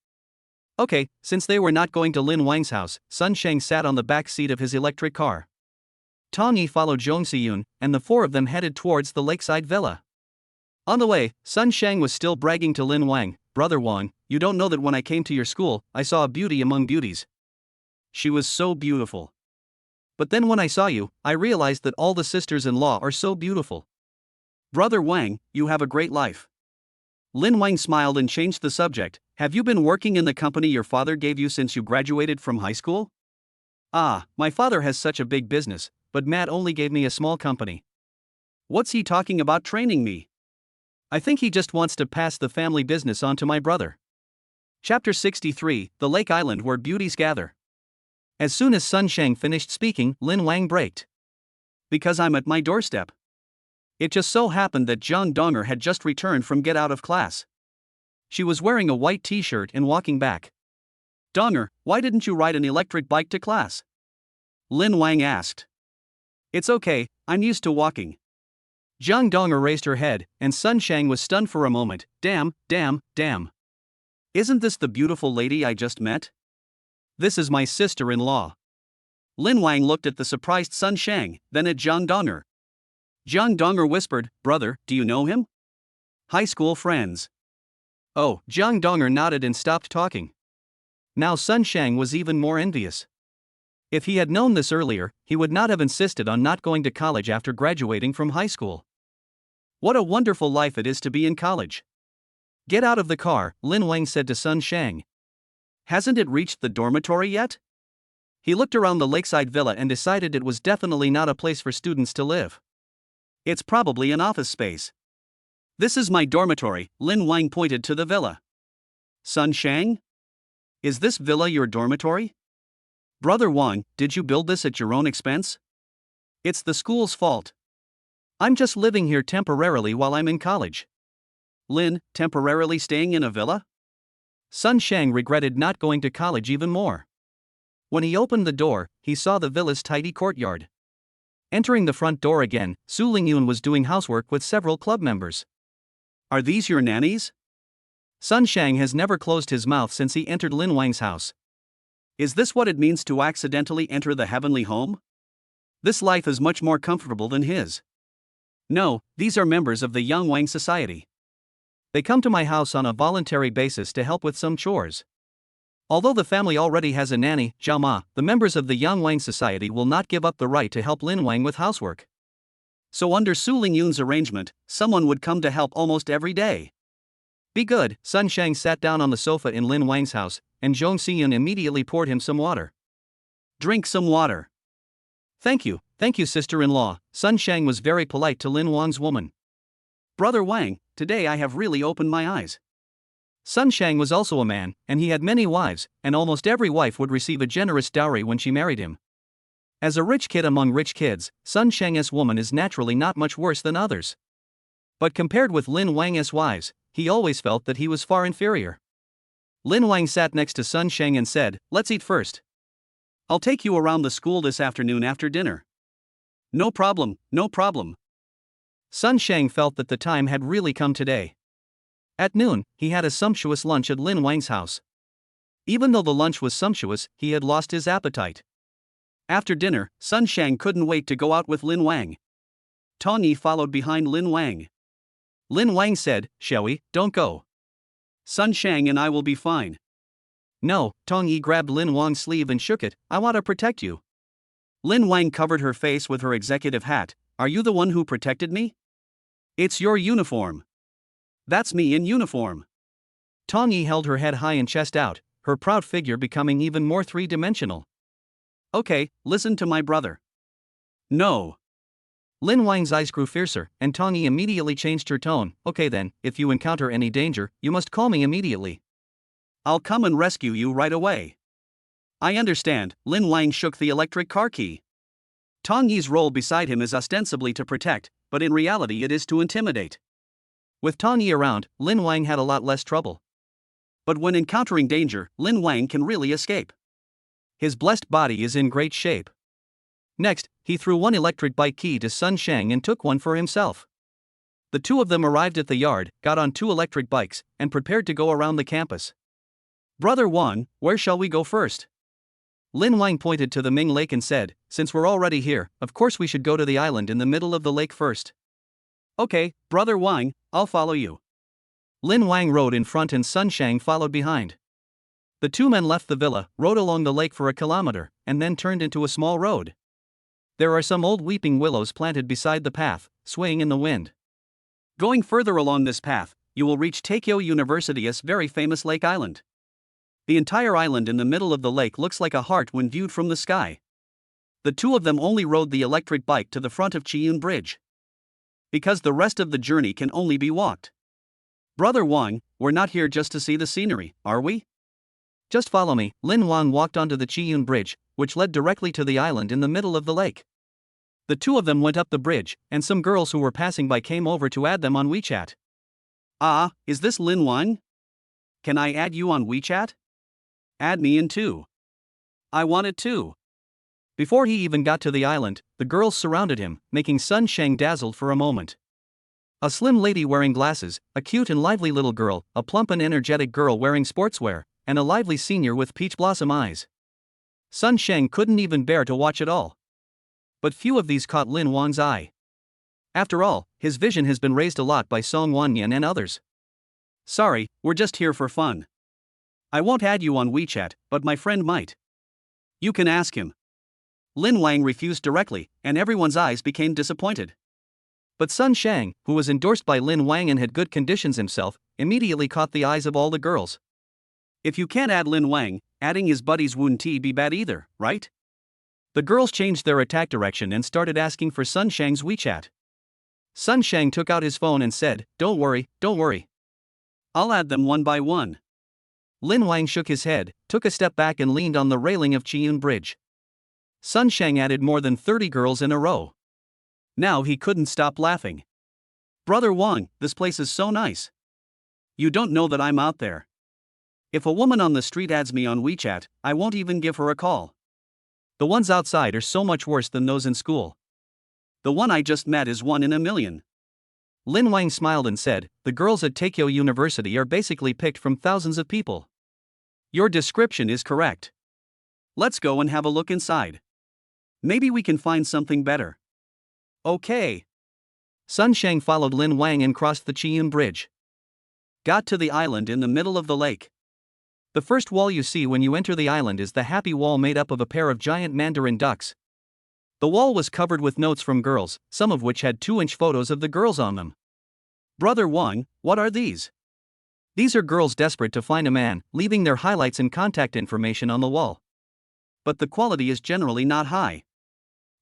Okay, since they were not going to Lin Wang's house, Sun Shang sat on the back seat of his electric car. Tong Yi followed Zhong Siyun, and the four of them headed towards the lakeside villa. On the way, Sun Shang was still bragging to Lin Wang, "Brother Wang, you don't know that when I came to your school, I saw a beauty among beauties. She was so beautiful. But then when I saw you, I realized that all the sisters-in-law are so beautiful. Brother Wang, you have a great life." Lin Wang smiled and changed the subject. "Have you been working in the company your father gave you since you graduated from high school?" "Ah, my father has such a big business, but Matt only gave me a small company." "What's he talking about training me?" "I think he just wants to pass the family business on to my brother." Chapter 63, The Lake Island Where Beauties Gather. As soon as Sun Shang finished speaking, Lin Wang braked. "Because I'm at my doorstep." It just so happened that Zhang Donger had just returned from get out of class. She was wearing a white t-shirt and walking back. "Donger, why didn't you ride an electric bike to class?" Lin Wang asked. "It's okay, I'm used to walking." Zhang Donger raised her head, and Sun Shang was stunned for a moment. Damn. Isn't this the beautiful lady I just met? This is my sister-in-law." Lin Wang looked at the surprised Sun Shang, then at Zhang Donger. Zhang Donger whispered, "Brother, do you know him?" "High school friends." Oh, Zhang Donger nodded and stopped talking. Now Sun Shang was even more envious. If he had known this earlier, he would not have insisted on not going to college after graduating from high school. What a wonderful life it is to be in college. "Get out of the car," Lin Wang said to Sun Shang. "Hasn't it reached the dormitory yet?" He looked around the lakeside villa and decided it was definitely not a place for students to live. It's probably an office space. "This is my dormitory," Lin Wang pointed to the villa. "Sun Shang? Is this villa your dormitory?" "Brother Wang, did you build this at your own expense?" "It's the school's fault. I'm just living here temporarily while I'm in college." "Lin, temporarily staying in a villa?" Sun Shang regretted not going to college even more. When he opened the door, he saw the villa's tidy courtyard. Entering the front door again, Su Lingyun was doing housework with several club members. "Are these your nannies?" Sun Shang has never closed his mouth since he entered Lin Wang's house. Is this what it means to accidentally enter the heavenly home? This life is much more comfortable than his. No, these are members of the Yang Wang Society. They come to my house on a voluntary basis to help with some chores. Although the family already has a nanny, Zhao Ma, the members of the Yang Wang Society will not give up the right to help Lin Wang with housework. So under Su Lingyun's arrangement, someone would come to help almost every day. Be good. Sun Shang sat down on the sofa in Lin Wang's house, and Zhong Siyun immediately poured him some water. "Drink some water." Thank you, sister-in-law." Sun Shang was very polite to Lin Wang's woman. "Brother Wang, today I have really opened my eyes." Sun Shang was also a man, and he had many wives, and almost every wife would receive a generous dowry when she married him. As a rich kid among rich kids, Sun Shang's woman is naturally not much worse than others. But compared with Lin Wang's wives, he always felt that he was far inferior. Lin Wang sat next to Sun Shang and said, "Let's eat first. I'll take you around the school this afternoon after dinner." No problem. Sun Shang felt that the time had really come today. At noon, he had a sumptuous lunch at Lin Wang's house. Even though the lunch was sumptuous, he had lost his appetite. After dinner, Sun Shang couldn't wait to go out with Lin Wang. Tong Yi followed behind Lin Wang. Lin Wang said, "Shall we?" "Don't go. Sun Shang and I will be fine." "No," Tong Yi grabbed Lin Wang's sleeve and shook it, "I want to protect you." Lin Wang covered her face with her executive hat. "Are you the one who protected me?" "It's your uniform." "That's me in uniform." Tong Yi held her head high and chest out, her proud figure becoming even more three-dimensional. "Okay, listen to my brother." "No." Lin Wang's eyes grew fiercer, and Tong Yi immediately changed her tone. "Okay then, if you encounter any danger, you must call me immediately. I'll come and rescue you right away." "I understand." Lin Wang shook the electric car key. Tong Yi's role beside him is ostensibly to protect, but in reality it is to intimidate. With Tong Yi around, Lin Wang had a lot less trouble. But when encountering danger, Lin Wang can really escape. His blessed body is in great shape. Next, he threw one electric bike key to Sun Shang and took one for himself. The two of them arrived at the yard, got on two electric bikes, and prepared to go around the campus. "Brother Wang, where shall we go first?" Lin Wang pointed to the Ming Lake and said, "Since we're already here, of course we should go to the island in the middle of the lake first." "Okay, Brother Wang, I'll follow you." Lin Wang rode in front and Sun Shang followed behind. The two men left the villa, rode along the lake for a kilometer, and then turned into a small road. There are some old weeping willows planted beside the path, swaying in the wind. Going further along this path, you will reach Tokyo University's very famous Lake Island. The entire island in the middle of the lake looks like a heart when viewed from the sky. The two of them only rode the electric bike to the front of Chiyun Bridge, because the rest of the journey can only be walked. "Brother Wang, we're not here just to see the scenery, are we?" "Just follow me." Lin Wang walked onto the Chiyun Bridge, which led directly to the island in the middle of the lake. The two of them went up the bridge, and some girls who were passing by came over to add them on WeChat. "Ah, is this Lin Wang? Can I add you on WeChat? Add me in too. I want it too." Before he even got to the island, the girls surrounded him, making Sun Shang dazzled for a moment. A slim lady wearing glasses, a cute and lively little girl, a plump and energetic girl wearing sportswear, and a lively senior with peach blossom eyes. Sun Shang couldn't even bear to watch it all. But few of these caught Lin Wang's eye. After all, his vision has been raised a lot by Song Wanyan and others. "Sorry, we're just here for fun. I won't add you on WeChat, but my friend might. You can ask him." Lin Wang refused directly, and everyone's eyes became disappointed. But Sun Shang, who was endorsed by Lin Wang and had good conditions himself, immediately caught the eyes of all the girls. If you can't add Lin Wang, adding his buddies wouldn't be bad either, right? The girls changed their attack direction and started asking for Sun Shang's WeChat. Sun Shang took out his phone and said, don't worry. I'll add them one by one." Lin Wang shook his head, took a step back and leaned on the railing of Chiyun Bridge. Sun Shang added more than 30 girls in a row. Now he couldn't stop laughing. "Brother Wang, this place is so nice. You don't know that I'm out there. If a woman on the street adds me on WeChat, I won't even give her a call. The ones outside are so much worse than those in school. The one I just met is 1 in a million." Lin Wang smiled and said, "The girls at Tokyo University are basically picked from thousands of people. Your description is correct. Let's go and have a look inside. Maybe we can find something better." "Okay." Sun Shang followed Lin Wang and crossed the Chiyun Bridge. Got to the island in the middle of the lake. The first wall you see when you enter the island is the happy wall made up of a pair of giant mandarin ducks. The wall was covered with notes from girls, some of which had 2-inch photos of the girls on them. "Brother Wang, what are these?" These are girls desperate to find a man, leaving their highlights and contact information on the wall. But the quality is generally not high.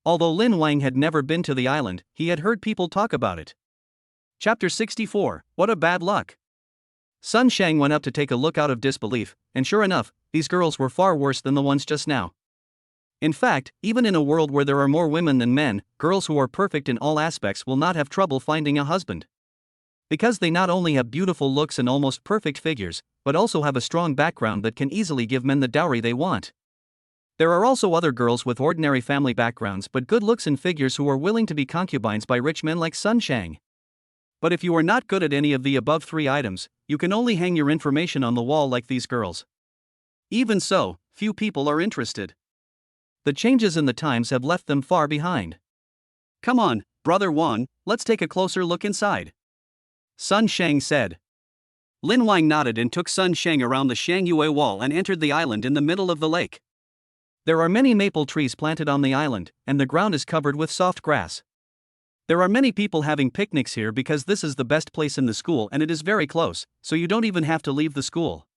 Although Lin Wang had never been to the island, he had heard people talk about it. Chapter 64, What a Bad Luck. Sun Shang went up to take a look out of disbelief, and sure enough, these girls were far worse than the ones just now. In fact, even in a world where there are more women than men, girls who are perfect in all aspects will not have trouble finding a husband. Because they not only have beautiful looks and almost perfect figures, but also have a strong background that can easily give men the dowry they want. There are also other girls with ordinary family backgrounds but good looks and figures who are willing to be concubines by rich men like Sun Shang. But if you are not good at any of the above 3 items, you can only hang your information on the wall like these girls. Even so, few people are interested. The changes in the times have left them far behind. "Come on, Brother Wang, let's take a closer look inside," Sun Shang said. Lin Wang nodded and took Sun Shang around the Shangyue wall and entered the island in the middle of the lake. There are many maple trees planted on the island, and the ground is covered with soft grass. There are many people having picnics here because this is the best place in the school and it is very close, so you don't even have to leave the school.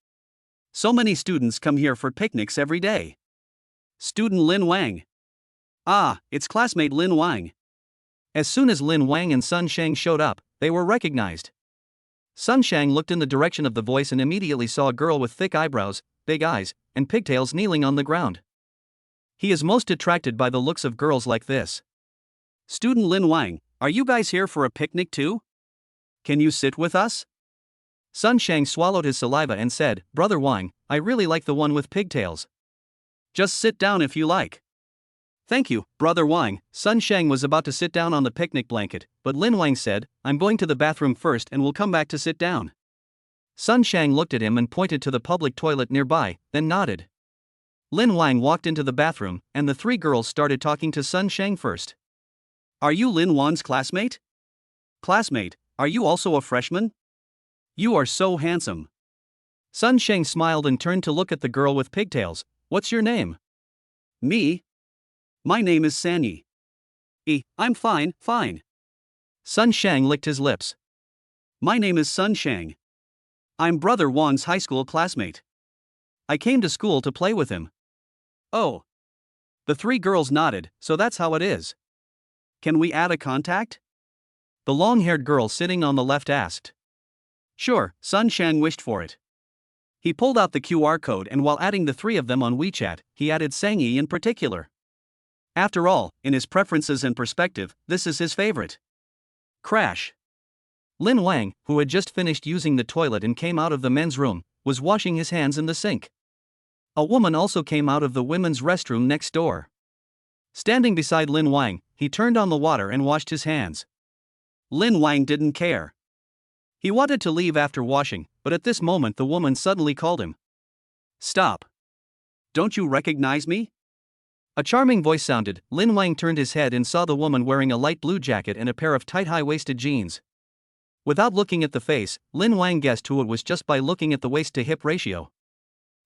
So many students come here for picnics every day. Student Lin Wang. Ah, it's classmate Lin Wang. As soon as Lin Wang and Sun Shang showed up, they were recognized. Sun Shang looked in the direction of the voice and immediately saw a girl with thick eyebrows, big eyes, and pigtails kneeling on the ground. He is most attracted by the looks of girls like this. Student Lin Wang, are you guys here for a picnic too? Can you sit with us? Sun Shang swallowed his saliva and said, Brother Wang, I really like the one with pigtails. Just sit down if you like. Thank you, Brother Wang. Sun Shang was about to sit down on the picnic blanket, but Lin Wang said, I'm going to the bathroom first and will come back to sit down. Sun Shang looked at him and pointed to the public toilet nearby, then nodded. Lin Wang walked into the bathroom, and the three girls started talking to Sun Shang first. Are you Lin Wang's classmate? Classmate, are you also a freshman? You are so handsome. Sun Shang smiled and turned to look at the girl with pigtails. What's your name? Me? My name is Sanyi. I'm fine. Sun Shang licked his lips. My name is Sun Shang. I'm Brother Wang's high school classmate. I came to school to play with him. Oh. The three girls nodded, so that's how it is. Can we add a contact? The long-haired girl sitting on the left asked. Sure, Sun Shang wished for it. He pulled out the QR code, and while adding the three of them on WeChat, he added Sanyi in particular. After all, in his preferences and perspective, this is his favorite. Crash. Lin Wang, who had just finished using the toilet and came out of the men's room, was washing his hands in the sink. A woman also came out of the women's restroom next door. Standing beside Lin Wang, he turned on the water and washed his hands. Lin Wang didn't care. He wanted to leave after washing, but at this moment the woman suddenly called him. Stop. Don't you recognize me? A charming voice sounded. Lin Wang turned his head and saw the woman wearing a light blue jacket and a pair of tight high-waisted jeans. Without looking at the face, Lin Wang guessed who it was just by looking at the waist-to-hip ratio.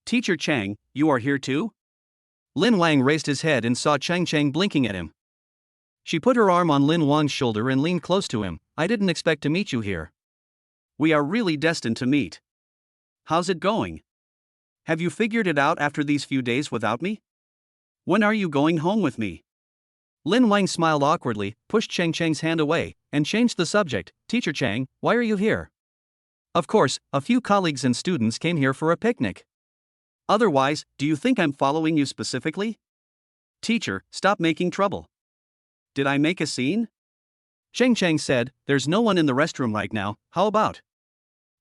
Teacher Chang, you are here too? Lin Wang raised his head and saw Chang blinking at him. She put her arm on Lin Wang's shoulder and leaned close to him. I didn't expect to meet you here. We are really destined to meet. How's it going? Have you figured it out after these few days without me? When are you going home with me? Lin Wang smiled awkwardly, pushed Chang's hand away, and changed the subject. Teacher Chang, why are you here? Of course, a few colleagues and students came here for a picnic. Otherwise, do you think I'm following you specifically? Teacher, stop making trouble. Did I make a scene? Chang said, there's no one in the restroom right now, how about?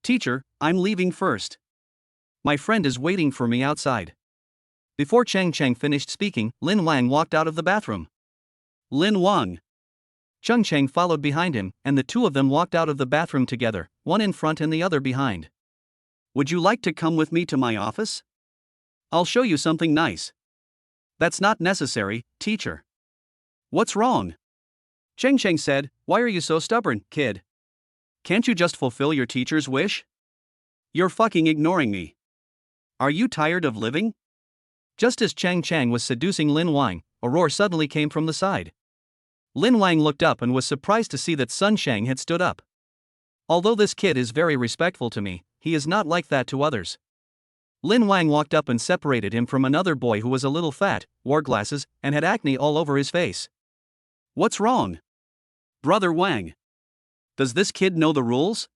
Teacher, I'm leaving first. My friend is waiting for me outside. Before Chang finished speaking, Lin Wang walked out of the bathroom. Lin Wang. Chang followed behind him, and the two of them walked out of the bathroom together, one in front and the other behind. Would you like to come with me to my office? I'll show you something nice. That's not necessary, teacher. What's wrong? Chang said, why are you so stubborn, kid? Can't you just fulfill your teacher's wish? You're fucking ignoring me. Are you tired of living? Just as Chang was seducing Lin Wang, a roar suddenly came from the side. Lin Wang looked up and was surprised to see that Sun Shang had stood up. Although this kid is very respectful to me, he is not like that to others. Lin Wang walked up and separated him from another boy who was a little fat, wore glasses, and had acne all over his face. What's wrong? Brother Wang. Does this kid know the rules?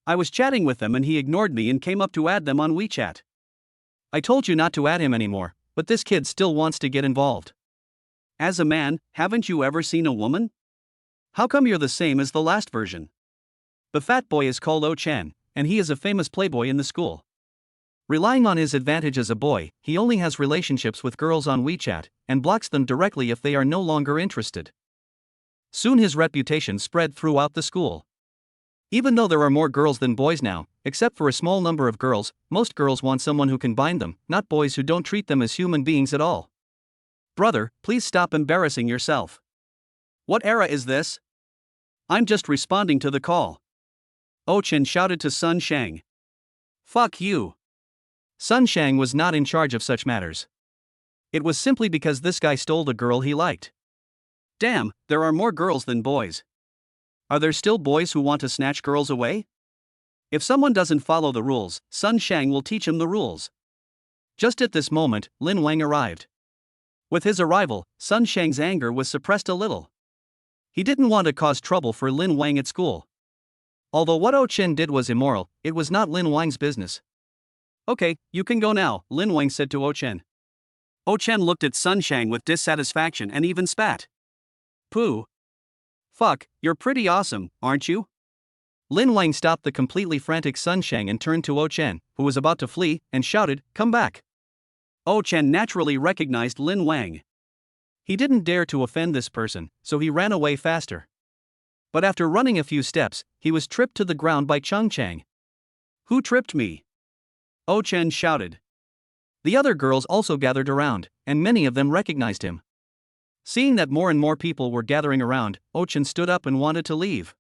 I was chatting with them and he ignored me and came up to add them on WeChat. I told you not to add him anymore, but this kid still wants to get involved. As a man, haven't you ever seen a woman? How come you're the same as the last version? The fat boy is called Oh Chen, and he is a famous playboy in the school. Relying on his advantage as a boy, he only has relationships with girls on WeChat, and blocks them directly if they are no longer interested. Soon his reputation spread throughout the school. Even though there are more girls than boys now, except for a small number of girls, most girls want someone who can bind them, not boys who don't treat them as human beings at all. Brother, please stop embarrassing yourself. What era is this? I'm just responding to the call. Oh Chen shouted to Sun Shang. Fuck you. Sun Shang was not in charge of such matters. It was simply because this guy stole the girl he liked. Damn, there are more girls than boys. Are there still boys who want to snatch girls away? If someone doesn't follow the rules, Sun Shang will teach him the rules. Just at this moment, Lin Wang arrived. With his arrival, Sun Shang's anger was suppressed a little. He didn't want to cause trouble for Lin Wang at school. Although what Oh Chen did was immoral, it was not Lin Wang's business. Okay, you can go now, Lin Wang said to Oh Chen. Oh Chen looked at Sun Shang with dissatisfaction and even spat. Pooh. Fuck, you're pretty awesome, aren't you? Lin Wang stopped the completely frantic Sun Shang and turned to Oh Chen, who was about to flee, and shouted, come back. Oh Chen naturally recognized Lin Wang. He didn't dare to offend this person, so he ran away faster. But after running a few steps, he was tripped to the ground by Chung Chang. "Who tripped me?" Oh Chen shouted. The other girls also gathered around, and many of them recognized him. Seeing that more and more people were gathering around, Oh Chen stood up and wanted to leave.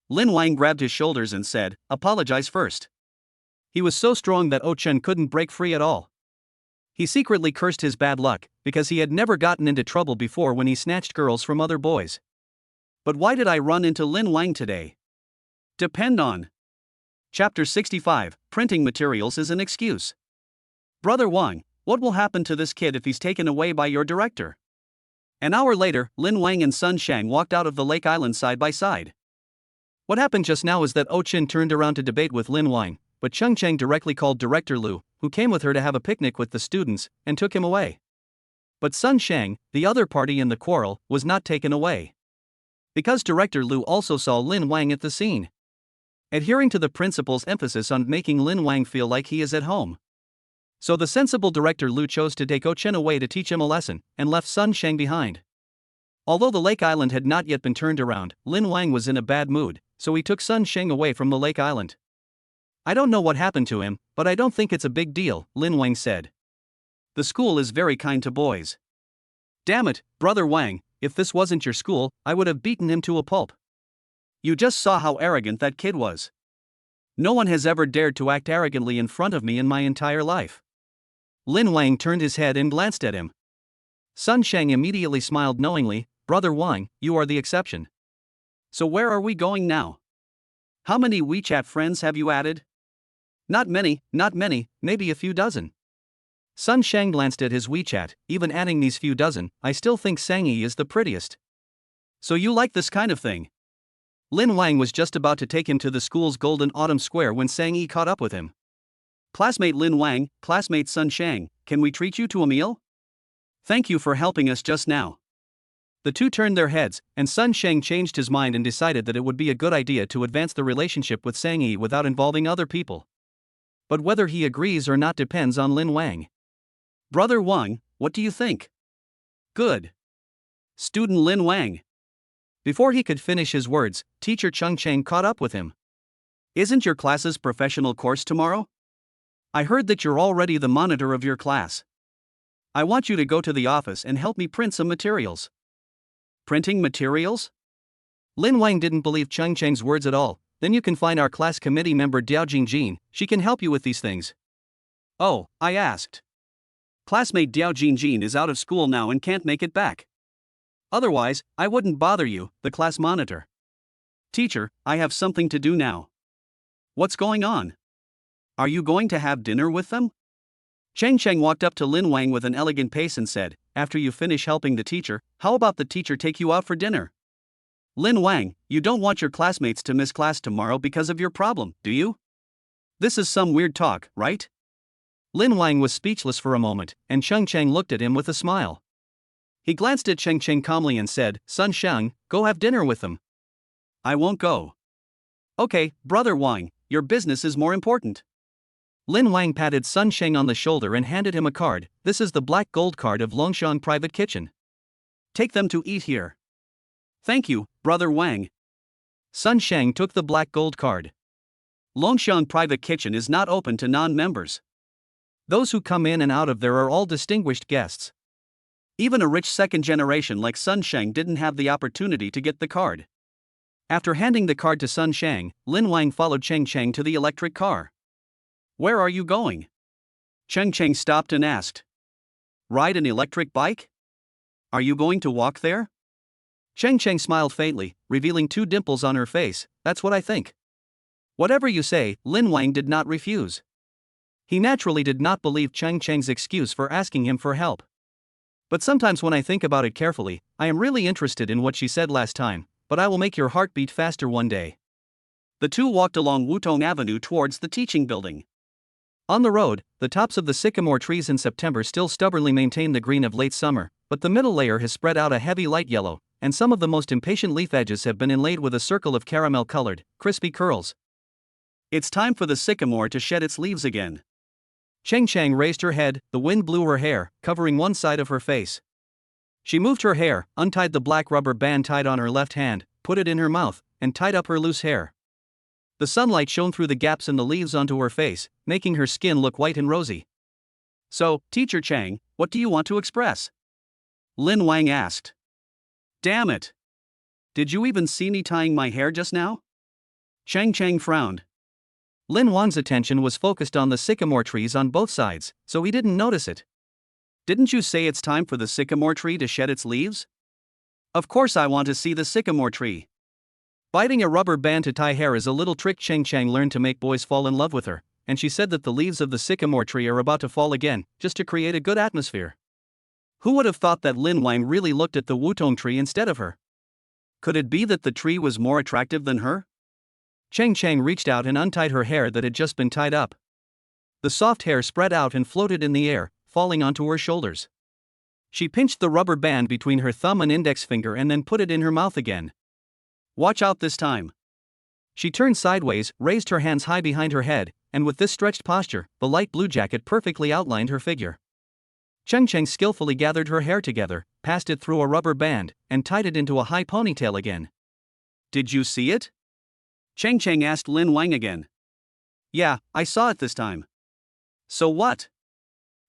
Lin Wang grabbed his shoulders and said, "Apologize first." He was so strong that Oh Chen couldn't break free at all. He secretly cursed his bad luck, because he had never gotten into trouble before when he snatched girls from other boys. But why did I run into Lin Wang today? Depend on. Chapter 65, Printing Materials is an Excuse. Brother Wang, what will happen to this kid if he's taken away by your director? An hour later, Lin Wang and Sun Shang walked out of the lake island side by side. What happened just now is that Oh Chen turned around to debate with Lin Wang, but Chung Chang directly called Director Lu, who came with her to have a picnic with the students, and took him away. But Sun Shang, the other party in the quarrel, was not taken away. Because Director Lu also saw Lin Wang at the scene. Adhering to the principal's emphasis on making Lin Wang feel like he is at home. So the sensible Director Lu chose to take Oh Chen away to teach him a lesson, and left Sun Shang behind. Although the lake island had not yet been turned around, Lin Wang was in a bad mood, so he took Sun Shang away from the lake island. "I don't know what happened to him, but I don't think it's a big deal," Lin Wang said. "The school is very kind to boys." "Damn it, Brother Wang, if this wasn't your school, I would have beaten him to a pulp. You just saw how arrogant that kid was. No one has ever dared to act arrogantly in front of me in my entire life." Lin Wang turned his head and glanced at him. Sun Shang immediately smiled knowingly. "Brother Wang, you are the exception. So where are we going now? How many WeChat friends have you added?" Not many, maybe a few dozen." Sun Shang glanced at his WeChat. "Even adding these few dozen, I still think Sang-yi is the prettiest." "So you like this kind of thing?" Lin Wang was just about to take him to the school's Golden Autumn Square when Sang-yi caught up with him. "Classmate Lin Wang, classmate Sun Shang, can we treat you to a meal? Thank you for helping us just now." The two turned their heads, and Sun Shang changed his mind and decided that it would be a good idea to advance the relationship with Sang-yi without involving other people. But whether he agrees or not depends on Lin Wang. "Brother Wang, what do you think?" "Good." Student Lin Wang. Before he could finish his words, teacher Chung Chang caught up with him. "Isn't your class's professional course tomorrow? I heard that you're already the monitor of your class. I want you to go to the office and help me print some materials." "Printing materials?" Lin Wang didn't believe Chung Chang's words at all. "Then you can find our class committee member Diao Jingjin, she can help you with these things." "Oh," I asked. "Classmate Diao Jingjin is out of school now and can't make it back. Otherwise, I wouldn't bother you, the class monitor." "Teacher, I have something to do now." "What's going on? Are you going to have dinner with them?" Cheng Cheng walked up to Lin Wang with an elegant pace and said, "After you finish helping the teacher, how about the teacher take you out for dinner?" "Lin Wang, you don't want your classmates to miss class tomorrow because of your problem, do you? This is some weird talk, right?" Lin Wang was speechless for a moment, and Cheng Cheng looked at him with a smile. He glanced at Cheng Cheng calmly and said, "Sun Shang, go have dinner with them." "I won't go." "Okay, Brother Wang, your business is more important." Lin Wang patted Sun Sheng on the shoulder and handed him a card. "This is the black gold card of Longshan Private Kitchen. Take them to eat here." "Thank you, Brother Wang." Sun Sheng took the black gold card. Longshan Private Kitchen is not open to non-members. Those who come in and out of there are all distinguished guests. Even a rich second generation like Sun Sheng didn't have the opportunity to get the card. After handing the card to Sun Sheng, Lin Wang followed Cheng Cheng to the electric car. "Where are you going?" Cheng Cheng stopped and asked. "Ride an electric bike? Are you going to walk there?" Cheng Cheng smiled faintly, revealing 2 dimples on her face. "That's what I think." "Whatever you say," Lin Wang did not refuse. He naturally did not believe Cheng Cheng's excuse for asking him for help. But sometimes when I think about it carefully, I am really interested in what she said last time, but I will make your heart beat faster one day. The two walked along Wutong Avenue towards the teaching building. On the road, the tops of the sycamore trees in September still stubbornly maintain the green of late summer, but the middle layer has spread out a heavy light yellow, and some of the most impatient leaf edges have been inlaid with a circle of caramel-colored, crispy curls. It's time for the sycamore to shed its leaves again. Cheng Cheng raised her head, the wind blew her hair, covering one side of her face. She moved her hair, untied the black rubber band tied on her left hand, put it in her mouth, and tied up her loose hair. The sunlight shone through the gaps in the leaves onto her face, making her skin look white and rosy. "So, Teacher Chang, what do you want to express?" Lin Wang asked. "Damn it! Did you even see me tying my hair just now?" Chang frowned. Lin Wang's attention was focused on the sycamore trees on both sides, so he didn't notice it. "Didn't you say it's time for the sycamore tree to shed its leaves?" "Of course I want to see the sycamore tree." Biting a rubber band to tie hair is a little trick Chang learned to make boys fall in love with her, and she said that the leaves of the sycamore tree are about to fall again, just to create a good atmosphere. Who would have thought that Lin Wang really looked at the wutong tree instead of her? Could it be that the tree was more attractive than her? Chang reached out and untied her hair that had just been tied up. The soft hair spread out and floated in the air, falling onto her shoulders. She pinched the rubber band between her thumb and index finger and then put it in her mouth again. "Watch out this time." She turned sideways, raised her hands high behind her head, and with this stretched posture, the light blue jacket perfectly outlined her figure. Chang skillfully gathered her hair together, passed it through a rubber band, and tied it into a high ponytail again. "Did you see it?" Chang asked Lin Wang again. "Yeah, I saw it this time." "So what?"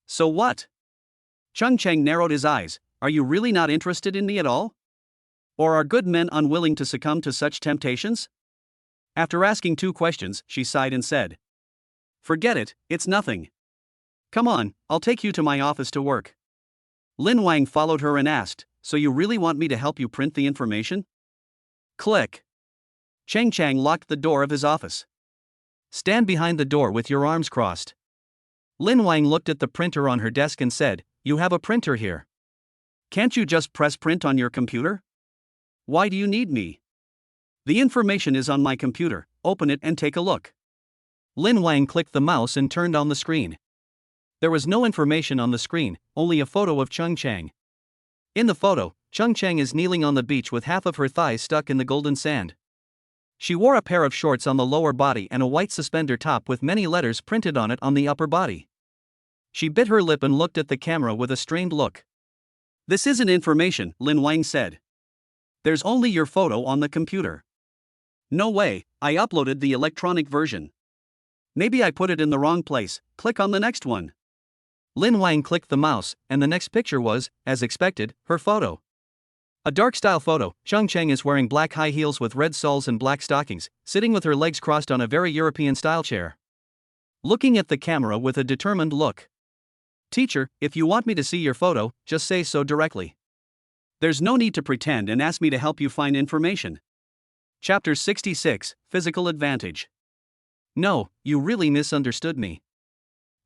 "So what?" Chang narrowed his eyes. "Are you really not interested in me at all? Or are good men unwilling to succumb to such temptations?" After asking 2 questions, she sighed and said, "Forget it, it's nothing. Come on, I'll take you to my office to work." Lin Wang followed her and asked, "So you really want me to help you print the information?" Click. Chang locked the door of his office. "Stand behind the door with your arms crossed." Lin Wang looked at the printer on her desk and said, "You have a printer here. Can't you just press print on your computer? Why do you need me?" "The information is on my computer, open it and take a look." Lin Wang clicked the mouse and turned on the screen. There was no information on the screen, only a photo of Chang. In the photo, Chang is kneeling on the beach with half of her thighs stuck in the golden sand. She wore a pair of shorts on the lower body and a white suspender top with many letters printed on it on the upper body. She bit her lip and looked at the camera with a strained look. "This isn't information," Lin Wang said. "There's only your photo on the computer." "No way, I uploaded the electronic version. Maybe I put it in the wrong place, click on the next one." Lin Wang clicked the mouse, and the next picture was, as expected, her photo. A dark-style photo. Chang is wearing black high heels with red soles and black stockings, sitting with her legs crossed on a very European-style chair. Looking at the camera with a determined look. "Teacher, if you want me to see your photo, just say so directly. There's no need to pretend and ask me to help you find information." Chapter 66, Physical Advantage. "No, you really misunderstood me.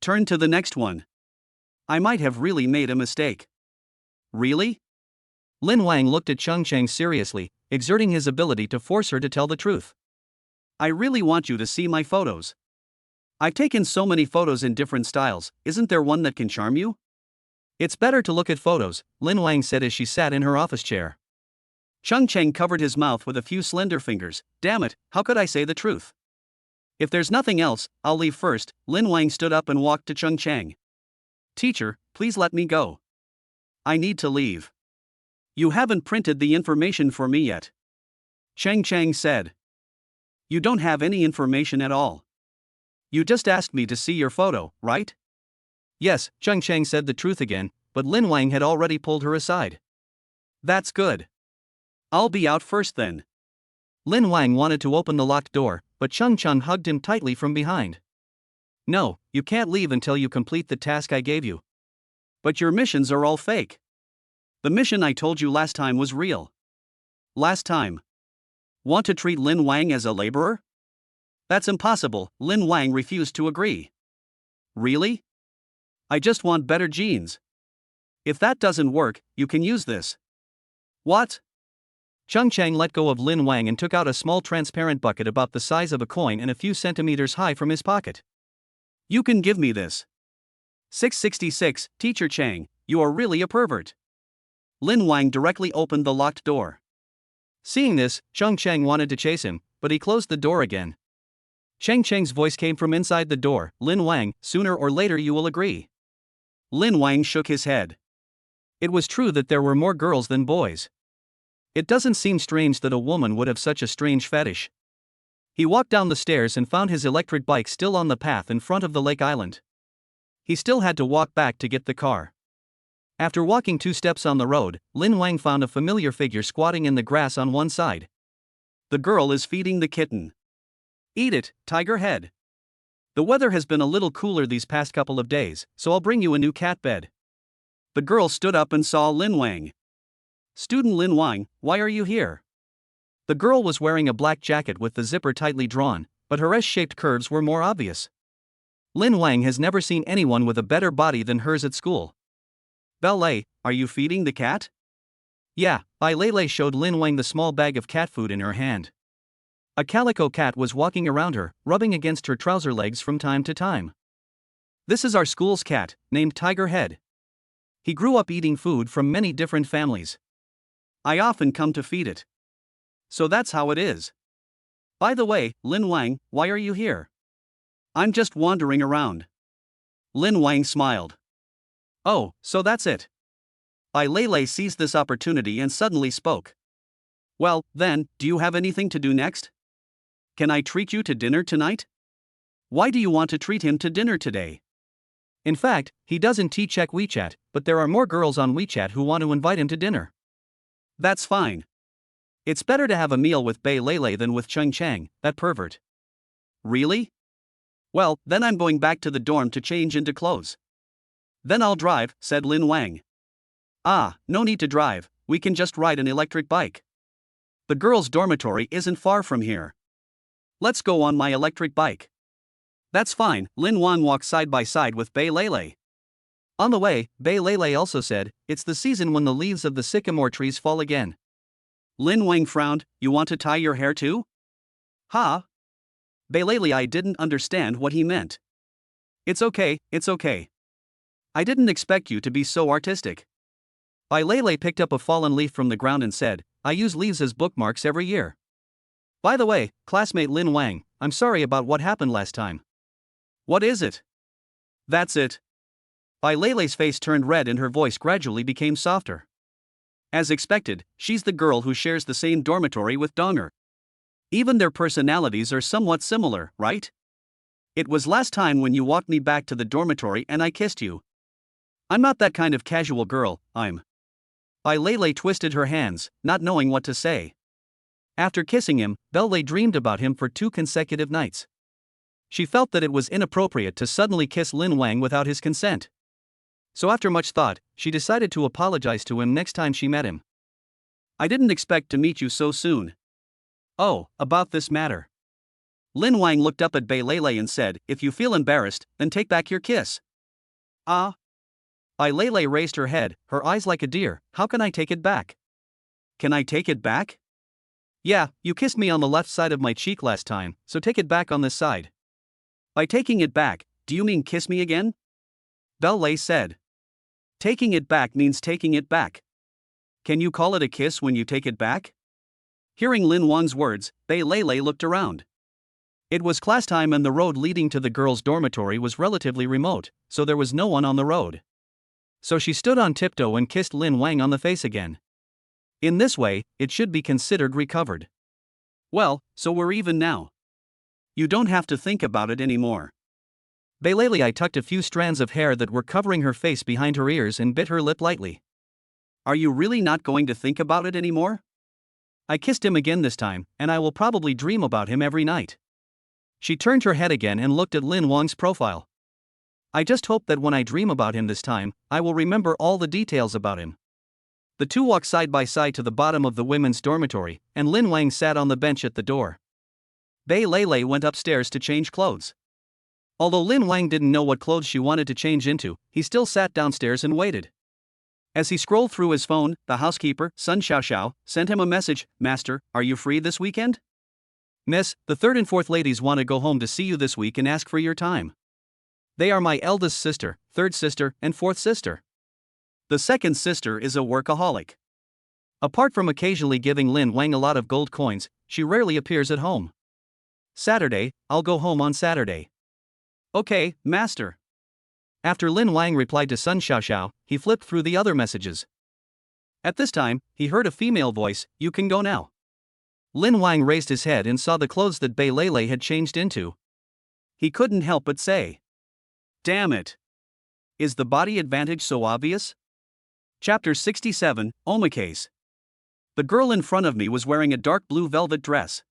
Turn to the next one. I might have really made a mistake." "Really?" Lin Wang looked at Chang seriously, exerting his ability to force her to tell the truth. "I really want you to see my photos. I've taken so many photos in different styles, isn't there one that can charm you?" "It's better to look at photos," Lin Wang said as she sat in her office chair. Chang covered his mouth with a few slender fingers. "Damn it, how could I say the truth? If there's nothing else, I'll leave first." Lin Wang stood up and walked to Chang. "Teacher, please let me go. I need to leave." "You haven't printed the information for me yet." Chang said. "You don't have any information at all. You just asked me to see your photo, right?" "Yes," Chang said the truth again, but Lin Wang had already pulled her aside. "That's good. I'll be out first then." Lin Wang wanted to open the locked door, but Chang hugged him tightly from behind. "No, you can't leave until you complete the task I gave you." "But your missions are all fake. The mission I told you last time was real." "Last time? Want to treat Lin Wang as a laborer?" "That's impossible." Lin Wang refused to agree. "Really? I just want better genes. If that doesn't work, you can use this." "What?" Chang let go of Lin Wang and took out a small transparent bucket about the size of a coin and a few centimeters high from his pocket. "You can give me this." 666, Teacher Chang, you are really a pervert. Lin Wang directly opened the locked door. Seeing this, Chang wanted to chase him, but he closed the door again. Chang's voice came from inside the door. "Lin Wang, sooner or later you will agree." Lin Wang shook his head. It was true that there were more girls than boys. It doesn't seem strange that a woman would have such a strange fetish. He walked down the stairs and found his electric bike still on the path in front of the lake island. He still had to walk back to get the car. After walking 2 steps on the road, Lin Wang found a familiar figure squatting in the grass on one side. The girl is feeding the kitten. Eat it, tiger head. The weather has been a little cooler these past couple of days, so I'll bring you a new cat bed. The girl stood up and saw Lin Wang. Student Lin Wang, why are you here? The girl was wearing a black jacket with the zipper tightly drawn, but her S-shaped curves were more obvious. Lin Wang has never seen anyone with a better body than hers at school. Ballet, are you feeding the cat? Yeah, Bai Lei showed Lin Wang the small bag of cat food in her hand. A calico cat was walking around her, rubbing against her trouser legs from time to time. This is our school's cat, named Tiger Head. He grew up eating food from many different families. I often come to feed it. So that's how it is. By the way, Lin Wang, why are you here? I'm just wandering around. Lin Wang smiled. Oh, so that's it. Bai Lei seized this opportunity and suddenly spoke. Well, then, do you have anything to do next? Can I treat you to dinner tonight? Why do you want to treat him to dinner today? In fact, he doesn't check WeChat, but there are more girls on WeChat who want to invite him to dinner. That's fine. It's better to have a meal with Bai Lei than with Cheng Chang, that pervert. Really? Well, then I'm going back to the dorm to change into clothes. Then I'll drive, said Lin Wang. Ah, no need to drive, we can just ride an electric bike. The girls' dormitory isn't far from here. Let's go on my electric bike. That's fine, Lin Wang walked side by side with Bai Lei. On the way, Bai Lei also said, it's the season when the leaves of the sycamore trees fall again. Lin Wang frowned, you want to tie your hair too? Ha? Bai Lei didn't understand what he meant. It's okay, it's okay. I didn't expect you to be so artistic. Bai Lei picked up a fallen leaf from the ground and said, I use leaves as bookmarks every year. By the way, classmate Lin Wang, I'm sorry about what happened last time. What is it? That's it. Bai Lei's face turned red and her voice gradually became softer. As expected, she's the girl who shares the same dormitory with Donger. Even their personalities are somewhat similar, right? It was last time when you walked me back to the dormitory and I kissed you. I'm not that kind of casual girl, I'm. Bai Lei twisted her hands, not knowing what to say. After kissing him, Bai dreamed about him for 2 consecutive nights. She felt that it was inappropriate to suddenly kiss Lin Wang without his consent. So after much thought, she decided to apologize to him next time she met him. I didn't expect to meet you so soon. Oh, about this matter. Lin Wang looked up at Bai Lei and said, if you feel embarrassed, then take back your kiss. Ah? Bai Lei raised her head, her eyes like a deer, how can I take it back? Can I take it back? Yeah, you kissed me on the left side of my cheek last time, so take it back on this side. By taking it back, do you mean kiss me again? Bai Lei said. Taking it back means taking it back. Can you call it a kiss when you take it back? Hearing Lin Wang's words, Bai Lei looked around. It was class time and the road leading to the girls' dormitory was relatively remote, so there was no one on the road. So she stood on tiptoe and kissed Lin Wang on the face again. In this way, it should be considered recovered. Well, so we're even now. You don't have to think about it anymore. Bai Lei tucked a few strands of hair that were covering her face behind her ears and bit her lip lightly. Are you really not going to think about it anymore? I kissed him again this time, and I will probably dream about him every night. She turned her head again and looked at Lin Wang's profile. I just hope that when I dream about him this time, I will remember all the details about him. The two walked side by side to the bottom of the women's dormitory, and Lin Wang sat on the bench at the door. Bai Lei went upstairs to change clothes. Although Lin Wang didn't know what clothes she wanted to change into, he still sat downstairs and waited. As he scrolled through his phone, the housekeeper, Sun Xiaoxiao, sent him a message, Master, are you free this weekend? Miss, the 3rd and 4th ladies want to go home to see you this week and ask for your time. They are my eldest sister, 3rd sister, and 4th sister. The 2nd sister is a workaholic. Apart from occasionally giving Lin Wang a lot of gold coins, she rarely appears at home. Saturday, I'll go home on Saturday. Okay, Master. After Lin Wang replied to Sun Xiaoxiao, he flipped through the other messages. At this time, he heard a female voice, "You can go now." Lin Wang raised his head and saw the clothes that Bei Lei had changed into. He couldn't help but say, "Damn it! Is the body advantage so obvious?" Chapter 67, Omakase. The girl in front of me was wearing a dark blue velvet dress.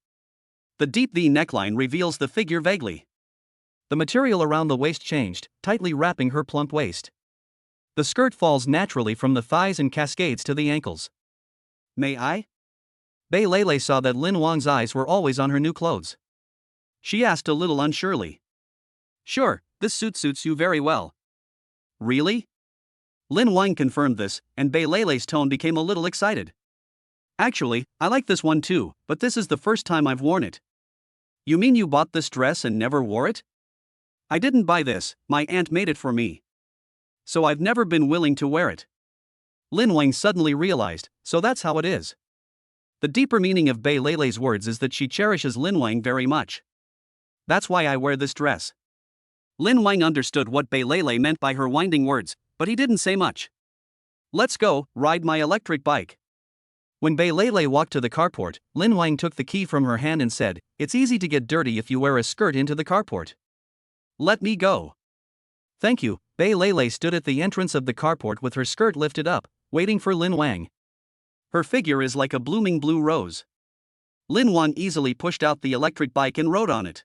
The deep V neckline reveals the figure vaguely. The material around the waist changed, tightly wrapping her plump waist. The skirt falls naturally from the thighs and cascades to the ankles. "May I?" Bei Lei saw that Lin Wang's eyes were always on her new clothes. She asked a little unsurely. "Sure, this suit suits you very well." "Really?" Lin Wang confirmed this, and Bei Lei's tone became a little excited. "Actually, I like this one too, but this is the first time I've worn it." "You mean you bought this dress and never wore it?" "I didn't buy this, my aunt made it for me. So I've never been willing to wear it." Lin Wang suddenly realized, so that's how it is. The deeper meaning of Bei Lei's words is that she cherishes Lin Wang very much. "That's why I wear this dress." Lin Wang understood what Bei Lei meant by her winding words, but he didn't say much. "Let's go, ride my electric bike." When Bei Lei walked to the carport, Lin Wang took the key from her hand and said, "It's easy to get dirty if you wear a skirt into the carport. Let me go." "Thank you." Bei Lei stood at the entrance of the carport with her skirt lifted up, waiting for Lin Wang. Her figure is like a blooming blue rose. Lin Wang easily pushed out the electric bike and rode on it.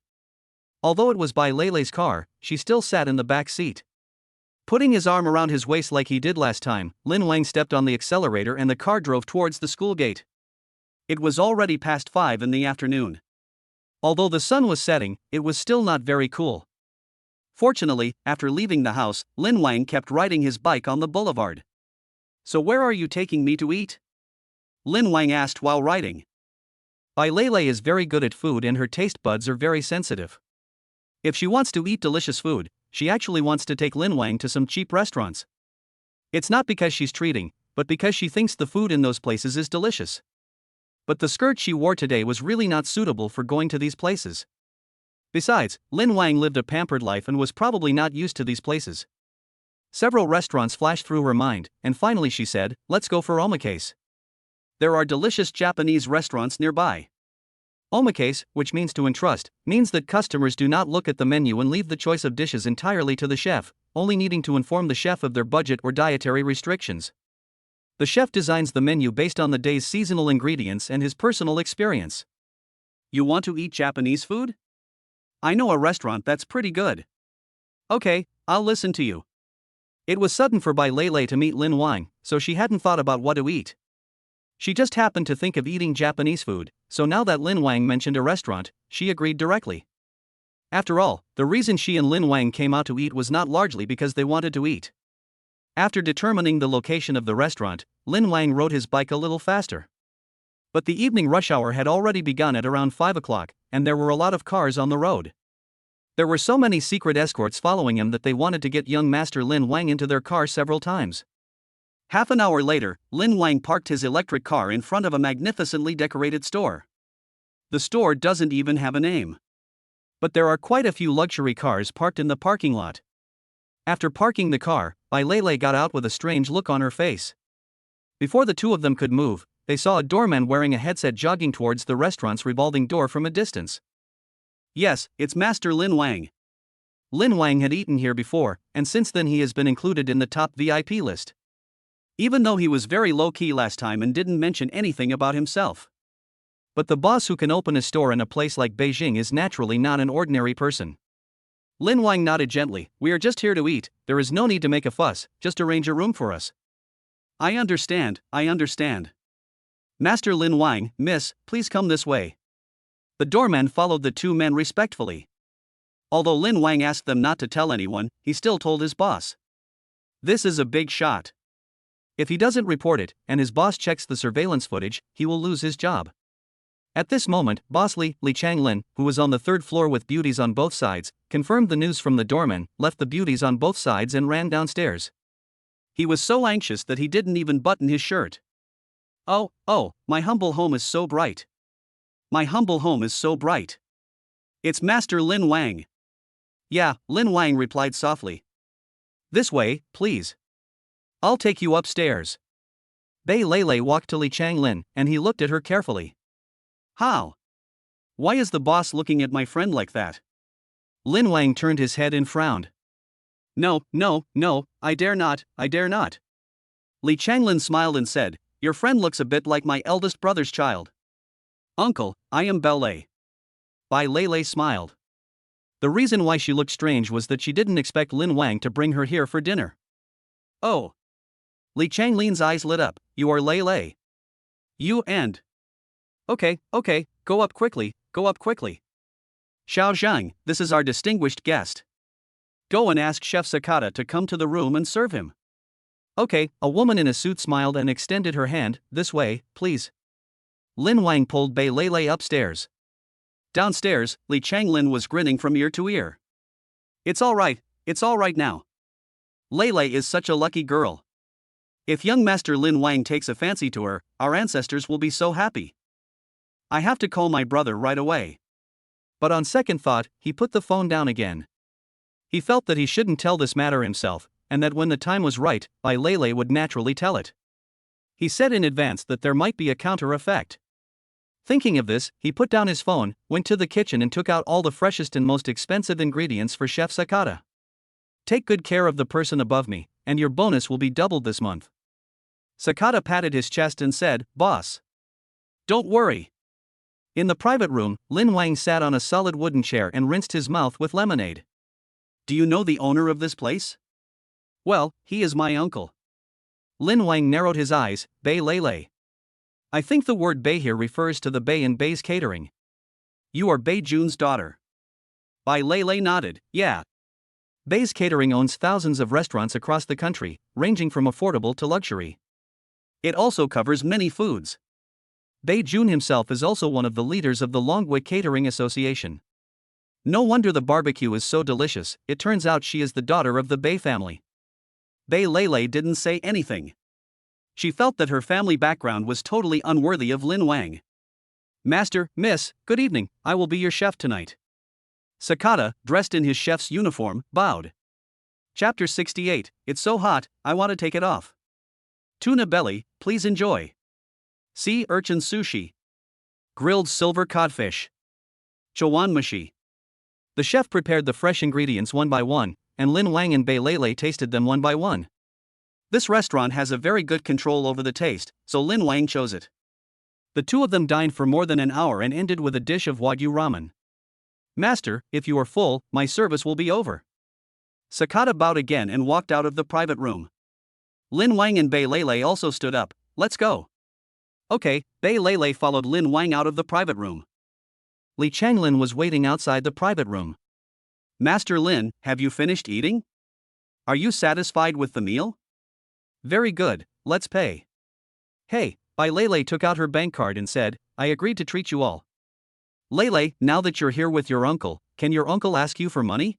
Although it was Bei Lei's car, she still sat in the back seat. Putting his arm around his waist like he did last time, Lin Wang stepped on the accelerator and the car drove towards the school gate. It was already past 5 in the afternoon. Although the sun was setting, it was still not very cool. Fortunately, after leaving the house, Lin Wang kept riding his bike on the boulevard. "So where are you taking me to eat?" Lin Wang asked while riding. Bei Lei is very good at food and her taste buds are very sensitive. If she wants to eat delicious food, she actually wants to take Lin Wang to some cheap restaurants. It's not because she's treating, but because she thinks the food in those places is delicious. But the skirt she wore today was really not suitable for going to these places. Besides, Lin Wang lived a pampered life and was probably not used to these places. Several restaurants flashed through her mind, and finally she said, "Let's go for omakase. There are delicious Japanese restaurants nearby." Omakase, which means to entrust, means that customers do not look at the menu and leave the choice of dishes entirely to the chef, only needing to inform the chef of their budget or dietary restrictions. The chef designs the menu based on the day's seasonal ingredients and his personal experience. "You want to eat Japanese food? I know a restaurant that's pretty good." "Okay, I'll listen to you." It was sudden for Bei Lei to meet Lin Wang, so she hadn't thought about what to eat. She just happened to think of eating Japanese food, so now that Lin Wang mentioned a restaurant, she agreed directly. After all, the reason she and Lin Wang came out to eat was not largely because they wanted to eat. After determining the location of the restaurant, Lin Wang rode his bike a little faster. But the evening rush hour had already begun at around 5 o'clock, and there were a lot of cars on the road. There were so many secret escorts following him that they wanted to get young Master Lin Wang into their car several times. Half an hour later, Lin Wang parked his electric car in front of a magnificently decorated store. The store doesn't even have a name. But there are quite a few luxury cars parked in the parking lot. After parking the car, Bei Lei got out with a strange look on her face. Before the two of them could move, they saw a doorman wearing a headset jogging towards the restaurant's revolving door from a distance. Yes, it's Master Lin Wang. Lin Wang had eaten here before, and since then he has been included in the top VIP list. Even though he was very low-key last time and didn't mention anything about himself. But the boss who can open a store in a place like Beijing is naturally not an ordinary person. Lin Wang nodded gently. "We are just here to eat, there is no need to make a fuss, just arrange a room for us." I understand. "Master Lin Wang, miss, please come this way." The doorman followed the two men respectfully. Although Lin Wang asked them not to tell anyone, he still told his boss. This is a big shot. If he doesn't report it, and his boss checks the surveillance footage, he will lose his job. At this moment, Boss Li Changlin, who was on the third floor with beauties on both sides, confirmed the news from the doorman, left the beauties on both sides and ran downstairs. He was so anxious that he didn't even button his shirt. Oh, my humble home is so bright. My humble home is so bright. It's Master Lin Wang." "Yeah," Lin Wang replied softly. This way, please. I'll take you upstairs. Bei Lei walked to Li Changlin, and he looked at her carefully. How? Why is the boss looking at my friend like that? Lin Wang turned his head and frowned. No, I dare not. Li Changlin smiled and said, your friend looks a bit like my eldest brother's child. Uncle, I am Bei Lei smiled. The reason why she looked strange was that she didn't expect Lin Wang to bring her here for dinner. Oh. Li Changlin's eyes lit up. You are Lei. You and. Okay, go up quickly. Xiao Zhang, this is our distinguished guest. Go and ask Chef Sakata to come to the room and serve him. Okay, a woman in a suit smiled and extended her hand. This way, please. Lin Wang pulled Bei Lei upstairs. Downstairs, Li Changlin was grinning from ear to ear. It's all right now. Lei is such a lucky girl. If young Master Lin Wang takes a fancy to her, our ancestors will be so happy. I have to call my brother right away. But on second thought, he put the phone down again. He felt that he shouldn't tell this matter himself, and that when the time was right, Bei Lei would naturally tell it. He said in advance that there might be a counter effect. Thinking of this, he put down his phone, went to the kitchen and took out all the freshest and most expensive ingredients for Chef Sakata. Take good care of the person above me, and your bonus will be doubled this month. Sakata patted his chest and said, Boss. Don't worry. In the private room, Lin Wang sat on a solid wooden chair and rinsed his mouth with lemonade. Do you know the owner of this place? Well, he is my uncle. Lin Wang narrowed his eyes. Bei Lei. I think the word Bei here refers to the Bei in Bei's catering. You are Bei Jun's daughter. Bei Lei nodded. Yeah. Bei's catering owns thousands of restaurants across the country, ranging from affordable to luxury. It also covers many foods. Bei Jun himself is also one of the leaders of the Longwei Catering Association. No wonder the barbecue is so delicious. It turns out she is the daughter of the Bei family. Bei Lei didn't say anything. She felt that her family background was totally unworthy of Lin Wang. Master, Miss, good evening, I will be your chef tonight. Sakata, dressed in his chef's uniform, bowed. Chapter 68, It's so hot, I want to take it off. Tuna belly, please enjoy. Sea urchin sushi. Grilled silver codfish. Chawanmushi. The chef prepared the fresh ingredients one by one, and Lin Wang and Bei Lei tasted them one by one. This restaurant has a very good control over the taste, so Lin Wang chose it. The two of them dined for more than an hour and ended with a dish of wagyu ramen. Master, if you are full, my service will be over. Sakata bowed again and walked out of the private room. Lin Wang and Bei Lei also stood up. Let's go. Okay, Bei Lei followed Lin Wang out of the private room. Li Changlin was waiting outside the private room. Master Lin, have you finished eating? Are you satisfied with the meal? Very good, let's pay. Hey, Bei Lei took out her bank card and said, I agreed to treat you all. Lei, now that you're here with your uncle, can your uncle ask you for money?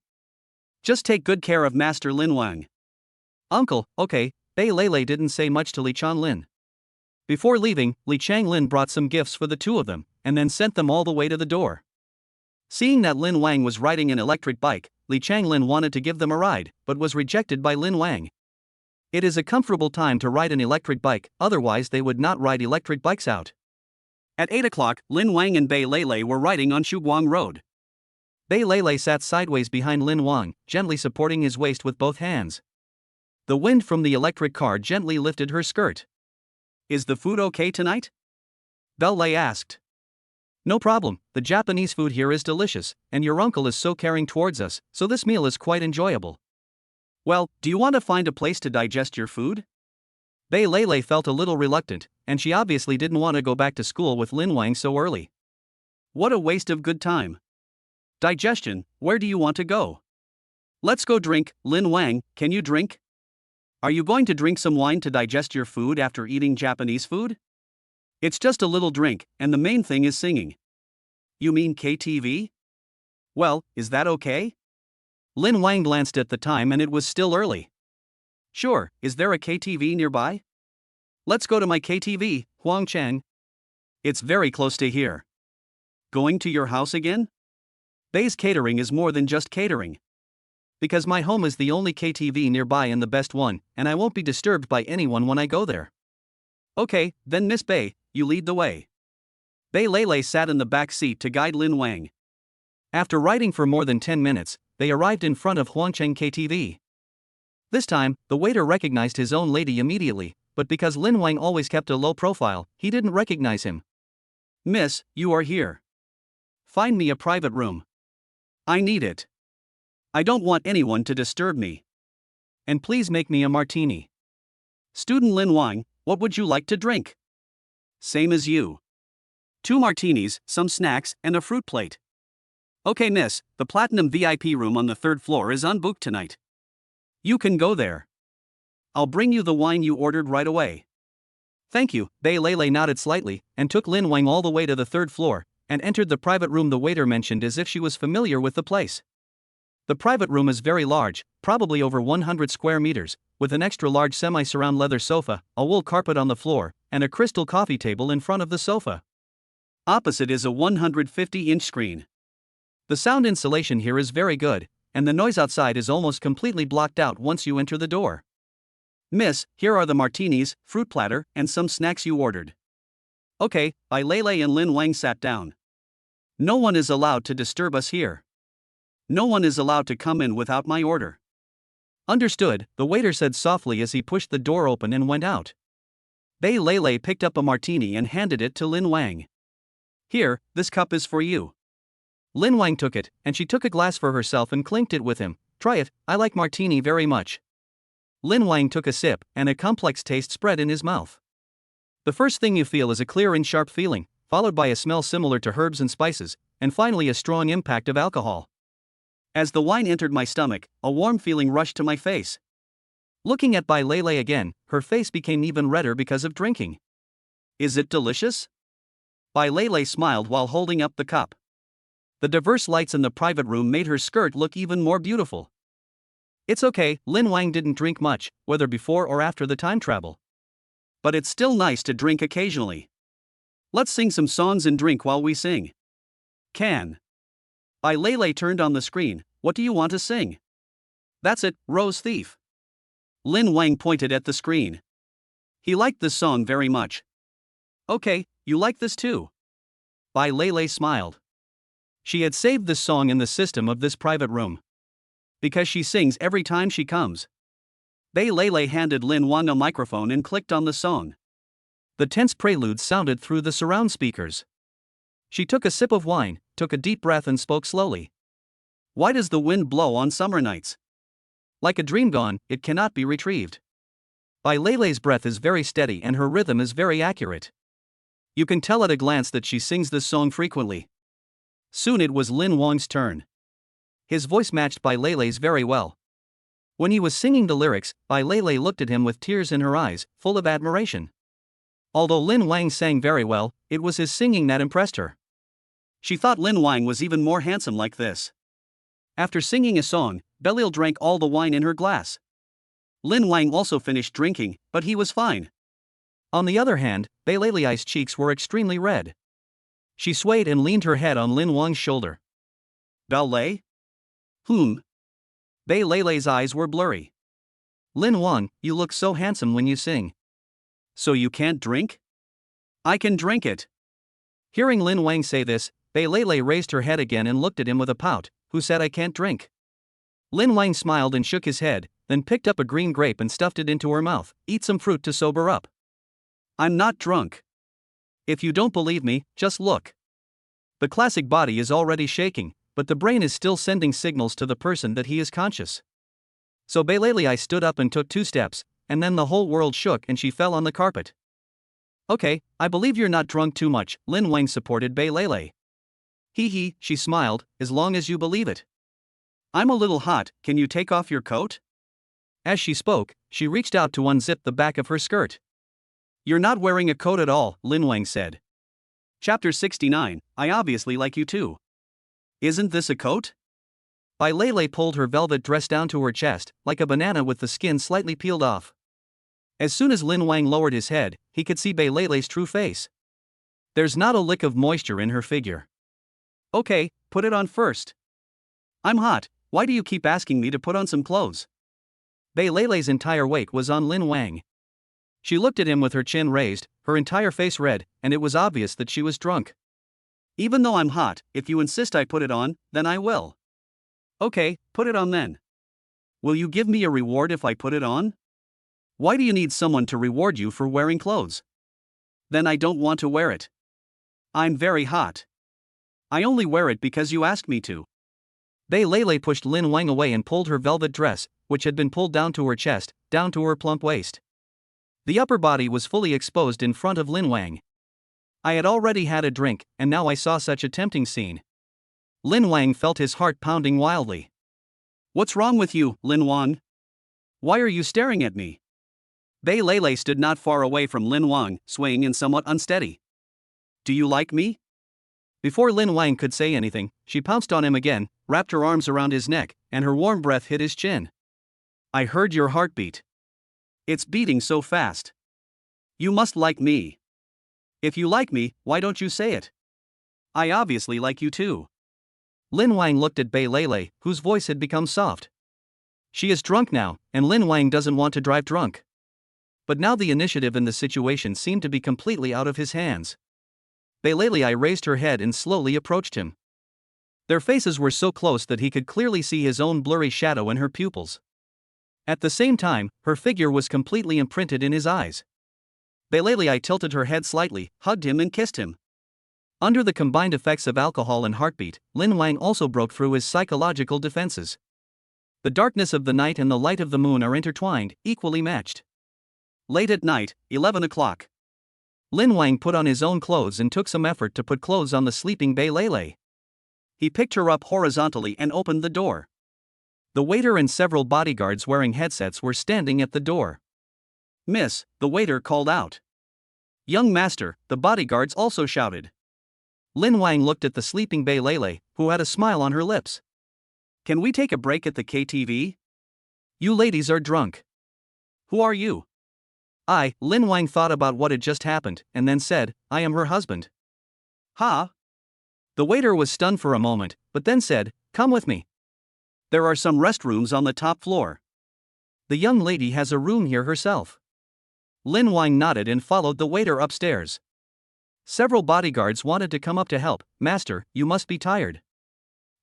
Just take good care of Master Lin Wang. Uncle, okay, Bei Lei didn't say much to Li Changlin. Before leaving, Li Changlin brought some gifts for the two of them, and then sent them all the way to the door. Seeing that Lin Wang was riding an electric bike, Li Changlin wanted to give them a ride, but was rejected by Lin Wang. It is a comfortable time to ride an electric bike, otherwise they would not ride electric bikes out. At 8 o'clock, Lin Wang and Bei Lei were riding on Shuguang Road. Bei Lei sat sideways behind Lin Wang, gently supporting his waist with both hands. The wind from the electric car gently lifted her skirt. Is the food okay tonight? Bei Lei asked. No problem, the Japanese food here is delicious, and your uncle is so caring towards us, so this meal is quite enjoyable. Well, do you want to find a place to digest your food? Bei Lei felt a little reluctant, and she obviously didn't want to go back to school with Lin Wang so early. What a waste of good time. Digestion, where do you want to go? Let's go drink. Lin Wang, can you drink? Are you going to drink some wine to digest your food after eating Japanese food? It's just a little drink, and the main thing is singing. You mean KTV? Well, is that okay? Lin Wang glanced at the time and it was still early. Sure, is there a KTV nearby? Let's go to my KTV, Huangcheng. It's very close to here. Going to your house again? Bei's catering is more than just catering. Because my home is the only KTV nearby and the best one, and I won't be disturbed by anyone when I go there. Okay, then Miss Bei, you lead the way. Bei Lei sat in the back seat to guide Lin Wang. After riding for more than 10 minutes, they arrived in front of Huangcheng KTV. This time, the waiter recognized his own lady immediately, but because Lin Wang always kept a low profile, he didn't recognize him. Miss, you are here. Find me a private room. I need it. I don't want anyone to disturb me. And please make me a martini. Student Lin Wang, what would you like to drink? Same as you. 2 martinis, some snacks, and a fruit plate. Okay, miss, the Platinum VIP room on the 3rd floor is unbooked tonight. You can go there. I'll bring you the wine you ordered right away. Thank you. Bei Lei nodded slightly, and took Lin Wang all the way to the 3rd floor, and entered the private room the waiter mentioned as if she was familiar with the place. The private room is very large, probably over 100 square meters, with an extra large semi-surround leather sofa, a wool carpet on the floor, and a crystal coffee table in front of the sofa. Opposite is a 150-inch screen. The sound insulation here is very good, and the noise outside is almost completely blocked out once you enter the door. Miss, here are the martinis, fruit platter, and some snacks you ordered. Okay, Bei Lei and Lin Wang sat down. No one is allowed to disturb us here. No one is allowed to come in without my order. Understood, the waiter said softly as he pushed the door open and went out. Bei Lei picked up a martini and handed it to Lin Wang. Here, this cup is for you. Lin Wang took it, and she took a glass for herself and clinked it with him. Try it, I like martini very much. Lin Wang took a sip, and a complex taste spread in his mouth. The first thing you feel is a clear and sharp feeling, followed by a smell similar to herbs and spices, and finally a strong impact of alcohol. As the wine entered my stomach, a warm feeling rushed to my face. Looking at Bei Lei again, her face became even redder because of drinking. Is it delicious? Bei Lei smiled while holding up the cup. The diverse lights in the private room made her skirt look even more beautiful. It's okay, Lin Wang didn't drink much, whether before or after the time travel. But it's still nice to drink occasionally. Let's sing some songs and drink while we sing. Can. Bei Lei turned on the screen. What do you want to sing? That's it, Rose Thief. Lin Wang pointed at the screen. He liked this song very much. Okay, you like this too. Bei Lei smiled. She had saved this song in the system of this private room. Because she sings every time she comes. Bei Lei handed Lin Wang a microphone and clicked on the song. The tense prelude sounded through the surround speakers. She took a sip of wine, took a deep breath and spoke slowly. Why does the wind blow on summer nights? Like a dream gone, it cannot be retrieved. Bei Lei's breath is very steady and her rhythm is very accurate. You can tell at a glance that she sings this song frequently. Soon it was Lin Wang's turn. His voice matched Bei Lei's very well. When he was singing the lyrics, Bei Lei looked at him with tears in her eyes, full of admiration. Although Lin Wang sang very well, it was his singing that impressed her. She thought Lin Wang was even more handsome like this. After singing a song, Belle drank all the wine in her glass. Lin Wang also finished drinking, but he was fine. On the other hand, Bei Lei's cheeks were extremely red. She swayed and leaned her head on Lin Wang's shoulder. Bei? Bei Lei's eyes were blurry. Lin Wang, you look so handsome when you sing. So you can't drink? I can drink it. Hearing Lin Wang say this, Bei Lei raised her head again and looked at him with a pout. Who said I can't drink? Lin Wang smiled and shook his head, then picked up a green grape and stuffed it into her mouth. Eat some fruit to sober up. I'm not drunk. If you don't believe me, just look. The classic body is already shaking, but the brain is still sending signals to the person that he is conscious. So Bei Lei stood up and took 2 steps, and then the whole world shook and she fell on the carpet. Okay, I believe you're not drunk too much, Lin Wang supported Bei Lei. Hee, she smiled, as long as you believe it. I'm a little hot, can you take off your coat? As she spoke, she reached out to unzip the back of her skirt. You're not wearing a coat at all, Lin Wang said. Chapter 69, I obviously like you too. Isn't this a coat? Bei Lei pulled her velvet dress down to her chest, like a banana with the skin slightly peeled off. As soon as Lin Wang lowered his head, he could see Bei Lei's true face. There's not a lick of moisture in her figure. Okay, put it on first. I'm hot, Why do you keep asking me to put on some clothes? Bei Leilei's entire weight was on Lin Wang. She looked at him with her chin raised, her entire face red, and it was obvious that she was drunk. Even though I'm hot, if you insist I put it on, then I will. Okay, put it on then. Will you give me a reward if I put it on? Why do you need someone to reward you for wearing clothes? Then I don't want to wear it. I'm very hot. I only wear it because you asked me to. Bei Leilei pushed Lin Wang away and pulled her velvet dress, which had been pulled down to her chest, down to her plump waist. The upper body was fully exposed in front of Lin Wang. I had already had a drink, and now I saw such a tempting scene. Lin Wang felt his heart pounding wildly. What's wrong with you, Lin Wang? Why are you staring at me? Bei Leilei stood not far away from Lin Wang, swaying and somewhat unsteady. Do you like me? Before Lin Wang could say anything, she pounced on him again, wrapped her arms around his neck, and her warm breath hit his chin. I heard your heartbeat. It's beating so fast. You must like me. If you like me, why don't you say it? I obviously like you too. Lin Wang looked at Bei Leilei, whose voice had become soft. She is drunk now, and Lin Wang doesn't want to drive drunk. But now the initiative in the situation seemed to be completely out of his hands. Bei Leilei raised her head and slowly approached him. Their faces were so close that he could clearly see his own blurry shadow in her pupils. At the same time, her figure was completely imprinted in his eyes. Bei Leilei tilted her head slightly, hugged him and kissed him. Under the combined effects of alcohol and heartbeat, Lin Wang also broke through his psychological defenses. The darkness of the night and the light of the moon are intertwined, equally matched. Late at night, 11 o'clock. Lin Wang put on his own clothes and took some effort to put clothes on the sleeping Bei Leilei. He picked her up horizontally and opened the door. The waiter and several bodyguards wearing headsets were standing at the door. Miss, the waiter called out. Young master, the bodyguards also shouted. Lin Wang looked at the sleeping Bei Leilei, who had a smile on her lips. Can we take a break at the KTV? You ladies are drunk. Who are you? Lin Wang thought about what had just happened, and then said, I am her husband. Ha! The waiter was stunned for a moment, but then said, come with me. There are some restrooms on the top floor. The young lady has a room here herself. Lin Wang nodded and followed the waiter upstairs. Several bodyguards wanted to come up to help. Master, you must be tired.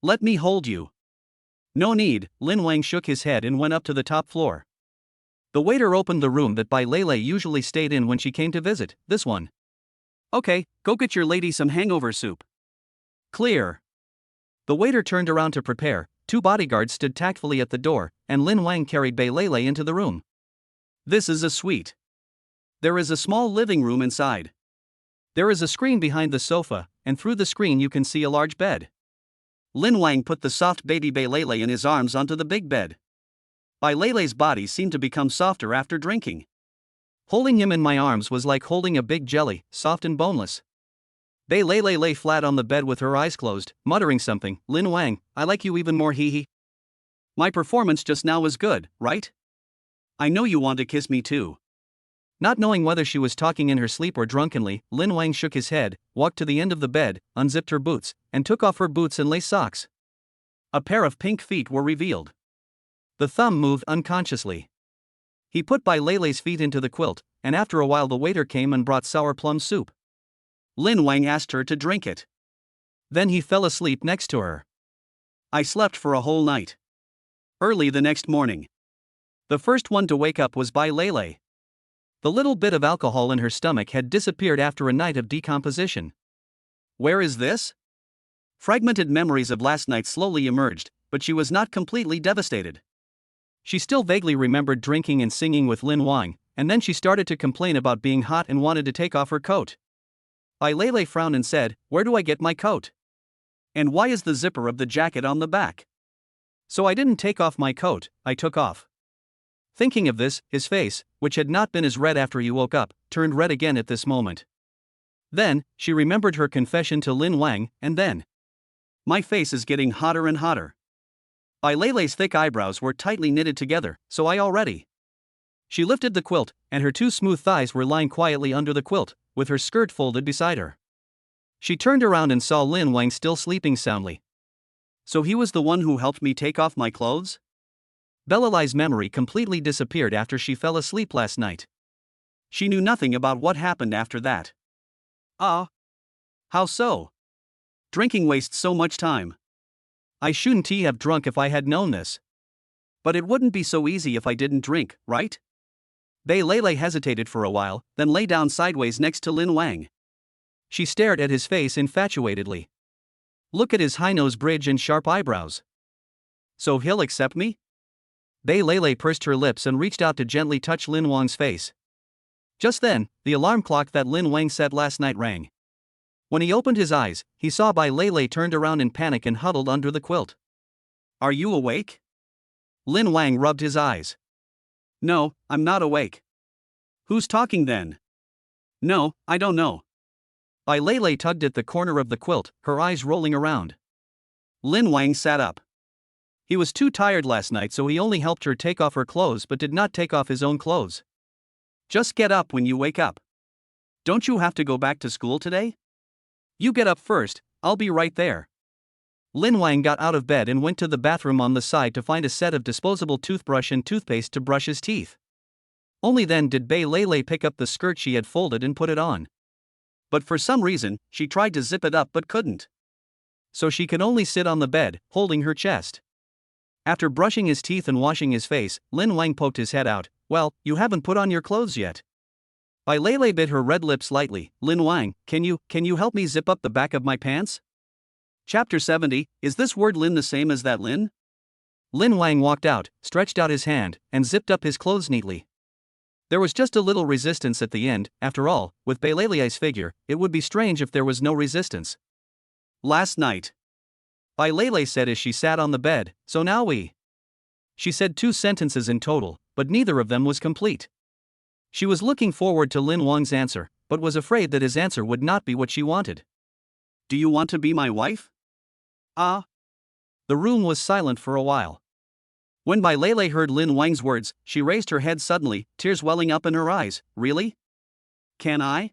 Let me hold you. No need, Lin Wang shook his head and went up to the top floor. The waiter opened the room that Bei Leilei usually stayed in when she came to visit, this one. Okay, go get your lady some hangover soup. Clear. The waiter turned around to prepare, two bodyguards stood tactfully at the door, and Lin Wang carried Bei Leilei into the room. This is a suite. There is a small living room inside. There is a screen behind the sofa, and through the screen you can see a large bed. Lin Wang put the soft baby Bei Leilei in his arms onto the big bed. Bei Leilei's body seemed to become softer after drinking. Holding him in my arms was like holding a big jelly, soft and boneless. Bei Leilei lay flat on the bed with her eyes closed, muttering something. Lin Wang, I like you even more, hee. My performance just now was good, right? I know you want to kiss me too. Not knowing whether she was talking in her sleep or drunkenly, Lin Wang shook his head, walked to the end of the bed, unzipped her boots, and took off her boots and lace socks. A pair of pink feet were revealed. The thumb moved unconsciously. He put Bei Leilei's feet into the quilt, and after a while the waiter came and brought sour plum soup. Lin Wang asked her to drink it. Then he fell asleep next to her. I slept for a whole night. Early the next morning. The first one to wake up was Bei Leilei. The little bit of alcohol in her stomach had disappeared after a night of decomposition. Where is this? Fragmented memories of last night slowly emerged, but she was not completely devastated. She still vaguely remembered drinking and singing with Lin Wang, and then she started to complain about being hot and wanted to take off her coat. Bei Leilei frowned and said, where do I get my coat? And why is the zipper of the jacket on the back? So I didn't take off my coat, I took off. Thinking of this, his face, which had not been as red after he woke up, turned red again at this moment. Then, she remembered her confession to Lin Wang, and then. My face is getting hotter and hotter. Bei Leilei's thick eyebrows were tightly knitted together, so I already. She lifted the quilt, and her two smooth thighs were lying quietly under the quilt, with her skirt folded beside her. She turned around and saw Lin Wang still sleeping soundly. So he was the one who helped me take off my clothes? Belalai's memory completely disappeared after she fell asleep last night. She knew nothing about what happened after that. Ah. How so? Drinking wastes so much time. I shouldn't have drunk if I had known this. But it wouldn't be so easy if I didn't drink, right? Beilei hesitated for a while, then lay down sideways next to Lin Wang. She stared at his face infatuatedly. Look at his high nose bridge and sharp eyebrows. So he'll accept me? Beilei pursed her lips and reached out to gently touch Lin Wang's face. Just then, the alarm clock that Lin Wang set last night rang. When he opened his eyes, he saw Beilei turned around in panic and huddled under the quilt. Are you awake? Lin Wang rubbed his eyes. No, I'm not awake. Who's talking then? No, I don't know. Beilei tugged at the corner of the quilt, her eyes rolling around. Lin Wang sat up. He was too tired last night, so he only helped her take off her clothes but did not take off his own clothes. Just get up when you wake up. Don't you have to go back to school today? You get up first, I'll be right there. Lin Wang got out of bed and went to the bathroom on the side to find a set of disposable toothbrush and toothpaste to brush his teeth. Only then did Beilei pick up the skirt she had folded and put it on. But for some reason, she tried to zip it up but couldn't. So she could only sit on the bed, holding her chest. After brushing his teeth and washing his face, Lin Wang poked his head out. Well, you haven't put on your clothes yet. Beilei bit her red lips lightly. Lin Wang, can you help me zip up the back of my pants? Chapter 70, is this word Lin the same as that Lin? Lin Wang walked out, stretched out his hand, and zipped up his clothes neatly. There was just a little resistance at the end. After all, with Beilei's figure, it would be strange if there was no resistance. Last night. Beilei said as she sat on the bed, so now we. She said 2 sentences in total, but neither of them was complete. She was looking forward to Lin Wang's answer, but was afraid that his answer would not be what she wanted. Do you want to be my wife? Ah. The room was silent for a while. When Beilei heard Lin Wang's words, she raised her head suddenly, tears welling up in her eyes. Really? Can I?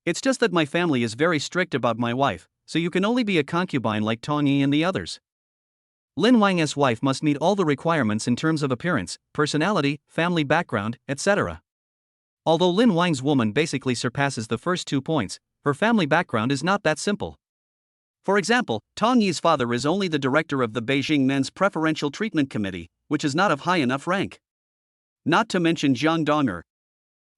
It's just that my family is very strict about my wife, so you can only be a concubine like Tong Yi and the others. Lin Wang's wife must meet all the requirements in terms of appearance, personality, family background, etc. Although Lin Wang's woman basically surpasses the first 2 points, her family background is not that simple. For example, Tong Yi's father is only the director of the Beijing Men's Preferential Treatment Committee, which is not of high enough rank. Not to mention Jiang Donger.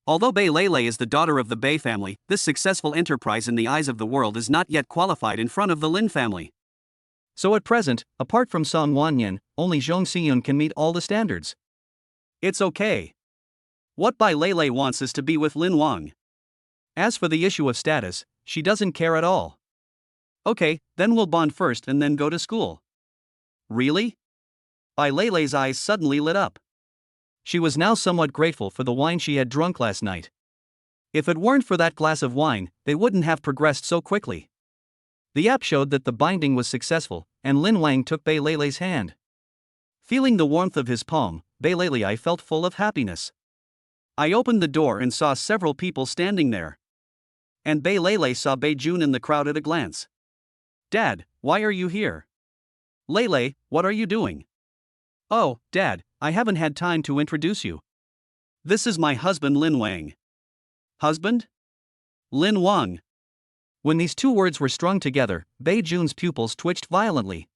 Although Beilei is the daughter of the Bei family, this successful enterprise in the eyes of the world is not yet qualified in front of the Lin family. So at present, apart from Song Wanyan, only Zhong Xiyun can meet all the standards. It's okay. What Beilei wants is to be with Lin Wang. As for the issue of status, she doesn't care at all. Okay, then we'll bond first and then go to school. Really? Beilei's eyes suddenly lit up. She was now somewhat grateful for the wine she had drunk last night. If it weren't for that glass of wine, they wouldn't have progressed so quickly. The app showed that the binding was successful, and Lin Wang took Beilei's hand. Feeling the warmth of his palm, Beilei felt full of happiness. I opened the door and saw several people standing there. And Beilei saw Beijun in the crowd at a glance. Dad, why are you here? Lei, what are you doing? Oh, Dad, I haven't had time to introduce you. This is my husband Lin Wang. Husband? Lin Wang. When these 2 words were strung together, Beijun's pupils twitched violently.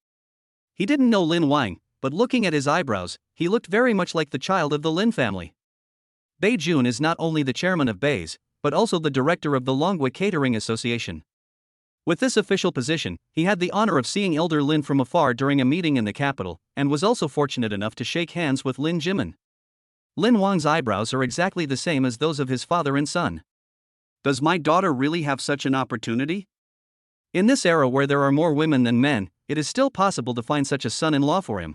He didn't know Lin Wang, but looking at his eyebrows, he looked very much like the child of the Lin family. Beijun is not only the chairman of Bei's, but also the director of the Longwei Catering Association. With this official position, he had the honor of seeing Elder Lin from afar during a meeting in the capital, and was also fortunate enough to shake hands with Lin Jimin. Lin Wang's eyebrows are exactly the same as those of his father and son. Does my daughter really have such an opportunity? In this era where there are more women than men, it is still possible to find such a son-in-law for him.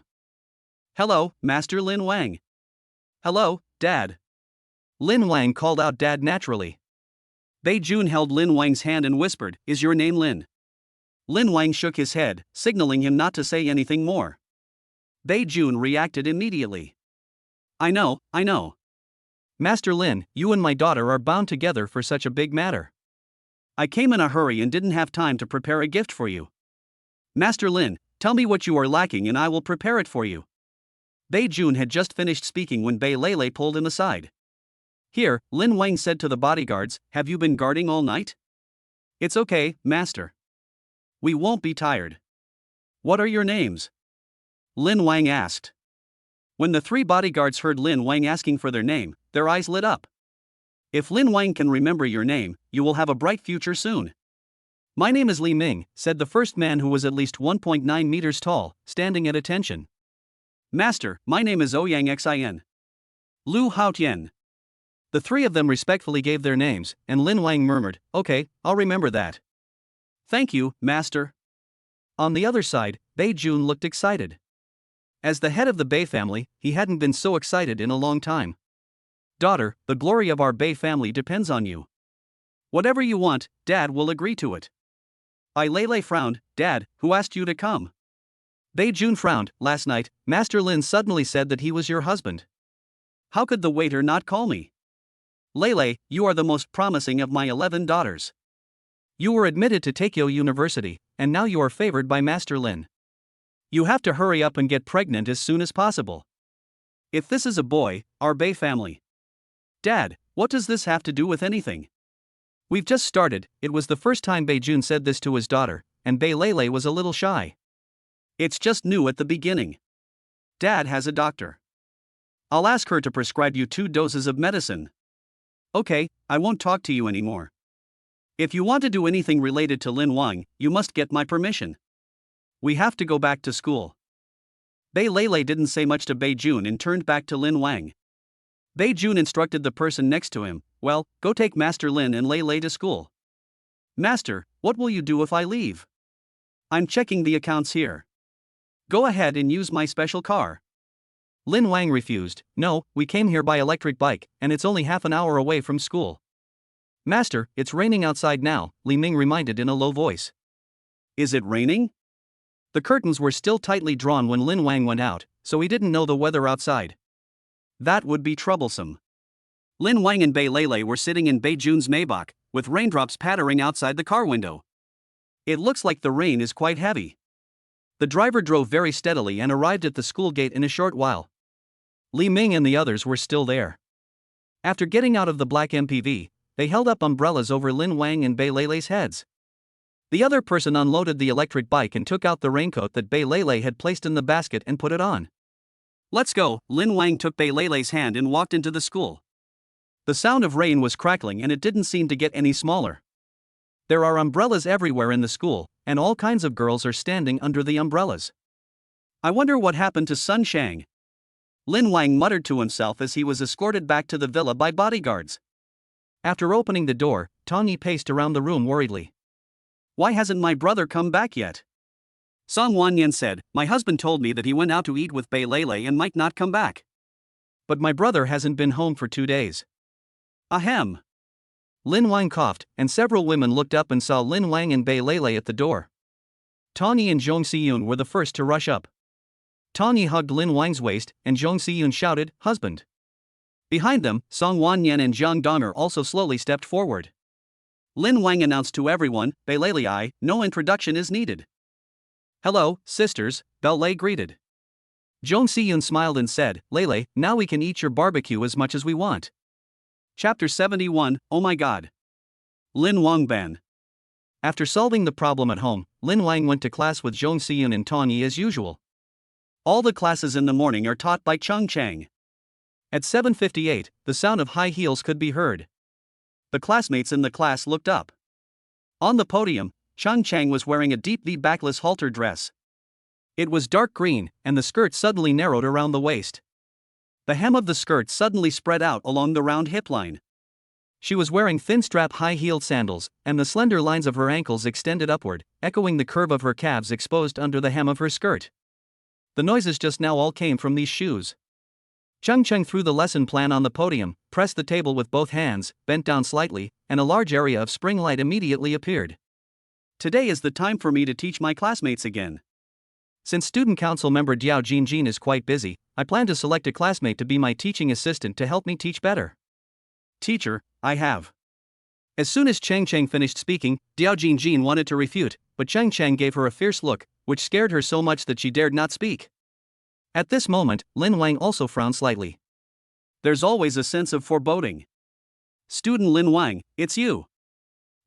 Hello, Master Lin Wang. Hello, Dad. Lin Wang called out Dad naturally. Beijun held Lin Wang's hand and whispered, "Is your name Lin?" Lin Wang shook his head, signaling him not to say anything more. Beijun reacted immediately. I know. Master Lin, you and my daughter are bound together for such a big matter. I came in a hurry and didn't have time to prepare a gift for you. Master Lin, Tell me what you are lacking and I will prepare it for you. Bei Jun had just finished speaking when Bei Lei pulled him aside. Here, Lin Wang said to the bodyguards, have you been guarding all night? It's okay, master. We won't be tired. What are your names? Lin Wang asked. When the three bodyguards heard Lin Wang asking for their name, their eyes lit up. If Lin Wang can remember your name, you will have a bright future soon. My name is Li Ming, said the first man who was at least 1.9 meters tall, standing at attention. Master, my name is Ouyang Xin. Lu Haotian. The three of them respectfully gave their names, and Lin Wang murmured, okay, I'll remember that. Thank you, master. On the other side, Bei Jun looked excited. As the head of the Bei family, he hadn't been so excited in a long time. Daughter, the glory of our Bei family depends on you. Whatever you want, Dad will agree to it. Ai Lei frowned, Dad, who asked you to come? Bei Jun frowned, last night, Master Lin suddenly said that he was your husband. How could the waiter not call me? Lei, you are the most promising of my 11 daughters. You were admitted to Tokyo University, and now you are favored by Master Lin. You have to hurry up and get pregnant as soon as possible. If this is a boy, our Bei family. Dad, what does this have to do with anything? We've just started. It was the first time Bei Jun said this to his daughter, and Bei Lei was a little shy. It's just new at the beginning. Dad has a doctor. I'll ask her to prescribe you 2 doses of medicine. Okay, I won't talk to you anymore. If you want to do anything related to Lin Wang, you must get my permission. We have to go back to school. Bei Lei didn't say much to Bei Jun and turned back to Lin Wang. Bei Jun instructed the person next to him, well, go take Master Lin and Lei to school. Master, what will you do if I leave? I'm checking the accounts here. Go ahead and use my special car. Lin Wang refused, no, we came here by electric bike, and it's only half an hour away from school. Master, it's raining outside now, Li Ming reminded in a low voice. Is it raining? The curtains were still tightly drawn when Lin Wang went out, so he didn't know the weather outside. That would be troublesome. Lin Wang and Bei Lei were sitting in Bei Jun's Maybach, with raindrops pattering outside the car window. It looks like the rain is quite heavy. The driver drove very steadily and arrived at the school gate in a short while. Li Ming and the others were still there. After getting out of the black MPV, they held up umbrellas over Lin Wang and Bei Lei's heads. The other person unloaded the electric bike and took out the raincoat that Bei Lei had placed in the basket and put it on. Let's go, Lin Wang took Bei Lei's hand and walked into the school. The sound of rain was crackling and it didn't seem to get any smaller. There are umbrellas everywhere in the school, and all kinds of girls are standing under the umbrellas. I wonder what happened to Sun Shang. Lin Wang muttered to himself as he was escorted back to the villa by bodyguards. After opening the door, Tong Yi paced around the room worriedly. Why hasn't my brother come back yet? Song Wanyan said, my husband told me that he went out to eat with Bei Lei and might not come back. But my brother hasn't been home for 2 days. Ahem. Lin Wang coughed, and several women looked up and saw Lin Wang and Bei Lei at the door. Tong Yi and Zhong Siyun were the first to rush up. Tong Yi hugged Lin Wang's waist, and Zhong Siyun shouted, husband. Behind them, Song Wanyan and Jiang Donger also slowly stepped forward. Lin Wang announced to everyone, Bei Lei, no introduction is needed. Hello, sisters, Bei Lei greeted. Zhong Siyun smiled and said, Lei, now we can eat your barbecue as much as we want. Chapter 71, Oh my God. Lin Wang Ban. After solving the problem at home, Lin Wang went to class with Zhong Siyun and Tong Yi as usual. All the classes in the morning are taught by Chung Chang. At 7:58, the sound of high heels could be heard. The classmates in the class looked up. On the podium, Chung Chang was wearing a deep V backless halter dress. It was dark green, and the skirt suddenly narrowed around the waist. The hem of the skirt suddenly spread out along the round hip line. She was wearing thin-strap high-heeled sandals, and the slender lines of her ankles extended upward, echoing the curve of her calves exposed under the hem of her skirt. The noises just now all came from these shoes. Chung Cheng threw the lesson plan on the podium, pressed the table with both hands, bent down slightly, and a large area of spring light immediately appeared. Today is the time for me to teach my classmates again. Since student council member Diao Jinjin is quite busy, I plan to select a classmate to be my teaching assistant to help me teach better. Teacher, I have. As soon as Cheng Cheng finished speaking, Diao Jinjin wanted to refute, but Cheng Cheng gave her a fierce look, which scared her so much that she dared not speak. At this moment, Lin Wang also frowned slightly. There's always a sense of foreboding. Student Lin Wang, it's you.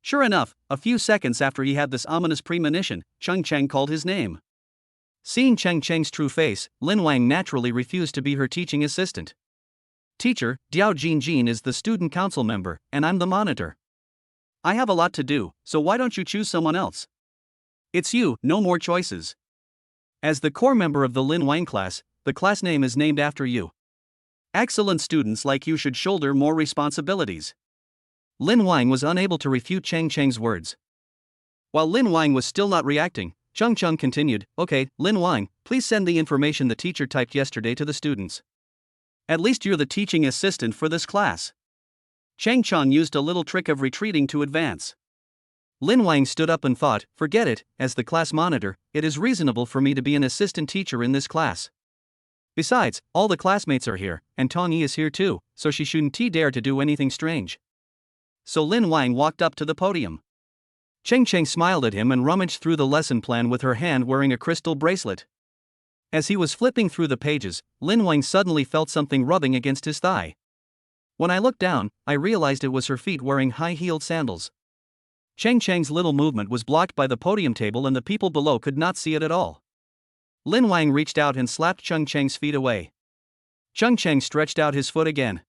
Sure enough, a few seconds after he had this ominous premonition, Cheng Cheng called his name. Seeing Cheng Cheng's true face, Lin Wang naturally refused to be her teaching assistant. Teacher, Diao Jinjin is the student council member, and I'm the monitor. I have a lot to do, so why don't you choose someone else? It's you, no more choices. As the core member of the Lin Wang class, the class name is named after you. Excellent students like you should shoulder more responsibilities. Lin Wang was unable to refute Cheng Cheng's words. While Lin Wang was still not reacting, Cheng Cheng continued, Okay, Lin Wang, please send the information the teacher typed yesterday to the students. At least you're the teaching assistant for this class. Cheng Cheng used a little trick of retreating to advance. Lin Wang stood up and thought, forget it, as the class monitor, it is reasonable for me to be an assistant teacher in this class. Besides, all the classmates are here, and Tong Yi is here too, so she shouldn't dare to do anything strange. So Lin Wang walked up to the podium. Cheng Cheng smiled at him and rummaged through the lesson plan with her hand wearing a crystal bracelet. As he was flipping through the pages, Lin Wang suddenly felt something rubbing against his thigh. When I looked down, I realized it was her feet wearing high-heeled sandals. Cheng Cheng's little movement was blocked by the podium table and the people below could not see it at all. Lin Wang reached out and slapped Cheng Cheng's feet away. Cheng Cheng stretched out his foot again.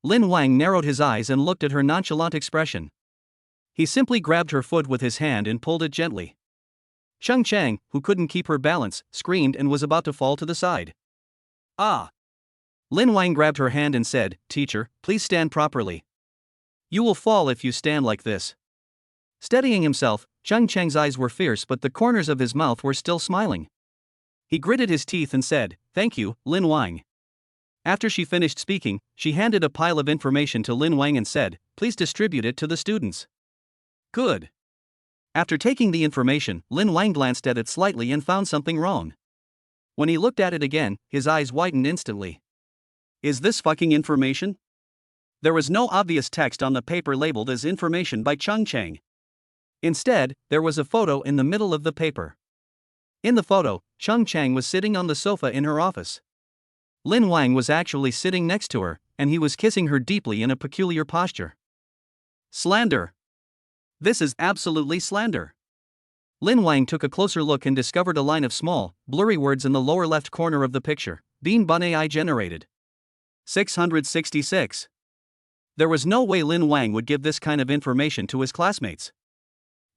Lin Wang narrowed his eyes and looked at her nonchalant expression. He simply grabbed her foot with his hand and pulled it gently. Cheng Cheng, who couldn't keep her balance, screamed and was about to fall to the side. Ah! Lin Wang grabbed her hand and said, Teacher, please stand properly. You will fall if you stand like this. Steadying himself, Cheng Cheng's eyes were fierce but the corners of his mouth were still smiling. He gritted his teeth and said, Thank you, Lin Wang. After she finished speaking, she handed a pile of information to Lin Wang and said, Please distribute it to the students. Good. After taking the information, Lin Wang glanced at it slightly and found something wrong. When he looked at it again, his eyes widened instantly. Is this fucking information? There was no obvious text on the paper labeled as information by Cheng Cheng. Instead, there was a photo in the middle of the paper. In the photo, Cheng Cheng was sitting on the sofa in her office. Lin Wang was actually sitting next to her, and he was kissing her deeply in a peculiar posture. Slander. This is absolutely slander. Lin Wang took a closer look and discovered a line of small, blurry words in the lower left corner of the picture, being Bun AI generated. 666. There was no way Lin Wang would give this kind of information to his classmates.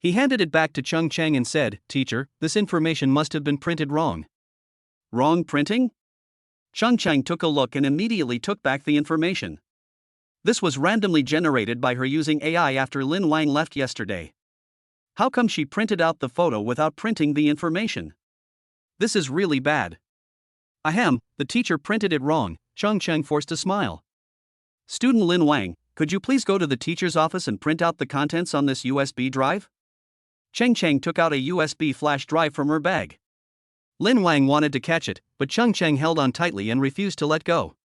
He handed it back to Cheng Cheng and said, Teacher, this information must have been printed wrong. Wrong printing? Cheng Cheng took a look and immediately took back the information. This was randomly generated by her using AI after Lin Wang left yesterday. How come she printed out the photo without printing the information? This is really bad. Ahem, the teacher printed it wrong, Cheng Cheng forced a smile. Student Lin Wang, could you please go to the teacher's office and print out the contents on this USB drive? Cheng Cheng took out a USB flash drive from her bag. Lin Wang wanted to catch it, but Cheng Cheng held on tightly and refused to let go.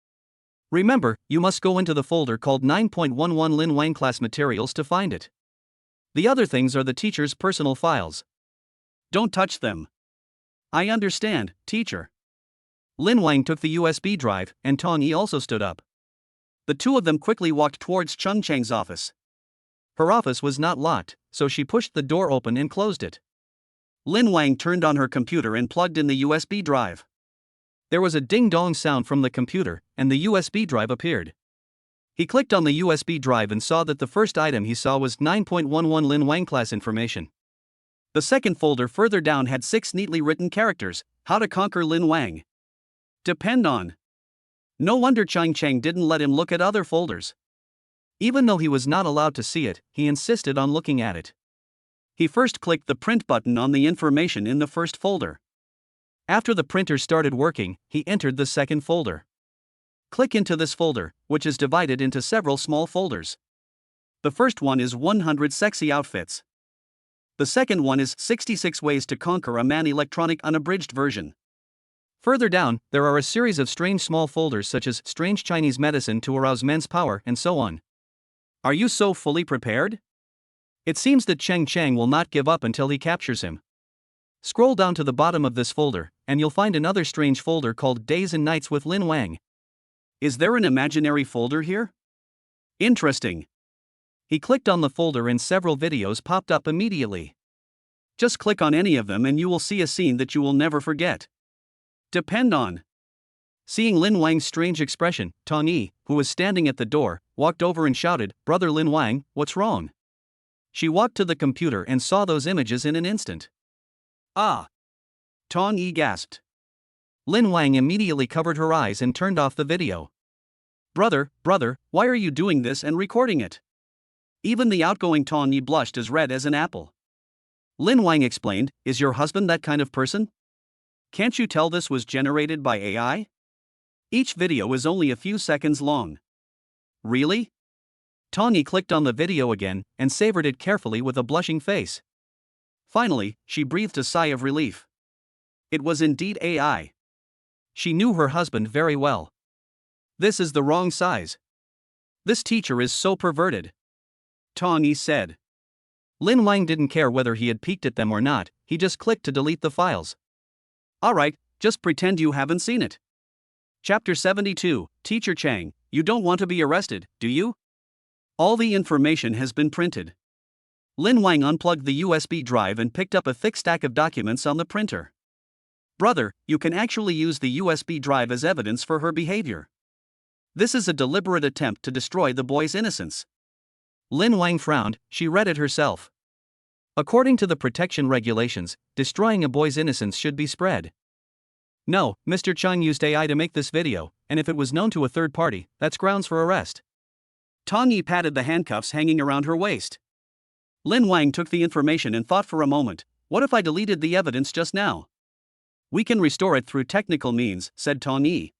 Remember, you must go into the folder called 9.11 Lin Wang class materials to find it. The other things are the teacher's personal files. Don't touch them. I understand, teacher. Lin Wang took the USB drive, and Tong Yi also stood up. The two of them quickly walked towards Cheng Cheng's office. Her office was not locked, so she pushed the door open and closed it. Lin Wang turned on her computer and plugged in the USB drive. There was a ding-dong sound from the computer, and the USB drive appeared. He clicked on the USB drive and saw that the first item he saw was 9.11 Lin Wang class information. The second folder further down had 6 neatly written characters, How to Conquer Lin Wang. Depend on. No wonder Cheng Cheng didn't let him look at other folders. Even though he was not allowed to see it, he insisted on looking at it. He first clicked the print button on the information in the first folder. After the printer started working, he entered the second folder. Click into this folder, which is divided into several small folders. The first one is 100 sexy outfits. The second one is 66 ways to conquer a man electronic unabridged version. Further down, there are a series of strange small folders such as strange Chinese medicine to arouse men's power and so on. Are you so fully prepared? It seems that Cheng Chang will not give up until he captures him. Scroll down to the bottom of this folder, and you'll find another strange folder called Days and Nights with Lin Wang. Is there an imaginary folder here? Interesting. He clicked on the folder and several videos popped up immediately. Just click on any of them and you will see a scene that you will never forget. Depend on. Seeing Lin Wang's strange expression, Tong Yi, who was standing at the door, walked over and shouted, "Brother Lin Wang, what's wrong?" She walked to the computer and saw those images in an instant. Ah! Tong Yi gasped. Lin Wang immediately covered her eyes and turned off the video. Brother, why are you doing this and recording it?" Even the outgoing Tong Yi blushed as red as an apple. Lin Wang explained, "Is your husband that kind of person? Can't you tell this was generated by AI? Each video is only a few seconds long." Really? Tong Yi clicked on the video again and savored it carefully with a blushing face. Finally, she breathed a sigh of relief. It was indeed AI. She knew her husband very well. This is the wrong size. This teacher is so perverted, Tong Yi said. Lin Wang didn't care whether he had peeked at them or not, he just clicked to delete the files. Alright, just pretend you haven't seen it. Chapter 72, Teacher Chang, you don't want to be arrested, do you? All the information has been printed. Lin Wang unplugged the USB drive and picked up a thick stack of documents on the printer. Brother, you can actually use the USB drive as evidence for her behavior. This is a deliberate attempt to destroy the boy's innocence. Lin Wang frowned, she read it herself. According to the protection regulations, destroying a boy's innocence should be spread. No, Mr. Chung used AI to make this video, and if it was known to a third party, that's grounds for arrest. Tong Yi patted the handcuffs hanging around her waist. Lin Wang took the information and thought for a moment, what if I deleted the evidence just now? We can restore it through technical means, said Tong Yi.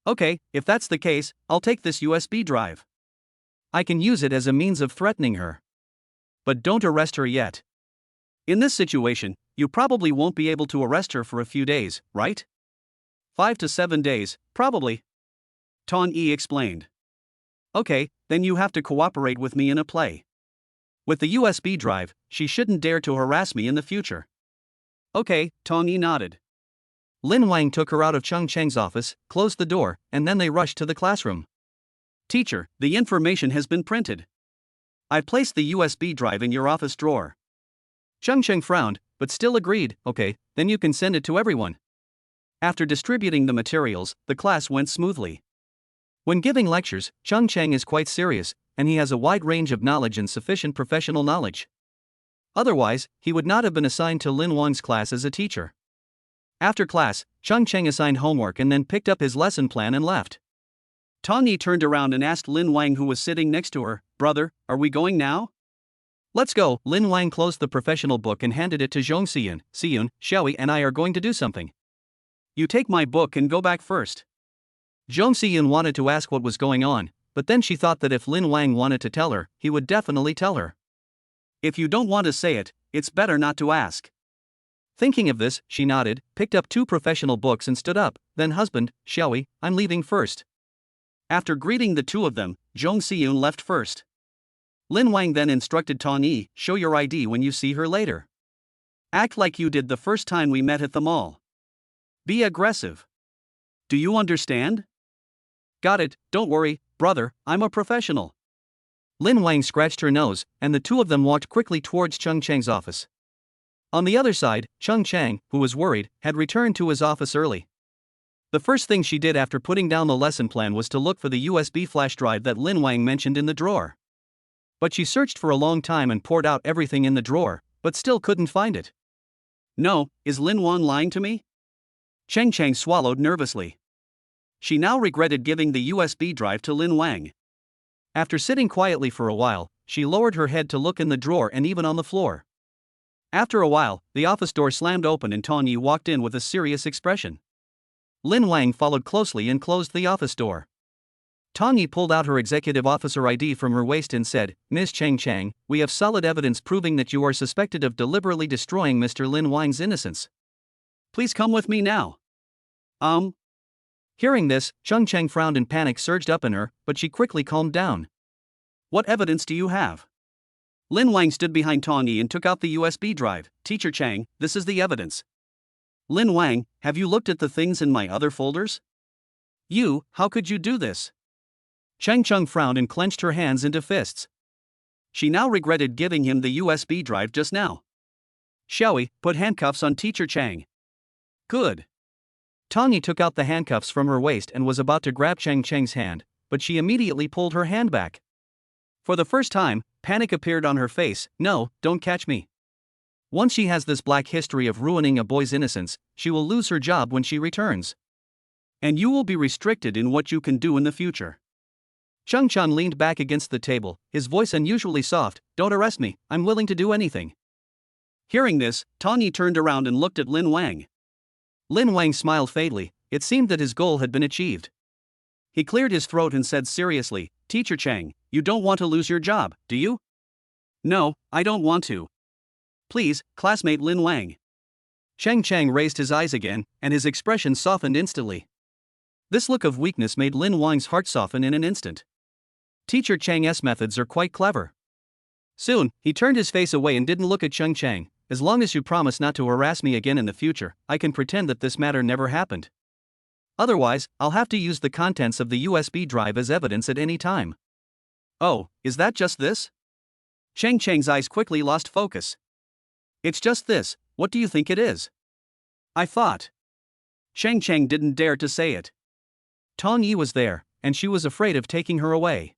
Okay, if that's the case, I'll take this USB drive. I can use it as a means of threatening her. But don't arrest her yet. In this situation, you probably won't be able to arrest her for a few days, right? 5 to 7 days, probably. Tong Yi explained. Okay, then you have to cooperate with me in a play. With the USB drive, she shouldn't dare to harass me in the future. Okay, Tong Yi nodded. Lin Wang took her out of Cheng Chang's office, closed the door, and then they rushed to the classroom. Teacher, the information has been printed. I placed the USB drive in your office drawer. Cheng Chang frowned, but still agreed, okay, then you can send it to everyone. After distributing the materials, the class went smoothly. When giving lectures, Cheng Chang is quite serious, and he has a wide range of knowledge and sufficient professional knowledge. Otherwise, he would not have been assigned to Lin Wang's class as a teacher. After class, Cheng Chang assigned homework and then picked up his lesson plan and left. Tong Yi turned around and asked Lin Wang, who was sitting next to her, "Brother, are we going now?" "Let's go." Lin Wang closed the professional book and handed it to Zhong Siyun. "Siyun, Xiaoyi and I are going to do something. You take my book and go back first." Zhong Siyun wanted to ask what was going on, but then she thought that if Lin Wang wanted to tell her, he would definitely tell her. If you don't want to say it, it's better not to ask. Thinking of this, she nodded, picked up 2 professional books and stood up. Then, "Husband, Xiaoyi, I'm leaving first." After greeting the two of them, Zhong Siyun left first. Lin Wang then instructed Tong Yi, "Show your ID when you see her later. Act like you did the first time we met at the mall. Be aggressive. Do you understand?" "Got it, don't worry, brother, I'm a professional." Lin Wang scratched her nose, and the two of them walked quickly towards Cheng Chang's office. On the other side, Cheng Chang, who was worried, had returned to his office early. The first thing she did after putting down the lesson plan was to look for the USB flash drive that Lin Wang mentioned in the drawer. But she searched for a long time and poured out everything in the drawer, but still couldn't find it. No, is Lin Wang lying to me? Cheng Chang swallowed nervously. She now regretted giving the USB drive to Lin Wang. After sitting quietly for a while, she lowered her head to look in the drawer and even on the floor. After a while, the office door slammed open and Tong Yi walked in with a serious expression. Lin Wang followed closely and closed the office door. Tong Yi pulled out her executive officer ID from her waist and said, "Ms. Cheng Chang, we have solid evidence proving that you are suspected of deliberately destroying Mr. Lin Wang's innocence. Please come with me now." Hearing this, Cheng Chang frowned and panic surged up in her, but she quickly calmed down. "What evidence do you have?" Lin Wang stood behind Tong Yi and took out the USB drive. Teacher Chang, this is the evidence. Lin Wang, have you looked at the things in my other folders? How could you do this? Cheng Chung frowned and clenched her hands into fists. She now regretted giving him the USB drive just now. Shall we put handcuffs on Teacher Chang? Good. Tong Yi took out the handcuffs from her waist and was about to grab Cheng Cheng's hand, but she immediately pulled her hand back. For the first time, panic appeared on her face. No, don't catch me. Once she has this black history of ruining a boy's innocence, she will lose her job when she returns. And you will be restricted in what you can do in the future. Chung Chun leaned back against the table, his voice unusually soft. Don't arrest me, I'm willing to do anything. Hearing this, Tong Yi turned around and looked at Lin Wang. Lin Wang smiled faintly. It seemed that his goal had been achieved. He cleared his throat and said seriously, Teacher Chang, you don't want to lose your job, do you? No, I don't want to. Please, classmate Lin Wang. Cheng Chang raised his eyes again, and his expression softened instantly. This look of weakness made Lin Wang's heart soften in an instant. Teacher Chang's methods are quite clever. Soon, he turned his face away and didn't look at Cheng Chang. As long as you promise not to harass me again in the future, I can pretend that this matter never happened. Otherwise, I'll have to use the contents of the USB drive as evidence at any time. Oh, is that just this? Cheng Chang's eyes quickly lost focus. It's just this, what do you think it is? I thought. Cheng Chang didn't dare to say it. Tong Yi was there, and she was afraid of taking her away.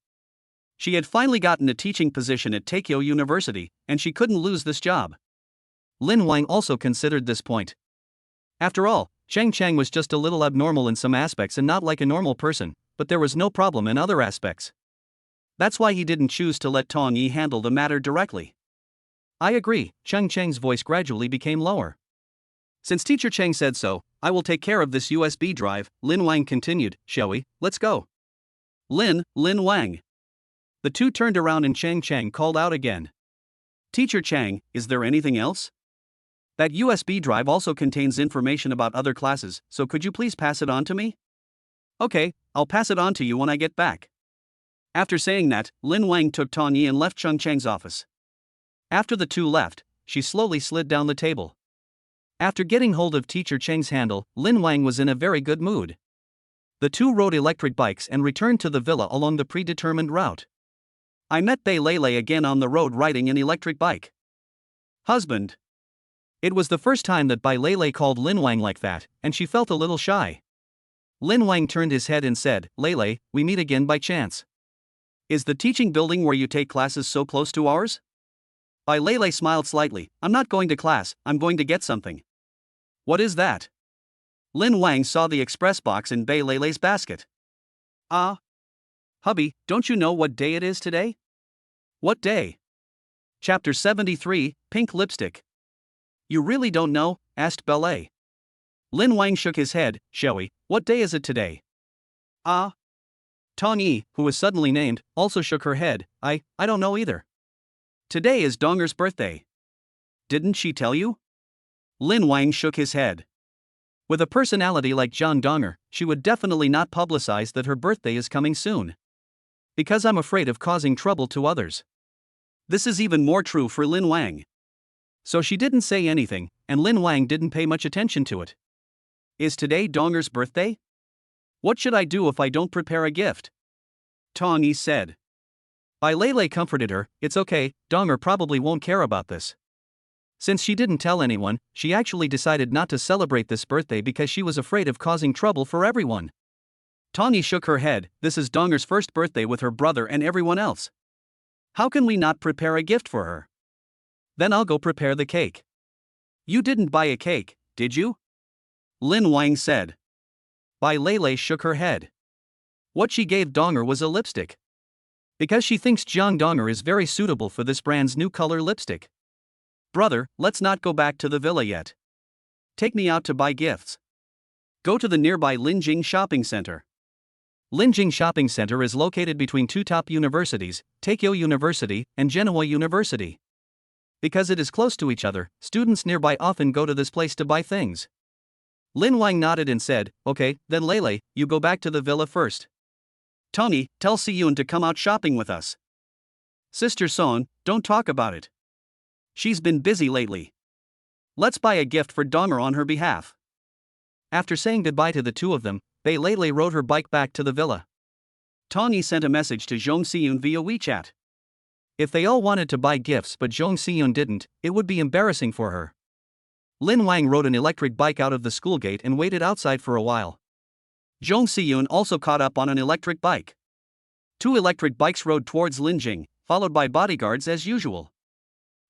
She had finally gotten a teaching position at Taikyo University, and she couldn't lose this job. Lin Wang also considered this point. After all, Cheng Chang was just a little abnormal in some aspects and not like a normal person, but there was no problem in other aspects. That's why he didn't choose to let Tong Yi handle the matter directly. I agree, Cheng Chang's voice gradually became lower. Since Teacher Cheng said so, I will take care of this USB drive, Lin Wang continued. Shall we? Let's go. Lin Wang. The two turned around and Cheng Chang called out again. Teacher Chang, is there anything else? That USB drive also contains information about other classes, so could you please pass it on to me? Okay, I'll pass it on to you when I get back. After saying that, Lin Wang took Tong Yi and left Cheng Chang's office. After the two left, she slowly slid down the table. After getting hold of Teacher Cheng's handle, Lin Wang was in a very good mood. The two rode electric bikes and returned to the villa along the predetermined route. I met Bei Lei again on the road riding an electric bike. Husband. It was the first time that Bei Lei called Lin Wang like that, and she felt a little shy. Lin Wang turned his head and said, Lei, we meet again by chance. Is the teaching building where you take classes so close to ours? Bei Lei smiled slightly. I'm not going to class, I'm going to get something. What is that? Lin Wang saw the express box in Bei Lei's basket. Ah. Hubby, don't you know what day it is today? What day? Chapter 73, Pink Lipstick. You really don't know? Asked Bei. Lin Wang shook his head. Shall we? What day is it today? Ah. Tong Yi, who was suddenly named, also shook her head. I don't know either. Today is Donger's birthday. Didn't she tell you? Lin Wang shook his head. With a personality like John Donger, she would definitely not publicize that her birthday is coming soon. Because I'm afraid of causing trouble to others. This is even more true for Lin Wang. So she didn't say anything, and Lin Wang didn't pay much attention to it. Is today Donger's birthday? What should I do if I don't prepare a gift? Tong Yi said. Bei Lei comforted her. It's okay, Donger probably won't care about this. Since she didn't tell anyone, she actually decided not to celebrate this birthday because she was afraid of causing trouble for everyone. Tong Yi shook her head. This is Donger's first birthday with her brother and everyone else. How can we not prepare a gift for her? Then I'll go prepare the cake. You didn't buy a cake, did you? Lin Wang said. Bei Lei shook her head. What she gave Donger was a lipstick. Because she thinks Jiang Donger is very suitable for this brand's new color lipstick. Brother, let's not go back to the villa yet. Take me out to buy gifts. Go to the nearby Linjing Shopping Center. Linjing Shopping Center is located between two top universities, Taikyo University and Genoa University. Because it is close to each other, students nearby often go to this place to buy things. Lin Wang nodded and said, okay, then Lei, you go back to the villa first. Tong Yi, tell Si-Yun to come out shopping with us. Sister Son, don't talk about it. She's been busy lately. Let's buy a gift for Donger on her behalf. After saying goodbye to the two of them, Bei Lei rode her bike back to the villa. Tong Yi sent a message to Zhong Xiyun via WeChat. If they all wanted to buy gifts but Zhong Xiyun didn't, it would be embarrassing for her. Lin Wang rode an electric bike out of the school gate and waited outside for a while. Zhong Xiyun also caught up on an electric bike. Two electric bikes rode towards Linjing, followed by bodyguards as usual.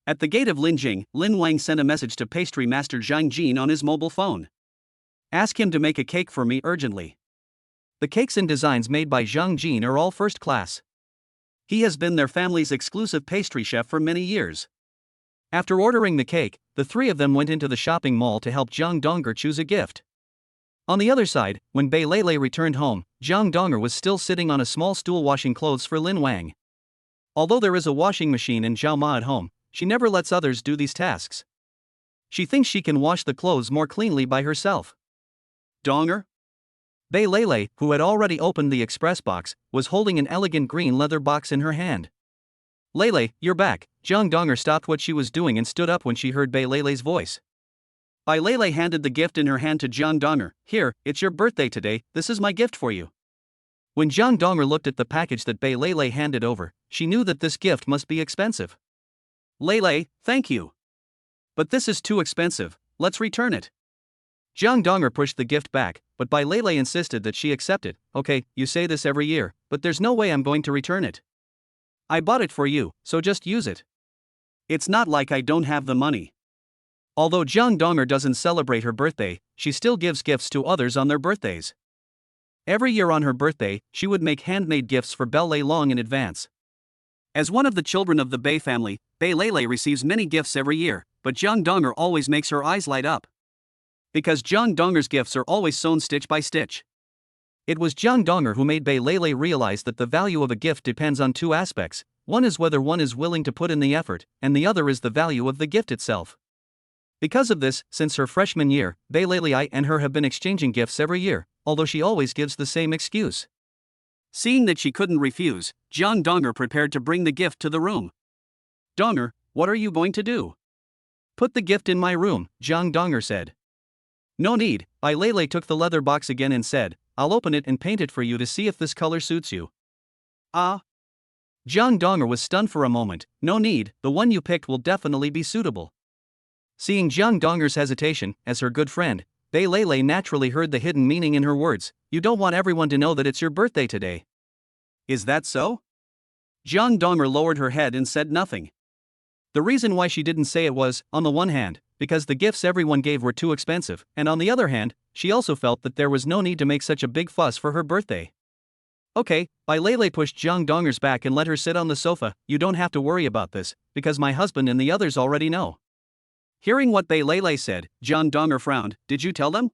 At the gate of Linjing, Lin Wang sent a message to pastry master Zhang Jin on his mobile phone. Ask him to make a cake for me urgently. The cakes and designs made by Zhang Jin are all first class. He has been their family's exclusive pastry chef for many years. After ordering the cake, the three of them went into the shopping mall to help Zhang Donger choose a gift. On the other side, when Bei Lei returned home, Zhang Donger was still sitting on a small stool washing clothes for Lin Wang. Although there is a washing machine in Zhao Ma at home, she never lets others do these tasks. She thinks she can wash the clothes more cleanly by herself. Donger? Bei Lei, who had already opened the express box, was holding an elegant green leather box in her hand. Lei, you're back. Zhang Donger stopped what she was doing and stood up when she heard Bei Lei's voice. Bei Lei handed the gift in her hand to Zhang Donger. Here, it's your birthday today, this is my gift for you. When Zhang Donger looked at the package that Bei Lei handed over, she knew that this gift must be expensive. Lei, thank you. But this is too expensive, let's return it. Zhang Donger pushed the gift back, but Bei Lei insisted that she accept it. Okay, you say this every year, but there's no way I'm going to return it. I bought it for you, so just use it. It's not like I don't have the money. Although Zhang Donger doesn't celebrate her birthday, she still gives gifts to others on their birthdays. Every year on her birthday, she would make handmade gifts for Bei Lei long in advance. As one of the children of the Bei family, Bei Lei receives many gifts every year, but Zhang Donger always makes her eyes light up. Because Zhang Donger's gifts are always sewn stitch by stitch. It was Zhang Donger who made Bei Lei realize that the value of a gift depends on two aspects. One is whether one is willing to put in the effort, and the other is the value of the gift itself. Because of this, since her freshman year, Bei Lei and her have been exchanging gifts every year, although she always gives the same excuse. Seeing that she couldn't refuse, Zhang Donger prepared to bring the gift to the room. Donger, what are you going to do? Put the gift in my room, Zhang Donger said. No need, Bei Lei took the leather box again and said, I'll open it and paint it for you to see if this color suits you. Ah. Zhang Donger was stunned for a moment. No need, the one you picked will definitely be suitable. Seeing Zhang Donger's hesitation, as her good friend, Bei Lei naturally heard the hidden meaning in her words. You don't want everyone to know that it's your birthday today. Is that so? Zhang Donger lowered her head and said nothing. The reason why she didn't say it was, on the one hand, because the gifts everyone gave were too expensive, and on the other hand, she also felt that there was no need to make such a big fuss for her birthday. Okay, Bei Lei pushed Zhang Donger's back and let her sit on the sofa. You don't have to worry about this, because my husband and the others already know. Hearing what Bei Lei said, Zhang Donger frowned. Did you tell them?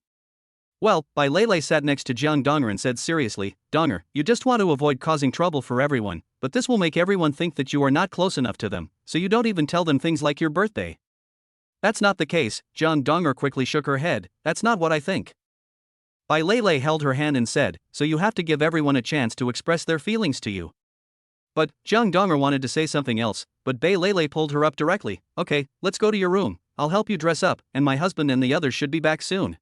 Well, Bei Lei sat next to Zhang Donger and said seriously, Donger, you just want to avoid causing trouble for everyone, but this will make everyone think that you are not close enough to them, so you don't even tell them things like your birthday. That's not the case, Zhang Donger quickly shook her head. That's not what I think. Bei Lei held her hand and said, so you have to give everyone a chance to express their feelings to you. But, Zhang Donger wanted to say something else, but Bei Lei pulled her up directly. Okay, let's go to your room, I'll help you dress up, and my husband and the others should be back soon.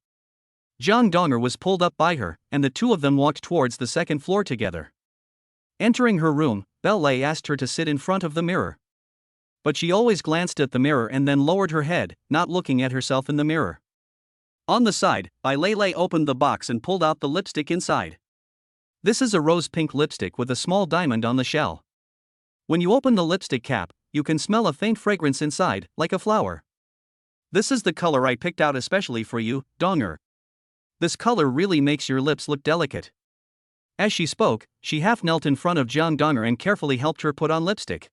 Zhang Donger was pulled up by her, and the two of them walked towards the second floor together. Entering her room, Bei Lei asked her to sit in front of the mirror. But she always glanced at the mirror and then lowered her head, not looking at herself in the mirror. On the side, Bei Lei opened the box and pulled out the lipstick inside. This is a rose-pink lipstick with a small diamond on the shell. When you open the lipstick cap, you can smell a faint fragrance inside, like a flower. This is the color I picked out especially for you, Donger. This color really makes your lips look delicate. As she spoke, she half knelt in front of Zhang Donger and carefully helped her put on lipstick.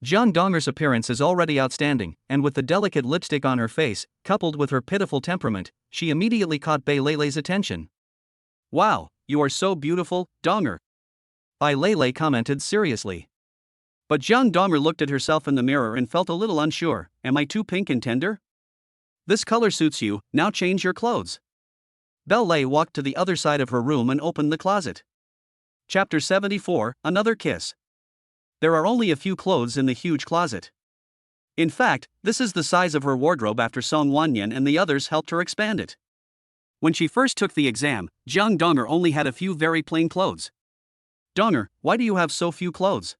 Zhang Donger's appearance is already outstanding, and with the delicate lipstick on her face, coupled with her pitiful temperament, she immediately caught Bei Lei's attention. Wow, you are so beautiful, Donger. Bei Lei commented seriously. But Zhang Donger looked at herself in the mirror and felt a little unsure. Am I too pink and tender? This color suits you, now change your clothes. Bei Lei walked to the other side of her room and opened the closet. Chapter 74, Another Kiss. There are only a few clothes in the huge closet. In fact, this is the size of her wardrobe after Song Wanyan and the others helped her expand it. When she first took the exam, Jiang Donger only had a few very plain clothes. Donger, why do you have so few clothes?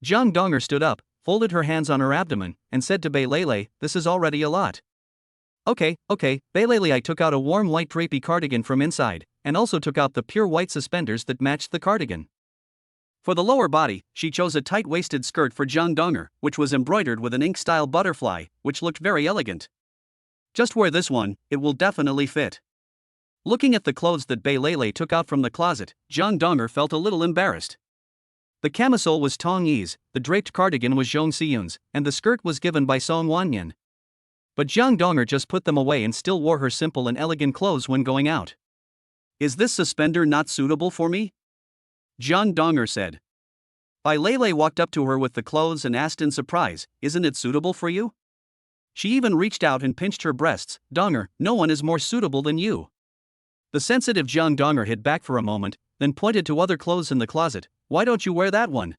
Jiang Donger stood up, folded her hands on her abdomen, and said to Bei Lele, this is already a lot. Okay, Bei Lele, I took out a warm white drapey cardigan from inside, and also took out the pure white suspenders that matched the cardigan. For the lower body, she chose a tight-waisted skirt for Jiang Donger, which was embroidered with an ink-style butterfly, which looked very elegant. Just wear this one, it will definitely fit. Looking at the clothes that Bei Lele took out from the closet, Jiang Donger felt a little embarrassed. The camisole was Tong Yi's, the draped cardigan was Zhong Siyun's, and the skirt was given by Song Wanyan. But Jiang Donger just put them away and still wore her simple and elegant clothes when going out. Is this suspender not suitable for me? Jiang Donger said. Bei Lele walked up to her with the clothes and asked in surprise, isn't it suitable for you? She even reached out and pinched her breasts. Donger, no one is more suitable than you. The sensitive Jiang Donger hid back for a moment, then pointed to other clothes in the closet. Why don't you wear that one?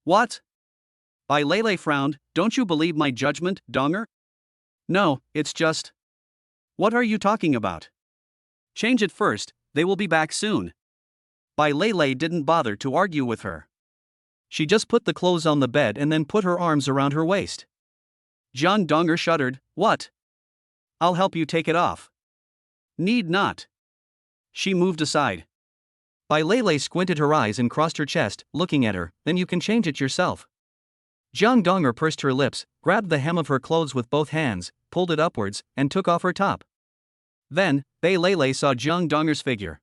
What? Bei Lele frowned. Don't you believe my judgment, Donger? No, it's just. What are you talking about? Change it first, they will be back soon. Bei Lele didn't bother to argue with her. She just put the clothes on the bed and then put her arms around her waist. Jiang Donger shuddered. What? I'll help you take it off. Need not. She moved aside. Bei Lele squinted her eyes and crossed her chest, looking at her. Then you can change it yourself. Jiang Donger pursed her lips, grabbed the hem of her clothes with both hands, pulled it upwards, and took off her top. Then, Bei Lele saw Jiang Donger's figure.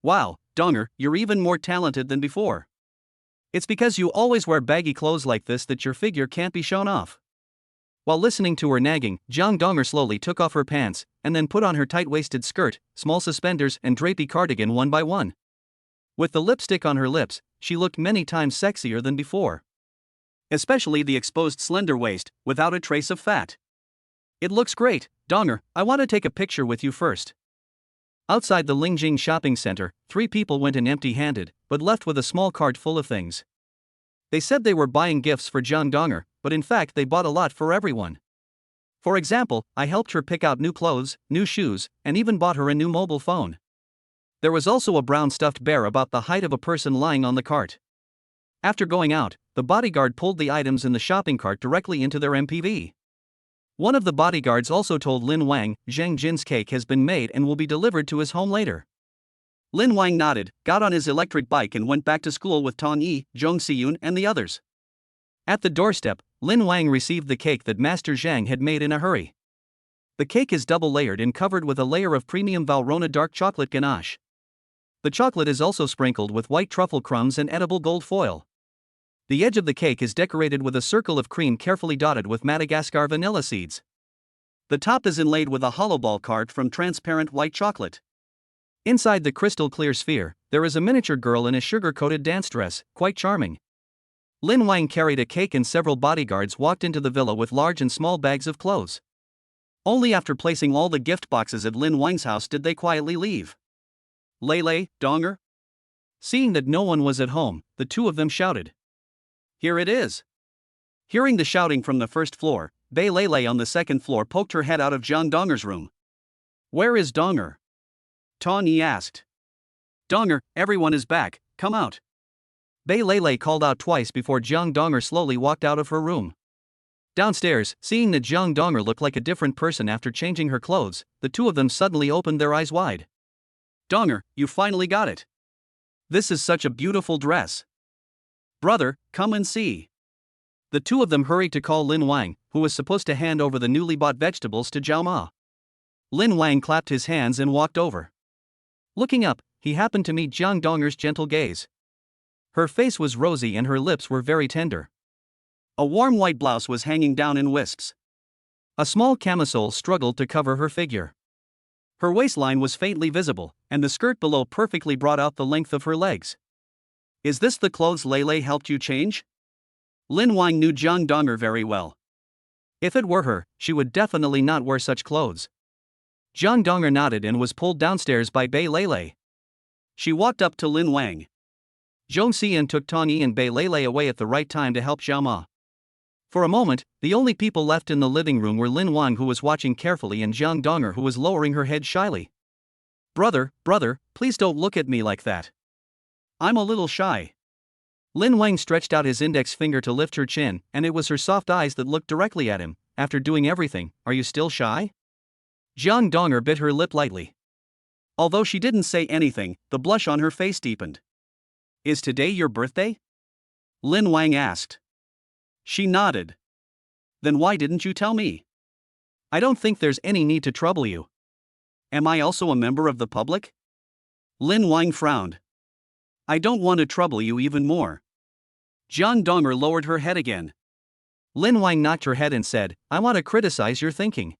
Wow, Donger, you're even more talented than before. It's because you always wear baggy clothes like this that your figure can't be shown off. While listening to her nagging, Jiang Donger slowly took off her pants, and then put on her tight-waisted skirt, small suspenders and drapey cardigan one by one. With the lipstick on her lips, she looked many times sexier than before. Especially the exposed slender waist, without a trace of fat. It looks great, Donger, I want to take a picture with you first. Outside the Lingjing shopping center, 3 people went in empty-handed, but left with a small cart full of things. They said they were buying gifts for Jiang Donger, but in fact they bought a lot for everyone. For example, I helped her pick out new clothes, new shoes, and even bought her a new mobile phone. There was also a brown stuffed bear about the height of a person lying on the cart. After going out, the bodyguard pulled the items in the shopping cart directly into their MPV. One of the bodyguards also told Lin Wang, Zhang Jin's cake has been made and will be delivered to his home later. Lin Wang nodded, got on his electric bike and went back to school with Tong Yi, Zhong Siyun and the others. At the doorstep, Lin Wang received the cake that Master Zhang had made in a hurry. The cake is double-layered and covered with a layer of premium Valrhona dark chocolate ganache. The chocolate is also sprinkled with white truffle crumbs and edible gold foil. The edge of the cake is decorated with a circle of cream carefully dotted with Madagascar vanilla seeds. The top is inlaid with a hollow ball carved from transparent white chocolate. Inside the crystal-clear sphere, there is a miniature girl in a sugar-coated dance dress, quite charming. Lin Wang carried a cake and several bodyguards walked into the villa with large and small bags of clothes. Only after placing all the gift boxes at Lin Wang's house did they quietly leave. Lele, Donger? Seeing that no one was at home, the 2 of them shouted. Here it is. Hearing the shouting from the first floor, Bei Lele on the second floor poked her head out of Jiang Donger's room. Where is Donger? Tong Yi asked. Donger, everyone is back, come out. Bei Lele called out twice before Jiang Donger slowly walked out of her room. Downstairs, seeing that Jiang Donger looked like a different person after changing her clothes, the 2 of them suddenly opened their eyes wide. Donger, you finally got it. This is such a beautiful dress. Brother, come and see. The 2 of them hurried to call Lin Wang, who was supposed to hand over the newly bought vegetables to Zhao Ma. Lin Wang clapped his hands and walked over. Looking up, he happened to meet Jiang Donger's gentle gaze. Her face was rosy and her lips were very tender. A warm white blouse was hanging down in wisps. A small camisole struggled to cover her figure. Her waistline was faintly visible, and the skirt below perfectly brought out the length of her legs. Is this the clothes Lele helped you change? Lin Wang knew Jiang Donger very well. If it were her, she would definitely not wear such clothes. Jiang Donger nodded and was pulled downstairs by Bei Lele. She walked up to Lin Wang. Zhong Xian took Tong Yi and Bei Lei away at the right time to help Xiao Ma. For a moment, the only people left in the living room were Lin Wang, who was watching carefully, and Jiang Donger, who was lowering her head shyly. Brother, please don't look at me like that. I'm a little shy. Lin Wang stretched out his index finger to lift her chin, and it was her soft eyes that looked directly at him. After doing everything, are you still shy? Jiang Donger bit her lip lightly. Although she didn't say anything, the blush on her face deepened. Is today your birthday? Lin Wang asked. She nodded. Then why didn't you tell me? I don't think there's any need to trouble you. Am I also a member of the public? Lin Wang frowned. I don't want to trouble you even more. Jiang Donger lowered her head again. Lin Wang knocked her head and said, I want to criticize your thinking.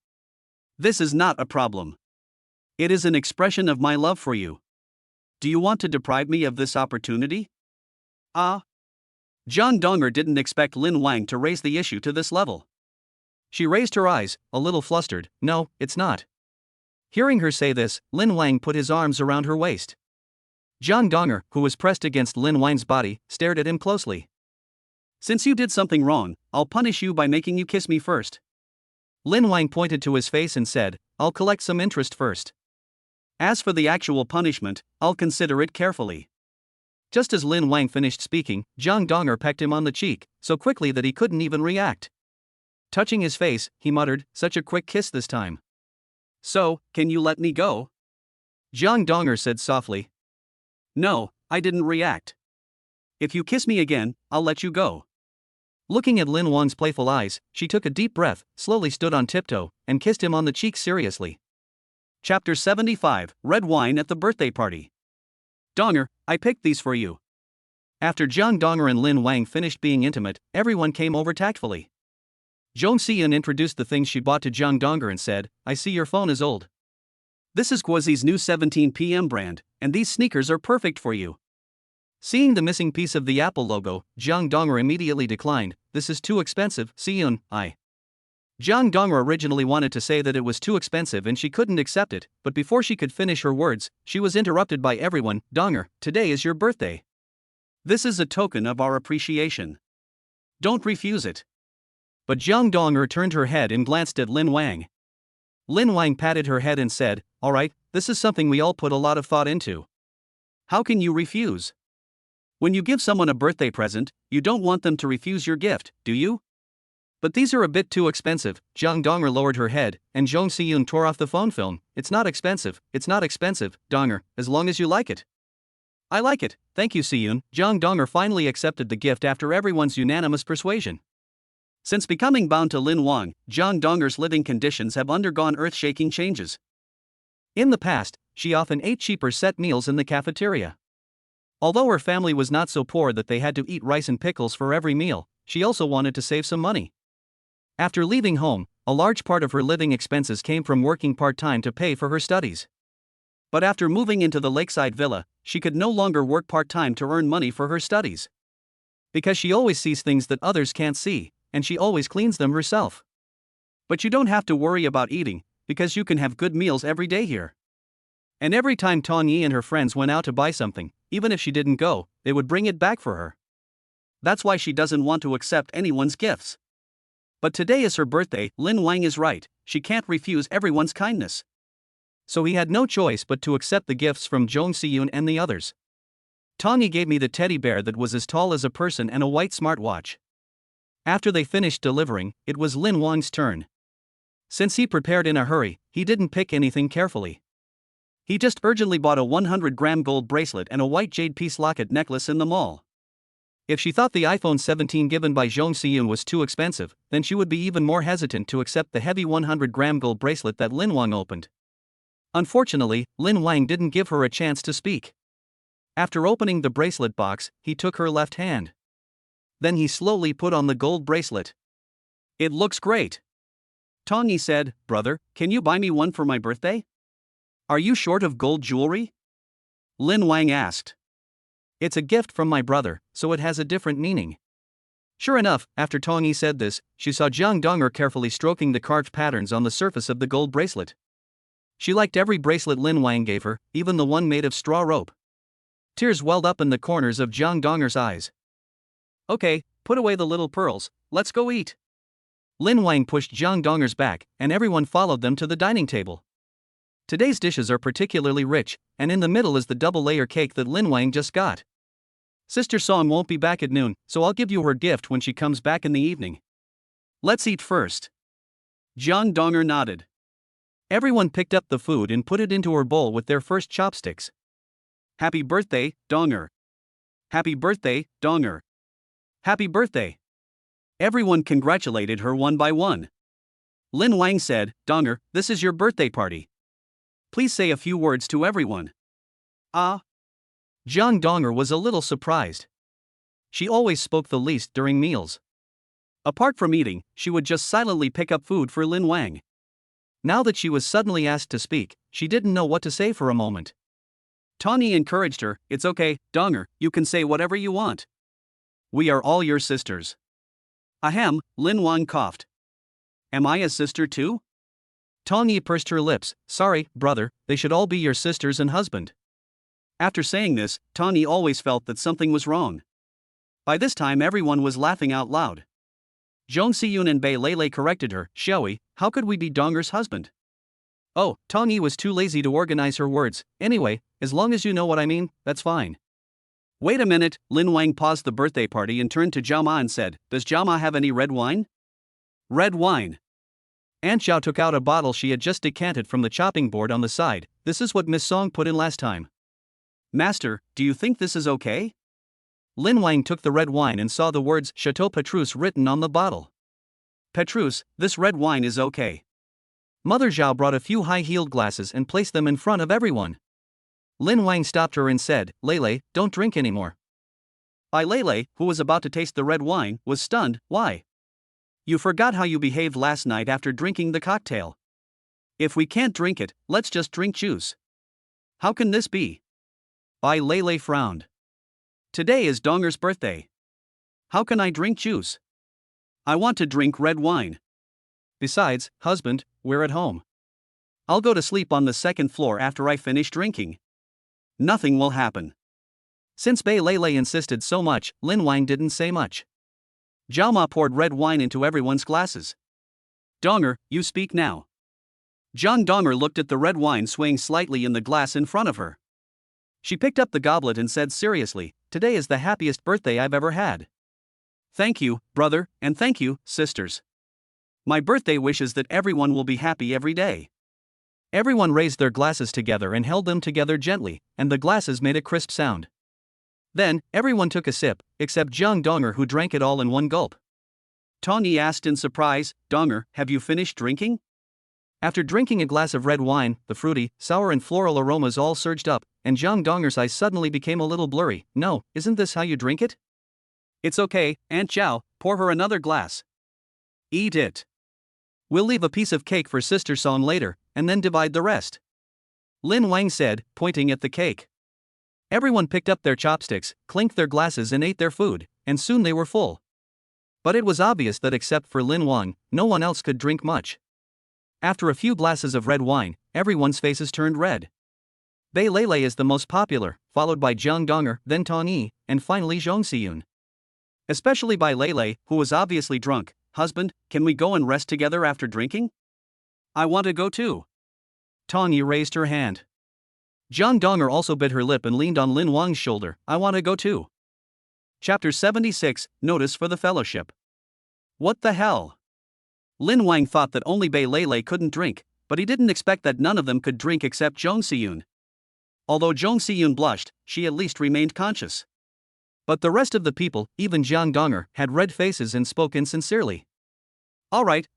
This is not a problem. It is an expression of my love for you. Do you want to deprive me of this opportunity? Jiang Donger didn't expect Lin Wang to raise the issue to this level. She raised her eyes, a little flustered. No, it's not. Hearing her say this, Lin Wang put his arms around her waist. Jiang Donger, who was pressed against Lin Wang's body, stared at him closely. Since you did something wrong, I'll punish you by making you kiss me first. Lin Wang pointed to his face and said, I'll collect some interest first. As for the actual punishment, I'll consider it carefully. Just as Lin Wang finished speaking, Jiang Donger pecked him on the cheek, so quickly that he couldn't even react. Touching his face, he muttered, such a quick kiss this time. So, can you let me go? Jiang Donger said softly. No, I didn't react. If you kiss me again, I'll let you go. Looking at Lin Wang's playful eyes, she took a deep breath, slowly stood on tiptoe, and kissed him on the cheek seriously. Chapter 75, Red Wine at the Birthday Party. Donger, I picked these for you. After Jiang Donger and Lin Wang finished being intimate, everyone came over tactfully. Zhong Xian introduced the things she bought to Jiang Donger and said, I see your phone is old. This is Guozi's new 17 PM brand, and these sneakers are perfect for you. Seeing the missing piece of the Apple logo, Jiang Donger immediately declined, this is too expensive, Xian, Jiang Donger originally wanted to say that it was too expensive and she couldn't accept it, but before she could finish her words, she was interrupted by everyone. Donger, today is your birthday. This is a token of our appreciation. Don't refuse it. But Jiang Donger turned her head and glanced at Lin Wang. Lin Wang patted her head and said, all right, this is something we all put a lot of thought into. How can you refuse? When you give someone a birthday present, you don't want them to refuse your gift, do you? But these are a bit too expensive. Jiang Donger lowered her head, and Zhong Xian tore off the phone film. It's not expensive, Donger, as long as you like it. I like it, thank you Xian. Jiang Donger finally accepted the gift after everyone's unanimous persuasion. Since becoming bound to Lin Wang, Jiang Donger's living conditions have undergone earth-shaking changes. In the past, she often ate cheaper set meals in the cafeteria. Although her family was not so poor that they had to eat rice and pickles for every meal, she also wanted to save some money. After leaving home, a large part of her living expenses came from working part-time to pay for her studies. But after moving into the lakeside villa, she could no longer work part-time to earn money for her studies. Because she always sees things that others can't see, and she always cleans them herself. But you don't have to worry about eating, because you can have good meals every day here. And every time Tong Yi and her friends went out to buy something, even if she didn't go, they would bring it back for her. That's why she doesn't want to accept anyone's gifts. But today is her birthday. Lin Wang is right, she can't refuse everyone's kindness. So he had no choice but to accept the gifts from Zhong Xian and the others. Tong Yi gave me the teddy bear that was as tall as a person and a white smartwatch. After they finished delivering, it was Lin Wang's turn. Since he prepared in a hurry, he didn't pick anything carefully. He just urgently bought a 100-gram gold bracelet and a white jade piece locket necklace in the mall. If she thought the iPhone 17 given by Zhong Xian was too expensive, then she would be even more hesitant to accept the heavy 100-gram gold bracelet that Lin Wang opened. Unfortunately, Lin Wang didn't give her a chance to speak. After opening the bracelet box, he took her left hand. Then he slowly put on the gold bracelet. It looks great. Tong Yi said, brother, can you buy me one for my birthday? Are you short of gold jewelry? Lin Wang asked. It's a gift from my brother, so it has a different meaning. Sure enough, after Tong Yi said this, she saw Jiang Donger carefully stroking the carved patterns on the surface of the gold bracelet. She liked every bracelet Lin Wang gave her, even the one made of straw rope. Tears welled up in the corners of Jiang Donger's eyes. Okay, put away the little pearls, let's go eat. Lin Wang pushed Jiang Donger's back, and everyone followed them to the dining table. Today's dishes are particularly rich, and in the middle is the double-layer cake that Lin Wang just got. Sister Song won't be back at noon, so I'll give you her gift when she comes back in the evening. Let's eat first. Jiang Donger nodded. Everyone picked up the food and put it into her bowl with their first chopsticks. Happy birthday, Donger. Happy birthday, Donger. Happy birthday. Everyone congratulated her one by one. Lin Wang said, Donger, this is your birthday party. Please say a few words to everyone. Ah. Jiang Donger was a little surprised. She always spoke the least during meals. Apart from eating, she would just silently pick up food for Lin Wang. Now that she was suddenly asked to speak, she didn't know what to say for a moment. Tawny encouraged her, it's okay, Donger, you can say whatever you want. We are all your sisters. Ahem, Lin Wang coughed. Am I a sister too? Tawny pursed her lips, sorry, brother, they should all be your sisters and husband. After saying this, Tawny always felt that something was wrong. By this time everyone was laughing out loud. Zhong Siyun and Bei Lei corrected her, shall we, how could we be Donger's husband? Oh, Tawny was too lazy to organize her words, anyway, as long as you know what I mean, that's fine. Wait a minute, Lin Wang paused the birthday party and turned to Zhao Ma and said, does Zhao Ma have any red wine? Red wine. Aunt Zhao took out a bottle she had just decanted from the chopping board on the side, this is what Miss Song put in last time. Master, do you think this is okay? Lin Wang took the red wine and saw the words Chateau Petrus written on the bottle. Petrus, this red wine is okay. Mother Zhao brought a few high-heeled glasses and placed them in front of everyone. Lin Wang stopped her and said, Lei, don't drink anymore. Lei, who was about to taste the red wine, was stunned, why? You forgot how you behaved last night after drinking the cocktail. If we can't drink it, let's just drink juice. How can this be? Lei frowned. Today is Donger's birthday. How can I drink juice? I want to drink red wine. Besides, husband, we're at home. I'll go to sleep on the second floor after I finish drinking. Nothing will happen. Since Bei Lei insisted so much, Lin Wang didn't say much. Zhao Ma poured red wine into everyone's glasses. Donger, you speak now. Jiang Donger looked at the red wine swaying slightly in the glass in front of her. She picked up the goblet and said seriously, today is the happiest birthday I've ever had. Thank you, brother, and thank you, sisters. My birthday wish is that everyone will be happy every day. Everyone raised their glasses together and held them together gently, and the glasses made a crisp sound. Then, everyone took a sip, except Jiang Donger who drank it all in one gulp. Tawny asked in surprise, Donger, have you finished drinking? After drinking a glass of red wine, the fruity, sour and floral aromas all surged up, and Jiang Donger's eyes suddenly became a little blurry. No, isn't this how you drink it? It's okay, Aunt Zhao, pour her another glass. Eat it. We'll leave a piece of cake for Sister Song later, and then divide the rest. Lin Wang said, pointing at the cake. Everyone picked up their chopsticks, clinked their glasses and ate their food, and soon they were full. But it was obvious that except for Lin Wang, no one else could drink much. After a few glasses of red wine, everyone's faces turned red. Bei Lei is the most popular, followed by Jiang Donger, then Tawny, and finally Zhong Siyun. Especially Bei Lei, who was obviously drunk. Husband, can we go and rest together after drinking? I want to go too. Tawny raised her hand. Jiang Donger also bit her lip and leaned on Lin Wang's shoulder. I want to go too. Chapter 76, Notice for the Fellowship. What the hell? Lin Wang thought that only Bei Lei couldn't drink, but he didn't expect that none of them could drink except Zhong Siyun. Although Zhong Siyun blushed, she at least remained conscious. But the rest of the people, even Jiang Donger, had red faces and spoke insincerely. All right,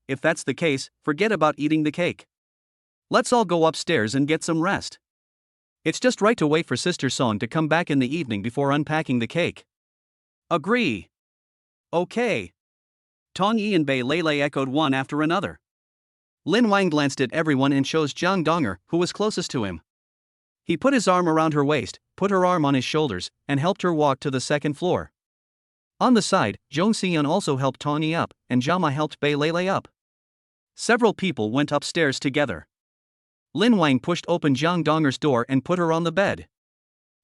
if that's the case, forget about eating the cake. Let's all go upstairs and get some rest. It's just right to wait for Sister Song to come back in the evening before unpacking the cake. Agree. Okay. Tong Yi and Bei Lei echoed one after another. Lin Wang glanced at everyone and chose Jiang Donger, who was closest to him. He put his arm around her waist, put her arm on his shoulders, and helped her walk to the second floor. On the side, Zhong Siyun also helped Tawny up, and Zhao Ma helped Bei Lei up. Several people went upstairs together. Lin Wang pushed open Jiang Donger's door and put her on the bed.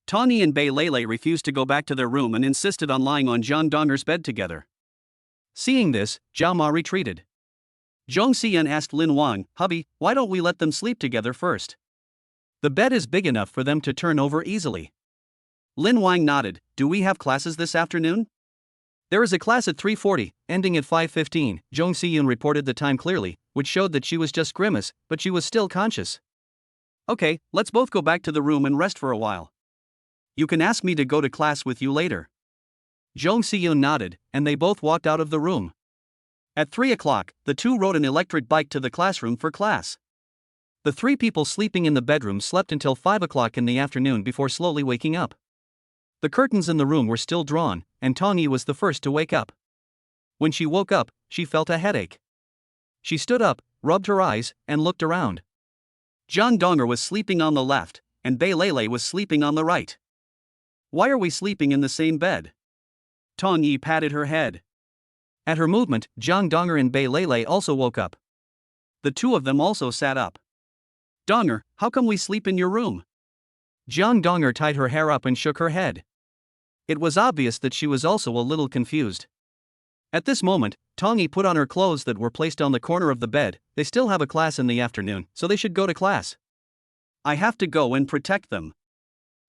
Tawny and Bei Lele refused to go back to their room and insisted on lying on Jiang Donger's bed together. Seeing this, Zhao Ma retreated. Zhong Xian asked Lin Wang, "Hubby, why don't we let them sleep together first? The bed is big enough for them to turn over easily." Lin Wang nodded. "Do we have classes this afternoon?" "There is a class at 3:40, ending at 5:15, Zhong Xian reported the time clearly, which showed that she was just grimace, but she was still conscious. "Okay, let's both go back to the room and rest for a while. You can ask me to go to class with you later." Zhong Xian nodded, and they both walked out of the room. At 3 o'clock, the two rode an electric bike to the classroom for class. The three people sleeping in the bedroom slept until 5 o'clock in the afternoon before slowly waking up. The curtains in the room were still drawn, and Tongyi was the first to wake up. When she woke up, she felt a headache. She stood up, rubbed her eyes, and looked around. Jiang Donger was sleeping on the left, and Bei Lele was sleeping on the right. "Why are we sleeping in the same bed?" Tongyi patted her head. At her movement, Jiang Donger and Bei Lele also woke up. The two of them also sat up. "Donger, how come we sleep in your room?" Jiang Donger tied her hair up and shook her head. It was obvious that she was also a little confused. At this moment, Tongyi put on her clothes that were placed on the corner of the bed. "They still have a class in the afternoon, so they should go to class. I have to go and protect them."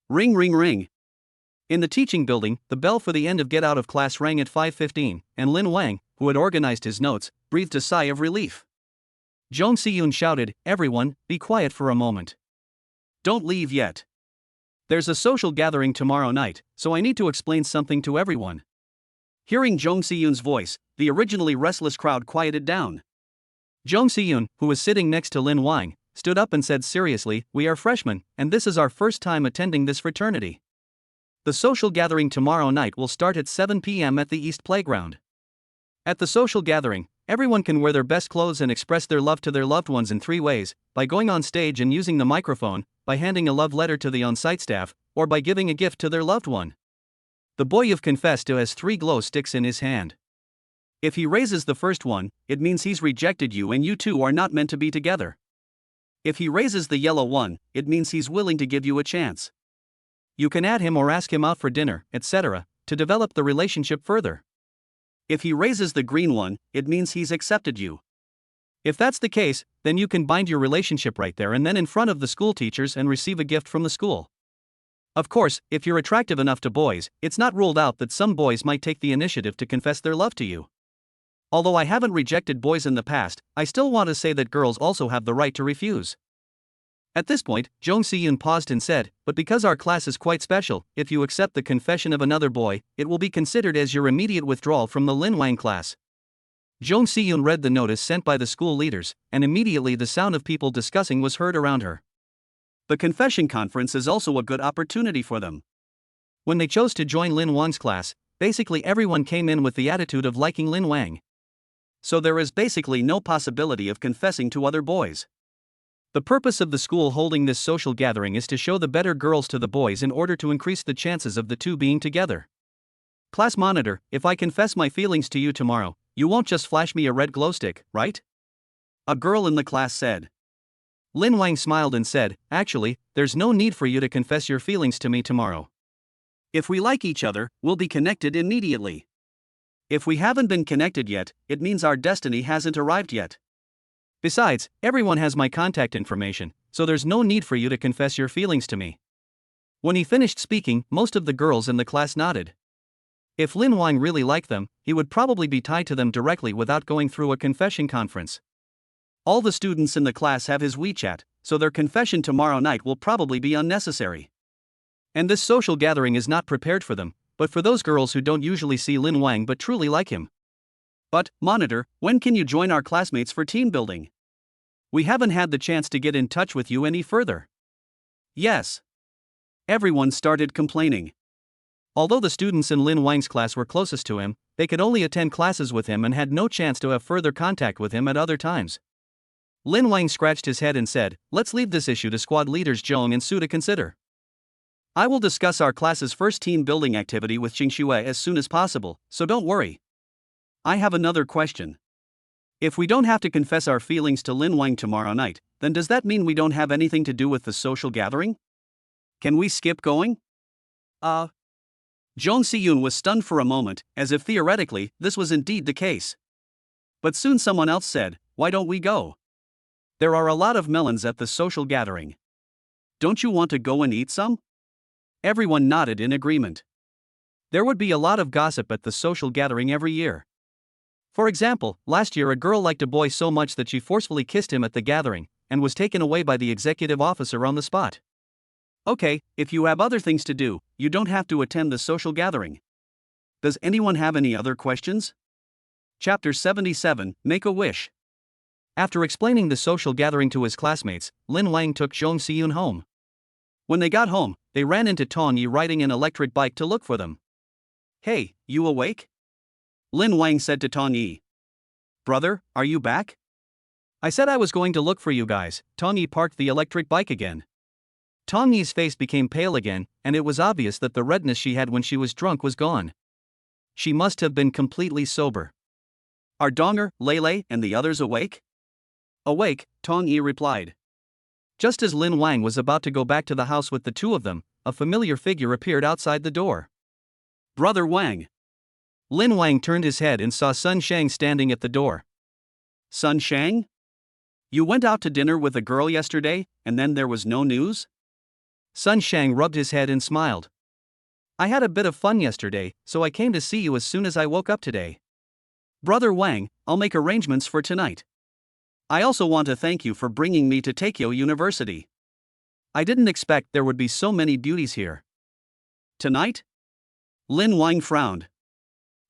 Ring ring ring. In the teaching building, the bell for the end of get out of class rang at 5:15, and Lin Wang, who had organized his notes, breathed a sigh of relief. Zhong Siyun shouted, "Everyone, be quiet for a moment. Don't leave yet. There's a social gathering tomorrow night, so I need to explain something to everyone." Hearing Zhong Siyun's voice, the originally restless crowd quieted down. Zhong Siyun, who was sitting next to Lin Wang, stood up and said seriously, "We are freshmen, and this is our first time attending this fraternity. The social gathering tomorrow night will start at 7 p.m. at the East Playground. At the social gathering, everyone can wear their best clothes and express their love to their loved ones in 3 ways: by going on stage and using the microphone, by handing a love letter to the on-site staff, or by giving a gift to their loved one. The boy you've confessed to has 3 glow sticks in his hand. If he raises the first one, it means he's rejected you and you two are not meant to be together. If he raises the yellow one, it means he's willing to give you a chance. You can add him or ask him out for dinner, etc., to develop the relationship further. If he raises the green one, it means he's accepted you. If that's the case, then you can bind your relationship right there and then in front of the school teachers and receive a gift from the school. Of course, if you're attractive enough to boys, it's not ruled out that some boys might take the initiative to confess their love to you. Although I haven't rejected boys in the past, I still want to say that girls also have the right to refuse." At this point, Zhong Siyun paused and said, "But because our class is quite special, if you accept the confession of another boy, it will be considered as your immediate withdrawal from the Lin Wang class." Zhong Siyun read the notice sent by the school leaders, and immediately the sound of people discussing was heard around her. The confession conference is also a good opportunity for them. When they chose to join Lin Wang's class, basically everyone came in with the attitude of liking Lin Wang. So there is basically no possibility of confessing to other boys. The purpose of the school holding this social gathering is to show the better girls to the boys in order to increase the chances of the two being together. "Class monitor, if I confess my feelings to you tomorrow, you won't just flash me a red glow stick, right?" a girl in the class said. Lin Wang smiled and said, "Actually, there's no need for you to confess your feelings to me tomorrow. If we like each other, we'll be connected immediately. If we haven't been connected yet, it means our destiny hasn't arrived yet. Besides, everyone has my contact information, so there's no need for you to confess your feelings to me." When he finished speaking, most of the girls in the class nodded. If Lin Wang really liked them, he would probably be tied to them directly without going through a confession conference. All the students in the class have his WeChat, so their confession tomorrow night will probably be unnecessary. And this social gathering is not prepared for them, but for those girls who don't usually see Lin Wang but truly like him. "But, monitor, when can you join our classmates for team building? We haven't had the chance to get in touch with you any further." "Yes." Everyone started complaining. Although the students in Lin Wang's class were closest to him, they could only attend classes with him and had no chance to have further contact with him at other times. Lin Wang scratched his head and said, "Let's leave this issue to squad leaders Zhong and Su to consider. I will discuss our class's first team building activity with Xingxue as soon as possible, so don't worry. I have another question. If we don't have to confess our feelings to Lin Wang tomorrow night, then does that mean we don't have anything to do with the social gathering? Can we skip going?" Jong Si-yoon was stunned for a moment, as if theoretically, this was indeed the case. But soon someone else said, "Why don't we go? There are a lot of melons at the social gathering. Don't you want to go and eat some?" Everyone nodded in agreement. There would be a lot of gossip at the social gathering every year. For example, last year a girl liked a boy so much that she forcefully kissed him at the gathering, and was taken away by the executive officer on the spot. Okay, if you have other things to do, you don't have to attend the social gathering. Does anyone have any other questions? Chapter 77, Make a Wish. After explaining the social gathering to his classmates, Lin Wang took Jong Si-yoon home. When they got home, they ran into Tong Yi riding an electric bike to look for them. "Hey, you awake?" Lin Wang said to Tong Yi. "Brother, are you back?" "I said I was going to look for you guys." Tong Yi parked the electric bike again. Tong Yi's face became pale again, and it was obvious that the redness she had when she was drunk was gone. She must have been completely sober. "Are Donger, Lele, and the others awake?" "Awake," Tong Yi replied. Just as Lin Wang was about to go back to the house with the two of them, a familiar figure appeared outside the door. "Brother Wang." Lin Wang turned his head and saw Sun Shang standing at the door. "Sun Shang? You went out to dinner with a girl yesterday, and then there was no news?" Sun Shang rubbed his head and smiled. "I had a bit of fun yesterday, so I came to see you as soon as I woke up today." "Brother Wang, I'll make arrangements for tonight. I also want to thank you for bringing me to Takeo University. I didn't expect there would be so many beauties here." "Tonight?" Lin Wang frowned.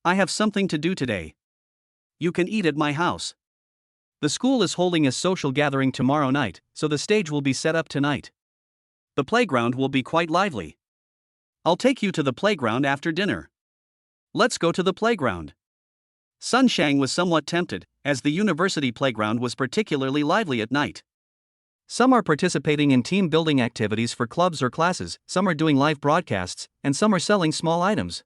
"I have something to do today. You can eat at my house. The school is holding a social gathering tomorrow night, so the stage will be set up tonight. The playground will be quite lively. I'll take you to the playground after dinner. Let's go to the playground." Sun Shang was somewhat tempted, as the university playground was particularly lively at night. Some are participating in team building activities for clubs or classes, some are doing live broadcasts, and some are selling small items.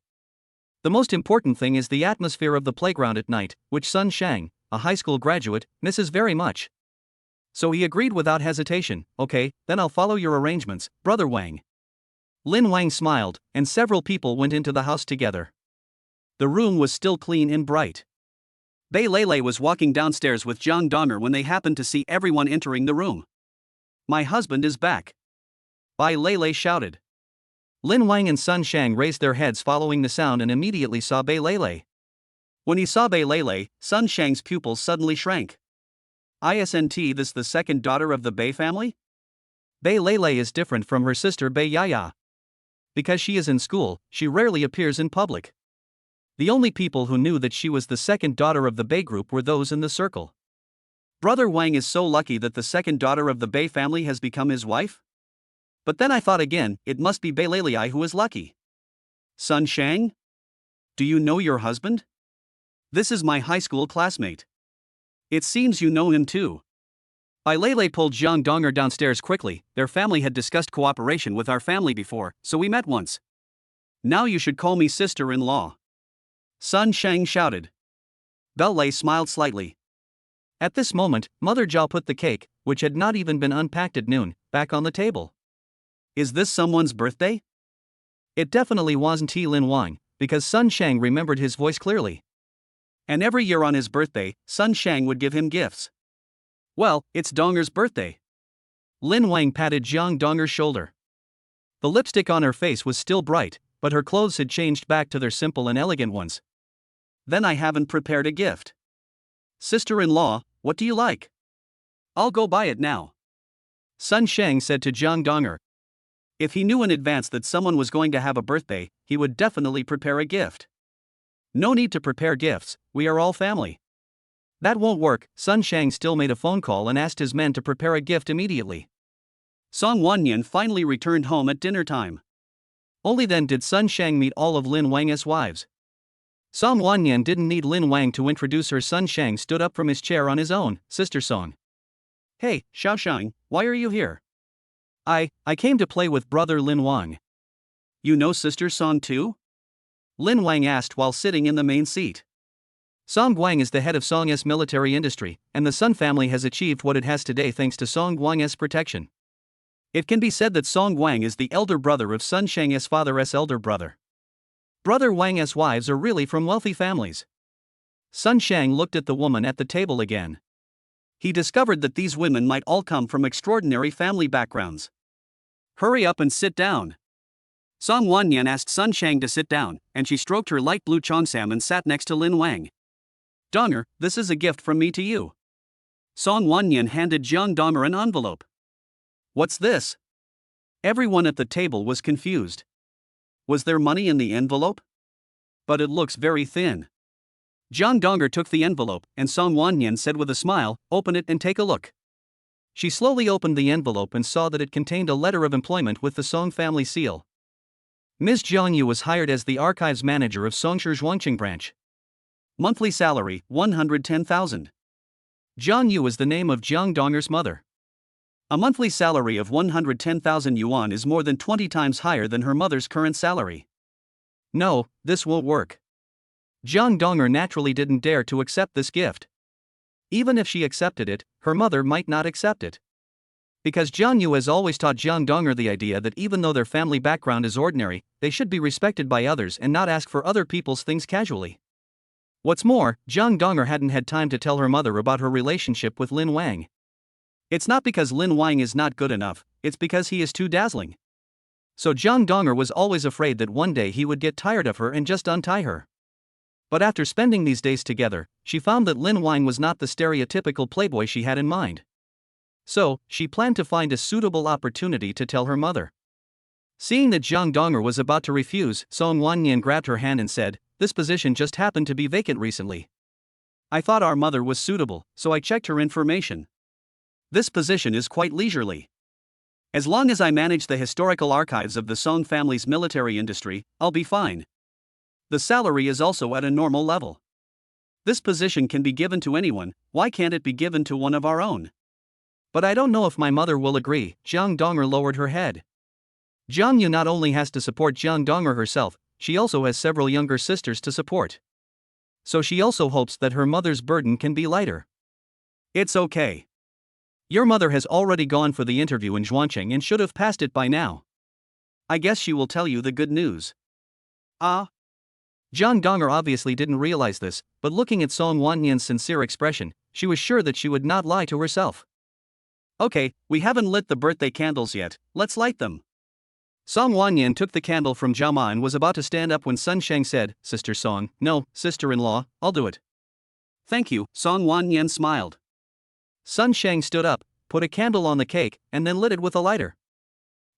The most important thing is the atmosphere of the playground at night, which Sun Shang, a high school graduate, misses very much. So he agreed without hesitation. "Okay, then I'll follow your arrangements, Brother Wang." Lin Wang smiled, and several people went into the house together. The room was still clean and bright. Bei Lele was walking downstairs with Jiang Donger when they happened to see everyone entering the room. "My husband is back!" Bei Lele shouted. Lin Wang and Sun Shang raised their heads following the sound and immediately saw Bei Lele. When he saw Bei Lele, Sun Shang's pupils suddenly shrank. "Isn't this the second daughter of the Bei family?" Bei Lele is different from her sister Bei Yaya. Because she is in school, she rarely appears in public. The only people who knew that she was the second daughter of the Bei group were those in the circle. "Brother Wang is so lucky that the second daughter of the Bei family has become his wife? But then I thought again, it must be Bei Lele who is lucky." "Sun Shang? Do you know your husband? This is my high school classmate. It seems you know him too." Bei Lele pulled Jiang Donger downstairs quickly. "Their family had discussed cooperation with our family before, so we met once. Now you should call me sister-in-law." Sun Shang shouted. Bei Lele smiled slightly. At this moment, Mother Zhao put the cake, which had not even been unpacked at noon, back on the table. "Is this someone's birthday?" It definitely wasn't Lin Wang, because Sun Shang remembered his voice clearly. And every year on his birthday, Sun Shang would give him gifts. "Well, it's Donger's birthday." Lin Wang patted Jiang Donger's shoulder. The lipstick on her face was still bright, but her clothes had changed back to their simple and elegant ones. "Then I haven't prepared a gift." "Sister-in-law, what do you like? I'll go buy it now." Sun Shang said to Jiang Donger. If he knew in advance that someone was going to have a birthday, he would definitely prepare a gift. "No need to prepare gifts, we are all family." "That won't work." Sun Shang still made a phone call and asked his men to prepare a gift immediately. Song Wanyan finally returned home at dinner time. Only then did Sun Shang meet all of Lin Wang's wives. Song Wanyan didn't need Lin Wang to introduce her. Sun Shang stood up from his chair on his own. "Sister Song." "Hey, Xiaoshang, why are you here?" I came to play with brother Lin Wang." "You know Sister Song too?" Lin Wang asked while sitting in the main seat. Song Guang is the head of Song's military industry, and the Sun family has achieved what it has today thanks to Song Guang's protection. It can be said that Song Wang is the elder brother of Sun Shang's father's elder brother. Brother Wang's wives are really from wealthy families. Sun Shang looked at the woman at the table again. He discovered that these women might all come from extraordinary family backgrounds. Hurry up and sit down. Song Wanyan asked Sun Shang to sit down, and she stroked her light blue cheongsam and sat next to Lin Wang. Donger, this is a gift from me to you. Song Wanyan handed Jiang Donger an envelope. What's this? Everyone at the table was confused. Was there money in the envelope? But it looks very thin. Jiang Donger took the envelope, and Song Wanyan said with a smile, "Open it and take a look." She slowly opened the envelope and saw that it contained a letter of employment with the Song family seal. Ms. Jiang Yu was hired as the archives manager of Songsher Zhuangqing branch. Monthly salary, 110,000. Jiang Yu is the name of Jiang Donger's mother. A monthly salary of 110,000 yuan is more than 20 times higher than her mother's current salary. No, this won't work. Jiang Donger naturally didn't dare to accept this gift. Even if she accepted it, her mother might not accept it. Because Jiang Yu has always taught Jiang Donger the idea that even though their family background is ordinary, they should be respected by others and not ask for other people's things casually. What's more, Jiang Donger hadn't had time to tell her mother about her relationship with Lin Wang. It's not because Lin Wang is not good enough, it's because he is too dazzling. So Jiang Donger was always afraid that one day he would get tired of her and just untie her. But after spending these days together, she found that Lin Wang was not the stereotypical playboy she had in mind. So, she planned to find a suitable opportunity to tell her mother. Seeing that Jiang Donger was about to refuse, Song Wanyan grabbed her hand and said, "This position just happened to be vacant recently. I thought our mother was suitable, so I checked her information. This position is quite leisurely. As long as I manage the historical archives of the Song family's military industry, I'll be fine. The salary is also at a normal level. This position can be given to anyone, why can't it be given to one of our own? But I don't know if my mother will agree." Jiang Donger lowered her head. Jiang Yu not only has to support Jiang Donger herself, she also has several younger sisters to support. So she also hopes that her mother's burden can be lighter. It's okay. Your mother has already gone for the interview in Zhuangqing and should have passed it by now. I guess she will tell you the good news. Ah? Jiang Donger obviously didn't realize this, but looking at Song Wanyan's sincere expression, she was sure that she would not lie to herself. Okay, we haven't lit the birthday candles yet, let's light them. Song Wanyan took the candle from Zhao Ma and was about to stand up when Sun Shang said, "Sister Song." "No, sister-in-law, I'll do it." "Thank you," Song Wanyan smiled. Sun Shang stood up, put a candle on the cake, and then lit it with a lighter.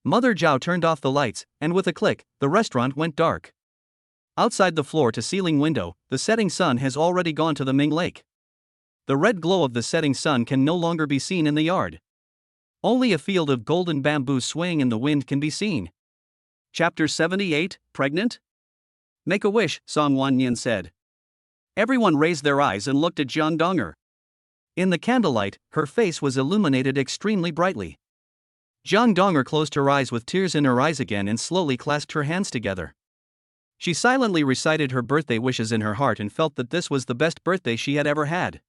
Mother Zhao turned off the lights, and with a click, the restaurant went dark. Outside the floor-to-ceiling window, the setting sun has already gone to the Ming Lake. The red glow of the setting sun can no longer be seen in the yard. Only a field of golden bamboo swaying in the wind can be seen. Chapter 78, Pregnant? "Make a wish," Song Wanyan said. Everyone raised their eyes and looked at Jiang Donger. In the candlelight, her face was illuminated extremely brightly. Jiang Donger closed her eyes with tears in her eyes again and slowly clasped her hands together. She silently recited her birthday wishes in her heart and felt that this was the best birthday she had ever had.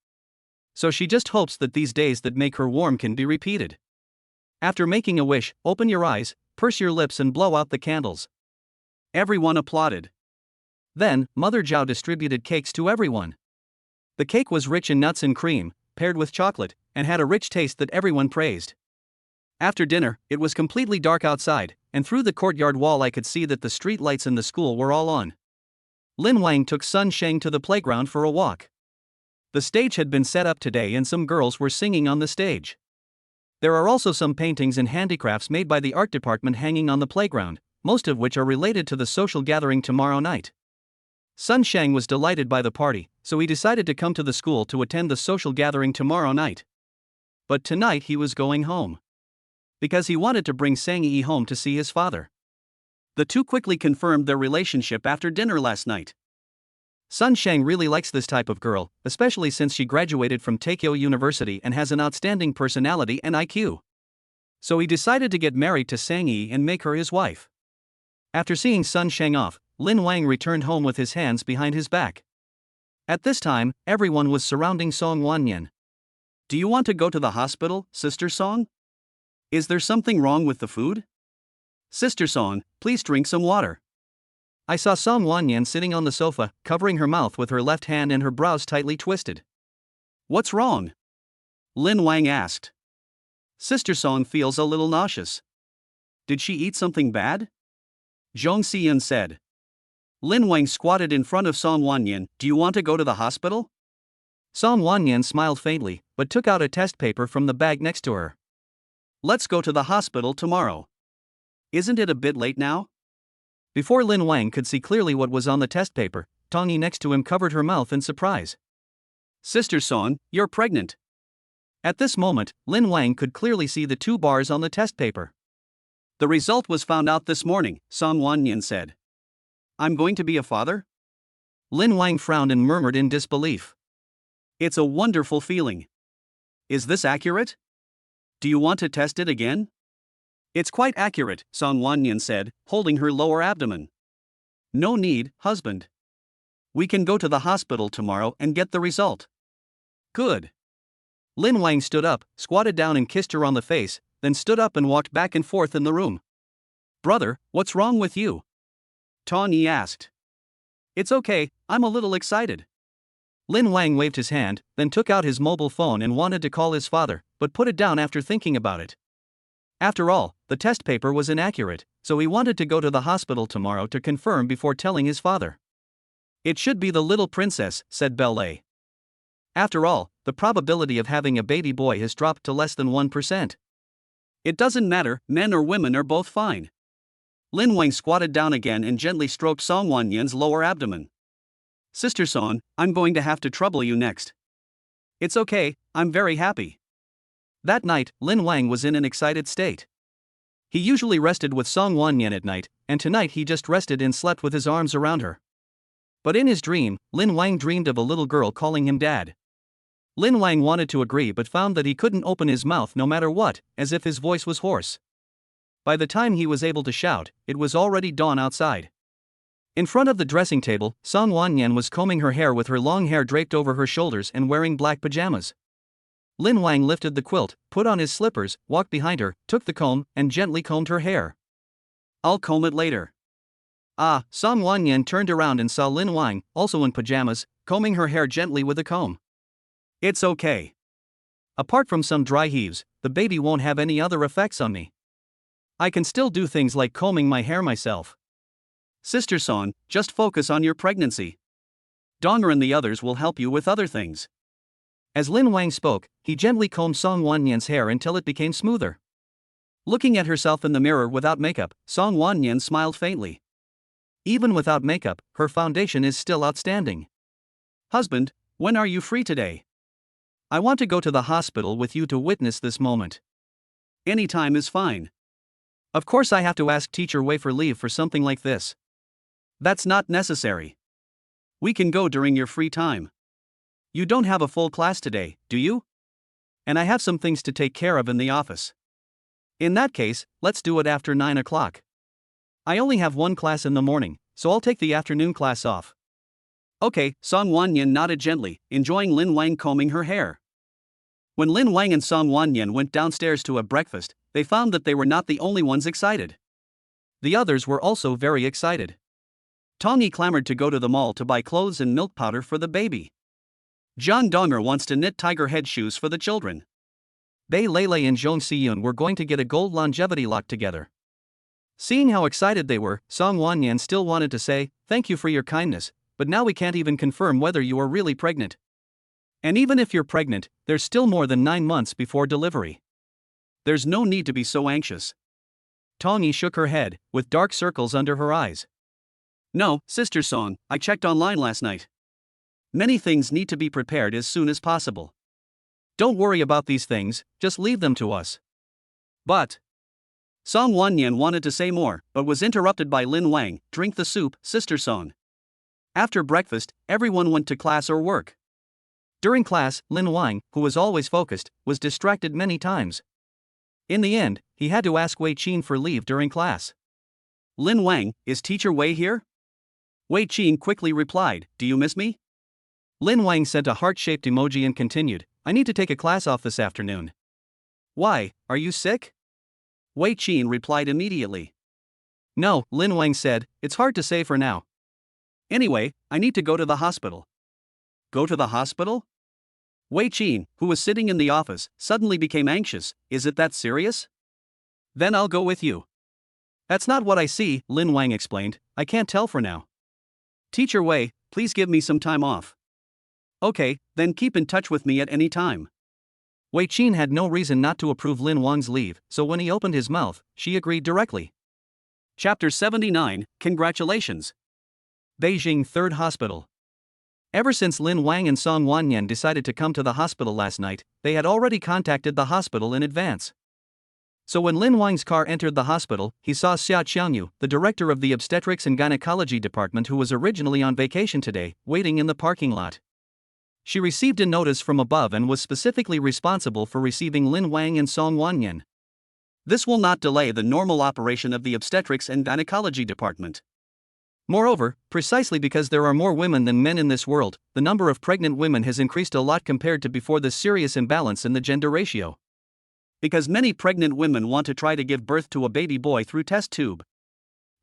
So she just hopes that these days that make her warm can be repeated. After making a wish, open your eyes, purse your lips and blow out the candles. Everyone applauded. Then, Mother Zhao distributed cakes to everyone. The cake was rich in nuts and cream, paired with chocolate, and had a rich taste that everyone praised. After dinner, it was completely dark outside, and through the courtyard wall I could see that the street lights in the school were all on. Lin Wang took Sun Shang to the playground for a walk. The stage had been set up today and some girls were singing on the stage. There are also some paintings and handicrafts made by the art department hanging on the playground, most of which are related to the social gathering tomorrow night. Sun Shang was delighted by the party, so he decided to come to the school to attend the social gathering tomorrow night. But tonight he was going home. Because he wanted to bring Sang Yi home to see his father. The two quickly confirmed their relationship after dinner last night. Sun Shang really likes this type of girl, especially since she graduated from Taikyo University and has an outstanding personality and IQ. So he decided to get married to Sang Yi and make her his wife. After seeing Sun Shang off, Lin Wang returned home with his hands behind his back. At this time, everyone was surrounding Song Wanyan. "Do you want to go to the hospital, Sister Song?" Is there something wrong with the food? Sister Song, please drink some water. I saw Song Wanyan sitting on the sofa, covering her mouth with her left hand and her brows tightly twisted. What's wrong? Lin Wang asked. Sister Song feels a little nauseous. Did she eat something bad? Zhong Xian said. Lin Wang squatted in front of Song Wanyan. Do you want to go to the hospital? Song Wanyan smiled faintly, but took out a test paper from the bag next to her. Let's go to the hospital tomorrow. Isn't it a bit late now? Before Lin Wang could see clearly what was on the test paper, Tong Yi next to him covered her mouth in surprise. Sister Song, you're pregnant. At this moment, Lin Wang could clearly see the 2 bars on the test paper. The result was found out this morning, Song Wanyan said. I'm going to be a father? Lin Wang frowned and murmured in disbelief. It's a wonderful feeling. Is this accurate? Do you want to test it again? It's quite accurate, Song Wanyan said, holding her lower abdomen. No need, husband. We can go to the hospital tomorrow and get the result. Good. Lin Wang stood up, squatted down and kissed her on the face, then stood up and walked back and forth in the room. Brother, what's wrong with you? Tong Yi asked. It's okay, I'm a little excited. Lin Wang waved his hand, then took out his mobile phone and wanted to call his father, but put it down after thinking about it. After all, the test paper was inaccurate, so he wanted to go to the hospital tomorrow to confirm before telling his father. It should be the little princess, said Belle. After all, the probability of having a baby boy has dropped to less than 1%. It doesn't matter, men or women are both fine. Lin Wang squatted down again and gently stroked Song Wanyan's lower abdomen. Sister Song, I'm going to have to trouble you next. It's okay, I'm very happy. That night, Lin Wang was in an excited state. He usually rested with Song Wanyan at night, and tonight he just rested and slept with his arms around her. But in his dream, Lin Wang dreamed of a little girl calling him dad. Lin Wang wanted to agree but found that he couldn't open his mouth no matter what, as if his voice was hoarse. By the time he was able to shout, it was already dawn outside. In front of the dressing table, Song Wanyan was combing her hair with her long hair draped over her shoulders and wearing black pajamas. Lin Wang lifted the quilt, put on his slippers, walked behind her, took the comb, and gently combed her hair. I'll comb it later. Ah, Song Wanyan turned around and saw Lin Wang, also in pajamas, combing her hair gently with a comb. It's okay. Apart from some dry heaves, the baby won't have any other effects on me. I can still do things like combing my hair myself. Sister Song, just focus on your pregnancy. Donger and the others will help you with other things. As Lin Wang spoke, he gently combed Song Wanyan's hair until it became smoother. Looking at herself in the mirror without makeup, Song Wanyan smiled faintly. Even without makeup, her foundation is still outstanding. Husband, when are you free today? I want to go to the hospital with you to witness this moment. Any time is fine. Of course I have to ask Teacher Wei for leave for something like this. That's not necessary. We can go during your free time. You don't have a full class today, do you? And I have some things to take care of in the office. In that case, let's do it after 9 o'clock. I only have one class in the morning, so I'll take the afternoon class off. Okay, Song Wanyan nodded gently, enjoying Lin Wang combing her hair. When Lin Wang and Song Wanyan went downstairs to have breakfast, they found that they were not the only ones excited. The others were also very excited. Tong Yi clamored to go to the mall to buy clothes and milk powder for the baby. John Donger wants to knit tiger head shoes for the children. Bei Lei and Zhong Siyun were going to get a gold longevity lock together. Seeing how excited they were, Song Wanyan still wanted to say, "Thank you for your kindness, but now we can't even confirm whether you are really pregnant. And even if you're pregnant, there's still more than 9 months before delivery. There's no need to be so anxious." Tong Yi shook her head, with dark circles under her eyes. No, Sister Song, I checked online last night. Many things need to be prepared as soon as possible. Don't worry about these things, just leave them to us. But Song Wanyan wanted to say more, but was interrupted by Lin Wang. Drink the soup, Sister Song. After breakfast, everyone went to class or work. During class, Lin Wang, who was always focused, was distracted many times. In the end, he had to ask Wei Qin for leave during class. Lin Wang, is Teacher Wei here? Wei Qin quickly replied, do you miss me? Lin Wang sent a heart-shaped emoji and continued, I need to take a class off this afternoon. Why, are you sick? Wei Qin replied immediately. No, Lin Wang said, it's hard to say for now. Anyway, I need to go to the hospital. Go to the hospital? Wei Qin, who was sitting in the office, suddenly became anxious. Is it that serious? Then I'll go with you. That's not what I see, Lin Wang explained. I can't tell for now. Teacher Wei, please give me some time off. Okay, then keep in touch with me at any time. Wei Qin had no reason not to approve Lin Wang's leave, so when he opened his mouth, she agreed directly. Chapter 79, Congratulations. Beijing Third Hospital. Ever since Lin Wang and Song Wanyan decided to come to the hospital last night, they had already contacted the hospital in advance. So when Lin Wang's car entered the hospital, he saw Xia Qiangyu, the director of the obstetrics and gynecology department who was originally on vacation today, waiting in the parking lot. She received a notice from above and was specifically responsible for receiving Lin Wang and Song Wanyan. This will not delay the normal operation of the obstetrics and gynecology department. Moreover, precisely because there are more women than men in this world, the number of pregnant women has increased a lot compared to before the serious imbalance in the gender ratio. Because many pregnant women want to try to give birth to a baby boy through test tube.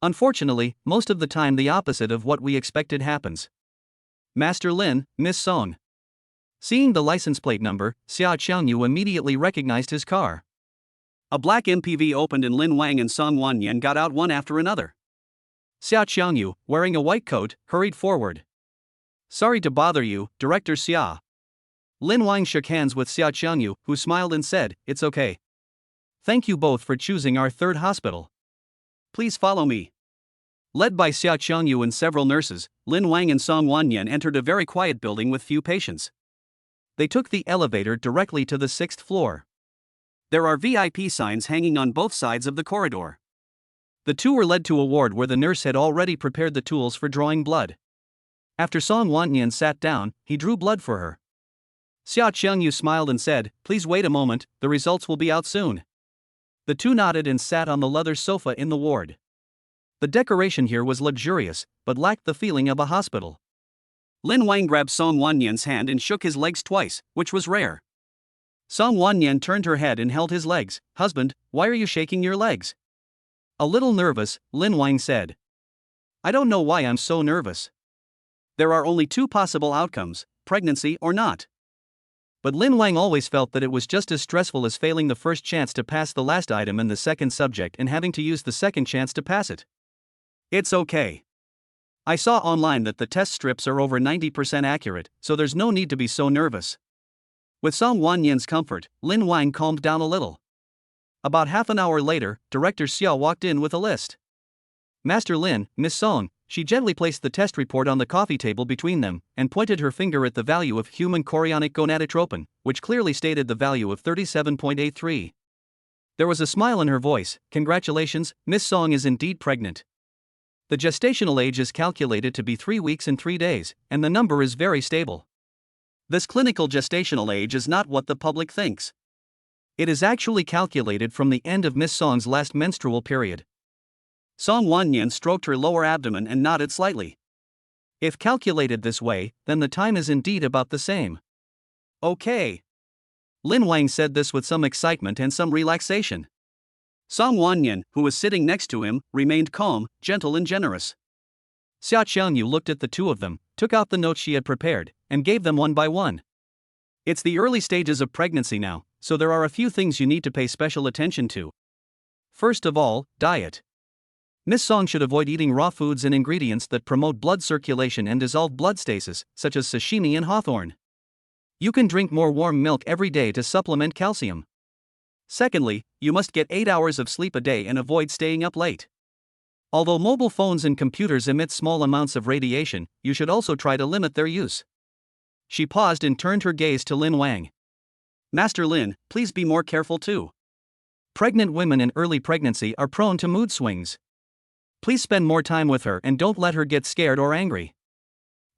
Unfortunately, most of the time the opposite of what we expected happens. Master Lin, Miss Song. Seeing the license plate number, Xia Qiangyu immediately recognized his car. A black MPV opened and Lin Wang and Song Wanyan got out one after another. Xia Qiangyu, wearing a white coat, hurried forward. Sorry to bother you, Director Xia. Lin Wang shook hands with Xia Qiangyu, who smiled and said, it's okay. Thank you both for choosing our third hospital. Please follow me. Led by Xia Qiangyu and several nurses, Lin Wang and Song Wanyan entered a very quiet building with few patients. They took the elevator directly to the 6th floor. There are VIP signs hanging on both sides of the corridor. The two were led to a ward where the nurse had already prepared the tools for drawing blood. After Song Wanyan sat down, he drew blood for her. Xia Qiangyu smiled and said, please wait a moment, the results will be out soon. The two nodded and sat on the leather sofa in the ward. The decoration here was luxurious, but lacked the feeling of a hospital. Lin Wang grabbed Song Wanyan's hand and shook his legs twice, which was rare. Song Wanyan turned her head and held his legs. Husband, why are you shaking your legs? A little nervous, Lin Wang said. I don't know why I'm so nervous. There are only two possible outcomes, pregnancy or not. But Lin Wang always felt that it was just as stressful as failing the first chance to pass the last item in the second subject and having to use the second chance to pass it. It's okay. I saw online that the test strips are over 90% accurate, so there's no need to be so nervous. With Song Wanyan's comfort, Lin Wang calmed down a little. About half an hour later, Director Xia walked in with a list. Master Lin, Miss Song, she gently placed the test report on the coffee table between them, and pointed her finger at the value of human chorionic gonadotropin, which clearly stated the value of 37.83. There was a smile in her voice. Congratulations, Miss Song is indeed pregnant. The gestational age is calculated to be 3 weeks and 3 days, and the number is very stable. This clinical gestational age is not what the public thinks. It is actually calculated from the end of Miss Song's last menstrual period. Song Wanyan stroked her lower abdomen and nodded slightly. If calculated this way, then the time is indeed about the same. Okay. Lin Wang said this with some excitement and some relaxation. Song Wanyan, who was sitting next to him, remained calm, gentle and generous. Xia Qiangyu looked at the two of them, took out the notes she had prepared, and gave them one by one. It's the early stages of pregnancy now, so there are a few things you need to pay special attention to. First of all, diet. Miss Song should avoid eating raw foods and ingredients that promote blood circulation and dissolve blood stasis, such as sashimi and hawthorn. You can drink more warm milk every day to supplement calcium. Secondly, you must get 8 hours of sleep a day and avoid staying up late. Although mobile phones and computers emit small amounts of radiation, you should also try to limit their use. She paused and turned her gaze to Lin Wang. Master Lin, please be more careful too. Pregnant women in early pregnancy are prone to mood swings. Please spend more time with her and don't let her get scared or angry.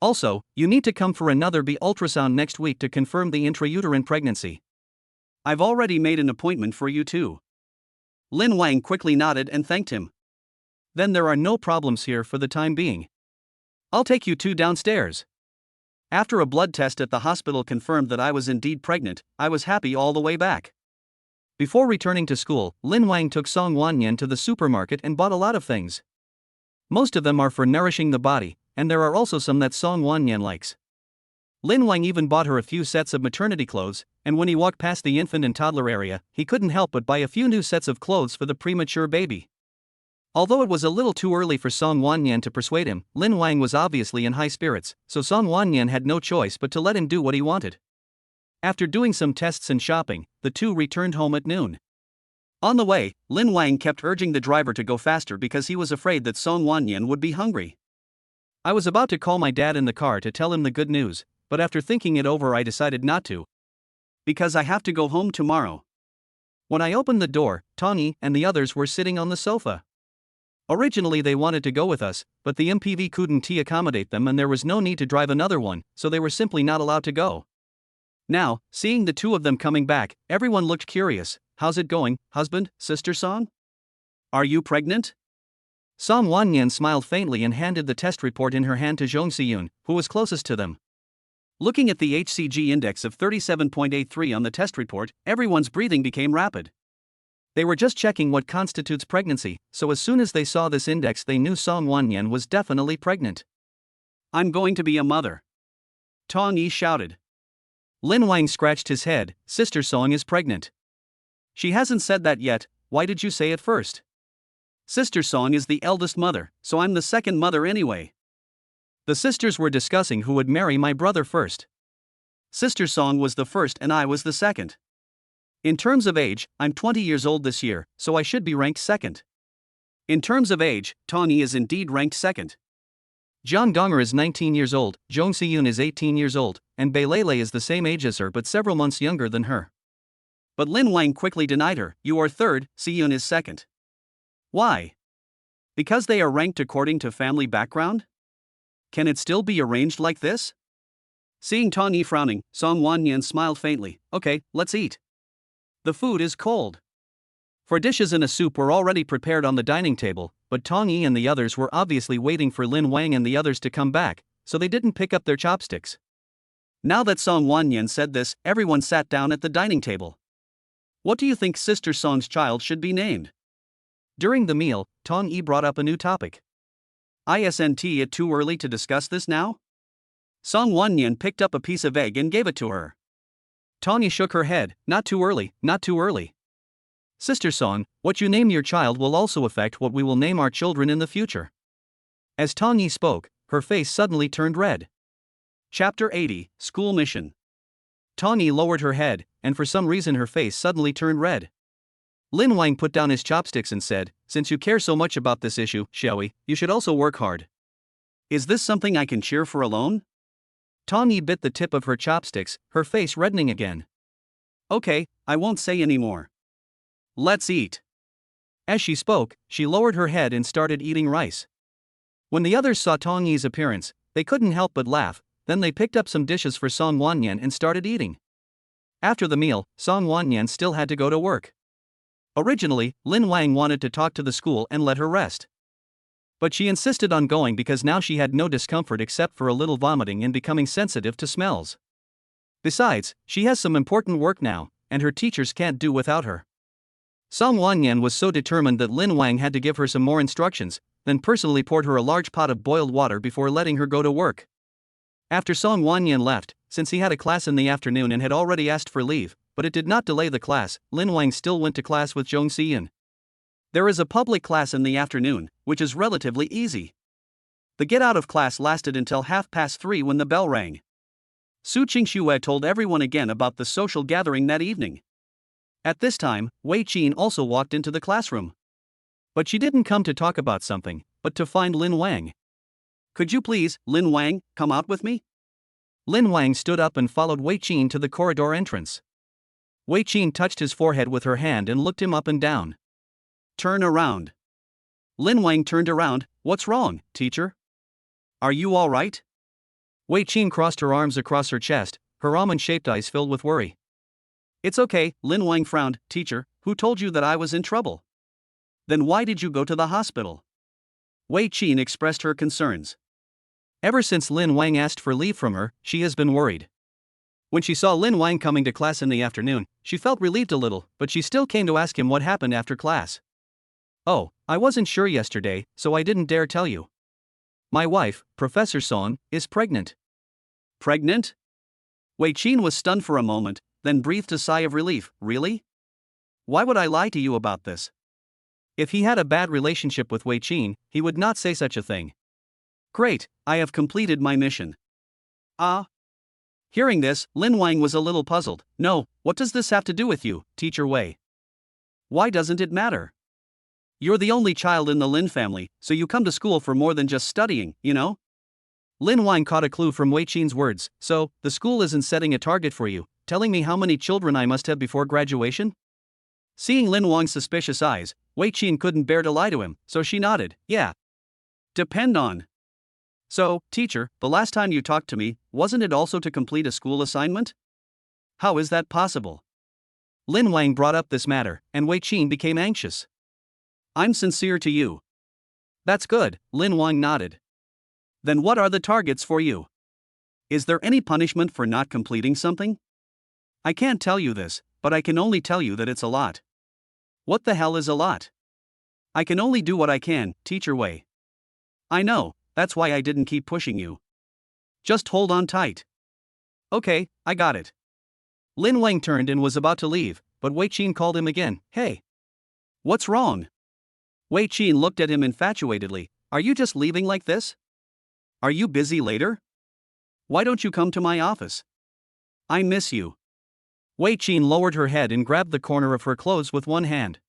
Also, you need to come for another B ultrasound next week to confirm the intrauterine pregnancy. I've already made an appointment for you too. Lin Wang quickly nodded and thanked him. Then there are no problems here for the time being. I'll take you two downstairs. After a blood test at the hospital confirmed that I was indeed pregnant, I was happy all the way back. Before returning to school, Lin Wang took Song Wanyan to the supermarket and bought a lot of things. Most of them are for nourishing the body, and there are also some that Song Wanyan likes. Lin Wang even bought her a few sets of maternity clothes, and when he walked past the infant and toddler area, he couldn't help but buy a few new sets of clothes for the premature baby. Although it was a little too early for Song Wanyan to persuade him, Lin Wang was obviously in high spirits, so Song Wanyan had no choice but to let him do what he wanted. After doing some tests and shopping, the two returned home at noon. On the way, Lin Wang kept urging the driver to go faster because he was afraid that Song Wanyan would be hungry. I was about to call my dad in the car to tell him the good news, but after thinking it over I decided not to. Because I have to go home tomorrow. When I opened the door, Tongyi and the others were sitting on the sofa. Originally they wanted to go with us, but the MPV couldn't accommodate them and there was no need to drive another one, so they were simply not allowed to go. Now, seeing the two of them coming back, everyone looked curious. How's it going, husband, sister Song? Are you pregnant? Song Wanyan smiled faintly and handed the test report in her hand to Zhong Siyun, who was closest to them. Looking at the HCG index of 37.83 on the test report, everyone's breathing became rapid. They were just checking what constitutes pregnancy, so as soon as they saw this index they knew Song Wanyan was definitely pregnant. I'm going to be a mother. Tongyi shouted. Lin Wang scratched his head. Sister Song is pregnant. She hasn't said that yet. Why did you say it first? Sister Song is the eldest mother, so I'm the second mother anyway. The sisters were discussing who would marry my brother first. Sister Song was the first and I was the second. In terms of age, I'm 20 years old this year, so I should be ranked second. In terms of age, Tongyi is indeed ranked second. Jiang Donger is 19 years old, Zhong Siyun is 18 years old, and Beilele is the same age as her but several months younger than her. But Lin Wang quickly denied her. You are third, Siyun is second. Why? Because they are ranked according to family background? Can it still be arranged like this? Seeing Tongyi frowning, Song Wanyan smiled faintly. Okay, let's eat. The food is cold. For dishes and a soup were already prepared on the dining table, but Tongyi and the others were obviously waiting for Lin Wang and the others to come back, so they didn't pick up their chopsticks. Now that Song Wanyan said this, everyone sat down at the dining table. What do you think Sister Song's child should be named? During the meal, Tongyi brought up a new topic. Isn't it too early to discuss this now? Song Wanyan picked up a piece of egg and gave it to her. Tongyi shook her head. Not too early, not too early. Sister Song, what you name your child will also affect what we will name our children in the future. As Tongyi spoke, her face suddenly turned red. Chapter 80, School Mission. Tongyi lowered her head, and for some reason her face suddenly turned red. Lin Wang put down his chopsticks and said, since you care so much about this issue, Xiaoyi, you should also work hard. Is this something I can cheer for alone? Tongyi bit the tip of her chopsticks, her face reddening again. Okay, I won't say any more. Let's eat. As she spoke, she lowered her head and started eating rice. When the others saw Tongyi's appearance, they couldn't help but laugh, then they picked up some dishes for Song Wanyan and started eating. After the meal, Song Wanyan still had to go to work. Originally, Lin Wang wanted to talk to the school and let her rest. But she insisted on going because now she had no discomfort except for a little vomiting and becoming sensitive to smells. Besides, she has some important work now, and her teachers can't do without her. Song Wanyan was so determined that Lin Wang had to give her some more instructions, then personally poured her a large pot of boiled water before letting her go to work. After Song Wanyan left, since he had a class in the afternoon and had already asked for leave, but it did not delay the class, Lin Wang still went to class with Zhong Siyun. There is a public class in the afternoon, which is relatively easy. The get out of class lasted until 3:30 when the bell rang. Su Qingxue told everyone again about the social gathering that evening. At this time, Wei Qin also walked into the classroom. But she didn't come to talk about something, but to find Lin Wang. Could you please, Lin Wang, come out with me? Lin Wang stood up and followed Wei Qin to the corridor entrance. Wei Qin touched his forehead with her hand and looked him up and down. Turn around. Lin Wang turned around. What's wrong, teacher? Are you all right? Wei Qin crossed her arms across her chest, her almond-shaped eyes filled with worry. It's okay, Lin Wang frowned. Teacher, who told you that I was in trouble? Then why did you go to the hospital? Wei Qin expressed her concerns. Ever since Lin Wang asked for leave from her, she has been worried. When she saw Lin Wang coming to class in the afternoon, she felt relieved a little, but she still came to ask him what happened after class. "Oh, I wasn't sure yesterday, so I didn't dare tell you. My wife, Professor Song, is pregnant." "Pregnant?" Wei Qin was stunned for a moment, then breathed a sigh of relief. "Really? Why would I lie to you about this?" If he had a bad relationship with Wei Qin, he would not say such a thing. "Great, I have completed my mission." "Ah?" Hearing this, Lin Wang was a little puzzled. "No, what does this have to do with you, Teacher Wei? Why doesn't it matter? You're the only child in the Lin family, so you come to school for more than just studying, you know?" Lin Wang caught a clue from Wei Qin's words. "So, the school isn't setting a target for you, telling me how many children I must have before graduation?" Seeing Lin Wang's suspicious eyes, Wei Qin couldn't bear to lie to him, so she nodded. "Yeah. Depend on." "So, teacher, the last time you talked to me, wasn't it also to complete a school assignment? How is that possible?" Lin Wang brought up this matter, and Wei Qin became anxious. "I'm sincere to you." "That's good," Lin Wang nodded. "Then what are the targets for you? Is there any punishment for not completing something?" "I can't tell you this, but I can only tell you that it's a lot." "What the hell is a lot?" "I can only do what I can, Teacher Wei." "I know, that's why I didn't keep pushing you. Just hold on tight." "Okay, I got it." Lin Wang turned and was about to leave, but Wei Qin called him again. "Hey. What's wrong?" Wei Qin looked at him infatuatedly. "Are you just leaving like this? Are you busy later? Why don't you come to my office? I miss you." Wei Qin lowered her head and grabbed the corner of her clothes with one hand.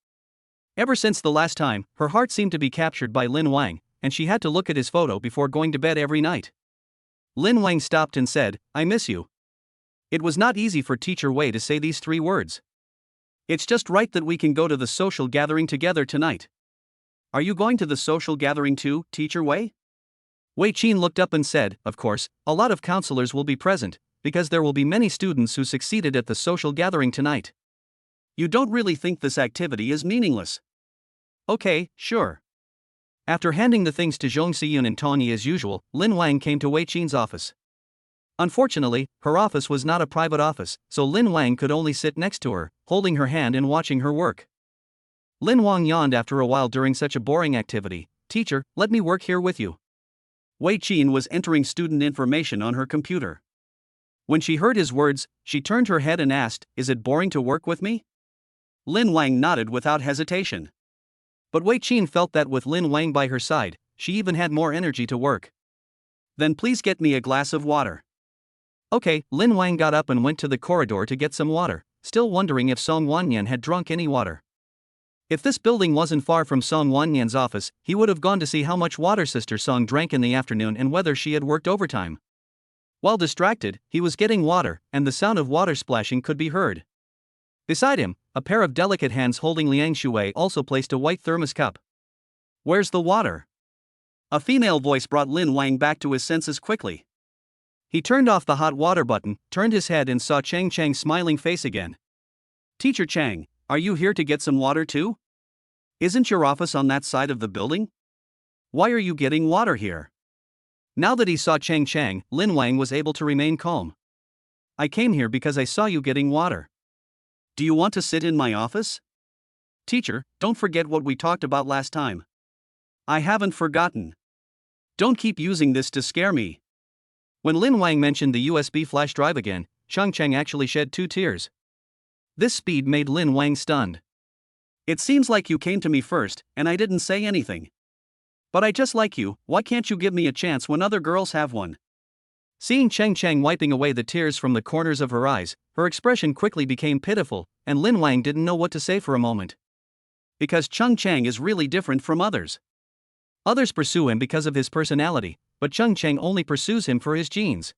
Ever since the last time, her heart seemed to be captured by Lin Wang, and she had to look at his photo before going to bed every night. Lin Wang stopped and said, "I miss you." It was not easy for Teacher Wei to say these 3 words. "It's just right that we can go to the social gathering together tonight." "Are you going to the social gathering too, Teacher Wei?" Wei Qin looked up and said, "Of course, a lot of counselors will be present, because there will be many students who succeeded at the social gathering tonight." "You don't really think this activity is meaningless?" "Okay, sure." After handing the things to Zhong Siyun and Tony as usual, Lin Wang came to Wei Qin's office. Unfortunately, her office was not a private office, so Lin Wang could only sit next to her, holding her hand and watching her work. Lin Wang yawned after a while during such a boring activity. "Teacher, let me work here with you." Wei Qin was entering student information on her computer. When she heard his words, she turned her head and asked, "Is it boring to work with me?" Lin Wang nodded without hesitation. But Wei Qin felt that with Lin Wang by her side, she even had more energy to work. "Then please get me a glass of water." Okay, Lin Wang got up and went to the corridor to get some water, still wondering if Song Wanyan had drunk any water. If this building wasn't far from Song Wanyan's office, he would have gone to see how much water Sister Song drank in the afternoon and whether she had worked overtime. While distracted, he was getting water, and the sound of water splashing could be heard. Beside him, a pair of delicate hands holding Liang Shui also placed a white thermos cup. "Where's the water?" A female voice brought Lin Wang back to his senses quickly. He turned off the hot water button, turned his head and saw Chang Chang's smiling face again. "Teacher Chang, are you here to get some water too? Isn't your office on that side of the building? Why are you getting water here?" Now that he saw Chang Chang, Lin Wang was able to remain calm. "I came here because I saw you getting water. Do you want to sit in my office?" "Teacher, don't forget what we talked about last time." "I haven't forgotten. Don't keep using this to scare me." When Lin Wang mentioned the USB flash drive again, Chang Chang actually shed 2 tears. This speed made Lin Wang stunned. "It seems like you came to me first, and I didn't say anything. But I just like you, why can't you give me a chance when other girls have one?" Seeing Chang Chang wiping away the tears from the corners of her eyes, her expression quickly became pitiful, and Lin Wang didn't know what to say for a moment. Because Chang Chang is really different from others. Others pursue him because of his personality, but Chang Chang only pursues him for his genes.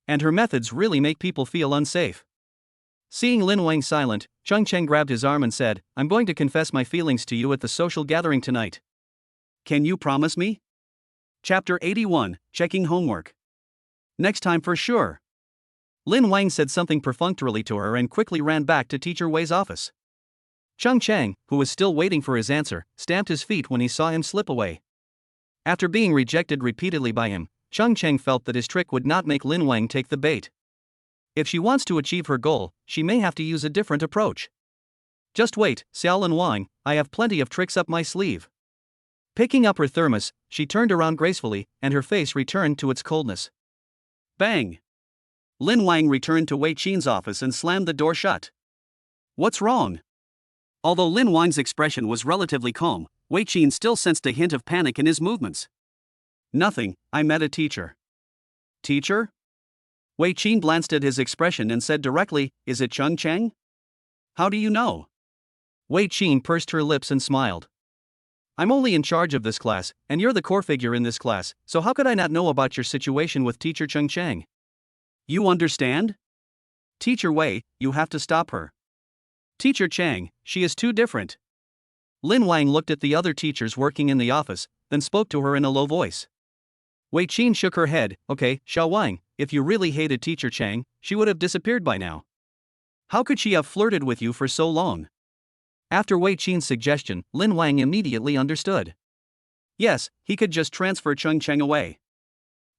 And her methods really make people feel unsafe. Seeing Lin Wang silent, Chang Chang grabbed his arm and said, "I'm going to confess my feelings to you at the social gathering tonight. Can you promise me?" Chapter 81, Checking Homework. "Next time for sure." Lin Wang said something perfunctorily to her and quickly ran back to Teacher Wei's office. Chang Chang, who was still waiting for his answer, stamped his feet when he saw him slip away. After being rejected repeatedly by him, Chang Chang felt that his trick would not make Lin Wang take the bait. If she wants to achieve her goal, she may have to use a different approach. Just wait, Xiao Wang, I have plenty of tricks up my sleeve. Picking up her thermos, she turned around gracefully, and her face returned to its coldness. Bang! Lin Wang returned to Wei Qin's office and slammed the door shut. What's wrong? Although Lin Wang's expression was relatively calm, Wei Qin still sensed a hint of panic in his movements. Nothing, I met a teacher. Teacher? Wei Qin glanced at his expression and said directly, Is it Chung Cheng? How do you know? Wei Qin pursed her lips and smiled. I'm only in charge of this class, and you're the core figure in this class, so how could I not know about your situation with teacher Chung Cheng? You understand? Teacher Wei, you have to stop her. Teacher Chang, she is too different. Lin Wang looked at the other teachers working in the office, then spoke to her in a low voice. Wei Qin shook her head. Okay, Xiao Wang, if you really hated teacher Chang, she would have disappeared by now. How could she have flirted with you for so long? After Wei Qin's suggestion, Lin Wang immediately understood. Yes, he could just transfer Chung Cheng away.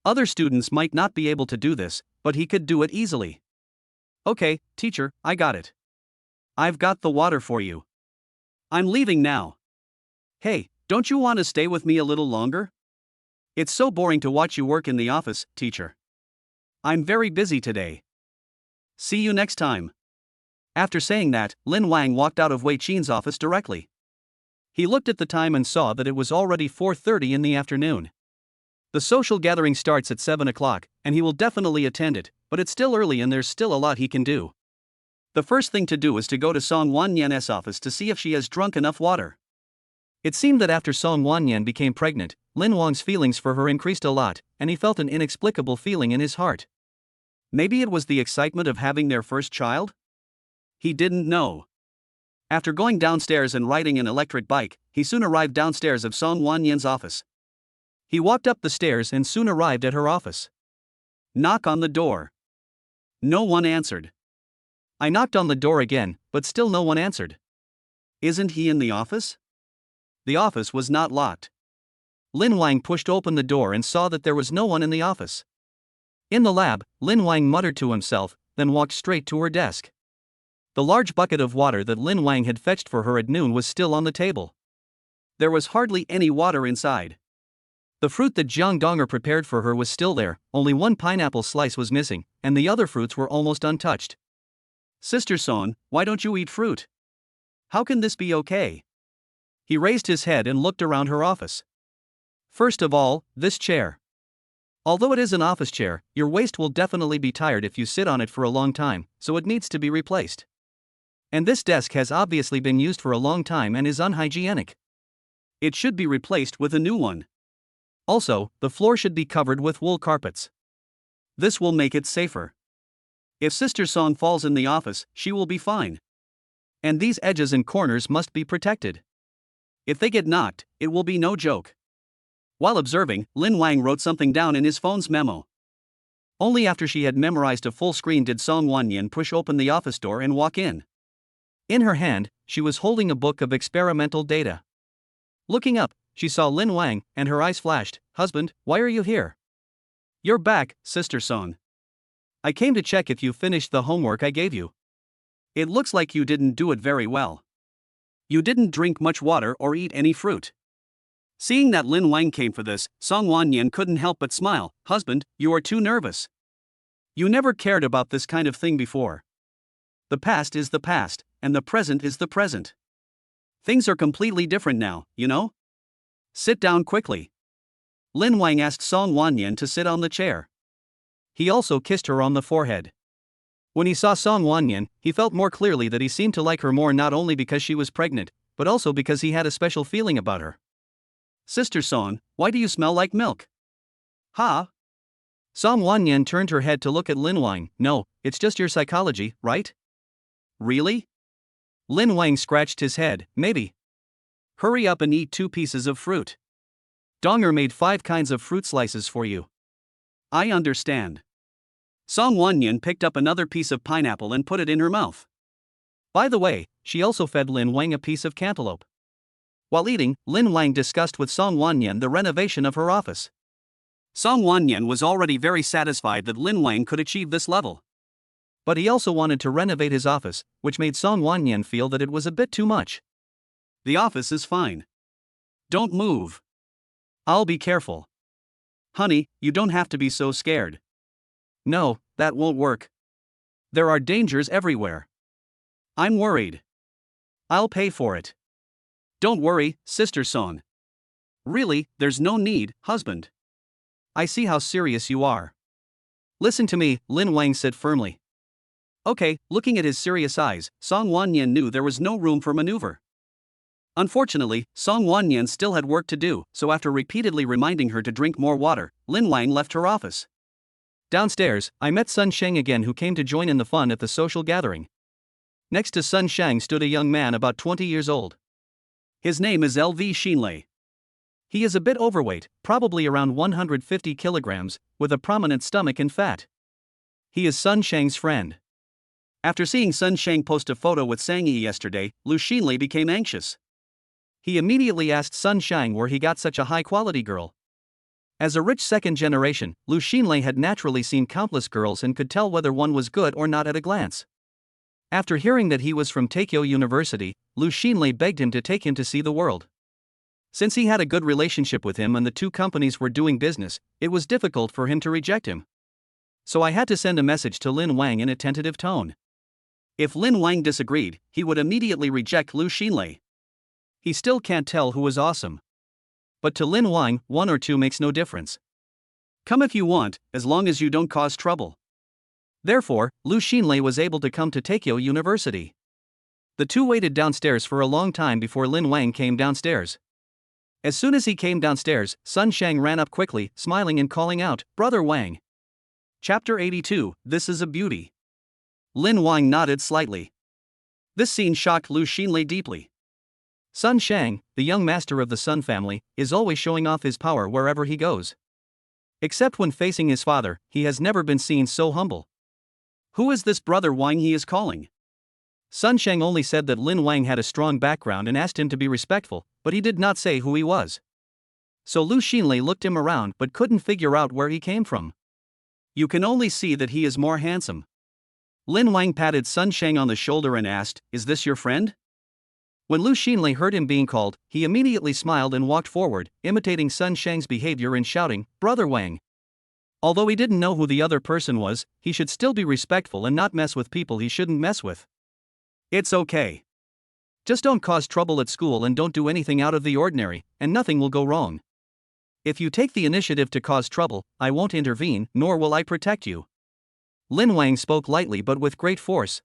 Other students might not be able to do this, but he could do it easily. Okay, teacher, I got it. I've got the water for you. I'm leaving now. Hey, don't you want to stay with me a little longer? It's so boring to watch you work in the office, teacher. I'm very busy today. See you next time. After saying that, Lin Wang walked out of Wei Qin's office directly. He looked at the time and saw that it was already 4:30 in the afternoon. The social gathering starts at 7 o'clock, and he will definitely attend it, but it's still early and there's still a lot he can do. The first thing to do is to go to Song Wanyan's office to see if she has drunk enough water. It seemed that after Song Wanyan became pregnant, Lin Wang's feelings for her increased a lot, and he felt an inexplicable feeling in his heart. Maybe it was the excitement of having their first child? He didn't know. After going downstairs and riding an electric bike, he soon arrived downstairs of Song Wanyan's office. He walked up the stairs and soon arrived at her office. Knock on the door. No one answered. I knocked on the door again, but still no one answered. Isn't he in the office? The office was not locked. Lin Wang pushed open the door and saw that there was no one in the office. In the lab, Lin Wang muttered to himself, then walked straight to her desk. The large bucket of water that Lin Wang had fetched for her at noon was still on the table. There was hardly any water inside. The fruit that Jiang Donger prepared for her was still there, only one pineapple slice was missing, and the other fruits were almost untouched. Sister Son, why don't you eat fruit? How can this be okay? He raised his head and looked around her office. First of all, this chair. Although it is an office chair, your waist will definitely be tired if you sit on it for a long time, so it needs to be replaced. And this desk has obviously been used for a long time and is unhygienic. It should be replaced with a new one. Also, the floor should be covered with wool carpets. This will make it safer. If Sister Song falls in the office, she will be fine. And these edges and corners must be protected. If they get knocked, it will be no joke. While observing, Lin Wang wrote something down in his phone's memo. Only after she had memorized a full screen did Song Wanyan push open the office door and walk in. In her hand, she was holding a book of experimental data. Looking up, she saw Lin Wang, and her eyes flashed. Husband, why are you here? You're back, Sister Song. I came to check if you finished the homework I gave you. It looks like you didn't do it very well. You didn't drink much water or eat any fruit. Seeing that Lin Wang came for this, Song Wanyan couldn't help but smile. Husband, you are too nervous. You never cared about this kind of thing before. The past is the past, and the present is the present. Things are completely different now, you know? Sit down quickly. Lin Wang asked Song Wanyan to sit on the chair. He also kissed her on the forehead. When he saw Song Wanyan, he felt more clearly that he seemed to like her more not only because she was pregnant, but also because he had a special feeling about her. Sister Song, why do you smell like milk? Huh? Song Wanyan turned her head to look at Lin Wang. No, it's just your psychology, right? Really? Lin Wang scratched his head. Maybe. Hurry up and eat 2 pieces of fruit. Donger made 5 kinds of fruit slices for you. I understand. Song Wanyan picked up another piece of pineapple and put it in her mouth. By the way, she also fed Lin Wang a piece of cantaloupe. While eating, Lin Wang discussed with Song Wanyan the renovation of her office. Song Wanyan was already very satisfied that Lin Wang could achieve this level. But he also wanted to renovate his office, which made Song Wanyan feel that it was a bit too much. The office is fine. Don't move. I'll be careful. Honey, you don't have to be so scared. No, that won't work. There are dangers everywhere. I'm worried. I'll pay for it. Don't worry, Sister Song. Really, there's no need, husband. I see how serious you are. Listen to me, Lin Wang said firmly. Okay, looking at his serious eyes, Song Wanyan knew there was no room for maneuver. Unfortunately, Song Wanyan still had work to do, so after repeatedly reminding her to drink more water, Lin Wang left her office. Downstairs, I met Sun Sheng again, who came to join in the fun at the social gathering. Next to Sun Sheng stood a young man about 20 years old. His name is LV Xinlei. He is a bit overweight, probably around 150 kilograms, with a prominent stomach and fat. He is Sun Sheng's friend. After seeing Sun Sheng post a photo with Sang Yi yesterday, Lu Xinlei became anxious. He immediately asked Sun Sheng where he got such a high-quality girl. As a rich second generation, Lu Xinlei had naturally seen countless girls and could tell whether one was good or not at a glance. After hearing that he was from Taikyo University, Lu Xinlei begged him to take him to see the world. Since he had a good relationship with him and the two companies were doing business, it was difficult for him to reject him. So I had to send a message to Lin Wang in a tentative tone. If Lin Wang disagreed, he would immediately reject Lu Xinlei. He still can't tell who is awesome. But to Lin Wang, 1 or 2 makes no difference. Come if you want, as long as you don't cause trouble. Therefore, Lu Xinlei was able to come to Taikyo University. The two waited downstairs for a long time before Lin Wang came downstairs. As soon as he came downstairs, Sun Sheng ran up quickly, smiling and calling out, "Brother Wang." Chapter 82, This is a Beauty. Lin Wang nodded slightly. This scene shocked Lu Xinlei deeply. Sun Sheng, the young master of the Sun family, is always showing off his power wherever he goes. Except when facing his father, he has never been seen so humble. Who is this brother Wang he is calling? Sun Sheng only said that Lin Wang had a strong background and asked him to be respectful, but he did not say who he was. So Lu Xinlei looked him around but couldn't figure out where he came from. You can only see that he is more handsome. Lin Wang patted Sun Sheng on the shoulder and asked, "Is this your friend?" When Lu Xinlei heard him being called, he immediately smiled and walked forward, imitating Sun Sheng's behavior and shouting, "Brother Wang." Although he didn't know who the other person was, he should still be respectful and not mess with people he shouldn't mess with. It's okay. Just don't cause trouble at school and don't do anything out of the ordinary, and nothing will go wrong. If you take the initiative to cause trouble, I won't intervene, nor will I protect you. Lin Wang spoke lightly but with great force.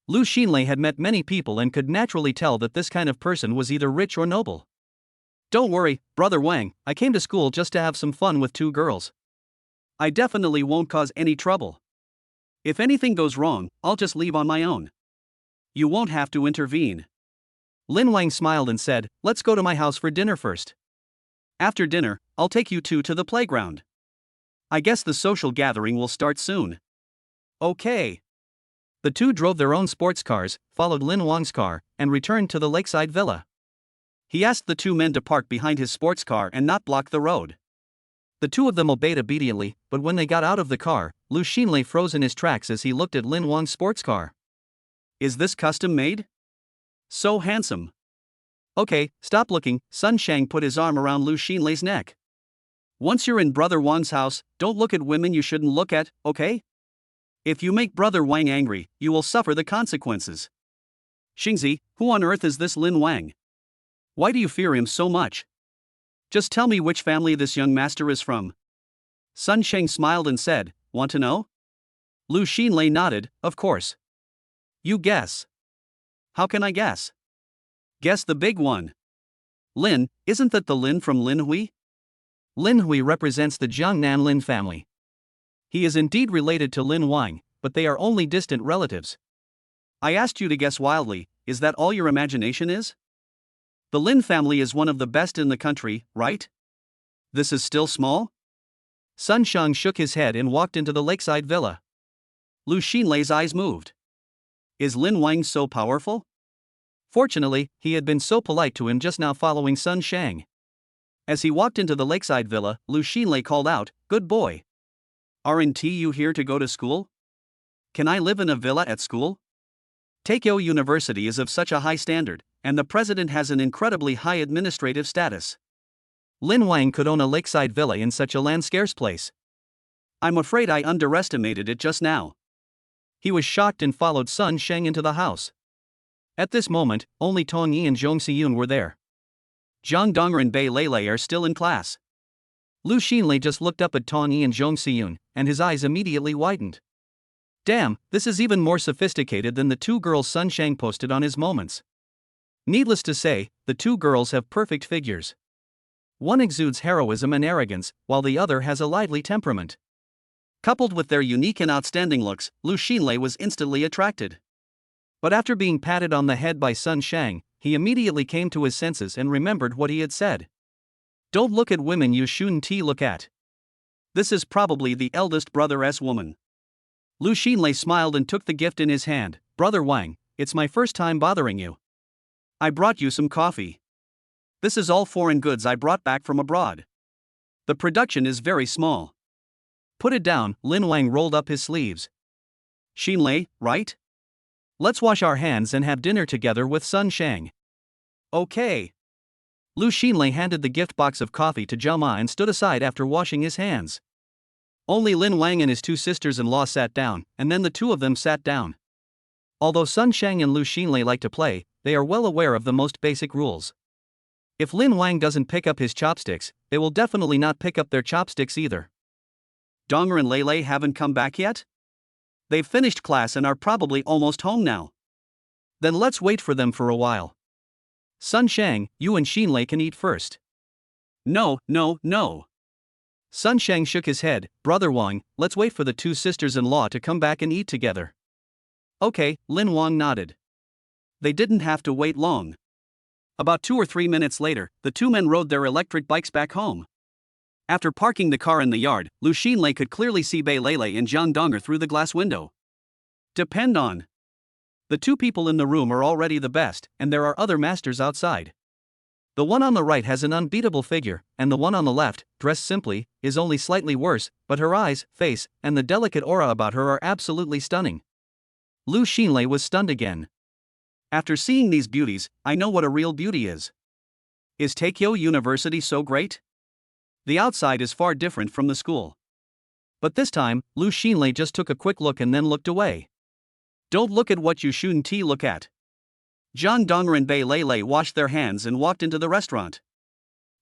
Lu Xinlei had met many people and could naturally tell that this kind of person was either rich or noble. Don't worry, Brother Wang, I came to school just to have some fun with 2 girls. I definitely won't cause any trouble. If anything goes wrong, I'll just leave on my own. You won't have to intervene. Lin Wang smiled and said, "Let's go to my house for dinner first. After dinner, I'll take you 2 to the playground. I guess the social gathering will start soon." Okay. The two drove their own sports cars, followed Lin Wang's car, and returned to the lakeside villa. He asked the 2 men to park behind his sports car and not block the road. The 2 of them obeyed obediently, but when they got out of the car, Lu Xinlei froze in his tracks as he looked at Lin Wang's sports car. Is this custom made? So handsome. Okay, stop looking. Sun Sheng put his arm around Lu Xinlei's neck. Once you're in Brother Wang's house, don't look at women you shouldn't look at, okay? If you make Brother Wang angry, you will suffer the consequences. Xingzi, who on earth is this Lin Wang? Why do you fear him so much? Just tell me which family this young master is from. Sun Sheng smiled and said, "Want to know?" Lu Xinlei nodded, "Of course." You guess. How can I guess? Guess the big one. Lin, isn't that the Lin from Lin Hui? Lin Hui represents the Jiangnan Lin family. He is indeed related to Lin Wang, but they are only distant relatives. I asked you to guess wildly, is that all your imagination is? The Lin family is one of the best in the country, right? This is still small? Sun Sheng shook his head and walked into the lakeside villa. Lu Xinlei's eyes moved. Is Lin Wang so powerful? Fortunately, he had been so polite to him just now following Sun Sheng. As he walked into the lakeside villa, Lu Xinlei called out, "Good boy. Aren't you here to go to school?" Can I live in a villa at school? Tokyo University is of such a high standard, and the president has an incredibly high administrative status. Lin Wang could own a lakeside villa in such a land-scarce place. I'm afraid I underestimated it just now. He was shocked and followed Sun Sheng into the house. At this moment, only Tong Yi and Zhong Siyun were there. Zhang Dong'er and Bei Lei are still in class. Lu Xinlei just looked up at Tong Yi and Zhong Siyun, and his eyes immediately widened. Damn, this is even more sophisticated than the two girls Sun Sheng posted on his moments. Needless to say, the two girls have perfect figures. One exudes heroism and arrogance, while the other has a lively temperament. Coupled with their unique and outstanding looks, Lu Xinlei was instantly attracted. But after being patted on the head by Sun Sheng, he immediately came to his senses and remembered what he had said. Don't look at women you shouldn't look at. This is probably the eldest brother's woman. Lu Xinlei smiled and took the gift in his hand. Brother Wang, it's my first time bothering you. I brought you some coffee. This is all foreign goods I brought back from abroad. The production is very small. Put it down. Lin Wang rolled up his sleeves. Xinlei, right? Let's wash our hands and have dinner together with Sun Sheng. Okay. Lu Xinlei handed the gift box of coffee to Zhao Ma and stood aside after washing his hands. Only Lin Wang and his two sisters-in-law sat down, and then the two of them sat down. Although Sun Sheng and Lu Xinlei like to play, they are well aware of the most basic rules. If Lin Wang doesn't pick up his chopsticks, they will definitely not pick up their chopsticks either. Dong'er and Lei haven't come back yet? They've finished class and are probably almost home now. Then let's wait for them for a while. Sun Sheng, you and Xinlei can eat first. No. Sun Sheng shook his head. Brother Wang, let's wait for the two sisters-in-law to come back and eat together. Okay, Lin Wang nodded. They didn't have to wait long. About 2 or 3 minutes later, the two men rode their electric bikes back home. After parking the car in the yard, Lu Xinlei could clearly see Bei Lei and Zhang Dong'er through the glass window. Depend on. The two people in the room are already the best, and there are other masters outside. The one on the right has an unbeatable figure, and the one on the left, dressed simply, is only slightly worse, but her eyes, face, and the delicate aura about her are absolutely stunning. Lu Xinlei was stunned again. After seeing these beauties, I know what a real beauty is. Is Tokyo University so great? The outside is far different from the school. But this time, Lu Xinlei just took a quick look and then looked away. Don't look at what you shouldn't look at. Zhang Dong'er and Bei Lei washed their hands and walked into the restaurant.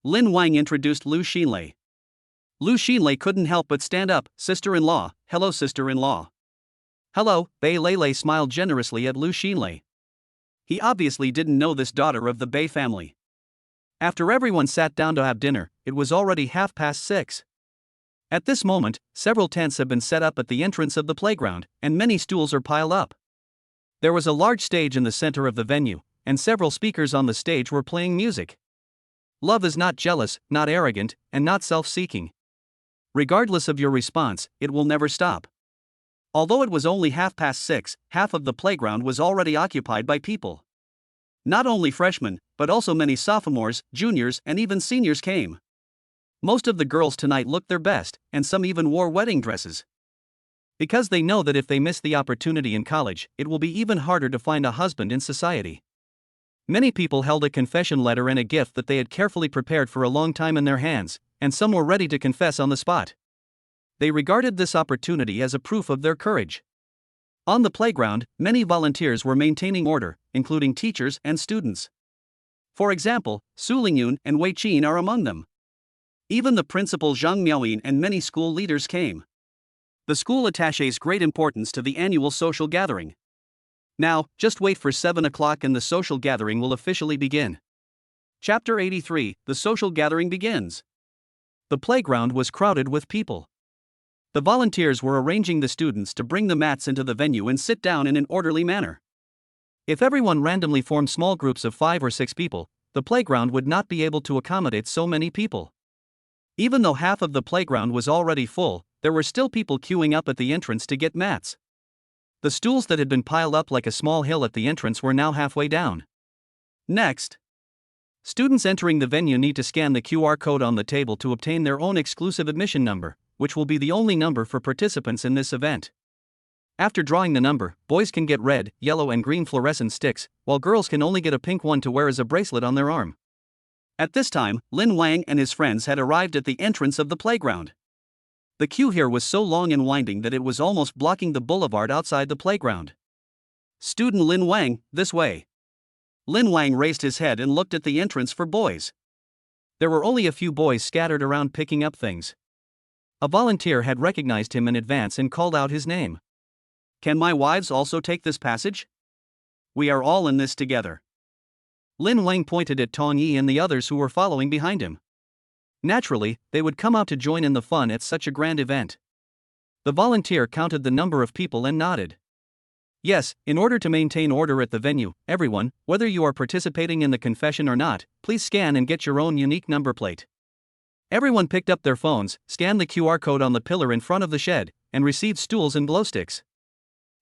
Lin Wang introduced Lu Xinlei. Lu Xinlei couldn't help but stand up. Sister-in-law, hello sister-in-law. Hello, Bei Lei smiled generously at Lu Xinlei. He obviously didn't know this daughter of the Bei family. After everyone sat down to have dinner, it was already 6:30. At this moment, several tents have been set up at the entrance of the playground, and many stools are piled up. There was a large stage in the center of the venue, and several speakers on the stage were playing music. Love is not jealous, not arrogant, and not self-seeking. Regardless of your response, it will never stop. Although it was only 6:30, half of the playground was already occupied by people. Not only freshmen, but also many sophomores, juniors, and even seniors came. Most of the girls tonight looked their best, and some even wore wedding dresses. Because they know that if they miss the opportunity in college, it will be even harder to find a husband in society. Many people held a confession letter and a gift that they had carefully prepared for a long time in their hands, and some were ready to confess on the spot. They regarded this opportunity as a proof of their courage. On the playground, many volunteers were maintaining order, including teachers and students. For example, Su Lingyun and Wei Qin are among them. Even the principal Zhang Miaoyin and many school leaders came. The school attaches great importance to the annual social gathering. Now, just wait for 7 o'clock and the social gathering will officially begin. Chapter 83, The Social Gathering Begins. The playground was crowded with people. The volunteers were arranging the students to bring the mats into the venue and sit down in an orderly manner. If everyone randomly formed small groups of 5 or 6 people, the playground would not be able to accommodate so many people. Even though half of the playground was already full, there were still people queuing up at the entrance to get mats. The stools that had been piled up like a small hill at the entrance were now halfway down. Next, students entering the venue need to scan the QR code on the table to obtain their own exclusive admission number, which will be the only number for participants in this event. After drawing the number, boys can get red, yellow, and green fluorescent sticks, while girls can only get a pink one to wear as a bracelet on their arm. At this time, Lin Wang and his friends had arrived at the entrance of the playground. The queue here was so long and winding that it was almost blocking the boulevard outside the playground. "Student Lin Wang, this way." Lin Wang raised his head and looked at the entrance for boys. There were only a few boys scattered around picking up things. A volunteer had recognized him in advance and called out his name. "Can my wives also take this passage? We are all in this together." Lin Wang pointed at Tong Yi and the others who were following behind him. Naturally, they would come out to join in the fun at such a grand event. The volunteer counted the number of people and nodded. "Yes, in order to maintain order at the venue, everyone, whether you are participating in the confession or not, please scan and get your own unique number plate." Everyone picked up their phones, scanned the QR code on the pillar in front of the shed, and received stools and glow sticks.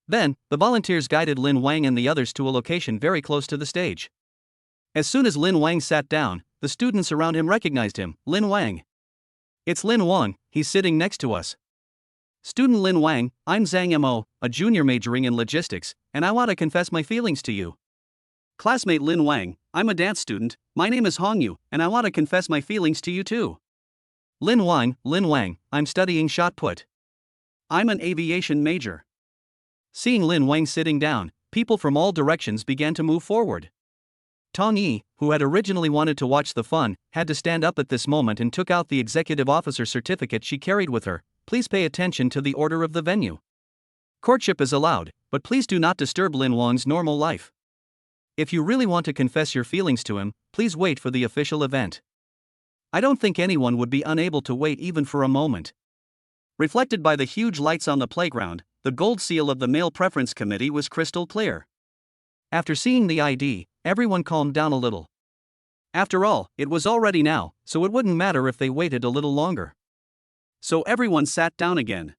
Then, the volunteers guided Lin Wang and the others to a location very close to the stage. As soon as Lin Wang sat down, the students around him recognized him. "Lin Wang. It's Lin Wang, he's sitting next to us." "Student Lin Wang, I'm Zhang Mo, a junior majoring in logistics, and I want to confess my feelings to you." "Classmate Lin Wang, I'm a dance student, my name is Hong Yu, and I want to confess my feelings to you too." Lin Wang, I'm studying shot put. I'm an aviation major." Seeing Lin Wang sitting down, people from all directions began to move forward. Tong Yi, who had originally wanted to watch the fun, had to stand up at this moment and took out the executive officer certificate she carried with her. "Please pay attention to the order of the venue. Courtship is allowed, but please do not disturb Lin Wang's normal life. If you really want to confess your feelings to him, please wait for the official event." I don't think anyone would be unable to wait even for a moment. Reflected by the huge lights on the playground, the gold seal of the Male Preference Committee was crystal clear. After seeing the ID, everyone calmed down a little. After all, it was already now, so it wouldn't matter if they waited a little longer. So everyone sat down again.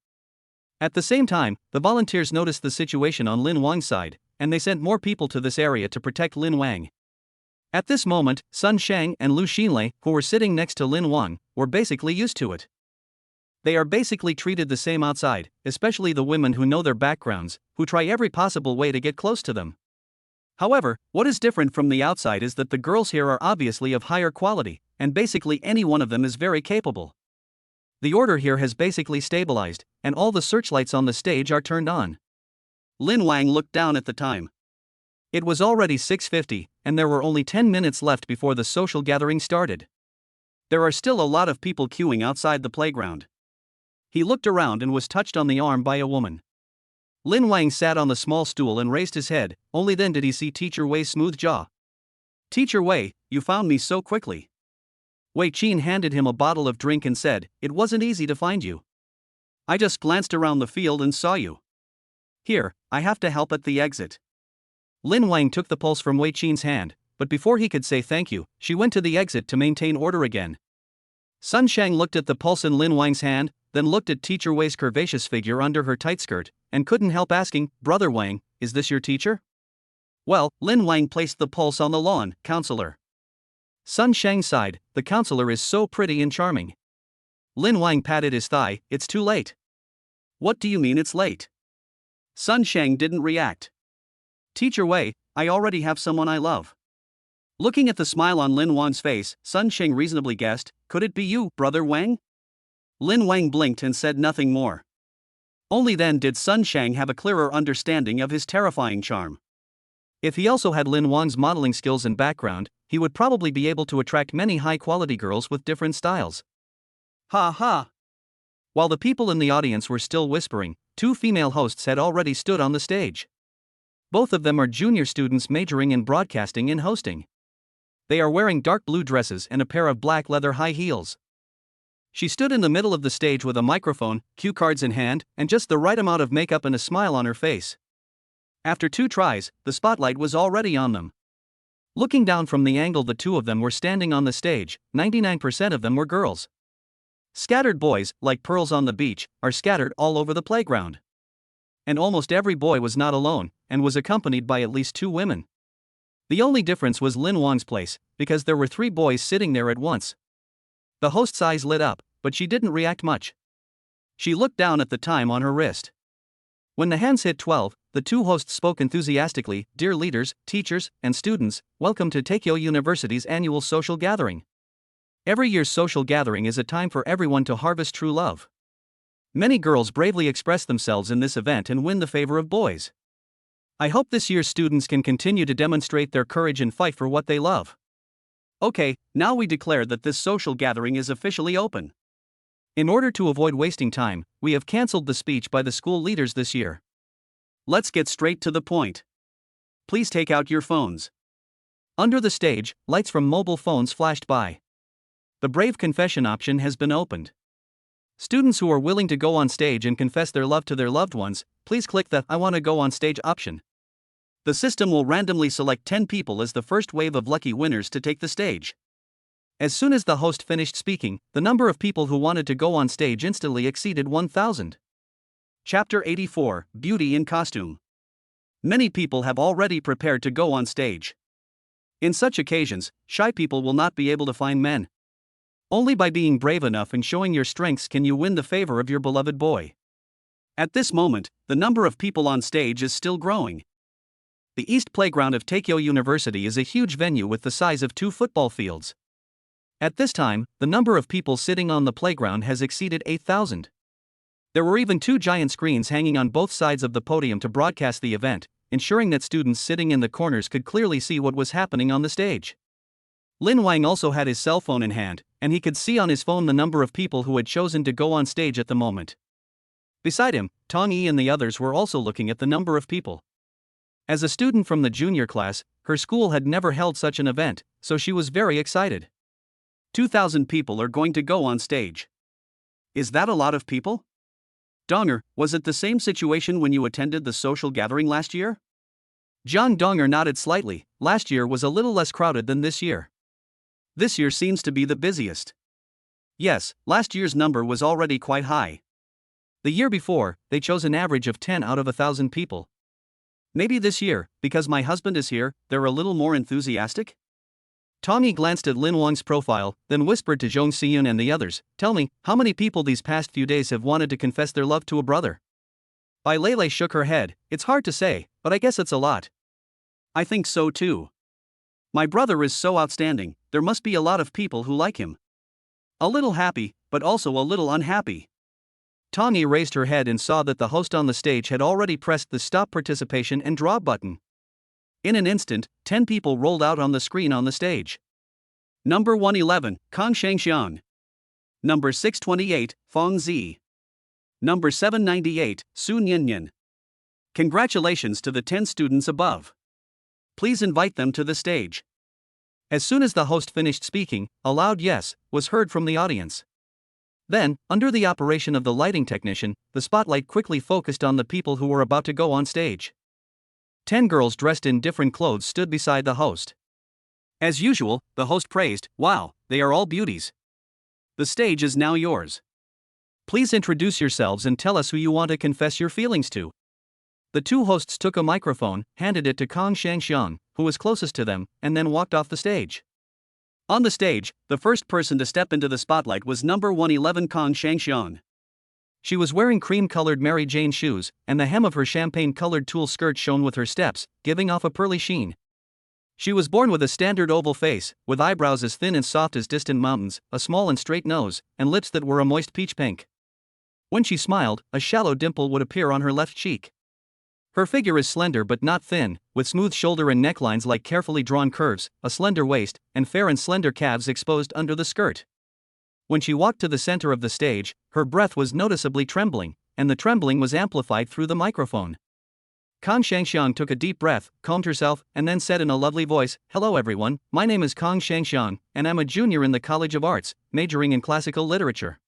At the same time, the volunteers noticed the situation on Lin Wang's side, and they sent more people to this area to protect Lin Wang. At this moment, Sun Shang and Lu Xinlei, who were sitting next to Lin Wang, were basically used to it. They are basically treated the same outside, especially the women who know their backgrounds, who try every possible way to get close to them. However, what is different from the outside is that the girls here are obviously of higher quality, and basically any one of them is very capable. The order here has basically stabilized, and all the searchlights on the stage are turned on. Lin Wang looked down at the time. It was already 6:50, and there were only 10 minutes left before the social gathering started. There are still a lot of people queuing outside the playground. He looked around and was touched on the arm by a woman. Lin Wang sat on the small stool and raised his head, only then did he see Teacher Wei's smooth jaw. "Teacher Wei, you found me so quickly." Wei Qin handed him a bottle of drink and said, "It wasn't easy to find you. I just glanced around the field and saw you. Here, I have to help at the exit." Lin Wang took the pulse from Wei Qin's hand, but before he could say thank you, she went to the exit to maintain order again. Sun Shang looked at the pulse in Lin Wang's hand, then looked at Teacher Wei's curvaceous figure under her tight skirt, and couldn't help asking, "Brother Wang, is this your teacher?" "Well," Lin Wang placed the pulse on the lawn, "Counselor." Sun Shang sighed, "The counselor is so pretty and charming." Lin Wang patted his thigh, "It's too late." "What do you mean it's late?" Sun Shang didn't react. "Teacher Wei, I already have someone I love." Looking at the smile on Lin Wang's face, Sun Shang reasonably guessed, "Could it be you, Brother Wang?" Lin Wang blinked and said nothing more. Only then did Sun Shang have a clearer understanding of his terrifying charm. If he also had Lin Wang's modeling skills and background, he would probably be able to attract many high-quality girls with different styles. Ha ha! While the people in the audience were still whispering, two female hosts had already stood on the stage. Both of them are junior students majoring in broadcasting and hosting. They are wearing dark blue dresses and a pair of black leather high heels. She stood in the middle of the stage with a microphone, cue cards in hand, and just the right amount of makeup and a smile on her face. After 2 tries, the spotlight was already on them. Looking down from the angle the two of them were standing on the stage, 99% of them were girls. Scattered boys, like pearls on the beach, are scattered all over the playground. And almost every boy was not alone, and was accompanied by at least 2 women. The only difference was Lin Wang's place, because there were 3 boys sitting there at once. The host's eyes lit up, but she didn't react much. She looked down at the time on her wrist. When the hands hit 12, the two hosts spoke enthusiastically. Dear leaders, teachers, and students, welcome to Takeo University's annual social gathering. Every year's social gathering is a time for everyone to harvest true love. Many girls bravely express themselves in this event and win the favor of boys. I hope this year's students can continue to demonstrate their courage and fight for what they love. Okay, now we declare that this social gathering is officially open. In order to avoid wasting time, we have cancelled the speech by the school leaders this year. Let's get straight to the point. Please take out your phones. Under the stage, lights from mobile phones flashed by. The Brave Confession option has been opened. Students who are willing to go on stage and confess their love to their loved ones, please click the I want to go on stage option. The system will randomly select 10 people as the first wave of lucky winners to take the stage. As soon as the host finished speaking, the number of people who wanted to go on stage instantly exceeded 1,000. Chapter 84, Beauty in Costume. Many people have already prepared to go on stage. In such occasions, shy people will not be able to find men. Only by being brave enough and showing your strengths can you win the favor of your beloved boy. At this moment, the number of people on stage is still growing. The East Playground of Takeo University is a huge venue with the size of 2 football fields. At this time, the number of people sitting on the playground has exceeded 8,000. There were even 2 giant screens hanging on both sides of the podium to broadcast the event, ensuring that students sitting in the corners could clearly see what was happening on the stage. Lin Wang also had his cell phone in hand, and he could see on his phone the number of people who had chosen to go on stage at the moment. Beside him, Tong Yi and the others were also looking at the number of people. As a student from the junior class, her school had never held such an event, so she was very excited. 2,000 people are going to go on stage. Is that a lot of people? Donger, was it the same situation when you attended the social gathering last year? John Donger nodded slightly. Last year was a little less crowded than this year. This year seems to be the busiest. Yes, last year's number was already quite high. The year before, they chose an average of 10 out of 1,000 people. Maybe this year, because my husband is here, they're a little more enthusiastic? Tong Yi glanced at Lin Wang's profile, then whispered to Zhong Xiyun and the others, tell me, how many people these past few days have wanted to confess their love to a brother? Bai Lele shook her head. It's hard to say, but I guess it's a lot. I think so too. My brother is so outstanding, there must be a lot of people who like him. A little happy, but also a little unhappy. Tong Yi raised her head and saw that the host on the stage had already pressed the stop participation and draw button. In an instant, 10 people rolled out on the screen on the stage. Number 111, Kang Shangxiang. Number 628, Fong Zi. Number 798, Su Nyanyan. Congratulations to the 10 students above. Please invite them to the stage. As soon as the host finished speaking, a loud yes was heard from the audience. Then, under the operation of the lighting technician, the spotlight quickly focused on the people who were about to go on stage. 10 girls dressed in different clothes stood beside the host. As usual, the host praised, "Wow, they are all beauties. The stage is now yours. Please introduce yourselves and tell us who you want to confess your feelings to." The 2 hosts took a microphone, handed it to Kang Shangxiang, who was closest to them, and then walked off the stage. On the stage, the first person to step into the spotlight was number 111 Kang Shangxiang. She was wearing cream-colored Mary Jane shoes, and the hem of her champagne-colored tulle skirt shone with her steps, giving off a pearly sheen. She was born with a standard oval face, with eyebrows as thin and soft as distant mountains, a small and straight nose, and lips that were a moist peach pink. When she smiled, a shallow dimple would appear on her left cheek. Her figure is slender but not thin, with smooth shoulder and necklines like carefully drawn curves, a slender waist, and fair and slender calves exposed under the skirt. When she walked to the center of the stage, her breath was noticeably trembling, and the trembling was amplified through the microphone. Kang Shangxiang took a deep breath, calmed herself, and then said in a lovely voice, "Hello everyone, my name is Kang Shangxiang, and I'm a junior in the College of Arts, majoring in classical literature.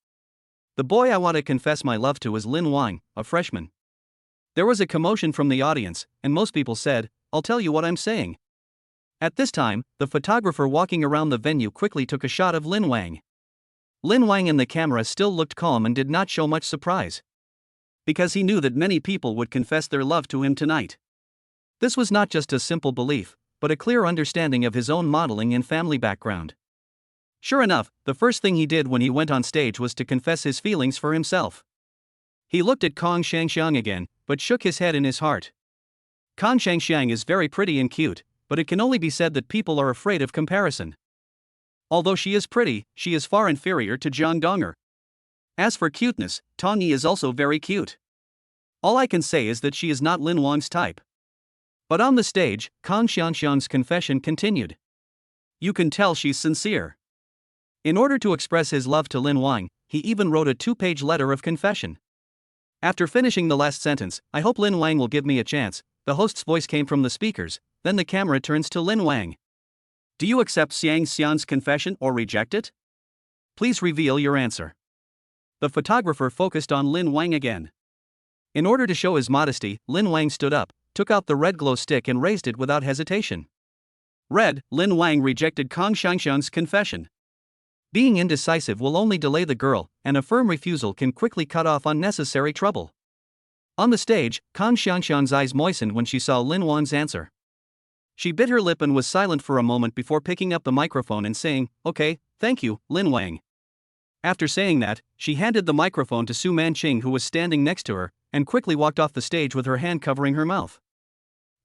The boy I want to confess my love to is Lin Wang, a freshman." There was a commotion from the audience, and most people said, "I'll tell you what I'm saying." At this time, the photographer walking around the venue quickly took a shot of Lin Wang. Lin Wang in the camera still looked calm and did not show much surprise. Because he knew that many people would confess their love to him tonight. This was not just a simple belief, but a clear understanding of his own modeling and family background. Sure enough, the first thing he did when he went on stage was to confess his feelings for himself. He looked at Kang Shangxiang again, but shook his head in his heart. Kang Shangxiang is very pretty and cute, but it can only be said that people are afraid of comparison. Although she is pretty, she is far inferior to Jiang Donger. As for cuteness, Tong Yi is also very cute. All I can say is that she is not Lin Wang's type. But on the stage, Kang Xiangxiang's confession continued. You can tell she's sincere. In order to express his love to Lin Wang, he even wrote a 2-page letter of confession. After finishing the last sentence, I hope Lin Wang will give me a chance, the host's voice came from the speakers, then the camera turns to Lin Wang. Do you accept Xiang Xian's confession or reject it? Please reveal your answer. The photographer focused on Lin Wang again. In order to show his modesty, Lin Wang stood up, took out the red glow stick and raised it without hesitation. Red, Lin Wang rejected Kang Shangxiang's confession. Being indecisive will only delay the girl, and a firm refusal can quickly cut off unnecessary trouble. On the stage, Kang Shangxiang's eyes moistened when she saw Lin Wang's answer. She bit her lip and was silent for a moment before picking up the microphone and saying, "Okay, thank you, Lin Wang." After saying that, she handed the microphone to Su Manqing, who was standing next to her, and quickly walked off the stage with her hand covering her mouth.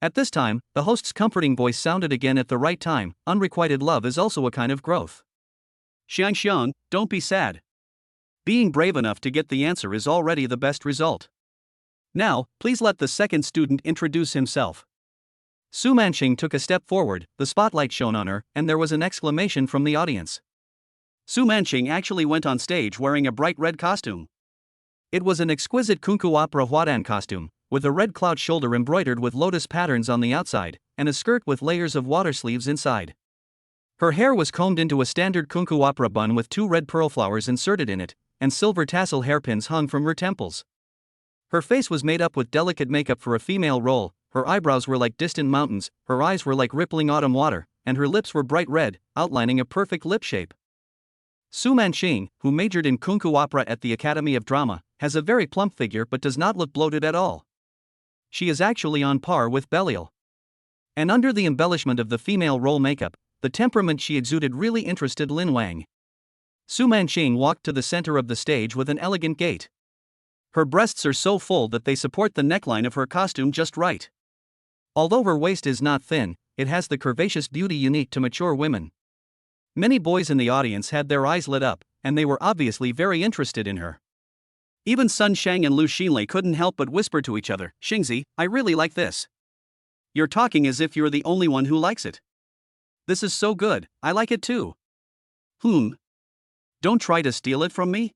At this time, the host's comforting voice sounded again at the right time. Unrequited love is also a kind of growth. Xiangxiang, don't be sad. Being brave enough to get the answer is already the best result. Now, please let the second student introduce himself. Su Manqing took a step forward, the spotlight shone on her, and there was an exclamation from the audience. Su Manqing actually went on stage wearing a bright red costume. It was an exquisite Kunku Opera Huadan costume, with a red cloud shoulder embroidered with lotus patterns on the outside, and a skirt with layers of water sleeves inside. Her hair was combed into a standard Kunku Opera bun with 2 red pearl flowers inserted in it, and silver tassel hairpins hung from her temples. Her face was made up with delicate makeup for a female role, her eyebrows were like distant mountains, her eyes were like rippling autumn water, and her lips were bright red, outlining a perfect lip shape. Su Manqing, who majored in Kunku Opera at the Academy of Drama, has a very plump figure but does not look bloated at all. She is actually on par with Belial. And under the embellishment of the female role makeup, the temperament she exuded really interested Lin Wang. Su Manqing walked to the center of the stage with an elegant gait. Her breasts are so full that they support the neckline of her costume just right. Although her waist is not thin, it has the curvaceous beauty unique to mature women. Many boys in the audience had their eyes lit up, and they were obviously very interested in her. Even Sun Shang and Lu Xinlei couldn't help but whisper to each other, "Xingzi, I really like this. You're talking as if you're the only one who likes it. This is so good, I like it too." Don't try to steal it from me?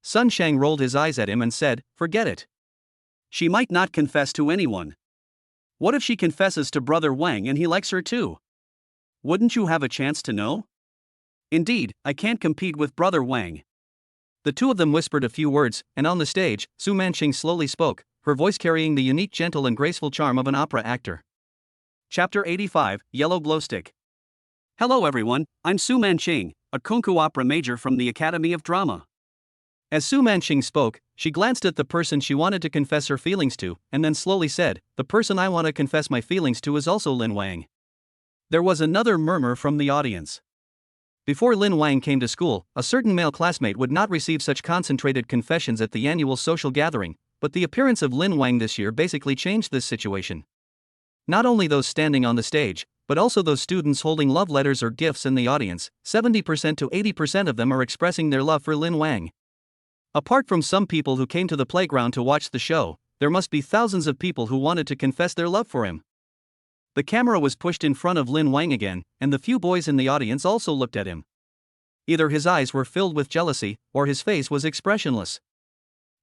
Sun Shang rolled his eyes at him and said, "Forget it. She might not confess to anyone. What if she confesses to Brother Wang and he likes her too? Wouldn't you have a chance to know? Indeed, I can't compete with Brother Wang." The two of them whispered a few words, and on the stage, Su Manqing slowly spoke, her voice carrying the unique gentle and graceful charm of an opera actor. Chapter 85, Yellow Glowstick. Hello everyone, I'm Su Manqing, a Kunku Opera major from the Academy of Drama. As Su Manqing spoke, she glanced at the person she wanted to confess her feelings to, and then slowly said, "The person I want to confess my feelings to is also Lin Wang." There was another murmur from the audience. Before Lin Wang came to school, a certain male classmate would not receive such concentrated confessions at the annual social gathering, but the appearance of Lin Wang this year basically changed this situation. Not only those standing on the stage, but also those students holding love letters or gifts in the audience, 70% to 80% of them are expressing their love for Lin Wang. Apart from some people who came to the playground to watch the show, there must be thousands of people who wanted to confess their love for him. The camera was pushed in front of Lin Wang again, and the few boys in the audience also looked at him. Either his eyes were filled with jealousy, or his face was expressionless.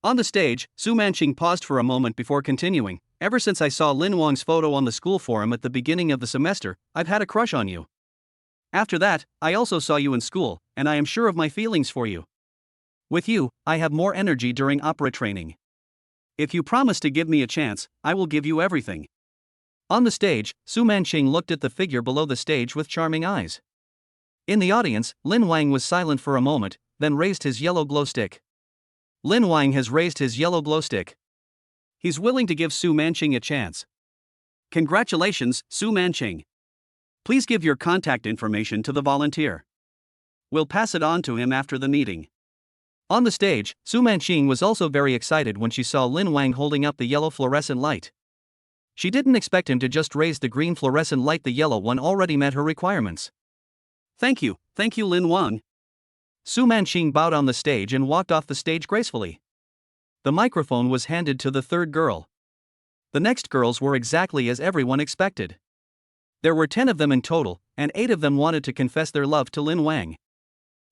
On the stage, Su Manqing paused for a moment before continuing, "Ever since I saw Lin Wang's photo on the school forum at the beginning of the semester, I've had a crush on you. After that, I also saw you in school, and I am sure of my feelings for you. With you, I have more energy during opera training. If you promise to give me a chance, I will give you everything." On the stage, Su Manqing looked at the figure below the stage with charming eyes. In the audience, Lin Wang was silent for a moment, then raised his yellow glow stick. Lin Wang has raised his yellow glow stick. He's willing to give Su Manqing a chance. Congratulations, Su Manqing. Please give your contact information to the volunteer. We'll pass it on to him after the meeting. On the stage, Su Manqing was also very excited when she saw Lin Wang holding up the yellow fluorescent light. She didn't expect him to just raise the green fluorescent light, the yellow one already met her requirements. Thank you, Lin Wang. Su Manqing bowed on the stage and walked off the stage gracefully. The microphone was handed to the third girl. The next girls were exactly as everyone expected. There were 10 of them in total, and 8 of them wanted to confess their love to Lin Wang.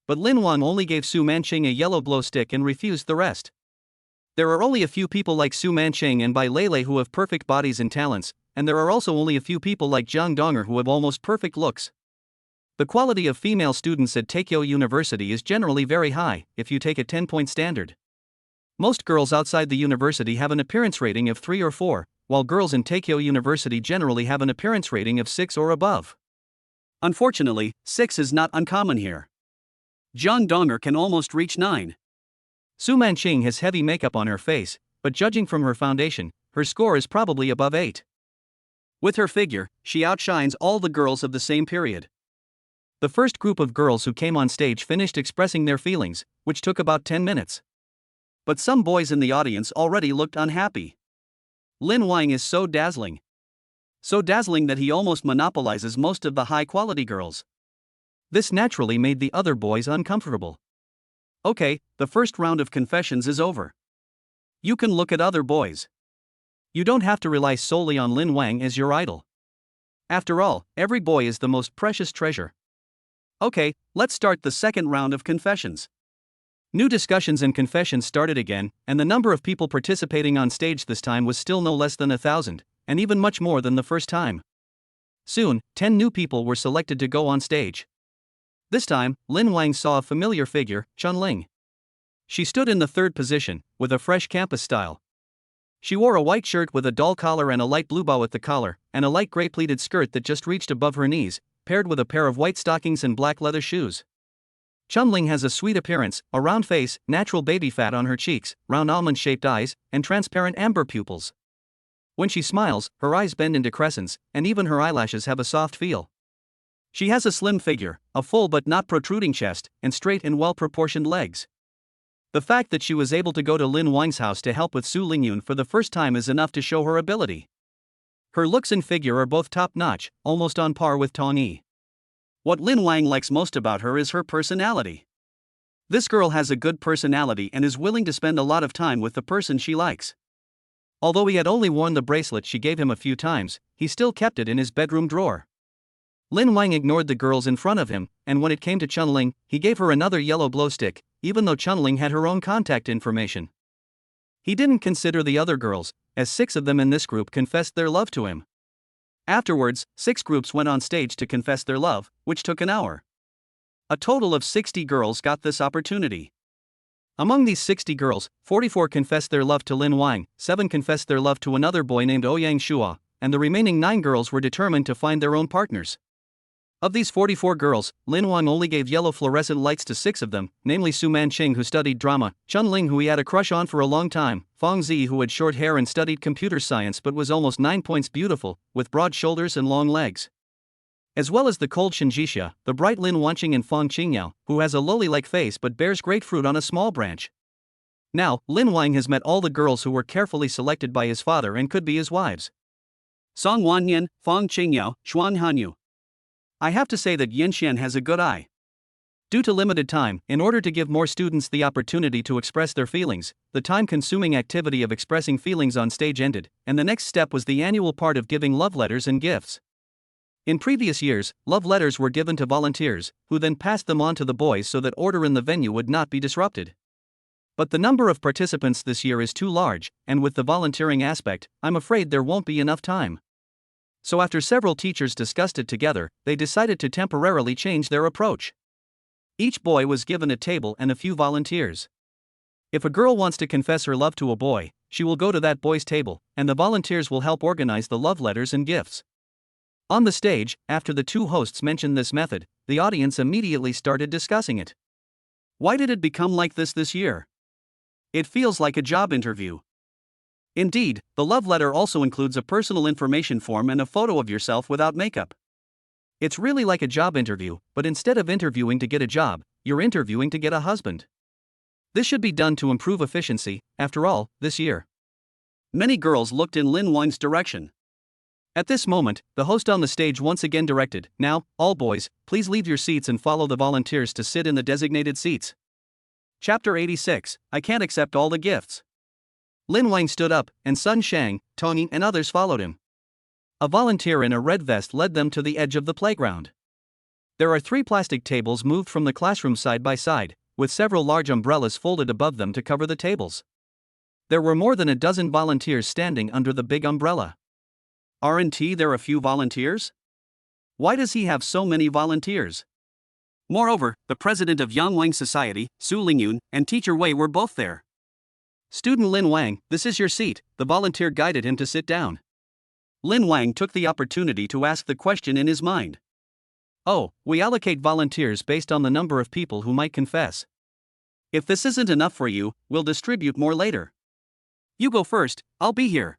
But Lin Wang only gave Su Manqing a yellow glow stick and refused the rest. There are only a few people like Su Manqing and Bai Lele who have perfect bodies and talents, and there are also only a few people like Jiang Donger who have almost perfect looks. The quality of female students at Taikyo University is generally very high, if you take a 10-point standard. Most girls outside the university have an appearance rating of 3 or 4, while girls in Taikyo University generally have an appearance rating of 6 or above. Unfortunately, 6 is not uncommon here. Jiang Donger can almost reach 9. Su Manqing has heavy makeup on her face, but judging from her foundation, her score is probably above 8. With her figure, she outshines all the girls of the same period. The first group of girls who came on stage finished expressing their feelings, which took about 10 minutes. But some boys in the audience already looked unhappy. Lin Wang is so dazzling. So dazzling that he almost monopolizes most of the high-quality girls. This naturally made the other boys uncomfortable. Okay, the first round of confessions is over. You can look at other boys. You don't have to rely solely on Lin Wang as your idol. After all, every boy is the most precious treasure. Okay, let's start the second round of confessions. New discussions and confessions started again, and the number of people participating on stage this time was still no less than 1,000, and even much more than the first time. Soon, 10 new people were selected to go on stage. This time, Lin Wang saw a familiar figure, Chunling. She stood in the third position, with a fresh campus style. She wore a white shirt with a dull collar and a light blue bow at the collar, and a light gray pleated skirt that just reached above her knees, paired with a pair of white stockings and black leather shoes. Chunling has a sweet appearance, a round face, natural baby fat on her cheeks, round almond-shaped eyes, and transparent amber pupils. When she smiles, her eyes bend into crescents, and even her eyelashes have a soft feel. She has a slim figure, a full but not protruding chest, and straight and well-proportioned legs. The fact that she was able to go to Lin Wang's house to help with Su Lingyun for the first time is enough to show her ability. Her looks and figure are both top-notch, almost on par with Tong Yi. What Lin Wang likes most about her is her personality. This girl has a good personality and is willing to spend a lot of time with the person she likes. Although he had only worn the bracelet she gave him a few times, he still kept it in his bedroom drawer. Lin Wang ignored the girls in front of him, and when it came to Chunling, he gave her another yellow glow stick, even though Chunling had her own contact information. He didn't consider the other girls, as 6 of them in this group confessed their love to him. Afterwards, 6 groups went on stage to confess their love, which took an hour. A total of 60 girls got this opportunity. Among these 60 girls, 44 confessed their love to Lin Wang, 7 confessed their love to another boy named Ouyang Shua, and the remaining 9 girls were determined to find their own partners. Of these 44 girls, Lin Wang only gave yellow fluorescent lights to 6 of them, namely Su Manqing who studied drama, Chunling who he had a crush on for a long time, Fong Zi who had short hair and studied computer science but was almost 9 points beautiful, with broad shoulders and long legs. As well as the cold Shinjixia, the bright Lin Wanqing and Fong Qingyao, who has a lily-like face but bears great fruit on a small branch. Now, Lin Wang has met all the girls who were carefully selected by his father and could be his wives. Song Wanyan, Fong Qingyao, Xuan Hanyu. I have to say that Yanxian has a good eye. Due to limited time, in order to give more students the opportunity to express their feelings, the time-consuming activity of expressing feelings on stage ended, and the next step was the annual part of giving love letters and gifts. In previous years, love letters were given to volunteers, who then passed them on to the boys so that order in the venue would not be disrupted. But the number of participants this year is too large, and with the volunteering aspect, I'm afraid there won't be enough time. So after several teachers discussed it together, they decided to temporarily change their approach. Each boy was given a table and a few volunteers. If a girl wants to confess her love to a boy, she will go to that boy's table, and the volunteers will help organize the love letters and gifts. On the stage, after the 2 hosts mentioned this method, the audience immediately started discussing it. Why did it become like this year? It feels like a job interview. Indeed, the love letter also includes a personal information form and a photo of yourself without makeup. It's really like a job interview, but instead of interviewing to get a job, you're interviewing to get a husband. This should be done to improve efficiency, after all, this year. Many girls looked in Lin Wang's direction. At this moment, the host on the stage once again directed, "Now, all boys, please leave your seats and follow the volunteers to sit in the designated seats." Chapter 86, I Can't Accept All the Gifts. Lin Wang stood up, and Sun Shang, Tony, and others followed him. A volunteer in a red vest led them to the edge of the playground. There are 3 plastic tables moved from the classroom side by side, with several large umbrellas folded above them to cover the tables. There were more than a dozen volunteers standing under the big umbrella. Aren't there a few volunteers? Why does he have so many volunteers? Moreover, the president of Yangwang Society, Su Lingyun, and teacher Wei were both there. "Student Lin Wang, this is your seat," the volunteer guided him to sit down. Lin Wang took the opportunity to ask the question in his mind. "Oh, we allocate volunteers based on the number of people who might confess. If this isn't enough for you, we'll distribute more later. You go first, I'll be here."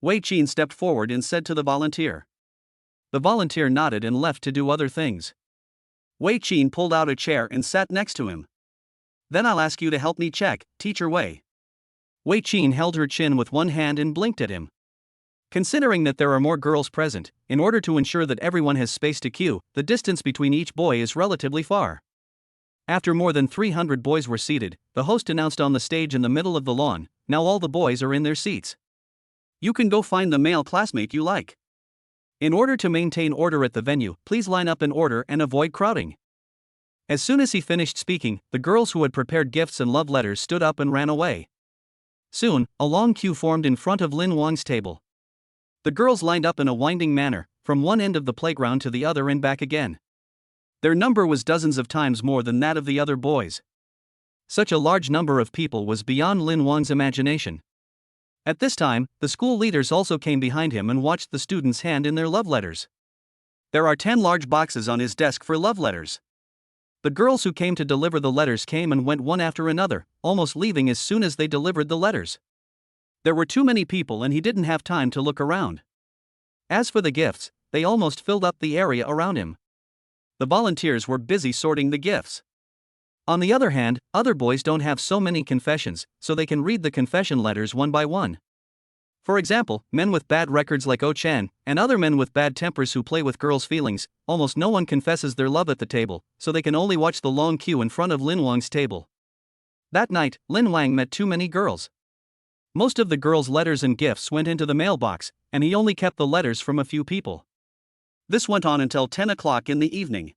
Wei Qin stepped forward and said to the volunteer. The volunteer nodded and left to do other things. Wei Qin pulled out a chair and sat next to him. "Then I'll ask you to help me check, Teacher Wei." Wei Qin held her chin with one hand and blinked at him. Considering that there are more girls present, in order to ensure that everyone has space to queue, the distance between each boy is relatively far. After more than 300 boys were seated, the host announced on the stage in the middle of the lawn, "Now all the boys are in their seats. You can go find the male classmate you like. In order to maintain order at the venue, please line up in order and avoid crowding." As soon as he finished speaking, the girls who had prepared gifts and love letters stood up and ran away. Soon, a long queue formed in front of Lin Wang's table. The girls lined up in a winding manner, from one end of the playground to the other and back again. Their number was dozens of times more than that of the other boys. Such a large number of people was beyond Lin Wang's imagination. At this time, the school leaders also came behind him and watched the students hand in their love letters. There are 10 large boxes on his desk for love letters. The girls who came to deliver the letters came and went one after another, almost leaving as soon as they delivered the letters. There were too many people and he didn't have time to look around. As for the gifts, they almost filled up the area around him. The volunteers were busy sorting the gifts. On the other hand, other boys don't have so many confessions, so they can read the confession letters one by one. For example, men with bad records like Oh Chan, and other men with bad tempers who play with girls' feelings, almost no one confesses their love at the table, so they can only watch the long queue in front of Lin Wang's table. That night, Lin Wang met too many girls. Most of the girls' letters and gifts went into the mailbox, and he only kept the letters from a few people. This went on until 10 o'clock in the evening.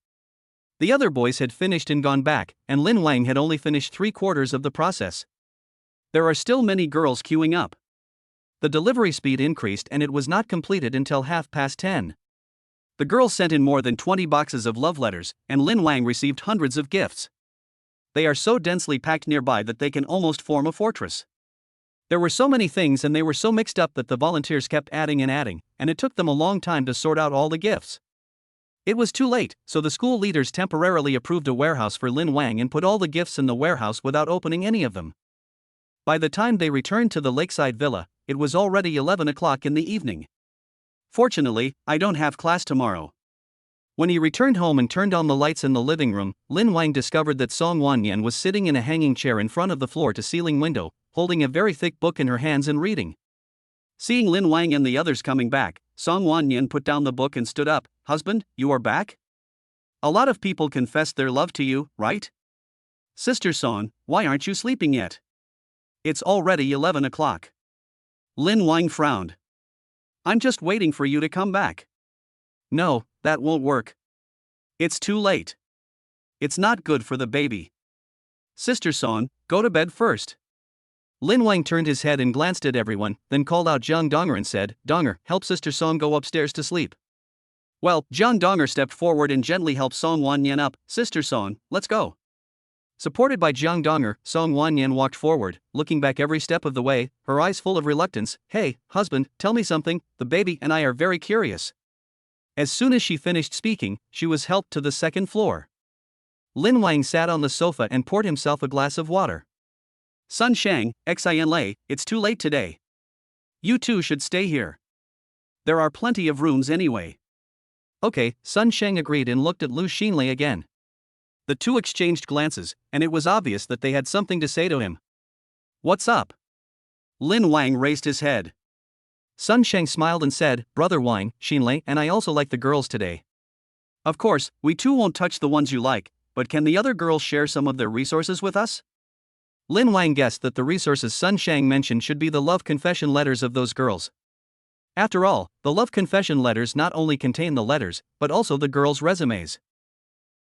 The other boys had finished and gone back, and Lin Wang had only finished 3/4 of the process. There are still many girls queuing up. The delivery speed increased and it was not completed until 10:30. The girls sent in more than 20 boxes of love letters, and Lin Wang received hundreds of gifts. They are so densely packed nearby that they can almost form a fortress. There were so many things and they were so mixed up that the volunteers kept adding, and it took them a long time to sort out all the gifts. It was too late, so the school leaders temporarily approved a warehouse for Lin Wang and put all the gifts in the warehouse without opening any of them. By the time they returned to the lakeside villa, it was already 11 o'clock in the evening. "Fortunately, I don't have class tomorrow." When he returned home and turned on the lights in the living room, Lin Wang discovered that Song Wanyan was sitting in a hanging chair in front of the floor-to-ceiling window, holding a very thick book in her hands and reading. Seeing Lin Wang and the others coming back, Song Wanyan put down the book and stood up. "Husband, you are back? A lot of people confessed their love to you, right? Sister Song, why aren't you sleeping yet? It's already 11 o'clock. Lin Wang frowned. "I'm just waiting for you to come back." "No, that won't work. It's too late. It's not good for the baby. Sister Song, go to bed first." Lin Wang turned his head and glanced at everyone, then called out Jiang Donger and said, "Donger, help Sister Song go upstairs to sleep." Well, Jiang Donger stepped forward and gently helped Song Wanyan up. "Sister Song, let's go." Supported by Jiang Donger, Song Wanyan walked forward, looking back every step of the way, her eyes full of reluctance. "Hey, husband, tell me something, the baby and I are very curious." As soon as she finished speaking, she was helped to the second floor. Lin Wang sat on the sofa and poured himself a glass of water. "Sun Shang, Xin, it's too late today. You two should stay here. There are plenty of rooms anyway." Okay, Sun Shang agreed and looked at Lu Xinlei again. The two exchanged glances, and it was obvious that they had something to say to him. "What's up?" Lin Wang raised his head. Sun Sheng smiled and said, "Brother Wang, Xinlei and I also like the girls today. Of course, we too won't touch the ones you like, but can the other girls share some of their resources with us?" Lin Wang guessed that the resources Sun Sheng mentioned should be the love confession letters of those girls. After all, the love confession letters not only contain the letters, but also the girls' resumes.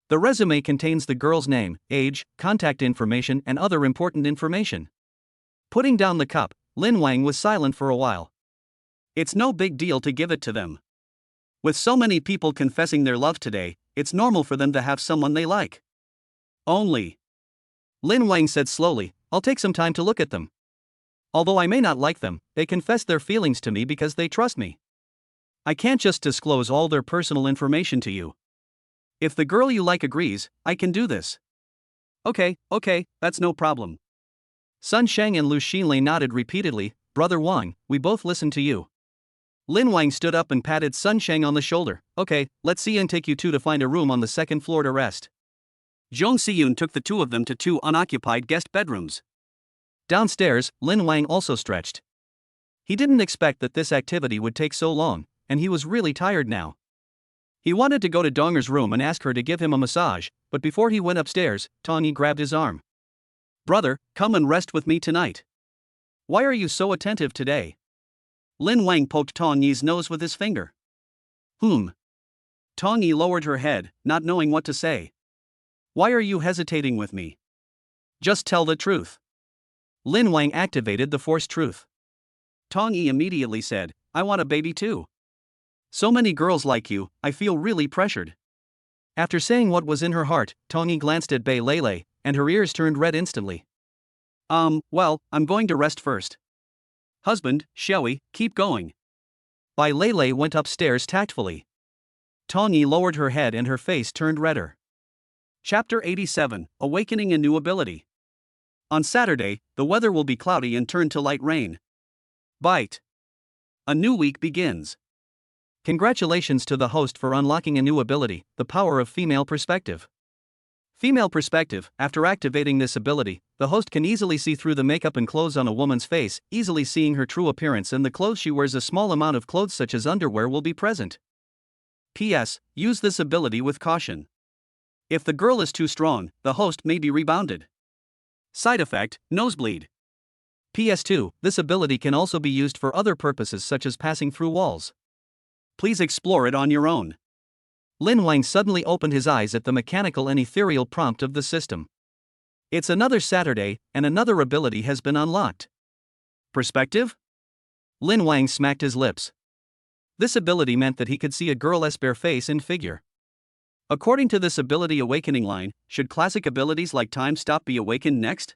The resume contains the girl's name, age, contact information, and other important information. Putting down the cup, Lin Wang was silent for a while. It's no big deal to give it to them. With so many people confessing their love today, it's normal for them to have someone they like. Only, Lin Wang said slowly, I'll take some time to look at them. Although I may not like them, they confess their feelings to me because they trust me. I can't just disclose all their personal information to you. If the girl you like agrees, I can do this. Okay, that's no problem. Sun Sheng and Lu Xinlei nodded repeatedly. Brother Wang, we both listen to you. Lin Wang stood up and patted Sun Sheng on the shoulder. Okay, let's see and take you two to find a room on the second floor to rest. Zhong Siyun took the two of them to two unoccupied guest bedrooms. Downstairs, Lin Wang also stretched. He didn't expect that this activity would take so long, and he was really tired now. He wanted to go to Donger's room and ask her to give him a massage, but before he went upstairs, Tong Yi grabbed his arm. Brother, come and rest with me tonight. Why are you so attentive today? Lin Wang poked Tong Yi's nose with his finger. Tong Yi lowered her head, not knowing what to say. Why are you hesitating with me? Just tell the truth. Lin Wang activated the forced truth. Tong Yi immediately said, I want a baby too. So many girls like you, I feel really pressured. After saying what was in her heart, Tong Yi glanced at Bei Lei, and her ears turned red instantly. Well, I'm going to rest first. Husband, shall we, keep going? Bai Lei went upstairs tactfully. Tong Yi lowered her head and her face turned redder. Chapter 87, Awakening a New Ability. On Saturday, the weather will be cloudy and turn to light rain. Bite. A new week begins. Congratulations to the host for unlocking a new ability, the power of female perspective. Female perspective, after activating this ability, the host can easily see through the makeup and clothes on a woman's face, easily seeing her true appearance and the clothes she wears. A small amount of clothes such as underwear will be present. P.S. Use this ability with caution. If the girl is too strong, the host may be rebounded. Side effect, nosebleed. PS2, this ability can also be used for other purposes such as passing through walls. Please explore it on your own. Lin Wang suddenly opened his eyes at the mechanical and ethereal prompt of the system. It's another Saturday, and another ability has been unlocked. Perspective? Lin Wang smacked his lips. This ability meant that he could see a girl's bare face and figure. According to this ability awakening line, should classic abilities like time stop be awakened next?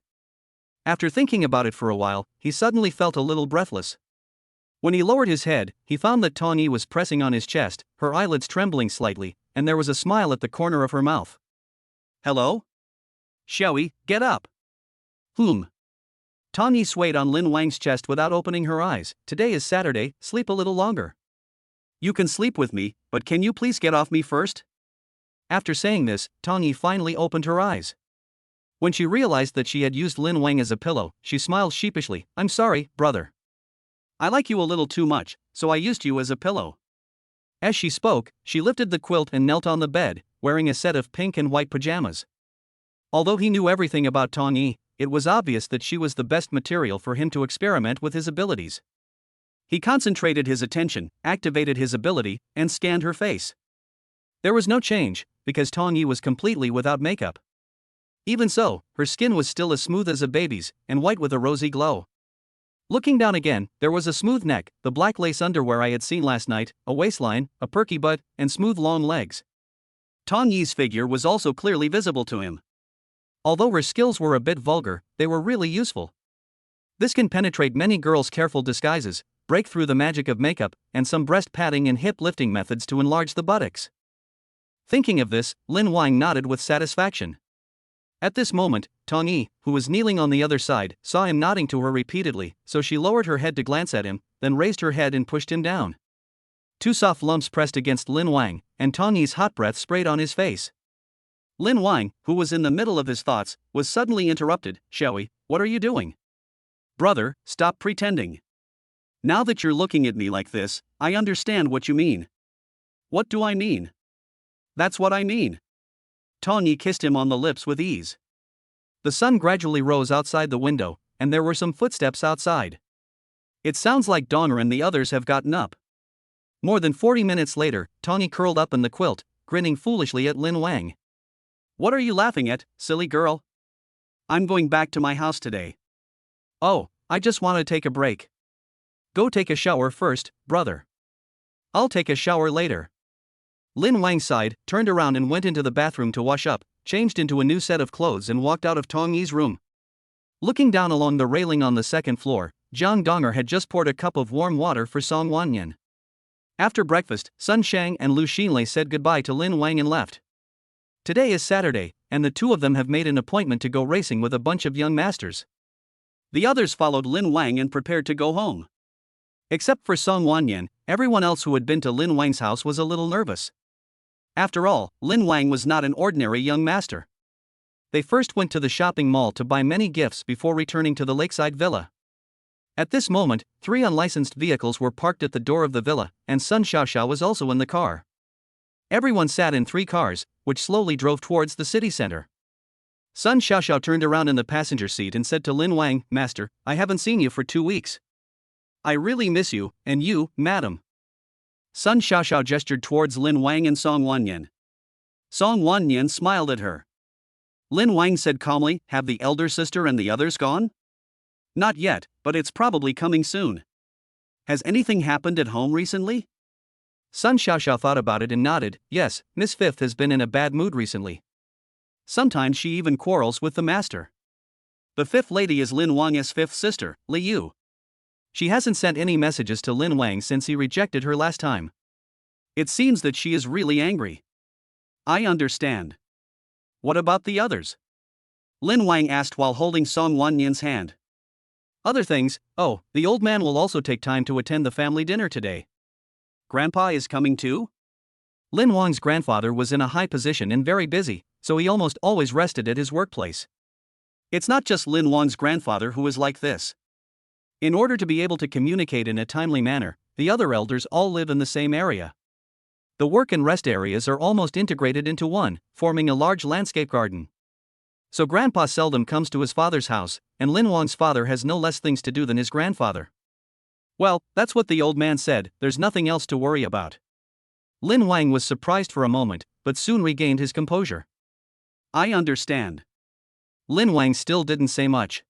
After thinking about it for a while, he suddenly felt a little breathless. When he lowered his head, he found that Tong Yi was pressing on his chest, her eyelids trembling slightly, and there was a smile at the corner of her mouth. Hello? Shall we, get up? Tong Yi swayed on Lin Wang's chest without opening her eyes. Today is Saturday, sleep a little longer. You can sleep with me, but can you please get off me first? After saying this, Tong Yi finally opened her eyes. When she realized that she had used Lin Wang as a pillow, she smiled sheepishly. I'm sorry, brother. I like you a little too much, so I used you as a pillow. As she spoke, she lifted the quilt and knelt on the bed, wearing a set of pink and white pajamas. Although he knew everything about Tong Yi, it was obvious that she was the best material for him to experiment with his abilities. He concentrated his attention, activated his ability, and scanned her face. There was no change, because Tong Yi was completely without makeup. Even so, her skin was still as smooth as a baby's, and white with a rosy glow. Looking down again, there was a smooth neck, the black lace underwear I had seen last night, a waistline, a perky butt, and smooth long legs. Tong Yi's figure was also clearly visible to him. Although her skills were a bit vulgar, they were really useful. This can penetrate many girls' careful disguises, break through the magic of makeup, and some breast padding and hip lifting methods to enlarge the buttocks. Thinking of this, Lin Wang nodded with satisfaction. At this moment, Tong Yi, who was kneeling on the other side, saw him nodding to her repeatedly, so she lowered her head to glance at him, then raised her head and pushed him down. Two soft lumps pressed against Lin Wang, and Tong Yi's hot breath sprayed on his face. Lin Wang, who was in the middle of his thoughts, was suddenly interrupted. Xiaoyi, what are you doing? Brother, stop pretending. Now that you're looking at me like this, I understand what you mean. What do I mean? That's what I mean. Tong Yi kissed him on the lips with ease. The sun gradually rose outside the window, and there were some footsteps outside. It sounds like Donner and the others have gotten up. More than 40 minutes later, Tong Yi curled up in the quilt, grinning foolishly at Lin Wang. What are you laughing at, silly girl? I'm going back to my house today. Oh, I just want to take a break. Go take a shower first, brother. I'll take a shower later. Lin Wang sighed, turned around and went into the bathroom to wash up, changed into a new set of clothes and walked out of Tong Yi's room. Looking down along the railing on the second floor, Jiang Donger had just poured a cup of warm water for Song Wanyan. After breakfast, Sun Shang and Lu Xinlei said goodbye to Lin Wang and left. Today is Saturday, and the two of them have made an appointment to go racing with a bunch of young masters. The others followed Lin Wang and prepared to go home. Except for Song Wanyan, everyone else who had been to Lin Wang's house was a little nervous. After all, Lin Wang was not an ordinary young master. They first went to the shopping mall to buy many gifts before returning to the lakeside villa. At this moment, 3 unlicensed vehicles were parked at the door of the villa, and Sun Xiaoxiao was also in the car. Everyone sat in 3 cars, which slowly drove towards the city center. Sun Xiaoxiao turned around in the passenger seat and said to Lin Wang, Master, I haven't seen you for 2 weeks. I really miss you, and you, madam. Sun Xiaoxiao gestured towards Lin Wang and Song Wanyan. Song Wanyan smiled at her. Lin Wang said calmly, Have the elder sister and the others gone? Not yet, but it's probably coming soon. Has anything happened at home recently? Sun Xiaoxiao thought about it and nodded. Yes, Miss Fifth has been in a bad mood recently. Sometimes she even quarrels with the master. The fifth lady is Lin Wang's fifth sister, Li Yu. She hasn't sent any messages to Lin Wang since he rejected her last time. It seems that she is really angry. I understand. What about the others? Lin Wang asked while holding Song Wanyan's hand. Other things, the old man will also take time to attend the family dinner today. Grandpa is coming too? Lin Wang's grandfather was in a high position and very busy, so he almost always rested at his workplace. It's not just Lin Wang's grandfather who is like this. In order to be able to communicate in a timely manner, the other elders all live in the same area. The work and rest areas are almost integrated into one, forming a large landscape garden. So Grandpa seldom comes to his father's house, and Lin Wang's father has no less things to do than his grandfather. Well, that's what the old man said, there's nothing else to worry about. Lin Wang was surprised for a moment, but soon regained his composure. I understand. Lin Wang still didn't say much.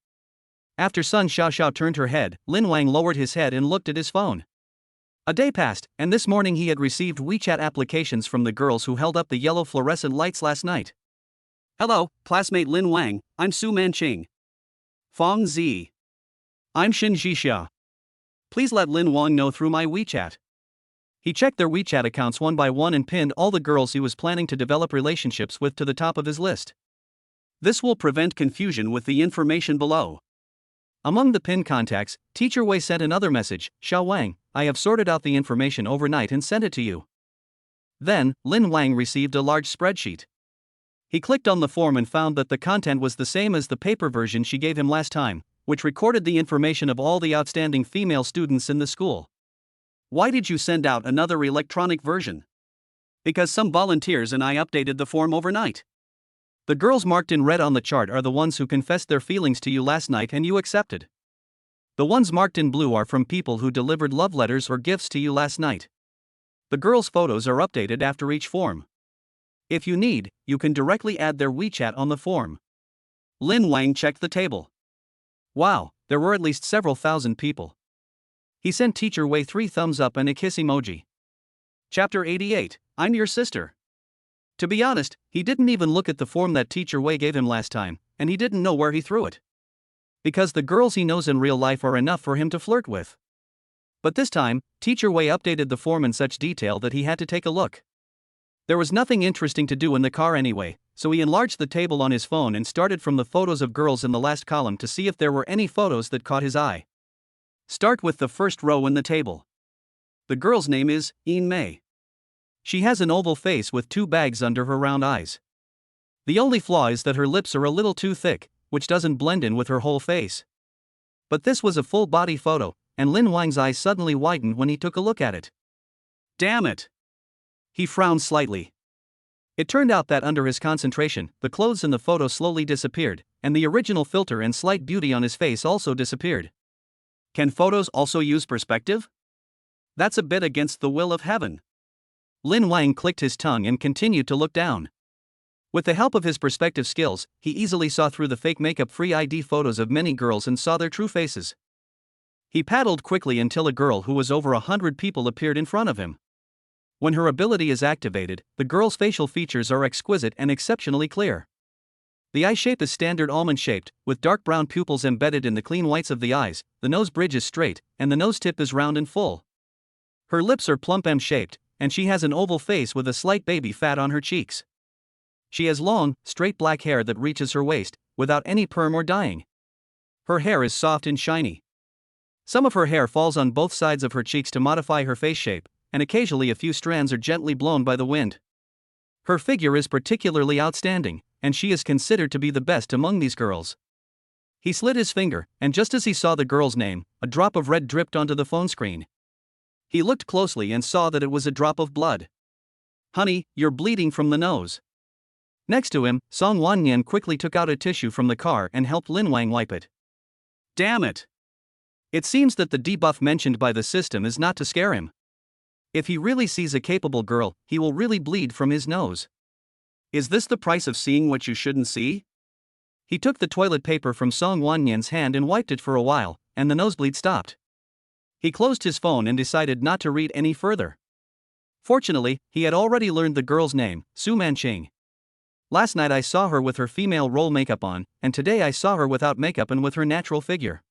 After Sun Xiaoxiao turned her head, Lin Wang lowered his head and looked at his phone. A day passed, and this morning he had received WeChat applications from the girls who held up the yellow fluorescent lights last night. Hello, classmate Lin Wang, I'm Su Manqing. Fong Zi. I'm Xin Zhixia. Please let Lin Wang know through my WeChat. He checked their WeChat accounts one by one and pinned all the girls he was planning to develop relationships with to the top of his list. This will prevent confusion with the information below. Among the pinned contacts, Teacher Wei sent another message, Xiao Wang, I have sorted out the information overnight and sent it to you. Then, Lin Wang received a large spreadsheet. He clicked on the form and found that the content was the same as the paper version she gave him last time, which recorded the information of all the outstanding female students in the school. Why did you send out another electronic version? Because some volunteers and I updated the form overnight. The girls marked in red on the chart are the ones who confessed their feelings to you last night and you accepted. The ones marked in blue are from people who delivered love letters or gifts to you last night. The girls' photos are updated after each form. If you need, you can directly add their WeChat on the form. Lin Wang checked the table. Wow, there were at least several thousand people. He sent Teacher Wei 3 thumbs up and a kiss emoji. Chapter 88, I'm your sister. To be honest, he didn't even look at the form that Teacher Wei gave him last time, and he didn't know where he threw it. Because the girls he knows in real life are enough for him to flirt with. But this time, Teacher Wei updated the form in such detail that he had to take a look. There was nothing interesting to do in the car anyway, so he enlarged the table on his phone and started from the photos of girls in the last column to see if there were any photos that caught his eye. Start with the first row in the table. The girl's name is Yin Mei. She has an oval face with 2 bags under her round eyes. The only flaw is that her lips are a little too thick, which doesn't blend in with her whole face. But this was a full-body photo, and Lin Wang's eyes suddenly widened when he took a look at it. Damn it! He frowned slightly. It turned out that under his concentration, the clothes in the photo slowly disappeared, and the original filter and slight beauty on his face also disappeared. Can photos also use perspective? That's a bit against the will of heaven. Lin Wang clicked his tongue and continued to look down. With the help of his perspective skills, he easily saw through the fake makeup-free ID photos of many girls and saw their true faces. He paddled quickly until a girl who was over 100 people appeared in front of him. When her ability is activated, the girl's facial features are exquisite and exceptionally clear. The eye shape is standard almond-shaped, with dark brown pupils embedded in the clean whites of the eyes, the nose bridge is straight, and the nose tip is round and full. Her lips are plump M-shaped, and she has an oval face with a slight baby fat on her cheeks. She has long, straight black hair that reaches her waist, without any perm or dyeing. Her hair is soft and shiny. Some of her hair falls on both sides of her cheeks to modify her face shape, and occasionally a few strands are gently blown by the wind. Her figure is particularly outstanding, and she is considered to be the best among these girls. He slid his finger, and just as he saw the girl's name, a drop of red dripped onto the phone screen. He looked closely and saw that it was a drop of blood. "Honey, you're bleeding from the nose." Next to him, Song Wannian quickly took out a tissue from the car and helped Lin Wang wipe it. Damn it! It seems that the debuff mentioned by the system is not to scare him. If he really sees a capable girl, he will really bleed from his nose. Is this the price of seeing what you shouldn't see? He took the toilet paper from Song Wannian's hand and wiped it for a while, and the nosebleed stopped. He closed his phone and decided not to read any further. Fortunately, he had already learned the girl's name, Su Manqing. Last night I saw her with her female role makeup on, and today I saw her without makeup and with her natural figure.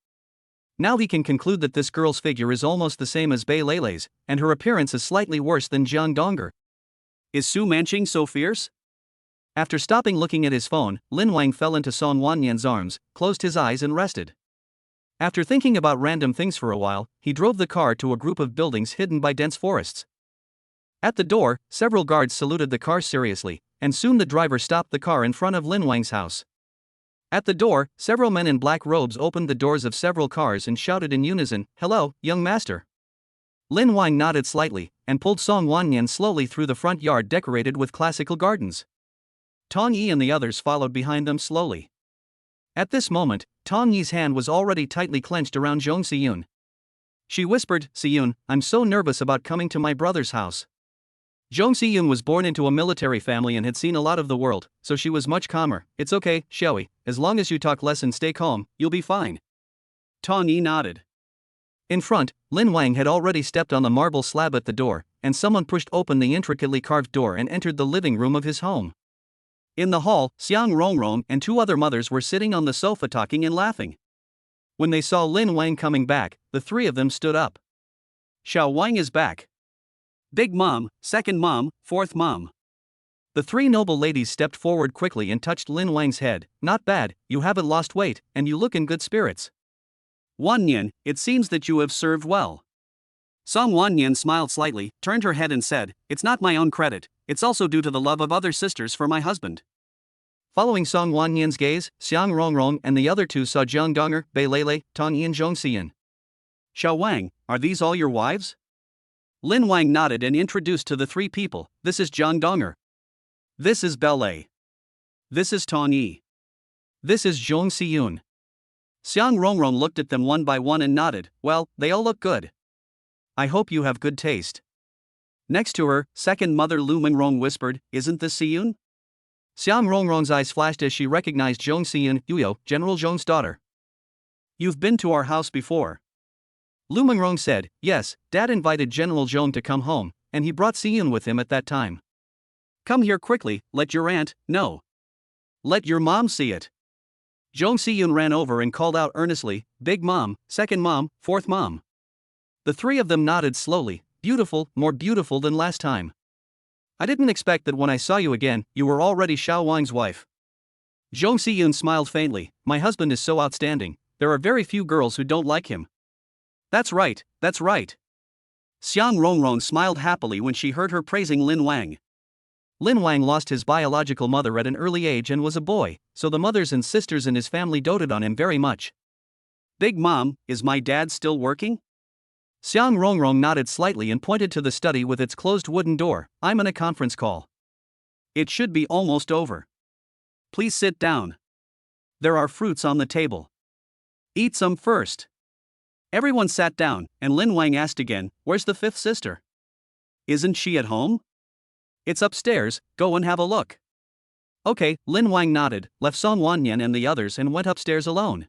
Now he can conclude that this girl's figure is almost the same as Bai Leilei's, and her appearance is slightly worse than Jiang Donger. Is Su Manqing so fierce? After stopping looking at his phone, Lin Wang fell into Song Wannian's arms, closed his eyes and rested. After thinking about random things for a while, he drove the car to a group of buildings hidden by dense forests. At the door, several guards saluted the car seriously, and soon the driver stopped the car in front of Lin Wang's house. At the door, several men in black robes opened the doors of several cars and shouted in unison, "Hello, young master." Lin Wang nodded slightly, and pulled Song Wannian slowly through the front yard decorated with classical gardens. Tong Yi and the others followed behind them slowly. At this moment, Tong Yi's hand was already tightly clenched around Zhong Siyun. She whispered, "Siyun, I'm so nervous about coming to my brother's house." Zhong Siyun was born into a military family and had seen a lot of the world, so she was much calmer. "It's okay, Xiaoyi, as long as you talk less and stay calm, you'll be fine." Tong Yi nodded. In front, Lin Wang had already stepped on the marble slab at the door, and someone pushed open the intricately carved door and entered the living room of his home. In the hall, Xiang Rongrong and two other mothers were sitting on the sofa talking and laughing. When they saw Lin Wang coming back, the three of them stood up. "Xiao Wang is back. Big mom, second mom, fourth mom." The three noble ladies stepped forward quickly and touched Lin Wang's head. "Not bad, you haven't lost weight, and you look in good spirits. Wannian, it seems that you have served well." Song Wannian smiled slightly, turned her head and said, "It's not my own credit, it's also due to the love of other sisters for my husband." Following Song Wannian's gaze, Xiang Rongrong and the other two saw Jiang Donger, Bai Leilei, Tong Yi and Zhong Siyun. "Xiao Wang, are these all your wives?" Lin Wang nodded and introduced to the three people, "This is Jiang Donger. This is Bai Lei. This is Tong Yi. This is Zhong Siyun." Xiang Rongrong looked at them one by one and nodded, "Well, they all look good. I hope you have good taste." Next to her, second mother Lu Mingrong whispered, "Isn't this Siyun?" Xiang Rongrong's eyes flashed as she recognized Zhong Siyun, Yuyo, General Zhong's daughter. "You've been to our house before." Lu Mingrong said, "Yes, Dad invited General Zhong to come home, and he brought Siyun with him at that time. Come here quickly, let your aunt, no. Let your mom see it." Zhong Siyun ran over and called out earnestly, "Big mom, second mom, fourth mom." The three of them nodded slowly, "Beautiful, more beautiful than last time. I didn't expect that when I saw you again, you were already Xiao Wang's wife." Zhong Siyun smiled faintly, "My husband is so outstanding, there are very few girls who don't like him." That's right, that's right." Xiang Rongrong smiled happily when she heard her praising Lin Wang. Lin Wang lost his biological mother at an early age and was a boy, so the mothers and sisters in his family doted on him very much. Big Mom, is my dad still working? Xiang Rongrong nodded slightly and pointed to the study with its closed wooden door. I'm on a conference call. It should be almost over. Please sit down. There are fruits on the table. Eat some first. Everyone sat down, and Lin Wang asked again, where's the fifth sister? Isn't she at home? It's upstairs, go and have a look. Okay, Lin Wang nodded, left Song Wanyan and the others and went upstairs alone.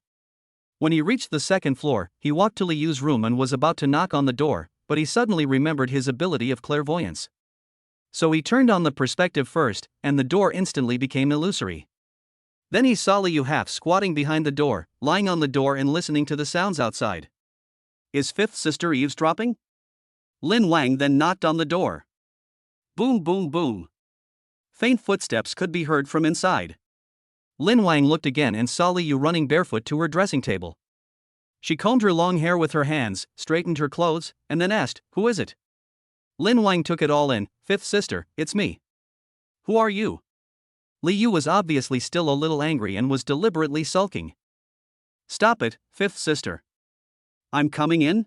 When he reached the second floor, he walked to Li Yu's room and was about to knock on the door, but he suddenly remembered his ability of clairvoyance. So he turned on the perspective first, and the door instantly became illusory. Then he saw Li Yu half squatting behind the door, lying on the door and listening to the sounds outside. Is fifth sister eavesdropping? Lin Wang then knocked on the door. Boom boom boom. Faint footsteps could be heard from inside. Lin Wang looked again and saw Li Yu running barefoot to her dressing table. She combed her long hair with her hands, straightened her clothes, and then asked, who is it? Lin Wang took it all in, fifth sister, it's me. Who are you? Li Yu was obviously still a little angry and was deliberately sulking. Stop it, fifth sister. I'm coming in?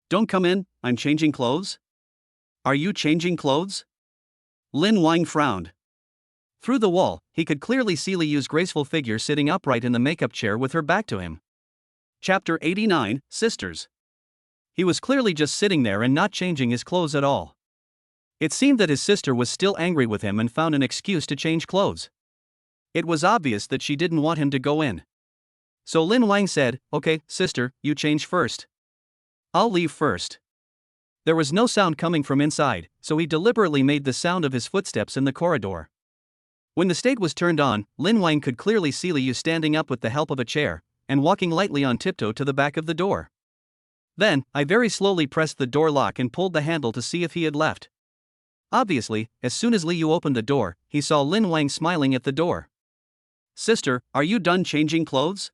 Don't come in, I'm changing clothes. Are you changing clothes? Lin Wang frowned. Through the wall, he could clearly see Li Yu's graceful figure sitting upright in the makeup chair with her back to him. Chapter 89, Sisters. He was clearly just sitting there and not changing his clothes at all. It seemed that his sister was still angry with him and found an excuse to change clothes. It was obvious that she didn't want him to go in. So Lin Wang said, okay, sister, you change first. I'll leave first. There was no sound coming from inside, so he deliberately made the sound of his footsteps in the corridor. When the state was turned on, Lin Wang could clearly see Li Yu standing up with the help of a chair, and walking lightly on tiptoe to the back of the door. Then, I very slowly pressed the door lock and pulled the handle to see if he had left. Obviously, as soon as Li Yu opened the door, he saw Lin Wang smiling at the door. Sister, are you done changing clothes?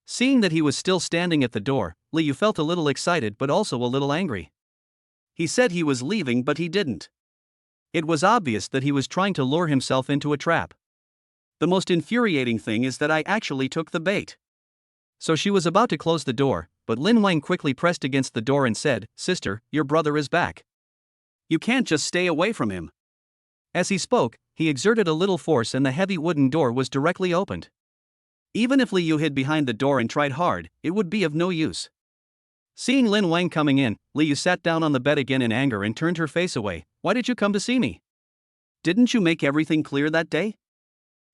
Seeing that he was still standing at the door, Li Yu felt a little excited but also a little angry. He said he was leaving but he didn't. It was obvious that he was trying to lure himself into a trap. The most infuriating thing is that I actually took the bait. So she was about to close the door, but Lin Wang quickly pressed against the door and said, Sister, your brother is back. You can't just stay away from him. As he spoke, he exerted a little force and the heavy wooden door was directly opened. Even if Li Yu hid behind the door and tried hard, it would be of no use. Seeing Lin Wang coming in, Li Yu sat down on the bed again in anger and turned her face away. Why did you come to see me? Didn't you make everything clear that day?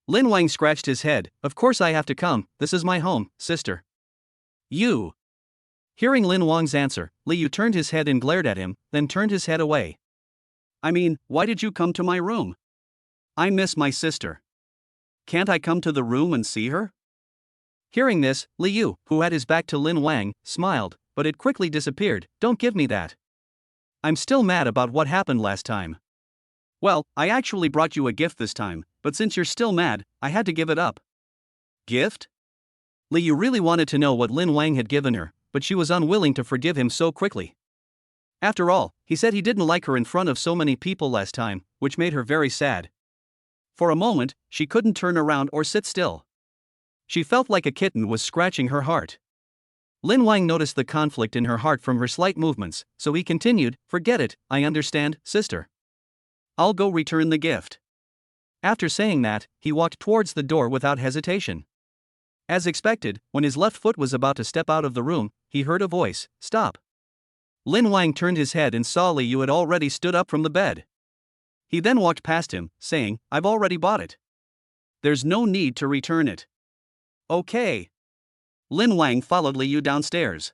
Lin Wang scratched his head. Of course I have to come, this is my home, sister. You. Hearing Lin Wang's answer, Li Yu turned his head and glared at him, then turned his head away. I mean, why did you come to my room? I miss my sister. Can't I come to the room and see her? Hearing this, Li Yu, who had his back to Lin Wang, smiled, but it quickly disappeared. Don't give me that. I'm still mad about what happened last time. Well, I actually brought you a gift this time, but since you're still mad, I had to give it up. Gift? Li Yu really wanted to know what Lin Wang had given her, but she was unwilling to forgive him so quickly. After all, he said he didn't like her in front of so many people last time, which made her very sad. For a moment, she couldn't turn around or sit still. She felt like a kitten was scratching her heart. Lin Wang noticed the conflict in her heart from her slight movements, so he continued, Forget it, I understand, sister. I'll go return the gift. After saying that, he walked towards the door without hesitation. As expected, when his left foot was about to step out of the room, he heard a voice, Stop. Lin Wang turned his head and saw Li Yu had already stood up from the bed. He then walked past him, saying, I've already bought it. There's no need to return it. Okay. Lin Wang followed Li Yu downstairs.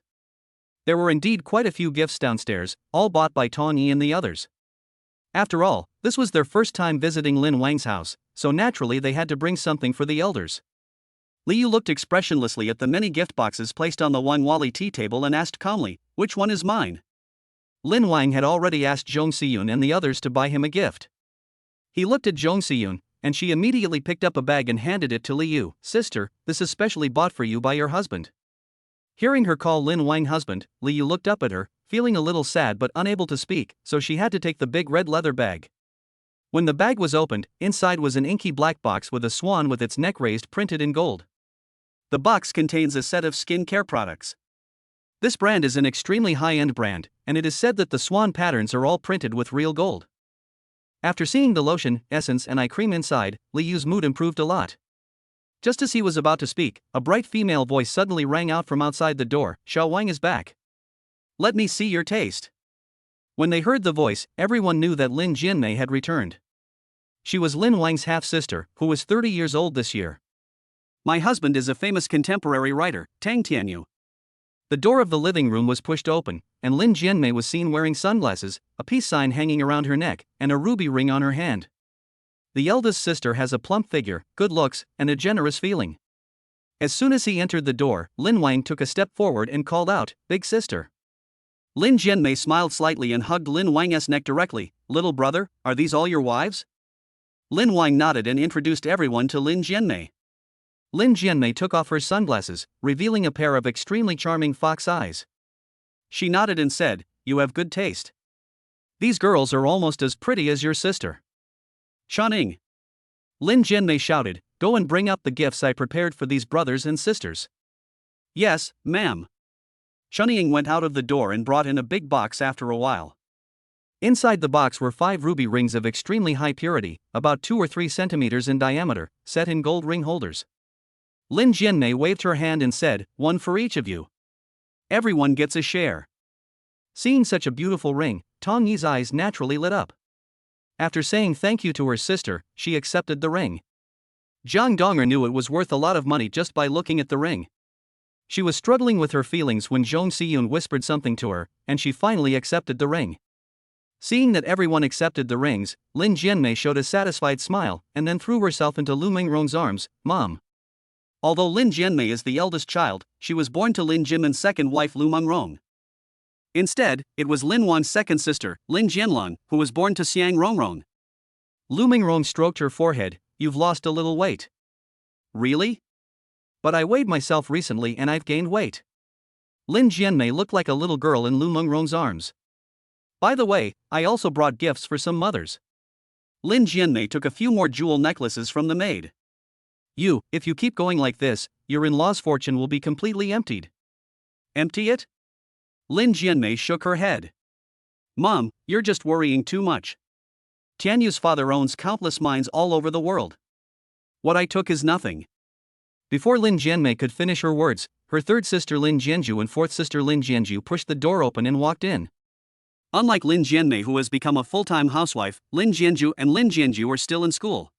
There were indeed quite a few gifts downstairs, all bought by Tong Yi and the others. After all, this was their first time visiting Lin Wang's house, so naturally they had to bring something for the elders. Li Yu looked expressionlessly at the many gift boxes placed on the Wang Wali tea table and asked calmly, Which one is mine? Lin Wang had already asked Zhong Siyun and the others to buy him a gift. He looked at Zhong Siyun, and she immediately picked up a bag and handed it to Li Yu. Sister, this is specially bought for you by your husband. Hearing her call Lin Wang husband, Li Yu looked up at her, feeling a little sad but unable to speak, so she had to take the big red leather bag. When the bag was opened, inside was an inky black box with a swan with its neck raised printed in gold. The box contains a set of skin care products. This brand is an extremely high-end brand, and it is said that the swan patterns are all printed with real gold. After seeing the lotion, essence and eye cream inside, Li Yu's mood improved a lot. Just as he was about to speak, a bright female voice suddenly rang out from outside the door, "Xiao Wang is back. Let me see your taste." When they heard the voice, everyone knew that Lin Jianmei had returned. She was Lin Wang's half-sister, who was 30 years old this year. "My husband is a famous contemporary writer, Tang Tianyu." The door of the living room was pushed open, and Lin Jianmei was seen wearing sunglasses, a peace sign hanging around her neck, and a ruby ring on her hand. The eldest sister has a plump figure, good looks, and a generous feeling. As soon as he entered the door, Lin Wang took a step forward and called out, "Big sister." Lin Jianmei smiled slightly and hugged Lin Wang's neck directly. "Little brother, are these all your wives?" Lin Wang nodded and introduced everyone to Lin Jianmei. Lin Jianmei took off her sunglasses, revealing a pair of extremely charming fox eyes. She nodded and said, "You have good taste. These girls are almost as pretty as your sister." "Shaning!" Lin Jianmei shouted, "Go and bring up the gifts I prepared for these brothers and sisters." "Yes, ma'am." Shaning went out of the door and brought in a big box after a while. Inside the box were 5 ruby rings of extremely high purity, about 2 or 3 centimeters in diameter, set in gold ring holders. Lin Jianmei waved her hand and said, "One for each of you. Everyone gets a share." Seeing such a beautiful ring, Tong Yi's eyes naturally lit up. After saying thank you to her sister, she accepted the ring. Zhang Donger knew it was worth a lot of money just by looking at the ring. She was struggling with her feelings when Zhong Xiyun whispered something to her, and she finally accepted the ring. Seeing that everyone accepted the rings, Lin Jianmei showed a satisfied smile, and then threw herself into Lu Mingrong's arms. "Mom." Although Lin Jianmei is the eldest child, she was born to Lin Jimin's second wife Lu Mingrong. Instead, it was Lin Wan's second sister, Lin Jianlong, who was born to Xiang Rongrong. Lu Mingrong stroked her forehead. "You've lost a little weight." "Really? But I weighed myself recently and I've gained weight." Lin Jianmei looked like a little girl in Lu Mingrong's arms. "By the way, I also brought gifts for some mothers." Lin Jianmei took a few more jewel necklaces from the maid. If you keep going like this, your in-law's fortune will be completely emptied." "Empty it?" Lin Jianmei shook her head. "Mom, you're just worrying too much. Tianyu's father owns countless mines all over the world. What I took is nothing." Before Lin Jianmei could finish her words, her third sister Lin Jianju and fourth sister Lin Jianju pushed the door open and walked in. Unlike Lin Jianmei, who has become a full-time housewife, Lin Jianju and Lin Jianju are still in school.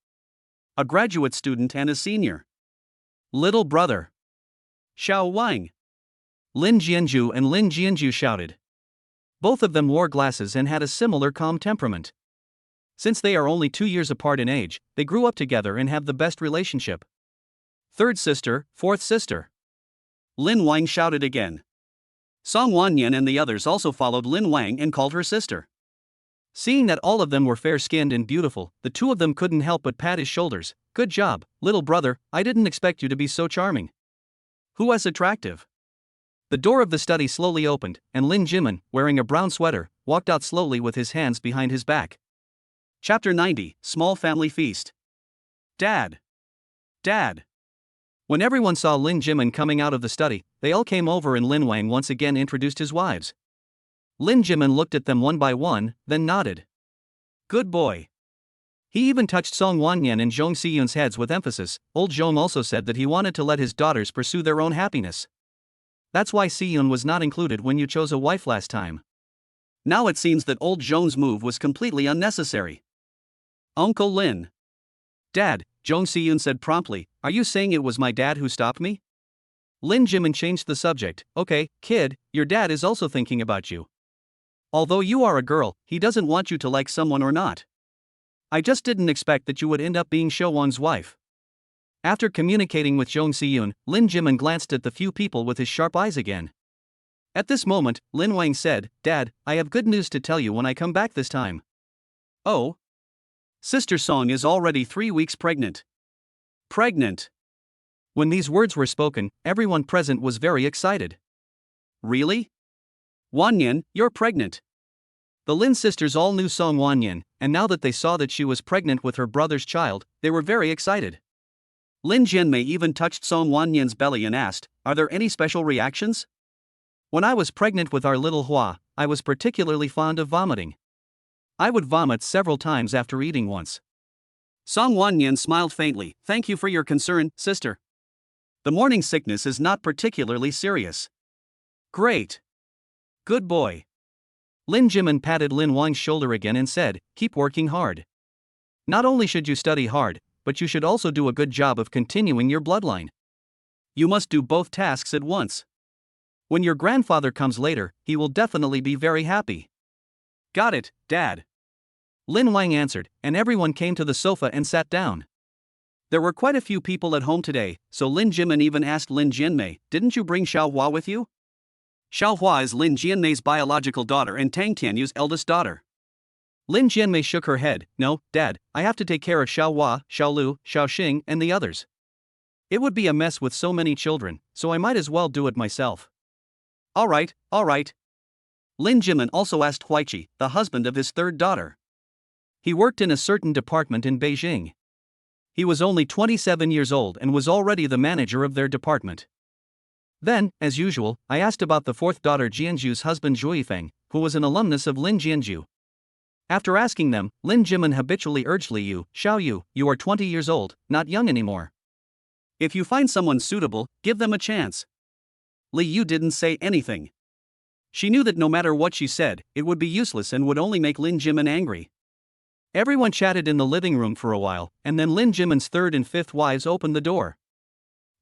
A graduate student and a senior. "Little brother. Xiao Wang." Lin Jianju and Lin Jianju shouted. Both of them wore glasses and had a similar calm temperament. Since they are only 2 years apart in age, they grew up together and have the best relationship. "Third sister, fourth sister." Lin Wang shouted again. Song Wanyan and the others also followed Lin Wang and called her sister. Seeing that all of them were fair-skinned and beautiful, the two of them couldn't help but pat his shoulders. "Good job, little brother, I didn't expect you to be so charming." "Who as attractive?" The door of the study slowly opened, and Lin Jimin, wearing a brown sweater, walked out slowly with his hands behind his back. Chapter 90, Small Family Feast. "Dad! Dad!" When everyone saw Lin Jimin coming out of the study, they all came over and Lin Wang once again introduced his wives. Lin Jimin looked at them one by one, then nodded. "Good boy." He even touched Song Wanyan and Zhong Xiyun's heads with emphasis. Old Zhong also said that he wanted to let his daughters pursue their own happiness. That's why Xiyun was not included when you chose a wife last time. Now it seems that old Zhong's move was completely unnecessary. "Uncle Lin." "Dad," Zhong Xiyun said promptly, "are you saying it was my dad who stopped me?" Lin Jimin changed the subject. "Okay, kid, your dad is also thinking about you. Although you are a girl, he doesn't want you to like someone or not. I just didn't expect that you would end up being Showon's wife." After communicating with Zhong Xiyun, Lin Jimin glanced at the few people with his sharp eyes again. At this moment, Lin Wang said, "Dad, I have good news to tell you when I come back this time." "Oh? Sister Song is already 3 weeks pregnant." "Pregnant?" When these words were spoken, everyone present was very excited. "Really? Wanyan, you're pregnant." The Lin sisters all knew Song Wanyan, and now that they saw that she was pregnant with her brother's child, they were very excited. Lin Jianmei even touched Song Wannian's belly and asked, "Are there any special reactions?" "When I was pregnant with our little Hua, I was particularly fond of vomiting. I would vomit several times after eating once." Song Wannian smiled faintly. "Thank you for your concern, sister. The morning sickness is not particularly serious." "Great. Good boy." Lin Jimin patted Lin Wang's shoulder again and said, "Keep working hard. Not only should you study hard, but you should also do a good job of continuing your bloodline. You must do both tasks at once. When your grandfather comes later, he will definitely be very happy." "Got it, Dad." Lin Wang answered, and everyone came to the sofa and sat down. There were quite a few people at home today, so Lin Jimin even asked Lin Jianmei, "Didn't you bring Xiao Hua with you?" Xiao Hua is Lin Jianmei's biological daughter and Tang Tianyu's eldest daughter. Lin Jianmei shook her head. "No, Dad, I have to take care of Xiao Hua, Xiao Lu, Xiao Xing, and the others. It would be a mess with so many children, so I might as well do it myself." All right. Lin Jimin also asked Huaiqi, the husband of his third daughter. He worked in a certain department in Beijing. He was only 27 years old and was already the manager of their department. Then, as usual, I asked about the fourth daughter Jianzhu's husband Zhuifeng, who was an alumnus of Lin Jianzhu. After asking them, Lin Jimin habitually urged Li Yu, "Xiao Yu, you are 20 years old, not young anymore. If you find someone suitable, give them a chance." Li Yu didn't say anything. She knew that no matter what she said, it would be useless and would only make Lin Jimin angry. Everyone chatted in the living room for a while, and then Lin Jimin's third and fifth wives opened the door.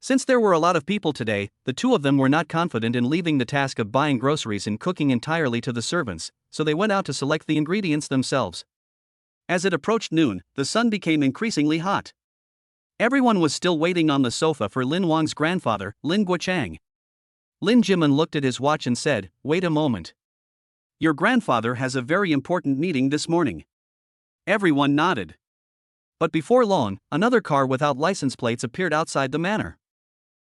Since there were a lot of people today, the two of them were not confident in leaving the task of buying groceries and cooking entirely to the servants, so they went out to select the ingredients themselves. As it approached noon, the sun became increasingly hot. Everyone was still waiting on the sofa for Lin Wang's grandfather, Lin Guochang. Lin Jimin looked at his watch and said, "Wait a moment. Your grandfather has a very important meeting this morning." Everyone nodded. But before long, another car without license plates appeared outside the manor.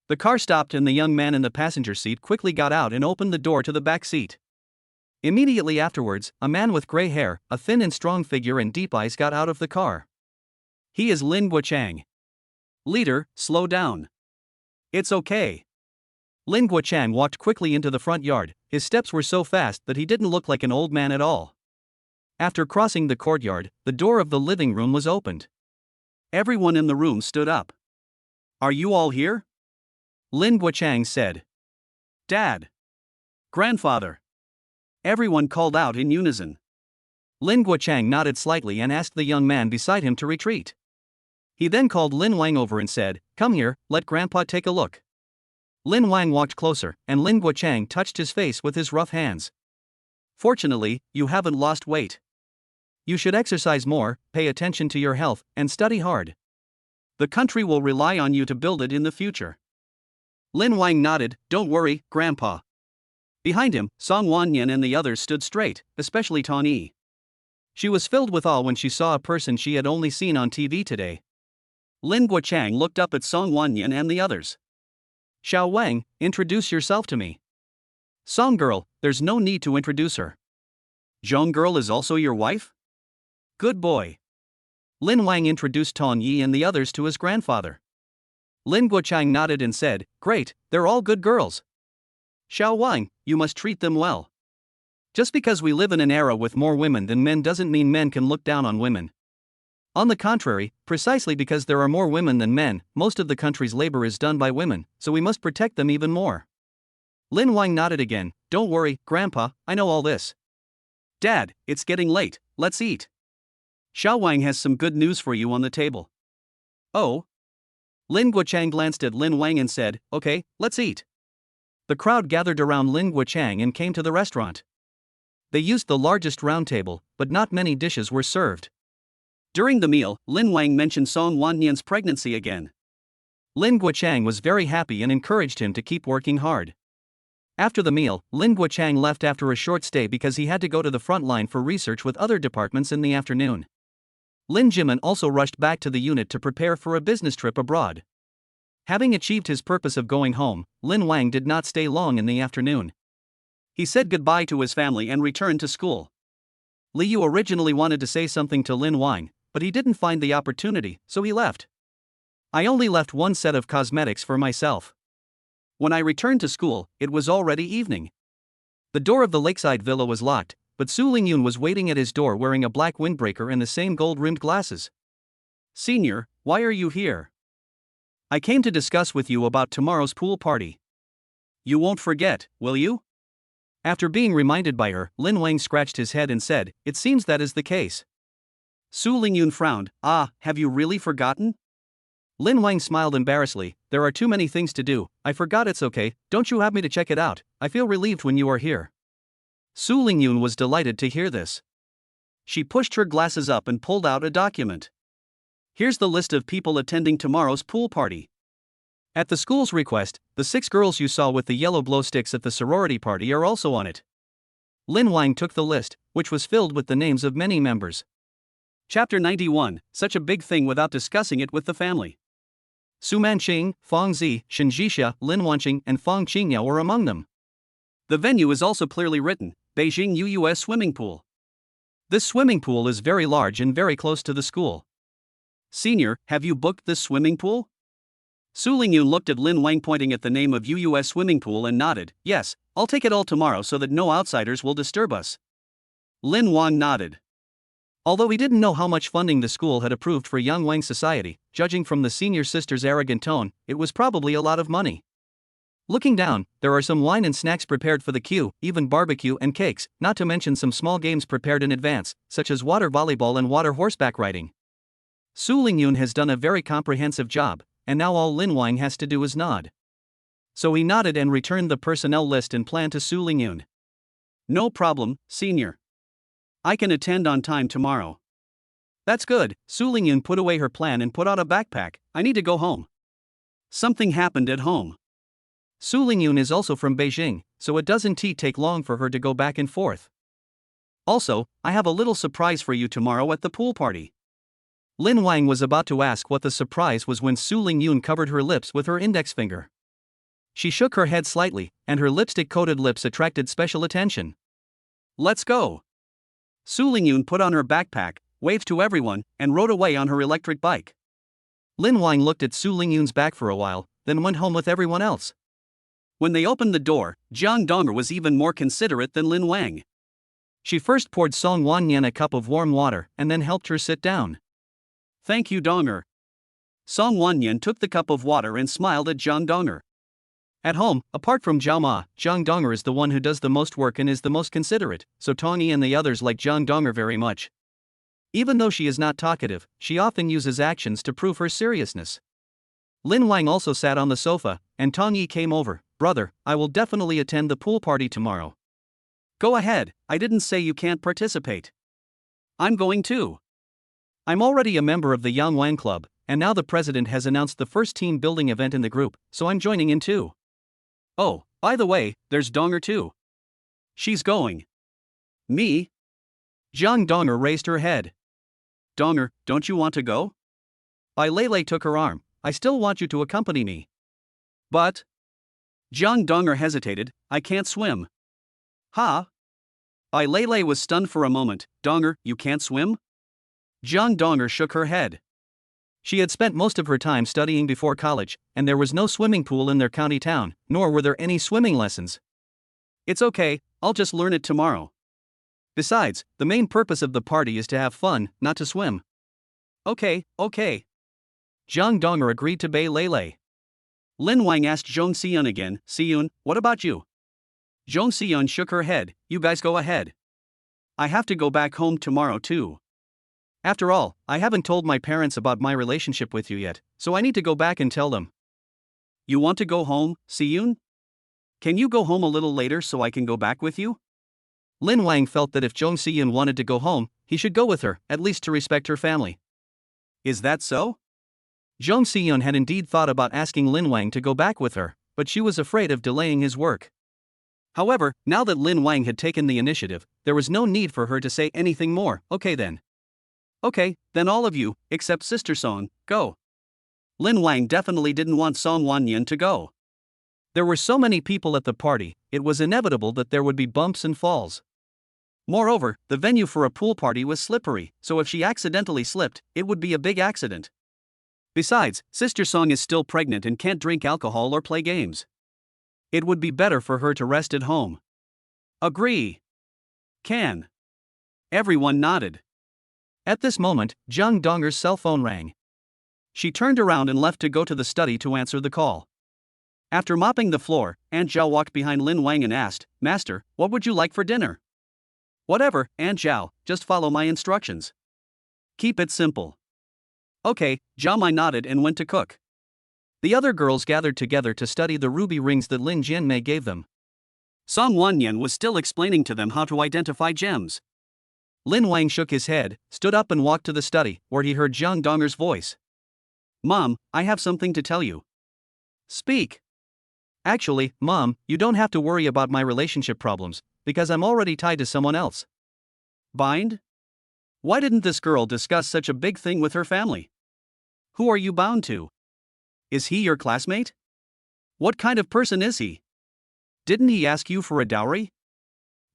The car stopped and the young man in the passenger seat quickly got out and opened the door to the back seat. Immediately afterwards, a man with gray hair, a thin and strong figure and deep eyes got out of the car. "He is Lin Guochang." "Leader, slow down. It's okay." Lin Guochang walked quickly into the front yard. His steps were so fast that he didn't look like an old man at all. After crossing the courtyard, the door of the living room was opened. Everyone in the room stood up. "Are you all here?" Lin Guochang said. "Dad. Grandfather." Everyone called out in unison. Lin Guochang nodded slightly and asked the young man beside him to retreat. He then called Lin Wang over and said, "Come here, let Grandpa take a look." Lin Wang walked closer, and Lin Guochang touched his face with his rough hands. "Fortunately, you haven't lost weight. You should exercise more, pay attention to your health, and study hard. The country will rely on you to build it in the future." Lin Wang nodded. "Don't worry, Grandpa." Behind him, Song Wannian and the others stood straight, especially Tong Yi. She was filled with awe when she saw a person she had only seen on TV today. Lin Guochang looked up at Song Wannian and the others. "Xiao Wang, introduce yourself to me." "Song girl, there's no need to introduce her." "Zhong girl is also your wife?" "Good boy." Lin Wang introduced Tong Yi and the others to his grandfather. Lin Guochang nodded and said, "Great, they're all good girls. Xiao Wang, you must treat them well. Just because we live in an era with more women than men doesn't mean men can look down on women. On the contrary, precisely because there are more women than men, most of the country's labor is done by women, so we must protect them even more." Lin Wang nodded again. "Don't worry, Grandpa, I know all this." "Dad, it's getting late, let's eat. Xiao Wang has some good news for you on the table." "Oh?" Lin Guochang glanced at Lin Wang and said, "Okay, let's eat." The crowd gathered around Lin Guochang and came to the restaurant. They used the largest round table, but not many dishes were served. During the meal, Lin Wang mentioned Song Wannian's pregnancy again. Lin Guochang was very happy and encouraged him to keep working hard. After the meal, Lin Guochang left after a short stay because he had to go to the front line for research with other departments in the afternoon. Lin Jimin also rushed back to the unit to prepare for a business trip abroad. Having achieved his purpose of going home, Lin Wang did not stay long in the afternoon. He said goodbye to his family and returned to school. Liu originally wanted to say something to Lin Wang, but he didn't find the opportunity, so he left. I only left one set of cosmetics for myself. When I returned to school, it was already evening. The door of the lakeside villa was locked, but Su Lingyun was waiting at his door wearing a black windbreaker and the same gold-rimmed glasses. Senior, why are you here? I came to discuss with you about tomorrow's pool party. You won't forget, will you? After being reminded by her, Lin Wang scratched his head and said, it seems that is the case. Su Lingyun frowned, have you really forgotten? Lin Wang smiled embarrassedly, there are too many things to do, I forgot it's okay, don't you have me to check it out, I feel relieved when you are here. Su Lingyun was delighted to hear this. She pushed her glasses up and pulled out a document. Here's the list of people attending tomorrow's pool party. At the school's request, the 6 girls you saw with the yellow glow sticks at the sorority party are also on it. Lin Wang took the list, which was filled with the names of many members. Chapter 91, Such a big thing without discussing it with the family. Su Manqing, Fang Zi, Shen Jixia, Lin Wanqing, and Fang Qingyao were among them. The venue is also clearly written, Beijing UUS Swimming Pool. This swimming pool is very large and very close to the school. Senior, have you booked this swimming pool? Su Lingyun looked at Lin Wang pointing at the name of UUS Swimming Pool and nodded, yes, I'll take it all tomorrow so that no outsiders will disturb us. Lin Wang nodded. Although he didn't know how much funding the school had approved for Yang Wang Society, judging from the senior sister's arrogant tone, it was probably a lot of money. Looking down, there are some wine and snacks prepared for the queue, even barbecue and cakes, not to mention some small games prepared in advance, such as water volleyball and water horseback riding. Su Lingyun has done a very comprehensive job, and now all Lin Wang has to do is nod. So he nodded and returned the personnel list and plan to Su Lingyun. No problem, senior. I can attend on time tomorrow. That's good, Su Lingyun put away her plan and put on a backpack, I need to go home. Something happened at home. Su Lingyun is also from Beijing, so it doesn't take long for her to go back and forth. Also, I have a little surprise for you tomorrow at the pool party. Lin Wang was about to ask what the surprise was when Su Lingyun covered her lips with her index finger. She shook her head slightly, and her lipstick-coated lips attracted special attention. Let's go. Su Lingyun put on her backpack, waved to everyone, and rode away on her electric bike. Lin Wang looked at Su Lingyun's back for a while, then went home with everyone else. When they opened the door, Jiang Donger was even more considerate than Lin Wang. She first poured Song Wanyan a cup of warm water and then helped her sit down. Thank you, Donger. Song Wanyan took the cup of water and smiled at Jiang Donger. At home, apart from Zhao Ma, Jiang Donger is the one who does the most work and is the most considerate, so Tong Yi and the others like Jiang Donger very much. Even though she is not talkative, she often uses actions to prove her seriousness. Lin Wang also sat on the sofa, and Tong Yi came over. Brother, I will definitely attend the pool party tomorrow. Go ahead, I didn't say you can't participate. I'm going too. I'm already a member of the Yang Wang Club, and now the president has announced the first team building event in the group, so I'm joining in too. Oh, by the way, there's Donger too. She's going. Me? Jiang Donger raised her head. Donger, don't you want to go? Bai Lei took her arm. I still want you to accompany me. But... Jiang Donger hesitated, I can't swim. Ha? Bai Lei was stunned for a moment. Donger, you can't swim? Jiang Donger shook her head. She had spent most of her time studying before college, and there was no swimming pool in their county town, nor were there any swimming lessons. It's okay, I'll just learn it tomorrow. Besides, the main purpose of the party is to have fun, not to swim. Okay. Jiang Donger agreed to Bai Lei. Lin Wang asked Zhong Xiyun again, Xiyun, what about you? Zhong Xiyun shook her head, you guys go ahead. I have to go back home tomorrow too. After all, I haven't told my parents about my relationship with you yet, so I need to go back and tell them. You want to go home, Xiyun? Can you go home a little later so I can go back with you? Lin Wang felt that if Zhong Xiyun wanted to go home, he should go with her, at least to respect her family. Is that so? Zhong Xiyun had indeed thought about asking Lin Wang to go back with her, but she was afraid of delaying his work. However, now that Lin Wang had taken the initiative, there was no need for her to say anything more. Okay, then all of you, except Sister Song, go. Lin Wang definitely didn't want Song Wanyan to go. There were so many people at the party, it was inevitable that there would be bumps and falls. Moreover, the venue for a pool party was slippery, so if she accidentally slipped, it would be a big accident. Besides, Sister Song is still pregnant and can't drink alcohol or play games. It would be better for her to rest at home. Agree. Can. Everyone nodded. At this moment, Zhang Donger's cell phone rang. She turned around and left to go to the study to answer the call. After mopping the floor, Aunt Zhao walked behind Lin Wang and asked, "Master, what would you like for dinner?" "Whatever, Aunt Zhao, just follow my instructions. Keep it simple." "Okay," Zhao Mai nodded and went to cook. The other girls gathered together to study the ruby rings that Lin Jianmei gave them. Song Wanyan was still explaining to them how to identify gems. Lin Wang shook his head, stood up and walked to the study, where he heard Zhang Donger's voice. "Mom, I have something to tell you." "Speak." "Actually, Mom, you don't have to worry about my relationship problems, because I'm already tied to someone else." "Bind? Why didn't this girl discuss such a big thing with her family? Who are you bound to? Is he your classmate? What kind of person is he? Didn't he ask you for a dowry?"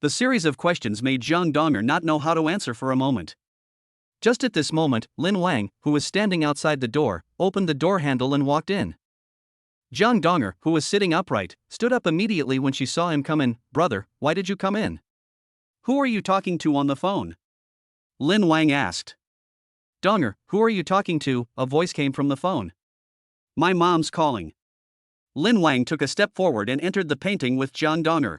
The series of questions made Zhang Donger not know how to answer for a moment. Just at this moment, Lin Wang, who was standing outside the door, opened the door handle and walked in. Zhang Donger, who was sitting upright, stood up immediately when she saw him come in. "Brother, why did you come in?" "Who are you talking to on the phone?" Lin Wang asked. "Donger, who are you talking to?" a voice came from the phone. "My mom's calling." Lin Wang took a step forward and entered the painting with Zhang Donger.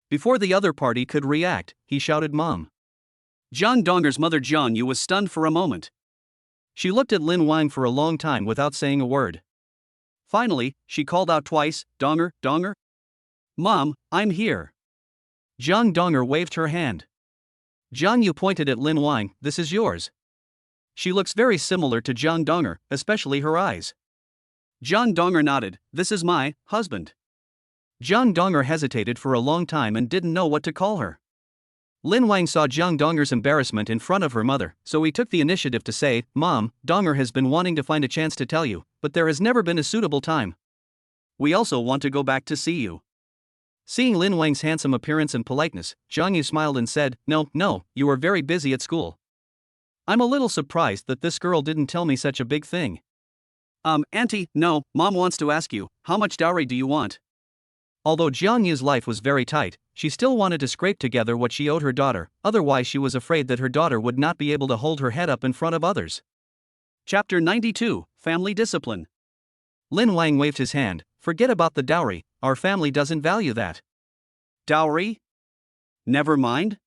Before the other party could react, he shouted, "Mom." Zhang Donger's mother Zhang Yu was stunned for a moment. She looked at Lin Wang for a long time without saying a word. Finally, she called out twice, "Donger, Donger." "Mom, I'm here." Zhang Donger waved her hand. Zhang Yu pointed at Lin Wang, "This is yours." She looks very similar to Zhang Donger, especially her eyes. Zhang Donger nodded, "This is my husband." Zhang Donger hesitated for a long time and didn't know what to call her. Lin Wang saw Zhang Donger's embarrassment in front of her mother, so he took the initiative to say, "Mom, Donger has been wanting to find a chance to tell you, but there has never been a suitable time. We also want to go back to see you." Seeing Lin Wang's handsome appearance and politeness, Zhang Yu smiled and said, No, you are very busy at school. I'm a little surprised that this girl didn't tell me such a big thing." Auntie, no, Mom wants to ask you, how much dowry do you want?" Although Zhang Yu's life was very tight, she still wanted to scrape together what she owed her daughter, otherwise she was afraid that her daughter would not be able to hold her head up in front of others. Chapter 92, Family Discipline. Lin Wang waved his hand, "Forget about the dowry, our family doesn't value that." "Dowry? Never mind?"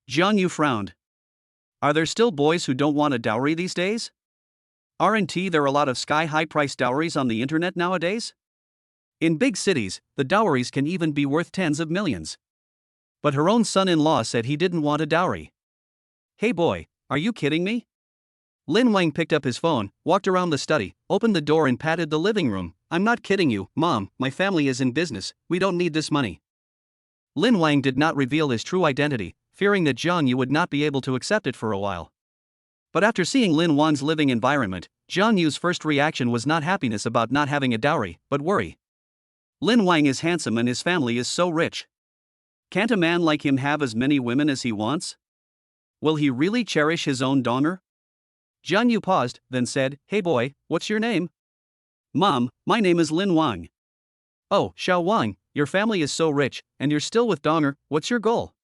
Zhang Yu frowned. "Are there still boys who don't want a dowry these days? Aren't there a lot of sky-high price dowries on the internet nowadays? In big cities, the dowries can even be worth tens of millions." But her own son-in-law said he didn't want a dowry. "Hey boy, are you kidding me?" Lin Wang picked up his phone, walked around the study, opened the door and patted the living room. "I'm not kidding you, Mom, my family is in business, we don't need this money." Lin Wang did not reveal his true identity, fearing that Zhang Yu would not be able to accept it for a while. But after seeing Lin Wang's living environment, Zhang Yu's first reaction was not happiness about not having a dowry, but worry. Lin Wang is handsome and his family is so rich. Can't a man like him have as many women as he wants? Will he really cherish his own daughter? Zhang Yu paused, then said, "Hey boy, what's your name?" "Mom, my name is Lin Wang." "Oh, Xiao Wang, your family is so rich, and you're still with Donger, what's your goal?"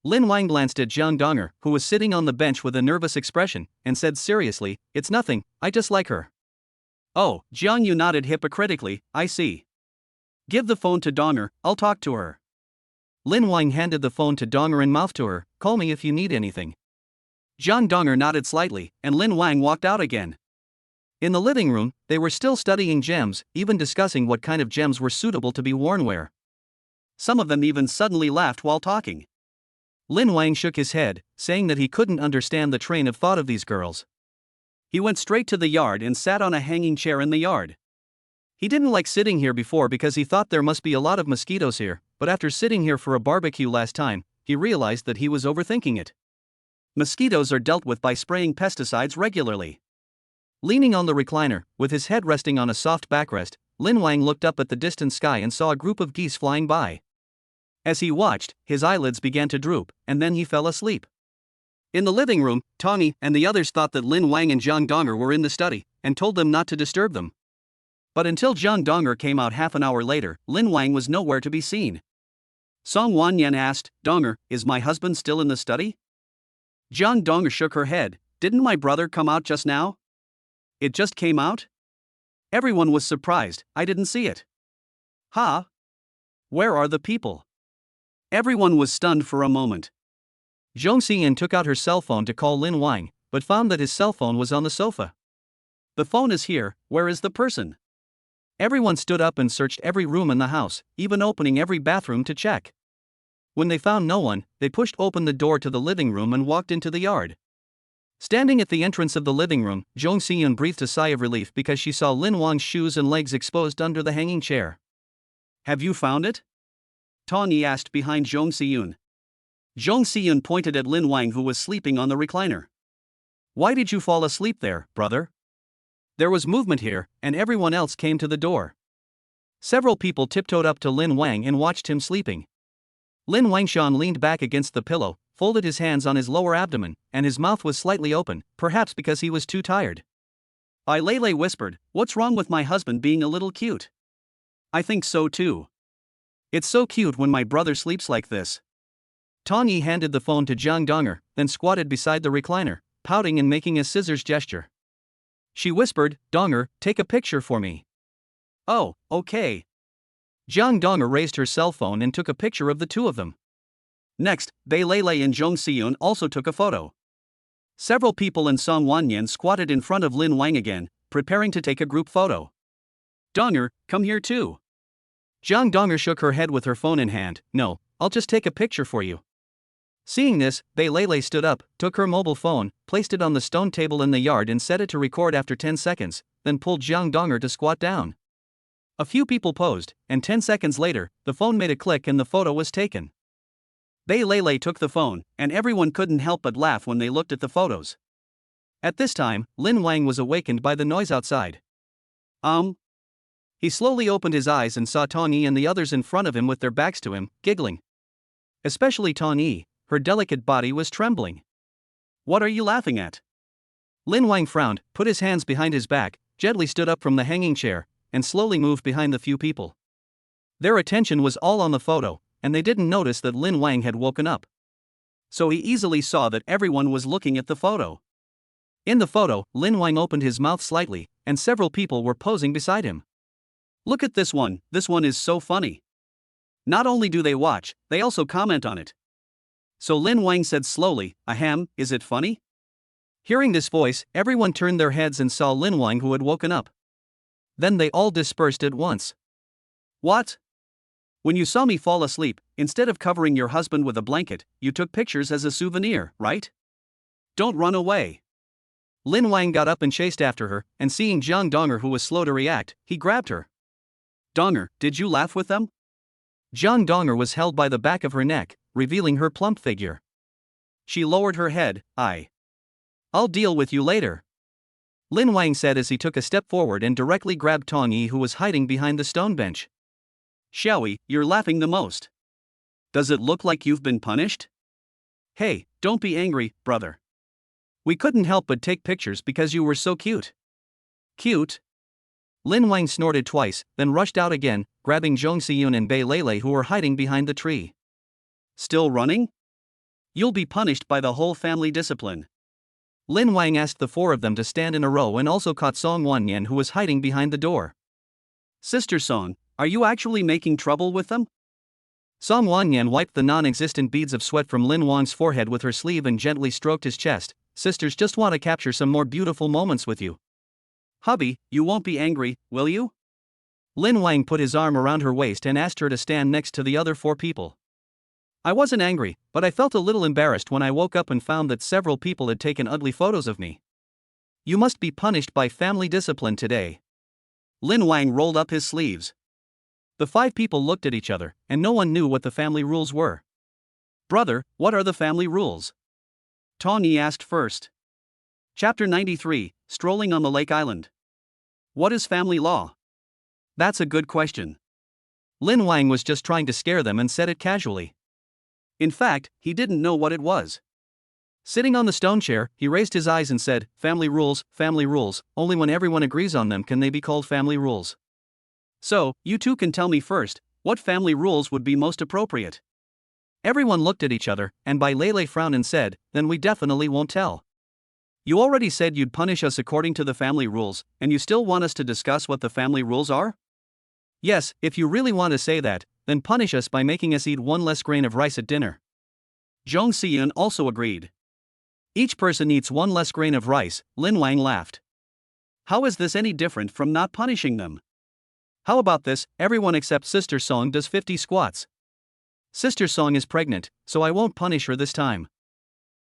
Lin Wang glanced at Zhang Donger, who was sitting on the bench with a nervous expression, and said seriously, "It's nothing, I just like her." "Oh," Zhang Yu nodded hypocritically, "I see. Give the phone to Donger, I'll talk to her." Lin Wang handed the phone to Donger and mouthed to her, "Call me if you need anything." Zhang Donger nodded slightly, and Lin Wang walked out again. In the living room, they were still studying gems, even discussing what kind of gems were suitable to be worn where. Some of them even suddenly laughed while talking. Lin Wang shook his head, saying that he couldn't understand the train of thought of these girls. He went straight to the yard and sat on a hanging chair in the yard. He didn't like sitting here before because he thought there must be a lot of mosquitoes here, but after sitting here for a barbecue last time, he realized that he was overthinking it. Mosquitoes are dealt with by spraying pesticides regularly. Leaning on the recliner, with his head resting on a soft backrest, Lin Wang looked up at the distant sky and saw a group of geese flying by. As he watched, his eyelids began to droop, and then he fell asleep. In the living room, Tony and the others thought that Lin Wang and Zhang Donger were in the study, and told them not to disturb them. But until Zhang Donger came out half an hour later, Lin Wang was nowhere to be seen. Song Wanyan asked, "Donger, is my husband still in the study?" Zhang Donger shook her head. "Didn't my brother come out just now?" "It just came out?" Everyone was surprised. "I didn't see it." "Huh? Where are the people?" Everyone was stunned for a moment. Zhong Xian took out her cell phone to call Lin Wang, but found that his cell phone was on the sofa. "The phone is here, where is the person?" Everyone stood up and searched every room in the house, even opening every bathroom to check. When they found no one, they pushed open the door to the living room and walked into the yard. Standing at the entrance of the living room, Zhong Xian breathed a sigh of relief because she saw Lin Wang's shoes and legs exposed under the hanging chair. "Have you found it?" Tony asked behind Zhong Xian. Zhong Xian pointed at Lin Wang, who was sleeping on the recliner. "Why did you fall asleep there, brother?" There was movement here, and everyone else came to the door. Several people tiptoed up to Lin Wang and watched him sleeping. Lin Wangshan leaned back against the pillow, folded his hands on his lower abdomen, and his mouth was slightly open, perhaps because he was too tired. Ai Lei whispered, "What's wrong with my husband being a little cute?" "I think so too. It's so cute when my brother sleeps like this." Tong Yi handed the phone to Zhang Donger, then squatted beside the recliner, pouting and making a scissors gesture. She whispered, "Donger, take a picture for me." "Oh, okay." Zhang Donger raised her cell phone and took a picture of the two of them. Next, Bei Lei and Zhong Xian also took a photo. Several people and Song Wanyan squatted in front of Lin Wang again, preparing to take a group photo. "Donger, come here too." Zhang Donger shook her head with her phone in hand. "No, I'll just take a picture for you." Seeing this, Bei Lei stood up, took her mobile phone, placed it on the stone table in the yard and set it to record after 10 seconds, then pulled Zhang Donger to squat down. A few people posed, and 10 seconds later, the phone made a click and the photo was taken. Bei Lei took the phone, and everyone couldn't help but laugh when they looked at the photos. At this time, Lin Wang was awakened by the noise outside. He slowly opened his eyes and saw Tong Yi and the others in front of him with their backs to him, giggling. Especially Tong Yi, her delicate body was trembling. "What are you laughing at?" Lin Wang frowned, put his hands behind his back, gently stood up from the hanging chair, and slowly moved behind the few people. Their attention was all on the photo, and they didn't notice that Lin Wang had woken up. So he easily saw that everyone was looking at the photo. In the photo, Lin Wang opened his mouth slightly, and several people were posing beside him. "Look at this one is so funny." Not only do they watch, they also comment on it. So Lin Wang said slowly, "Ahem, is it funny?" Hearing this voice, everyone turned their heads and saw Lin Wang, who had woken up. Then they all dispersed at once. "What? When you saw me fall asleep, instead of covering your husband with a blanket, you took pictures as a souvenir, right? Don't run away." Lin Wang got up and chased after her, and seeing Zhang Donger, who was slow to react, he grabbed her. "Donger, did you laugh with them?" Zhang Donger was held by the back of her neck, revealing her plump figure. She lowered her head. "I'll deal with you later," Lin Wang said as he took a step forward and directly grabbed Tong Yi, who was hiding behind the stone bench. "Xiaoyi, you're laughing the most. Does it look like you've been punished?" "Hey, don't be angry, brother. We couldn't help but take pictures because you were so cute." "Cute?" Lin Wang snorted twice, then rushed out again, grabbing Zhong Xiyun and Bei Lei, who were hiding behind the tree. "Still running? You'll be punished by the whole family discipline." Lin Wang asked the four of them to stand in a row and also caught Song Wanyan, who was hiding behind the door. "Sister Song, are you actually making trouble with them?" Song Wanyan wiped the non-existent beads of sweat from Lin Wang's forehead with her sleeve and gently stroked his chest. "Sisters just want to capture some more beautiful moments with you." "Hubby, you won't be angry, will you?" Lin Wang put his arm around her waist and asked her to stand next to the other four people. "I wasn't angry, but I felt a little embarrassed when I woke up and found that several people had taken ugly photos of me. You must be punished by family discipline today." Lin Wang rolled up his sleeves. The 5 people looked at each other, and no one knew what the family rules were. "Brother, what are the family rules?" Tong Yi asked first. Chapter 93, Strolling on the Lake Island. What is family law? That's a good question. Lin Wang was just trying to scare them and said it casually. In fact, he didn't know what it was. Sitting on the stone chair, he raised his eyes and said, family rules, only when everyone agrees on them can they be called family rules. So, you two can tell me first, what family rules would be most appropriate? Everyone looked at each other, and Bai Lei frowned and said, then we definitely won't tell. You already said you'd punish us according to the family rules, and you still want us to discuss what the family rules are? Yes, if you really want to say that, then punish us by making us eat one less grain of rice at dinner. Zhong Xiyun also agreed. Each person eats one less grain of rice, Lin Wang laughed. How is this any different from not punishing them? How about this, everyone except Sister Song does 50 squats. Sister Song is pregnant, so I won't punish her this time.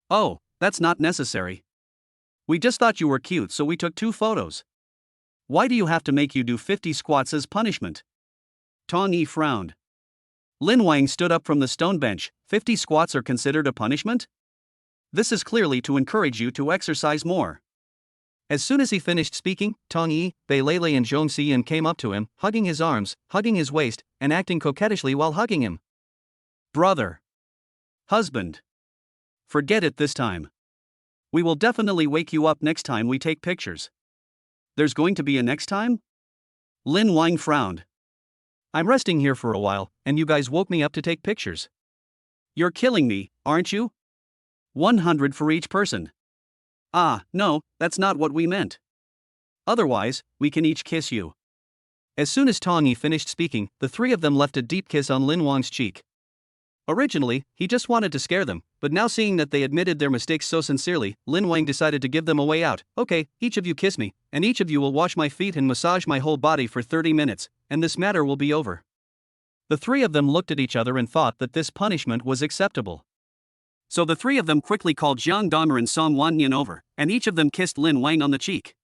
Oh, that's not necessary. We just thought you were cute so we took 2 photos. Why do you have to make you do 50 squats as punishment? Tong Yi frowned. Lin Wang stood up from the stone bench, 50 squats are considered a punishment? This is clearly to encourage you to exercise more. As soon as he finished speaking, Tong Yi, Bai Lei and Zhong Xiyun came up to him, hugging his arms, hugging his waist, and acting coquettishly while hugging him. Brother. Husband. Forget it this time. We will definitely wake you up next time we take pictures. There's going to be a next time? Lin Wang frowned. I'm resting here for a while, and you guys woke me up to take pictures. You're killing me, aren't you? 100 for each person. Ah, no, that's not what we meant. Otherwise, we can each kiss you. As soon as Tong Yi finished speaking, the 3 of them left a deep kiss on Lin Wang's cheek. Originally, he just wanted to scare them, but now seeing that they admitted their mistakes so sincerely, Lin Wang decided to give them a way out. Okay, each of you kiss me, and each of you will wash my feet and massage my whole body for 30 minutes, and this matter will be over. The 3 of them looked at each other and thought that this punishment was acceptable. So the 3 of them quickly called Jiang Donger and Song Wanyan over, and each of them kissed Lin Wang on the cheek.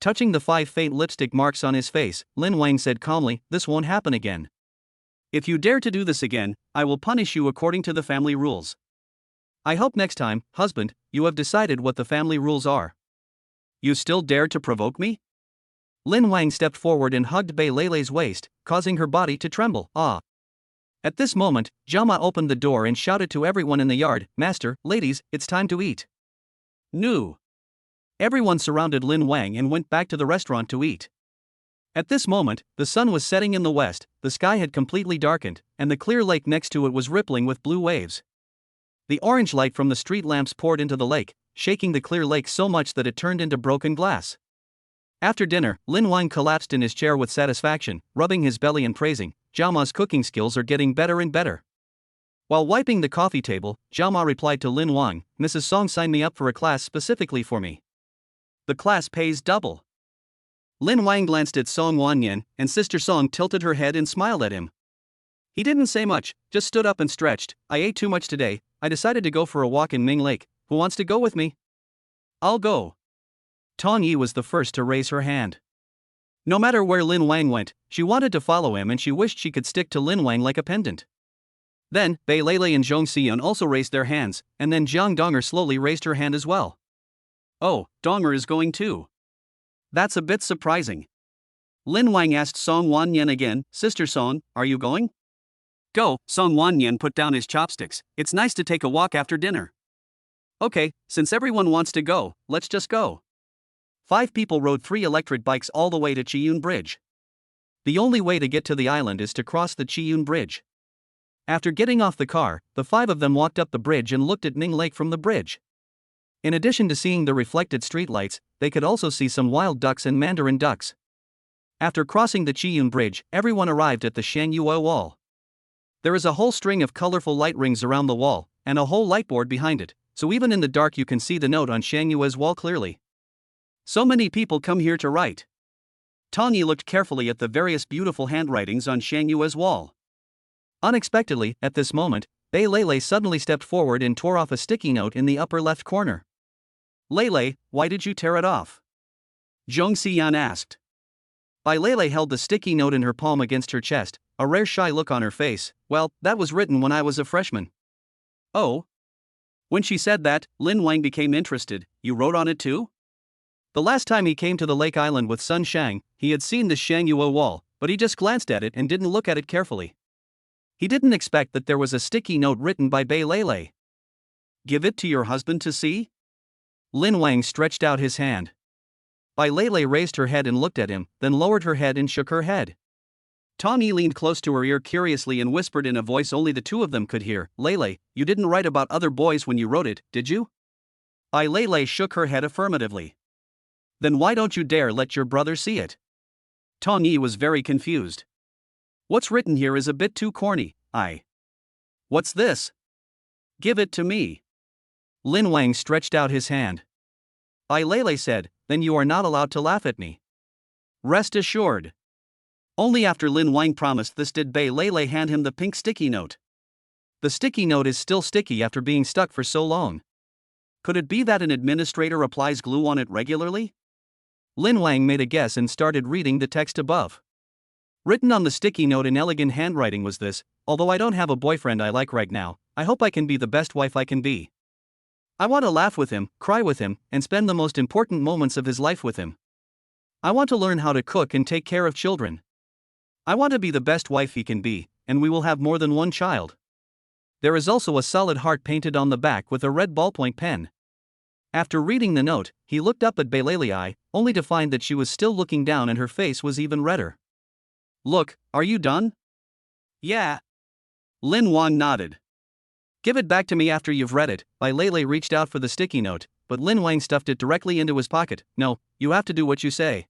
Touching the 5 faint lipstick marks on his face, Lin Wang said calmly, this won't happen again. If you dare to do this again, I will punish you according to the family rules. I hope next time, husband, you have decided what the family rules are. You still dare to provoke me? Lin Wang stepped forward and hugged Bai Lei's waist, causing her body to tremble. Ah! At this moment, Jama opened the door and shouted to everyone in the yard, Master, ladies, it's time to eat. No. Everyone surrounded Lin Wang and went back to the restaurant to eat. At this moment, the sun was setting in the west, the sky had completely darkened, and the clear lake next to it was rippling with blue waves. The orange light from the street lamps poured into the lake, shaking the clear lake so much that it turned into broken glass. After dinner, Lin Wang collapsed in his chair with satisfaction, rubbing his belly and praising, Jama's cooking skills are getting better and better. While wiping the coffee table, Jama replied to Lin Wang, Mrs. Song signed me up for a class specifically for me. The class pays double. Lin Wang glanced at Song Wanyan, and Sister Song tilted her head and smiled at him. He didn't say much, just stood up and stretched. I ate too much today, I decided to go for a walk in Ming Lake. Who wants to go with me? I'll go. Tong Yi was the first to raise her hand. No matter where Lin Wang went, she wanted to follow him and she wished she could stick to Lin Wang like a pendant. Then, Bai Lei and Zhong Xiyun also raised their hands, and then Jiang Donger slowly raised her hand as well. Oh, Donger is going too. That's a bit surprising. Lin Wang asked Song Wanyan again, Sister Song, are you going? Go, Song Wanyan put down his chopsticks, it's nice to take a walk after dinner. Okay, since everyone wants to go, let's just go. 5 people rode 3 electric bikes all the way to Chiyun Bridge. The only way to get to the island is to cross the Chiyun Bridge. After getting off the car, the 5 of them walked up the bridge and looked at Ming Lake from the bridge. In addition to seeing the reflected streetlights, they could also see some wild ducks and mandarin ducks. After crossing the Chiyun Bridge, everyone arrived at the Shangyue Wall. There is a whole string of colorful light rings around the wall, and a whole lightboard behind it, so even in the dark you can see the note on Shangyue's wall clearly. So many people come here to write. Tong Yi looked carefully at the various beautiful handwritings on Shangyue's wall. Unexpectedly, at this moment, Bai Lei suddenly stepped forward and tore off a sticky note in the upper left corner. Lei, why did you tear it off? Zhong Xiyun asked. Bai Lei held the sticky note in her palm against her chest, a rare shy look on her face. Well, that was written when I was a freshman. Oh? When she said that, Lin Wang became interested. You wrote on it too? The last time he came to the Lake Island with Sun Shang, he had seen the Shangyue Wall, but he just glanced at it and didn't look at it carefully. He didn't expect that there was a sticky note written by Bei Lei. "Give it to your husband to see?" Lin Wang stretched out his hand. Bei Lei raised her head and looked at him, then lowered her head and shook her head. Tawny leaned close to her ear curiously and whispered in a voice only the two of them could hear, "Lei, you didn't write about other boys when you wrote it, did you?" Bei Lei shook her head affirmatively. "Then why don't you dare let your brother see it?" Tawny was very confused. "What's written here is a bit too corny, What's this?" "Give it to me." Lin Wang stretched out his hand. Bei Lei said, "Then you are not allowed to laugh at me." "Rest assured." Only after Lin Wang promised this did Bei Lei hand him the pink sticky note. The sticky note is still sticky after being stuck for so long. Could it be that an administrator applies glue on it regularly? Lin Wang made a guess and started reading the text above. Written on the sticky note in elegant handwriting was this: "Although I don't have a boyfriend I like right now, I hope I can be the best wife I can be. I want to laugh with him, cry with him, and spend the most important moments of his life with him. I want to learn how to cook and take care of children. I want to be the best wife he can be, and we will have more than one child." There is also a solid heart painted on the back with a red ballpoint pen. After reading the note, he looked up at Bei Lei, only to find that she was still looking down and her face was even redder. "Look, are you done?" "Yeah." Lin Wang nodded. "Give it back to me after you've read it." Bei Lei reached out for the sticky note, but Lin Wang stuffed it directly into his pocket. "No, you have to do what you say.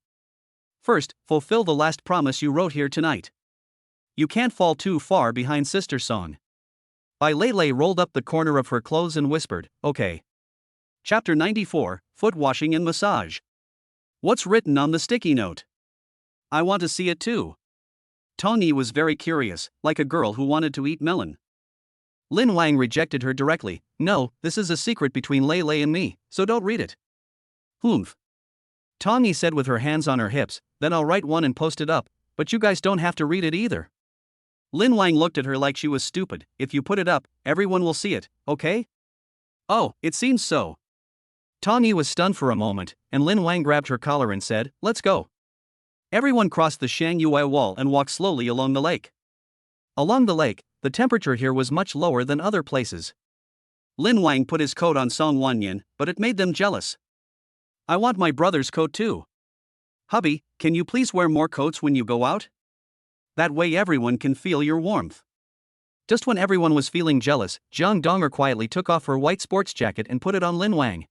First, fulfill the last promise you wrote here tonight. You can't fall too far behind Sister Song." Bei Lei rolled up the corner of her clothes and whispered, "Okay." Chapter 94, Foot Washing and Massage. What's written on the sticky note? I want to see it too. Tawny was very curious, like a girl who wanted to eat melon. Lin Wang rejected her directly. "No, this is a secret between Lei and me, so don't read it." "Humph." Tawny said with her hands on her hips, "Then I'll write one and post it up, but you guys don't have to read it either." Lin Wang looked at her like she was stupid. "If you put it up, everyone will see it, okay?" "Oh, it seems so." Tawny was stunned for a moment, and Lin Wang grabbed her collar and said, "Let's go." Everyone crossed the Shangyue Wall and walked slowly along the lake. Along the lake, the temperature here was much lower than other places. Lin Wang put his coat on Song Wanyan, but it made them jealous. "I want my brother's coat too. Hubby, can you please wear more coats when you go out? That way everyone can feel your warmth." Just when everyone was feeling jealous, Jiang Donger quietly took off her white sports jacket and put it on Lin Wang.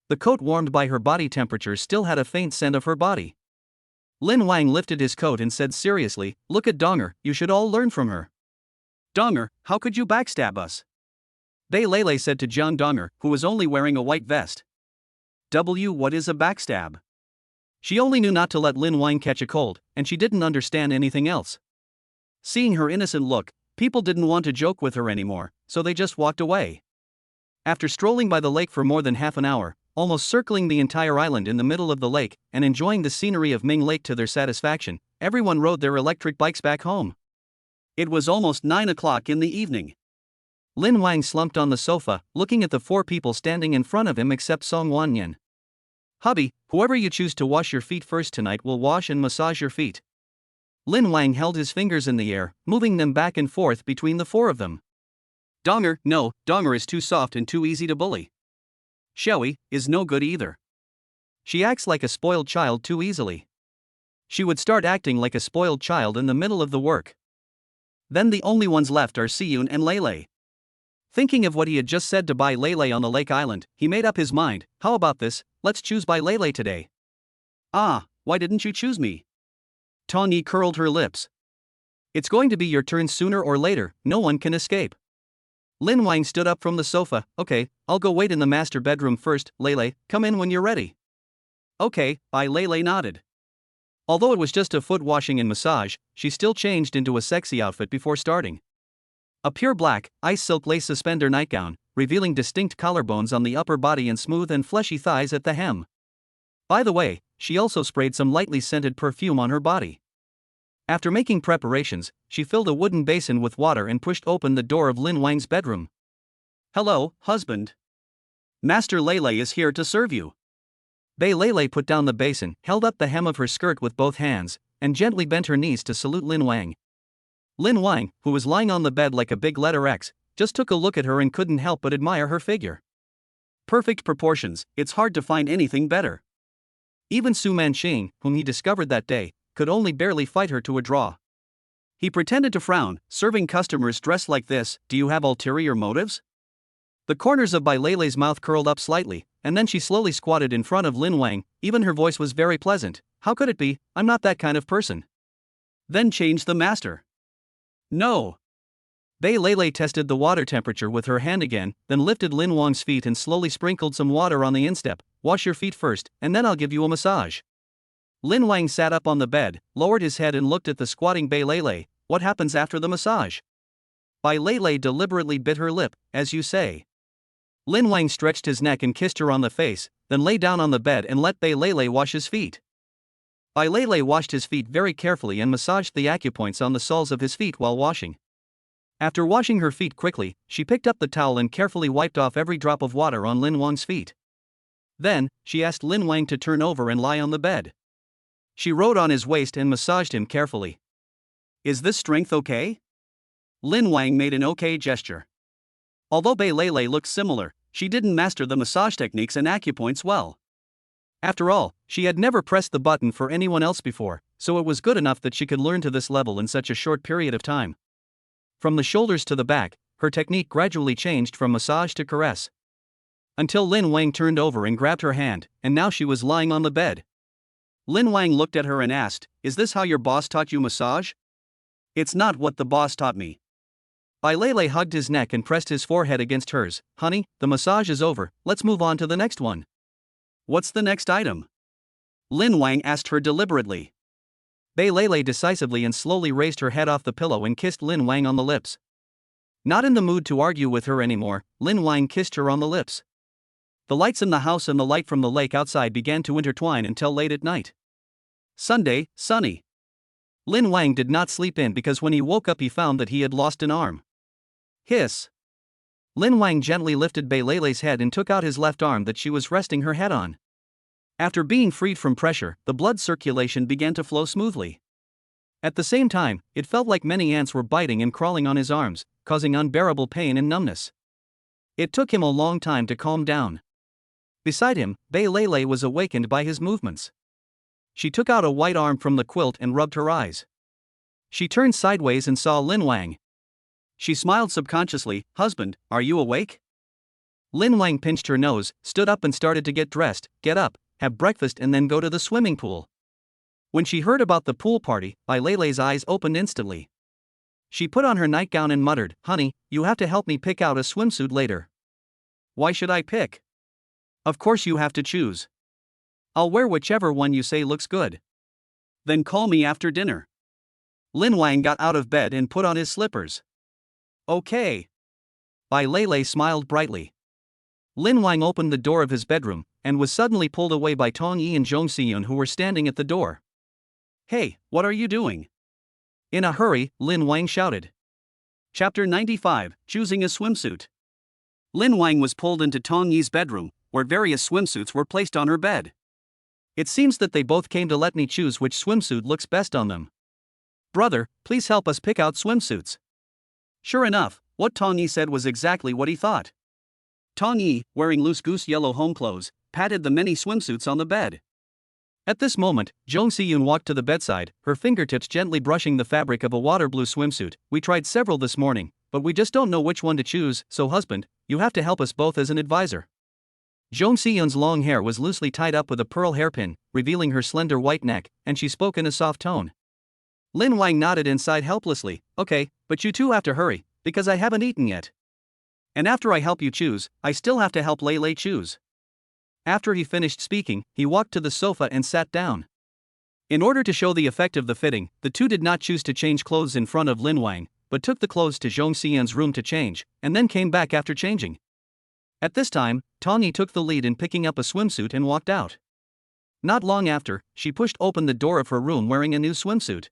The coat warmed by her body temperature still had a faint scent of her body. Lin Wang lifted his coat and said seriously, "Look at Donger, you should all learn from her." "Donger, how could you backstab us?" Bei Lei said to Jiang Donger, who was only wearing a white vest. What is a backstab?" She only knew not to let Lin Wang catch a cold, and she didn't understand anything else. Seeing her innocent look, people didn't want to joke with her anymore, so they just walked away. After strolling by the lake for more than half an hour, almost circling the entire island in the middle of the lake, and enjoying the scenery of Ming Lake to their satisfaction, everyone rode their electric bikes back home. It was almost 9 o'clock in the evening. Lin Wang slumped on the sofa, looking at the 4 people standing in front of him except Song Wanyan. "Hubby, whoever you choose to wash your feet first tonight will wash and massage your feet." Lin Wang held his fingers in the air, moving them back and forth between the 4 of them. "Donger, no, Donger is too soft and too easy to bully. Shui is no good either. She acts like a spoiled child too easily. She would start acting like a spoiled child in the middle of the work. Then the only ones left are Siyun and Lei." Thinking of what he had just said to Bei Lei on the lake island, he made up his mind. "How about this, let's choose Bei Lei today." "Ah, why didn't you choose me?" Tawny curled her lips. "It's going to be your turn sooner or later, no one can escape." Lin Wang stood up from the sofa. "Okay, I'll go wait in the master bedroom first. Lei, come in when you're ready." "Okay," Bei Lei nodded. Although it was just a foot washing and massage, she still changed into a sexy outfit before starting. A pure black, ice silk lace suspender nightgown, revealing distinct collarbones on the upper body and smooth and fleshy thighs at the hem. By the way, she also sprayed some lightly scented perfume on her body. After making preparations, she filled a wooden basin with water and pushed open the door of Lin Wang's bedroom. "Hello, husband. Master Lei is here to serve you." Bei Lei put down the basin, held up the hem of her skirt with both hands, and gently bent her knees to salute Lin Wang. Lin Wang, who was lying on the bed like a big letter X, just took a look at her and couldn't help but admire her figure. Perfect proportions, it's hard to find anything better. Even Su Manqing, whom he discovered that day, could only barely fight her to a draw. He pretended to frown. Serving customers dressed like this, do you have ulterior motives? The corners of Bai Leilei's mouth curled up slightly, and then she slowly squatted in front of Lin Wang. Even her voice was very pleasant. How could it be? I'm not that kind of person. Then change the master. No. Bai Leilei tested the water temperature with her hand again, then lifted Lin Wang's feet and slowly sprinkled some water on the instep. Wash your feet first, and then I'll give you a massage. Lin Wang sat up on the bed, lowered his head and looked at the squatting Bai Leilei. What happens after the massage? Bai Leilei deliberately bit her lip, as you say. Lin Wang stretched his neck and kissed her on the face, then lay down on the bed and let Bai Leilei wash his feet. Bai Leilei washed his feet very carefully and massaged the acupoints on the soles of his feet while washing. After washing her feet quickly, she picked up the towel and carefully wiped off every drop of water on Lin Wang's feet. Then, she asked Lin Wang to turn over and lie on the bed. She rode on his waist and massaged him carefully. Is this strength okay? Lin Wang made an okay gesture. Although Bai Leilei looked similar, she didn't master the massage techniques and acupoints well. After all, she had never pressed the button for anyone else before, so it was good enough that she could learn to this level in such a short period of time. From the shoulders to the back, her technique gradually changed from massage to caress. Until Lin Wang turned over and grabbed her hand, and now she was lying on the bed. Lin Wang looked at her and asked, "Is this how your boss taught you massage?" "It's not what the boss taught me." Bai Leilei hugged his neck and pressed his forehead against hers. "Honey, the massage is over, let's move on to the next one." "What's the next item?" Lin Wang asked her deliberately. Bai Leilei decisively and slowly raised her head off the pillow and kissed Lin Wang on the lips. Not in the mood to argue with her anymore, Lin Wang kissed her on the lips. The lights in the house and the light from the lake outside began to intertwine until late at night. Sunday, sunny. Lin Wang did not sleep in because when he woke up he found that he had lost an arm. Hiss. Lin Wang gently lifted Bai Leilei's head and took out his left arm that she was resting her head on. After being freed from pressure, the blood circulation began to flow smoothly. At the same time, it felt like many ants were biting and crawling on his arms, causing unbearable pain and numbness. It took him a long time to calm down. Beside him, Bai Leilei was awakened by his movements. She took out a white arm from the quilt and rubbed her eyes. She turned sideways and saw Lin Wang. She smiled subconsciously. "Husband, are you awake?" Lin Wang pinched her nose, stood up and started to get dressed. "Get up, have breakfast and then go to the swimming pool." When she heard about the pool party, Bai Leilei's eyes opened instantly. She put on her nightgown and muttered, "Honey, you have to help me pick out a swimsuit later." "Why should I pick?" "Of course you have to choose." "I'll wear whichever one you say looks good." "Then call me after dinner." Lin Wang got out of bed and put on his slippers. "Okay." Bai Leilei smiled brightly. Lin Wang opened the door of his bedroom, and was suddenly pulled away by Tong Yi and Zhong Xiyun who were standing at the door. "Hey, what are you doing?" In a hurry, Lin Wang shouted. Chapter 95, Choosing a Swimsuit. Lin Wang was pulled into Tong Yi's bedroom, where various swimsuits were placed on her bed. "It seems that they both came to let me choose which swimsuit looks best on them. Brother, please help us pick out swimsuits." Sure enough, what Tong Yi said was exactly what he thought. Tong Yi, wearing loose goose yellow home clothes, patted the many swimsuits on the bed. At this moment, Zhong Xiyun walked to the bedside, her fingertips gently brushing the fabric of a water blue swimsuit. "We tried several this morning, but we just don't know which one to choose, so husband, you have to help us both as an advisor." Zhong Xiyun's long hair was loosely tied up with a pearl hairpin, revealing her slender white neck, and she spoke in a soft tone. Lin Wang nodded and sighed helplessly. "Okay, but you two have to hurry, because I haven't eaten yet. And after I help you choose, I still have to help Leilei choose." After he finished speaking, he walked to the sofa and sat down. In order to show the effect of the fitting, the two did not choose to change clothes in front of Lin Wang, but took the clothes to Zhong Xiyun's room to change, and then came back after changing. At this time, Tong Yi took the lead in picking up a swimsuit and walked out. Not long after, she pushed open the door of her room wearing a new swimsuit.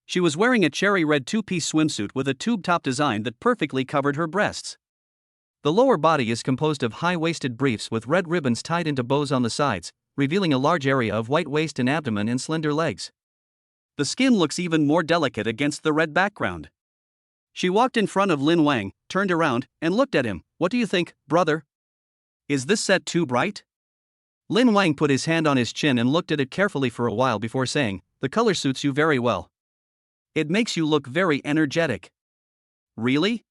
She was wearing a cherry red two-piece swimsuit with a tube-top design that perfectly covered her breasts. The lower body is composed of high-waisted briefs with red ribbons tied into bows on the sides, revealing a large area of white waist and abdomen and slender legs. The skin looks even more delicate against the red background. She walked in front of Lin Wang, turned around, and looked at him. What do you think, brother? Is this set too bright? Lin Wang put his hand on his chin and looked at it carefully for a while before saying, the color suits you very well. It makes you look very energetic. Really?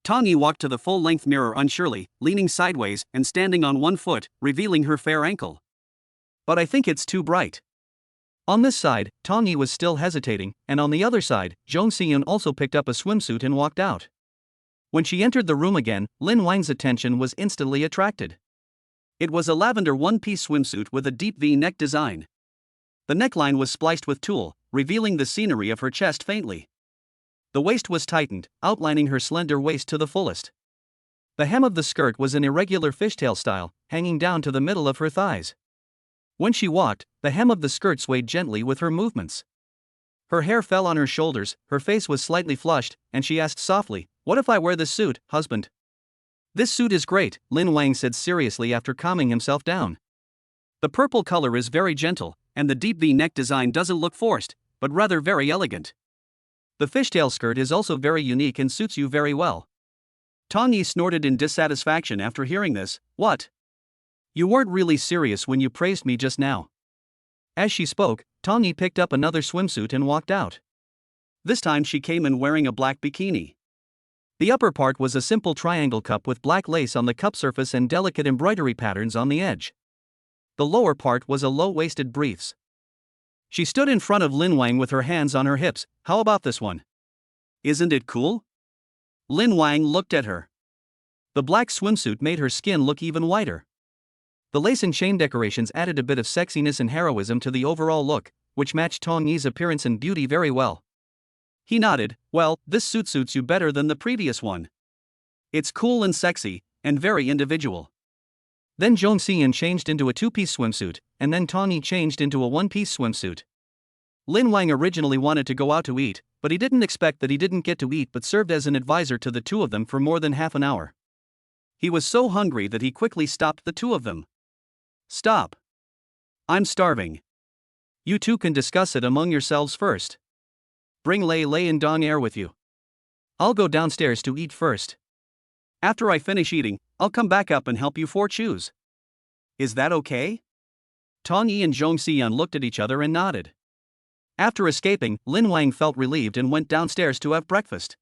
Tong Yi walked to the full-length mirror unsurely, leaning sideways and standing on one foot, revealing her fair ankle. But I think it's too bright. On this side, Tong Yi was still hesitating, and on the other side, Zhong Xiyun also picked up a swimsuit and walked out. When she entered the room again, Lin Wang's attention was instantly attracted. It was a lavender one-piece swimsuit with a deep V-neck design. The neckline was spliced with tulle, revealing the scenery of her chest faintly. The waist was tightened, outlining her slender waist to the fullest. The hem of the skirt was an irregular fishtail style, hanging down to the middle of her thighs. When she walked, the hem of the skirt swayed gently with her movements. Her hair fell on her shoulders, her face was slightly flushed, and she asked softly, "What if I wear this suit, husband?" "This suit is great," Lin Wang said seriously after calming himself down. "The purple color is very gentle, and the deep V-neck design doesn't look forced, but rather very elegant. The fishtail skirt is also very unique and suits you very well." Tong Yi snorted in dissatisfaction after hearing this. "What? You weren't really serious when you praised me just now." As she spoke, Tong Yi picked up another swimsuit and walked out. This time she came in wearing a black bikini. The upper part was a simple triangle cup with black lace on the cup surface and delicate embroidery patterns on the edge. The lower part was a low-waisted briefs. She stood in front of Lin Wang with her hands on her hips. "How about this one? Isn't it cool?" Lin Wang looked at her. The black swimsuit made her skin look even whiter. The lace and chain decorations added a bit of sexiness and heroism to the overall look, which matched Tong Yi's appearance and beauty very well. He nodded. "Well, this suit suits you better than the previous one. It's cool and sexy, and very individual." Then Zhong Xiyun changed into a two-piece swimsuit, and then Tong Yi changed into a one-piece swimsuit. Lin Wang originally wanted to go out to eat, but he didn't expect that he didn't get to eat but served as an advisor to the two of them for more than half an hour. He was so hungry that he quickly stopped the two of them. "Stop. I'm starving. You two can discuss it among yourselves first. Bring Lei Lei and Dong Air with you. I'll go downstairs to eat first. After I finish eating, I'll come back up and help you four choose. Is that okay?" Tong Yi and Zhong Xiyun looked at each other and nodded. After escaping, Lin Wang felt relieved and went downstairs to have breakfast.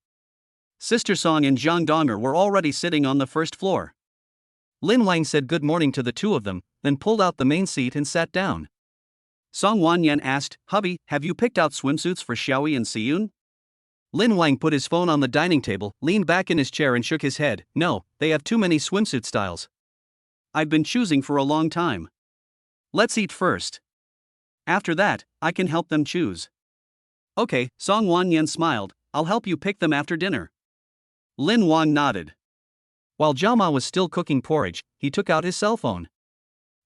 Sister Song and Zhang Donger were already sitting on the first floor. Lin Wang said good morning to the two of them, then pulled out the main seat and sat down. Song Wanyan asked, "Hubby, have you picked out swimsuits for Xiaoyi and Siyun?" Lin Wang put his phone on the dining table, leaned back in his chair and shook his head. "No, they have too many swimsuit styles. I've been choosing for a long time. Let's eat first. After that, I can help them choose." "Okay," Song Wanyan smiled, "I'll help you pick them after dinner." Lin Wang nodded. While Jiama was still cooking porridge, he took out his cell phone.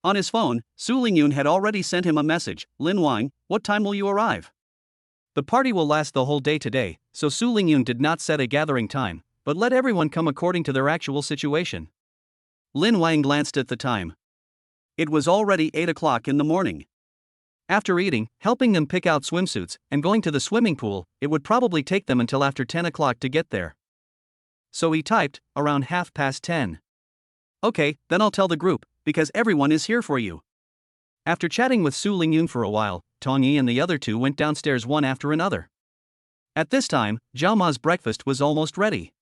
On his phone, Su Lingyun had already sent him a message. "Lin Wang, what time will you arrive?" The party will last the whole day today, so Su Lingyun did not set a gathering time, but let everyone come according to their actual situation. Lin Wang glanced at the time. It was already 8 o'clock in the morning. After eating, helping them pick out swimsuits, and going to the swimming pool, it would probably take them until after 10 o'clock to get there. So he typed, around 10:30. "Okay, then I'll tell the group, because everyone is here for you." After chatting with Su Lingyun for a while, Tong Yi and the other two went downstairs one after another. At this time, Jiama's breakfast was almost ready.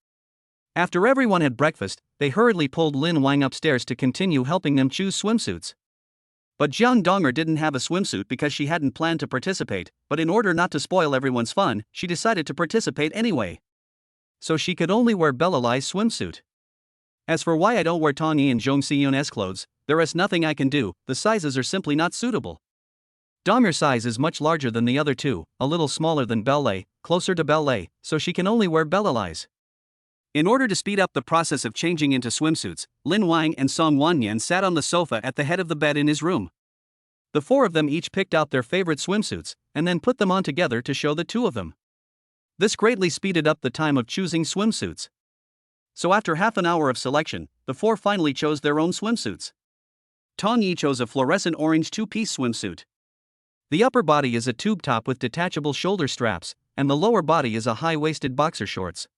After everyone had breakfast, they hurriedly pulled Lin Wang upstairs to continue helping them choose swimsuits. But Zhang Donger didn't have a swimsuit because she hadn't planned to participate, but in order not to spoil everyone's fun, she decided to participate anyway. So she could only wear Bella Lai's swimsuit. As for why I don't wear Tong Yi and Zhong Xiyun's clothes, there is nothing I can do, the sizes are simply not suitable. Donger's size is much larger than the other two, a little smaller than Bella Lai, closer to Bella Lai, so she can only wear Bella Lai's. In order to speed up the process of changing into swimsuits, Lin Wang and Song Wanyan sat on the sofa at the head of the bed in his room. The four of them each picked out their favorite swimsuits, and then put them on together to show the two of them. This greatly speeded up the time of choosing swimsuits. So after half an hour of selection, the four finally chose their own swimsuits. Tong Yi chose a fluorescent orange two-piece swimsuit. The upper body is a tube top with detachable shoulder straps, and the lower body is a high-waisted boxer shorts.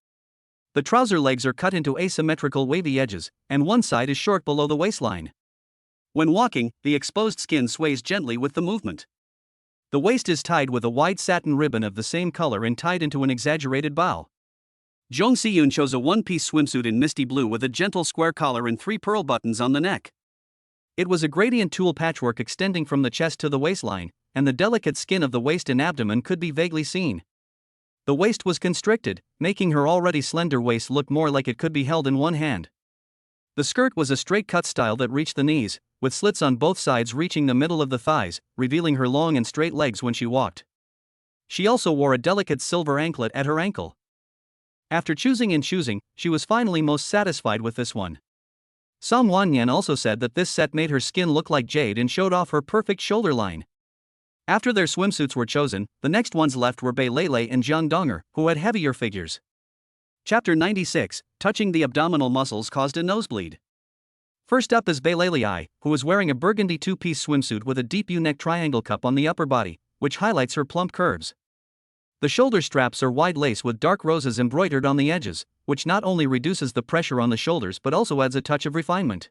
The trouser legs are cut into asymmetrical wavy edges, and one side is short below the waistline. When walking, the exposed skin sways gently with the movement. The waist is tied with a wide satin ribbon of the same color and tied into an exaggerated bow. Jung Si-yoon chose a one-piece swimsuit in misty blue with a gentle square collar and 3 pearl buttons on the neck. It was a gradient tulle patchwork extending from the chest to the waistline, and the delicate skin of the waist and abdomen could be vaguely seen. The waist was constricted, making her already slender waist look more like it could be held in one hand. The skirt was a straight-cut style that reached the knees, with slits on both sides reaching the middle of the thighs, revealing her long and straight legs when she walked. She also wore a delicate silver anklet at her ankle. After choosing and choosing, she was finally most satisfied with this one. Song Wanyan also said that this set made her skin look like jade and showed off her perfect shoulder line. After their swimsuits were chosen, the next ones left were Bae Lele and Jeong Donger, who had heavier figures. Chapter 96, Touching the abdominal muscles caused a nosebleed. First up is Bae Lele, who is wearing a burgundy two-piece swimsuit with a deep U-neck triangle cup on the upper body, which highlights her plump curves. The shoulder straps are wide lace with dark roses embroidered on the edges, which not only reduces the pressure on the shoulders but also adds a touch of refinement.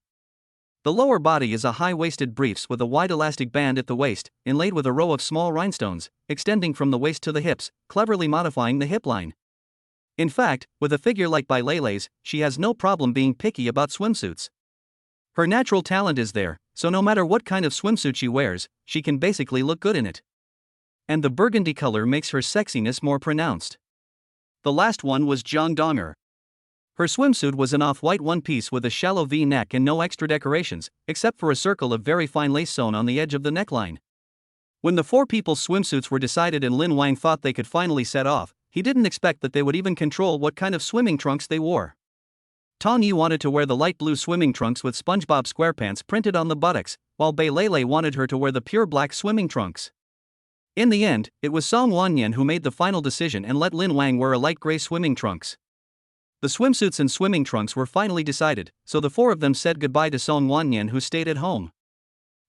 The lower body is a high-waisted briefs with a wide elastic band at the waist, inlaid with a row of small rhinestones, extending from the waist to the hips, cleverly modifying the hip line. In fact, with a figure like Bae Lele's, she has no problem being picky about swimsuits. Her natural talent is there, so no matter what kind of swimsuit she wears, she can basically look good in it. And the burgundy color makes her sexiness more pronounced. The last one was Jeong Donger. Her swimsuit was an off-white one-piece with a shallow V-neck and no extra decorations, except for a circle of very fine lace sewn on the edge of the neckline. When the 4 people's swimsuits were decided and Lin Wang thought they could finally set off, he didn't expect that they would even control what kind of swimming trunks they wore. Tong Yi wanted to wear the light blue swimming trunks with SpongeBob SquarePants printed on the buttocks, while Bae Lele wanted her to wear the pure black swimming trunks. In the end, it was Song Wanyan who made the final decision and let Lin Wang wear a light gray swimming trunks. The swimsuits and swimming trunks were finally decided, so the 4 of them said goodbye to Song Wanyan, who stayed at home.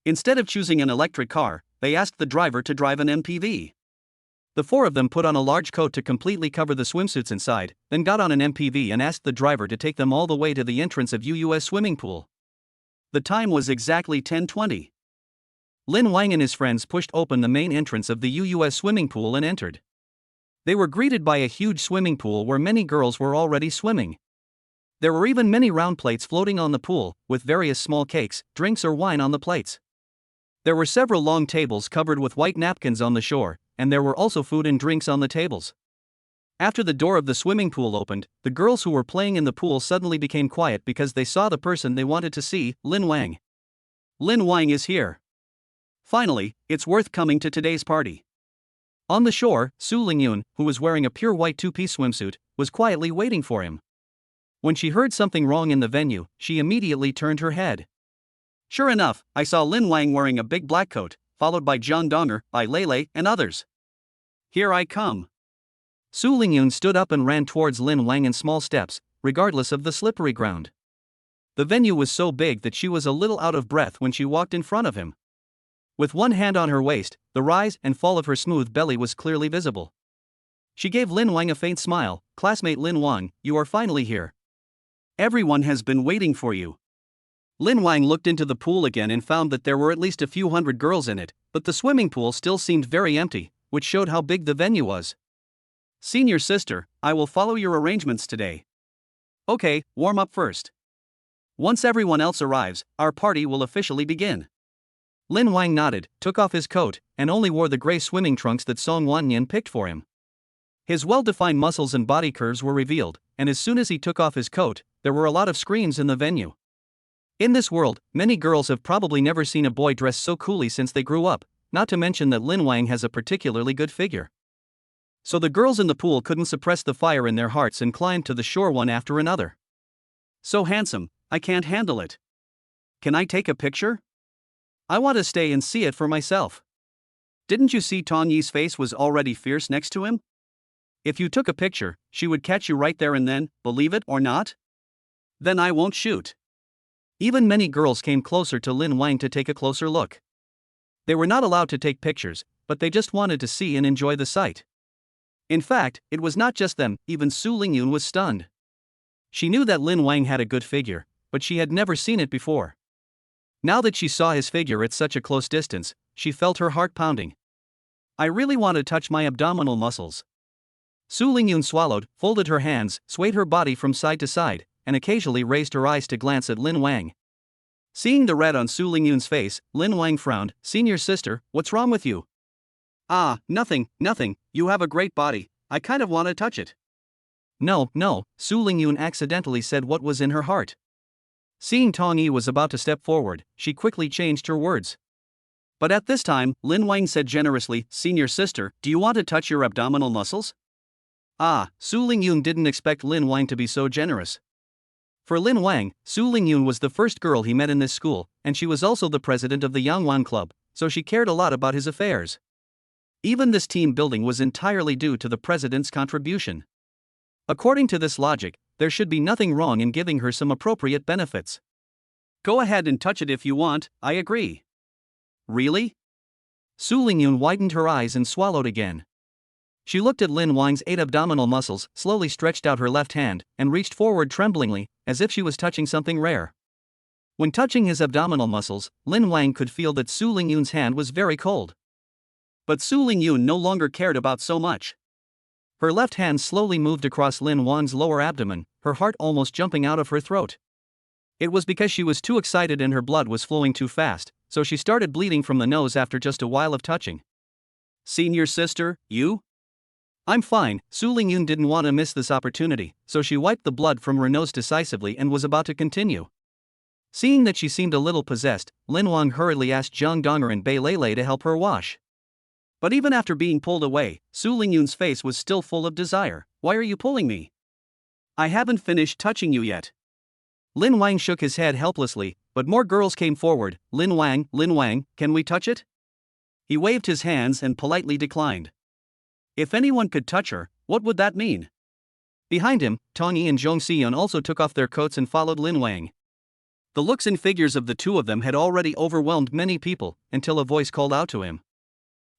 Instead of choosing an electric car, they asked the driver to drive an MPV. The 4 of them put on a large coat to completely cover the swimsuits inside, then got on an MPV and asked the driver to take them all the way to the entrance of UUS swimming pool. The time was exactly 10:20. Lin Wang and his friends pushed open the main entrance of the UUS swimming pool and entered. They were greeted by a huge swimming pool where many girls were already swimming. There were even many round plates floating on the pool, with various small cakes, drinks or wine on the plates. There were several long tables covered with white napkins on the shore, and there were also food and drinks on the tables. After the door of the swimming pool opened, the girls who were playing in the pool suddenly became quiet because they saw the person they wanted to see, Lin Wang. Lin Wang is here. Finally, it's worth coming to today's party. On the shore, Su Lingyun, who was wearing a pure white two-piece swimsuit, was quietly waiting for him. When she heard something wrong in the venue, she immediately turned her head. Sure enough, I saw Lin Wang wearing a big black coat, followed by Jeong Donger, Bae Lele, and others. Here I come. Su Lingyun stood up and ran towards Lin Wang in small steps, regardless of the slippery ground. The venue was so big that she was a little out of breath when she walked in front of him. With one hand on her waist, the rise and fall of her smooth belly was clearly visible. She gave Lin Wang a faint smile. Classmate Lin Wang, you are finally here. Everyone has been waiting for you. Lin Wang looked into the pool again and found that there were at least a few hundred girls in it, but the swimming pool still seemed very empty, which showed how big the venue was. Senior sister, I will follow your arrangements today. Okay, warm up first. Once everyone else arrives, our party will officially begin. Lin Wang nodded, took off his coat, and only wore the gray swimming trunks that Song Wanyan picked for him. His well-defined muscles and body curves were revealed, and as soon as he took off his coat, there were a lot of screams in the venue. In this world, many girls have probably never seen a boy dress so coolly since they grew up, not to mention that Lin Wang has a particularly good figure. So the girls in the pool couldn't suppress the fire in their hearts and climbed to the shore one after another. So handsome, I can't handle it. Can I take a picture? I want to stay and see it for myself. Didn't you see Tong Yi's face was already fierce next to him? If you took a picture, she would catch you right there and then, believe it or not? Then I won't shoot. Even many girls came closer to Lin Wang to take a closer look. They were not allowed to take pictures, but they just wanted to see and enjoy the sight. In fact, it was not just them, even Su Lingyun was stunned. She knew that Lin Wang had a good figure, but she had never seen it before. Now that she saw his figure at such a close distance, she felt her heart pounding. I really want to touch my abdominal muscles. Su Lingyun swallowed, folded her hands, swayed her body from side to side, and occasionally raised her eyes to glance at Lin Wang. Seeing the red on Su Lingyun's face, Lin Wang frowned. Senior sister, what's wrong with you? Ah, nothing, you have a great body, I kind of want to touch it. No, Su Lingyun accidentally said what was in her heart. Seeing Tong Yi was about to step forward, she quickly changed her words. But at this time, Lin Wang said generously, Senior sister, do you want to touch your abdominal muscles? Ah, Su Lingyun didn't expect Lin Wang to be so generous. For Lin Wang, Su Lingyun was the first girl he met in this school, and she was also the president of the Yangwan Club, so she cared a lot about his affairs. Even this team building was entirely due to the president's contribution. According to this logic, there should be nothing wrong in giving her some appropriate benefits. Go ahead and touch it if you want, I agree. Really? Su Lingyun widened her eyes and swallowed again. She looked at Lin Wang's 8 abdominal muscles, slowly stretched out her left hand, and reached forward tremblingly, as if she was touching something rare. When touching his abdominal muscles, Lin Wang could feel that Su Lingyun's hand was very cold. But Su Lingyun no longer cared about so much. Her left hand slowly moved across Lin Wang's lower abdomen, her heart almost jumping out of her throat. It was because she was too excited and her blood was flowing too fast, so she started bleeding from the nose after just a while of touching. Senior sister, you? I'm fine. Su Lingyun didn't want to miss this opportunity, so she wiped the blood from her nose decisively and was about to continue. Seeing that she seemed a little possessed, Lin Wang hurriedly asked Zhang Donger and Bei Lei to help her wash. But even after being pulled away, Su Lingyun's face was still full of desire. Why are you pulling me? I haven't finished touching you yet. Lin Wang shook his head helplessly, but more girls came forward. Lin Wang, can we touch it? He waved his hands and politely declined. If anyone could touch her, what would that mean? Behind him, Tong Yi and Zhong Xiyun also took off their coats and followed Lin Wang. The looks and figures of the two of them had already overwhelmed many people, until a voice called out to him.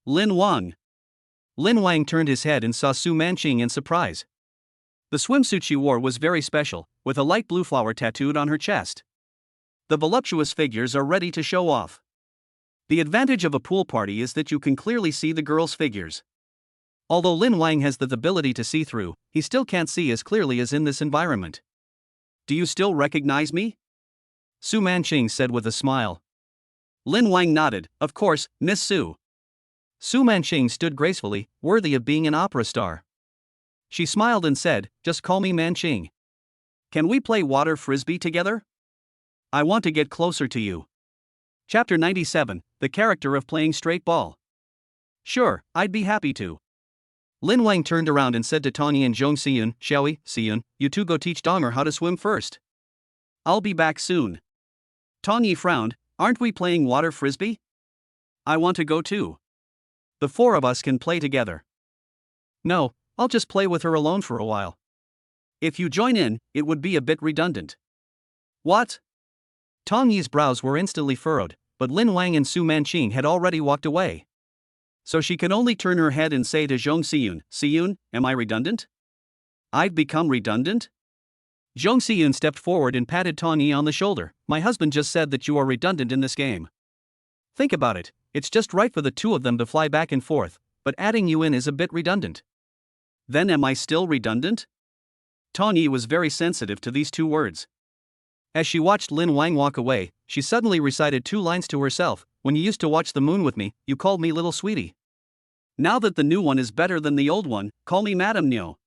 Lin Wang. Lin Wang turned his head and saw Su Manqing in surprise. The swimsuit she wore was very special, with a light blue flower tattooed on her chest. The voluptuous figures are ready to show off. The advantage of a pool party is that you can clearly see the girls' figures. Although Lin Wang has the ability to see through, he still can't see as clearly as in this environment. Do you still recognize me? Su Manqing said with a smile. Lin Wang nodded. Of course, Miss Su. Su Manqing stood gracefully, worthy of being an opera star. She smiled and said, just call me Manqing. Can we play water frisbee together? I want to get closer to you. Chapter 97, The Character of Playing Straight Ball. Sure, I'd be happy to. Lin Wang turned around and said to Tong Yi and Zhong Xiyun, shall we, Xiyun, you two go teach Donger how to swim first. I'll be back soon. Tong Yi frowned, aren't we playing water frisbee? I want to go too. The four of us can play together. No, I'll just play with her alone for a while. If you join in, it would be a bit redundant. What? Tong Yi's brows were instantly furrowed, but Lin Wang and Su Manqing had already walked away. So she could only turn her head and say to Zhong Xiyun, Xiyun, am I redundant? I've become redundant? Zhong Xiyun stepped forward and patted Tong Yi on the shoulder. My husband just said that you are redundant in this game. Think about it, it's just right for the two of them to fly back and forth, but adding you in is a bit redundant. Then am I still redundant? Tong Yi was very sensitive to these two words. As she watched Lin Wang walk away, she suddenly recited 2 lines to herself. When you used to watch the moon with me, you called me little sweetie. Now that the new one is better than the old one, call me Madam Nyo.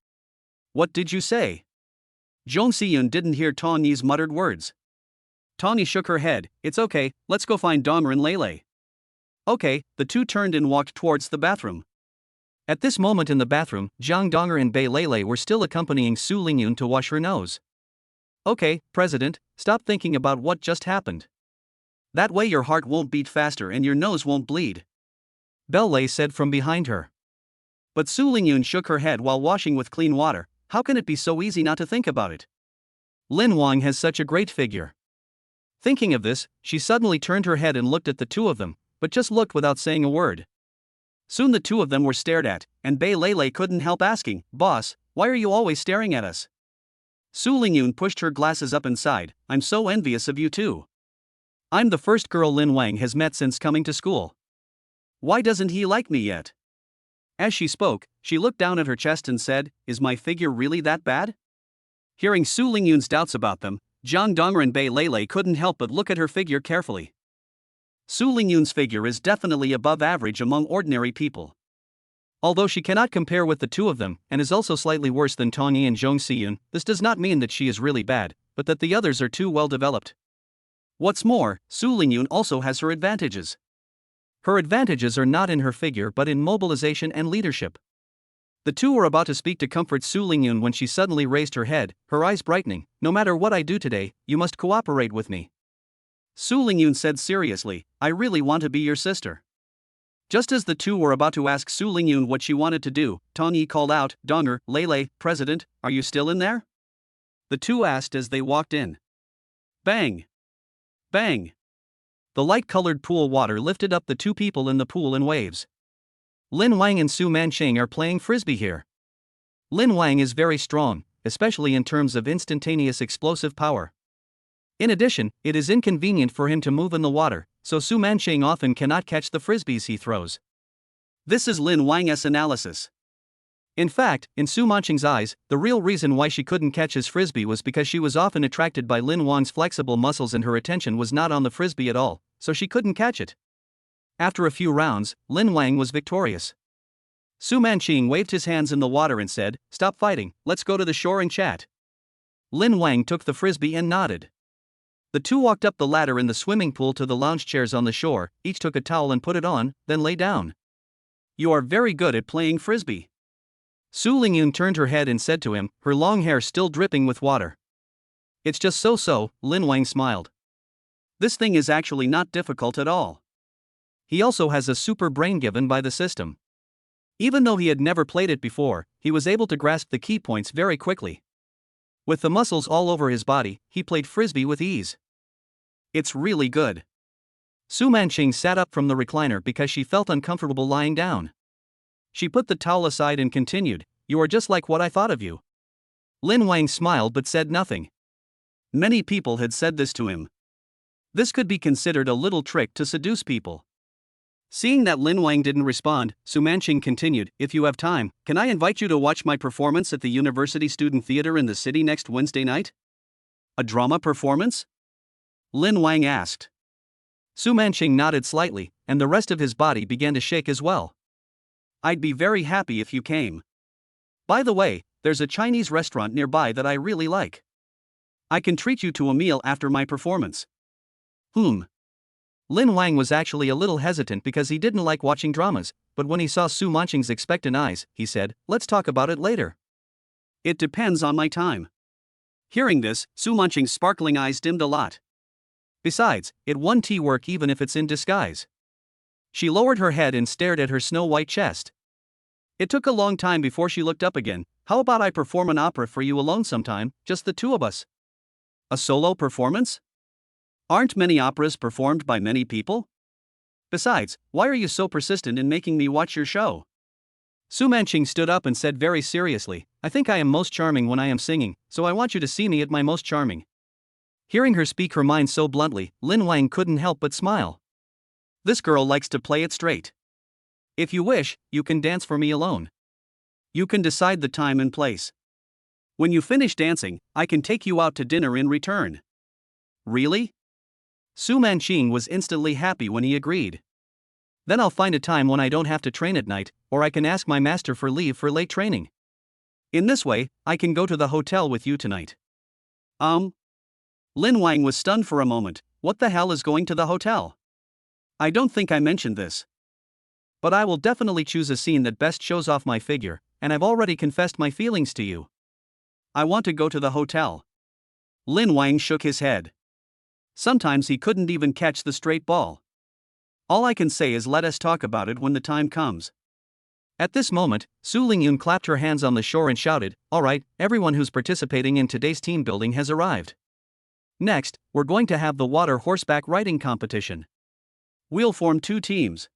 What did you say? Zhong Xiyun didn't hear Tong Yi's muttered words. Tong Yi shook her head. It's okay, let's go find Donger and Lele. Okay, the two turned and walked towards the bathroom. At this moment in the bathroom, Zhang Donger and Bei Lele were still accompanying Su Lingyun to wash her nose. Okay, President, stop thinking about what just happened. That way your heart won't beat faster and your nose won't bleed. Bei said from behind her. But Su Lingyun shook her head while washing with clean water. How can it be so easy not to think about it? Lin Wang has such a great figure. Thinking of this, she suddenly turned her head and looked at the two of them, but just looked without saying a word. Soon the two of them were stared at, and Bei Lei couldn't help asking, "Boss, why are you always staring at us?" Su Lingyun pushed her glasses up and sighed, "I'm so envious of you too. I'm the first girl Lin Wang has met since coming to school. Why doesn't he like me yet?" As she spoke, she looked down at her chest and said, "Is my figure really that bad?" Hearing Su Lingyun's doubts about them, Jiang Dong'er and Bei Lei couldn't help but look at her figure carefully. Su Lingyun's figure is definitely above average among ordinary people. Although she cannot compare with the two of them, and is also slightly worse than Tong Yi and Zhong Xiyun, this does not mean that she is really bad, but that the others are too well developed. What's more, Su Lingyun also has her advantages. Her advantages are not in her figure but in mobilization and leadership. The two were about to speak to comfort Su Lingyun when she suddenly raised her head, her eyes brightening. "No matter what I do today, you must cooperate with me." Su Lingyun said seriously, "I really want to be your sister." Just as the two were about to ask Su Lingyun what she wanted to do, Tong Yi called out, "Dong'er, Lei, President, are you still in there?" The two asked as they walked in. Bang! Bang! The light-colored pool water lifted up the two people in the pool in waves. Lin Wang and Su Manching are playing frisbee here. Lin Wang is very strong, especially in terms of instantaneous explosive power. In addition, it is inconvenient for him to move in the water, so Su Manching often cannot catch the frisbees he throws. This is Lin Wang's analysis. In fact, in Su Manching's eyes, the real reason why she couldn't catch his frisbee was because she was often attracted by Lin Wang's flexible muscles and her attention was not on the frisbee at all, so she couldn't catch it. After a few rounds, Lin Wang was victorious. Su Manching waved his hands in the water and said, "Stop fighting, let's go to the shore and chat." Lin Wang took the frisbee and nodded. The two walked up the ladder in the swimming pool to the lounge chairs on the shore, each took a towel and put it on, then lay down. "You are very good at playing frisbee." Su Lingyun turned her head and said to him, her long hair still dripping with water. "It's just so," Lin Wang smiled. "This thing is actually not difficult at all." He also has a super brain given by the system. Even though he had never played it before, he was able to grasp the key points very quickly. With the muscles all over his body, he played frisbee with ease. It's really good. Su Manching sat up from the recliner because she felt uncomfortable lying down. She put the towel aside and continued, "You are just like what I thought of you." Lin Wang smiled but said nothing. Many people had said this to him. This could be considered a little trick to seduce people. Seeing that Lin Wang didn't respond, Su Manching continued, "If you have time, can I invite you to watch my performance at the University Student Theater in the city next Wednesday night?" "A drama performance?" Lin Wang asked. Su Manching nodded slightly, and the rest of his body began to shake as well. "I'd be very happy if you came. By the way, there's a Chinese restaurant nearby that I really like. I can treat you to a meal after my performance." Lin Wang was actually a little hesitant because he didn't like watching dramas, but when he saw Su Manching's expectant eyes, he said, "Let's talk about it later." "It depends on my time." Hearing this, Su Manching's sparkling eyes dimmed a lot. Besides, it won't work even if it's in disguise. She lowered her head and stared at her snow-white chest. It took a long time before she looked up again. "How about I perform an opera for you alone sometime, just the two of us?" "A solo performance? Aren't many operas performed by many people? Besides, why are you so persistent in making me watch your show?" Su Manching stood up and said very seriously, "I think I am most charming when I am singing, so I want you to see me at my most charming." Hearing her speak her mind so bluntly, Lin Wang couldn't help but smile. This girl likes to play it straight. "If you wish, you can dance for me alone. You can decide the time and place. When you finish dancing, I can take you out to dinner in return." "Really?" Su Manching was instantly happy when he agreed. "Then I'll find a time when I don't have to train at night, or I can ask my master for leave for late training. In this way, I can go to the hotel with you tonight." Lin Wang was stunned for a moment. "What the hell is going to the hotel? I don't think I mentioned this. But I will definitely choose a scene that best shows off my figure, and I've already confessed my feelings to you. I want to go to the hotel." Lin Wang shook his head. Sometimes he couldn't even catch the straight ball. "All I can say is let us talk about it when the time comes." At this moment, Su Lingyun clapped her hands on the shore and shouted, "All right, everyone who's participating in today's team building has arrived. Next, we're going to have the water horseback riding competition. We'll form 2 teams.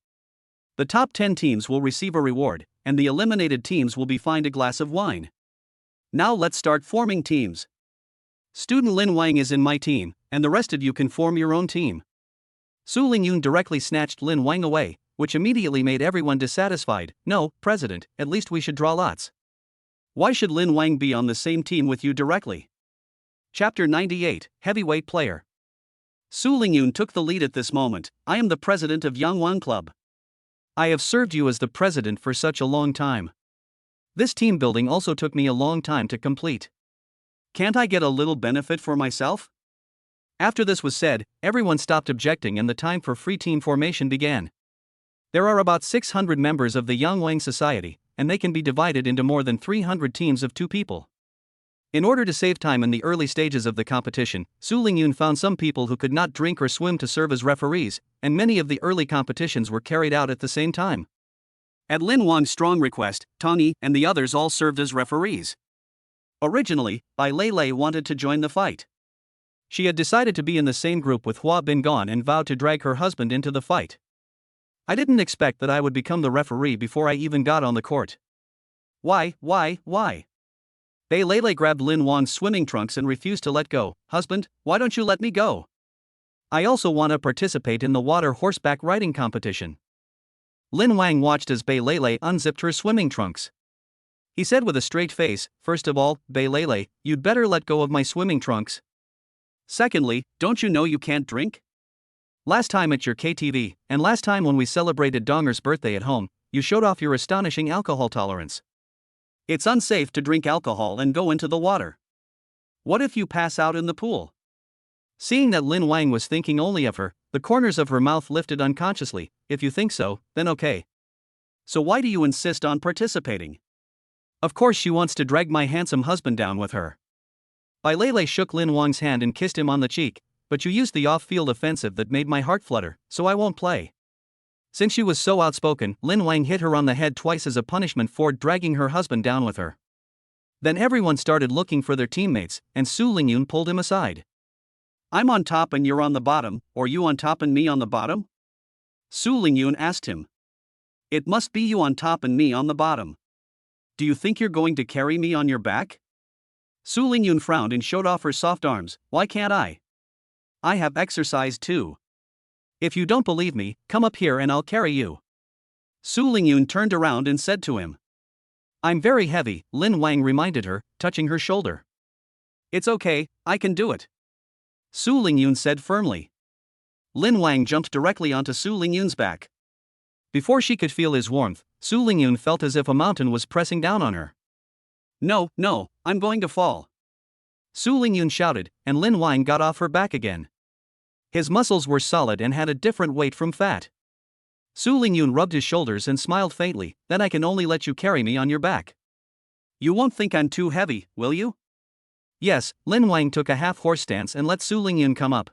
The top 10 teams will receive a reward, and the eliminated teams will be fined a glass of wine. Now let's start forming teams. Student Lin Wang is in my team, and the rest of you can form your own team. Su Lingyun directly snatched Lin Wang away, which immediately made everyone dissatisfied. No, President, at least we should draw lots. Why should Lin Wang be on the same team with you directly? Chapter 98, Heavyweight Player. Su Lingyun took the lead at this moment. I am the president of Yangwang Club. I have served you as the president for such a long time. This team building also took me a long time to complete. Can't I get a little benefit for myself? After this was said, everyone stopped objecting and the time for free team formation began. There are about 600 members of the Yangwang Society, and they can be divided into more than 300 teams of 2 people. In order to save time in the early stages of the competition, Su Lingyun found some people who could not drink or swim to serve as referees, and many of the early competitions were carried out at the same time. At Lin Wang's strong request, Tang Yi and the others all served as referees. Originally, Bai Lei wanted to join the fight. She had decided to be in the same group with Hua Bingan and vowed to drag her husband into the fight. I didn't expect that I would become the referee before I even got on the court. Why? Bai Lei grabbed Lin Wang's swimming trunks and refused to let go. Husband, why don't you let me go? I also want to participate in the water horseback riding competition. Lin Wang watched as Bai Lei unzipped her swimming trunks. He said with a straight face, first of all, Bai Lei, you'd better let go of my swimming trunks. Secondly, don't you know you can't drink? Last time at your KTV, and last time when we celebrated Donger's birthday at home, you showed off your astonishing alcohol tolerance. It's unsafe to drink alcohol and go into the water. What if you pass out in the pool? Seeing that Lin Wang was thinking only of her, the corners of her mouth lifted unconsciously. If you think so, then okay. So why do you insist on participating? Of course she wants to drag my handsome husband down with her. Bai Lei shook Lin Wang's hand and kissed him on the cheek, but you used the off-field offensive that made my heart flutter, so I won't play. Since she was so outspoken, Lin Wang hit her on the head twice as a punishment for dragging her husband down with her. Then everyone started looking for their teammates, and Su Lingyun pulled him aside. I'm on top and you're on the bottom, or you on top and me on the bottom? Su Lingyun asked him. It must be you on top and me on the bottom. Do you think you're going to carry me on your back? Su Lingyun frowned and showed off her soft arms. Why can't I? I have exercised too. If you don't believe me, come up here and I'll carry you. Su Lingyun turned around and said to him. I'm very heavy, Lin Wang reminded her, touching her shoulder. It's okay, I can do it. Su Lingyun said firmly. Lin Wang jumped directly onto Su Lingyun's back. Before she could feel his warmth, Su Lingyun felt as if a mountain was pressing down on her. No, I'm going to fall. Su Lingyun shouted, and Lin Wang got off her back again. His muscles were solid and had a different weight from fat. Su Lingyun rubbed his shoulders and smiled faintly. Then I can only let you carry me on your back. You won't think I'm too heavy, will you? Yes, Lin Wang took a half-horse stance and let Su Lingyun come up.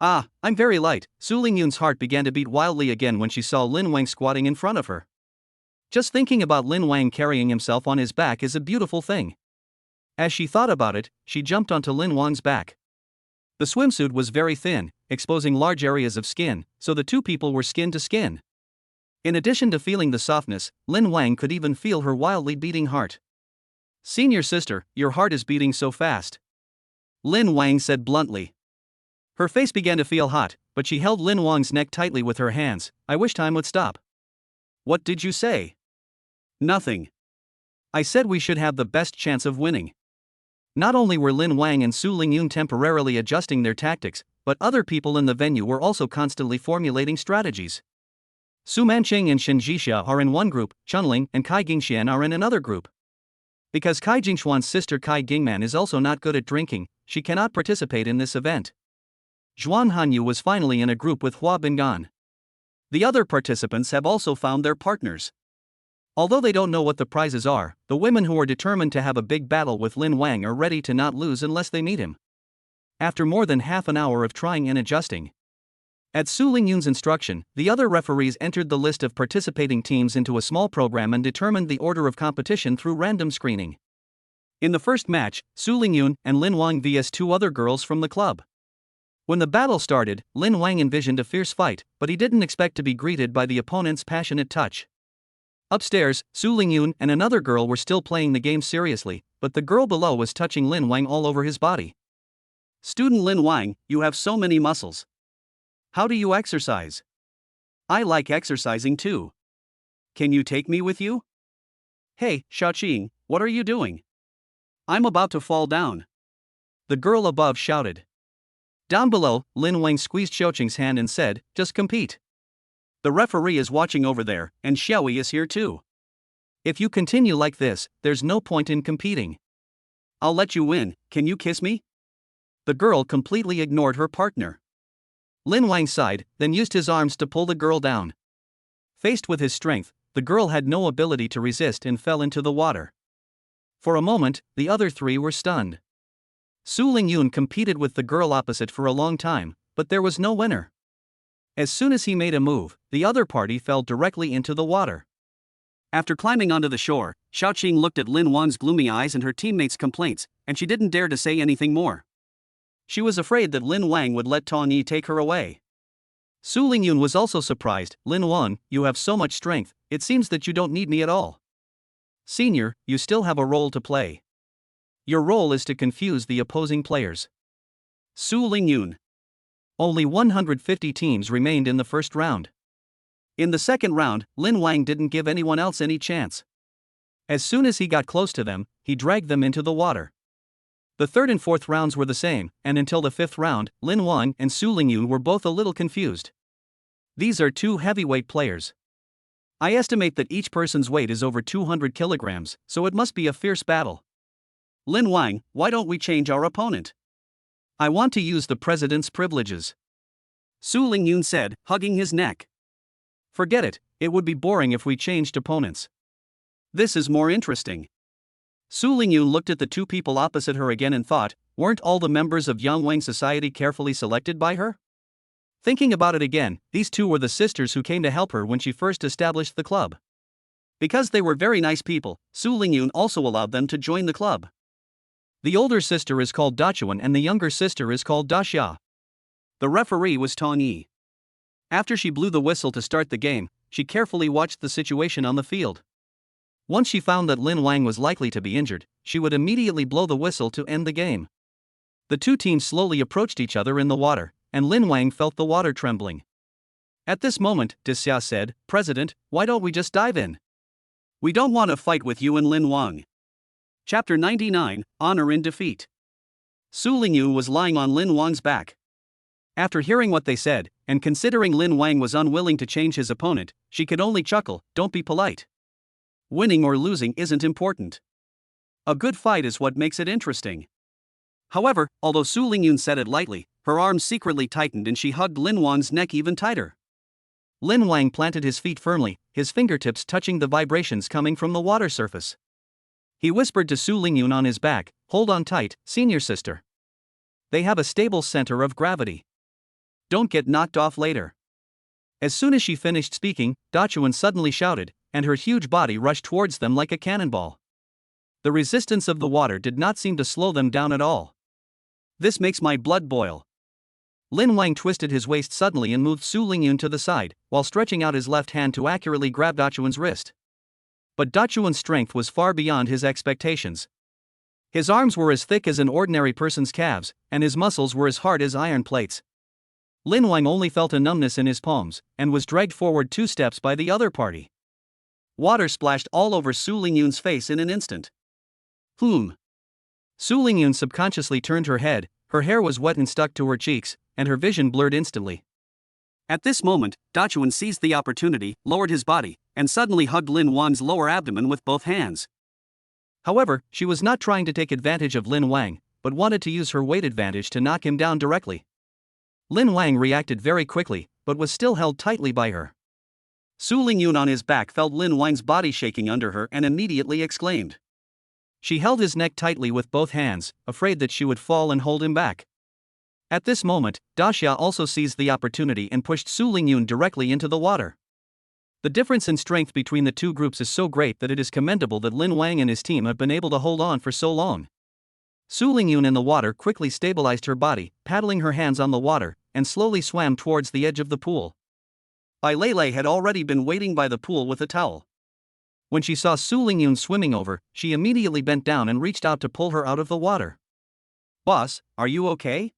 I'm very light. Su Lingyun's heart began to beat wildly again when she saw Lin Wang squatting in front of her. Just thinking about Lin Wang carrying himself on his back is a beautiful thing. As she thought about it, she jumped onto Lin Wang's back. The swimsuit was very thin, exposing large areas of skin, so the 2 people were skin to skin. In addition to feeling the softness, Lin Wang could even feel her wildly beating heart. Senior sister, your heart is beating so fast. Lin Wang said bluntly. Her face began to feel hot, but she held Lin Wang's neck tightly with her hands. I wish time would stop. What did you say? Nothing. I said we should have the best chance of winning. Not only were Lin Wang and Su Lingyun temporarily adjusting their tactics, but other people in the venue were also constantly formulating strategies. Su Manqing and Shen Jixia are in one group, Chunling and Kai Jingxian are in another group. Because Kai Jingxuan's sister Kai Jingman is also not good at drinking, she cannot participate in this event. Zhuan Hanyu was finally in a group with Hua Bingan. The other participants have also found their partners. Although they don't know what the prizes are, the women who are determined to have a big battle with Lin Wang are ready to not lose unless they meet him. After more than half an hour of trying and adjusting, at Su Lingyun's instruction, the other referees entered the list of participating teams into a small program and determined the order of competition through random screening. In the first match, Su Lingyun and Lin Wang vs 2 other girls from the club. When the battle started, Lin Wang envisioned a fierce fight, but he didn't expect to be greeted by the opponent's passionate touch. Upstairs, Su Lingyun and another girl were still playing the game seriously, but the girl below was touching Lin Wang all over his body. "Student Lin Wang, you have so many muscles. How do you exercise? I like exercising too. Can you take me with you?" "Hey, Xiaoqing, what are you doing? I'm about to fall down," the girl above shouted. Down below, Lin Wang squeezed Xiaoqing's hand and said, "Just compete. The referee is watching over there, and Xiaoyi is here too. If you continue like this, there's no point in competing. I'll let you win, can you kiss me?" The girl completely ignored her partner. Lin Wang sighed, then used his arms to pull the girl down. Faced with his strength, the girl had no ability to resist and fell into the water. For a moment, the other three were stunned. Su Lingyun competed with the girl opposite for a long time, but there was no winner. As soon as he made a move, the other party fell directly into the water. After climbing onto the shore, Xiaoqing looked at Lin Wang's gloomy eyes and her teammates' complaints, and she didn't dare to say anything more. She was afraid that Lin Wang would let Tong Yi take her away. Su Lingyun was also surprised. "Lin Wang, you have so much strength, it seems that you don't need me at all. Senior, you still have a role to play. Your role is to confuse the opposing players." Su Lingyun. Only 150 teams remained in the first round. In the second round, Lin Wang didn't give anyone else any chance. As soon as he got close to them, he dragged them into the water. The third and fourth rounds were the same, and until the fifth round, Lin Wang and Su Lingyun were both a little confused. These are two heavyweight players. I estimate that each person's weight is over 200 kilograms, so it must be a fierce battle. "Lin Wang, why don't we change our opponent? I want to use the president's privileges," Su Lingyun said, hugging his neck. "Forget it, it would be boring if we changed opponents. This is more interesting." Su Lingyun looked at the two people opposite her again and thought, weren't all the members of Yangwang society carefully selected by her? Thinking about it again, these two were the sisters who came to help her when she first established the club. Because they were very nice people, Su Lingyun also allowed them to join the club. The older sister is called Dachuan and the younger sister is called Daxia. The referee was Tong Yi. After she blew the whistle to start the game, she carefully watched the situation on the field. Once she found that Lin Wang was likely to be injured, she would immediately blow the whistle to end the game. The two teams slowly approached each other in the water, and Lin Wang felt the water trembling. At this moment, Daxia said, "President, why don't we just dive in? We don't want to fight with you and Lin Wang." Chapter 99, Honor in Defeat. Su Lingyun was lying on Lin Wang's back. After hearing what they said, and considering Lin Wang was unwilling to change his opponent, she could only chuckle. "Don't be polite. Winning or losing isn't important. A good fight is what makes it interesting." However, although Su Lingyun said it lightly, her arms secretly tightened and she hugged Lin Wang's neck even tighter. Lin Wang planted his feet firmly, his fingertips touching the vibrations coming from the water surface. He whispered to Su Lingyun on his back, "Hold on tight, senior sister. They have a stable center of gravity. Don't get knocked off later." As soon as she finished speaking, Dachuan suddenly shouted, and her huge body rushed towards them like a cannonball. The resistance of the water did not seem to slow them down at all. "This makes my blood boil." Lin Wang twisted his waist suddenly and moved Su Lingyun to the side, while stretching out his left hand to accurately grab Dachuan's wrist. But Dachuan's strength was far beyond his expectations. His arms were as thick as an ordinary person's calves, and his muscles were as hard as iron plates. Lin Wang only felt a numbness in his palms, and was dragged forward 2 steps by the other party. Water splashed all over Su Lingyun's face in an instant. Su Lingyun subconsciously turned her head, her hair was wet and stuck to her cheeks, and her vision blurred instantly. At this moment, Dachuan seized the opportunity, lowered his body, and suddenly hugged Lin Wang's lower abdomen with both hands. However, she was not trying to take advantage of Lin Wang, but wanted to use her weight advantage to knock him down directly. Lin Wang reacted very quickly, but was still held tightly by her. Su Lingyun on his back felt Lin Wang's body shaking under her and immediately exclaimed. She held his neck tightly with both hands, afraid that she would fall and hold him back. At this moment, Daxia also seized the opportunity and pushed Su Lingyun directly into the water. The difference in strength between the two groups is so great that it is commendable that Lin Wang and his team have been able to hold on for so long. Su Lingyun in the water quickly stabilized her body, paddling her hands on the water, and slowly swam towards the edge of the pool. Bai Lei had already been waiting by the pool with a towel. When she saw Su Lingyun swimming over, she immediately bent down and reached out to pull her out of the water. "Boss, are you okay?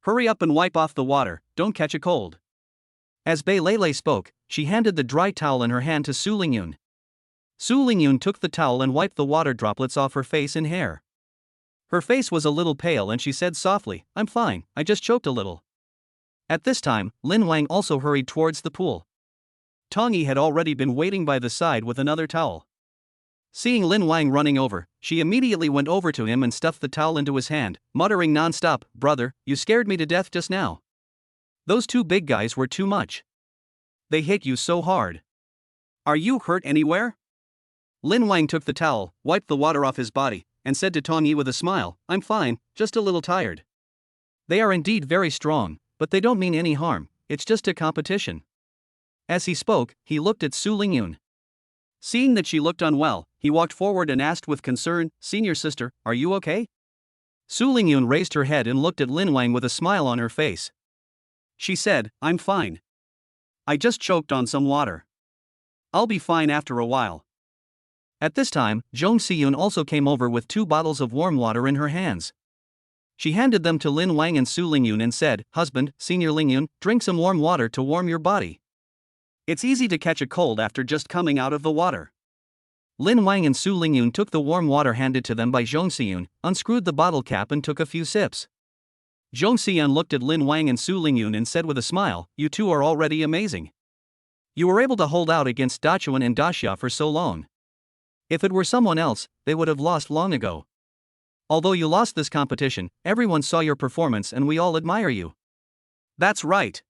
Hurry up and wipe off the water, don't catch a cold." As Bai Lei spoke, she handed the dry towel in her hand to Su Lingyun. Su Lingyun took the towel and wiped the water droplets off her face and hair. Her face was a little pale and she said softly, "I'm fine, I just choked a little." At this time, Lin Wang also hurried towards the pool. Tong Yi had already been waiting by the side with another towel. Seeing Lin Wang running over, she immediately went over to him and stuffed the towel into his hand, muttering non-stop, "Brother, you scared me to death just now. Those two big guys were too much. They hit you so hard. Are you hurt anywhere?" Lin Wang took the towel, wiped the water off his body, and said to Tong Yi with a smile, "I'm fine, just a little tired." They are indeed very strong, but they don't mean any harm, it's just a competition. As he spoke, he looked at Su Lingyun. Seeing that she looked unwell, he walked forward and asked with concern, "Senior sister, are you okay?" Su Lingyun raised her head and looked at Lin Wang with a smile on her face. She said, "I'm fine. I just choked on some water. I'll be fine after a while." At this time, Zhong Siyun also came over with 2 bottles of warm water in her hands. She handed them to Lin Wang and Su Lingyun and said, "Husband, Senior Lingyun, drink some warm water to warm your body. It's easy to catch a cold after just coming out of the water." Lin Wang and Su Lingyun took the warm water handed to them by Zhong Siyun, unscrewed the bottle cap and took a few sips. Zhong Siyun looked at Lin Wang and Su Lingyun and said with a smile, "You two are already amazing. You were able to hold out against Dachuan and Daxia for so long. If it were someone else, they would have lost long ago. Although you lost this competition, everyone saw your performance and we all admire you." "That's right."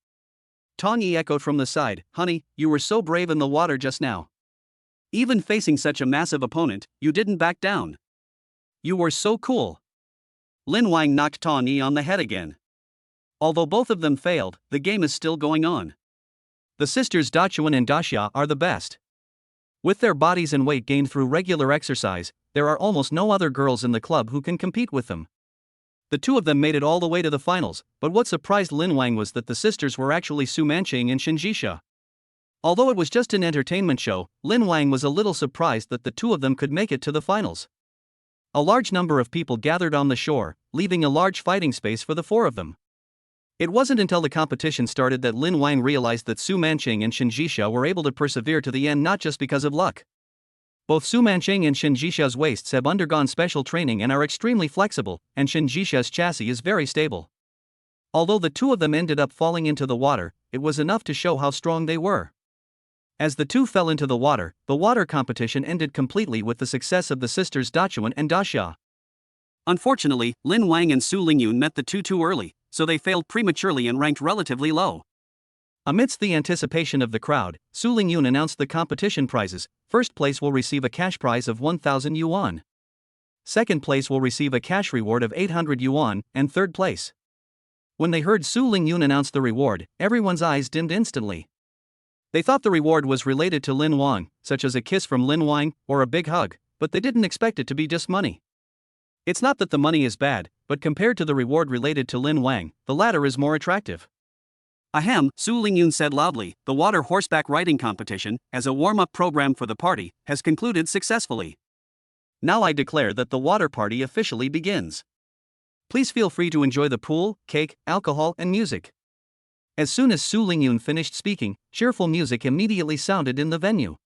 Tong Yi echoed from the side, "Honey, you were so brave in the water just now. Even facing such a massive opponent, you didn't back down. You were so cool." Lin Wang knocked Tong Yi on the head again. Although both of them failed, the game is still going on. The sisters Dachuan and Daxia are the best. With their bodies and weight gained through regular exercise, there are almost no other girls in the club who can compete with them. The two of them made it all the way to the finals, but what surprised Lin Wang was that the sisters were actually Su Manqing and Shinjisha. Although it was just an entertainment show, Lin Wang was a little surprised that the two of them could make it to the finals. A large number of people gathered on the shore, leaving a large fighting space for the 4 of them. It wasn't until the competition started that Lin Wang realized that Su Manqing and Shinjisha were able to persevere to the end not just because of luck. Both Su Manqing and Shinjisha's waists have undergone special training and are extremely flexible, and Shinjisha's chassis is very stable. Although the two of them ended up falling into the water, it was enough to show how strong they were. As the two fell into the water competition ended completely with the success of the sisters Dachuan and Daxia. Unfortunately, Lin Wang and Su Lingyun met the two too early, so they failed prematurely and ranked relatively low. Amidst the anticipation of the crowd, Su Lingyun announced the competition prizes. First place will receive a cash prize of 1,000 yuan. Second place will receive a cash reward of 800 yuan, and third place. When they heard Su Lingyun announce the reward, everyone's eyes dimmed instantly. They thought the reward was related to Lin Wang, such as a kiss from Lin Wang or a big hug, but they didn't expect it to be just money. It's not that the money is bad, but compared to the reward related to Lin Wang, the latter is more attractive. "Ahem," Su Lingyun said loudly, "the water horseback riding competition, as a warm-up program for the party, has concluded successfully. Now I declare that the water party officially begins. Please feel free to enjoy the pool, cake, alcohol, and music." As soon as Su Lingyun finished speaking, cheerful music immediately sounded in the venue.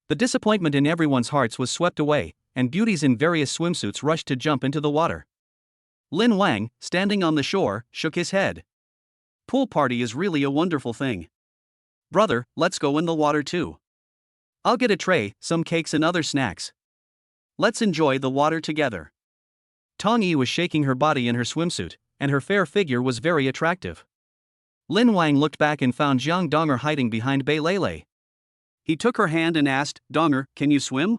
The disappointment in everyone's hearts was swept away, and beauties in various swimsuits rushed to jump into the water. Lin Wang, standing on the shore, shook his head. "Pool party is really a wonderful thing. Brother, let's go in the water too. I'll get a tray, some cakes and other snacks. Let's enjoy the water together." Tong Yi was shaking her body in her swimsuit, and her fair figure was very attractive. Lin Wang looked back and found Jiang Donger hiding behind Bai Lei. He took her hand and asked, "Donger, can you swim?"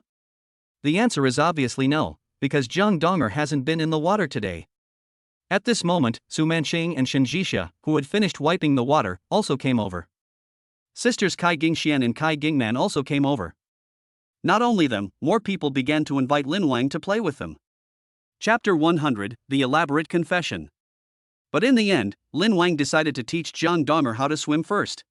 The answer is obviously no, because Jiang Donger hasn't been in the water today. At this moment, Su Manqing and Shinjisha, who had finished wiping the water, also came over. Sisters Kai Gingxian and Kai Gingman also came over. Not only them, more people began to invite Lin Wang to play with them. Chapter 100, The Elaborate Confession. But in the end, Lin Wang decided to teach Jiang Donger how to swim first.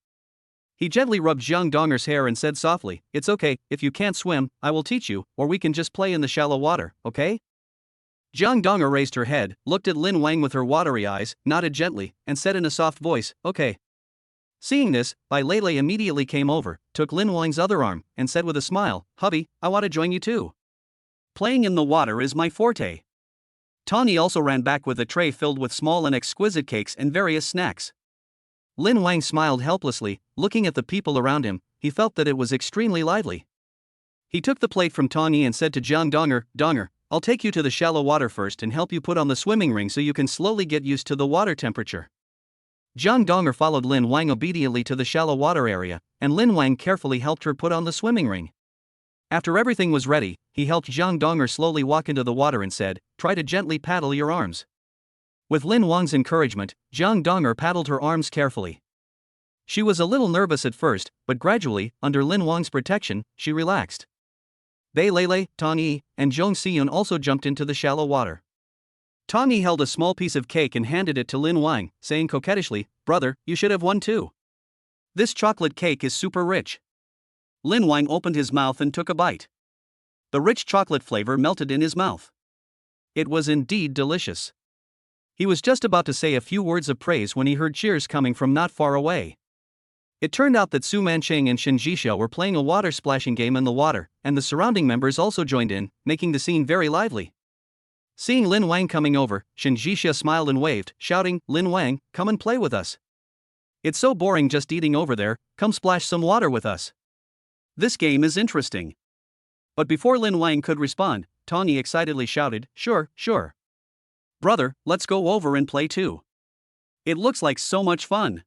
He gently rubbed Jiang Donger's hair and said softly, "It's okay, if you can't swim, I will teach you, or we can just play in the shallow water, okay?" Jiang Donger raised her head, looked at Lin Wang with her watery eyes, nodded gently, and said in a soft voice, "Okay." Seeing this, Bai Lele immediately came over, took Lin Wang's other arm, and said with a smile, "Hubby, I want to join you too. Playing in the water is my forte." Tawny also ran back with a tray filled with small and exquisite cakes and various snacks. Lin Wang smiled helplessly, looking at the people around him. He felt that it was extremely lively. He took the plate from Tawny and said to Jiang Donger, "Donger, I'll take you to the shallow water first and help you put on the swimming ring so you can slowly get used to the water temperature." Jiang Donger followed Lin Wang obediently to the shallow water area, and Lin Wang carefully helped her put on the swimming ring. After everything was ready, he helped Jiang Donger slowly walk into the water and said, "Try to gently paddle your arms." With Lin Wang's encouragement, Jiang Donger paddled her arms carefully. She was a little nervous at first, but gradually, under Lin Wang's protection, she relaxed. Bai Lele, Tawny, and Zhong Xiyun also jumped into the shallow water. Tawny held a small piece of cake and handed it to Lin Wang, saying coquettishly, "Brother, you should have one too. This chocolate cake is super rich." Lin Wang opened his mouth and took a bite. The rich chocolate flavor melted in his mouth. It was indeed delicious. He was just about to say a few words of praise when he heard cheers coming from not far away. It turned out that Su Mancheng and Shen Jixia were playing a water splashing game in the water, and the surrounding members also joined in, making the scene very lively. Seeing Lin Wang coming over, Shen Jixia smiled and waved, shouting, "Lin Wang, come and play with us. It's so boring just eating over there, come splash some water with us. This game is interesting." But before Lin Wang could respond, Tawny excitedly shouted, "Sure, sure. Brother, let's go over and play too. It looks like so much fun."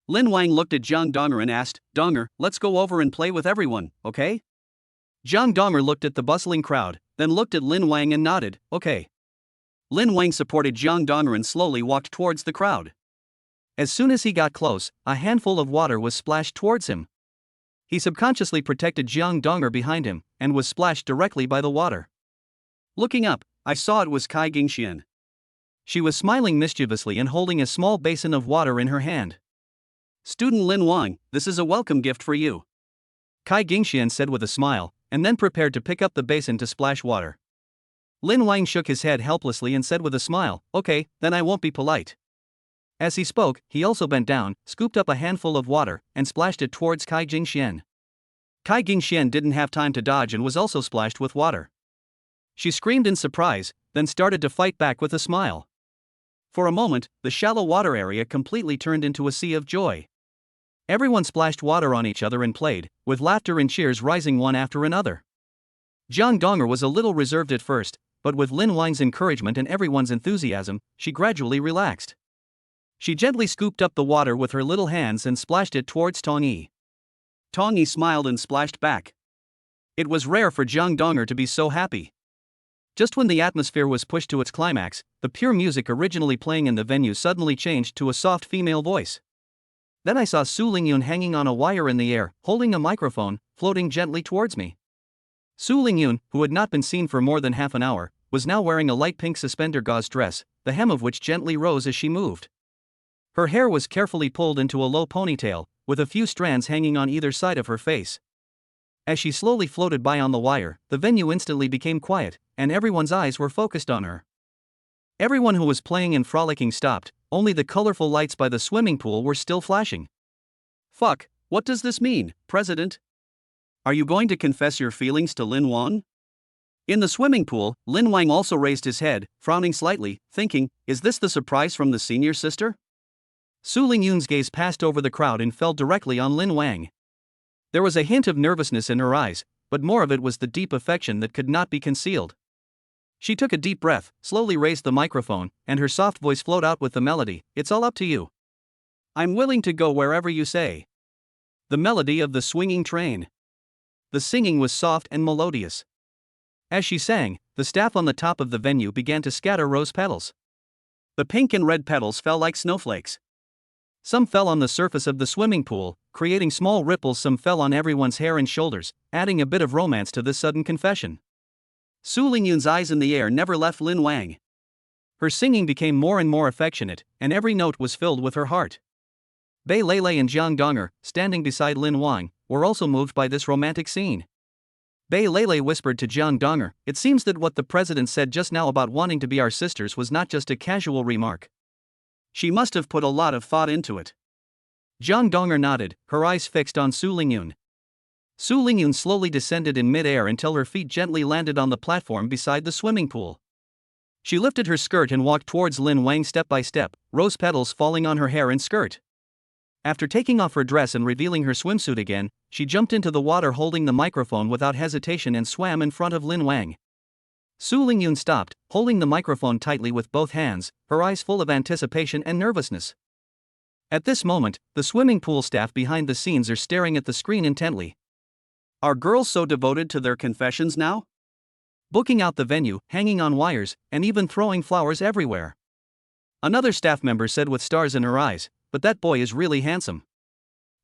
Lin Wang looked at Jiang Donger and asked, "Donger, let's go over and play with everyone, okay?" Jiang Donger looked at the bustling crowd, then looked at Lin Wang and nodded, "Okay." Lin Wang supported Jiang Donger and slowly walked towards the crowd. As soon as he got close, a handful of water was splashed towards him. He subconsciously protected Jiang Donger behind him, and was splashed directly by the water. Looking up, I saw it was Kai Gingxian. She was smiling mischievously and holding a small basin of water in her hand. "Student Lin Wang, this is a welcome gift for you," Kai Gingxian said with a smile, and then prepared to pick up the basin to splash water. Lin Wang shook his head helplessly and said with a smile, "Okay, then I won't be polite." As he spoke, he also bent down, scooped up a handful of water, and splashed it towards Kai Gingxian. Kai Gingxian didn't have time to dodge and was also splashed with water. She screamed in surprise, then started to fight back with a smile. For a moment, the shallow water area completely turned into a sea of joy. Everyone splashed water on each other and played, with laughter and cheers rising one after another. Jiang Donger was a little reserved at first, but with Lin Wang's encouragement and everyone's enthusiasm, she gradually relaxed. She gently scooped up the water with her little hands and splashed it towards Tongyi. Tongyi smiled and splashed back. It was rare for Jiang Donger to be so happy. Just when the atmosphere was pushed to its climax, the pure music originally playing in the venue suddenly changed to a soft female voice. Then I saw Su Lingyun hanging on a wire in the air, holding a microphone, floating gently towards me. Su Lingyun, who had not been seen for more than half an hour, was now wearing a light pink suspender gauze dress, the hem of which gently rose as she moved. Her hair was carefully pulled into a low ponytail, with a few strands hanging on either side of her face. As she slowly floated by on the wire, the venue instantly became quiet, and everyone's eyes were focused on her. Everyone who was playing and frolicking stopped, only the colorful lights by the swimming pool were still flashing. Fuck, what does this mean, President? Are you going to confess your feelings to Lin Wang? In the swimming pool, Lin Wang also raised his head, frowning slightly, thinking, is this the surprise from the senior sister? Su Lingyun's gaze passed over the crowd and fell directly on Lin Wang. There was a hint of nervousness in her eyes, but more of it was the deep affection that could not be concealed. She took a deep breath, slowly raised the microphone, and her soft voice flowed out with the melody, "It's all up to you. I'm willing to go wherever you say." The melody of the swinging train. The singing was soft and melodious. As she sang, the staff on the top of the venue began to scatter rose petals. The pink and red petals fell like snowflakes. Some fell on the surface of the swimming pool, creating small ripples. Some fell on everyone's hair and shoulders, adding a bit of romance to this sudden confession. Su Lingyun's eyes in the air never left Lin Wang. Her singing became more and more affectionate, and every note was filled with her heart. Bai Lei and Jiang Donger, standing beside Lin Wang, were also moved by this romantic scene. Bai Lei whispered to Jiang Donger, "It seems that what the president said just now about wanting to be our sisters was not just a casual remark. She must have put a lot of thought into it." Jiang Donger nodded, her eyes fixed on Su Lingyun. Su Lingyun slowly descended in mid-air until her feet gently landed on the platform beside the swimming pool. She lifted her skirt and walked towards Lin Wang step by step, rose petals falling on her hair and skirt. After taking off her dress and revealing her swimsuit again, she jumped into the water holding the microphone without hesitation and swam in front of Lin Wang. Su Lingyun stopped, holding the microphone tightly with both hands, her eyes full of anticipation and nervousness. At this moment, the swimming pool staff behind the scenes are staring at the screen intently. Are girls so devoted to their confessions now? Booking out the venue, hanging on wires, and even throwing flowers everywhere. Another staff member said with stars in her eyes, "But that boy is really handsome.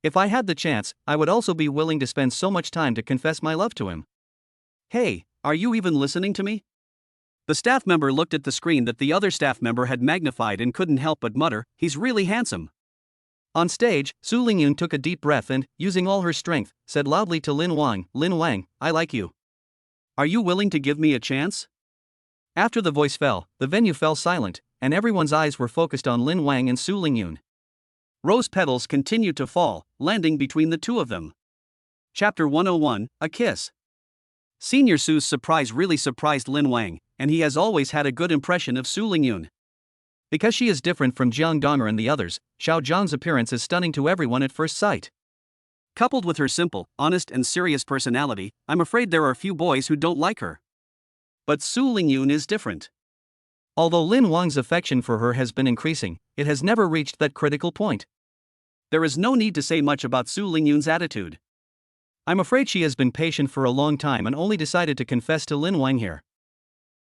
If I had the chance, I would also be willing to spend so much time to confess my love to him." Hey, are you even listening to me? The staff member looked at the screen that the other staff member had magnified and couldn't help but mutter, "He's really handsome." On stage, Su Lingyun took a deep breath and, using all her strength, said loudly to Lin Wang, "Lin Wang, I like you. Are you willing to give me a chance?" After the voice fell, the venue fell silent, and everyone's eyes were focused on Lin Wang and Su Lingyun. Rose petals continued to fall, landing between the two of them. Chapter 101, A Kiss. Senior Su's surprise really surprised Lin Wang, and he has always had a good impression of Su Lingyun. Because she is different from Jiang Donger and the others, Xiao Zhang's appearance is stunning to everyone at first sight. Coupled with her simple, honest and serious personality, I'm afraid there are few boys who don't like her. But Su Lingyun is different. Although Lin Wang's affection for her has been increasing, it has never reached that critical point. There is no need to say much about Su Lingyun's attitude. I'm afraid she has been patient for a long time and only decided to confess to Lin Wang here.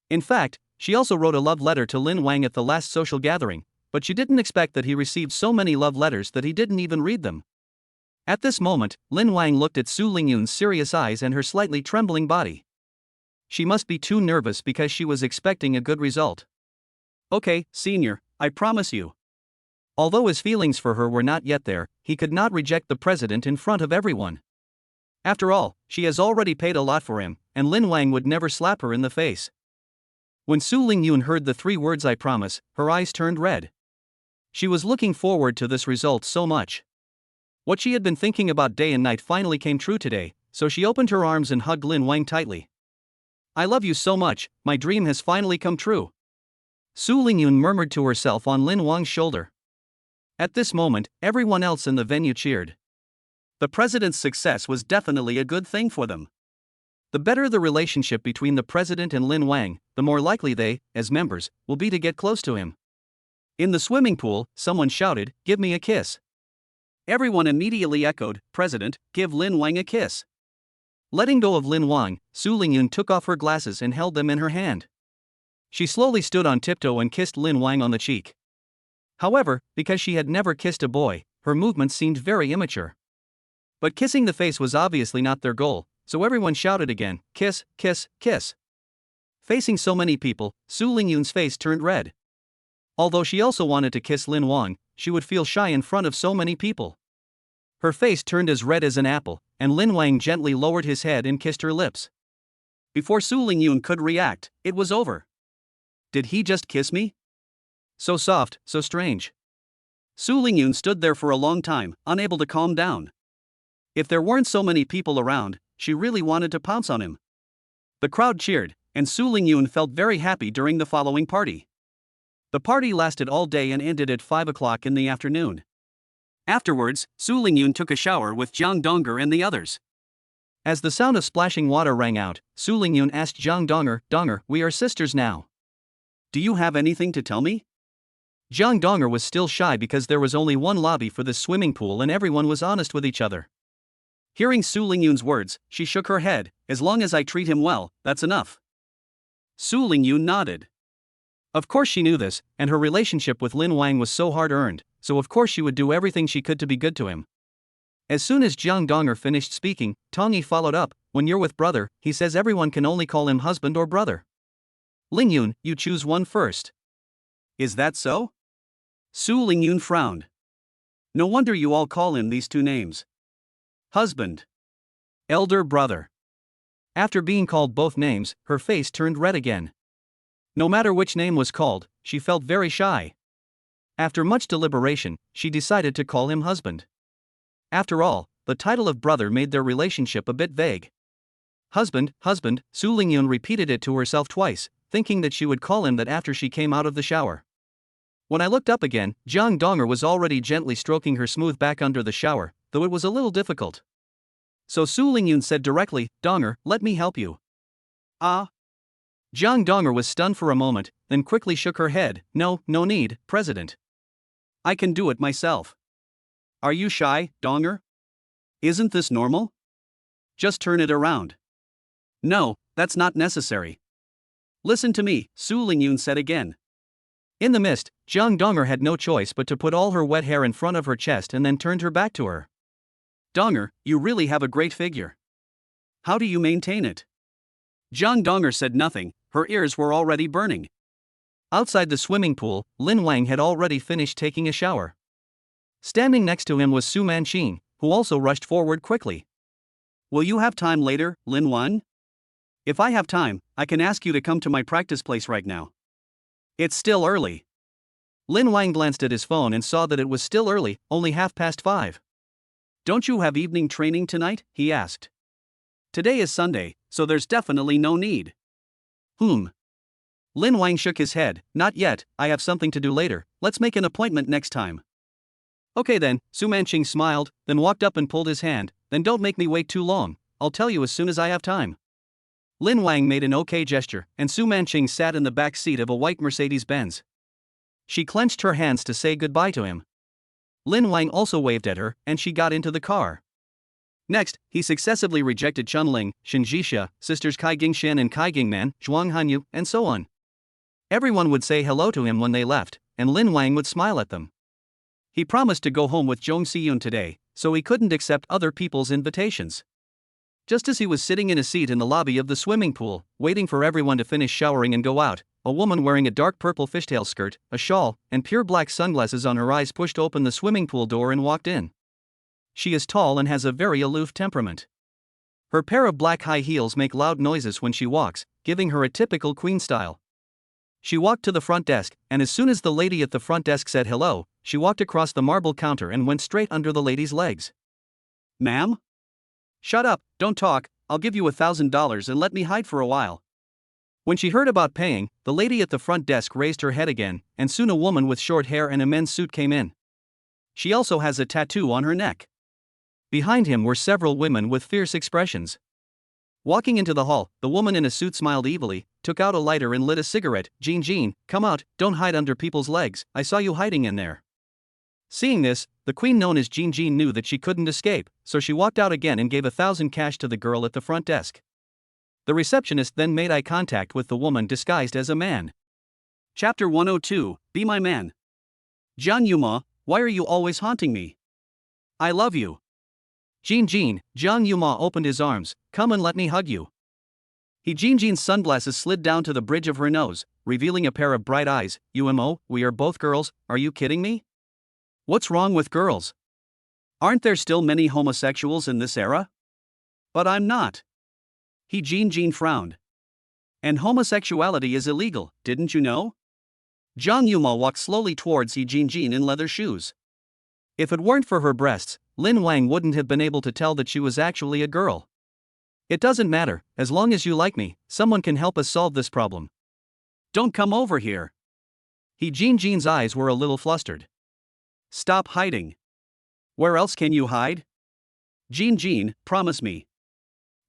In fact, she also wrote a love letter to Lin Wang at the last social gathering, but she didn't expect that he received so many love letters that he didn't even read them. At this moment, Lin Wang looked at Su Lingyun's serious eyes and her slightly trembling body. She must be too nervous because she was expecting a good result. "Okay, senior, I promise you." Although his feelings for her were not yet there, he could not reject the president in front of everyone. After all, she has already paid a lot for him, and Lin Wang would never slap her in the face. When Su Lingyun heard the 3 words "I promise," her eyes turned red. She was looking forward to this result so much. What she had been thinking about day and night finally came true today, so she opened her arms and hugged Lin Wang tightly. "I love you so much, my dream has finally come true." Su Lingyun murmured to herself on Lin Wang's shoulder. At this moment, everyone else in the venue cheered. The president's success was definitely a good thing for them. The better the relationship between the president and Lin Wang, the more likely they, as members, will be to get close to him. In the swimming pool, someone shouted, "Give me a kiss." Everyone immediately echoed, "President, give Lin Wang a kiss." Letting go of Lin Wang, Su Lingyun took off her glasses and held them in her hand. She slowly stood on tiptoe and kissed Lin Wang on the cheek. However, because she had never kissed a boy, her movements seemed very immature. But kissing the face was obviously not their goal, so everyone shouted again, "Kiss, kiss, kiss." Facing so many people, Su Lingyun's face turned red. Although she also wanted to kiss Lin Wang, she would feel shy in front of so many people. Her face turned as red as an apple, and Lin Wang gently lowered his head and kissed her lips. Before Su Lingyun could react, it was over. Did he just kiss me? So soft, so strange. Su Lingyun stood there for a long time, unable to calm down. If there weren't so many people around, she really wanted to pounce on him. The crowd cheered, and Su Lingyun felt very happy during the following party. The party lasted all day and ended at 5 o'clock in the afternoon. Afterwards, Su Lingyun took a shower with Jiang Donger and the others. As the sound of splashing water rang out, Su Lingyun asked Jiang Donger, "Donger, we are sisters now. Do you have anything to tell me?" Jiang Donger was still shy because there was only one lobby for the swimming pool and everyone was honest with each other. Hearing Su Lingyun's words, she shook her head, "As long as I treat him well, that's enough." Su Lingyun nodded. Of course she knew this, and her relationship with Lin Wang was so hard-earned, so of course she would do everything she could to be good to him. As soon as Jiang Donger finished speaking, Tong Yi followed up, when you're with brother, he says everyone can only call him husband or brother. Lingyun, you choose one first. Is that so? Su Lingyun frowned. No wonder you all call him these two names. Husband. Elder brother. After being called both names, her face turned red again. No matter which name was called, she felt very shy. After much deliberation, she decided to call him husband. After all, the title of brother made their relationship a bit vague. Husband, husband, Su Lingyun repeated it to herself twice, thinking that she would call him that after she came out of the shower. When I looked up again, Jiang Donger was already gently stroking her smooth back under the shower, though it was a little difficult. So Su Lingyun said directly, Donger, let me help you. Ah. Jiang Donger was stunned for a moment, then quickly shook her head. No need, President. I can do it myself. Are you shy, Donger? Isn't this normal? Just turn it around. No, that's not necessary. Listen to me, Su Lingyun said again. In the mist, Jiang Donger had no choice but to put all her wet hair in front of her chest and then turned her back to her. Donger, you really have a great figure. How do you maintain it? Jiang Donger said nothing, her ears were already burning. Outside the swimming pool, Lin Wang had already finished taking a shower. Standing next to him was Su Manqing, who also rushed forward quickly. Will you have time later, Lin Wang? If I have time, I can ask you to come to my practice place right now. It's still early. Lin Wang glanced at his phone and saw that it was still early, only 5:30. Don't you have evening training tonight? He asked. Today is Sunday, so there's definitely no need. Lin Wang shook his head. Not yet, I have something to do later, let's make an appointment next time. Okay then, Su Manqing smiled, then walked up and pulled his hand. Then don't make me wait too long, I'll tell you as soon as I have time. Lin Wang made an okay gesture, and Su Manqing sat in the back seat of a white Mercedes-Benz. She clenched her hands to say goodbye to him. Lin Wang also waved at her, and she got into the car. Next, he successively rejected Chunling, Shin Jixia, sisters Kai Gingshan and Kai Gingman, Zhuang Hanyu, and so on. Everyone would say hello to him when they left, and Lin Wang would smile at them. He promised to go home with Zhong Siyun today, so he couldn't accept other people's invitations. Just as he was sitting in a seat in the lobby of the swimming pool, waiting for everyone to finish showering and go out, a woman wearing a dark purple fishtail skirt, a shawl, and pure black sunglasses on her eyes pushed open the swimming pool door and walked in. She is tall and has a very aloof temperament. Her pair of black high heels make loud noises when she walks, giving her a typical queen style. She walked to the front desk, and as soon as the lady at the front desk said hello, she walked across the marble counter and went straight under the lady's legs. Ma'am? Shut up, don't talk, I'll give you $1,000 and let me hide for a while. When she heard about paying, the lady at the front desk raised her head again, and soon a woman with short hair and a men's suit came in. She also has a tattoo on her neck. Behind him were several women with fierce expressions. Walking into the hall, the woman in a suit smiled evilly, took out a lighter and lit a cigarette. Jean, come out, don't hide under people's legs, I saw you hiding in there. Seeing this, the queen known as Jean knew that she couldn't escape, so she walked out again and gave 1,000 cash to the girl at the front desk. The receptionist then made eye contact with the woman disguised as a man. Chapter 102, Be My Man. Jiang Yuma, why are you always haunting me? I love you. Jean, Jiang Yuma opened his arms, come and let me hug you. Jean's sunglasses slid down to the bridge of her nose, revealing a pair of bright eyes. Umo, we are both girls, are you kidding me? What's wrong with girls? Aren't there still many homosexuals in this era? But I'm not. Jean frowned. And homosexuality is illegal, didn't you know? Jiang Yuma walked slowly towards Jean in leather shoes. If it weren't for her breasts, Lin Wang wouldn't have been able to tell that she was actually a girl. It doesn't matter, as long as you like me, someone can help us solve this problem. Don't come over here. Jean's eyes were a little flustered. Stop hiding. Where else can you hide? Jean, promise me.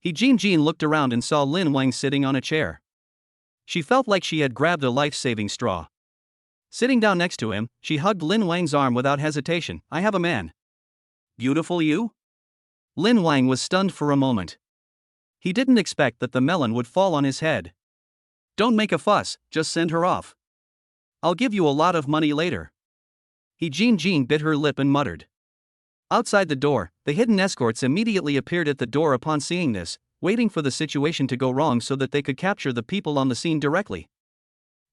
Jean looked around and saw Lin Wang sitting on a chair. She felt like she had grabbed a life-saving straw. Sitting down next to him, she hugged Lin Wang's arm without hesitation. I have a man. Beautiful you? Lin Wang was stunned for a moment. He didn't expect that the melon would fall on his head. Don't make a fuss, just send her off. I'll give you a lot of money later. Jean bit her lip and muttered. Outside the door, the hidden escorts immediately appeared at the door upon seeing this. waiting for the situation to go wrong so that they could capture the people on the scene directly.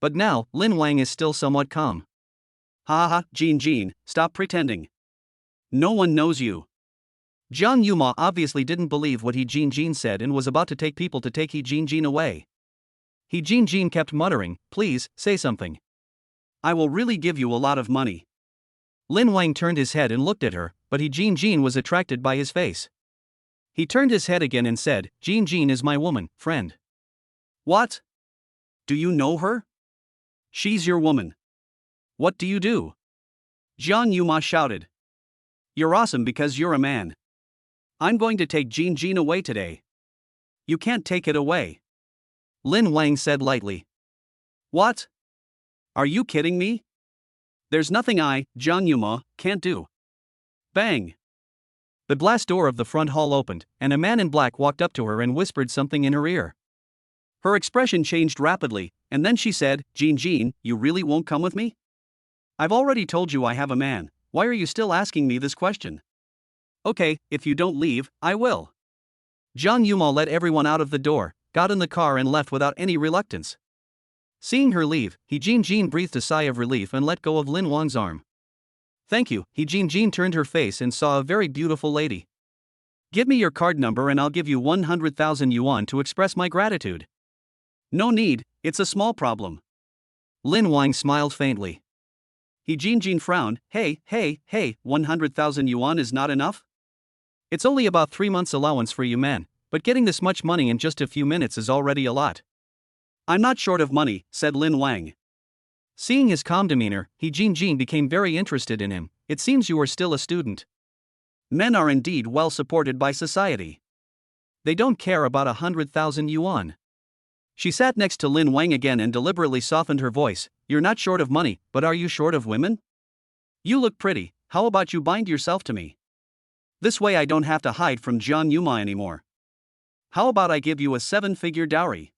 But now, Lin Wang is still somewhat calm. Ha ha, Jean, stop pretending. No one knows you. Jiang Yuma obviously didn't believe what He Jin said and was about to take people to take He Jin away. He Jin kept muttering, please, say something. I will really give you a lot of money. Lin Wang turned his head and looked at her, but He Jin was attracted by his face. He turned his head again and said, Jin is my woman, friend. What? Do you know her? She's your woman. What do you do? Jiang Yuma shouted. You're awesome because you're a man. I'm going to take Jin away today. You can't take it away. Lin Wang said lightly. What? Are you kidding me? There's nothing Jiang Yuma, can't do. Bang! The glass door of the front hall opened, and a man in black walked up to her and whispered something in her ear. Her expression changed rapidly, and then she said, Jin, you really won't come with me? I've already told you I have a man, why are you still asking me this question? Okay, if you don't leave, I will. Jiang Yuma let everyone out of the door, got in the car and left without any reluctance. Seeing her leave, He Jin breathed a sigh of relief and let go of Lin Wang's arm. Thank you, He Jin turned her face and saw a very beautiful lady. Give me your card number and I'll give you 100,000 yuan to express my gratitude. No need, it's a small problem. Lin Wang smiled faintly. He Jin frowned, hey, 100,000 yuan is not enough? It's only about 3 months' allowance for you man, but getting this much money in just a few minutes is already a lot. I'm not short of money, said Lin Wang. Seeing his calm demeanor, He Jin became very interested in him. It seems you are still a student. Men are indeed well supported by society. They don't care about 100,000 yuan. She sat next to Lin Wang again and deliberately softened her voice. You're not short of money, but are you short of women? You look pretty, how about you bind yourself to me? This way I don't have to hide from Jiang Yuma anymore. How about I give you a 7-figure dowry?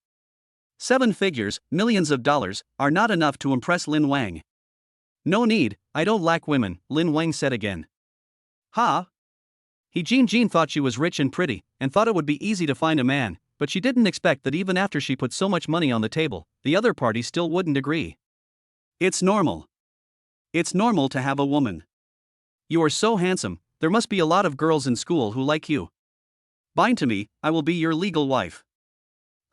7 figures, millions of dollars, are not enough to impress Lin Wang. No need, I don't lack women, Lin Wang said again. Ha! He Jin thought she was rich and pretty, and thought it would be easy to find a man, but she didn't expect that even after she put so much money on the table, the other party still wouldn't agree. It's normal. It's normal to have a woman. You are so handsome, there must be a lot of girls in school who like you. Bind to me, I will be your legal wife.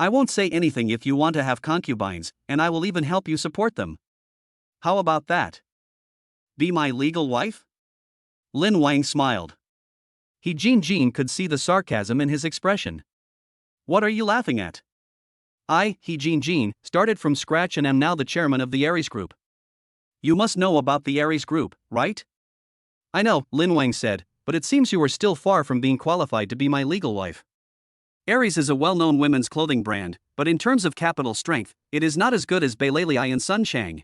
I won't say anything if you want to have concubines, and I will even help you support them. How about that? Be my legal wife? Lin Wang smiled. He Jin could see the sarcasm in his expression. What are you laughing at? He Jin, started from scratch and am now the chairman of the Aries Group. You must know about the Aries Group, right? I know, Lin Wang said, but it seems you are still far from being qualified to be my legal wife. Aries is a well-known women's clothing brand, but in terms of capital strength, it is not as good as Beilei and Sunshang.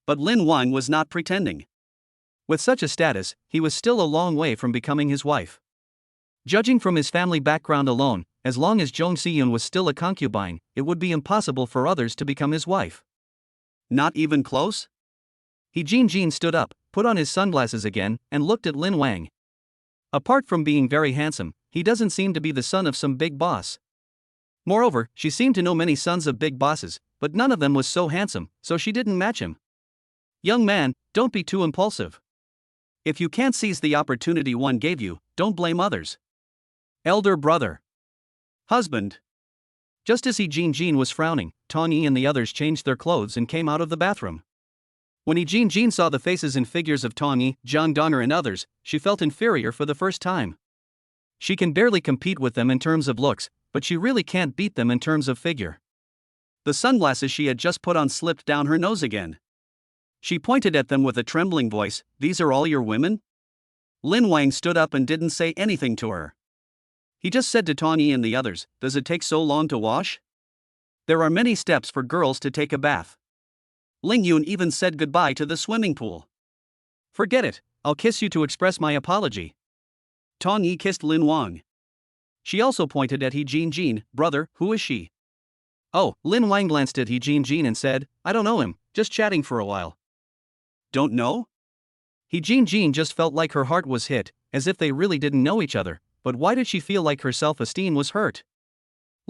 But Lin Wang was not pretending. With such a status, he was still a long way from becoming his wife. Judging from his family background alone, as long as Zhong Xiyun was still a concubine, it would be impossible for others to become his wife. Not even close? He Jin stood up, put on his sunglasses again, and looked at Lin Wang. Apart from being very handsome, he doesn't seem to be the son of some big boss. Moreover, she seemed to know many sons of big bosses, but none of them was so handsome, so she didn't match him. Young man, don't be too impulsive. If you can't seize the opportunity one gave you, don't blame others. Elder brother. Husband. Just as He Jin was frowning, Tong Yi and the others changed their clothes and came out of the bathroom. When He Jin saw the faces and figures of Tong Yi, Zhang Donger and others, she felt inferior for the first time. She can barely compete with them in terms of looks, but she really can't beat them in terms of figure. The sunglasses she had just put on slipped down her nose again. She pointed at them with a trembling voice, "These are all your women?" Lin Wang stood up and didn't say anything to her. He just said to Tong Yi and the others, "Does it take so long to wash? There are many steps for girls to take a bath." Ling Yun even said goodbye to the swimming pool. "Forget it, I'll kiss you to express my apology." Tong Yi kissed Lin Wang. She also pointed at He Jin, "Brother, who is she?" Oh, Lin Wang glanced at He Jin and said, "I don't know him, just chatting for a while." Don't know? He Jin just felt like her heart was hit, as if they really didn't know each other, but why did she feel like her self-esteem was hurt?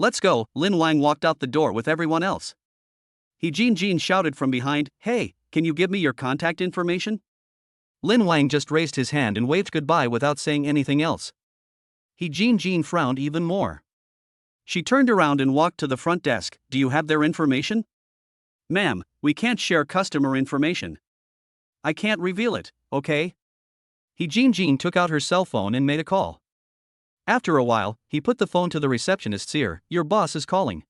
Let's go. Lin Wang walked out the door with everyone else. Jin shouted from behind, "Hey, can you give me your contact information?" Lin Wang just raised his hand and waved goodbye without saying anything else. Jin frowned even more. She turned around and walked to the front desk. "Do you have their information?" "Ma'am, we can't share customer information. I can't reveal it, okay?" Jin took out her cell phone and made a call. After a while, he put the phone to the receptionist's ear. "Your boss is calling."